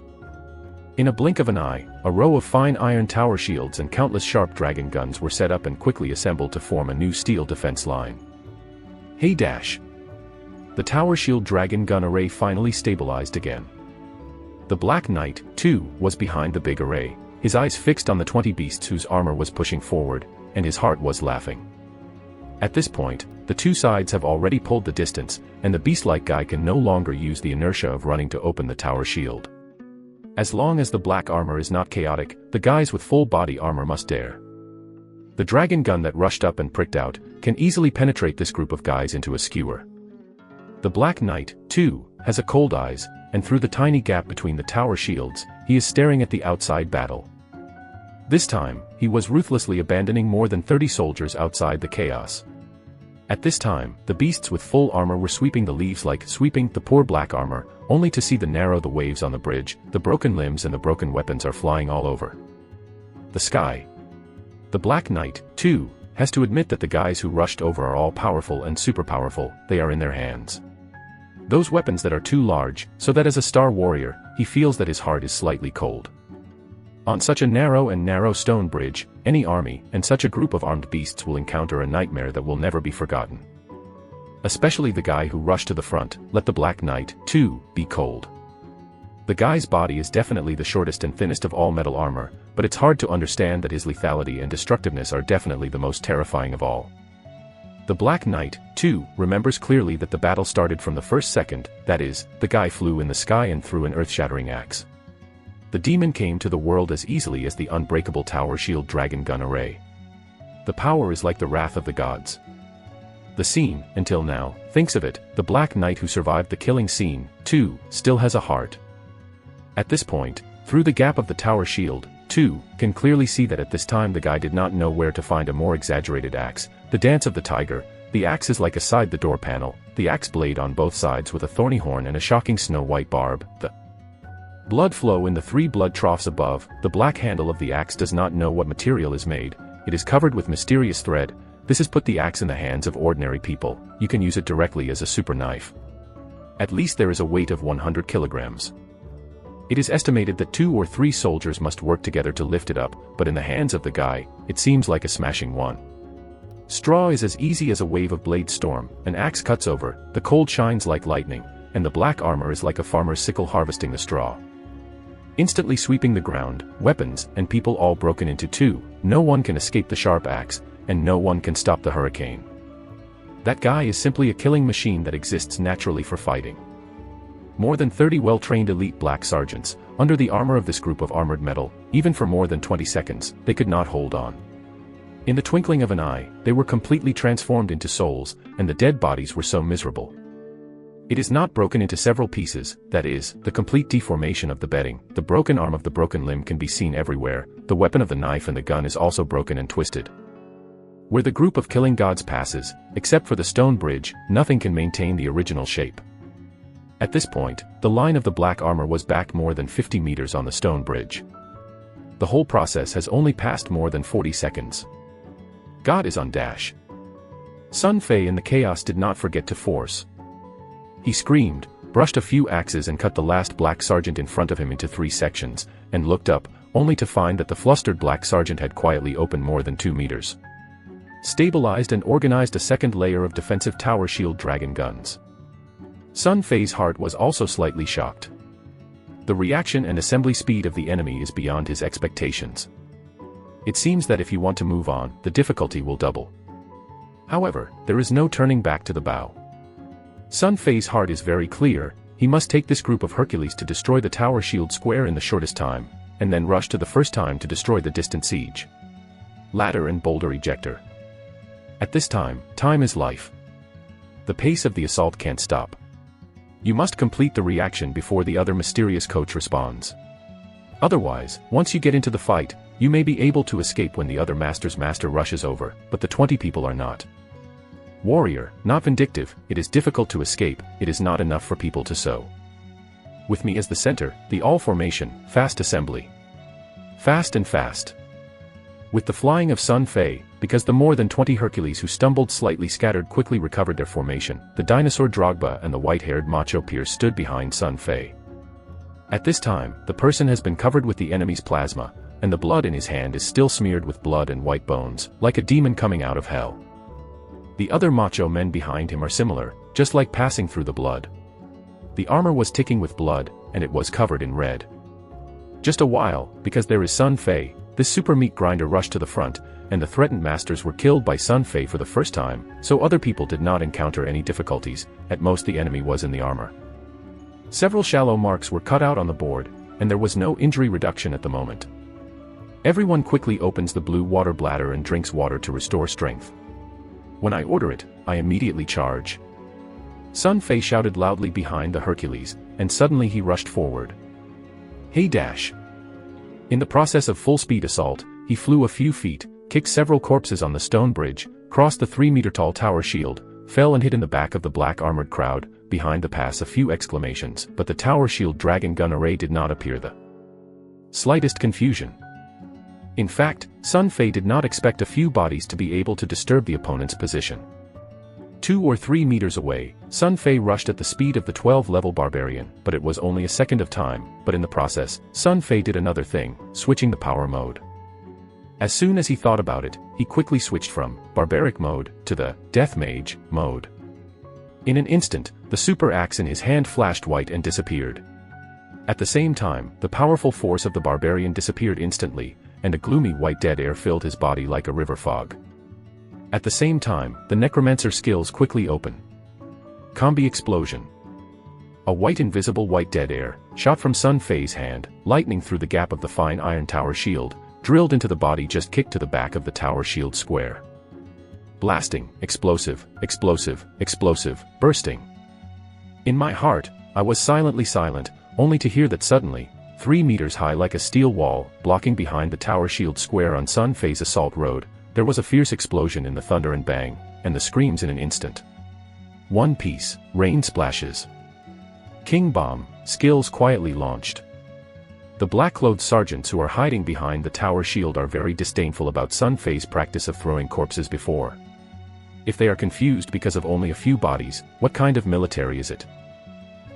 Speaker 1: In a blink of an eye, a row of fine iron tower shields and countless sharp dragon guns were set up and quickly assembled to form a new steel defense line. Hey dash! The tower shield dragon gun array finally stabilized again. The Black Knight, too, was behind the big array, his eyes fixed on the 20 beasts whose armor was pushing forward, and his heart was laughing. At this point, the two sides have already pulled the distance, and the beast-like guy can no longer use the inertia of running to open the tower shield. As long as the black armor is not chaotic, the guys with full body armor must dare. The dragon gun that rushed up and pricked out can easily penetrate this group of guys into a skewer. The Black Knight, too, has a cold eyes, and through the tiny gap between the tower shields, he is staring at the outside battle. This time, he was ruthlessly abandoning more than 30 soldiers outside the chaos. At this time, the beasts with full armor were sweeping the leaves like sweeping the poor black armor, only to see the waves on the bridge, the broken limbs and the broken weapons are flying all over the sky. The Black Knight, too, has to admit that the guys who rushed over are all powerful and super powerful, they are in their hands. Those weapons that are too large, so that as a star warrior, he feels that his heart is slightly cold. On such a narrow stone bridge, any army and such a group of armed beasts will encounter a nightmare that will never be forgotten. Especially the guy who rushed to the front, let the Black Knight, too, be cold. The guy's body is definitely the shortest and thinnest of all metal armor, but it's hard to understand that his lethality and destructiveness are definitely the most terrifying of all. The Black Knight, too, remembers clearly that the battle started from the first second, that is, the guy flew in the sky and threw an earth-shattering axe. The demon came to the world as easily as the unbreakable tower shield dragon gun array. The power is like the wrath of the gods. The scene, until now, thinks of it, the Black Knight who survived the killing scene, too, still has a heart. At this point, through the gap of the tower shield, too, can clearly see that at this time the guy did not know where to find a more exaggerated axe, the dance of the tiger. The axe is like aside the door panel, the axe blade on both sides with a thorny horn and a shocking snow-white barb, the blood flow in the 3 blood troughs above. The black handle of the axe does not know what material is made, it is covered with mysterious thread. This has put the axe in the hands of ordinary people, you can use it directly as a super knife. At least there is a weight of 100 kilograms. It is estimated that 2 or 3 soldiers must work together to lift it up, but in the hands of the guy, it seems like a smashing one. Straw is as easy as a wave of blade storm, an axe cuts over, the cold shines like lightning, and the black armor is like a farmer's sickle harvesting the straw. Instantly sweeping the ground, weapons and people all broken into 2, no one can escape the sharp axe, and no one can stop the hurricane. That guy is simply a killing machine that exists naturally for fighting. More than 30 well-trained elite black sergeants, under the armor of this group of armored metal, even for more than 20 seconds, they could not hold on. In the twinkling of an eye, they were completely transformed into souls, and the dead bodies were so miserable. It is not broken into several pieces, that is, the complete deformation of the bedding, the broken arm of the broken limb can be seen everywhere, the weapon of the knife and the gun is also broken and twisted. Where the group of killing gods passes, except for the stone bridge, nothing can maintain the original shape. At this point, the line of the black armor was back more than 50 meters on the stone bridge. The whole process has only passed more than 40 seconds. God is on dash. Sun Fei in the chaos did not forget to force He screamed, brushed a few axes and cut the last black sergeant in front of him into 3 sections, and looked up, only to find that the flustered black sergeant had quietly opened more than 2 meters. Stabilized and organized a second layer of defensive tower shield dragon guns. Sun Fei's heart was also slightly shocked. The reaction and assembly speed of the enemy is beyond his expectations. It seems that if you want to move on, the difficulty will double. However, there is no turning back to the bow. Sun Fei's heart is very clear. He must take this group of Hercules to destroy the tower shield square in the shortest time, and then rush to the first time to destroy the distant siege. Ladder and boulder ejector. At this time, time is life. The pace of the assault can't stop. You must complete the reaction before the other mysterious coach responds. Otherwise, once you get into the fight, you may be able to escape when the other master's master rushes over, but the 20 people are not. Warrior, not vindictive, it is difficult to escape, it is not enough for people to sow. With me as the center, the all formation, fast assembly. Fast and fast. With the flying of Sun Fei, because the more than 20 Hercules who stumbled slightly scattered quickly recovered their formation, the dinosaur Drogba and the white-haired macho Pierce stood behind Sun Fei. At this time, the person has been covered with the enemy's plasma, and the blood in his hand is still smeared with blood and white bones, like a demon coming out of hell. The other macho men behind him are similar, just like passing through the blood. The armor was ticking with blood, and it was covered in red. Just a while, because there is Sun Fei, this super meat grinder rushed to the front, and the threatened masters were killed by Sun Fei for the first time, so other people did not encounter any difficulties, at most the enemy was in the armor. Several shallow marks were cut out on the board, and there was no injury reduction at the moment. Everyone quickly opens the blue water bladder and drinks water to restore strength. When I order it, I immediately charge. Sun Fei shouted loudly behind the Hercules, and suddenly he rushed forward. Hey dash! In the process of full-speed assault, he flew a few feet, kicked several corpses on the stone bridge, crossed the 3-meter-tall tower shield, fell and hit in the back of the black armored crowd, behind the pass a few exclamations, but the tower shield dragon gun array did not appear the slightest confusion. In fact, Sun Fei did not expect a few bodies to be able to disturb the opponent's position. 2 or 3 meters away, Sun Fei rushed at the speed of the 12-level barbarian, but it was only a second of time, but in the process, Sun Fei did another thing, switching the power mode. As soon as he thought about it, he quickly switched from barbaric mode to the death mage mode. In an instant, the super axe in his hand flashed white and disappeared. At the same time, the powerful force of the barbarian disappeared instantly, and a gloomy white dead air filled his body like a river fog. At the same time, the necromancer skills quickly open. Combi explosion. A white invisible white dead air, shot from Sun Fei's hand, lightning through the gap of the fine iron tower shield, drilled into the body just kicked to the back of the tower shield square. Blasting, explosive, explosive, explosive, bursting. In my heart, I was silently silent, only to hear that suddenly, 3 meters high like a steel wall, blocking behind the tower shield square on Sun Fei's assault road, there was a fierce explosion in the thunder and bang, and the screams in an instant. One Piece, rain splashes. King Bomb, skills quietly launched. The black-clothed sergeants who are hiding behind the tower shield are very disdainful about Sun Fei's practice of throwing corpses before. If they are confused because of only a few bodies, what kind of military is it?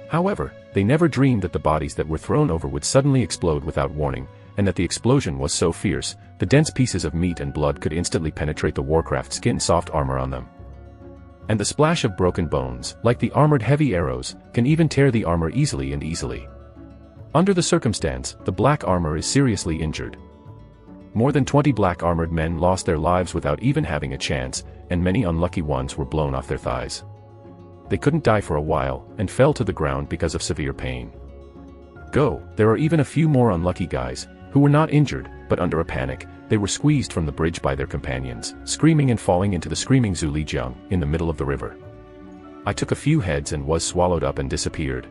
Speaker 1: However, they never dreamed that the bodies that were thrown over would suddenly explode without warning, and that the explosion was so fierce, the dense pieces of meat and blood could instantly penetrate the Warcraft skin-soft armor on them. And the splash of broken bones, like the armored heavy arrows, can even tear the armor easily and easily. Under the circumstance, the black armor is seriously injured. More than 20 black armored men lost their lives without even having a chance, and many unlucky ones were blown off their thighs. They couldn't die for a while, and fell to the ground because of severe pain. There are even a few more unlucky guys, who were not injured, but under a panic, they were squeezed from the bridge by their companions, screaming and falling into the screaming Zulijiang, in the middle of the river. I took a few heads and was swallowed up and disappeared.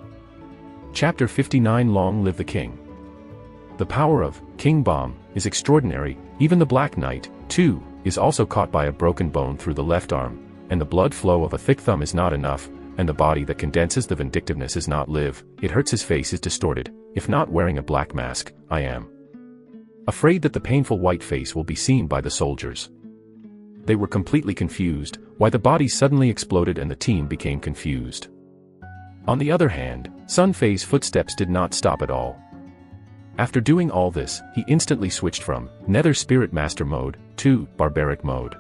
Speaker 1: Chapter 59 Long Live the King. The power of King Bomb is extraordinary. Even the Black Knight, too, is also caught by a broken bone through the left arm, and the blood flow of a thick thumb is not enough, and the body that condenses the vindictiveness is not live, it hurts his face is distorted. If not wearing a black mask, I am afraid that the painful white face will be seen by the soldiers. They were completely confused, why the bodies suddenly exploded and the team became confused. On the other hand, Sun Fei's footsteps did not stop at all. After doing all this, he instantly switched from Nether Spirit Master mode to Barbaric mode.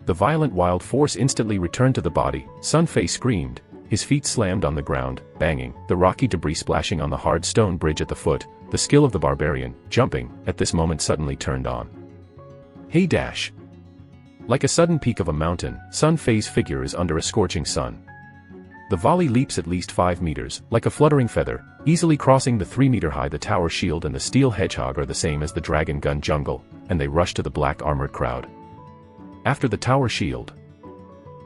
Speaker 1: The violent wild force instantly returned to the body. Sun Fei screamed, his feet slammed on the ground, banging, the rocky debris splashing on the hard stone bridge at the foot. The skill of the barbarian, jumping, at this moment suddenly turned on. Hey dash! Like a sudden peak of a mountain, Sun Fei's figure is under a scorching sun. The volley leaps at least 5 meters, like a fluttering feather, easily crossing the 3-meter-high. The tower shield and the steel hedgehog are the same as the dragon gun jungle, and they rush to the black armored crowd. After the tower shield.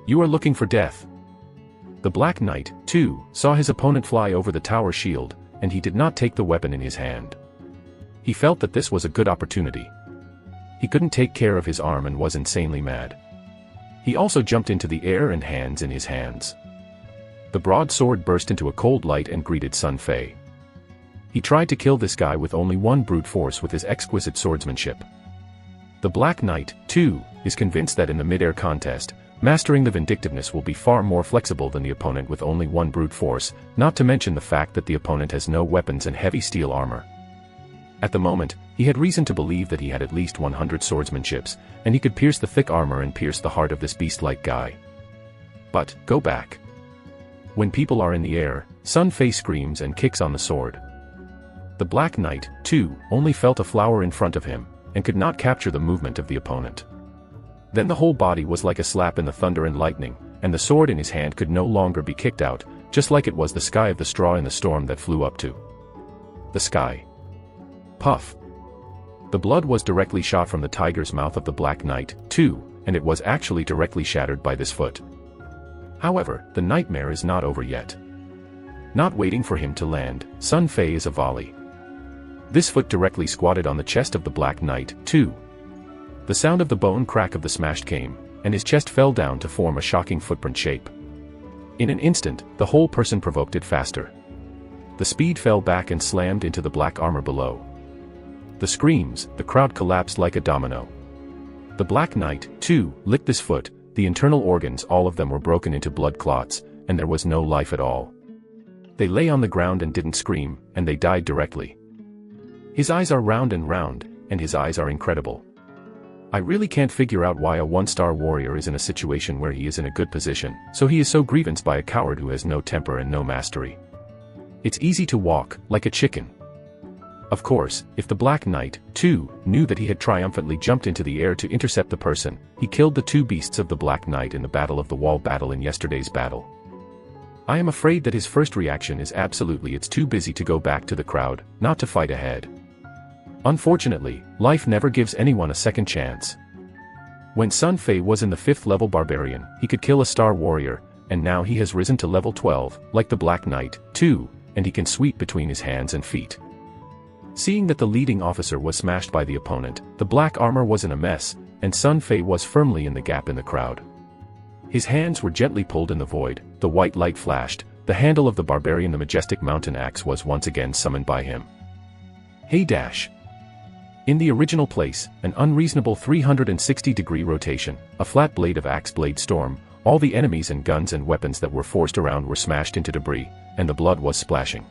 Speaker 1: You are looking for death. The Black Knight, too, saw his opponent fly over the tower shield, and he did not take the weapon in his hand. He felt that this was a good opportunity. He couldn't take care of his arm and was insanely mad. He also jumped into the air and hands in his hands. The broadsword burst into a cold light and greeted Sun Fei. He tried to kill this guy with only one brute force with his exquisite swordsmanship. The Black Knight, too, is convinced that in the mid-air contest, mastering the vindictiveness will be far more flexible than the opponent with only one brute force, not to mention the fact that the opponent has no weapons and heavy steel armor. At the moment, he had reason to believe that he had at least 100 swordsmanships, and he could pierce the thick armor and pierce the heart of this beast-like guy. But, go back. When people are in the air, Sun Fei screams and kicks on the sword. The Black Knight, too, only felt a flower in front of him, and could not capture the movement of the opponent. Then the whole body was like a slap in the thunder and lightning, and the sword in his hand could no longer be kicked out, just like it was the sky of the straw in the storm that flew up to the sky. Puff. The blood was directly shot from the tiger's mouth of the Black Knight, too, and it was actually directly shattered by this foot. However, the nightmare is not over yet. Not waiting for him to land, Sun Fei is a volley. This foot directly squatted on the chest of the Black Knight, too. The sound of the bone crack of the smash came, and his chest fell down to form a shocking footprint shape. In an instant, the whole person provoked it faster. The speed fell back and slammed into the black armor below. The screams, the crowd collapsed like a domino. The Black Knight, too, licked this foot. The internal organs, all of them were broken into blood clots, and there was no life at all. They lay on the ground and didn't scream, and they died directly. His eyes are round, and his eyes are incredible. I really can't figure out why a 1-star warrior is in a situation where he is in a good position, so he is so grievanced by a coward who has no temper and no mastery. It's easy to walk, like a chicken. Of course, if the Black Knight, too, knew that he had triumphantly jumped into the air to intercept the person, he killed the 2 beasts of the Black Knight in the Battle of the Wall battle in yesterday's battle. I am afraid that his first reaction is absolutely it's too busy to go back to the crowd, not to fight ahead. Unfortunately, life never gives anyone a second chance. When Sun Fei was in the 5th level barbarian, he could kill a star warrior, and now he has risen to level 12, like the Black Knight, too, and he can sweep between his hands and feet. Seeing that the leading officer was smashed by the opponent, the black armor was in a mess, and Sun Fei was firmly in the gap in the crowd. His hands were gently pulled in the void, the white light flashed, the handle of the barbarian, the majestic mountain axe, was once again summoned by him. Hey dash! In the original place, an unreasonable 360-degree rotation, a flat blade of axe blade storm, all the enemies and guns and weapons that were forced around were smashed into debris, and the blood was splashing.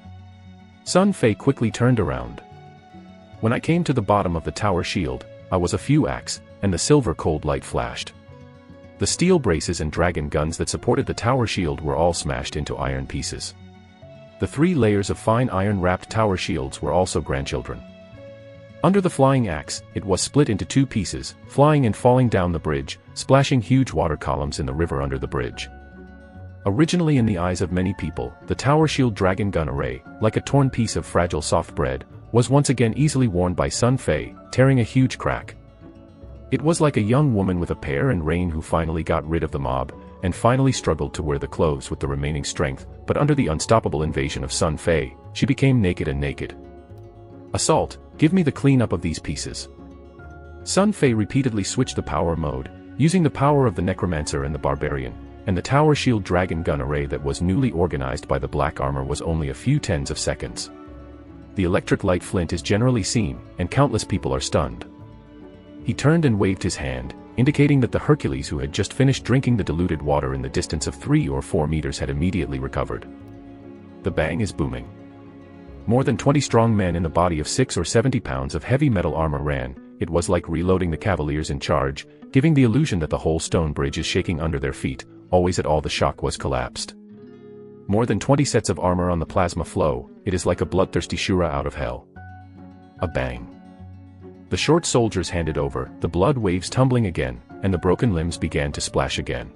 Speaker 1: Sun Fei quickly turned around. When I came to the bottom of the tower shield, I was a few axe, and the silver cold light flashed. The steel braces and dragon guns that supported the tower shield were all smashed into iron pieces. The 3 layers of fine iron-wrapped tower shields were also grandchildren. Under the flying axe, it was split into 2 pieces, flying and falling down the bridge, splashing huge water columns in the river under the bridge. Originally in the eyes of many people, the tower shield dragon gun array, like a torn piece of fragile soft bread, was once again easily worn by Sun Fei, tearing a huge crack. It was like a young woman with a pear and rain who finally got rid of the mob, and finally struggled to wear the clothes with the remaining strength, but under the unstoppable invasion of Sun Fei, she became naked and naked. Assault, give me the cleanup of these pieces. Sun Fei repeatedly switched the power mode, using the power of the necromancer and the barbarian, and the tower shield dragon gun array that was newly organized by the black armor was only a few tens of seconds. The electric light flint is generally seen, and countless people are stunned. He turned and waved his hand, indicating that the Hercules who had just finished drinking the diluted water in the distance of 3 or 4 meters had immediately recovered. The bang is booming. More than 20 strong men in the body of 6 or 70 pounds of heavy metal armor ran. It was like reloading the cavaliers in charge, giving the illusion that the whole stone bridge is shaking under their feet. Always at all the shock was collapsed. More than 20 sets of armor on the plasma flow. It is like a bloodthirsty Shura out of hell. A bang. The short soldiers handed over, the blood waves tumbling again, and the broken limbs began to splash again.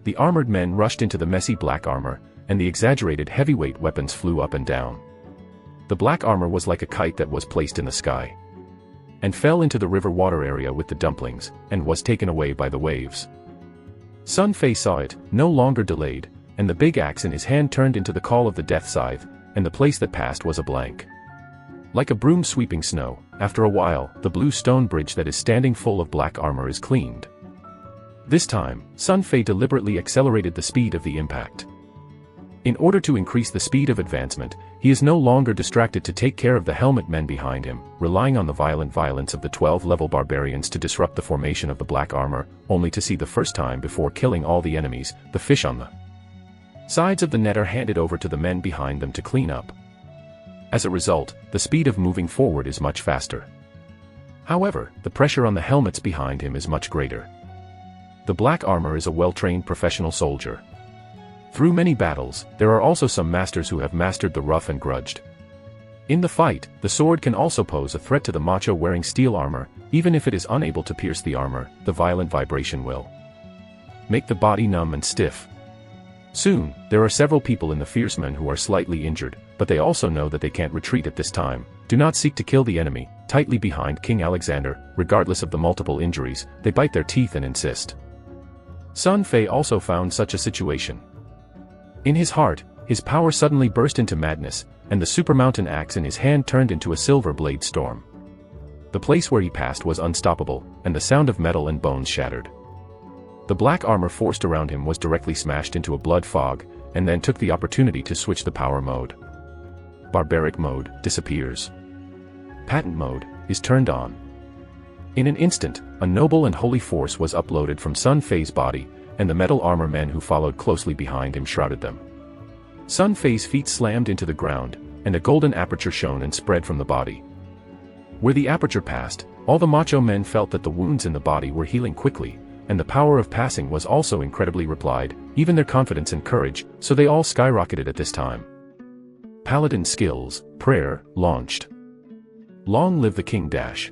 Speaker 1: The armored men rushed into the messy black armor, and the exaggerated heavyweight weapons flew up and down. The black armor was like a kite that was placed in the sky, and fell into the river water area with the dumplings, and was taken away by the waves. Sun Fei saw it, no longer delayed, and the big axe in his hand turned into the call of the death scythe, and the place that passed was a blank. Like a broom sweeping snow, after a while, the blue stone bridge that is standing full of black armor is cleaned. This time, Sun Fei deliberately accelerated the speed of the impact. In order to increase the speed of advancement, he is no longer distracted to take care of the helmet men behind him, relying on the violent violence of the 12-level barbarians to disrupt the formation of the black armor, only to see the first time before killing all the enemies, the fish on the sides of the net are handed over to the men behind them to clean up. As a result, the speed of moving forward is much faster. However, the pressure on the helmets behind him is much greater. The black armor is a well-trained professional soldier. Through many battles, there are also some masters who have mastered the rough and grudged. In the fight, the sword can also pose a threat to the macho wearing steel armor. Even if it is unable to pierce the armor, the violent vibration will make the body numb and stiff. Soon, there are several people in the fierce men who are slightly injured, but they also know that they can't retreat at this time. Do not seek to kill the enemy. Tightly behind King Alexander, regardless of the multiple injuries, they bite their teeth and insist. Sun Fei also found such a situation. In his heart, his power suddenly burst into madness, and the super mountain axe in his hand turned into a silver blade storm. The place where he passed was unstoppable, and the sound of metal and bones shattered. The black armor forced around him was directly smashed into a blood fog, and then took the opportunity to switch the power mode. Barbaric mode disappears. Patent mode is turned on. In an instant, a noble and holy force was uploaded from Sun Fei's body, and the metal armor men who followed closely behind him shrouded them. Sun Fei's feet slammed into the ground, and a golden aperture shone and spread from the body. Where the aperture passed, all the macho men felt that the wounds in the body were healing quickly, and the power of passing was also incredibly replied, even their confidence and courage, so they all skyrocketed at this time. Paladin skills, prayer, launched. Long live the king dash.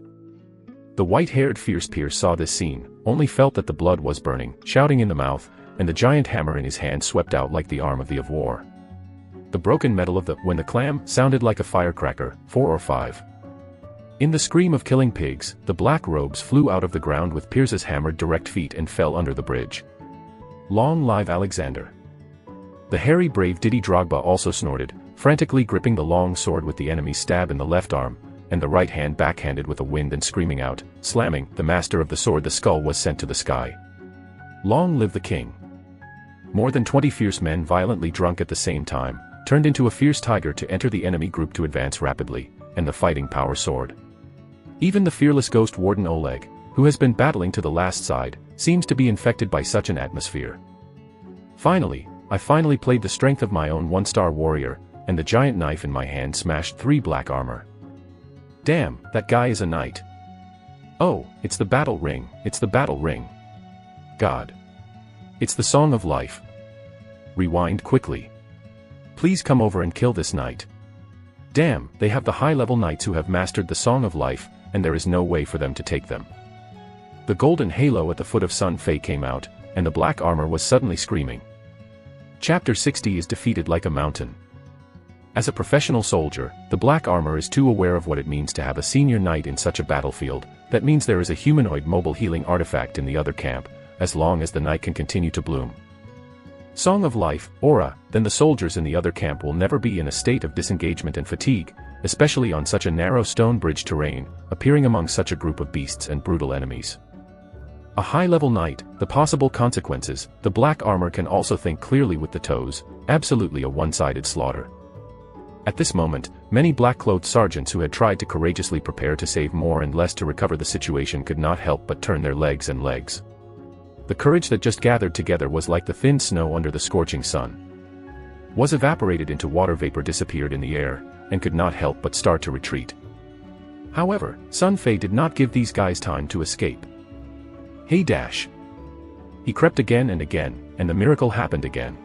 Speaker 1: The white-haired fierce Pierce saw this scene, only felt that the blood was burning, shouting in the mouth, and the giant hammer in his hand swept out like the arm of the war. The broken metal of the when the clam sounded like a firecracker, 4 or 5. In the scream of killing pigs, the black robes flew out of the ground with Pierce's hammered direct feet and fell under the bridge. Long live Alexander. The hairy brave Didi Drogba also snorted, frantically gripping the long sword with the enemy's stab in the left arm, and the right hand backhanded with a wind and screaming out, slamming the master of the sword. The skull was sent to the sky. Long live the king. More than 20 fierce men violently drunk at the same time, turned into a fierce tiger to enter the enemy group to advance rapidly, and the fighting power soared. Even the fearless ghost warden Oleg, who has been battling to the last side, seems to be infected by such an atmosphere. Finally, I finally played the strength of my own one-star warrior, and the giant knife in my hand smashed 3 black armor. Damn, that guy is a knight. Oh, it's the battle ring, it's the battle ring. God. It's the song of life. Rewind quickly. Please come over and kill this knight. Damn, they have the high-level knights who have mastered the song of life, and there is no way for them to take them. The golden halo at the foot of Sun Fei came out, and the black armor was suddenly screaming. Chapter 60 is defeated like a mountain. As a professional soldier, the black armor is too aware of what it means to have a senior knight in such a battlefield. That means there is a humanoid mobile healing artifact in the other camp, as long as the knight can continue to bloom. Song of life, aura, then the soldiers in the other camp will never be in a state of disengagement and fatigue, especially on such a narrow stone bridge terrain, appearing among such a group of beasts and brutal enemies. A high-level knight, the possible consequences, the black armor can also think clearly with the toes, absolutely a one-sided slaughter. At this moment, many black-clothed sergeants who had tried to courageously prepare to save more and less to recover the situation could not help but turn their legs and legs. The courage that just gathered together was like the thin snow under the scorching sun. was evaporated into water vapor, disappeared in the air, and could not help but start to retreat. However, Sun Fei did not give these guys time to escape. Hey dash! He crept again and again, and the miracle happened again.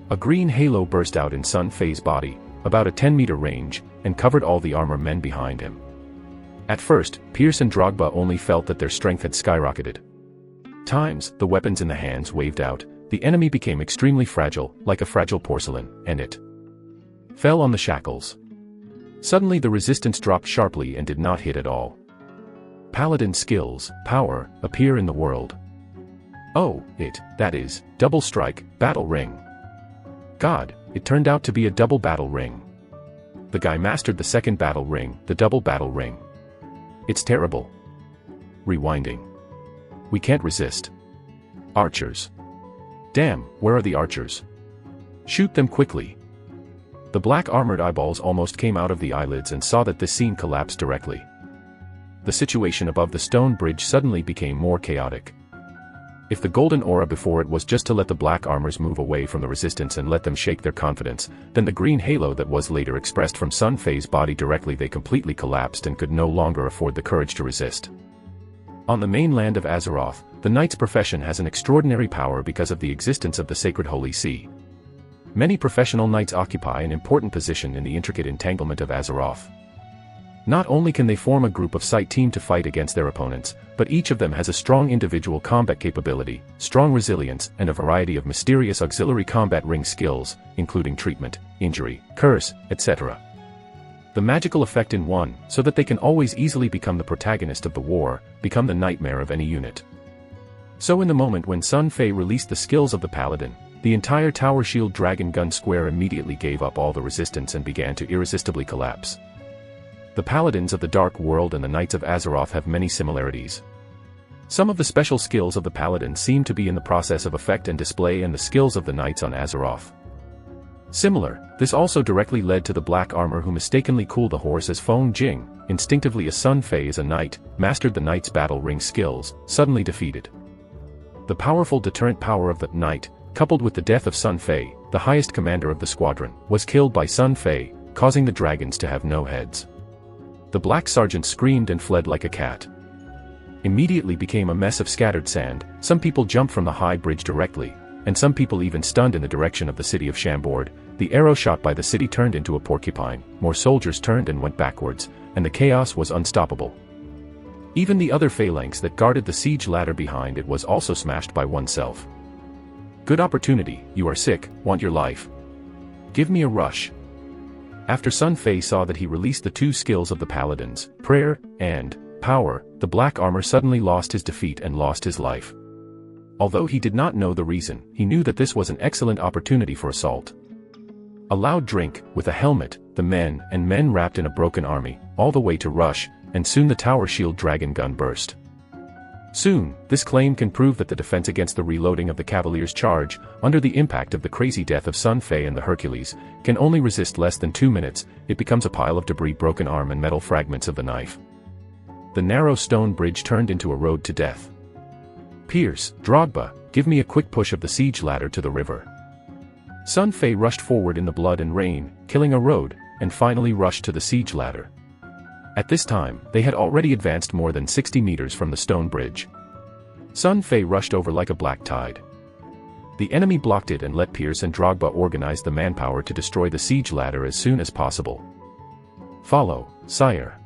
Speaker 1: A green halo burst out in Sun Fei's body, about a 10-meter range, and covered all the armor men behind him. At first, Pierce and Drogba only felt that their strength had skyrocketed. Times, the weapons in the hands waved out, the enemy became extremely fragile, like a fragile porcelain, and it fell on the shackles. Suddenly the resistance dropped sharply and did not hit at all. Paladin skills, power, appear in the world. Oh, that is, double strike, battle ring. God, it turned out to be a double battle ring. The guy mastered the second battle ring, the double battle ring. It's terrible. Rewinding. We can't resist. Archers. Damn, where are the archers? Shoot them quickly. The black armored eyeballs almost came out of the eyelids and saw that this scene collapsed directly. The situation above the stone bridge suddenly became more chaotic. If the golden aura before it was just to let the black armors move away from the resistance and let them shake their confidence, then the green halo that was later expressed from Sun Fei's body directly, they completely collapsed and could no longer afford the courage to resist. On the mainland of Azeroth, the knight's profession has an extraordinary power because of the existence of the sacred Holy See. Many professional knights occupy an important position in the intricate entanglement of Azeroth. Not only can they form a group of sight team to fight against their opponents, but each of them has a strong individual combat capability, strong resilience, and a variety of mysterious auxiliary combat ring skills, including treatment, injury, curse, etc. The magical effect in one, so that they can always easily become the protagonist of the war, become the nightmare of any unit. So in the moment when Sun Fei released the skills of the paladin, the entire tower shield dragon gun square immediately gave up all the resistance and began to irresistibly collapse. The paladins of the Dark World and the Knights of Azeroth have many similarities. Some of the special skills of the paladin seem to be in the process of effect and display, and the skills of the knights on Azeroth. Similar, this also directly led to the black armor who mistakenly cooled the horse as Feng Jing, instinctively as Sun Fei as a knight, mastered the knight's battle ring skills, suddenly defeated. The powerful deterrent power of the knight, coupled with the death of Sun Fei, the highest commander of the squadron, was killed by Sun Fei, causing the dragons to have no heads. The black sergeant screamed and fled like a cat. Immediately became a mess of scattered sand, some people jumped from the high bridge directly, and some people even stunned in the direction of the city of Chambord. The arrow shot by the city turned into a porcupine, more soldiers turned and went backwards, and the chaos was unstoppable. Even the other phalanx that guarded the siege ladder behind it was also smashed by oneself. Good opportunity, you are sick, want your life. Give me a rush. After Sun Fei saw that he released the two skills of the paladins, prayer and power, the black armor suddenly lost his defeat and lost his life. Although he did not know the reason, he knew that this was an excellent opportunity for assault. A loud drink, with a helmet, the men wrapped in a broken army, all the way to rush, and soon the tower shield dragon gun burst. Soon, this claim can prove that the defense against the reloading of the cavalier's charge, under the impact of the crazy death of Sun Fei and the Hercules, can only resist less than 2 minutes. It becomes a pile of debris, broken arm and metal fragments of the knife. The narrow stone bridge turned into a road to death. Pierce, Drogba, give me a quick push of the siege ladder to the river. Sun Fei rushed forward in the blood and rain, killing a road, and finally rushed to the siege ladder. At this time, they had already advanced more than 60 meters from the stone bridge. Sun Fei rushed over like a black tide. The enemy blocked it and let Pierce and Drogba organize the manpower to destroy the siege ladder as soon as possible. Follow, sire.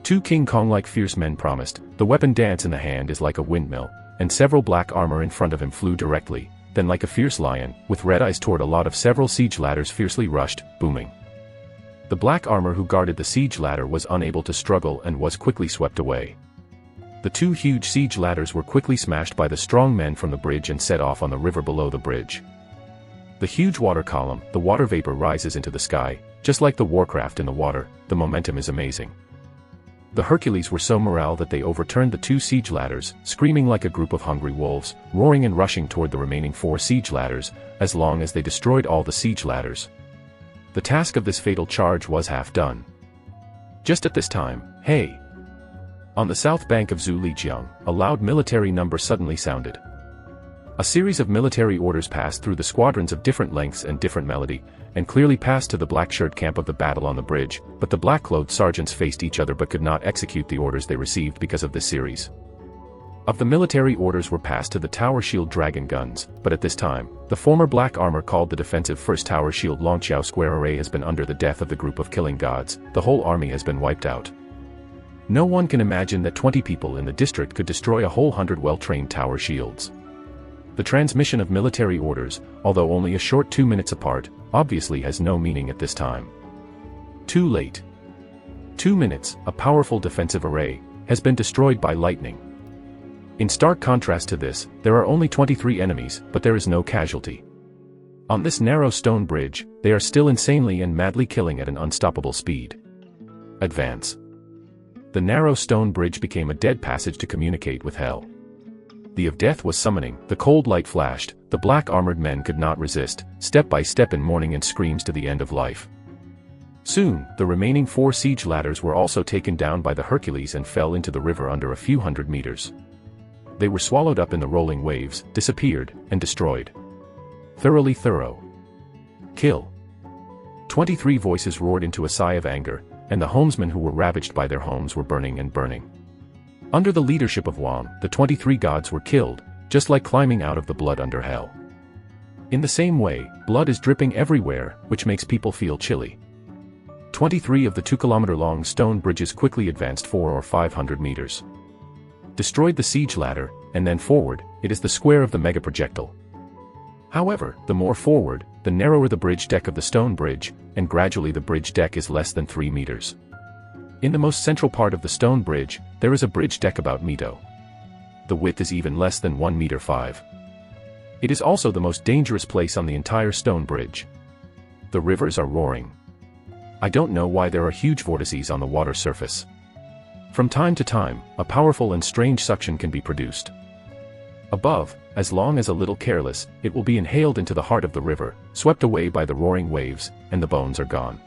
Speaker 1: Two King Kong-like fierce men promised. The weapon dance in the hand is like a windmill, and several black armor in front of him flew directly, then like a fierce lion, with red eyes toward a lot of several siege ladders fiercely rushed, booming. The black armor who guarded the siege ladder was unable to struggle and was quickly swept away. The two huge siege ladders were quickly smashed by the strong men from the bridge and set off on the river below the bridge. The huge water column, the water vapor rises into the sky, just like the warcraft in the water. The momentum is amazing. The Hercules were so morale that they overturned the two siege ladders, screaming like a group of hungry wolves, roaring and rushing toward the remaining 4 siege ladders, as long as they destroyed all the siege ladders. The task of this fatal charge was half done. Just at this time, hey! On the south bank of Zulijiang, a loud military number suddenly sounded. A series of military orders passed through the squadrons of different lengths and different melody, and clearly passed to the black shirt camp of the battle on the bridge, but the black-clothed sergeants faced each other but could not execute the orders they received because of this series. Of the military orders were passed to the tower shield dragon guns, but at this time, the former black armor called the defensive first tower shield Longqiao square array has been under the death of the group of killing gods, the whole army has been wiped out. No one can imagine that 20 people in the district could destroy a whole 100 well-trained tower shields. The transmission of military orders, although only a short 2 minutes apart, obviously has no meaning at this time. Too late. 2 minutes, a powerful defensive array, has been destroyed by lightning. In stark contrast to this, there are only 23 enemies, but there is no casualty. On this narrow stone bridge, they are still insanely and madly killing at an unstoppable speed. Advance. The narrow stone bridge became a dead passage to communicate with hell. The of death was summoning, the cold light flashed, the black armored men could not resist, step by step in mourning and screams to the end of life. Soon, the remaining 4 siege ladders were also taken down by the Hercules and fell into the river under a few hundred meters. They were swallowed up in the rolling waves, disappeared, and destroyed. Thoroughly thorough. Kill. 23 voices roared into a sigh of anger, and the homesmen who were ravaged by their homes were burning and burning. Under the leadership of Wang, the 23 gods were killed, just like climbing out of the blood under hell. In the same way, blood is dripping everywhere, which makes people feel chilly. 23 of the 2-kilometer-long stone bridges quickly advanced 400 or 500 meters. Destroyed the siege ladder, and then forward, it is the square of the mega projectile. However, the more forward, the narrower the bridge deck of the stone bridge, and gradually the bridge deck is less than 3 meters. In the most central part of the stone bridge, there is a bridge deck about meter. The width is even less than 1 meter 5. It is also the most dangerous place on the entire stone bridge. The rivers are roaring. I don't know why there are huge vortices on the water surface. From time to time, a powerful and strange suction can be produced. Above, as long as a little careless, it will be inhaled into the heart of the river, swept away by the roaring waves, and the bones are gone.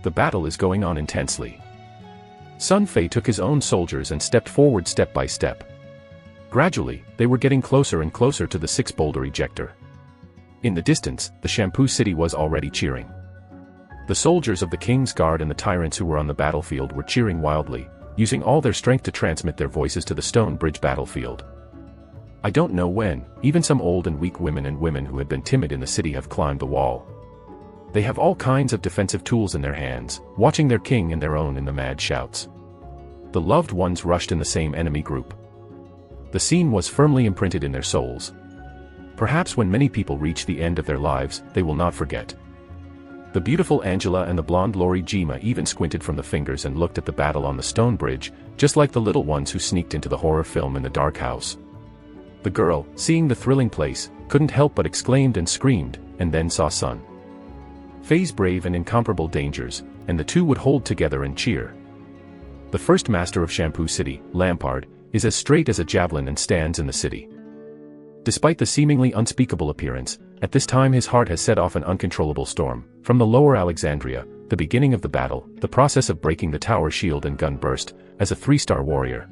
Speaker 1: The battle is going on intensely. Sun Fei took his own soldiers and stepped forward step by step. Gradually, they were getting closer and closer to the 6-boulder ejector. In the distance, the Shampoo City was already cheering. The soldiers of the King's Guard and the tyrants who were on the battlefield were cheering wildly, using all their strength to transmit their voices to the stone bridge battlefield. I don't know when, even some old and weak women and women who had been timid in the city have climbed the wall. They have all kinds of defensive tools in their hands, watching their king and their own in the mad shouts. The loved ones rushed in the same enemy group. The scene was firmly imprinted in their souls. Perhaps when many people reach the end of their lives, they will not forget. The beautiful Angela and the blonde Lori Jima even squinted from the fingers and looked at the battle on the stone bridge, just like the little ones who sneaked into the horror film in the dark house. The girl, seeing the thrilling place, couldn't help but exclaimed and screamed, and then saw Sun Fei's brave and incomparable dangers, and the two would hold together and cheer. The first master of Shampoo City, Lampard, is as straight as a javelin and stands in the city. Despite the seemingly unspeakable appearance, at this time his heart has set off an uncontrollable storm. From the lower Alexandria, the beginning of the battle, the process of breaking the tower shield and gun burst, as a 3-star warrior.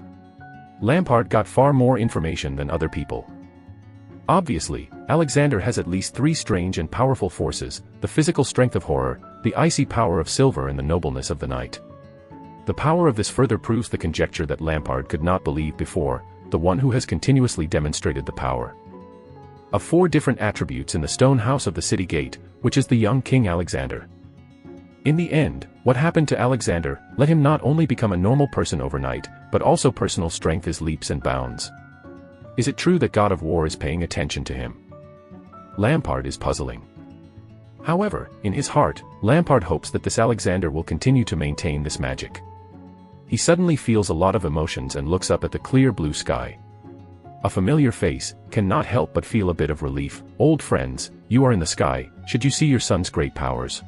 Speaker 1: Lampard got far more information than other people. Obviously, Alexander has at least 3 strange and powerful forces, the physical strength of horror, the icy power of silver and the nobleness of the night. The power of this further proves the conjecture that Lampard could not believe before, the one who has continuously demonstrated the power of 4 different attributes in the stone house of the city gate, which is the young King Alexander. In the end, what happened to Alexander let him not only become a normal person overnight, but also personal strength is leaps and bounds. Is it true that God of War is paying attention to him? Lampard is puzzling. However, in his heart, Lampard hopes that this Alexander will continue to maintain this magic. He suddenly feels a lot of emotions and looks up at the clear blue sky. A familiar face cannot help but feel a bit of relief. Old friends, you are in the sky, should you see your son's great powers.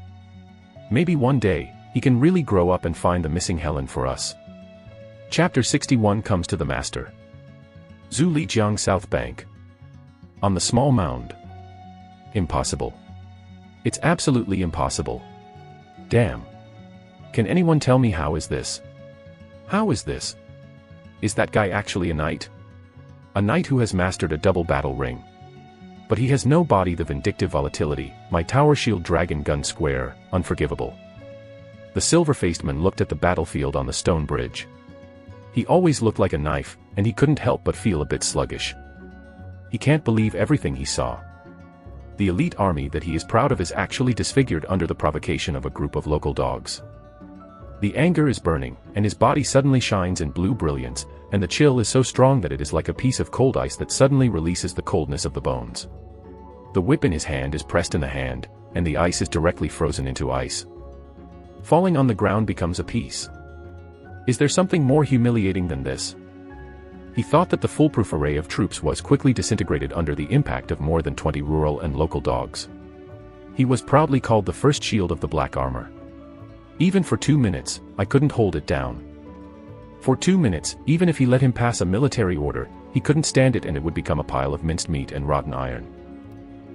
Speaker 1: Maybe one day, he can really grow up and find the missing Helen for us. Chapter 61 comes to the master. Zhu Lijiang South Bank. On the small mound. Impossible. It's absolutely impossible. Damn. Can anyone tell me how is this? How is this? Is that guy actually a knight? A knight who has mastered a double battle ring. But he has no body. The vindictive volatility, my tower shield dragon gun square, unforgivable. The silver-faced man looked at the battlefield on the stone bridge. He always looked like a knife, and he couldn't help but feel a bit sluggish. He can't believe everything he saw. The elite army that he is proud of is actually disfigured under the provocation of a group of local dogs. The anger is burning, and his body suddenly shines in blue brilliance, and the chill is so strong that it is like a piece of cold ice that suddenly releases the coldness of the bones. The whip in his hand is pressed in the hand, and the ice is directly frozen into ice. Falling on the ground becomes a piece. Is there something more humiliating than this? He thought that the foolproof array of troops was quickly disintegrated under the impact of more than 20 rural and local dogs. He was proudly called the first shield of the black armor. Even for 2 minutes, I couldn't hold it down. For 2 minutes, even if he let him pass a military order, he couldn't stand it, and it would become a pile of minced meat and rotten iron.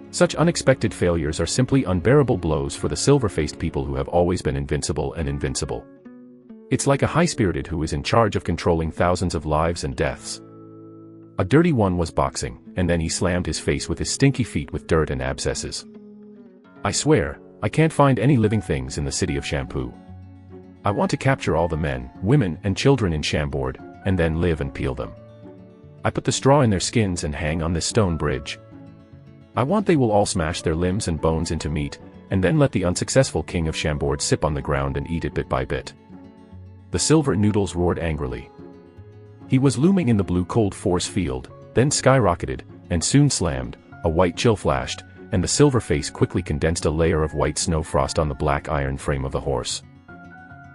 Speaker 1: Such unexpected failures are simply unbearable blows for the silver-faced people who have always been invincible and invincible. It's like a high-spirited who is in charge of controlling thousands of lives and deaths. A dirty one was boxing, and then he slammed his face with his stinky feet with dirt and abscesses. I swear, I can't find any living things in the city of Shampoo. I want to capture all the men, women, and children in Chambord, and then live and peel them. I put the straw in their skins and hang on this stone bridge. I want they will all smash their limbs and bones into meat, and then let the unsuccessful king of Chambord sip on the ground and eat it bit by bit. The silver noodles roared angrily. He was looming in the blue cold force field, then skyrocketed, and soon slammed. A white chill flashed, and the silver face quickly condensed a layer of white snow frost on the black iron frame of the horse.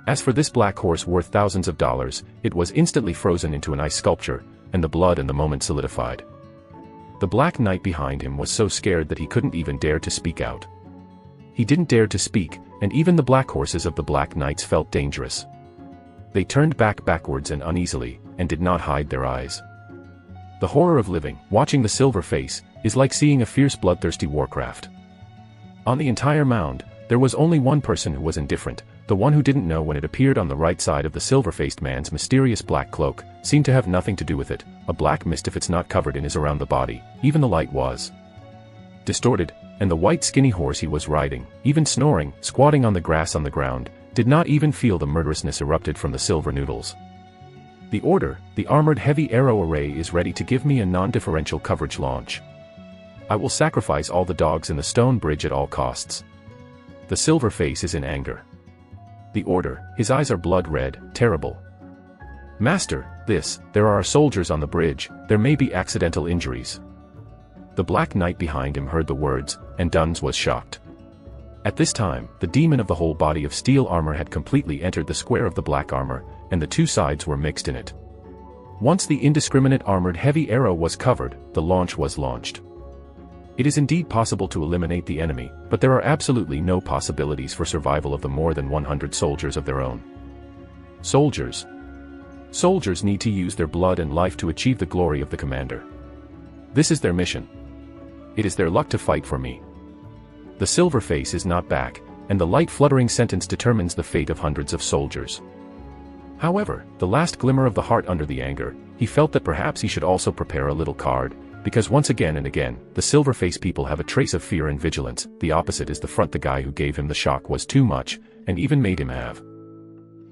Speaker 1: As for this black horse worth thousands of dollars, it was instantly frozen into an ice sculpture, and the blood in the moment solidified. The Black Knight behind him was so scared that he couldn't even dare to speak out. He didn't dare to speak, and even the black horses of the Black Knights felt dangerous. They turned backwards and uneasily, and did not hide their eyes. The horror of living, watching the silver face, is like seeing a fierce bloodthirsty warcraft. On the entire mound, there was only one person who was indifferent, the one who didn't know when it appeared on the right side of the silver-faced man's mysterious black cloak, seemed to have nothing to do with it. A black mist, if it's not covered in, is around the body, even the light was distorted, and the white skinny horse he was riding, even snoring, squatting on the grass on the ground, did not even feel the murderousness erupted from the silver noodles. The order, the armored heavy arrow array is ready to give me a non-differential coverage launch. I will sacrifice all the dogs in the stone bridge at all costs. The silver face is in anger. The order, his eyes are blood red, terrible. Master, there are soldiers on the bridge, there may be accidental injuries. The Black Knight behind him heard the words, and Duns was shocked. At this time, the demon of the whole body of steel armor had completely entered the square of the black armor, and the two sides were mixed in it. Once the indiscriminate armored heavy arrow was covered, the launch was launched. It is indeed possible to eliminate the enemy, but there are absolutely no possibilities for survival of the more than 100 soldiers of their own. Soldiers. Soldiers need to use their blood and life to achieve the glory of the commander. This is their mission. It is their luck to fight for me. The silver face is not back, and the light fluttering sentence determines the fate of hundreds of soldiers. However, the last glimmer of the heart under the anger, he felt that perhaps he should also prepare a little card, because once again and again, the silver-faced people have a trace of fear and vigilance. The opposite is the front. The guy who gave him the shock was too much, and even made him have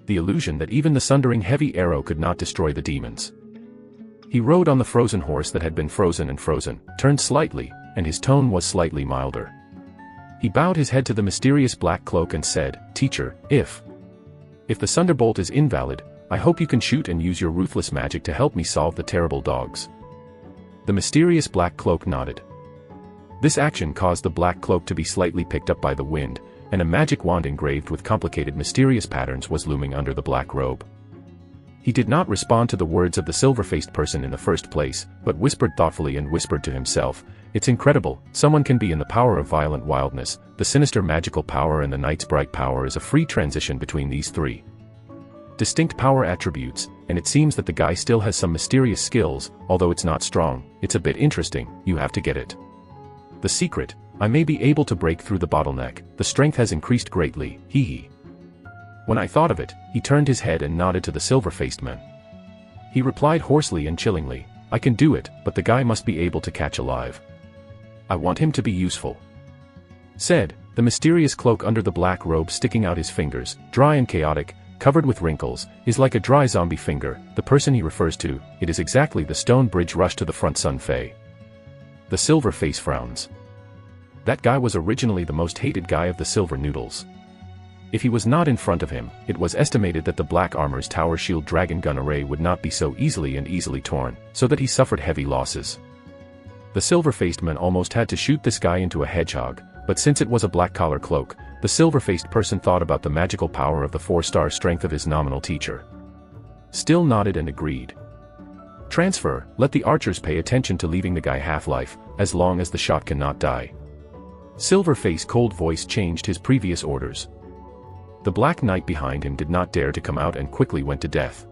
Speaker 1: the illusion that even the sundering heavy arrow could not destroy the demons. He rode on the frozen horse that had been frozen and frozen, turned slightly, and his tone was slightly milder. He bowed his head to the mysterious black cloak and said, "Teacher, if the thunderbolt is invalid, I hope you can shoot and use your ruthless magic to help me solve the terrible dogs." The mysterious black cloak nodded. This action caused the black cloak to be slightly picked up by the wind, and a magic wand engraved with complicated mysterious patterns was looming under the black robe. He did not respond to the words of the silver-faced person in the first place, but whispered thoughtfully and whispered to himself, "It's incredible, someone can be in the power of violent wildness, the sinister magical power and the knight's bright power is a free transition between these three distinct power attributes, and it seems that the guy still has some mysterious skills, although it's not strong. It's a bit interesting, you have to get it. The secret, I may be able to break through the bottleneck, the strength has increased greatly, hee." When I thought of it, he turned his head and nodded to the silver-faced man. He replied hoarsely and chillingly, "I can do it, but the guy must be able to catch alive." I want him to be useful," said, the mysterious cloak under the black robe sticking out his fingers, dry and chaotic, covered with wrinkles, is like a dry zombie finger. The person he refers to, it is exactly the stone bridge rush to the front Sun Fei. The silver face frowns. That guy was originally the most hated guy of the silver noodles. If he was not in front of him, it was estimated that the black armor's tower shield dragon gun array would not be so easily torn, so that he suffered heavy losses. The silver-faced man almost had to shoot this guy into a hedgehog, but since it was a black-collar cloak, the silver-faced person thought about the magical power of the 4-star strength of his nominal teacher. Still nodded and agreed. Transfer, let the archers pay attention to leaving the guy half-life, as long as the shot cannot die. Silver-Face cold voice changed his previous orders. The Black Knight behind him did not dare to come out and quickly went to death.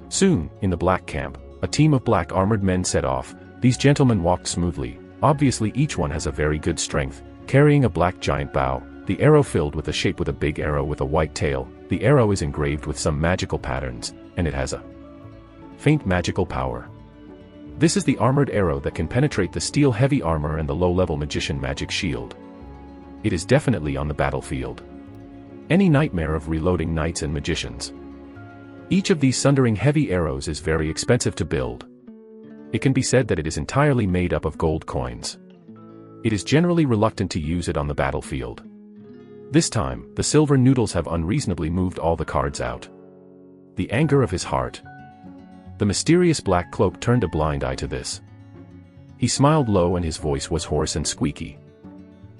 Speaker 1: Soon, in the black camp, a team of black armored men set off. These gentlemen walked smoothly, obviously each one has a very good strength, carrying a black giant bow, the arrow filled with a shape with a big arrow with a white tail. The arrow is engraved with some magical patterns, and it has a faint magical power. This is the armored arrow that can penetrate the steel heavy armor and the low-level magician magic shield. It is definitely on the battlefield. Any nightmare of reloading knights and magicians. Each of these sundering heavy arrows is very expensive to build. It can be said that it is entirely made up of gold coins. It is generally reluctant to use it on the battlefield. This time, the silver noodles have unreasonably moved all the cards out. The anger of his heart. The mysterious black cloak turned a blind eye to this. He smiled low and his voice was hoarse and squeaky.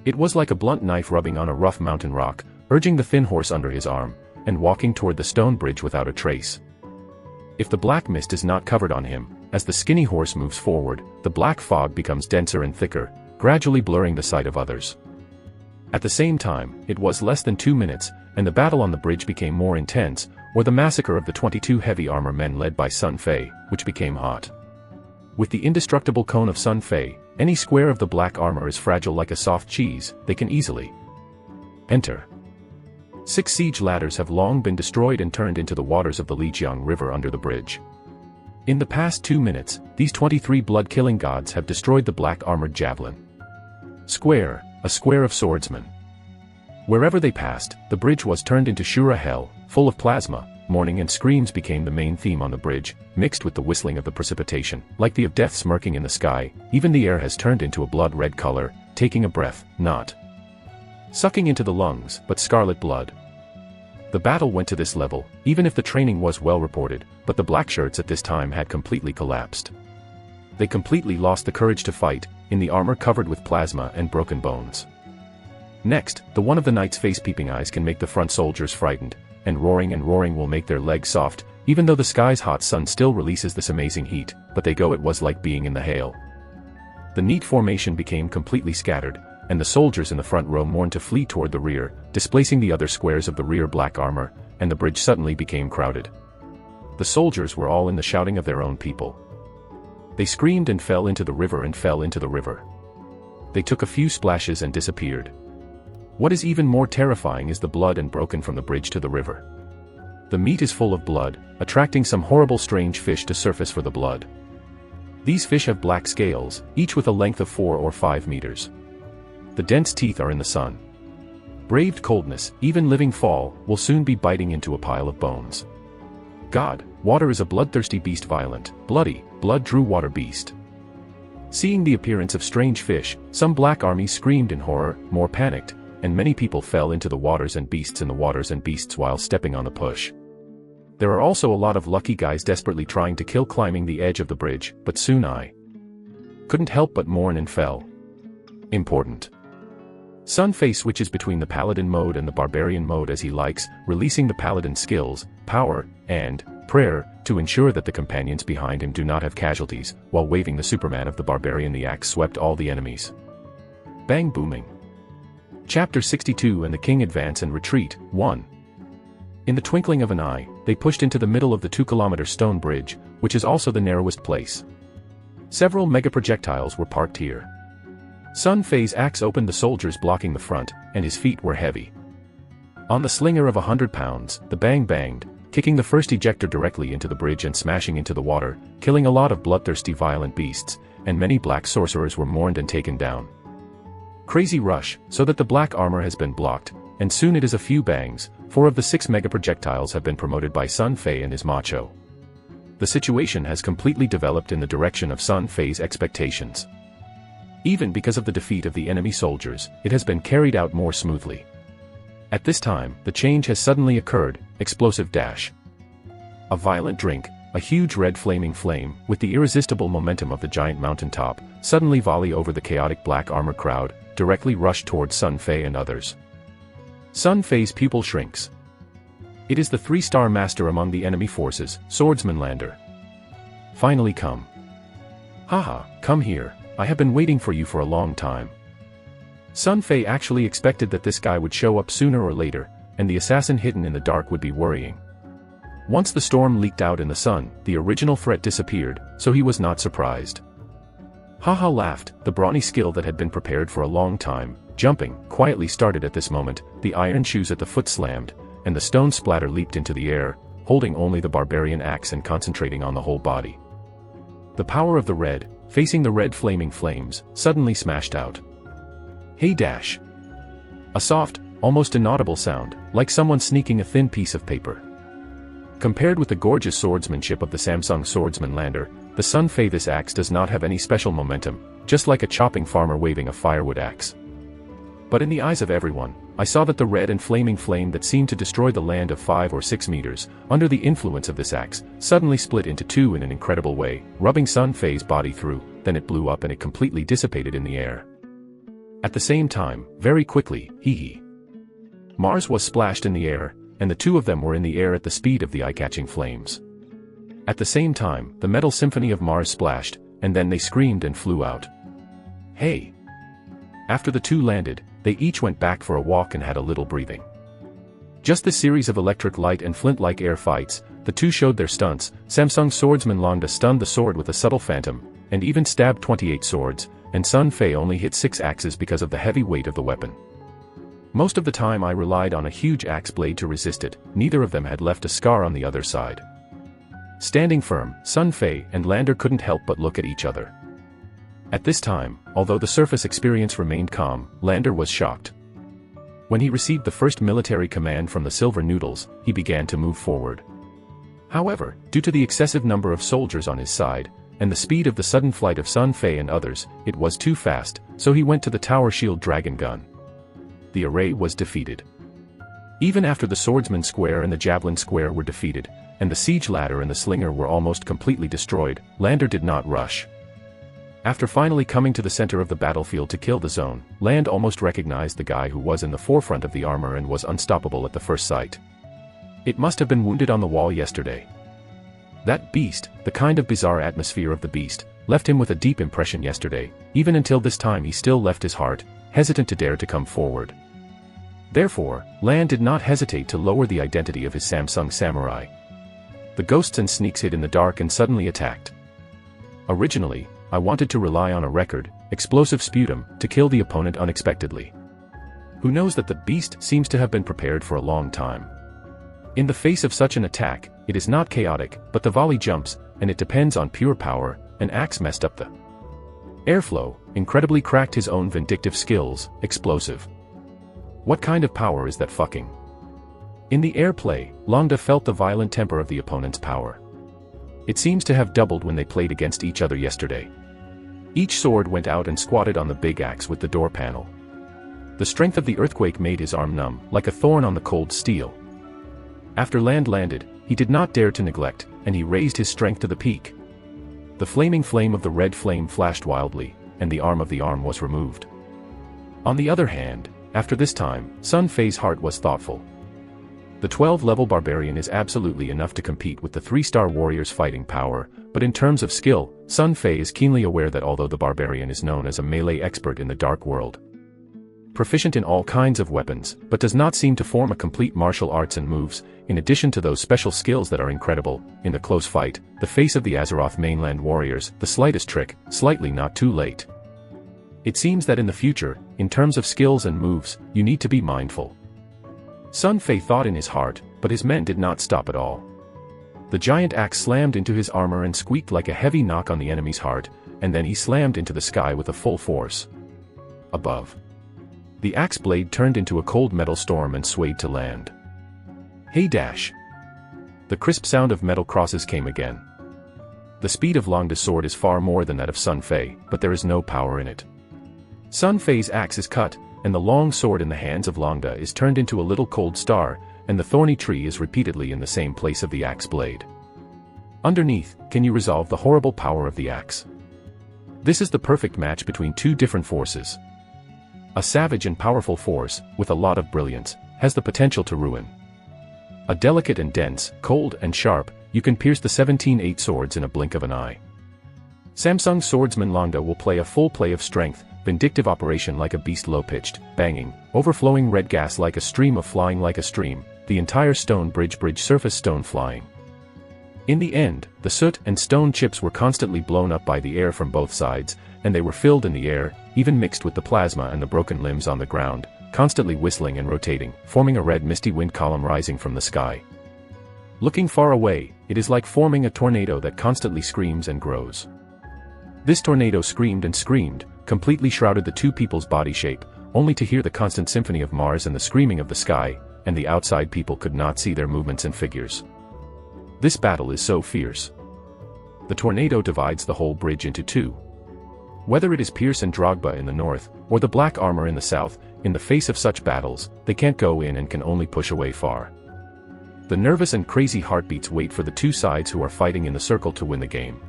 Speaker 1: It was like a blunt knife rubbing on a rough mountain rock, urging the thin horse under his arm, and walking toward the stone bridge without a trace. If the black mist is not covered on him, as the skinny horse moves forward, the black fog becomes denser and thicker, gradually blurring the sight of others. At the same time, it was less than 2 minutes, and the battle on the bridge became more intense, or the massacre of the 22 heavy armor men led by Sun Fei, which became hot. With the indestructible cone of Sun Fei, any square of the black armor is fragile like a soft cheese. They can easily enter. 6 siege ladders have long been destroyed and turned into the waters of the Lijiang River under the bridge. In the past 2 minutes, these 23 blood-killing gods have destroyed the black armored javelin. Square, a square of swordsmen. Wherever they passed, the bridge was turned into Shura hell, full of plasma. Mourning and screams became the main theme on the bridge, mixed with the whistling of the precipitation, like the of death smirking in the sky. Even the air has turned into a blood-red color, taking a breath, not sucking into the lungs, but scarlet blood. The battle went to this level, even if the training was well reported, but the black shirts at this time had completely collapsed. They completely lost the courage to fight, in the armor covered with plasma and broken bones. Next, the one of the knight's face-peeping eyes can make the front soldiers frightened, and roaring will make their legs soft, even though the sky's hot sun still releases this amazing heat, but they go. It was like being in the hail. The neat formation became completely scattered, and the soldiers in the front row mourned to flee toward the rear, displacing the other squares of the rear black armor, and the bridge suddenly became crowded. The soldiers were all in the shouting of their own people. They screamed and fell into the river and fell into the river. They took a few splashes and disappeared. What is even more terrifying is the blood and broken from the bridge to the river. The meat is full of blood, attracting some horrible strange fish to surface for the blood. These fish have black scales, each with a length of 4 or 5 meters. The dense teeth are in the sun. Braved coldness, even living fall, will soon be biting into a pile of bones. God, water is a bloodthirsty beast, violent, bloody, blood-drew water beast. Seeing the appearance of strange fish, some black armies screamed in horror, more panicked, and many people fell into the waters and beasts in the waters and beasts while stepping on the push. There are also a lot of lucky guys desperately trying to kill climbing the edge of the bridge, but soon I couldn't help but mourn and fell. Important. Sun Fei switches between the paladin mode and the barbarian mode as he likes, releasing the paladin skills, power, and prayer, to ensure that the companions behind him do not have casualties, while waving the Superman of the barbarian. The axe swept all the enemies. Bang booming. Chapter 62 and the King Advance and Retreat, 1. In the twinkling of an eye, they pushed into the middle of the 2-kilometer stone bridge, which is also the narrowest place. Several mega projectiles were parked here. Sun Fei's axe opened the soldiers blocking the front, and his feet were heavy. On the slinger of 100 pounds, the bang banged, kicking the first ejector directly into the bridge and smashing into the water, killing a lot of bloodthirsty violent beasts, and many black sorcerers were mourned and taken down. Crazy rush, so that the black armor has been blocked, and soon it is a few bangs. 4 of the 6 mega projectiles have been promoted by Sun Fei and his macho. The situation has completely developed in the direction of Sun Fei's expectations. Even because of the defeat of the enemy soldiers, it has been carried out more smoothly. At this time, the change has suddenly occurred. Explosive dash. A violent drink, a huge red flaming flame, with the irresistible momentum of the giant mountaintop, suddenly volley over the chaotic black armor crowd, directly rush towards Sun Fei and others. Sun Fei's pupil shrinks. It is the 3-star master among the enemy forces, Swordsman Lander. Finally come. Haha, come here, I have been waiting for you for a long time. Sun Fei actually expected that this guy would show up sooner or later, and the assassin hidden in the dark would be worrying. Once the storm leaked out in the sun, the original threat disappeared, so he was not surprised. Haha laughed, the brawny skill that had been prepared for a long time, jumping, quietly started at this moment, the iron shoes at the foot slammed, and the stone splatter leaped into the air, holding only the barbarian axe and concentrating on the whole body. The power of the red, facing the red flaming flames, suddenly smashed out. Hey dash! A soft, almost inaudible sound, like someone sneaking a thin piece of paper. Compared with the gorgeous swordsmanship of the Samsung Swordsman Lander, the Sun Fei this axe does not have any special momentum, just like a chopping farmer waving a firewood axe. But in the eyes of everyone, I saw that the red and flaming flame that seemed to destroy the land of 5 or 6 meters, under the influence of this axe, suddenly split into 2 in an incredible way, rubbing Sun Fei's body through, then it blew up and it completely dissipated in the air. At the same time, very quickly, Mars was splashed in the air, and the 2 of them were in the air at the speed of the eye-catching flames. At the same time, the metal symphony of Mars splashed, and then they screamed and flew out. Hey! After the 2 landed, they each went back for a walk and had a little breathing. Just this series of electric light and flint-like air fights, the 2 showed their stunts. Samsung Swordsman Longda stunned the sword with a subtle phantom, and even stabbed 28 swords, and Sun Fei only hit 6 axes because of the heavy weight of the weapon. Most of the time I relied on a huge axe blade to resist it, neither of them had left a scar on the other side. Standing firm, Sun Fei and Lander couldn't help but look at each other. At this time, although the surface experience remained calm, Lander was shocked. When he received the first military command from the Silver Noodles, he began to move forward. However, due to the excessive number of soldiers on his side, and the speed of the sudden flight of Sun Fei and others, it was too fast, so he went to the Tower Shield Dragon Gun. The array was defeated. Even after the Swordsman Square and the Javelin Square were defeated, and the Siege Ladder and the Slinger were almost completely destroyed, Lander did not rush. After finally coming to the center of the battlefield to kill the zone, Land almost recognized the guy who was in the forefront of the armor and was unstoppable at the first sight. It must have been wounded on the wall yesterday. That beast, the kind of bizarre atmosphere of the beast, left him with a deep impression yesterday. Even until this time he still left his heart, hesitant to dare to come forward. Therefore, Land did not hesitate to lower the identity of his Samsung Samurai. The ghosts and sneaks hid in the dark and suddenly attacked. Originally, I wanted to rely on a record, explosive sputum, to kill the opponent unexpectedly. Who knows that the beast seems to have been prepared for a long time. In the face of such an attack, it is not chaotic, but the volley jumps, and it depends on pure power. An axe messed up the airflow, incredibly cracked his own vindictive skills, explosive. What kind of power is that fucking? In the airplay, Longda felt the violent temper of the opponent's power. It seems to have doubled when they played against each other yesterday. Each sword went out and squatted on the big axe with the door panel. The strength of the earthquake made his arm numb, like a thorn on the cold steel. After Land landed, he did not dare to neglect, and he raised his strength to the peak. The flaming flame of the red flame flashed wildly, and the arm of the arm was removed. On the other hand, after this time, Sun Fei's heart was thoughtful. The 12-level barbarian is absolutely enough to compete with the 3-star warrior's fighting power, but in terms of skill, Sun Fei is keenly aware that although the barbarian is known as a melee expert in the dark world, proficient in all kinds of weapons, but does not seem to form a complete martial arts and moves, in addition to those special skills that are incredible, in the close fight, the face of the Azeroth mainland warriors, the slightest trick, slightly not too late. It seems that in the future, in terms of skills and moves, you need to be mindful. Sun Fei thought in his heart, but his men did not stop at all. The giant axe slammed into his armor and squeaked like a heavy knock on the enemy's heart, and then he slammed into the sky with a full force. Above, the axe blade turned into a cold metal storm and swayed to land. Hey dash! The crisp sound of metal crosses came again. The speed of Longda's sword is far more than that of Sun Fei, but there is no power in it. Sun Fei's axe is cut, and the long sword in the hands of Longda is turned into a little cold star, and the thorny tree is repeatedly in the same place of the axe blade. Underneath, can you resolve the horrible power of the axe? This is the perfect match between two different forces. A savage and powerful force, with a lot of brilliance, has the potential to ruin. A delicate and dense, cold and sharp, you can pierce the 17-8 swords in a blink of an eye. Samsung swordsman Longda will play a full play of strength, vindictive operation like a beast low-pitched, banging, overflowing red gas like a stream of flying like a stream, the entire stone bridge surface stone flying. In the end, the soot and stone chips were constantly blown up by the air from both sides, and they were filled in the air, even mixed with the plasma and the broken limbs on the ground, constantly whistling and rotating, forming a red misty wind column rising from the sky. Looking far away, it is like forming a tornado that constantly screams and grows. This tornado screamed and screamed, completely shrouded the two people's body shape, only to hear the constant symphony of Mars and the screaming of the sky, and the outside people could not see their movements and figures. This battle is so fierce. The tornado divides the whole bridge into two. Whether it is Pierce and Drogba in the north, or the Black Armor in the south, in the face of such battles, they can't go in and can only push away far. The nervous and crazy heartbeats wait for the two sides who are fighting in the circle to win the game.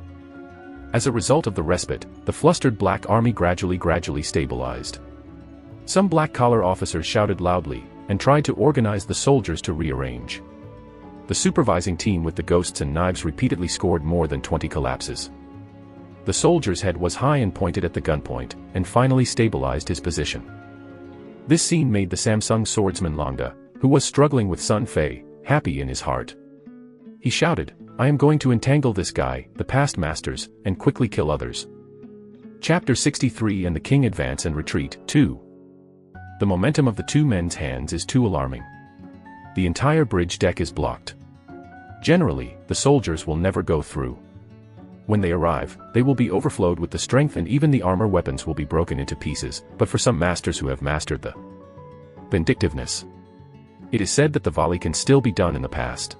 Speaker 1: As a result of the respite, the flustered Black Army gradually stabilized. Some black-collar officers shouted loudly, and tried to organize the soldiers to rearrange. The supervising team with the ghosts and knives repeatedly scored more than 20 collapses. The soldier's head was high and pointed at the gunpoint, and finally stabilized his position. This scene made the Samsung swordsman Longda, who was struggling with Sun Fei, happy in his heart. He shouted, "I am going to entangle this guy, the past masters, and quickly kill others." Chapter 63 and the King Advance and Retreat, 2. The momentum of the two men's hands is too alarming. The entire bridge deck is blocked. Generally, the soldiers will never go through. When they arrive, they will be overflowed with the strength and even the armor weapons will be broken into pieces, but for some masters who have mastered the vindictiveness, it is said that the volley can still be done in the past.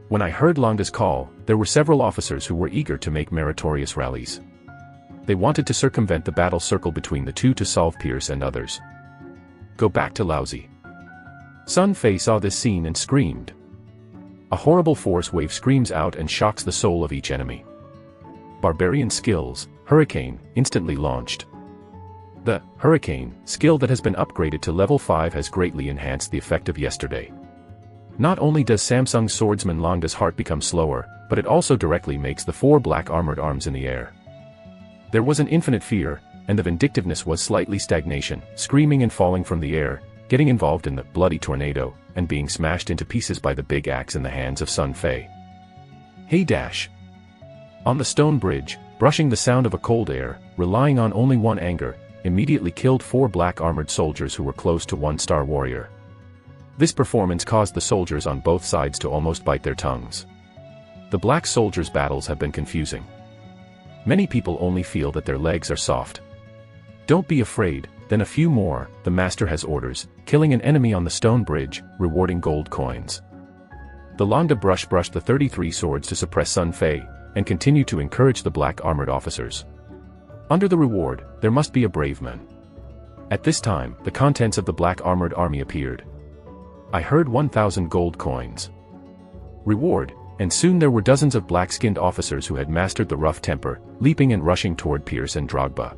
Speaker 1: When I heard Longda's call, there were several officers who were eager to make meritorious rallies. They wanted to circumvent the battle circle between the two to solve Pierce and others. Go back to Lousy. Sun Fei saw this scene and screamed. A horrible force wave screams out and shocks the soul of each enemy. Barbarian skills, Hurricane, instantly launched. The Hurricane skill that has been upgraded to level 5 has greatly enhanced the effect of yesterday. Not only does Samsung swordsman Longda's heart become slower, but it also directly makes the 4 black armored arms in the air. There was an infinite fear, and the vindictiveness was slightly stagnation, screaming and falling from the air, getting involved in the bloody tornado, and being smashed into pieces by the big axe in the hands of Sun Fei. Hey dash! On the stone bridge, brushing the sound of a cold air, relying on only one anger, immediately killed 4 black armored soldiers who were close to 1-star warrior. This performance caused the soldiers on both sides to almost bite their tongues. The black soldiers' battles have been confusing. Many people only feel that their legs are soft. Don't be afraid, then a few more, the master has orders, killing an enemy on the stone bridge, rewarding gold coins. The Longda brushed the 33 swords to suppress Sun Fei, and continue to encourage the black armored officers. Under the reward, there must be a brave man. At this time, the contents of the black armored army appeared. I heard 1,000 gold coins. Reward, and soon there were dozens of black-skinned officers who had mastered the rough temper, leaping and rushing toward Pierce and Drogba.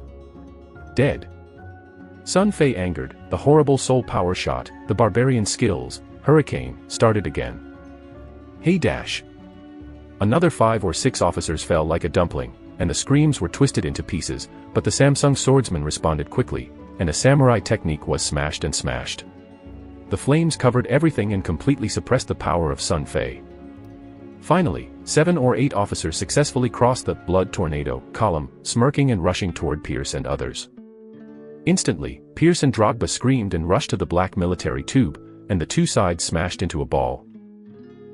Speaker 1: Dead. Sun Fei angered, the horrible soul power shot, the barbarian skills, Hurricane, started again. Hey dash! Another 5 or 6 officers fell like a dumpling, and the screams were twisted into pieces, but the Samsung swordsman responded quickly, and a samurai technique was smashed and smashed. The flames covered everything and completely suppressed the power of Sun Fei. Finally, 7 or 8 officers successfully crossed the blood tornado column, smirking and rushing toward Pierce and others. Instantly, Pierce and Drogba screamed and rushed to the black military tube, and the two sides smashed into a ball.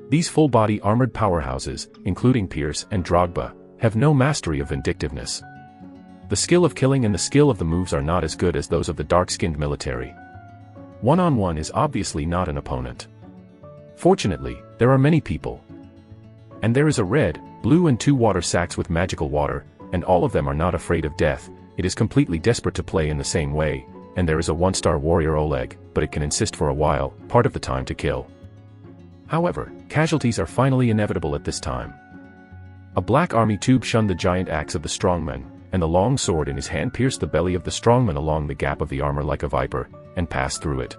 Speaker 1: These full-body armored powerhouses, including Pierce and Drogba, have no mastery of vindictiveness. The skill of killing and the skill of the moves are not as good as those of the dark-skinned military. One-on-one is obviously not an opponent. Fortunately, there are many people. And there is a red, blue and 2 water sacks with magical water, and all of them are not afraid of death. It is completely desperate to play in the same way, and there is a 1-star warrior Oleg, but it can insist for a while, part of the time to kill. However, casualties are finally inevitable at this time. A black army tube shunned the giant axe of the strongman, and the long sword in his hand pierced the belly of the strongman along the gap of the armor like a viper, and passed through it.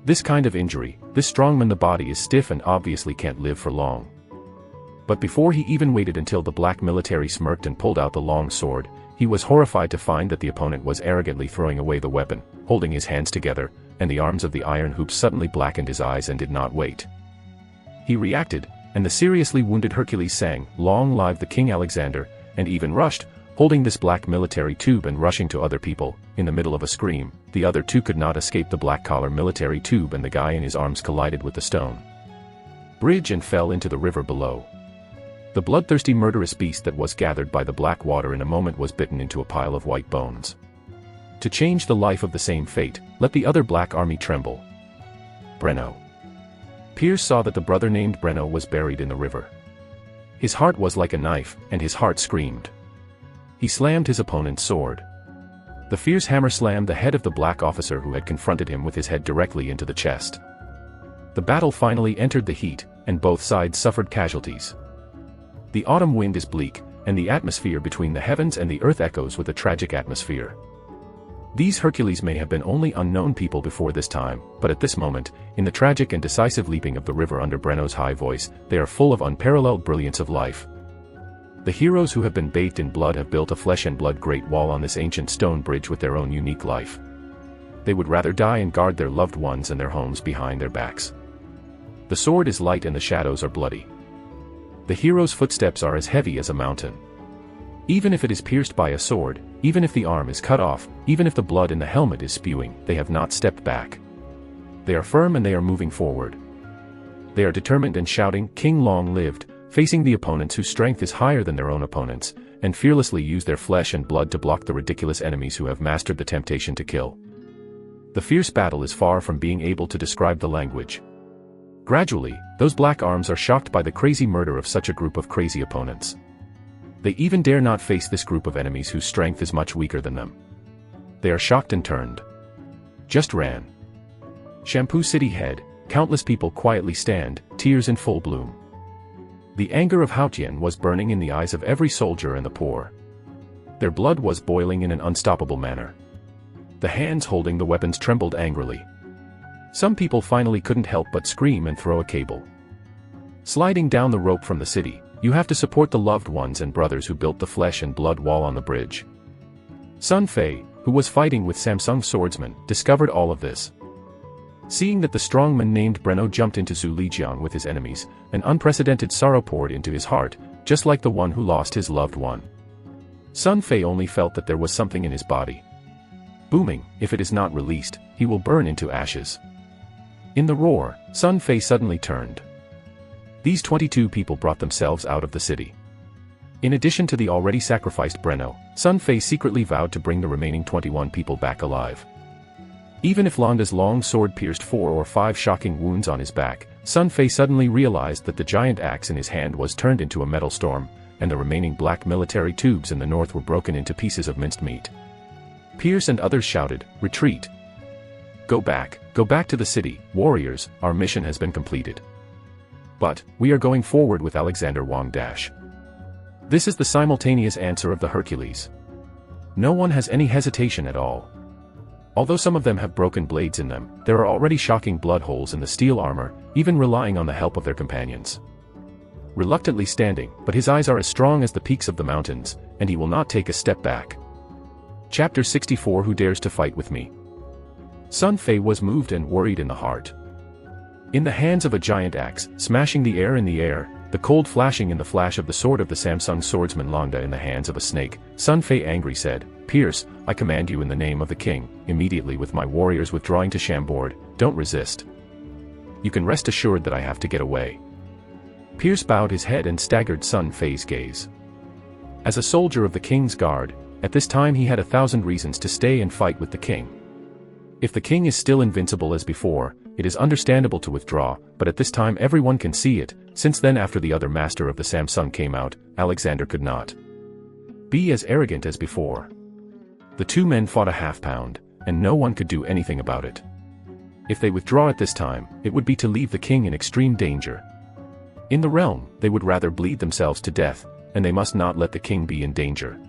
Speaker 1: This kind of injury, this strongman, the body is stiff and obviously can't live for long. But before he even waited until the black military smirked and pulled out the long sword, he was horrified to find that the opponent was arrogantly throwing away the weapon, holding his hands together, and the arms of the iron hoop suddenly blackened his eyes and did not wait. He reacted, and the seriously wounded Hercules sang, "Long live the King Alexander," and even rushed, holding this black military tube and rushing to other people. In the middle of a scream, the other two could not escape the black collar military tube, and the guy in his arms collided with the stone bridge and fell into the river below. The bloodthirsty murderous beast that was gathered by the black water in a moment was bitten into a pile of white bones. To change the life of the same fate, let the other black army tremble. Breno. Pierce saw that the brother named Breno was buried in the river. His heart was like a knife, and his heart screamed. He slammed his opponent's sword. The fierce hammer slammed the head of the black officer who had confronted him with his head directly into the chest. The battle finally entered the heat, and both sides suffered casualties. The autumn wind is bleak, and the atmosphere between the heavens and the earth echoes with a tragic atmosphere. These Hercules may have been only unknown people before this time, but at this moment, in the tragic and decisive leaping of the river under Breno's high voice, they are full of unparalleled brilliance of life. The heroes who have been bathed in blood have built a flesh and blood great wall on this ancient stone bridge with their own unique life. They would rather die and guard their loved ones and their homes behind their backs. The sword is light and the shadows are bloody. The hero's footsteps are as heavy as a mountain. Even if it is pierced by a sword, even if the arm is cut off, even if the blood in the helmet is spewing, they have not stepped back. They are firm and they are moving forward. They are determined and shouting, "King long lived," facing the opponents whose strength is higher than their own opponents, and fearlessly use their flesh and blood to block the ridiculous enemies who have mastered the temptation to kill. The fierce battle is far from being able to describe the language. Gradually, those black arms are shocked by the crazy murder of such a group of crazy opponents. They even dare not face this group of enemies whose strength is much weaker than them. They are shocked and turned. Just ran. Shampoo City head, countless people quietly stand, tears in full bloom. The anger of Haotian was burning in the eyes of every soldier and the poor. Their blood was boiling in an unstoppable manner. The hands holding the weapons trembled angrily. Some people finally couldn't help but scream and throw a cable. Sliding down the rope from the city, you have to support the loved ones and brothers who built the flesh and blood wall on the bridge. Sun Fei, who was fighting with Samsung's swordsman, discovered all of this. Seeing that the strongman named Breno jumped into Zhu Lijiang with his enemies, an unprecedented sorrow poured into his heart, just like the one who lost his loved one. Sun Fei only felt that there was something in his body booming. If it is not released, he will burn into ashes. In the roar, Sun Fei suddenly turned. These 22 people brought themselves out of the city. In addition to the already sacrificed Breno, Sun Fei secretly vowed to bring the remaining 21 people back alive. Even if Landa's long sword pierced 4 or 5 shocking wounds on his back, Sun Fei suddenly realized that the giant axe in his hand was turned into a metal storm, and the remaining black military tubes in the north were broken into pieces of minced meat. Pierce and others shouted, "Retreat! Go back to the city, warriors, our mission has been completed. But, we are going forward with Alexander Wang Dash." This is the simultaneous answer of the Hercules. No one has any hesitation at all. Although some of them have broken blades in them, there are already shocking blood holes in the steel armor, even relying on the help of their companions. Reluctantly standing, but his eyes are as strong as the peaks of the mountains, and he will not take a step back. Chapter 64. Who dares to fight with me? Sun Fei was moved and worried in the heart. In the hands of a giant axe, smashing the air in the air, the cold flashing in the flash of the sword of the Samsung swordsman Longda in the hands of a snake, Sun Fei angry said, "Pierce, I command you in the name of the king, immediately with my warriors withdrawing to Chambord, don't resist. You can rest assured that I have to get away. Pierce bowed his head and staggered Sun Fei's gaze. As a soldier of the king's guard, at this time he had 1,000 reasons to stay and fight with the king. If the king is still invincible as before, it is understandable to withdraw, but at this time everyone can see it, since then after the other master of the Samsung came out, Alexander could not be as arrogant as before. The two men fought a half-pound, and no one could do anything about it. If they withdraw at this time, it would be to leave the king in extreme danger. In the realm, they would rather bleed themselves to death, and they must not let the king be in danger.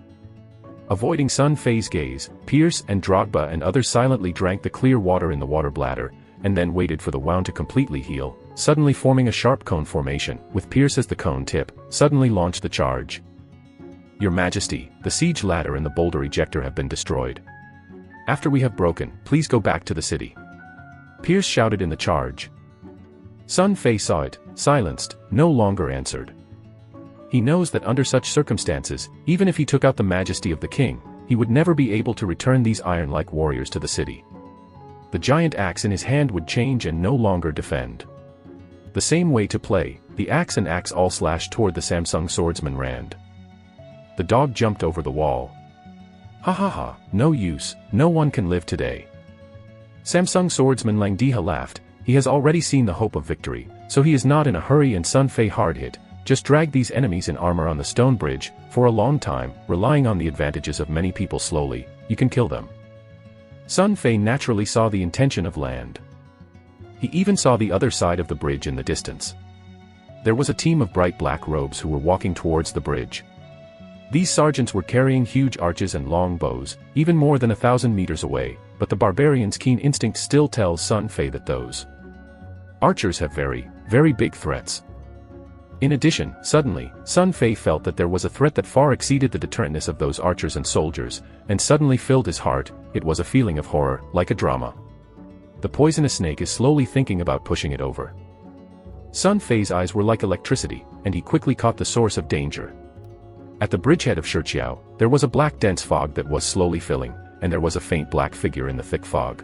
Speaker 1: Avoiding Sun Fei's gaze, Pierce and Drogba and others silently drank the clear water in the water bladder, and then waited for the wound to completely heal, suddenly forming a sharp cone formation, with Pierce as the cone tip, suddenly launched the charge. Your Majesty, the siege ladder and the boulder ejector have been destroyed. After we have broken, please go back to the city. Pierce shouted in the charge. Sun Fei saw it, silenced, no longer answered. He knows that under such circumstances, even if he took out the majesty of the king, he would never be able to return these iron-like warriors to the city. The giant axe in his hand would change and no longer defend. The same way to play, the axe and axe all slashed toward the Samsung swordsman Rand. The dog jumped over the wall. Ha ha ha, no use, no one can live today. Samsung swordsman Langdiha laughed. He has already seen the hope of victory, so he is not in a hurry and Sun Fei hard hit. Just drag these enemies in armor on the stone bridge, for a long time, relying on the advantages of many people slowly, you can kill them. Sun Fei naturally saw the intention of Land. He even saw the other side of the bridge in the distance. There was a team of bright black robes who were walking towards the bridge. These sergeants were carrying huge arches and long bows, even more than 1,000 meters away, but the barbarian's keen instinct still tells Sun Fei that those archers have very, very big threats. In addition, suddenly, Sun Fei felt that there was a threat that far exceeded the deterrentness of those archers and soldiers, and suddenly filled his heart. It was a feeling of horror, like a drama. The poisonous snake is slowly thinking about pushing it over. Sun Fei's eyes were like electricity, and he quickly caught the source of danger. At the bridgehead of Shiqiao, there was a black dense fog that was slowly filling, and there was a faint black figure in the thick fog.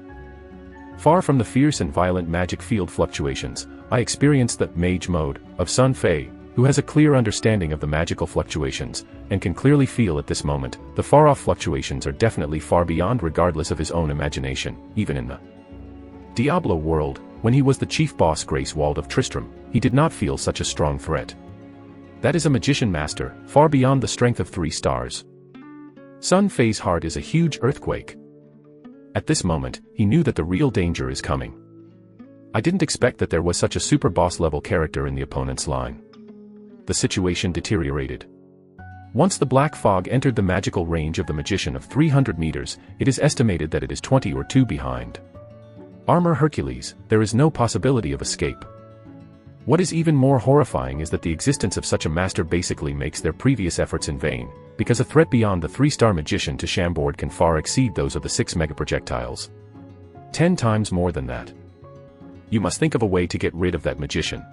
Speaker 1: Far from the fierce and violent magic field fluctuations, I experienced the mage mode of Sun Fei, who has a clear understanding of the magical fluctuations, and can clearly feel at this moment, the far-off fluctuations are definitely far beyond regardless of his own imagination, even in the Diablo world, when he was the chief boss Gracewald of Tristram, he did not feel such a strong threat. That is a magician master, far beyond the strength of 3 stars. Sun Fei's heart is a huge earthquake. At this moment, he knew that the real danger is coming. I didn't expect that there was such a super boss level character in the opponent's line. The situation deteriorated. Once the black fog entered the magical range of the magician of 300 meters, it is estimated that it is 20 or 2 behind. Armor Hercules, there is no possibility of escape. What is even more horrifying is that the existence of such a master basically makes their previous efforts in vain, because a threat beyond the 3-star magician to Chambord can far exceed those of the 6 megaprojectiles. 10 times more than that. You must think of a way to get rid of that magician.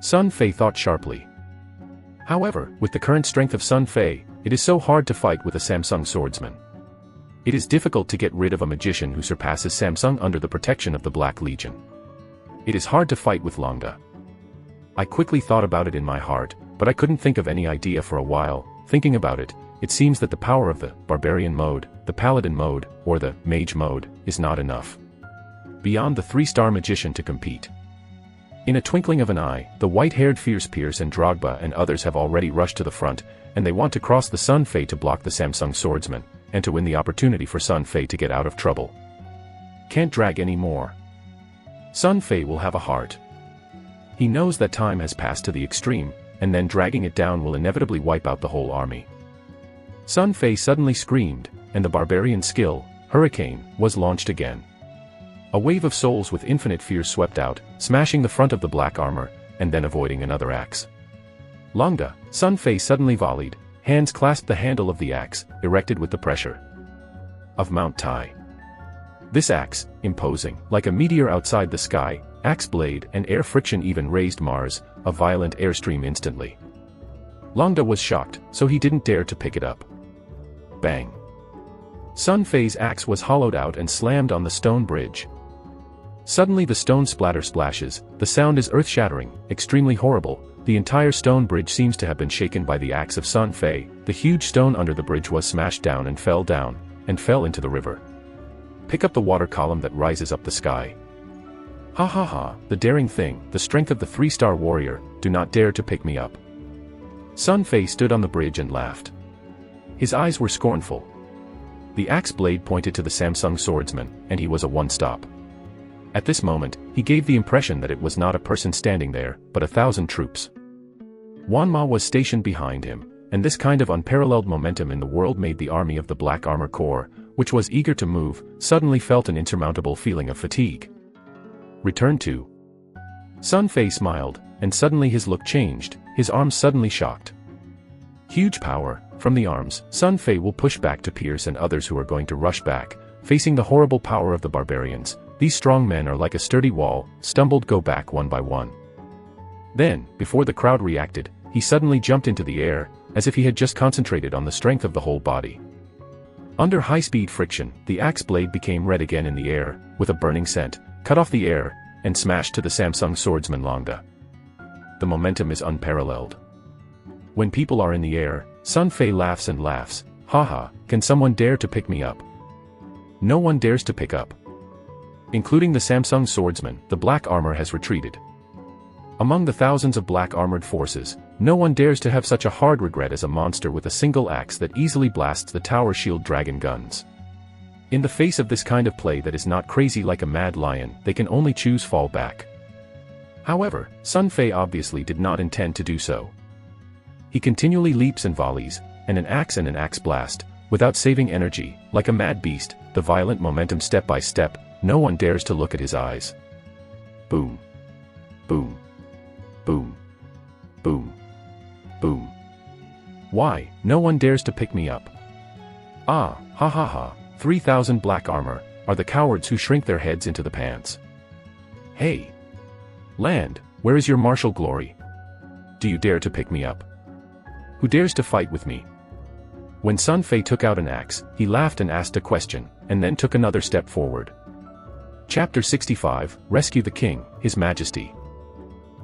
Speaker 1: Sun Fei thought sharply. However, with the current strength of Sun Fei, it is so hard to fight with a Samsung swordsman. It is difficult to get rid of a magician who surpasses Samsung under the protection of the Black Legion. It is hard to fight with Langda. I quickly thought about it in my heart, but I couldn't think of any idea for a while. Thinking about it, it seems that the power of the Barbarian mode, the Paladin mode, or the Mage mode, is not enough. Beyond the 3-star magician to compete. In a twinkling of an eye, the white-haired fierce Pierce and Drogba and others have already rushed to the front, and they want to cross the Sun Fei to block the Samsung swordsman, and to win the opportunity for Sun Fei to get out of trouble. Can't drag any more. Sun Fei will have a heart. He knows that time has passed to the extreme, and then dragging it down will inevitably wipe out the whole army. Sun Fei suddenly screamed, and the barbarian skill, Hurricane, was launched again. A wave of souls with infinite fear swept out, smashing the front of the black armor, and then avoiding another axe. Langda, Sun Fei suddenly volleyed, hands clasped the handle of the axe, erected with the pressure of Mount Tai. This axe, imposing, like a meteor outside the sky, axe blade and air friction even raised Mars, a violent airstream instantly. Langda was shocked, so he didn't dare to pick it up. Bang! Sun Fei's axe was hollowed out and slammed on the stone bridge. Suddenly the stone splashes, the sound is earth-shattering, extremely horrible, the entire stone bridge seems to have been shaken by the axe of Sun Fei. The huge stone under the bridge was smashed down and fell into the river. Pick up the water column that rises up the sky. Ha ha ha, the daring thing, the strength of the 3-star warrior, do not dare to pick me up. Sun Fei stood on the bridge and laughed. His eyes were scornful. The axe blade pointed to the Samsung swordsman, and he was a one-stop. At this moment, he gave the impression that it was not a person standing there, but 1,000 troops. Wanma was stationed behind him, and this kind of unparalleled momentum in the world made the army of the Black Armor Corps, which was eager to move, suddenly felt an insurmountable feeling of fatigue. Return to. Sun Fei smiled, and suddenly his look changed, his arms suddenly shocked. Huge power, from the arms, Sun Fei will push back to Pierce and others who are going to rush back, facing the horrible power of the barbarians. These strong men are like a sturdy wall, go back one by one. Then, before the crowd reacted, he suddenly jumped into the air, as if he had just concentrated on the strength of the whole body. Under high-speed friction, the axe blade became red again in the air, with a burning scent, cut off the air, and smashed to the Samsung swordsman Longa. The momentum is unparalleled. When people are in the air, Sun Fei laughs and laughs. Haha, can someone dare to pick me up? No one dares to pick up. Including the Samsung swordsman, the black armor has retreated. Among the thousands of black armored forces, no one dares to have such a hard regret as a monster with a single axe that easily blasts the tower shield dragon guns. In the face of this kind of play that is not crazy like a mad lion, they can only choose fall back. However, Sun Fei obviously did not intend to do so. He continually leaps and volleys, and an axe blast, without saving energy, like a mad beast, the violent momentum step by step, no one dares to look at his eyes. Boom. Boom. Boom. Boom. Boom. Why, no one dares to pick me up. Ah, ha ha ha, 3,000 black armor, are the cowards who shrink their heads into the pants. Hey! Land, where is your martial glory? Do you dare to pick me up? Who dares to fight with me? When Sun Fei took out an axe, he laughed and asked a question, and then took another step forward. Chapter 65, Rescue the King, His Majesty.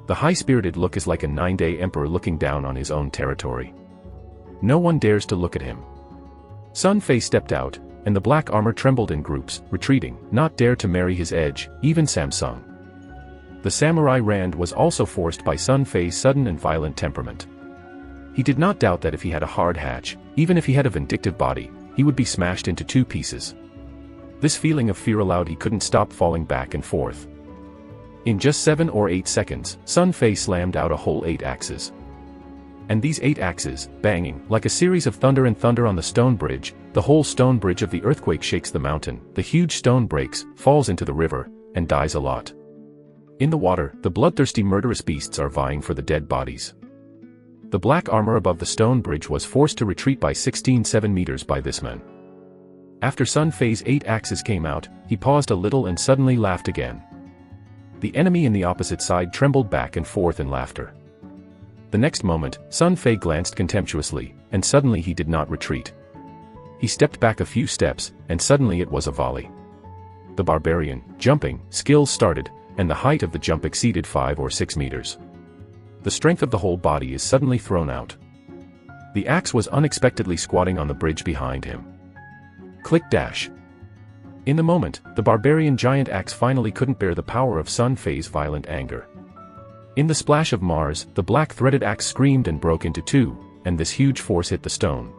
Speaker 1: The high-spirited look is like a 9-day emperor looking down on his own territory. No one dares to look at him. Sun Fei stepped out, and the black armor trembled in groups, retreating, not dare to marry his edge, even Samsung. The samurai Rand was also forced by Sun Fei's sudden and violent temperament. He did not doubt that if he had a hard hatch, even if he had a vindictive body, he would be smashed into 2 pieces. This feeling of fear allowed he couldn't stop falling back and forth. In just 7 or 8 seconds, Sun Fei slammed out a whole 8 axes. And these 8 axes, banging, like a series of thunder on the stone bridge, the whole stone bridge of the earthquake shakes the mountain, the huge stone breaks, falls into the river, and dies a lot. In the water, the bloodthirsty murderous beasts are vying for the dead bodies. The black armor above the stone bridge was forced to retreat by 16.7 meters by this man. After Sun Fei's 8 axes came out, he paused a little and suddenly laughed again. The enemy in the opposite side trembled back and forth in laughter. The next moment, Sun Fei glanced contemptuously, and suddenly he did not retreat. He stepped back a few steps, and suddenly it was a volley. The barbarian, jumping, skills started, and the height of the jump exceeded 5 or 6 meters. The strength of the whole body is suddenly thrown out. The axe was unexpectedly squatting on the bridge behind him. Click dash. In the moment, the barbarian giant axe finally couldn't bear the power of Sun Fei's violent anger. In the splash of Mars, the black-threaded axe screamed and broke into 2, and this huge force hit the stone.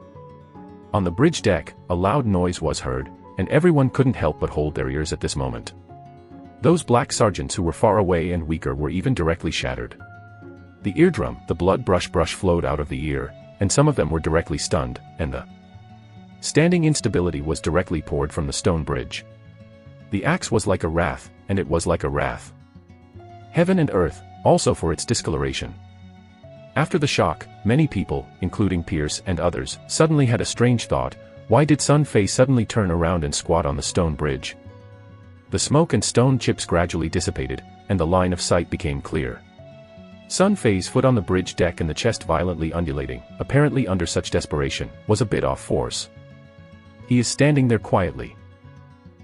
Speaker 1: On the bridge deck, a loud noise was heard, and everyone couldn't help but hold their ears at this moment. Those black sergeants who were far away and weaker were even directly shattered. The eardrum, the blood brush flowed out of the ear, and some of them were directly stunned, and the standing instability was directly poured from the stone bridge. The axe was like a wrath, and it was like a wrath. Heaven and earth, also for its discoloration. After the shock, many people, including Pierce and others, suddenly had a strange thought: why did Sun Fei suddenly turn around and squat on the stone bridge? The smoke and stone chips gradually dissipated, and the line of sight became clear. Sun Fei's foot on the bridge deck and the chest violently undulating, apparently under such desperation, was a bit off force. He is standing there quietly,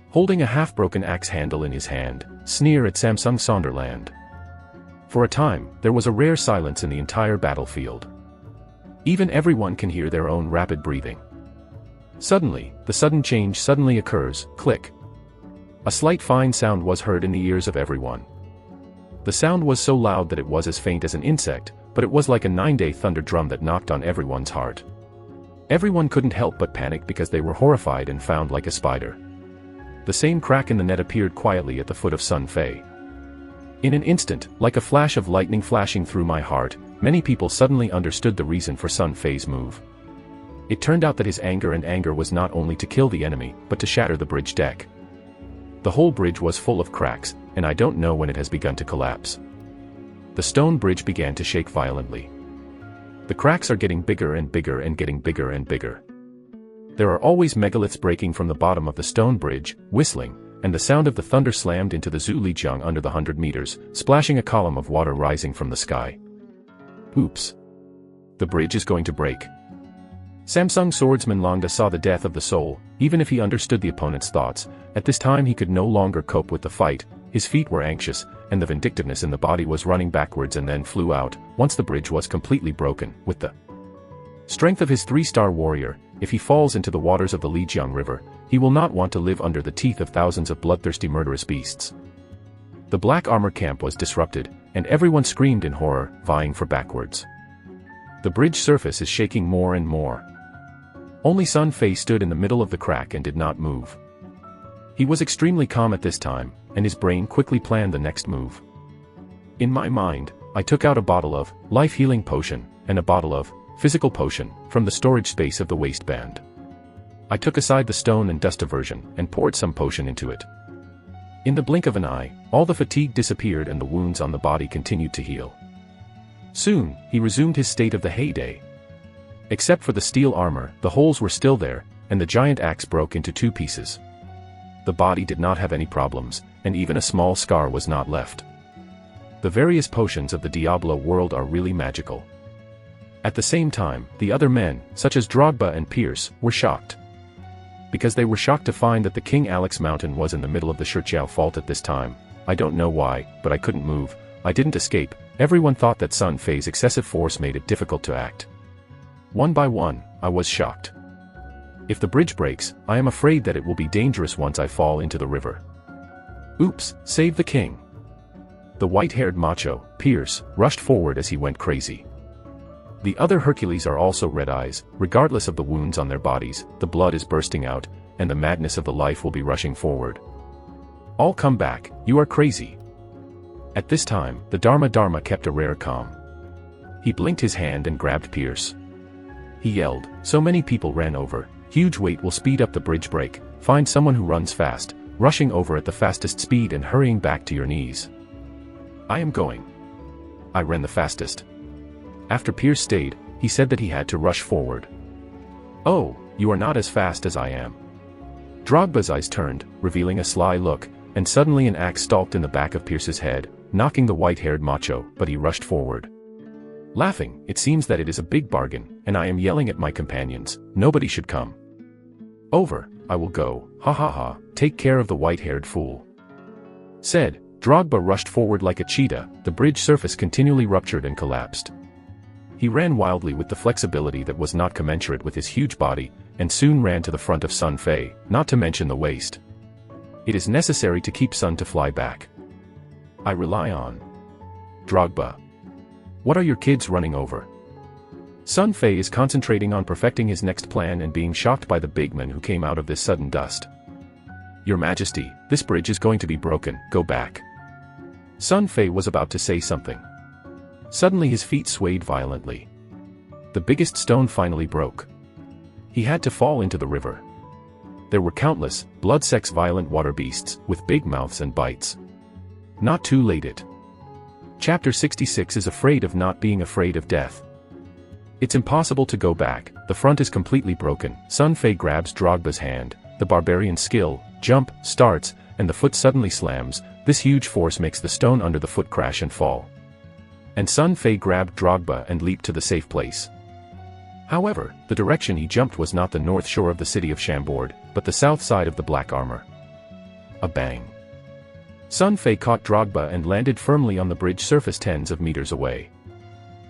Speaker 1: holding a half-broken axe handle in his hand, sneer at Samsung Sonderland. For a time, there was a rare silence in the entire battlefield. Even everyone can hear their own rapid breathing. Suddenly, the sudden change suddenly occurs, click. A slight fine sound was heard in the ears of everyone. The sound was so loud that it was as faint as an insect, but it was like a 9-day thunder drum that knocked on everyone's heart. Everyone couldn't help but panic because they were horrified and found like a spider. The same crack in the net appeared quietly at the foot of Sun Fei. In an instant, like a flash of lightning flashing through my heart, many people suddenly understood the reason for Sun Fei's move. It turned out that his anger was not only to kill the enemy, but to shatter the bridge deck. The whole bridge was full of cracks, and I don't know when it has begun to collapse. The stone bridge began to shake violently. The cracks are getting bigger and bigger and getting bigger and bigger. There are always megaliths breaking from the bottom of the stone bridge, whistling, and the sound of the thunder slammed into the Zulijiang under the 100 meters, splashing a column of water rising from the sky. Oops. The bridge is going to break. Samsung swordsman Longda saw the death of the soul. Even if he understood the opponent's thoughts, at this time he could no longer cope with the fight. His feet were anxious, and the vindictiveness in the body was running backwards and then flew out, once the bridge was completely broken. With the strength of his 3-star warrior, if he falls into the waters of the Lijiang River, he will not want to live under the teeth of thousands of bloodthirsty murderous beasts. The black armor camp was disrupted, and everyone screamed in horror, vying for backwards. The bridge surface is shaking more and more. Only Sun Fei stood in the middle of the crack and did not move. He was extremely calm at this time, and his brain quickly planned the next move. In my mind, I took out a bottle of life-healing potion, and a bottle of physical potion, from the storage space of the waistband. I took aside the stone and dust aversion, and poured some potion into it. In the blink of an eye, all the fatigue disappeared and the wounds on the body continued to heal. Soon, he resumed his state of the heyday. Except for the steel armor, the holes were still there, and the giant axe broke into 2 pieces. The body did not have any problems, and even a small scar was not left. The various potions of the Diablo world are really magical. At the same time, the other men, such as Drogba and Pierce, were shocked. Because they were shocked to find that the King Alex Mountain was in the middle of the Shiqiao Fault at this time. I don't know why, but I couldn't move. I didn't escape. Everyone thought that Sun Fei's excessive force made it difficult to act. One by one, I was shocked. If the bridge breaks, I am afraid that it will be dangerous once I fall into the river. Oops, save the king. The white-haired macho, Pierce, rushed forward as he went crazy. The other Hercules are also red eyes, regardless of the wounds on their bodies, the blood is bursting out, and the madness of the life will be rushing forward. All come back, you are crazy. At this time, the Dharma kept a rare calm. He blinked his hand and grabbed Pierce. He yelled, so many people ran over, huge weight will speed up the bridge break, find someone who runs fast, rushing over at the fastest speed and hurrying back to your knees. I am going. I ran the fastest. After Pierce stayed, he said that he had to rush forward. Oh, you are not as fast as I am. Drogba's eyes turned, revealing a sly look, and suddenly an axe stalked in the back of Pierce's head, knocking the white-haired macho, but he rushed forward. Laughing, it seems that it is a big bargain, and I am yelling at my companions, nobody should come. Over, I will go, ha ha ha, take care of the white-haired fool. Said, Drogba rushed forward like a cheetah, the bridge surface continually ruptured and collapsed. He ran wildly with the flexibility that was not commensurate with his huge body, and soon ran to the front of Sun Fei, not to mention the waist. It is necessary to keep Sun to fly back. I rely on Drogba. What are your kids running over? Sun Fei is concentrating on perfecting his next plan and being shocked by the big man who came out of this sudden dust. Your Majesty, this bridge is going to be broken, go back. Sun Fei was about to say something. Suddenly his feet swayed violently. The biggest stone finally broke. He had to fall into the river. There were countless, blood-sex violent water beasts, with big mouths and bites. Not too late it. Chapter 66 is afraid of not being afraid of death. It's impossible to go back, the front is completely broken. Sun Fei grabs Drogba's hand, the barbarian skill, jump, starts, and the foot suddenly slams. This huge force makes the stone under the foot crash and fall. And Sun Fei grabbed Drogba and leaped to the safe place. However, the direction he jumped was not the north shore of the city of Chambord, but the south side of the black armor. A bang. Sun Fei caught Drogba and landed firmly on the bridge surface tens of meters away.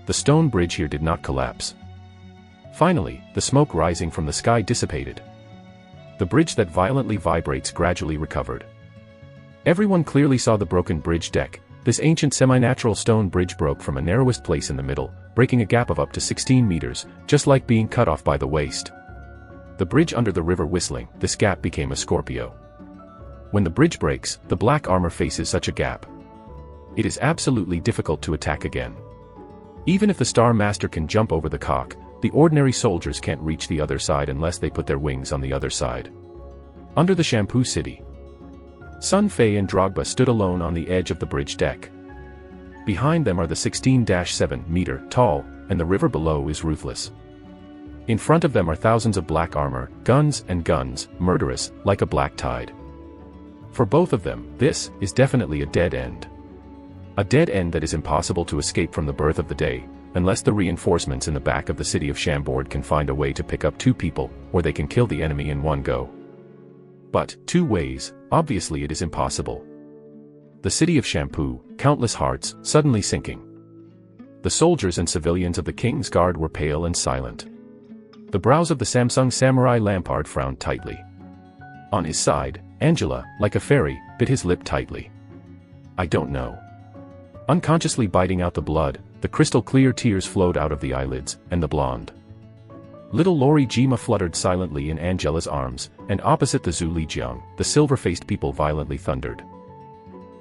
Speaker 1: The stone bridge here did not collapse. Finally, the smoke rising from the sky dissipated. The bridge that violently vibrates gradually recovered. Everyone clearly saw the broken bridge deck. This ancient semi-natural stone bridge broke from a narrowest place in the middle, breaking a gap of up to 16 meters, just like being cut off by the waist. The bridge under the river whistling, this gap became a Scorpio. When the bridge breaks, the black armor faces such a gap. It is absolutely difficult to attack again. Even if the Star Master can jump over the cock, the ordinary soldiers can't reach the other side unless they put their wings on the other side. Under the Shampoo City, Sun Fei and Drogba stood alone on the edge of the bridge deck. Behind them are the 16-7-meter tall, and the river below is ruthless. In front of them are thousands of black armor, guns, murderous, like a black tide. For both of them, this is definitely a dead end. A dead end that is impossible to escape from the birth of the day, unless the reinforcements in the back of the city of Chambord can find a way to pick up two people, or they can kill the enemy in one go. But, two ways, obviously it is impossible. The city of Shampoo, countless hearts, suddenly sinking. The soldiers and civilians of the King's Guard were pale and silent. The brows of the Samsung samurai Lampard frowned tightly. On his side, Angela, like a fairy, bit his lip tightly. I don't know. Unconsciously biting out the blood, the crystal-clear tears flowed out of the eyelids, and the blonde little Lori Jima fluttered silently in Angela's arms, and opposite the Zhu Lijiang, the silver-faced people violently thundered.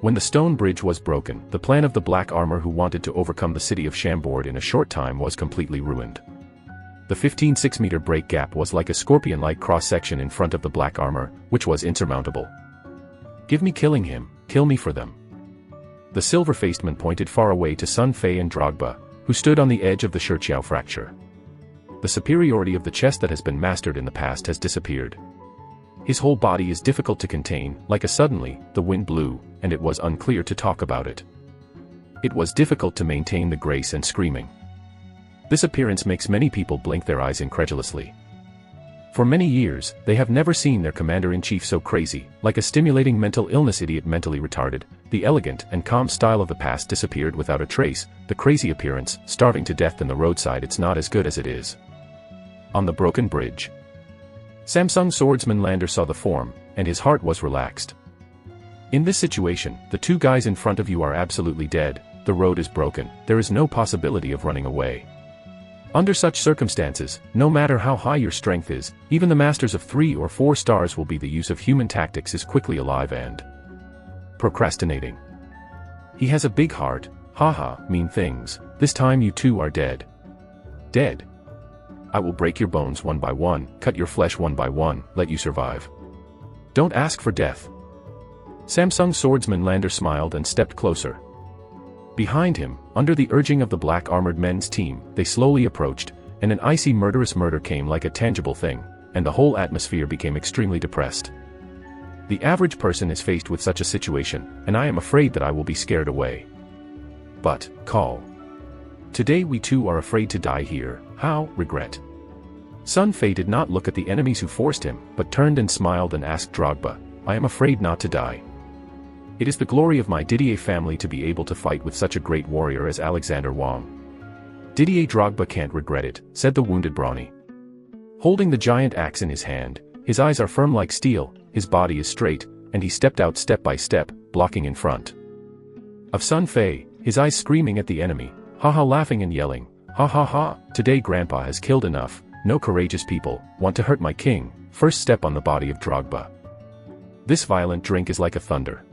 Speaker 1: When the stone bridge was broken, the plan of the black armor who wanted to overcome the city of Chambord in a short time was completely ruined. The 15-6-meter break gap was like a scorpion-like cross-section in front of the black armor, which was insurmountable. Give me killing him, kill me for them. The silver-faced man pointed far away to Sun Fei and Drogba, who stood on the edge of the Shirchiao fracture. The superiority of the chest that has been mastered in the past has disappeared. His whole body is difficult to contain, like suddenly, the wind blew, and it was unclear to talk about it. It was difficult to maintain the grace and screaming. This appearance makes many people blink their eyes incredulously. For many years, they have never seen their commander-in-chief so crazy, like a stimulating mental illness idiot mentally retarded. The elegant and calm style of the past disappeared without a trace, the crazy appearance, starving to death in the roadside. It's not as good as it is. On the broken bridge, Samsung swordsman Lander saw the form, and his heart was relaxed. In this situation, the two guys in front of you are absolutely dead, the road is broken, there is no possibility of running away. Under such circumstances, no matter how high your strength is, even the masters of 3 or 4 stars will be the use of human tactics is quickly alive and procrastinating. He has a big heart, haha, mean things, this time you two are dead. Dead. I will break your bones one by one, cut your flesh one by one, let you survive. Don't ask for death. Samsung swordsman Lander smiled and stepped closer. Behind him, under the urging of the black armored men's team, they slowly approached, and an icy murderous murder came like a tangible thing, and the whole atmosphere became extremely depressed. The average person is faced with such a situation, and I am afraid that I will be scared away. But, call. Today we too are afraid to die here, how, regret. Sun Fei did not look at the enemies who forced him, but turned and smiled and asked Drogba, I am afraid not to die. It is the glory of my Didier family to be able to fight with such a great warrior as Alexander Wang. Didier Drogba can't regret it, said the wounded Brawny. Holding the giant axe in his hand, his eyes are firm like steel, his body is straight, and he stepped out step by step, blocking in front of Sun Fei, his eyes screaming at the enemy, haha laughing and yelling, ha ha ha, today Grandpa has killed enough, no courageous people, want to hurt my king, first step on the body of Drogba. This violent drink is like a thunder.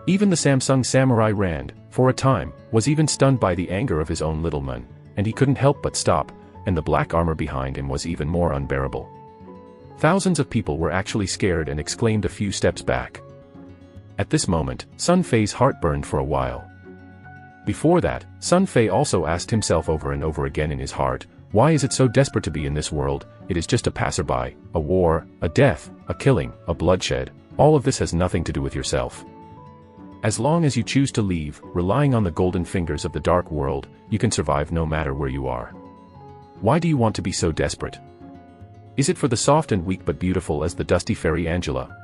Speaker 1: Even the Samsung samurai Rand, for a time, was even stunned by the anger of his own little man, and he couldn't help but stop, and the black armor behind him was even more unbearable. Thousands of people were actually scared and exclaimed a few steps back. At this moment, Sun Fei's heart burned for a while. Before that, Sun Fei also asked himself over and over again in his heart, why is it so desperate to be in this world? It is just a passerby, a war, a death, a killing, a bloodshed, all of this has nothing to do with yourself. As long as you choose to leave, relying on the golden fingers of the dark world, you can survive no matter where you are. Why do you want to be so desperate? Is it for the soft and weak but beautiful as the dusty fairy Angela?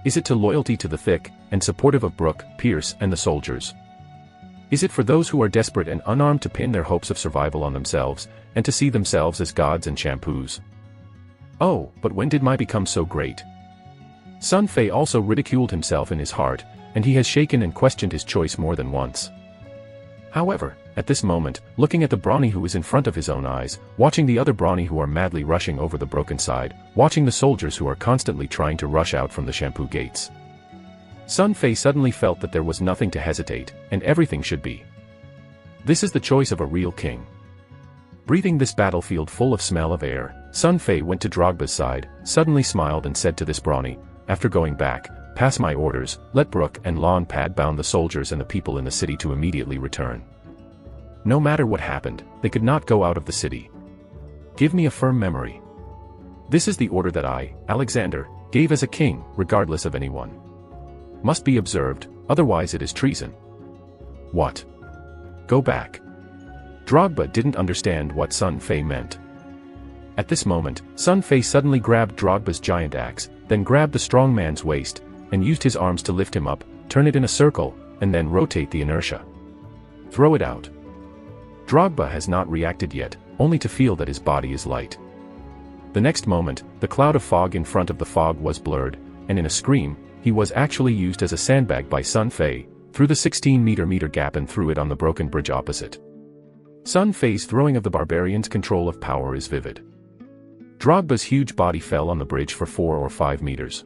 Speaker 1: Is it to loyalty to the thick and supportive of Brooke, Pierce, and the soldiers? Is it for those who are desperate and unarmed to pin their hopes of survival on themselves, and to see themselves as gods and shampoos? Oh, but when did my become so great? Sun Fei also ridiculed himself in his heart, and he has shaken and questioned his choice more than once. However, at this moment, looking at the brawny who is in front of his own eyes, watching the other brawny who are madly rushing over the broken side, watching the soldiers who are constantly trying to rush out from the shampoo gates, Sun Fei suddenly felt that there was nothing to hesitate, and everything should be. This is the choice of a real king. Breathing this battlefield full of smell of air, Sun Fei went to Drogba's side, suddenly smiled and said to this brawny, after going back, pass my orders, let Brooke and Lawn Pad bound the soldiers and the people in the city to immediately return. No matter what happened, they could not go out of the city. Give me a firm memory. This is the order that I, Alexander, gave as a king, regardless of anyone. Must be observed, otherwise it is treason. What? Go back. Drogba didn't understand what Sun Fei meant. At this moment, Sun Fei suddenly grabbed Drogba's giant axe, then grabbed the strong man's waist, and used his arms to lift him up, turn it in a circle, and then rotate the inertia. Throw it out. Drogba has not reacted yet, only to feel that his body is light. The next moment, the cloud of fog in front of the fog was blurred, and in a scream, he was actually used as a sandbag by Sun Fei, through the 16-meter gap and threw it on the broken bridge opposite. Sun Fei's throwing of the barbarian's control of power is vivid. Drogba's huge body fell on the bridge for 4 or 5 meters.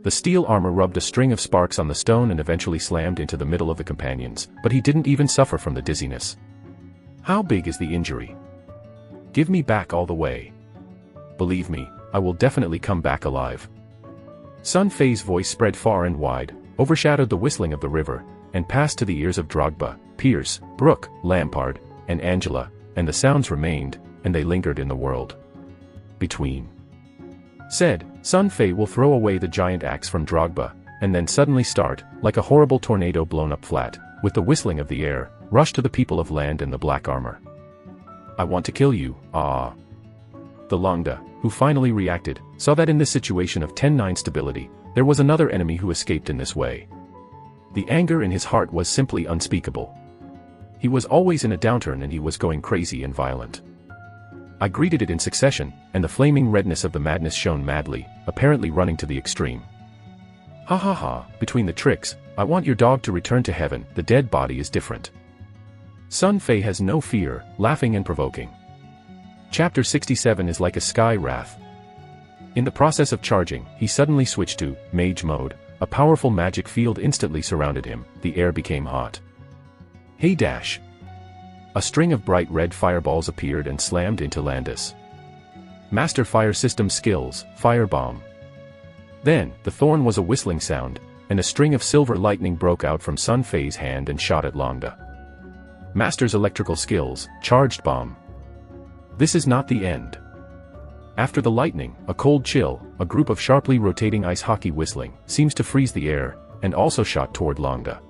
Speaker 1: The steel armor rubbed a string of sparks on the stone and eventually slammed into the middle of the companions, but he didn't even suffer from the dizziness. How big is the injury? Give me back all the way. Believe me, I will definitely come back alive. Sun Fei's voice spread far and wide, overshadowed the whistling of the river, and passed to the ears of Drogba, Pierce, Brooke, Lampard, and Angela, and the sounds remained, and they lingered in the world between. Said, Sun Fei will throw away the giant axe from Drogba, and then suddenly start, like a horrible tornado blown up flat, with the whistling of the air, rush to the people of land in the black armor. I want to kill you, ah. The Longda, who finally reacted, saw that in this situation of 10-9 stability, there was another enemy who escaped in this way. The anger in his heart was simply unspeakable. He was always in a downturn and he was going crazy and violent. I greeted it in succession, and the flaming redness of the madness shone madly, apparently running to the extreme. Ha ha ha, between the tricks, I want your dog to return to heaven, the dead body is different. Sun Fei has no fear, laughing and provoking. Chapter 67 is like a sky wrath. In the process of charging, he suddenly switched to mage mode, a powerful magic field instantly surrounded him, the air became hot. Hey dash! A string of bright red fireballs appeared and slammed into Landis. Master Fire System Skills, Firebomb. Then, the thorn was a whistling sound, and a string of silver lightning broke out from Sun Fei's hand and shot at Longda. Master's Electrical Skills, Charged Bomb. This is not the end. After the lightning, a cold chill, a group of sharply rotating ice hockey whistling, seems to freeze the air, and also shot toward Longda.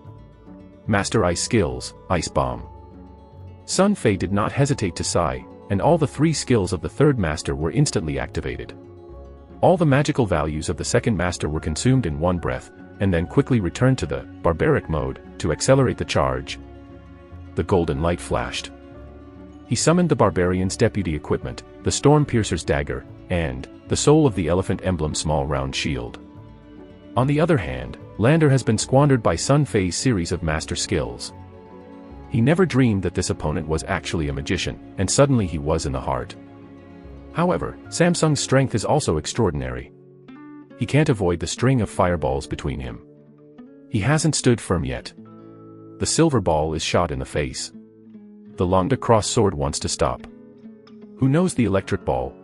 Speaker 1: Master Ice Skills, Ice Bomb. Sun Fei did not hesitate to sigh, and all the 3 skills of the third master were instantly activated. All the magical values of the second master were consumed in one breath, and then quickly returned to the barbaric mode, to accelerate the charge. The golden light flashed. He summoned the barbarian's deputy equipment, the Storm Piercer's dagger, and the soul of the elephant emblem small round shield. On the other hand, Lander has been squandered by Sun Fei's series of master skills. He never dreamed that this opponent was actually a magician, and suddenly he was in the heart. However, Samsung's strength is also extraordinary. He can't avoid the string of fireballs between him. He hasn't stood firm yet. The silver ball is shot in the face. The Longda cross sword wants to stop. Who knows the electric ball?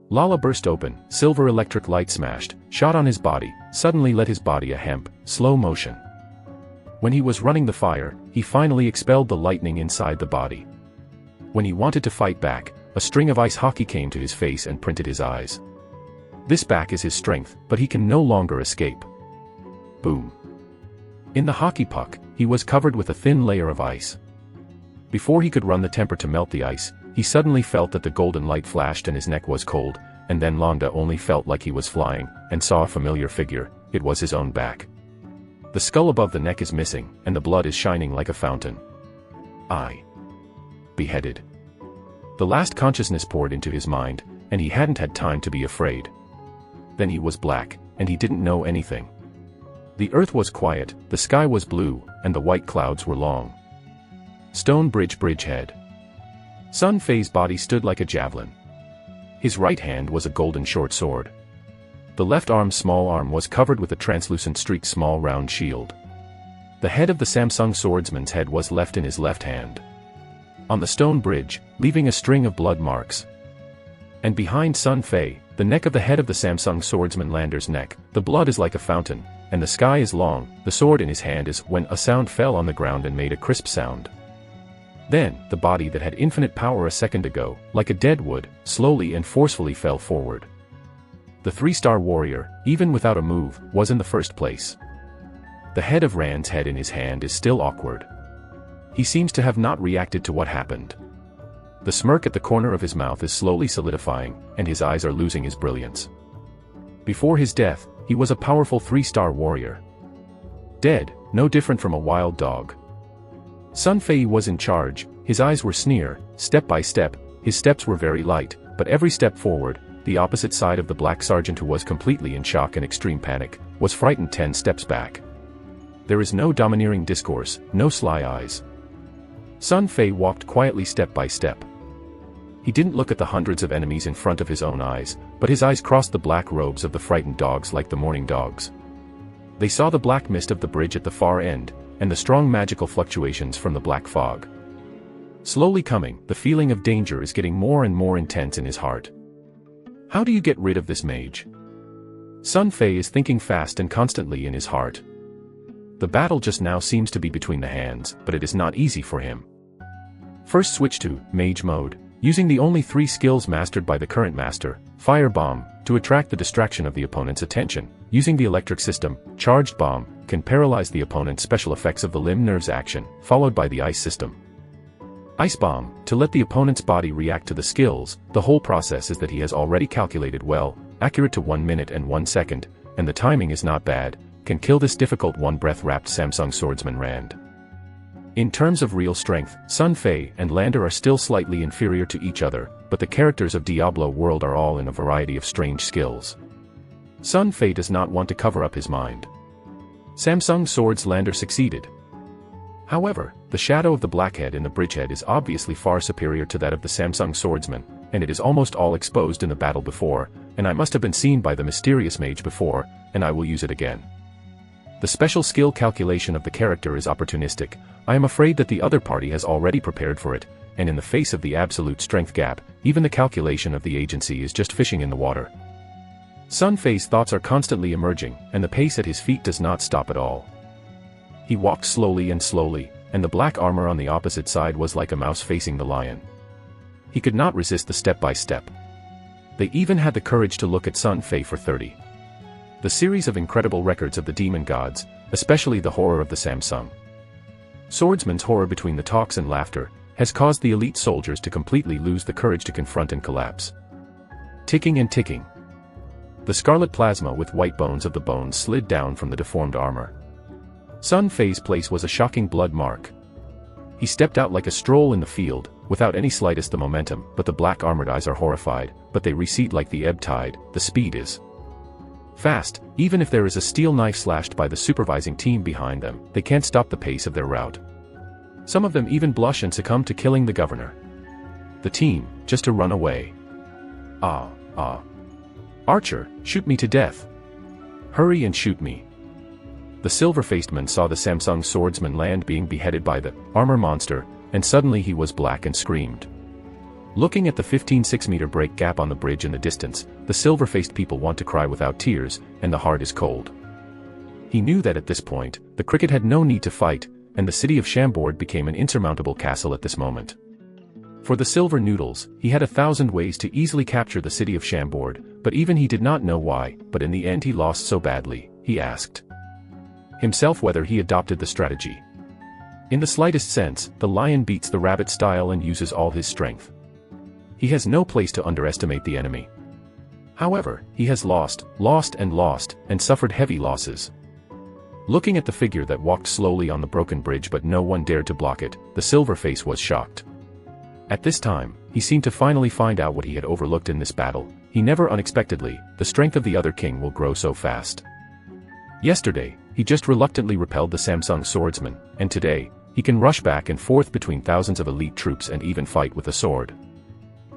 Speaker 1: Lala burst open, silver electric light smashed, shot on his body, suddenly let his body a hemp, slow motion. When he was running the fire, he finally expelled the lightning inside the body. When he wanted to fight back, a string of ice hockey came to his face and printed his eyes. This back is his strength, but he can no longer escape. Boom. In the hockey puck, he was covered with a thin layer of ice. Before he could run the temper to melt the ice, he suddenly felt that the golden light flashed and his neck was cold, and then Longda only felt like he was flying, and saw a familiar figure, it was his own back. The skull above the neck is missing, and the blood is shining like a fountain. Beheaded. The last consciousness poured into his mind, and he hadn't had time to be afraid. Then he was black, and he didn't know anything. The earth was quiet, the sky was blue, and the white clouds were long. Stone Bridge Bridgehead. Sun Fei's body stood like a javelin. His right hand was a golden short sword. The left arm's small arm was covered with a translucent streaked small round shield. The head of the Samsung swordsman's head was left in his left hand. On the stone bridge, leaving a string of blood marks. And behind Sun Fei, the neck of the head of the Samsung swordsman Lander's neck, the blood is like a fountain, and the sky is long, the sword in his hand is when a sound fell on the ground and made a crisp sound. Then, the body that had infinite power a second ago, like a dead wood, slowly and forcefully fell forward. The three-star warrior, even without a move, was in the first place. The head of Rand's head in his hand is still awkward. He seems to have not reacted to what happened. The smirk at the corner of his mouth is slowly solidifying, and his eyes are losing his brilliance. Before his death, he was a powerful three-star warrior. Dead, no different from a wild dog. Sun Fei was in charge, his eyes were sneer, step by step, his steps were very light, but every step forward, the opposite side of the black sergeant who was completely in shock and extreme panic, was frightened 10 steps back. There is no domineering discourse, no sly eyes. Sun Fei walked quietly step by step. He didn't look at the hundreds of enemies in front of his own eyes, but his eyes crossed the black robes of the frightened dogs like the mourning dogs. They saw the black mist of the bridge at the far end, and the strong magical fluctuations from the black fog. Slowly coming, the feeling of danger is getting more and more intense in his heart. How do you get rid of this mage? Sun Fei is thinking fast and constantly in his heart. The battle just now seems to be between the hands, but it is not easy for him. First switch to Mage Mode, using the only 3 skills mastered by the current master, Fire Bomb, to attract the distraction of the opponent's attention. Using the Electric System, Charged Bomb, can paralyze the opponent's special effects of the limb nerves action, followed by the Ice System. Ice Bomb, to let the opponent's body react to the skills. The whole process is that he has already calculated well, accurate to 1 minute and 1 second, and the timing is not bad, can kill this difficult one-breath-wrapped Samsung swordsman Rand. In terms of real strength, Sun Fei and Lander are still slightly inferior to each other, but the characters of Diablo World are all in a variety of strange skills. Sun Fei does not want to cover up his mind. Samsung Swords Lander succeeded. However, the shadow of the blackhead in the bridgehead is obviously far superior to that of the Samsung swordsman, and it is almost all exposed in the battle before, and I must have been seen by the mysterious mage before, and I will use it again. The special skill calculation of the character is opportunistic. I am afraid that the other party has already prepared for it, and in the face of the absolute strength gap, even the calculation of the agency is just fishing in the water. Sun Fei's thoughts are constantly emerging, and the pace at his feet does not stop at all. He walked slowly and slowly, and the black armor on the opposite side was like a mouse facing the lion. He could not resist the step-by-step. They even had the courage to look at Sun Fei for 30. The series of incredible records of the demon gods, especially the horror of the Samsung swordsman's horror between the talks and laughter, has caused the elite soldiers to completely lose the courage to confront and collapse. Ticking and ticking. The scarlet plasma with white bones of the bones slid down from the deformed armor. Sun Fei's place was a shocking blood mark. He stepped out like a stroll in the field, without any slightest the momentum, but the black armored eyes are horrified, but they recede like the ebb tide. The speed is fast. Even if there is a steel knife slashed by the supervising team behind them, they can't stop the pace of their route. Some of them even blush and succumb to killing the governor. The team, just to run away. Archer, shoot me to death. Hurry and shoot me. The silver-faced man saw the Samsung swordsman land being beheaded by the armor monster, and suddenly he was black and screamed. Looking at the 15-6-meter break gap on the bridge in the distance, the silver-faced people want to cry without tears, and the heart is cold. He knew that at this point, the cricket had no need to fight, and the city of Chambord became an insurmountable castle at this moment. For the silver noodles, he had 1,000 ways to easily capture the city of Chambord, but even he did not know why, but in the end he lost so badly, he asked himself whether he adopted the strategy. In the slightest sense, the lion beats the rabbit style and uses all his strength. He has no place to underestimate the enemy. However, he has lost, and suffered heavy losses. Looking at the figure that walked slowly on the broken bridge but no one dared to block it, the silver face was shocked. At this time, he seemed to finally find out what he had overlooked in this battle. He never unexpectedly, the strength of the other king will grow so fast. Yesterday, he just reluctantly repelled the Samsung swordsman, and today, he can rush back and forth between thousands of elite troops and even fight with a sword.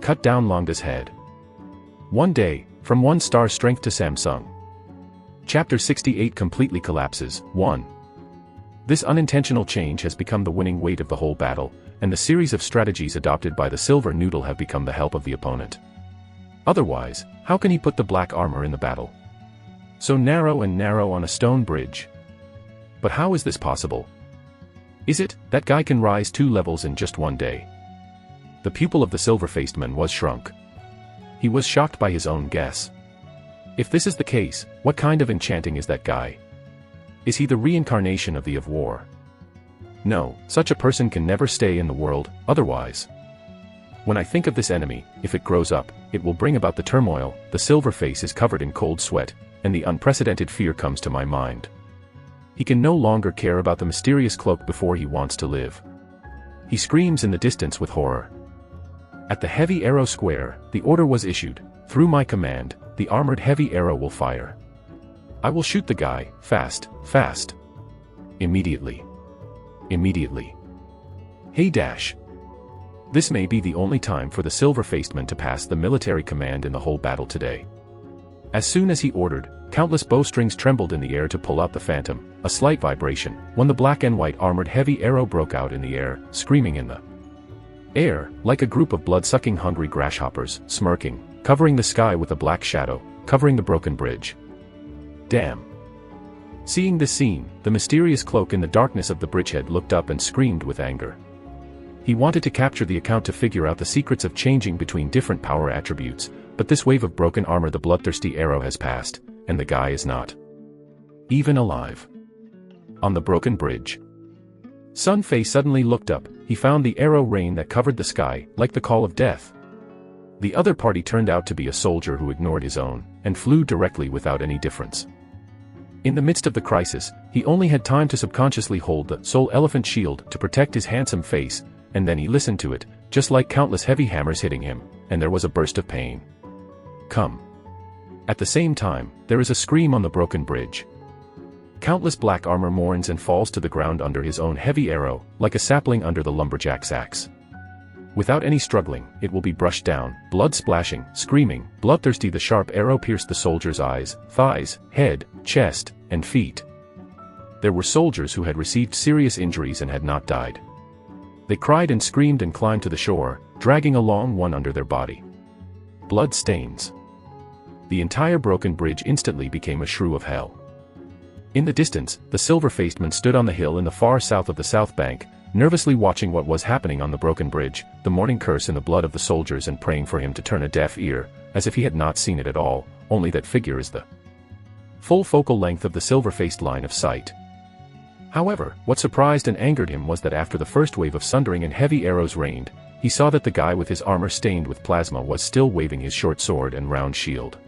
Speaker 1: Cut down Longda's head. One day, from 1-star strength to Samsung. Chapter 68 completely collapses. 1. This unintentional change has become the winning weight of the whole battle, and the series of strategies adopted by the Silver Noodle have become the help of the opponent. Otherwise, how can he put the black armor in the battle? So narrow on a stone bridge. But how is this possible? Is it that guy can rise 2 levels in just one day? The pupil of the silver-faced man was shrunk. He was shocked by his own guess. If this is the case, what kind of enchanting is that guy? Is he the reincarnation of the of war? No, such a person can never stay in the world, otherwise. When I think of this enemy, if it grows up, it will bring about the turmoil. The silver face is covered in cold sweat, and the unprecedented fear comes to my mind. He can no longer care about the mysterious cloak before he wants to live. He screams in the distance with horror. At the heavy arrow square, the order was issued. Through my command, the armored heavy arrow will fire. I will shoot the guy, fast. Immediately. Hey dash. This may be the only time for the silver-faced man to pass the military command in the whole battle today. As soon as he ordered, countless bowstrings trembled in the air to pull out the phantom, a slight vibration, when the black and white armored heavy arrow broke out in the air, screaming in the air, like a group of blood-sucking hungry grasshoppers, smirking, covering the sky with a black shadow, covering the broken bridge. Damn. Seeing this scene, the mysterious cloak in the darkness of the bridgehead looked up and screamed with anger. He wanted to capture the account to figure out the secrets of changing between different power attributes, but this wave of broken armor, the bloodthirsty arrow, has passed, and the guy is not even alive. On the broken bridge, Sun Fei suddenly looked up. He found the arrow rain that covered the sky, like the call of death. The other party turned out to be a soldier who ignored his own, and flew directly without any difference. In the midst of the crisis, he only had time to subconsciously hold the soul elephant shield to protect his handsome face, and then he listened to it, just like countless heavy hammers hitting him, and there was a burst of pain. Come. At the same time, there is a scream on the broken bridge. Countless black armor mourns and falls to the ground under his own heavy arrow, like a sapling under the lumberjack's axe. Without any struggling, it will be brushed down, blood splashing, screaming, bloodthirsty. The sharp arrow pierced the soldier's eyes, thighs, head, chest, and feet. There were soldiers who had received serious injuries and had not died. They cried and screamed and climbed to the shore, dragging along one under their body. Blood stains. The entire broken bridge instantly became a shrew of hell. In the distance, the silver-faced man stood on the hill in the far south of the south bank, nervously watching what was happening on the broken bridge, the morning curse in the blood of the soldiers, and praying for him to turn a deaf ear, as if he had not seen it at all. Only that figure is the full focal length of the silver-faced line of sight. However, what surprised and angered him was that after the first wave of sundering and heavy arrows rained, he saw that the guy with his armor stained with plasma was still waving his short sword and round shield.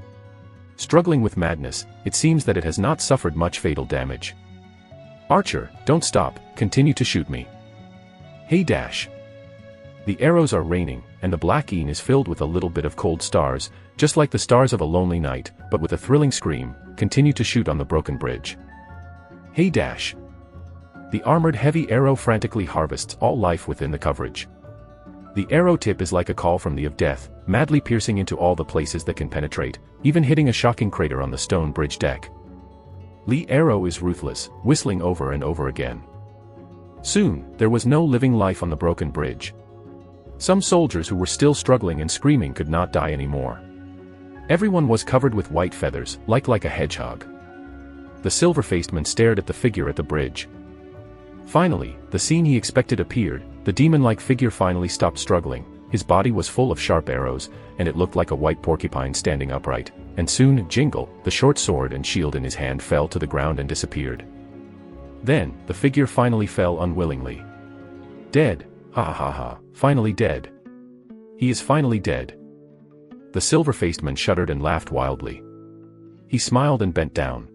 Speaker 1: Struggling with madness, it seems that it has not suffered much fatal damage. Archer, don't stop, continue to shoot me. Hey dash. The arrows are raining, and the black een is filled with a little bit of cold stars, just like the stars of a lonely night, but with a thrilling scream, continue to shoot on the broken bridge. Hey dash. The armored heavy arrow frantically harvests all life within the coverage. The arrow tip is like a call from the of death, madly piercing into all the places that can penetrate, even hitting a shocking crater on the stone bridge deck. Lee arrow is ruthless, whistling over and over again. Soon, there was no living life on the broken bridge. Some soldiers who were still struggling and screaming could not die anymore. Everyone was covered with white feathers, like a hedgehog. The silver-faced man stared at the figure at the bridge. Finally, the scene he expected appeared. The demon-like figure finally stopped struggling. His body was full of sharp arrows, and it looked like a white porcupine standing upright, and soon, Jingle, the short sword and shield in his hand, fell to the ground and disappeared. Then, the figure finally fell unwillingly. Dead, ha ha ha, finally dead. He is finally dead. The silver-faced man shuddered and laughed wildly. He smiled and bent down.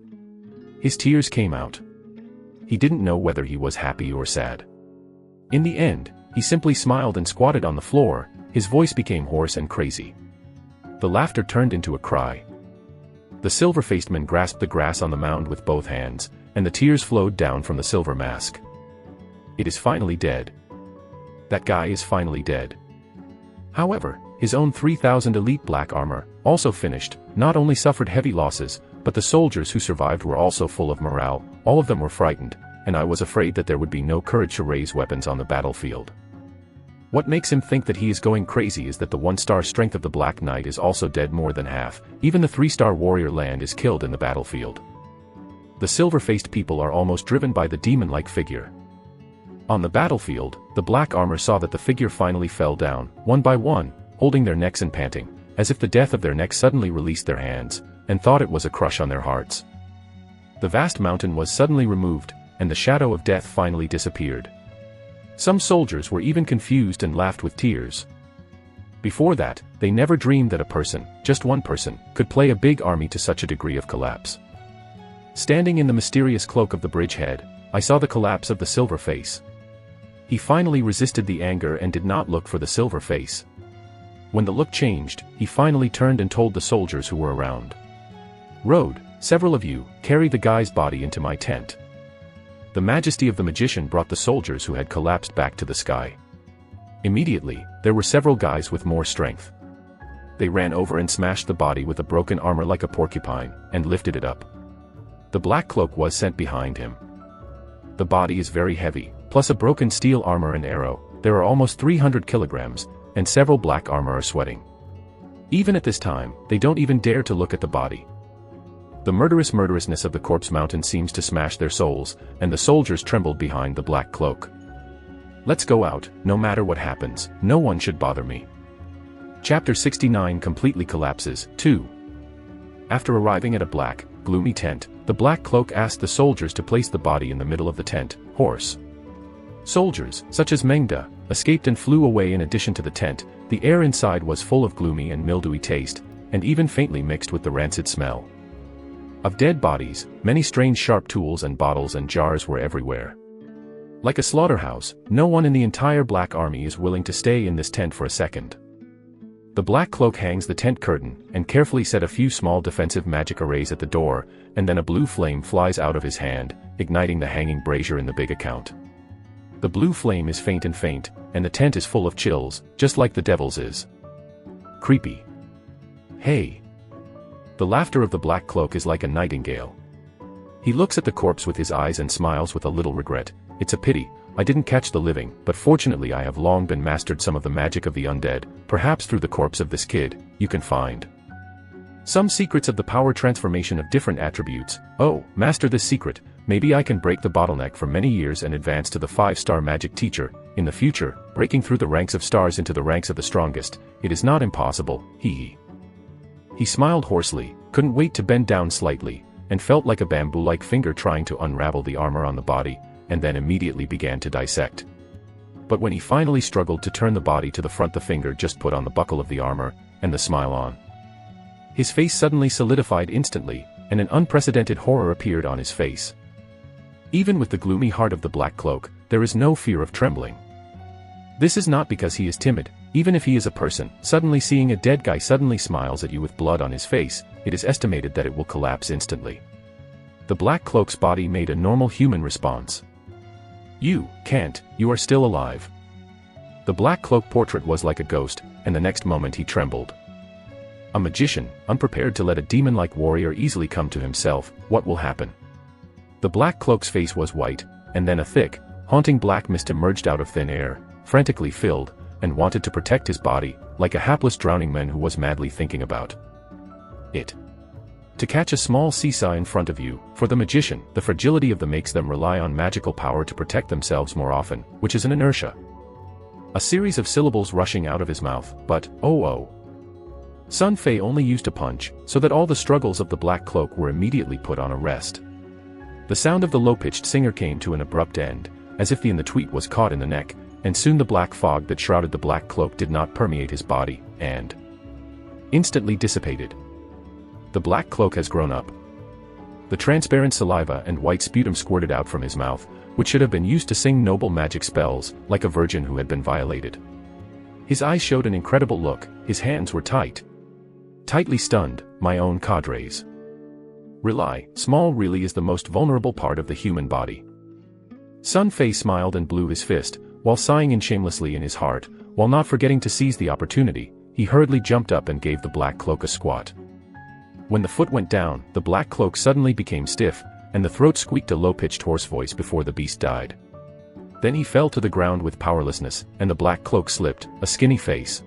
Speaker 1: His tears came out. He didn't know whether he was happy or sad. In the end, he simply smiled and squatted on the floor. His voice became hoarse and crazy. The laughter turned into a cry. The silver-faced man grasped the grass on the mound with both hands, and the tears flowed down from the silver mask. It is finally dead. That guy is finally dead. However, his own 3,000 elite black armor, also finished, not only suffered heavy losses, but the soldiers who survived were also full of morale. All of them were frightened, and I was afraid that there would be no courage to raise weapons on the battlefield. What makes him think that he is going crazy is that the 1-star strength of the Black Knight is also dead more than half. Even the 3-star warrior Land is killed in the battlefield. The silver-faced people are almost driven by the demon-like figure. On the battlefield, the black armor saw that the figure finally fell down, one by one, holding their necks and panting, as if the death of their necks suddenly released their hands, and thought it was a crush on their hearts. The vast mountain was suddenly removed, and the shadow of death finally disappeared. Some soldiers were even confused and laughed with tears. Before that, they never dreamed that a person, just one person, could play a big army to such a degree of collapse. Standing in the mysterious cloak of the bridgehead, I saw the collapse of the silver face. He finally resisted the anger and did not look for the silver face. When the look changed, he finally turned and told the soldiers who were around. "Road, several of you, carry the guy's body into my tent." The majesty of the magician brought the soldiers who had collapsed back to the sky. Immediately, there were several guys with more strength. They ran over and smashed the body with a broken armor like a porcupine, and lifted it up. The black cloak was sent behind him. The body is very heavy, plus a broken steel armor and arrow. There are almost 300 kilograms, and several black armor are sweating. Even at this time, they don't even dare to look at the body. The murderousness of the corpse mountain seems to smash their souls, and the soldiers trembled behind the black cloak. "Let's go out, no matter what happens, no one should bother me." Chapter 69 completely collapses, 2. After arriving at a black, gloomy tent, the black cloak asked the soldiers to place the body in the middle of the tent. Horse soldiers, such as Mengda, escaped and flew away. In addition to the tent, the air inside was full of gloomy and mildewy taste, and even faintly mixed with the rancid smell of dead bodies. Many strange sharp tools and bottles and jars were everywhere. Like a slaughterhouse, no one in the entire black army is willing to stay in this tent for a second. The black cloak hangs the tent curtain, and carefully set a few small defensive magic arrays at the door, and then a blue flame flies out of his hand, igniting the hanging brazier in the big account. The blue flame is faint, and the tent is full of chills, just like the devil's is. Creepy. Hey. The laughter of the black cloak is like a nightingale. He looks at the corpse with his eyes and smiles with a little regret. "It's a pity, I didn't catch the living, but fortunately I have long been mastered some of the magic of the undead. Perhaps through the corpse of this kid, you can find some secrets of the power transformation of different attributes. Oh, master this secret, maybe I can break the bottleneck for many years and advance to the 5-star magic teacher. In the future, breaking through the ranks of stars into the ranks of the strongest. It is not impossible, hee." He smiled hoarsely, couldn't wait to bend down slightly, and felt like a bamboo-like finger trying to unravel the armor on the body, and then immediately began to dissect. But when he finally struggled to turn the body to the front, the finger just put on the buckle of the armor, and the smile on his face suddenly solidified instantly, and an unprecedented horror appeared on his face. Even with the gloomy heart of the black cloak, there is no fear of trembling. This is not because he is timid. Even if he is a person, suddenly seeing a dead guy suddenly smiles at you with blood on his face, it is estimated that it will collapse instantly. The black cloak's body made a normal human response. "You can't, you are still alive." The black cloak portrait was like a ghost, and the next moment he trembled. A magician, unprepared to let a demon-like warrior easily come to himself, what will happen? The black cloak's face was white, and then a thick, haunting black mist emerged out of thin air, frantically filled, and wanted to protect his body, like a hapless drowning man who was madly thinking about it. To catch a small seesaw in front of you, for the magician, the fragility of them makes them rely on magical power to protect themselves more often, which is an inertia. A series of syllables rushing out of his mouth, but, oh. Sun Fei only used a punch, so that all the struggles of the black cloak were immediately put on a rest. The sound of the low-pitched singer came to an abrupt end, as if the tweet was caught in the neck, and soon the black fog that shrouded the black cloak did not permeate his body, and instantly dissipated. The black cloak has grown up. The transparent saliva and white sputum squirted out from his mouth, which should have been used to sing noble magic spells, like a virgin who had been violated. His eyes showed an incredible look, his hands were tightly stunned, my own cadres. Small really is the most vulnerable part of the human body. Sun Fei smiled and blew his fist, while sighing shamelessly in his heart, while not forgetting to seize the opportunity, he hurriedly jumped up and gave the black cloak a squat. When the foot went down, the black cloak suddenly became stiff, and the throat squeaked a low-pitched hoarse voice before the beast died. Then he fell to the ground with powerlessness, and the black cloak slipped, a skinny face.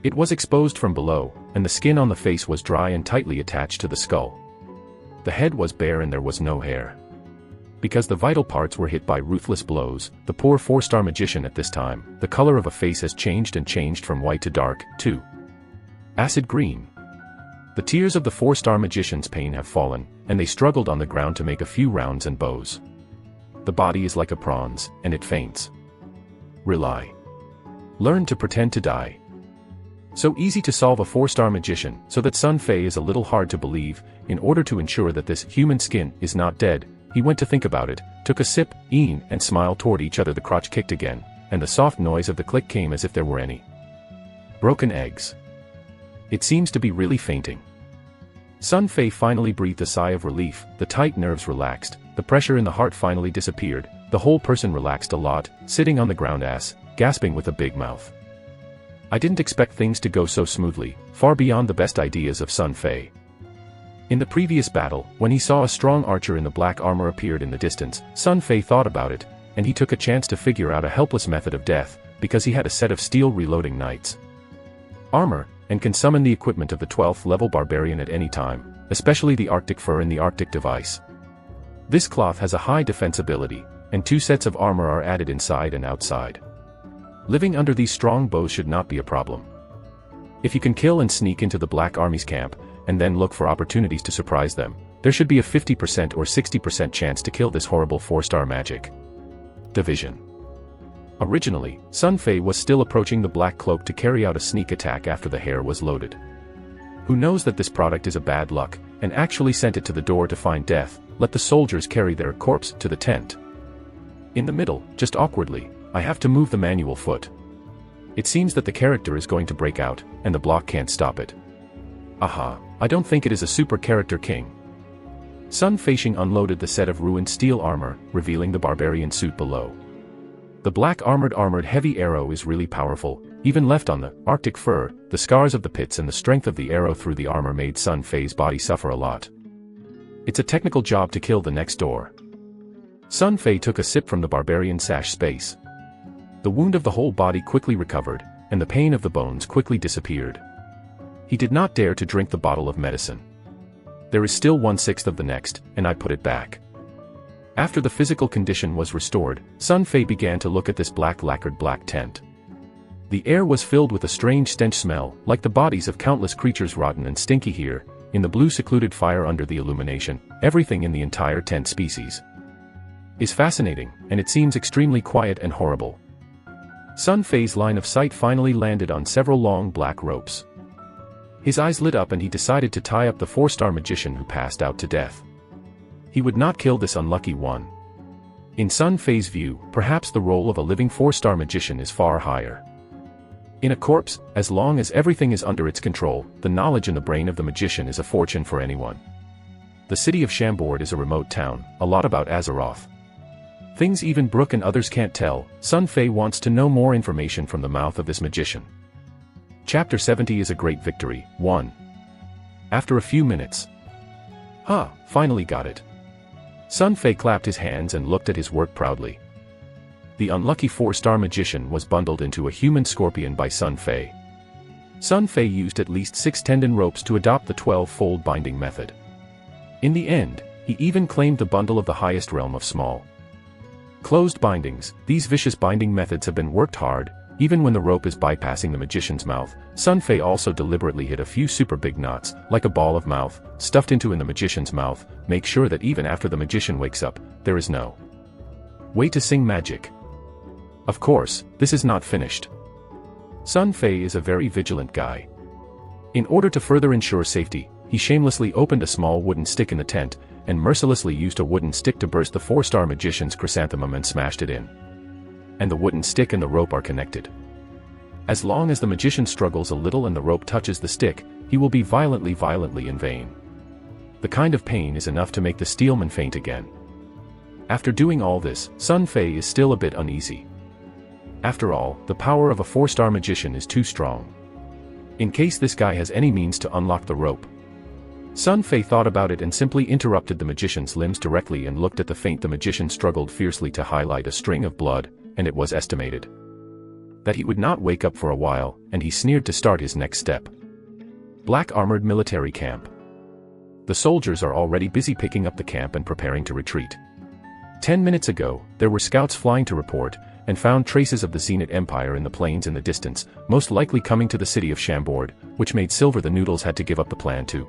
Speaker 1: It was exposed from below, and the skin on the face was dry and tightly attached to the skull. The head was bare and there was no hair. Because the vital parts were hit by ruthless blows, the poor 4-star magician at this time, the color of a face has changed from white to dark, to acid green. The tears of the 4-star magician's pain have fallen, and they struggled on the ground to make a few rounds and bows. The body is like a prawn's, and it faints. Learn to pretend to die. So easy to solve a 4-star magician, so that Sun Fei is a little hard to believe. In order to ensure that this human skin is not dead, he went to think about it, took a sip, and smiled toward each other. The crotch kicked again, and the soft noise of the click came as if there were any broken eggs. It seems to be really fainting. Sun Fei finally breathed a sigh of relief, the tight nerves relaxed, the pressure in the heart finally disappeared, the whole person relaxed a lot, sitting on the ground gasping with a big mouth. I didn't expect things to go so smoothly, far beyond the best ideas of Sun Fei. In the previous battle, when he saw a strong archer in the black armor appeared in the distance, Sun Fei thought about it, and he took a chance to figure out a helpless method of death, because he had a set of steel reloading knights armor, and can summon the equipment of the 12th level barbarian at any time, especially the Arctic fur and the Arctic device. This cloth has a high defensibility, and 2 sets of armor are added inside and outside. Living under these strong bows should not be a problem. If you can kill and sneak into the Black Army's camp, and then look for opportunities to surprise them, there should be a 50% or 60% chance to kill this horrible 4-star magic division. Originally, Sun Fei was still approaching the black cloak to carry out a sneak attack after the hair was loaded. Who knows that this product is a bad luck, and actually sent it to the door to find death, let the soldiers carry their corpse to the tent. In the middle, just awkwardly, I have to move the manual foot. It seems that the character is going to break out, and the block can't stop it. Aha, I don't think it is a super character king. Sun Fei unloaded the set of ruined steel armor, revealing the barbarian suit below. The black armored heavy arrow is really powerful, even left on the Arctic fur, the scars of the pits and the strength of the arrow through the armor made Sun Fei's body suffer a lot. It's a technical job to kill the next door. Sun Fei took a sip from the barbarian sash space. The wound of the whole body quickly recovered, and the pain of the bones quickly disappeared. He did not dare to drink the bottle of medicine. There is still 1/6 of the next, and I put it back. After the physical condition was restored, Sun Fei began to look at this black lacquered black tent. The air was filled with a strange stench smell, like the bodies of countless creatures rotten and stinky here, in the blue secluded fire under the illumination. Everything in the entire tent species is fascinating, and it seems extremely quiet and horrible. Sun Fei's line of sight finally landed on several long black ropes. His eyes lit up and he decided to tie up the 4-star magician who passed out to death. He would not kill this unlucky one. In Sun Fei's view, perhaps the role of a living 4-star magician is far higher. In a corpse, as long as everything is under its control, the knowledge in the brain of the magician is a fortune for anyone. The city of Chambord is a remote town, a lot about Azeroth. Things even Brooke and others can't tell. Sun Fei wants to know more information from the mouth of this magician. Chapter 70 is a great victory, 1. After a few minutes. Finally got it. Sun Fei clapped his hands and looked at his work proudly. The unlucky 4-star magician was bundled into a human scorpion by Sun Fei. Sun Fei used at least 6 tendon ropes to adopt the 12-fold binding method. In the end, he even claimed the bundle of the highest realm of small closed bindings. These vicious binding methods have been worked hard, even when the rope is bypassing the magician's mouth. Sun Fei also deliberately hid a few super big knots, like a ball of mouth, stuffed into in the magician's mouth, make sure that even after the magician wakes up, there is no way to sing magic. Of course, this is not finished. Sun Fei is a very vigilant guy. In order to further ensure safety, he shamelessly opened a small wooden stick in the tent, and mercilessly used a wooden stick to burst the 4-star magician's chrysanthemum and smashed it in. And the wooden stick and the rope are connected. As long as the magician struggles a little and the rope touches the stick, he will be violently in vain. The kind of pain is enough to make the steelman faint again. After doing all this, Sun Fei is still a bit uneasy. After all, the power of a 4-star magician is too strong. In case this guy has any means to unlock the rope. Sun Fei thought about it and simply interrupted the magician's limbs directly and looked at the feint. The magician struggled fiercely to highlight a string of blood, and it was estimated that he would not wake up for a while, and he sneered to start his next step. Black armored military camp. The soldiers are already busy picking up the camp and preparing to retreat. 10 minutes ago, there were scouts flying to report, and found traces of the Zenith Empire in the plains in the distance, most likely coming to the city of Chambord, which made Silver the Noodles had to give up the plan to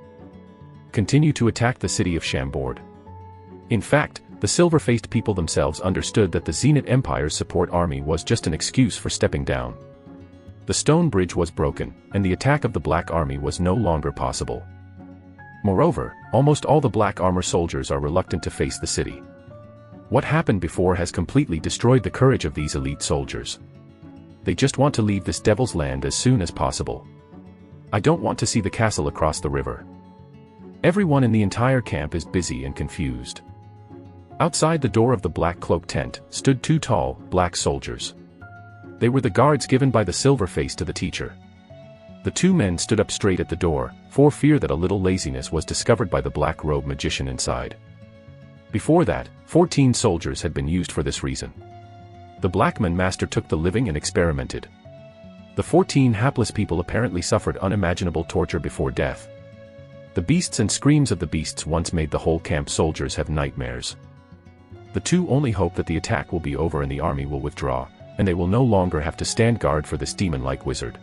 Speaker 1: continue to attack the city of Chambord. In fact, the silver-faced people themselves understood that the Zenith Empire's support army was just an excuse for stepping down. The stone bridge was broken, and the attack of the Black Army was no longer possible. Moreover, almost all the Black Armor soldiers are reluctant to face the city. What happened before has completely destroyed the courage of these elite soldiers. They just want to leave this devil's land as soon as possible. I don't want to see the castle across the river. Everyone in the entire camp is busy and confused. Outside the door of the black cloak tent stood 2 tall, black soldiers. They were the guards given by the silver face to the teacher. The 2 men stood up straight at the door, for fear that a little laziness was discovered by the black robe magician inside. Before that, 14 soldiers had been used for this reason. The Blackman Master took the living and experimented. The 14 hapless people apparently suffered unimaginable torture before death. The beasts and screams of the beasts once made the whole camp soldiers have nightmares. The 2 only hope that the attack will be over and the army will withdraw, and they will no longer have to stand guard for this demon-like wizard.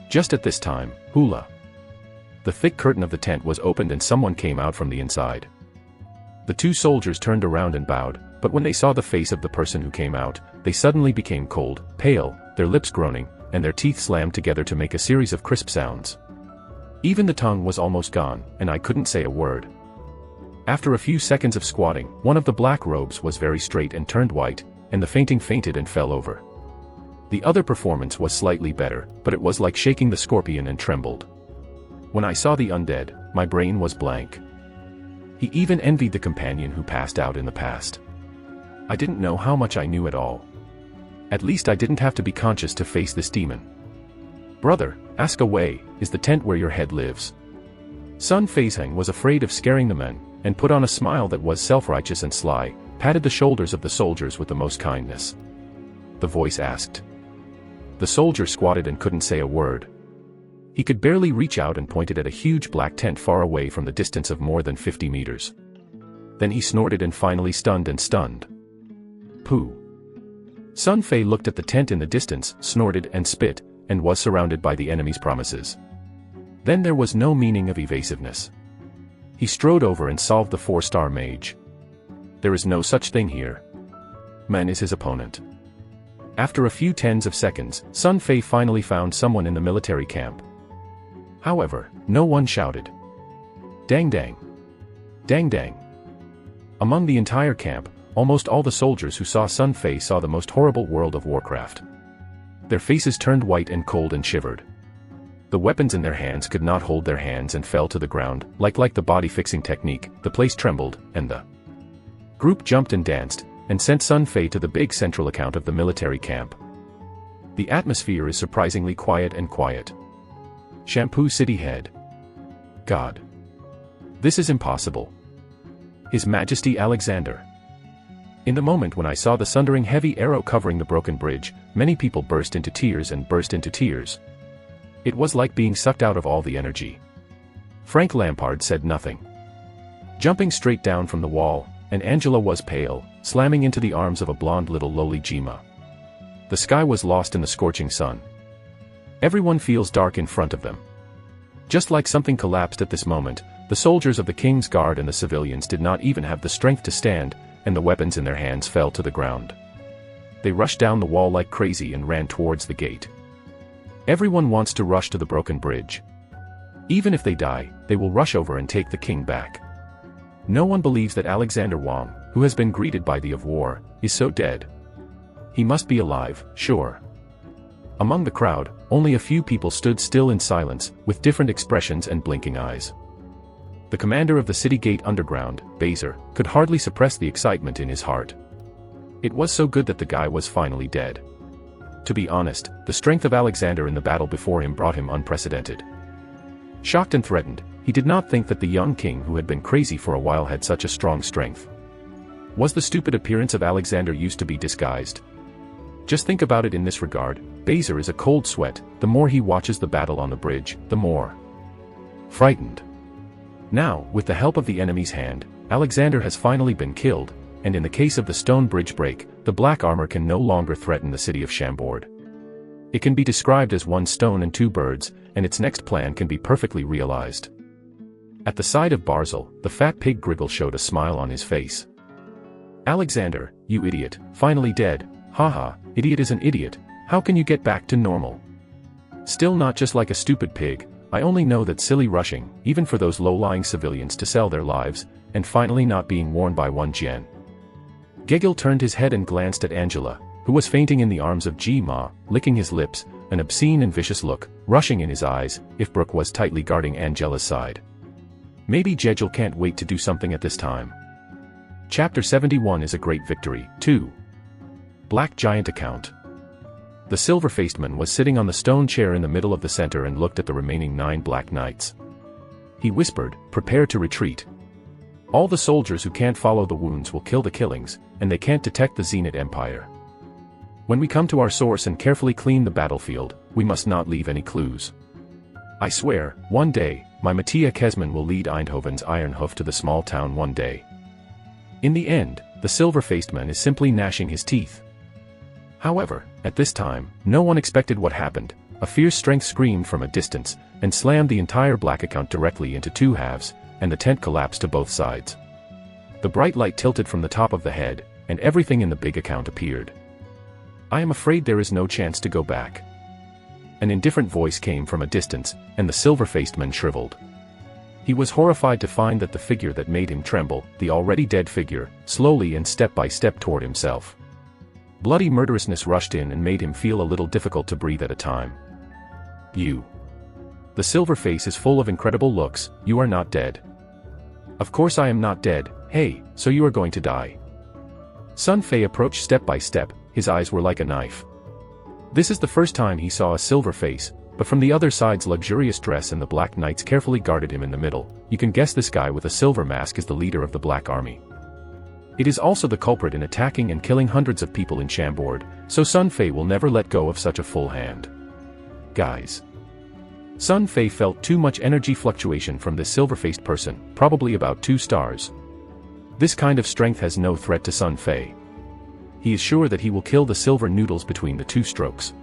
Speaker 1: Just at this time, hula! The thick curtain of the tent was opened and someone came out from the inside. The 2 soldiers turned around and bowed, but when they saw the face of the person who came out, they suddenly became cold, pale, their lips groaning, and their teeth slammed together to make a series of crisp sounds. Even the tongue was almost gone, and I couldn't say a word. After a few seconds of squatting, one of the black robes was very straight and turned white, and the fainting fainted and fell over. The other performance was slightly better, but it was like shaking the scorpion and trembled. When I saw the undead, my brain was blank. He even envied the companion who passed out in the past. I didn't know how much I knew at all. At least I didn't have to be conscious to face this demon. Brother, ask away, is the tent where your head lives? Sun Feizheng was afraid of scaring the men, and put on a smile that was self-righteous and sly, patted the shoulders of the soldiers with the most kindness. The voice asked. The soldier squatted and couldn't say a word. He could barely reach out and pointed at a huge black tent far away from the distance of more than 50 meters. Then he snorted and finally stunned. Pooh. Sun Fei looked at the tent in the distance, snorted and spit, and was surrounded by the enemy's promises. Then there was no meaning of evasiveness. He strode over and solved the 4-star mage. There is no such thing here. Man is his opponent. After a few tens of seconds, Sun Fei finally found someone in the military camp. However, no one shouted. Dang dang. Dang dang. Among the entire camp, almost all the soldiers who saw Sun Fei saw the most horrible World of Warcraft. Their faces turned white and cold and shivered. The weapons in their hands could not hold their hands and fell to the ground, like the body-fixing technique, the place trembled, and the group jumped and danced, and sent Sun Fei to the big central account of the military camp. The atmosphere is surprisingly quiet and quiet. Shampoo City Head. God. This is impossible. His Majesty Alexander. In the moment when I saw the sundering heavy arrow covering the broken bridge, many people burst into tears. It was like being sucked out of all the energy. Frank Lampard said nothing. Jumping straight down from the wall, and Angela was pale, slamming into the arms of a blonde little lowly Jima. The sky was lost in the scorching sun. Everyone feels dark in front of them. Just like something collapsed at this moment, the soldiers of the King's Guard and the civilians did not even have the strength to stand, and the weapons in their hands fell to the ground. They rushed down the wall like crazy and ran towards the gate. Everyone wants to rush to the broken bridge. Even if they die, they will rush over and take the king back. No one believes that Alexander Wang, who has been greeted by the of war, is so dead. He must be alive, sure. Among the crowd, only a few people stood still in silence, with different expressions and blinking eyes. The commander of the city gate underground, Baser, could hardly suppress the excitement in his heart. It was so good that the guy was finally dead. To be honest, the strength of Alexander in the battle before him brought him unprecedented. Shocked and threatened, he did not think that the young king who had been crazy for a while had such a strong strength. Was the stupid appearance of Alexander used to be disguised? Just think about it in this regard. Baser is a cold sweat. The more he watches the battle on the bridge, the more frightened. Now, with the help of the enemy's hand, Alexander has finally been killed, and in the case of the stone bridge break, the black armor can no longer threaten the city of Chambord. It can be described as one stone and two birds, and its next plan can be perfectly realized. At the side of Barzil, the fat pig Griggle showed a smile on his face. Alexander, you idiot, finally dead. Haha, idiot is an idiot. How can you get back to normal? Still not just like a stupid pig. I only know that silly rushing, even for those low-lying civilians to sell their lives, and finally not being warned by one Jian. Gegil turned his head and glanced at Angela, who was fainting in the arms of Ji Ma, licking his lips, an obscene and vicious look, rushing in his eyes, if Brooke was tightly guarding Angela's side. Maybe Gegil can't wait to do something at this time. Chapter 71 is a great victory, 2. Black Giant Account. The silver-faced man was sitting on the stone chair in the middle of the center and looked at the remaining 9 black knights. He whispered, "Prepare to retreat. All the soldiers who can't follow the wounds will kill the killings, and they can't detect the Zenith Empire. When we come to our source and carefully clean the battlefield, we must not leave any clues. I swear, one day, my Mattia Kesman will lead Eindhoven's Iron Hoof to the small town one day." In the end, the silver-faced man is simply gnashing his teeth. However, at this time, no one expected what happened. A fierce strength screamed from a distance, and slammed the entire black account directly into 2 halves, and the tent collapsed to both sides. The bright light tilted from the top of the head, and everything in the big account appeared. "I am afraid there is no chance to go back." An indifferent voice came from a distance, and the silver-faced man shriveled. He was horrified to find that the figure that made him tremble, the already dead figure, slowly and step by step toward himself. Bloody murderousness rushed in and made him feel a little difficult to breathe at a time. "You." The silver face is full of incredible looks. "You are not dead." "Of course I am not dead. Hey, so you are going to die." Sun Fei approached step by step, his eyes were like a knife. This is the first time he saw a silver face, but from the other side's luxurious dress and the black knights carefully guarded him in the middle, you can guess this guy with a silver mask is the leader of the Black Army. It is also the culprit in attacking and killing hundreds of people in Chambord, so Sun Fei will never let go of such a full hand. Guys. Sun Fei felt too much energy fluctuation from this silver-faced person, probably about 2 stars. This kind of strength has no threat to Sun Fei. He is sure that he will kill the silver noodles between the 2 strokes.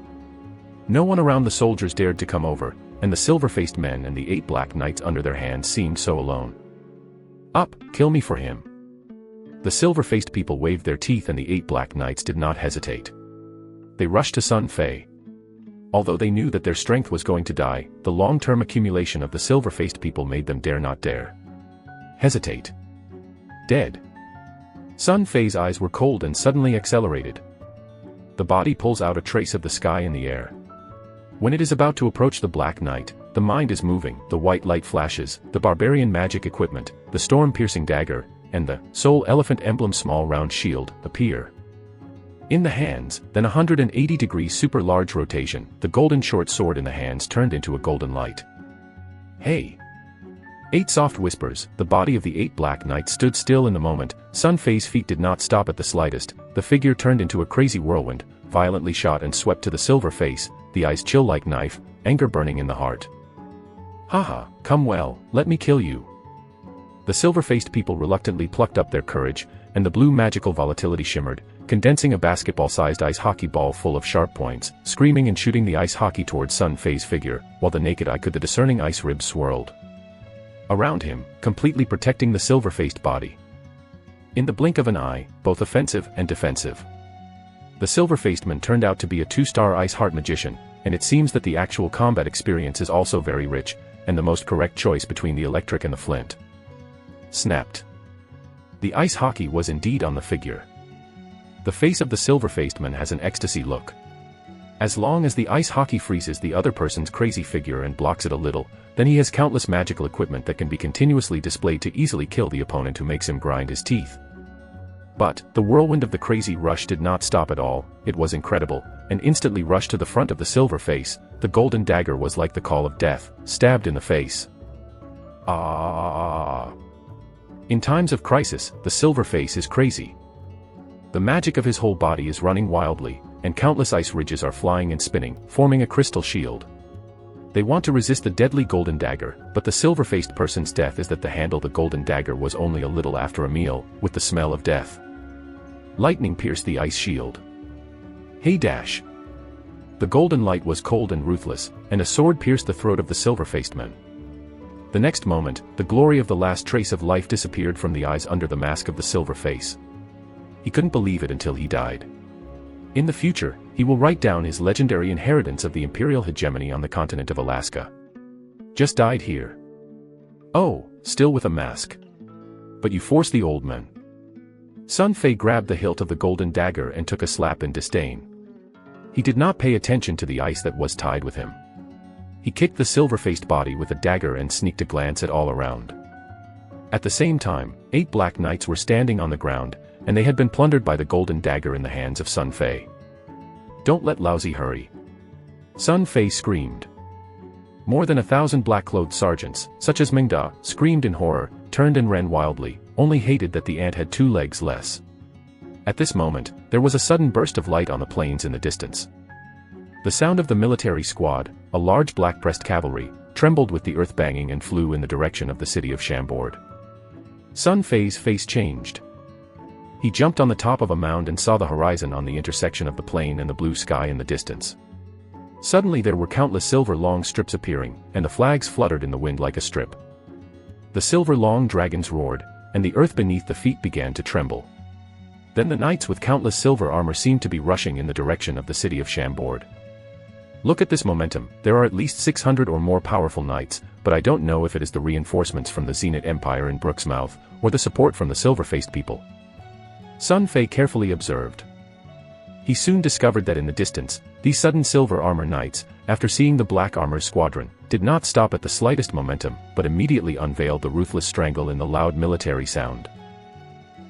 Speaker 1: No one around the soldiers dared to come over, and the silver-faced men and the 8 black knights under their hands seemed so alone. "Up, kill me for him." The silver-faced people waved their teeth and the 8 black knights did not hesitate. They rushed to Sun Fei. Although they knew that their strength was going to die, the long-term accumulation of the silver-faced people made them dare not dare hesitate. Dead. Sun Fei's eyes were cold and suddenly accelerated. The body pulls out a trace of the sky in the air. When it is about to approach the Black Knight, the mind is moving, the white light flashes, the barbarian magic equipment, the storm-piercing dagger, and the soul elephant emblem small round shield appear. In the hands, then 180-degree super large rotation, the golden short sword in the hands turned into a golden light. "Hey!" 8 soft whispers. The body of the 8 black knights stood still in the moment. Sun Fei's feet did not stop at the slightest. The figure turned into a crazy whirlwind, violently shot and swept to the silver face, the eyes chill like knife, anger burning in the heart. "Haha, come well, let me kill you." The silver-faced people reluctantly plucked up their courage, and the blue magical volatility shimmered, condensing a basketball-sized ice hockey ball full of sharp points, screaming and shooting the ice hockey towards Sun Fei's figure, while the naked eye could the discerning ice ribs swirled around him, completely protecting the silver-faced body. In the blink of an eye, both offensive and defensive. The silver-faced man turned out to be a 2-star ice heart magician, and it seems that the actual combat experience is also very rich, and the most correct choice between the electric and the flint. Snapped. The ice hockey was indeed on the figure. The face of the silver-faced man has an ecstasy look. As long as the ice hockey freezes the other person's crazy figure and blocks it a little, then he has countless magical equipment that can be continuously displayed to easily kill the opponent who makes him grind his teeth. But the whirlwind of the crazy rush did not stop at all. It was incredible, and instantly rushed to the front of the silver face. The golden dagger was like the call of death, stabbed in the face. Ah! In times of crisis, the silver face is crazy. The magic of his whole body is running wildly, and countless ice ridges are flying and spinning, forming a crystal shield. They want to resist the deadly golden dagger, but the silver-faced person's death is that the handle the golden dagger was only a little after a meal, with the smell of death. Lightning pierced the ice shield. Hey dash! The golden light was cold and ruthless, and a sword pierced the throat of the silver-faced man. The next moment, the glory of the last trace of life disappeared from the eyes under the mask of the silver face. He couldn't believe it until he died. In the future, he will write down his legendary inheritance of the imperial hegemony on the continent of Alaska. Just died here. Oh, still with a mask. But you force the old man. Sun Fei grabbed the hilt of the golden dagger and took a slap in disdain. He did not pay attention to the ice that was tied with him. He kicked the silver-faced body with a dagger and sneaked a glance at all around. At the same time, 8 black knights were standing on the ground, and they had been plundered by the golden dagger in the hands of Sun Fei. Don't let Lousy hurry! Sun Fei screamed. More than 1,000 black-clothed sergeants, such as Mingda, screamed in horror, turned and ran wildly, only hated that the ant had 2 legs less. At this moment, there was a sudden burst of light on the plains in the distance. The sound of the military squad, a large black-breast cavalry, trembled with the earth banging and flew in the direction of the city of Chambord. Sun Fei's face changed. He jumped on the top of a mound and saw the horizon on the intersection of the plain and the blue sky in the distance. Suddenly there were countless silver long strips appearing, and the flags fluttered in the wind like a strip. The silver long dragons roared, and the earth beneath the feet began to tremble. Then the knights with countless silver armor seemed to be rushing in the direction of the city of Chambord. Look at this momentum, there are at least 600 or more powerful knights, but I don't know if it is the reinforcements from the Zenith Empire in Brooksmouth, or the support from the silver-faced people. Sun Fei carefully observed. He soon discovered that in the distance, these sudden silver armor knights, after seeing the black armor squadron, did not stop at the slightest momentum, but immediately unveiled the ruthless strangle in the loud military sound.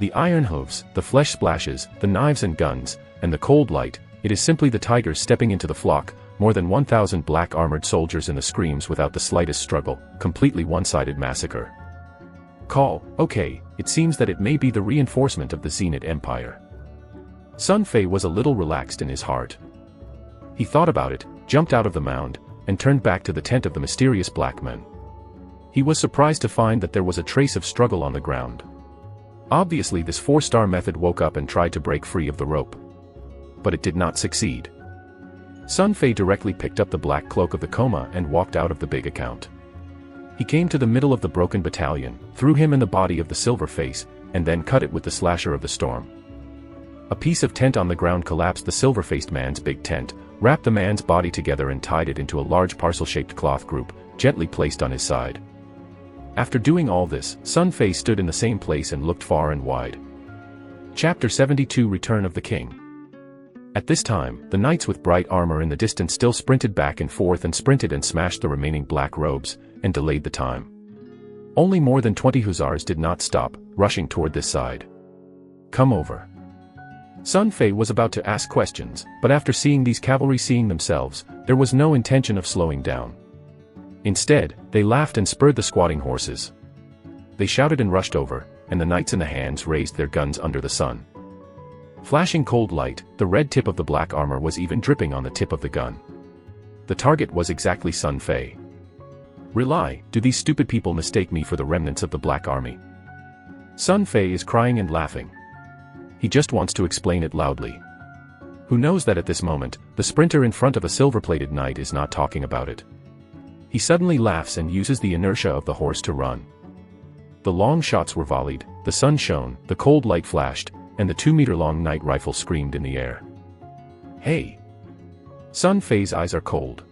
Speaker 1: The iron hooves, the flesh splashes, the knives and guns, and the cold light, it is simply the tigers stepping into the flock, more than 1,000 black-armored soldiers in the screams without the slightest struggle, completely one-sided massacre. Call, okay, it seems that it may be the reinforcement of the Zenith Empire. Sun Fei was a little relaxed in his heart. He thought about it, jumped out of the mound, and turned back to the tent of the mysterious black men. He was surprised to find that there was a trace of struggle on the ground. Obviously this 4-star method woke up and tried to break free of the rope. But it did not succeed. Sun Fei directly picked up the black cloak of the coma and walked out of the big account. He came to the middle of the broken battalion, threw him in the body of the silver face, and then cut it with the slasher of the storm. A piece of tent on the ground collapsed the silver-faced man's big tent, wrapped the man's body together and tied it into a large parcel-shaped cloth group, gently placed on his side. After doing all this, Sun Fei stood in the same place and looked far and wide. Chapter 72 Return of the King. At this time, the knights with bright armor in the distance still sprinted back and forth and sprinted and smashed the remaining black robes, and delayed the time. Only more than 20 hussars did not stop, rushing toward this side. Come over. Sun Fei was about to ask questions, but after seeing these cavalry seeing themselves, there was no intention of slowing down. Instead, they laughed and spurred the squatting horses. They shouted and rushed over, and the knights in the hands raised their guns under the sun. Flashing cold light, the red tip of the black armor was even dripping on the tip of the gun. The target was exactly Sun Fei. Rely, do these stupid people mistake me for the remnants of the Black Army? Sun Fei is crying and laughing. He just wants to explain it loudly. Who knows that at this moment, the sprinter in front of a silver-plated knight is not talking about it. He suddenly laughs and uses the inertia of the horse to run. The long shots were volleyed, the sun shone, the cold light flashed, and the 2-meter-long night rifle screamed in the air. Hey! Sun Fei's eyes are cold.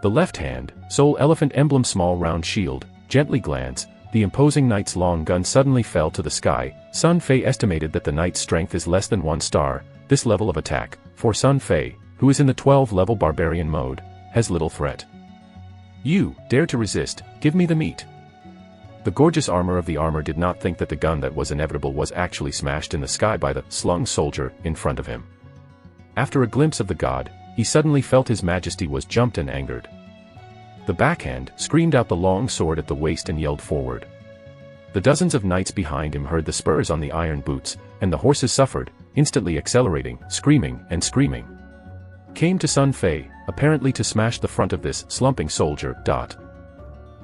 Speaker 1: The left hand, soul elephant emblem small round shield, gently glance, the imposing knight's long gun suddenly fell to the sky. Sun Fei estimated that the knight's strength is less than 1 star. This level of attack, for Sun Fei, who is in the 12-level barbarian mode, has little threat. You dare to resist, give me the meat. The gorgeous armor of the armor did not think that the gun that was inevitable was actually smashed in the sky by the slung soldier in front of him. After a glimpse of the god, he suddenly felt his majesty was jumped and angered. The backhand screamed out the long sword at the waist and yelled forward. The dozens of knights behind him heard the spurs on the iron boots, and the horses suffered, instantly accelerating, screaming, and screaming. Came to Sun Fei, apparently to smash the front of this slumping soldier.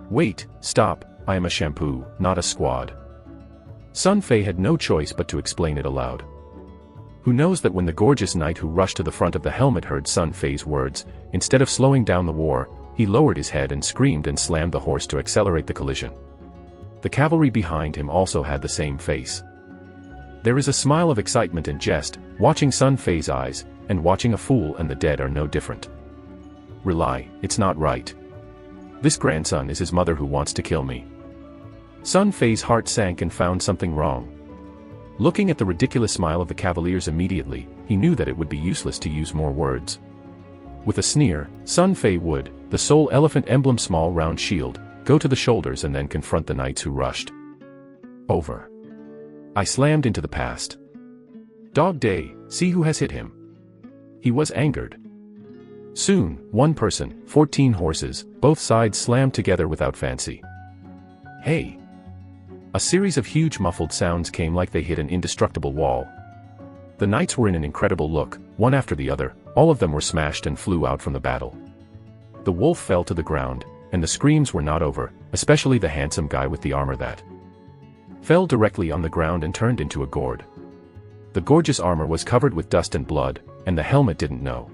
Speaker 1: Wait, stop, I am a shampoo, not a squad. Sun Fei had no choice but to explain it aloud. Who knows that when the gorgeous knight who rushed to the front of the helmet heard Sun Fei's words, instead of slowing down the war, he lowered his head and screamed and slammed the horse to accelerate the collision. The cavalry behind him also had the same face. There is a smile of excitement and jest, watching Sun Fei's eyes, and watching a fool and the dead are no different. Rely, it's not right. This grandson is his mother who wants to kill me. Sun Fei's heart sank and found something wrong. Looking at the ridiculous smile of the cavaliers immediately, he knew that it would be useless to use more words. With a sneer, Sun Fei would, the soul elephant emblem small round shield, go to the shoulders and then confront the knights who rushed. Over. I slammed into the past. Dog day, see who has hit him. He was angered. Soon, 1 person, 14 horses, both sides slammed together without fancy. Hey! A series of huge muffled sounds came like they hit an indestructible wall. The knights were in an incredible look, one after the other, all of them were smashed and flew out from the battle. The wolf fell to the ground, and the screams were not over, especially the handsome guy with the armor that fell directly on the ground and turned into a gourd. The gorgeous armor was covered with dust and blood, and the helmet didn't know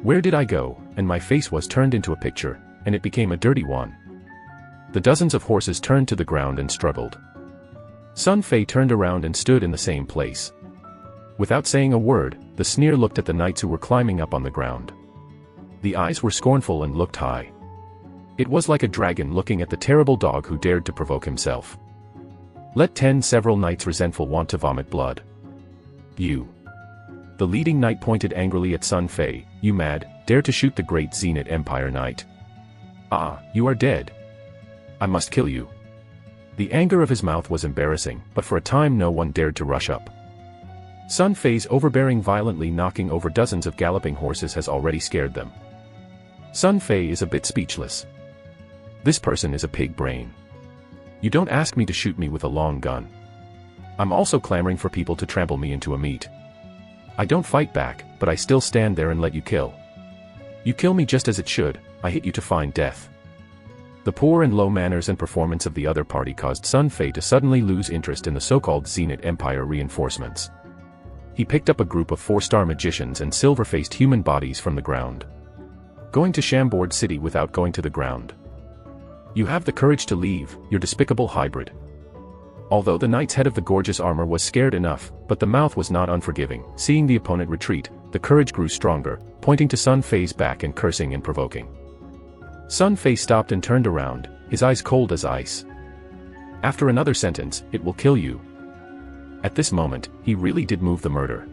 Speaker 1: where did I go, and my face was turned into a picture, and it became a dirty one. The dozens of horses turned to the ground and struggled. Sun Fei turned around and stood in the same place. Without saying a word, the sneer looked at the knights who were climbing up on the ground. The eyes were scornful and looked high. It was like a dragon looking at the terrible dog who dared to provoke himself. Let 10 several knights resentful want to vomit blood. You. The leading knight pointed angrily at Sun Fei. You mad, dare to shoot the great Zenith Empire knight? Ah, you are dead. I must kill you. The anger of his mouth was embarrassing, but for a time no one dared to rush up. Sun Fei's overbearing violently knocking over dozens of galloping horses has already scared them. Sun Fei is a bit speechless. This person is a pig brain. You don't ask me to shoot me with a long gun. I'm also clamoring for people to trample me into a meat. I don't fight back, but I still stand there and let you kill. You kill me just as it should, I hit you to find death. The poor and low manners and performance of the other party caused Sun Fei to suddenly lose interest in the so-called Zenith Empire reinforcements. He picked up a group of 4-star magicians and silver-faced human bodies from the ground. Going to Chambord city without going to the ground. You have the courage to leave, your despicable hybrid. Although the knight's head of the gorgeous armor was scared enough, but the mouth was not unforgiving. Seeing the opponent retreat, the courage grew stronger, pointing to Sun Fei's back and cursing and provoking. Sun Fei stopped and turned around, his eyes cold as ice. After another sentence, it will kill you. At this moment, he really did move the murder.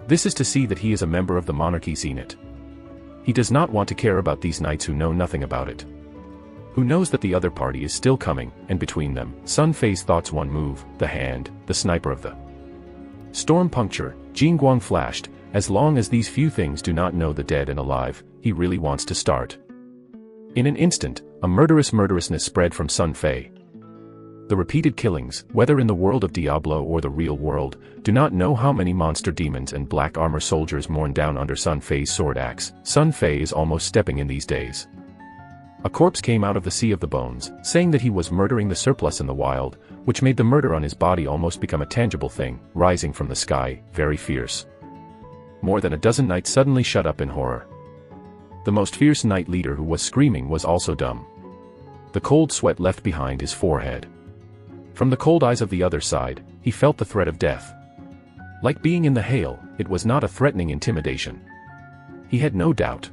Speaker 1: This is to see that he is a member of the monarchy Zenith. He does not want to care about these knights who know nothing about it. Who knows that the other party is still coming, and between them, Sun Fei's thoughts one move, the hand, the sniper of the storm puncture, Jingguang flashed. As long as these few things do not know the dead and alive, he really wants to start. In an instant, a murderousness spread from Sun Fei. The repeated killings, whether in the world of Diablo or the real world, do not know how many monster demons and black armor soldiers mourn down under Sun Fei's sword axe. Sun Fei is almost stepping in these days. A corpse came out of the sea of the bones, saying that he was murdering the surplus in the wild, which made the murder on his body almost become a tangible thing, rising from the sky, very fierce. More than a dozen knights suddenly shut up in horror. The most fierce knight leader who was screaming was also dumb. The cold sweat left behind his forehead. From the cold eyes of the other side, he felt the threat of death. Like being in the hail, it was not a threatening intimidation. He had no doubt.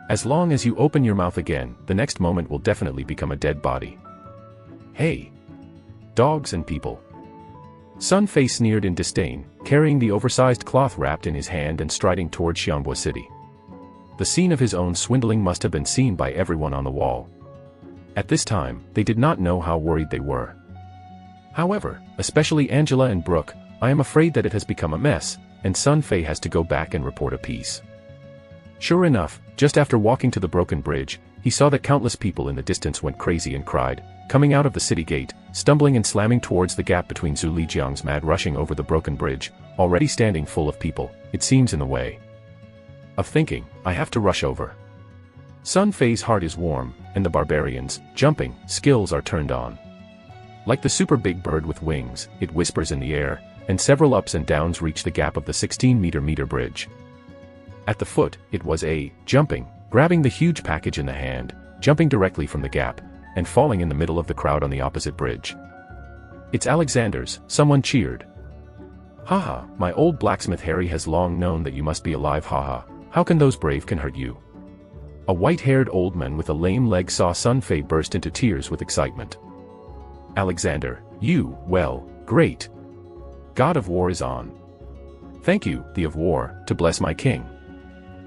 Speaker 1: As long as you open your mouth again, the next moment will definitely become a dead body. Hey! Dogs and people. Sun Fei sneered in disdain, carrying the oversized cloth wrapped in his hand and striding toward Chambord city. The scene of his own swindling must have been seen by everyone on the wall. At this time, they did not know how worried they were. However, especially Angela and Brooke, I am afraid that it has become a mess, and Sun Fei has to go back and report a piece. Sure enough, just after walking to the broken bridge, he saw that countless people in the distance went crazy and cried, coming out of the city gate, stumbling and slamming towards the gap between Zhu Lijiang's mad rushing over the broken bridge, already standing full of people, it seems in the way of thinking, I have to rush over. Sun Fei's heart is warm, and the barbarians' jumping skills are turned on. Like the super big bird with wings, it whispers in the air, and several ups and downs reach the gap of the 16-meter bridge. At the foot, it was jumping, grabbing the huge package in the hand, jumping directly from the gap, and falling in the middle of the crowd on the opposite bridge. It's Alexander's, someone cheered. Haha, my old blacksmith Harry has long known that you must be alive, haha, how can those brave can hurt you? A white-haired old man with a lame leg saw Sun Fei burst into tears with excitement. Alexander, you, well, great. God of War is on. Thank you, the of War, to bless my king.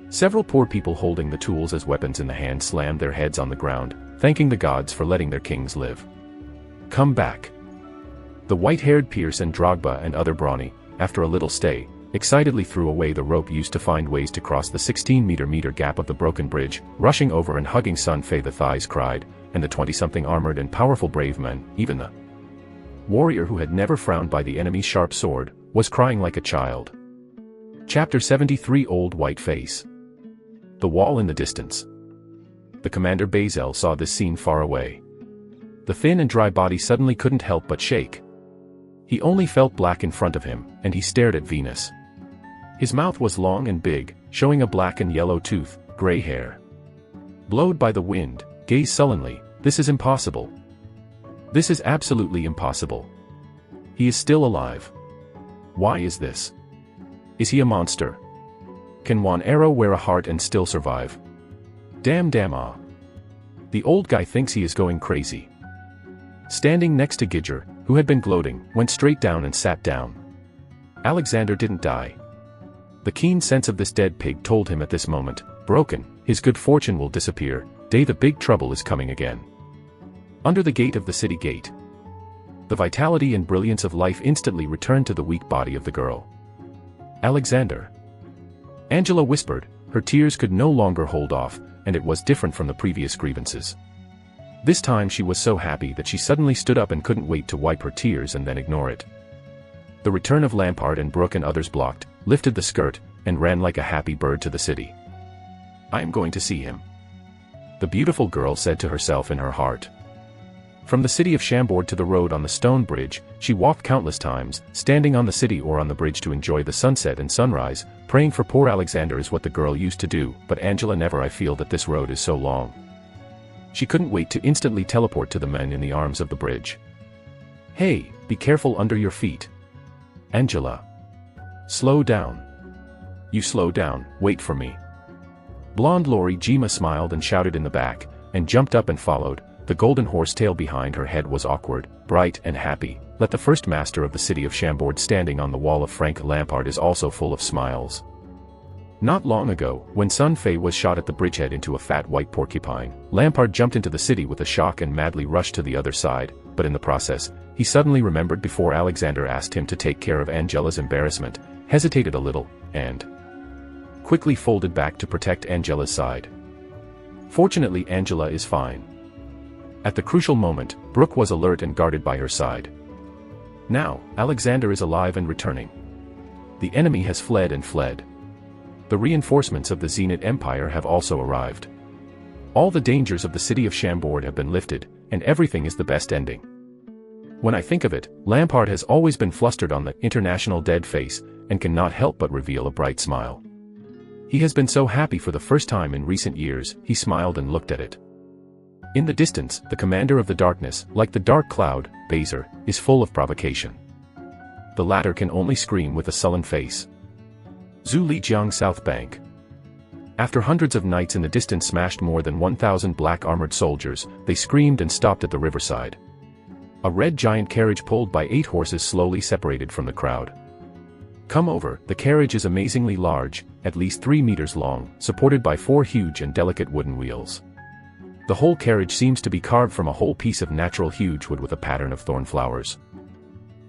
Speaker 1: Several poor people holding the tools as weapons in the hand slammed their heads on the ground, thanking the gods for letting their kings live. Come back. The white-haired Pierce and Drogba and other brawny, after a little stay, excitedly threw away the rope used to find ways to cross the 16-meter gap of the broken bridge, rushing over and hugging Sun Fei. The thighs cried, and the 20-something armored and powerful brave men, even the warrior who had never frowned by the enemy's sharp sword, was crying like a child. Chapter 73 Old White Face. The wall in the distance. The commander Bazel saw this scene far away. The thin and dry body suddenly couldn't help but shake. He only felt black in front of him, and he stared at Venus. His mouth was long and big, showing a black and yellow tooth, gray hair. Blowed by the wind, gazed sullenly, this is impossible. This is absolutely impossible. He is still alive. Why is this? Is he a monster? Can one arrow wear a heart and still survive? Damn ah. The old guy thinks he is going crazy. Standing next to Gidger, who had been gloating, went straight down and sat down. Alexander didn't die. The keen sense of this dead pig told him at this moment, broken, his good fortune will disappear, the big trouble is coming again. Under the gate of the city gate, the vitality and brilliance of life instantly returned to the weak body of the girl. Alexander. Angela whispered, her tears could no longer hold off, and it was different from the previous grievances. This time she was so happy that she suddenly stood up and couldn't wait to wipe her tears and then ignore it. The return of Lampard and Brooke and others blocked, lifted the skirt, and ran like a happy bird to the city. I am going to see him, the beautiful girl said to herself in her heart. From the city of Chambord to the road on the stone bridge, she walked countless times, standing on the city or on the bridge to enjoy the sunset and sunrise, praying for poor Alexander is what the girl used to do, but Angela never. I feel that this road is so long. She couldn't wait to instantly teleport to the men in the arms of the bridge. Hey, be careful under your feet. Angela. Slow down. You slow down, wait for me. Blonde Lori Jima smiled and shouted in the back, and jumped up and followed. The golden horsetail behind her head was awkward, bright and happy. Let the first master of the city of Chambord standing on the wall of Frank Lampard is also full of smiles. Not long ago, when Sun Fei was shot at the bridgehead into a fat white porcupine, Lampard jumped into the city with a shock and madly rushed to the other side, but in the process, he suddenly remembered before Alexander asked him to take care of Angela's embarrassment, hesitated a little, and quickly folded back to protect Angela's side. Fortunately, Angela is fine. At the crucial moment, Brooke was alert and guarded by her side. Now, Alexander is alive and returning. The enemy has fled and fled. The reinforcements of the Zenith Empire have also arrived. All the dangers of the city of Chambord have been lifted, and everything is the best ending. When I think of it, Lampard has always been flustered on the international dead face, and cannot help but reveal a bright smile. He has been so happy for the first time in recent years, he smiled and looked at it. In the distance, the commander of the darkness, like the dark cloud, Bazer, is full of provocation. The latter can only scream with a sullen face. Zhu Lijiang South Bank. After hundreds of knights in the distance smashed more than 1,000 black-armored soldiers, they screamed and stopped at the riverside. A red giant carriage pulled by 8 horses slowly separated from the crowd. Come over, the carriage is amazingly large, at least 3 meters long, supported by 4 huge and delicate wooden wheels. The whole carriage seems to be carved from a whole piece of natural huge wood with a pattern of thorn flowers.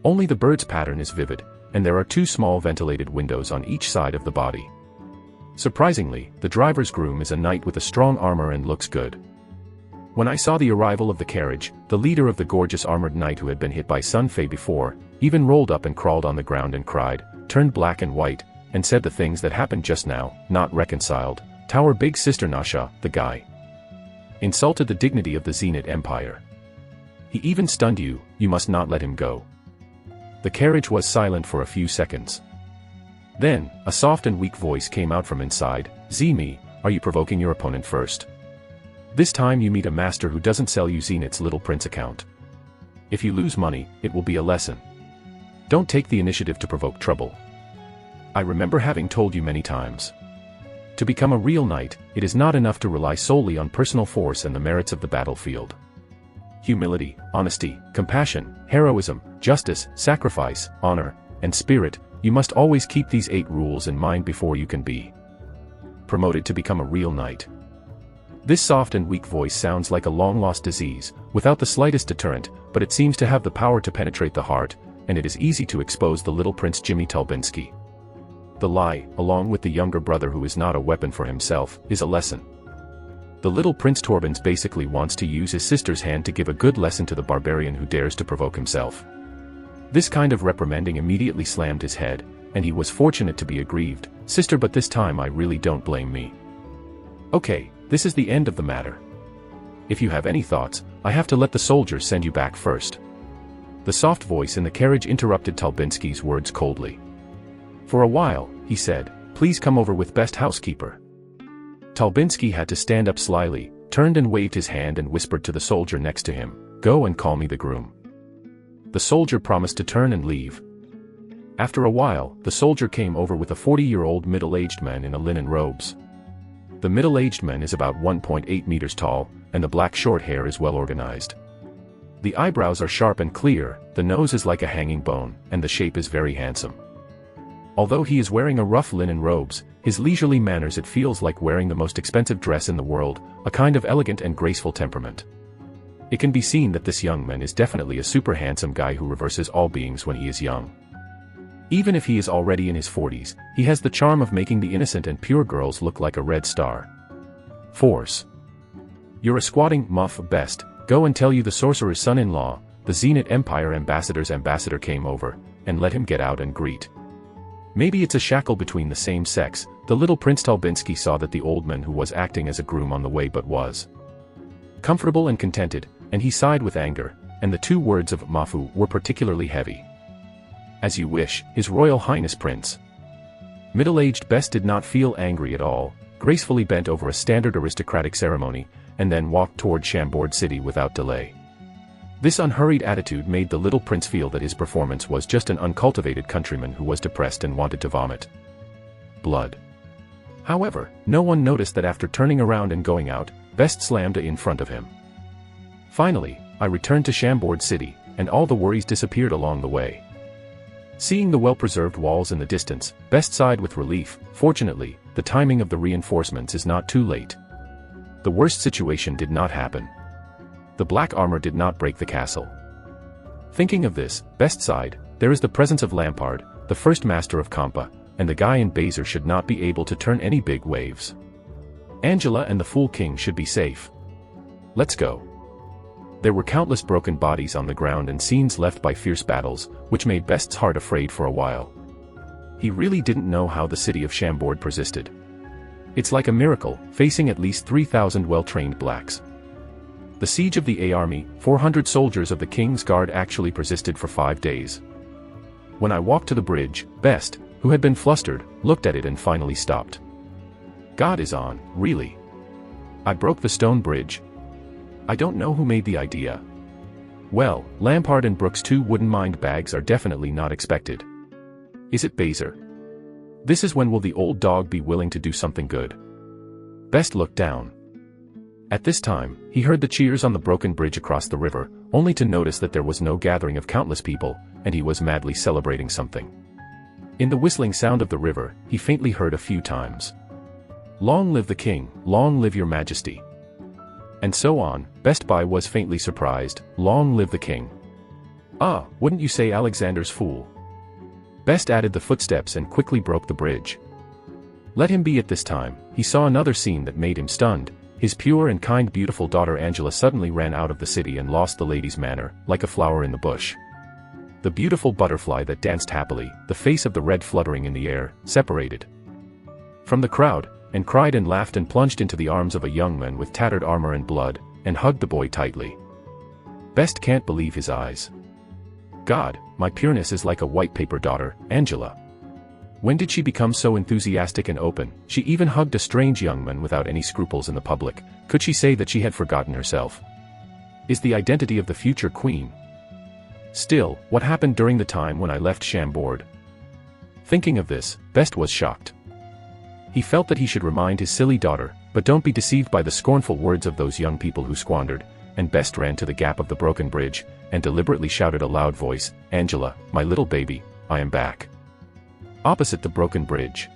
Speaker 1: Only the bird's pattern is vivid, and there are 2 small ventilated windows on each side of the body. Surprisingly, the driver's groom is a knight with a strong armor and looks good. When I saw the arrival of the carriage, the leader of the gorgeous armored knight who had been hit by Sun Fei before, even rolled up and crawled on the ground and cried, turned black and white, and said the things that happened just now, not reconciled, Tower Big Sister Nasha, the guy. Insulted the dignity of the Zenith Empire. He even stunned you, you must not let him go. The carriage was silent for a few seconds. Then, a soft and weak voice came out from inside, Zimi, are you provoking your opponent first? This time you meet a master who doesn't sell you Zenith's little prince account. If you lose money, it will be a lesson. Don't take the initiative to provoke trouble. I remember having told you many times. To become a real knight, it is not enough to rely solely on personal force and the merits of the battlefield. Humility, honesty, compassion, heroism, justice, sacrifice, honor, and spirit, you must always keep these 8 rules in mind before you can be promoted to become a real knight. This soft and weak voice sounds like a long-lost disease, without the slightest deterrent, but it seems to have the power to penetrate the heart, and it is easy to expose the little Prince Jimmy Talbinsky. The lie, along with the younger brother who is not a weapon for himself, is a lesson. The little Prince Torbins basically wants to use his sister's hand to give a good lesson to the barbarian who dares to provoke himself. This kind of reprimanding immediately slammed his head, and he was fortunate to be aggrieved, sister, but this time I really don't blame me. Okay, this is the end of the matter. If you have any thoughts, I have to let the soldiers send you back first. The soft voice in the carriage interrupted Talbinsky's words coldly. For a while, he said, please come over with best housekeeper. Talbinsky had to stand up slyly, turned and waved his hand and whispered to the soldier next to him, go and call me the groom. The soldier promised to turn and leave. After a while, the soldier came over with a 40-year-old middle-aged man in a linen robes. The middle-aged man is about 1.8 meters tall, and the black short hair is well organized. The eyebrows are sharp and clear, the nose is like a hanging bone, and the shape is very handsome. Although he is wearing a rough linen robes, his leisurely manners, it feels like wearing the most expensive dress in the world, a kind of elegant and graceful temperament. It can be seen that this young man is definitely a super handsome guy who reverses all beings when he is young. Even if he is already in his 40s, he has the charm of making the innocent and pure girls look like a red star. Force. You're a squatting muff best, go and tell you the sorcerer's son-in-law, the Zenith Empire ambassador's ambassador came over, and let him get out and greet. Maybe it's a shackle between the same sex, the little Prince Talbinsky saw that the old man who was acting as a groom on the way but was comfortable and contented, and he sighed with anger, and the 2 words of Mafu were particularly heavy. As you wish, His Royal Highness Prince. Middle-aged Best did not feel angry at all, gracefully bent over a standard aristocratic ceremony, and then walked toward Chambord city without delay. This unhurried attitude made the little prince feel that his performance was just an uncultivated countryman who was depressed and wanted to vomit blood. However, no one noticed that after turning around and going out, Best slammed in front of him. Finally, I returned to Chambord city, and all the worries disappeared along the way. Seeing the well-preserved walls in the distance, Best sighed with relief. Fortunately, the timing of the reinforcements is not too late. The worst situation did not happen. The black armor did not break the castle. Thinking of this, Best sighed, there is the presence of Lampard, the first master of Kampa, and the guy in Baser should not be able to turn any big waves. Angela and the Fool King should be safe. Let's go. There were countless broken bodies on the ground and scenes left by fierce battles, which made Best's heart afraid for a while. He really didn't know how the city of Chambord persisted. It's like a miracle, facing at least 3,000 well-trained blacks. The siege of the A army, 400 soldiers of the King's Guard actually persisted for 5 days. When I walked to the bridge, Best, who had been flustered, looked at it and finally stopped. God is on, really. I broke the stone bridge. I don't know who made the idea. Well, Lampard and Brooks' 2 wooden mind bags are definitely not expected. Is it Baser? This is when will the old dog be willing to do something good? Best looked down. At this time, he heard the cheers on the broken bridge across the river, only to notice that there was no gathering of countless people, and he was madly celebrating something. In the whistling sound of the river, he faintly heard a few times. "Long live the king, long live your majesty." And so on. Best Buy was faintly surprised. "Long live the king." "Ah, wouldn't you say Alexander's fool?" Best added the footsteps and quickly broke the bridge. Let him be. At this time, he saw another scene that made him stunned. His pure and kind beautiful daughter Angela suddenly ran out of the city and lost the lady's manner, like a flower in the bush. The beautiful butterfly that danced happily, the face of the red fluttering in the air, separated from the crowd, and cried and laughed and plunged into the arms of a young man with tattered armor and blood, and hugged the boy tightly. Best can't believe his eyes. "God, my pureness is like a white paper daughter, Angela. When did she become so enthusiastic and open? She even hugged a strange young man without any scruples in the public. Could she say that she had forgotten herself? Is the identity of the future queen? Still, what happened during the time when I left Chambord?" Thinking of this, Best was shocked. He felt that he should remind his silly daughter, but don't be deceived by the scornful words of those young people who squandered, and Best ran to the gap of the broken bridge, and deliberately shouted a loud voice, "Angela, my little baby, I am back." Opposite the broken bridge,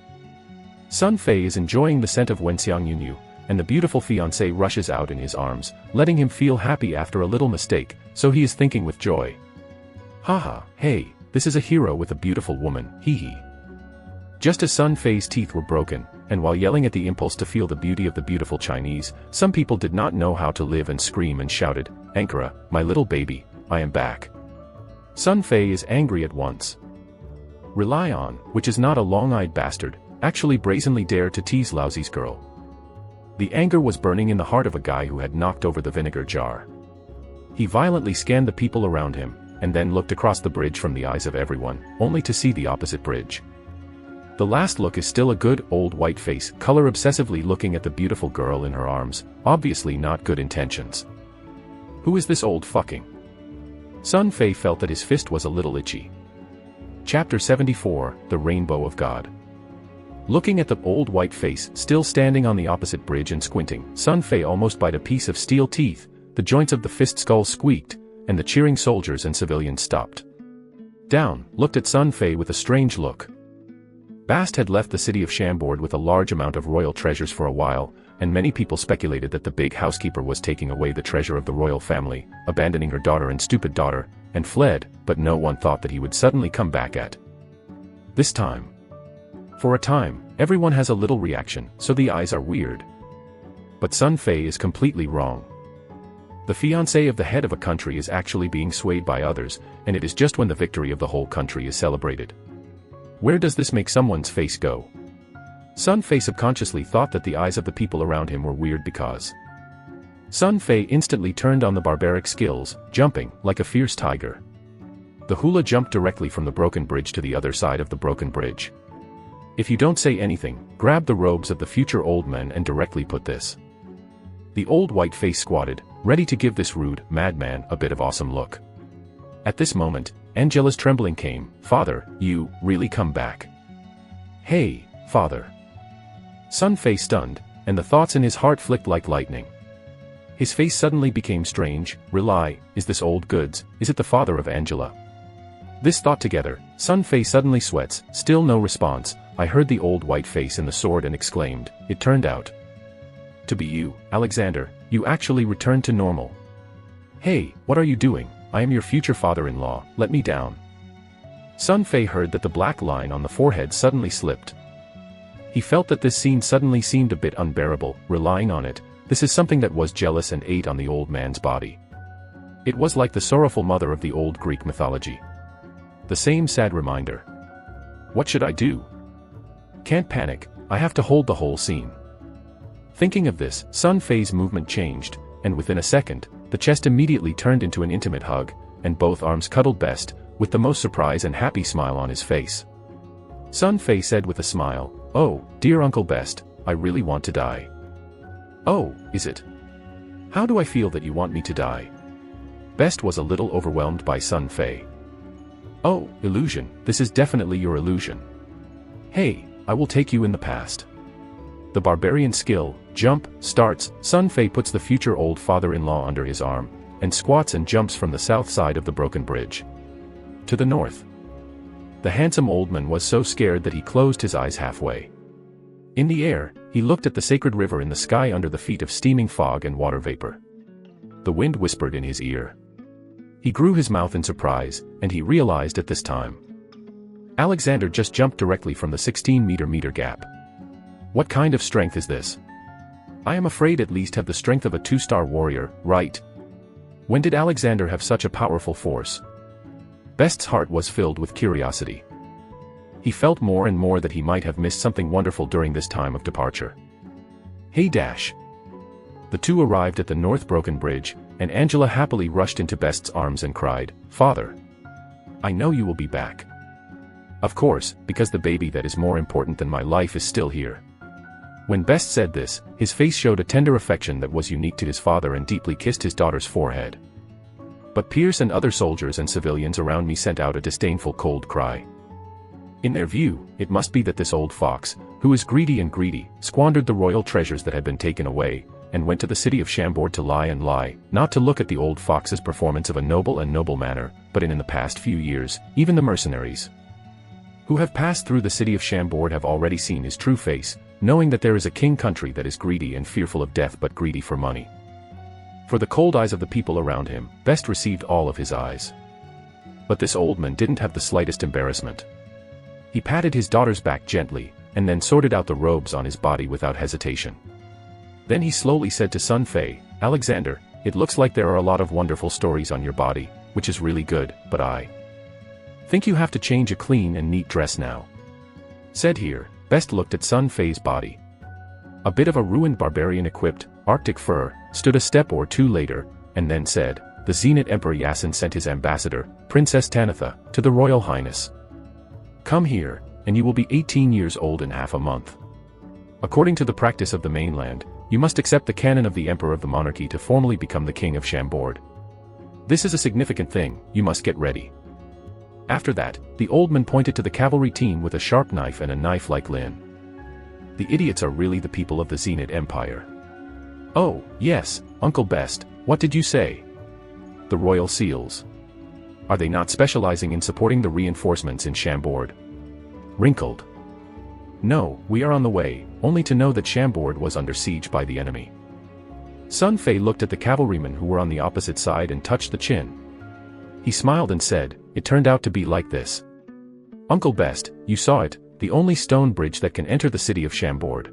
Speaker 1: Sun Fei is enjoying the scent of Wenxiang Yunyu, and the beautiful fiancée rushes out in his arms, letting him feel happy after a little mistake, so he is thinking with joy. "Haha, hey, this is a hero with a beautiful woman, hee. Just as Sun Fei's teeth were broken, and while yelling at the impulse to feel the beauty of the beautiful Chinese, some people did not know how to live and scream and shouted, "Ankara, my little baby, I am back." Sun Fei is angry at once. Rely on, which is not a long-eyed bastard, actually brazenly dared to tease Laozi's girl. The anger was burning in the heart of a guy who had knocked over the vinegar jar. He violently scanned the people around him, and then looked across the bridge from the eyes of everyone, only to see the opposite bridge. The last look is still a good, old white face, color obsessively looking at the beautiful girl in her arms, obviously not good intentions. Who is this old fucking? Sun Fei felt that his fist was a little itchy. Chapter 74, The Rainbow of God. Looking at the old white face still standing on the opposite bridge and squinting, Sun Fei almost bit a piece of steel teeth, the joints of the fist skull squeaked, and the cheering soldiers and civilians stopped down, looked at Sun Fei with a strange look. Bast had left the city of Chambord with a large amount of royal treasures for a while, and many people speculated that the big housekeeper was taking away the treasure of the royal family, abandoning her daughter and stupid daughter, and fled, but no one thought that he would suddenly come back at this time. For a time, everyone has a little reaction, so the eyes are weird. But Sun Fei is completely wrong. The fiancé of the head of a country is actually being swayed by others, and it is just when the victory of the whole country is celebrated. Where does this make someone's face go? Sun Fei subconsciously thought that the eyes of the people around him were weird because Sun Fei instantly turned on the barbaric skills, jumping like a fierce tiger. The hula jumped directly from the broken bridge to the other side of the broken bridge. If you don't say anything, grab the robes of the future old men and directly put this. The old white face squatted, ready to give this rude madman a bit of awesome look. At this moment, Angela's trembling came. "Father, you really come back?" "Hey, father." Sun Fei stunned, and the thoughts in his heart flicked like lightning. His face suddenly became strange. Is this old goods? Is it the father of Angela? This thought together, Sun Fei suddenly sweats, still no response. I heard the old white face in the sword and exclaimed, "It turned out to be you, Alexander. You actually returned to normal." "Hey, what are you doing? I am your future father-in-law, let me down." Sun Fei heard that the black line on the forehead suddenly slipped. He felt that this scene suddenly seemed a bit unbearable. Relying on it, this is something that was jealous and ate on the old man's body. It was like the sorrowful mother of the old Greek mythology. The same sad reminder. What should I do? Can't panic, I have to hold the whole scene. Thinking of this, Sun Fei's movement changed, and within a second, the chest immediately turned into an intimate hug, and both arms cuddled Best, with the most surprise and happy smile on his face. Sun Fei said with a smile, "Oh, dear Uncle Best, I really want to die." "Oh, is it? How do I feel that you want me to die?" Best was a little overwhelmed by Sun Fei. "Oh, illusion, this is definitely your illusion. Hey, I will take you in the past." the barbarian skill, jump, starts. Sun Fei puts the future old father-in-law under his arm, and squats and jumps from the south side of the broken bridge. To the north. The handsome old man was so scared that he closed his eyes halfway. In the air, he looked at the sacred river in the sky under the feet of steaming fog and water vapor. The wind whispered in his ear. He grew his mouth in surprise, and he realized at this time. Alexander just jumped directly from the 16-meter gap. What kind of strength is this? I am afraid at least have the strength of a 2-star warrior, right? When did Alexander have such a powerful force? Best's heart was filled with curiosity. He felt more and more that he might have missed something wonderful during this time of departure. Hey Dash! The two arrived at the North Broken Bridge, and Angela happily rushed into Best's arms and cried, "Father! I know you will be back. Of course, because the baby that is more important than my life is still here." When Best said this, his face showed a tender affection that was unique to his father and deeply kissed his daughter's forehead. But Pierce and other soldiers and civilians around me sent out a disdainful cold cry. In their view, it must be that this old fox, who is greedy, squandered the royal treasures that had been taken away, and went to the city of Chambord to lie, not to look at the old fox's performance of a noble manner, but in the past few years, even the mercenaries who have passed through the city of Chambord have already seen his true face, knowing that there is a king country that is greedy and fearful of death but greedy for money. For the cold eyes of the people around him, Best received all of his eyes. But this old man didn't have the slightest embarrassment. He patted his daughter's back gently, and then sorted out the robes on his body without hesitation. Then he slowly said to Sun Fei, "Alexander, it looks like there are a lot of wonderful stories on your body, which is really good, but I think you have to change a clean and neat dress now." Said here, Best looked at Sun Fei's body. A bit of a ruined barbarian-equipped, Arctic fur, stood a step or two later, and then said, "The Zenith Emperor Yasin sent his ambassador, Princess Tanitha, to the Royal Highness. Come here, and you will be 18 years old in half a month. According to the practice of the mainland, you must accept the canon of the Emperor of the monarchy to formally become the King of Chambord. This is a significant thing, you must get ready." After that, the old man pointed to the cavalry team with a sharp knife and a knife-like lin. "The idiots are really the people of the Zenith Empire." "Oh, yes, Uncle Best, what did you say?" "The Royal Seals. Are they not specializing in supporting the reinforcements in Chambord?" Wrinkled. "No, we are on the way, only to know that Chambord was under siege by the enemy." Sun Fei looked at the cavalrymen who were on the opposite side and touched the chin. He smiled and said, "It turned out to be like this. Uncle Best, you saw it, the only stone bridge that can enter the city of Chambord.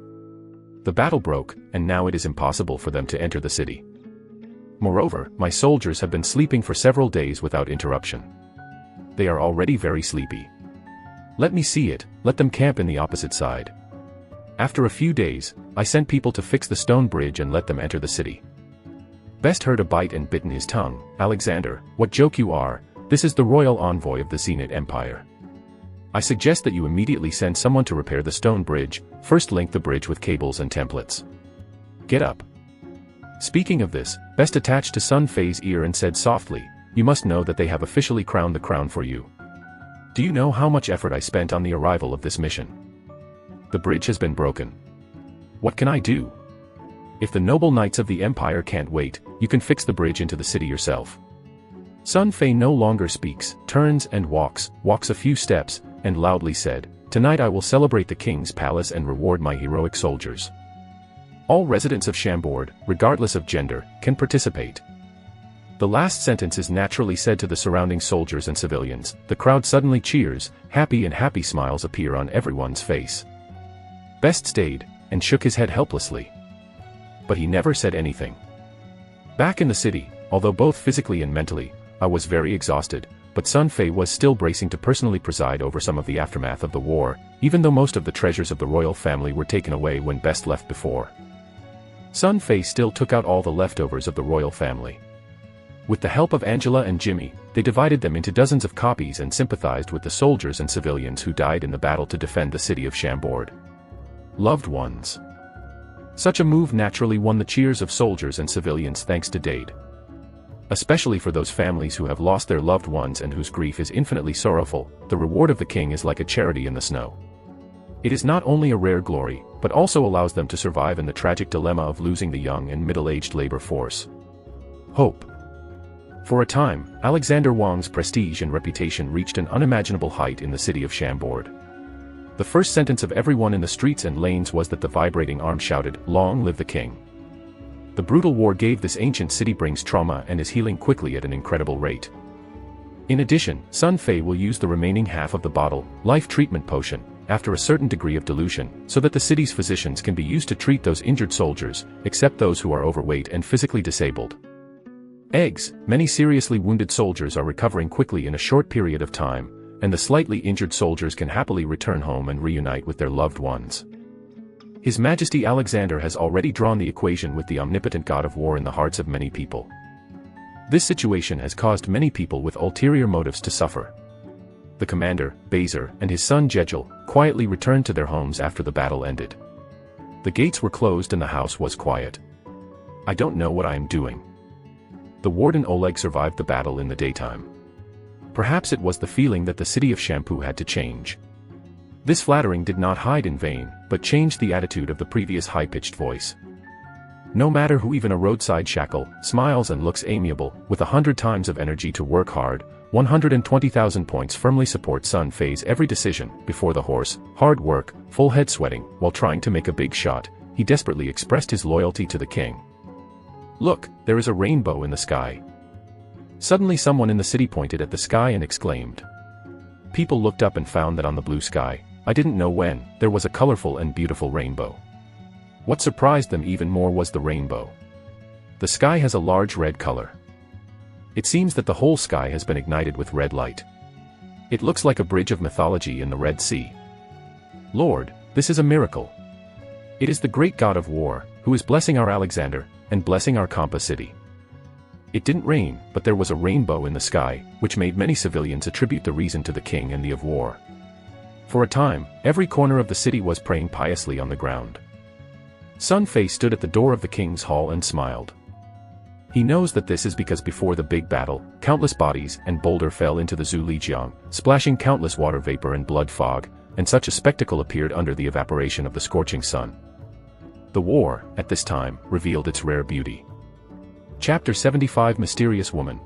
Speaker 1: The battle broke, and now it is impossible for them to enter the city. Moreover, my soldiers have been sleeping for several days without interruption. They are already very sleepy. Let me see it, let them camp in the opposite side. After a few days, I sent people to fix the stone bridge and let them enter the city." Best heard a bite and bit in his tongue. "Alexander, what joke you are, this is the royal envoy of the Zenith Empire. I suggest that you immediately send someone to repair the stone bridge, first link the bridge with cables and templates. Get up." Speaking of this, Best attached to Sun Fei's ear and said softly, "You must know that they have officially crowned the crown for you. Do you know how much effort I spent on the arrival of this mission? The bridge has been broken. What can I do? If the noble knights of the empire can't wait, you can fix the bridge into the city yourself." Sun Fei no longer speaks, turns and walks a few steps, and loudly said, "Tonight I will celebrate the king's palace and reward my heroic soldiers. All residents of Chambord, regardless of gender, can participate." The last sentence is naturally said to the surrounding soldiers and civilians. The crowd suddenly cheers, happy smiles appear on everyone's face. Best stayed, and shook his head helplessly. But he never said anything. Back in the city, although both physically and mentally, I was very exhausted, but Sun Fei was still bracing to personally preside over some of the aftermath of the war, even though most of the treasures of the royal family were taken away when Best left before. Sun Fei still took out all the leftovers of the royal family. With the help of Angela and Jimmy, they divided them into dozens of copies and sympathized with the soldiers and civilians who died in the battle to defend the city of Chambord. Loved ones. Such a move naturally won the cheers of soldiers and civilians thanks to Dade. Especially for those families who have lost their loved ones and whose grief is infinitely sorrowful, the reward of the king is like a charity in the snow. It is not only a rare glory, but also allows them to survive in the tragic dilemma of losing the young and middle-aged labor force. Hope. For a time, Alexander Wang's prestige and reputation reached an unimaginable height in the city of Chambord. The first sentence of everyone in the streets and lanes was that the vibrating arm shouted, "Long live the king." The brutal war gave this ancient city brings trauma and is healing quickly at an incredible rate. In addition, Sun Fei will use the remaining half of the bottle, life treatment potion, after a certain degree of dilution, so that the city's physicians can be used to treat those injured soldiers, except those who are overweight and physically disabled. Eggs. Many seriously wounded soldiers are recovering quickly in a short period of time, and the slightly injured soldiers can happily return home and reunite with their loved ones. His Majesty Alexander has already drawn the equation with the omnipotent god of war in the hearts of many people. This situation has caused many people with ulterior motives to suffer. The commander, Baser, and his son Jejel, quietly returned to their homes after the battle ended. The gates were closed and the house was quiet. "I don't know what I am doing." The warden Oleg survived the battle in the daytime. Perhaps it was the feeling that the city of Shampoo had to change. This flattering did not hide in vain, but changed the attitude of the previous high-pitched voice. No matter who, even a roadside shackle, smiles and looks amiable, with 100 times of energy to work hard, 120,000 points firmly support Sun Fei's every decision. Before the horse, hard work, full head sweating, while trying to make a big shot, he desperately expressed his loyalty to the king. "Look, there is a rainbow in the sky." Suddenly someone in the city pointed at the sky and exclaimed. People looked up and found that on the blue sky, I didn't know when, there was a colorful and beautiful rainbow. What surprised them even more was the rainbow. The sky has a large red color. It seems that the whole sky has been ignited with red light. It looks like a bridge of mythology in the Red Sea. Lord, this is a miracle. It is the great god of war, who is blessing our Alexander, and blessing our Kampa city. It didn't rain, but there was a rainbow in the sky, which made many civilians attribute the reason to the king and the of war. For a time, every corner of the city was praying piously on the ground. Sun Fei stood at the door of the king's hall and smiled. He knows that this is because before the big battle, countless bodies and boulder fell into the Zhu Lijiang, splashing countless water vapor and blood fog, and such a spectacle appeared under the evaporation of the scorching sun. The war, at this time, revealed its rare beauty. Chapter 75 Mysterious Woman.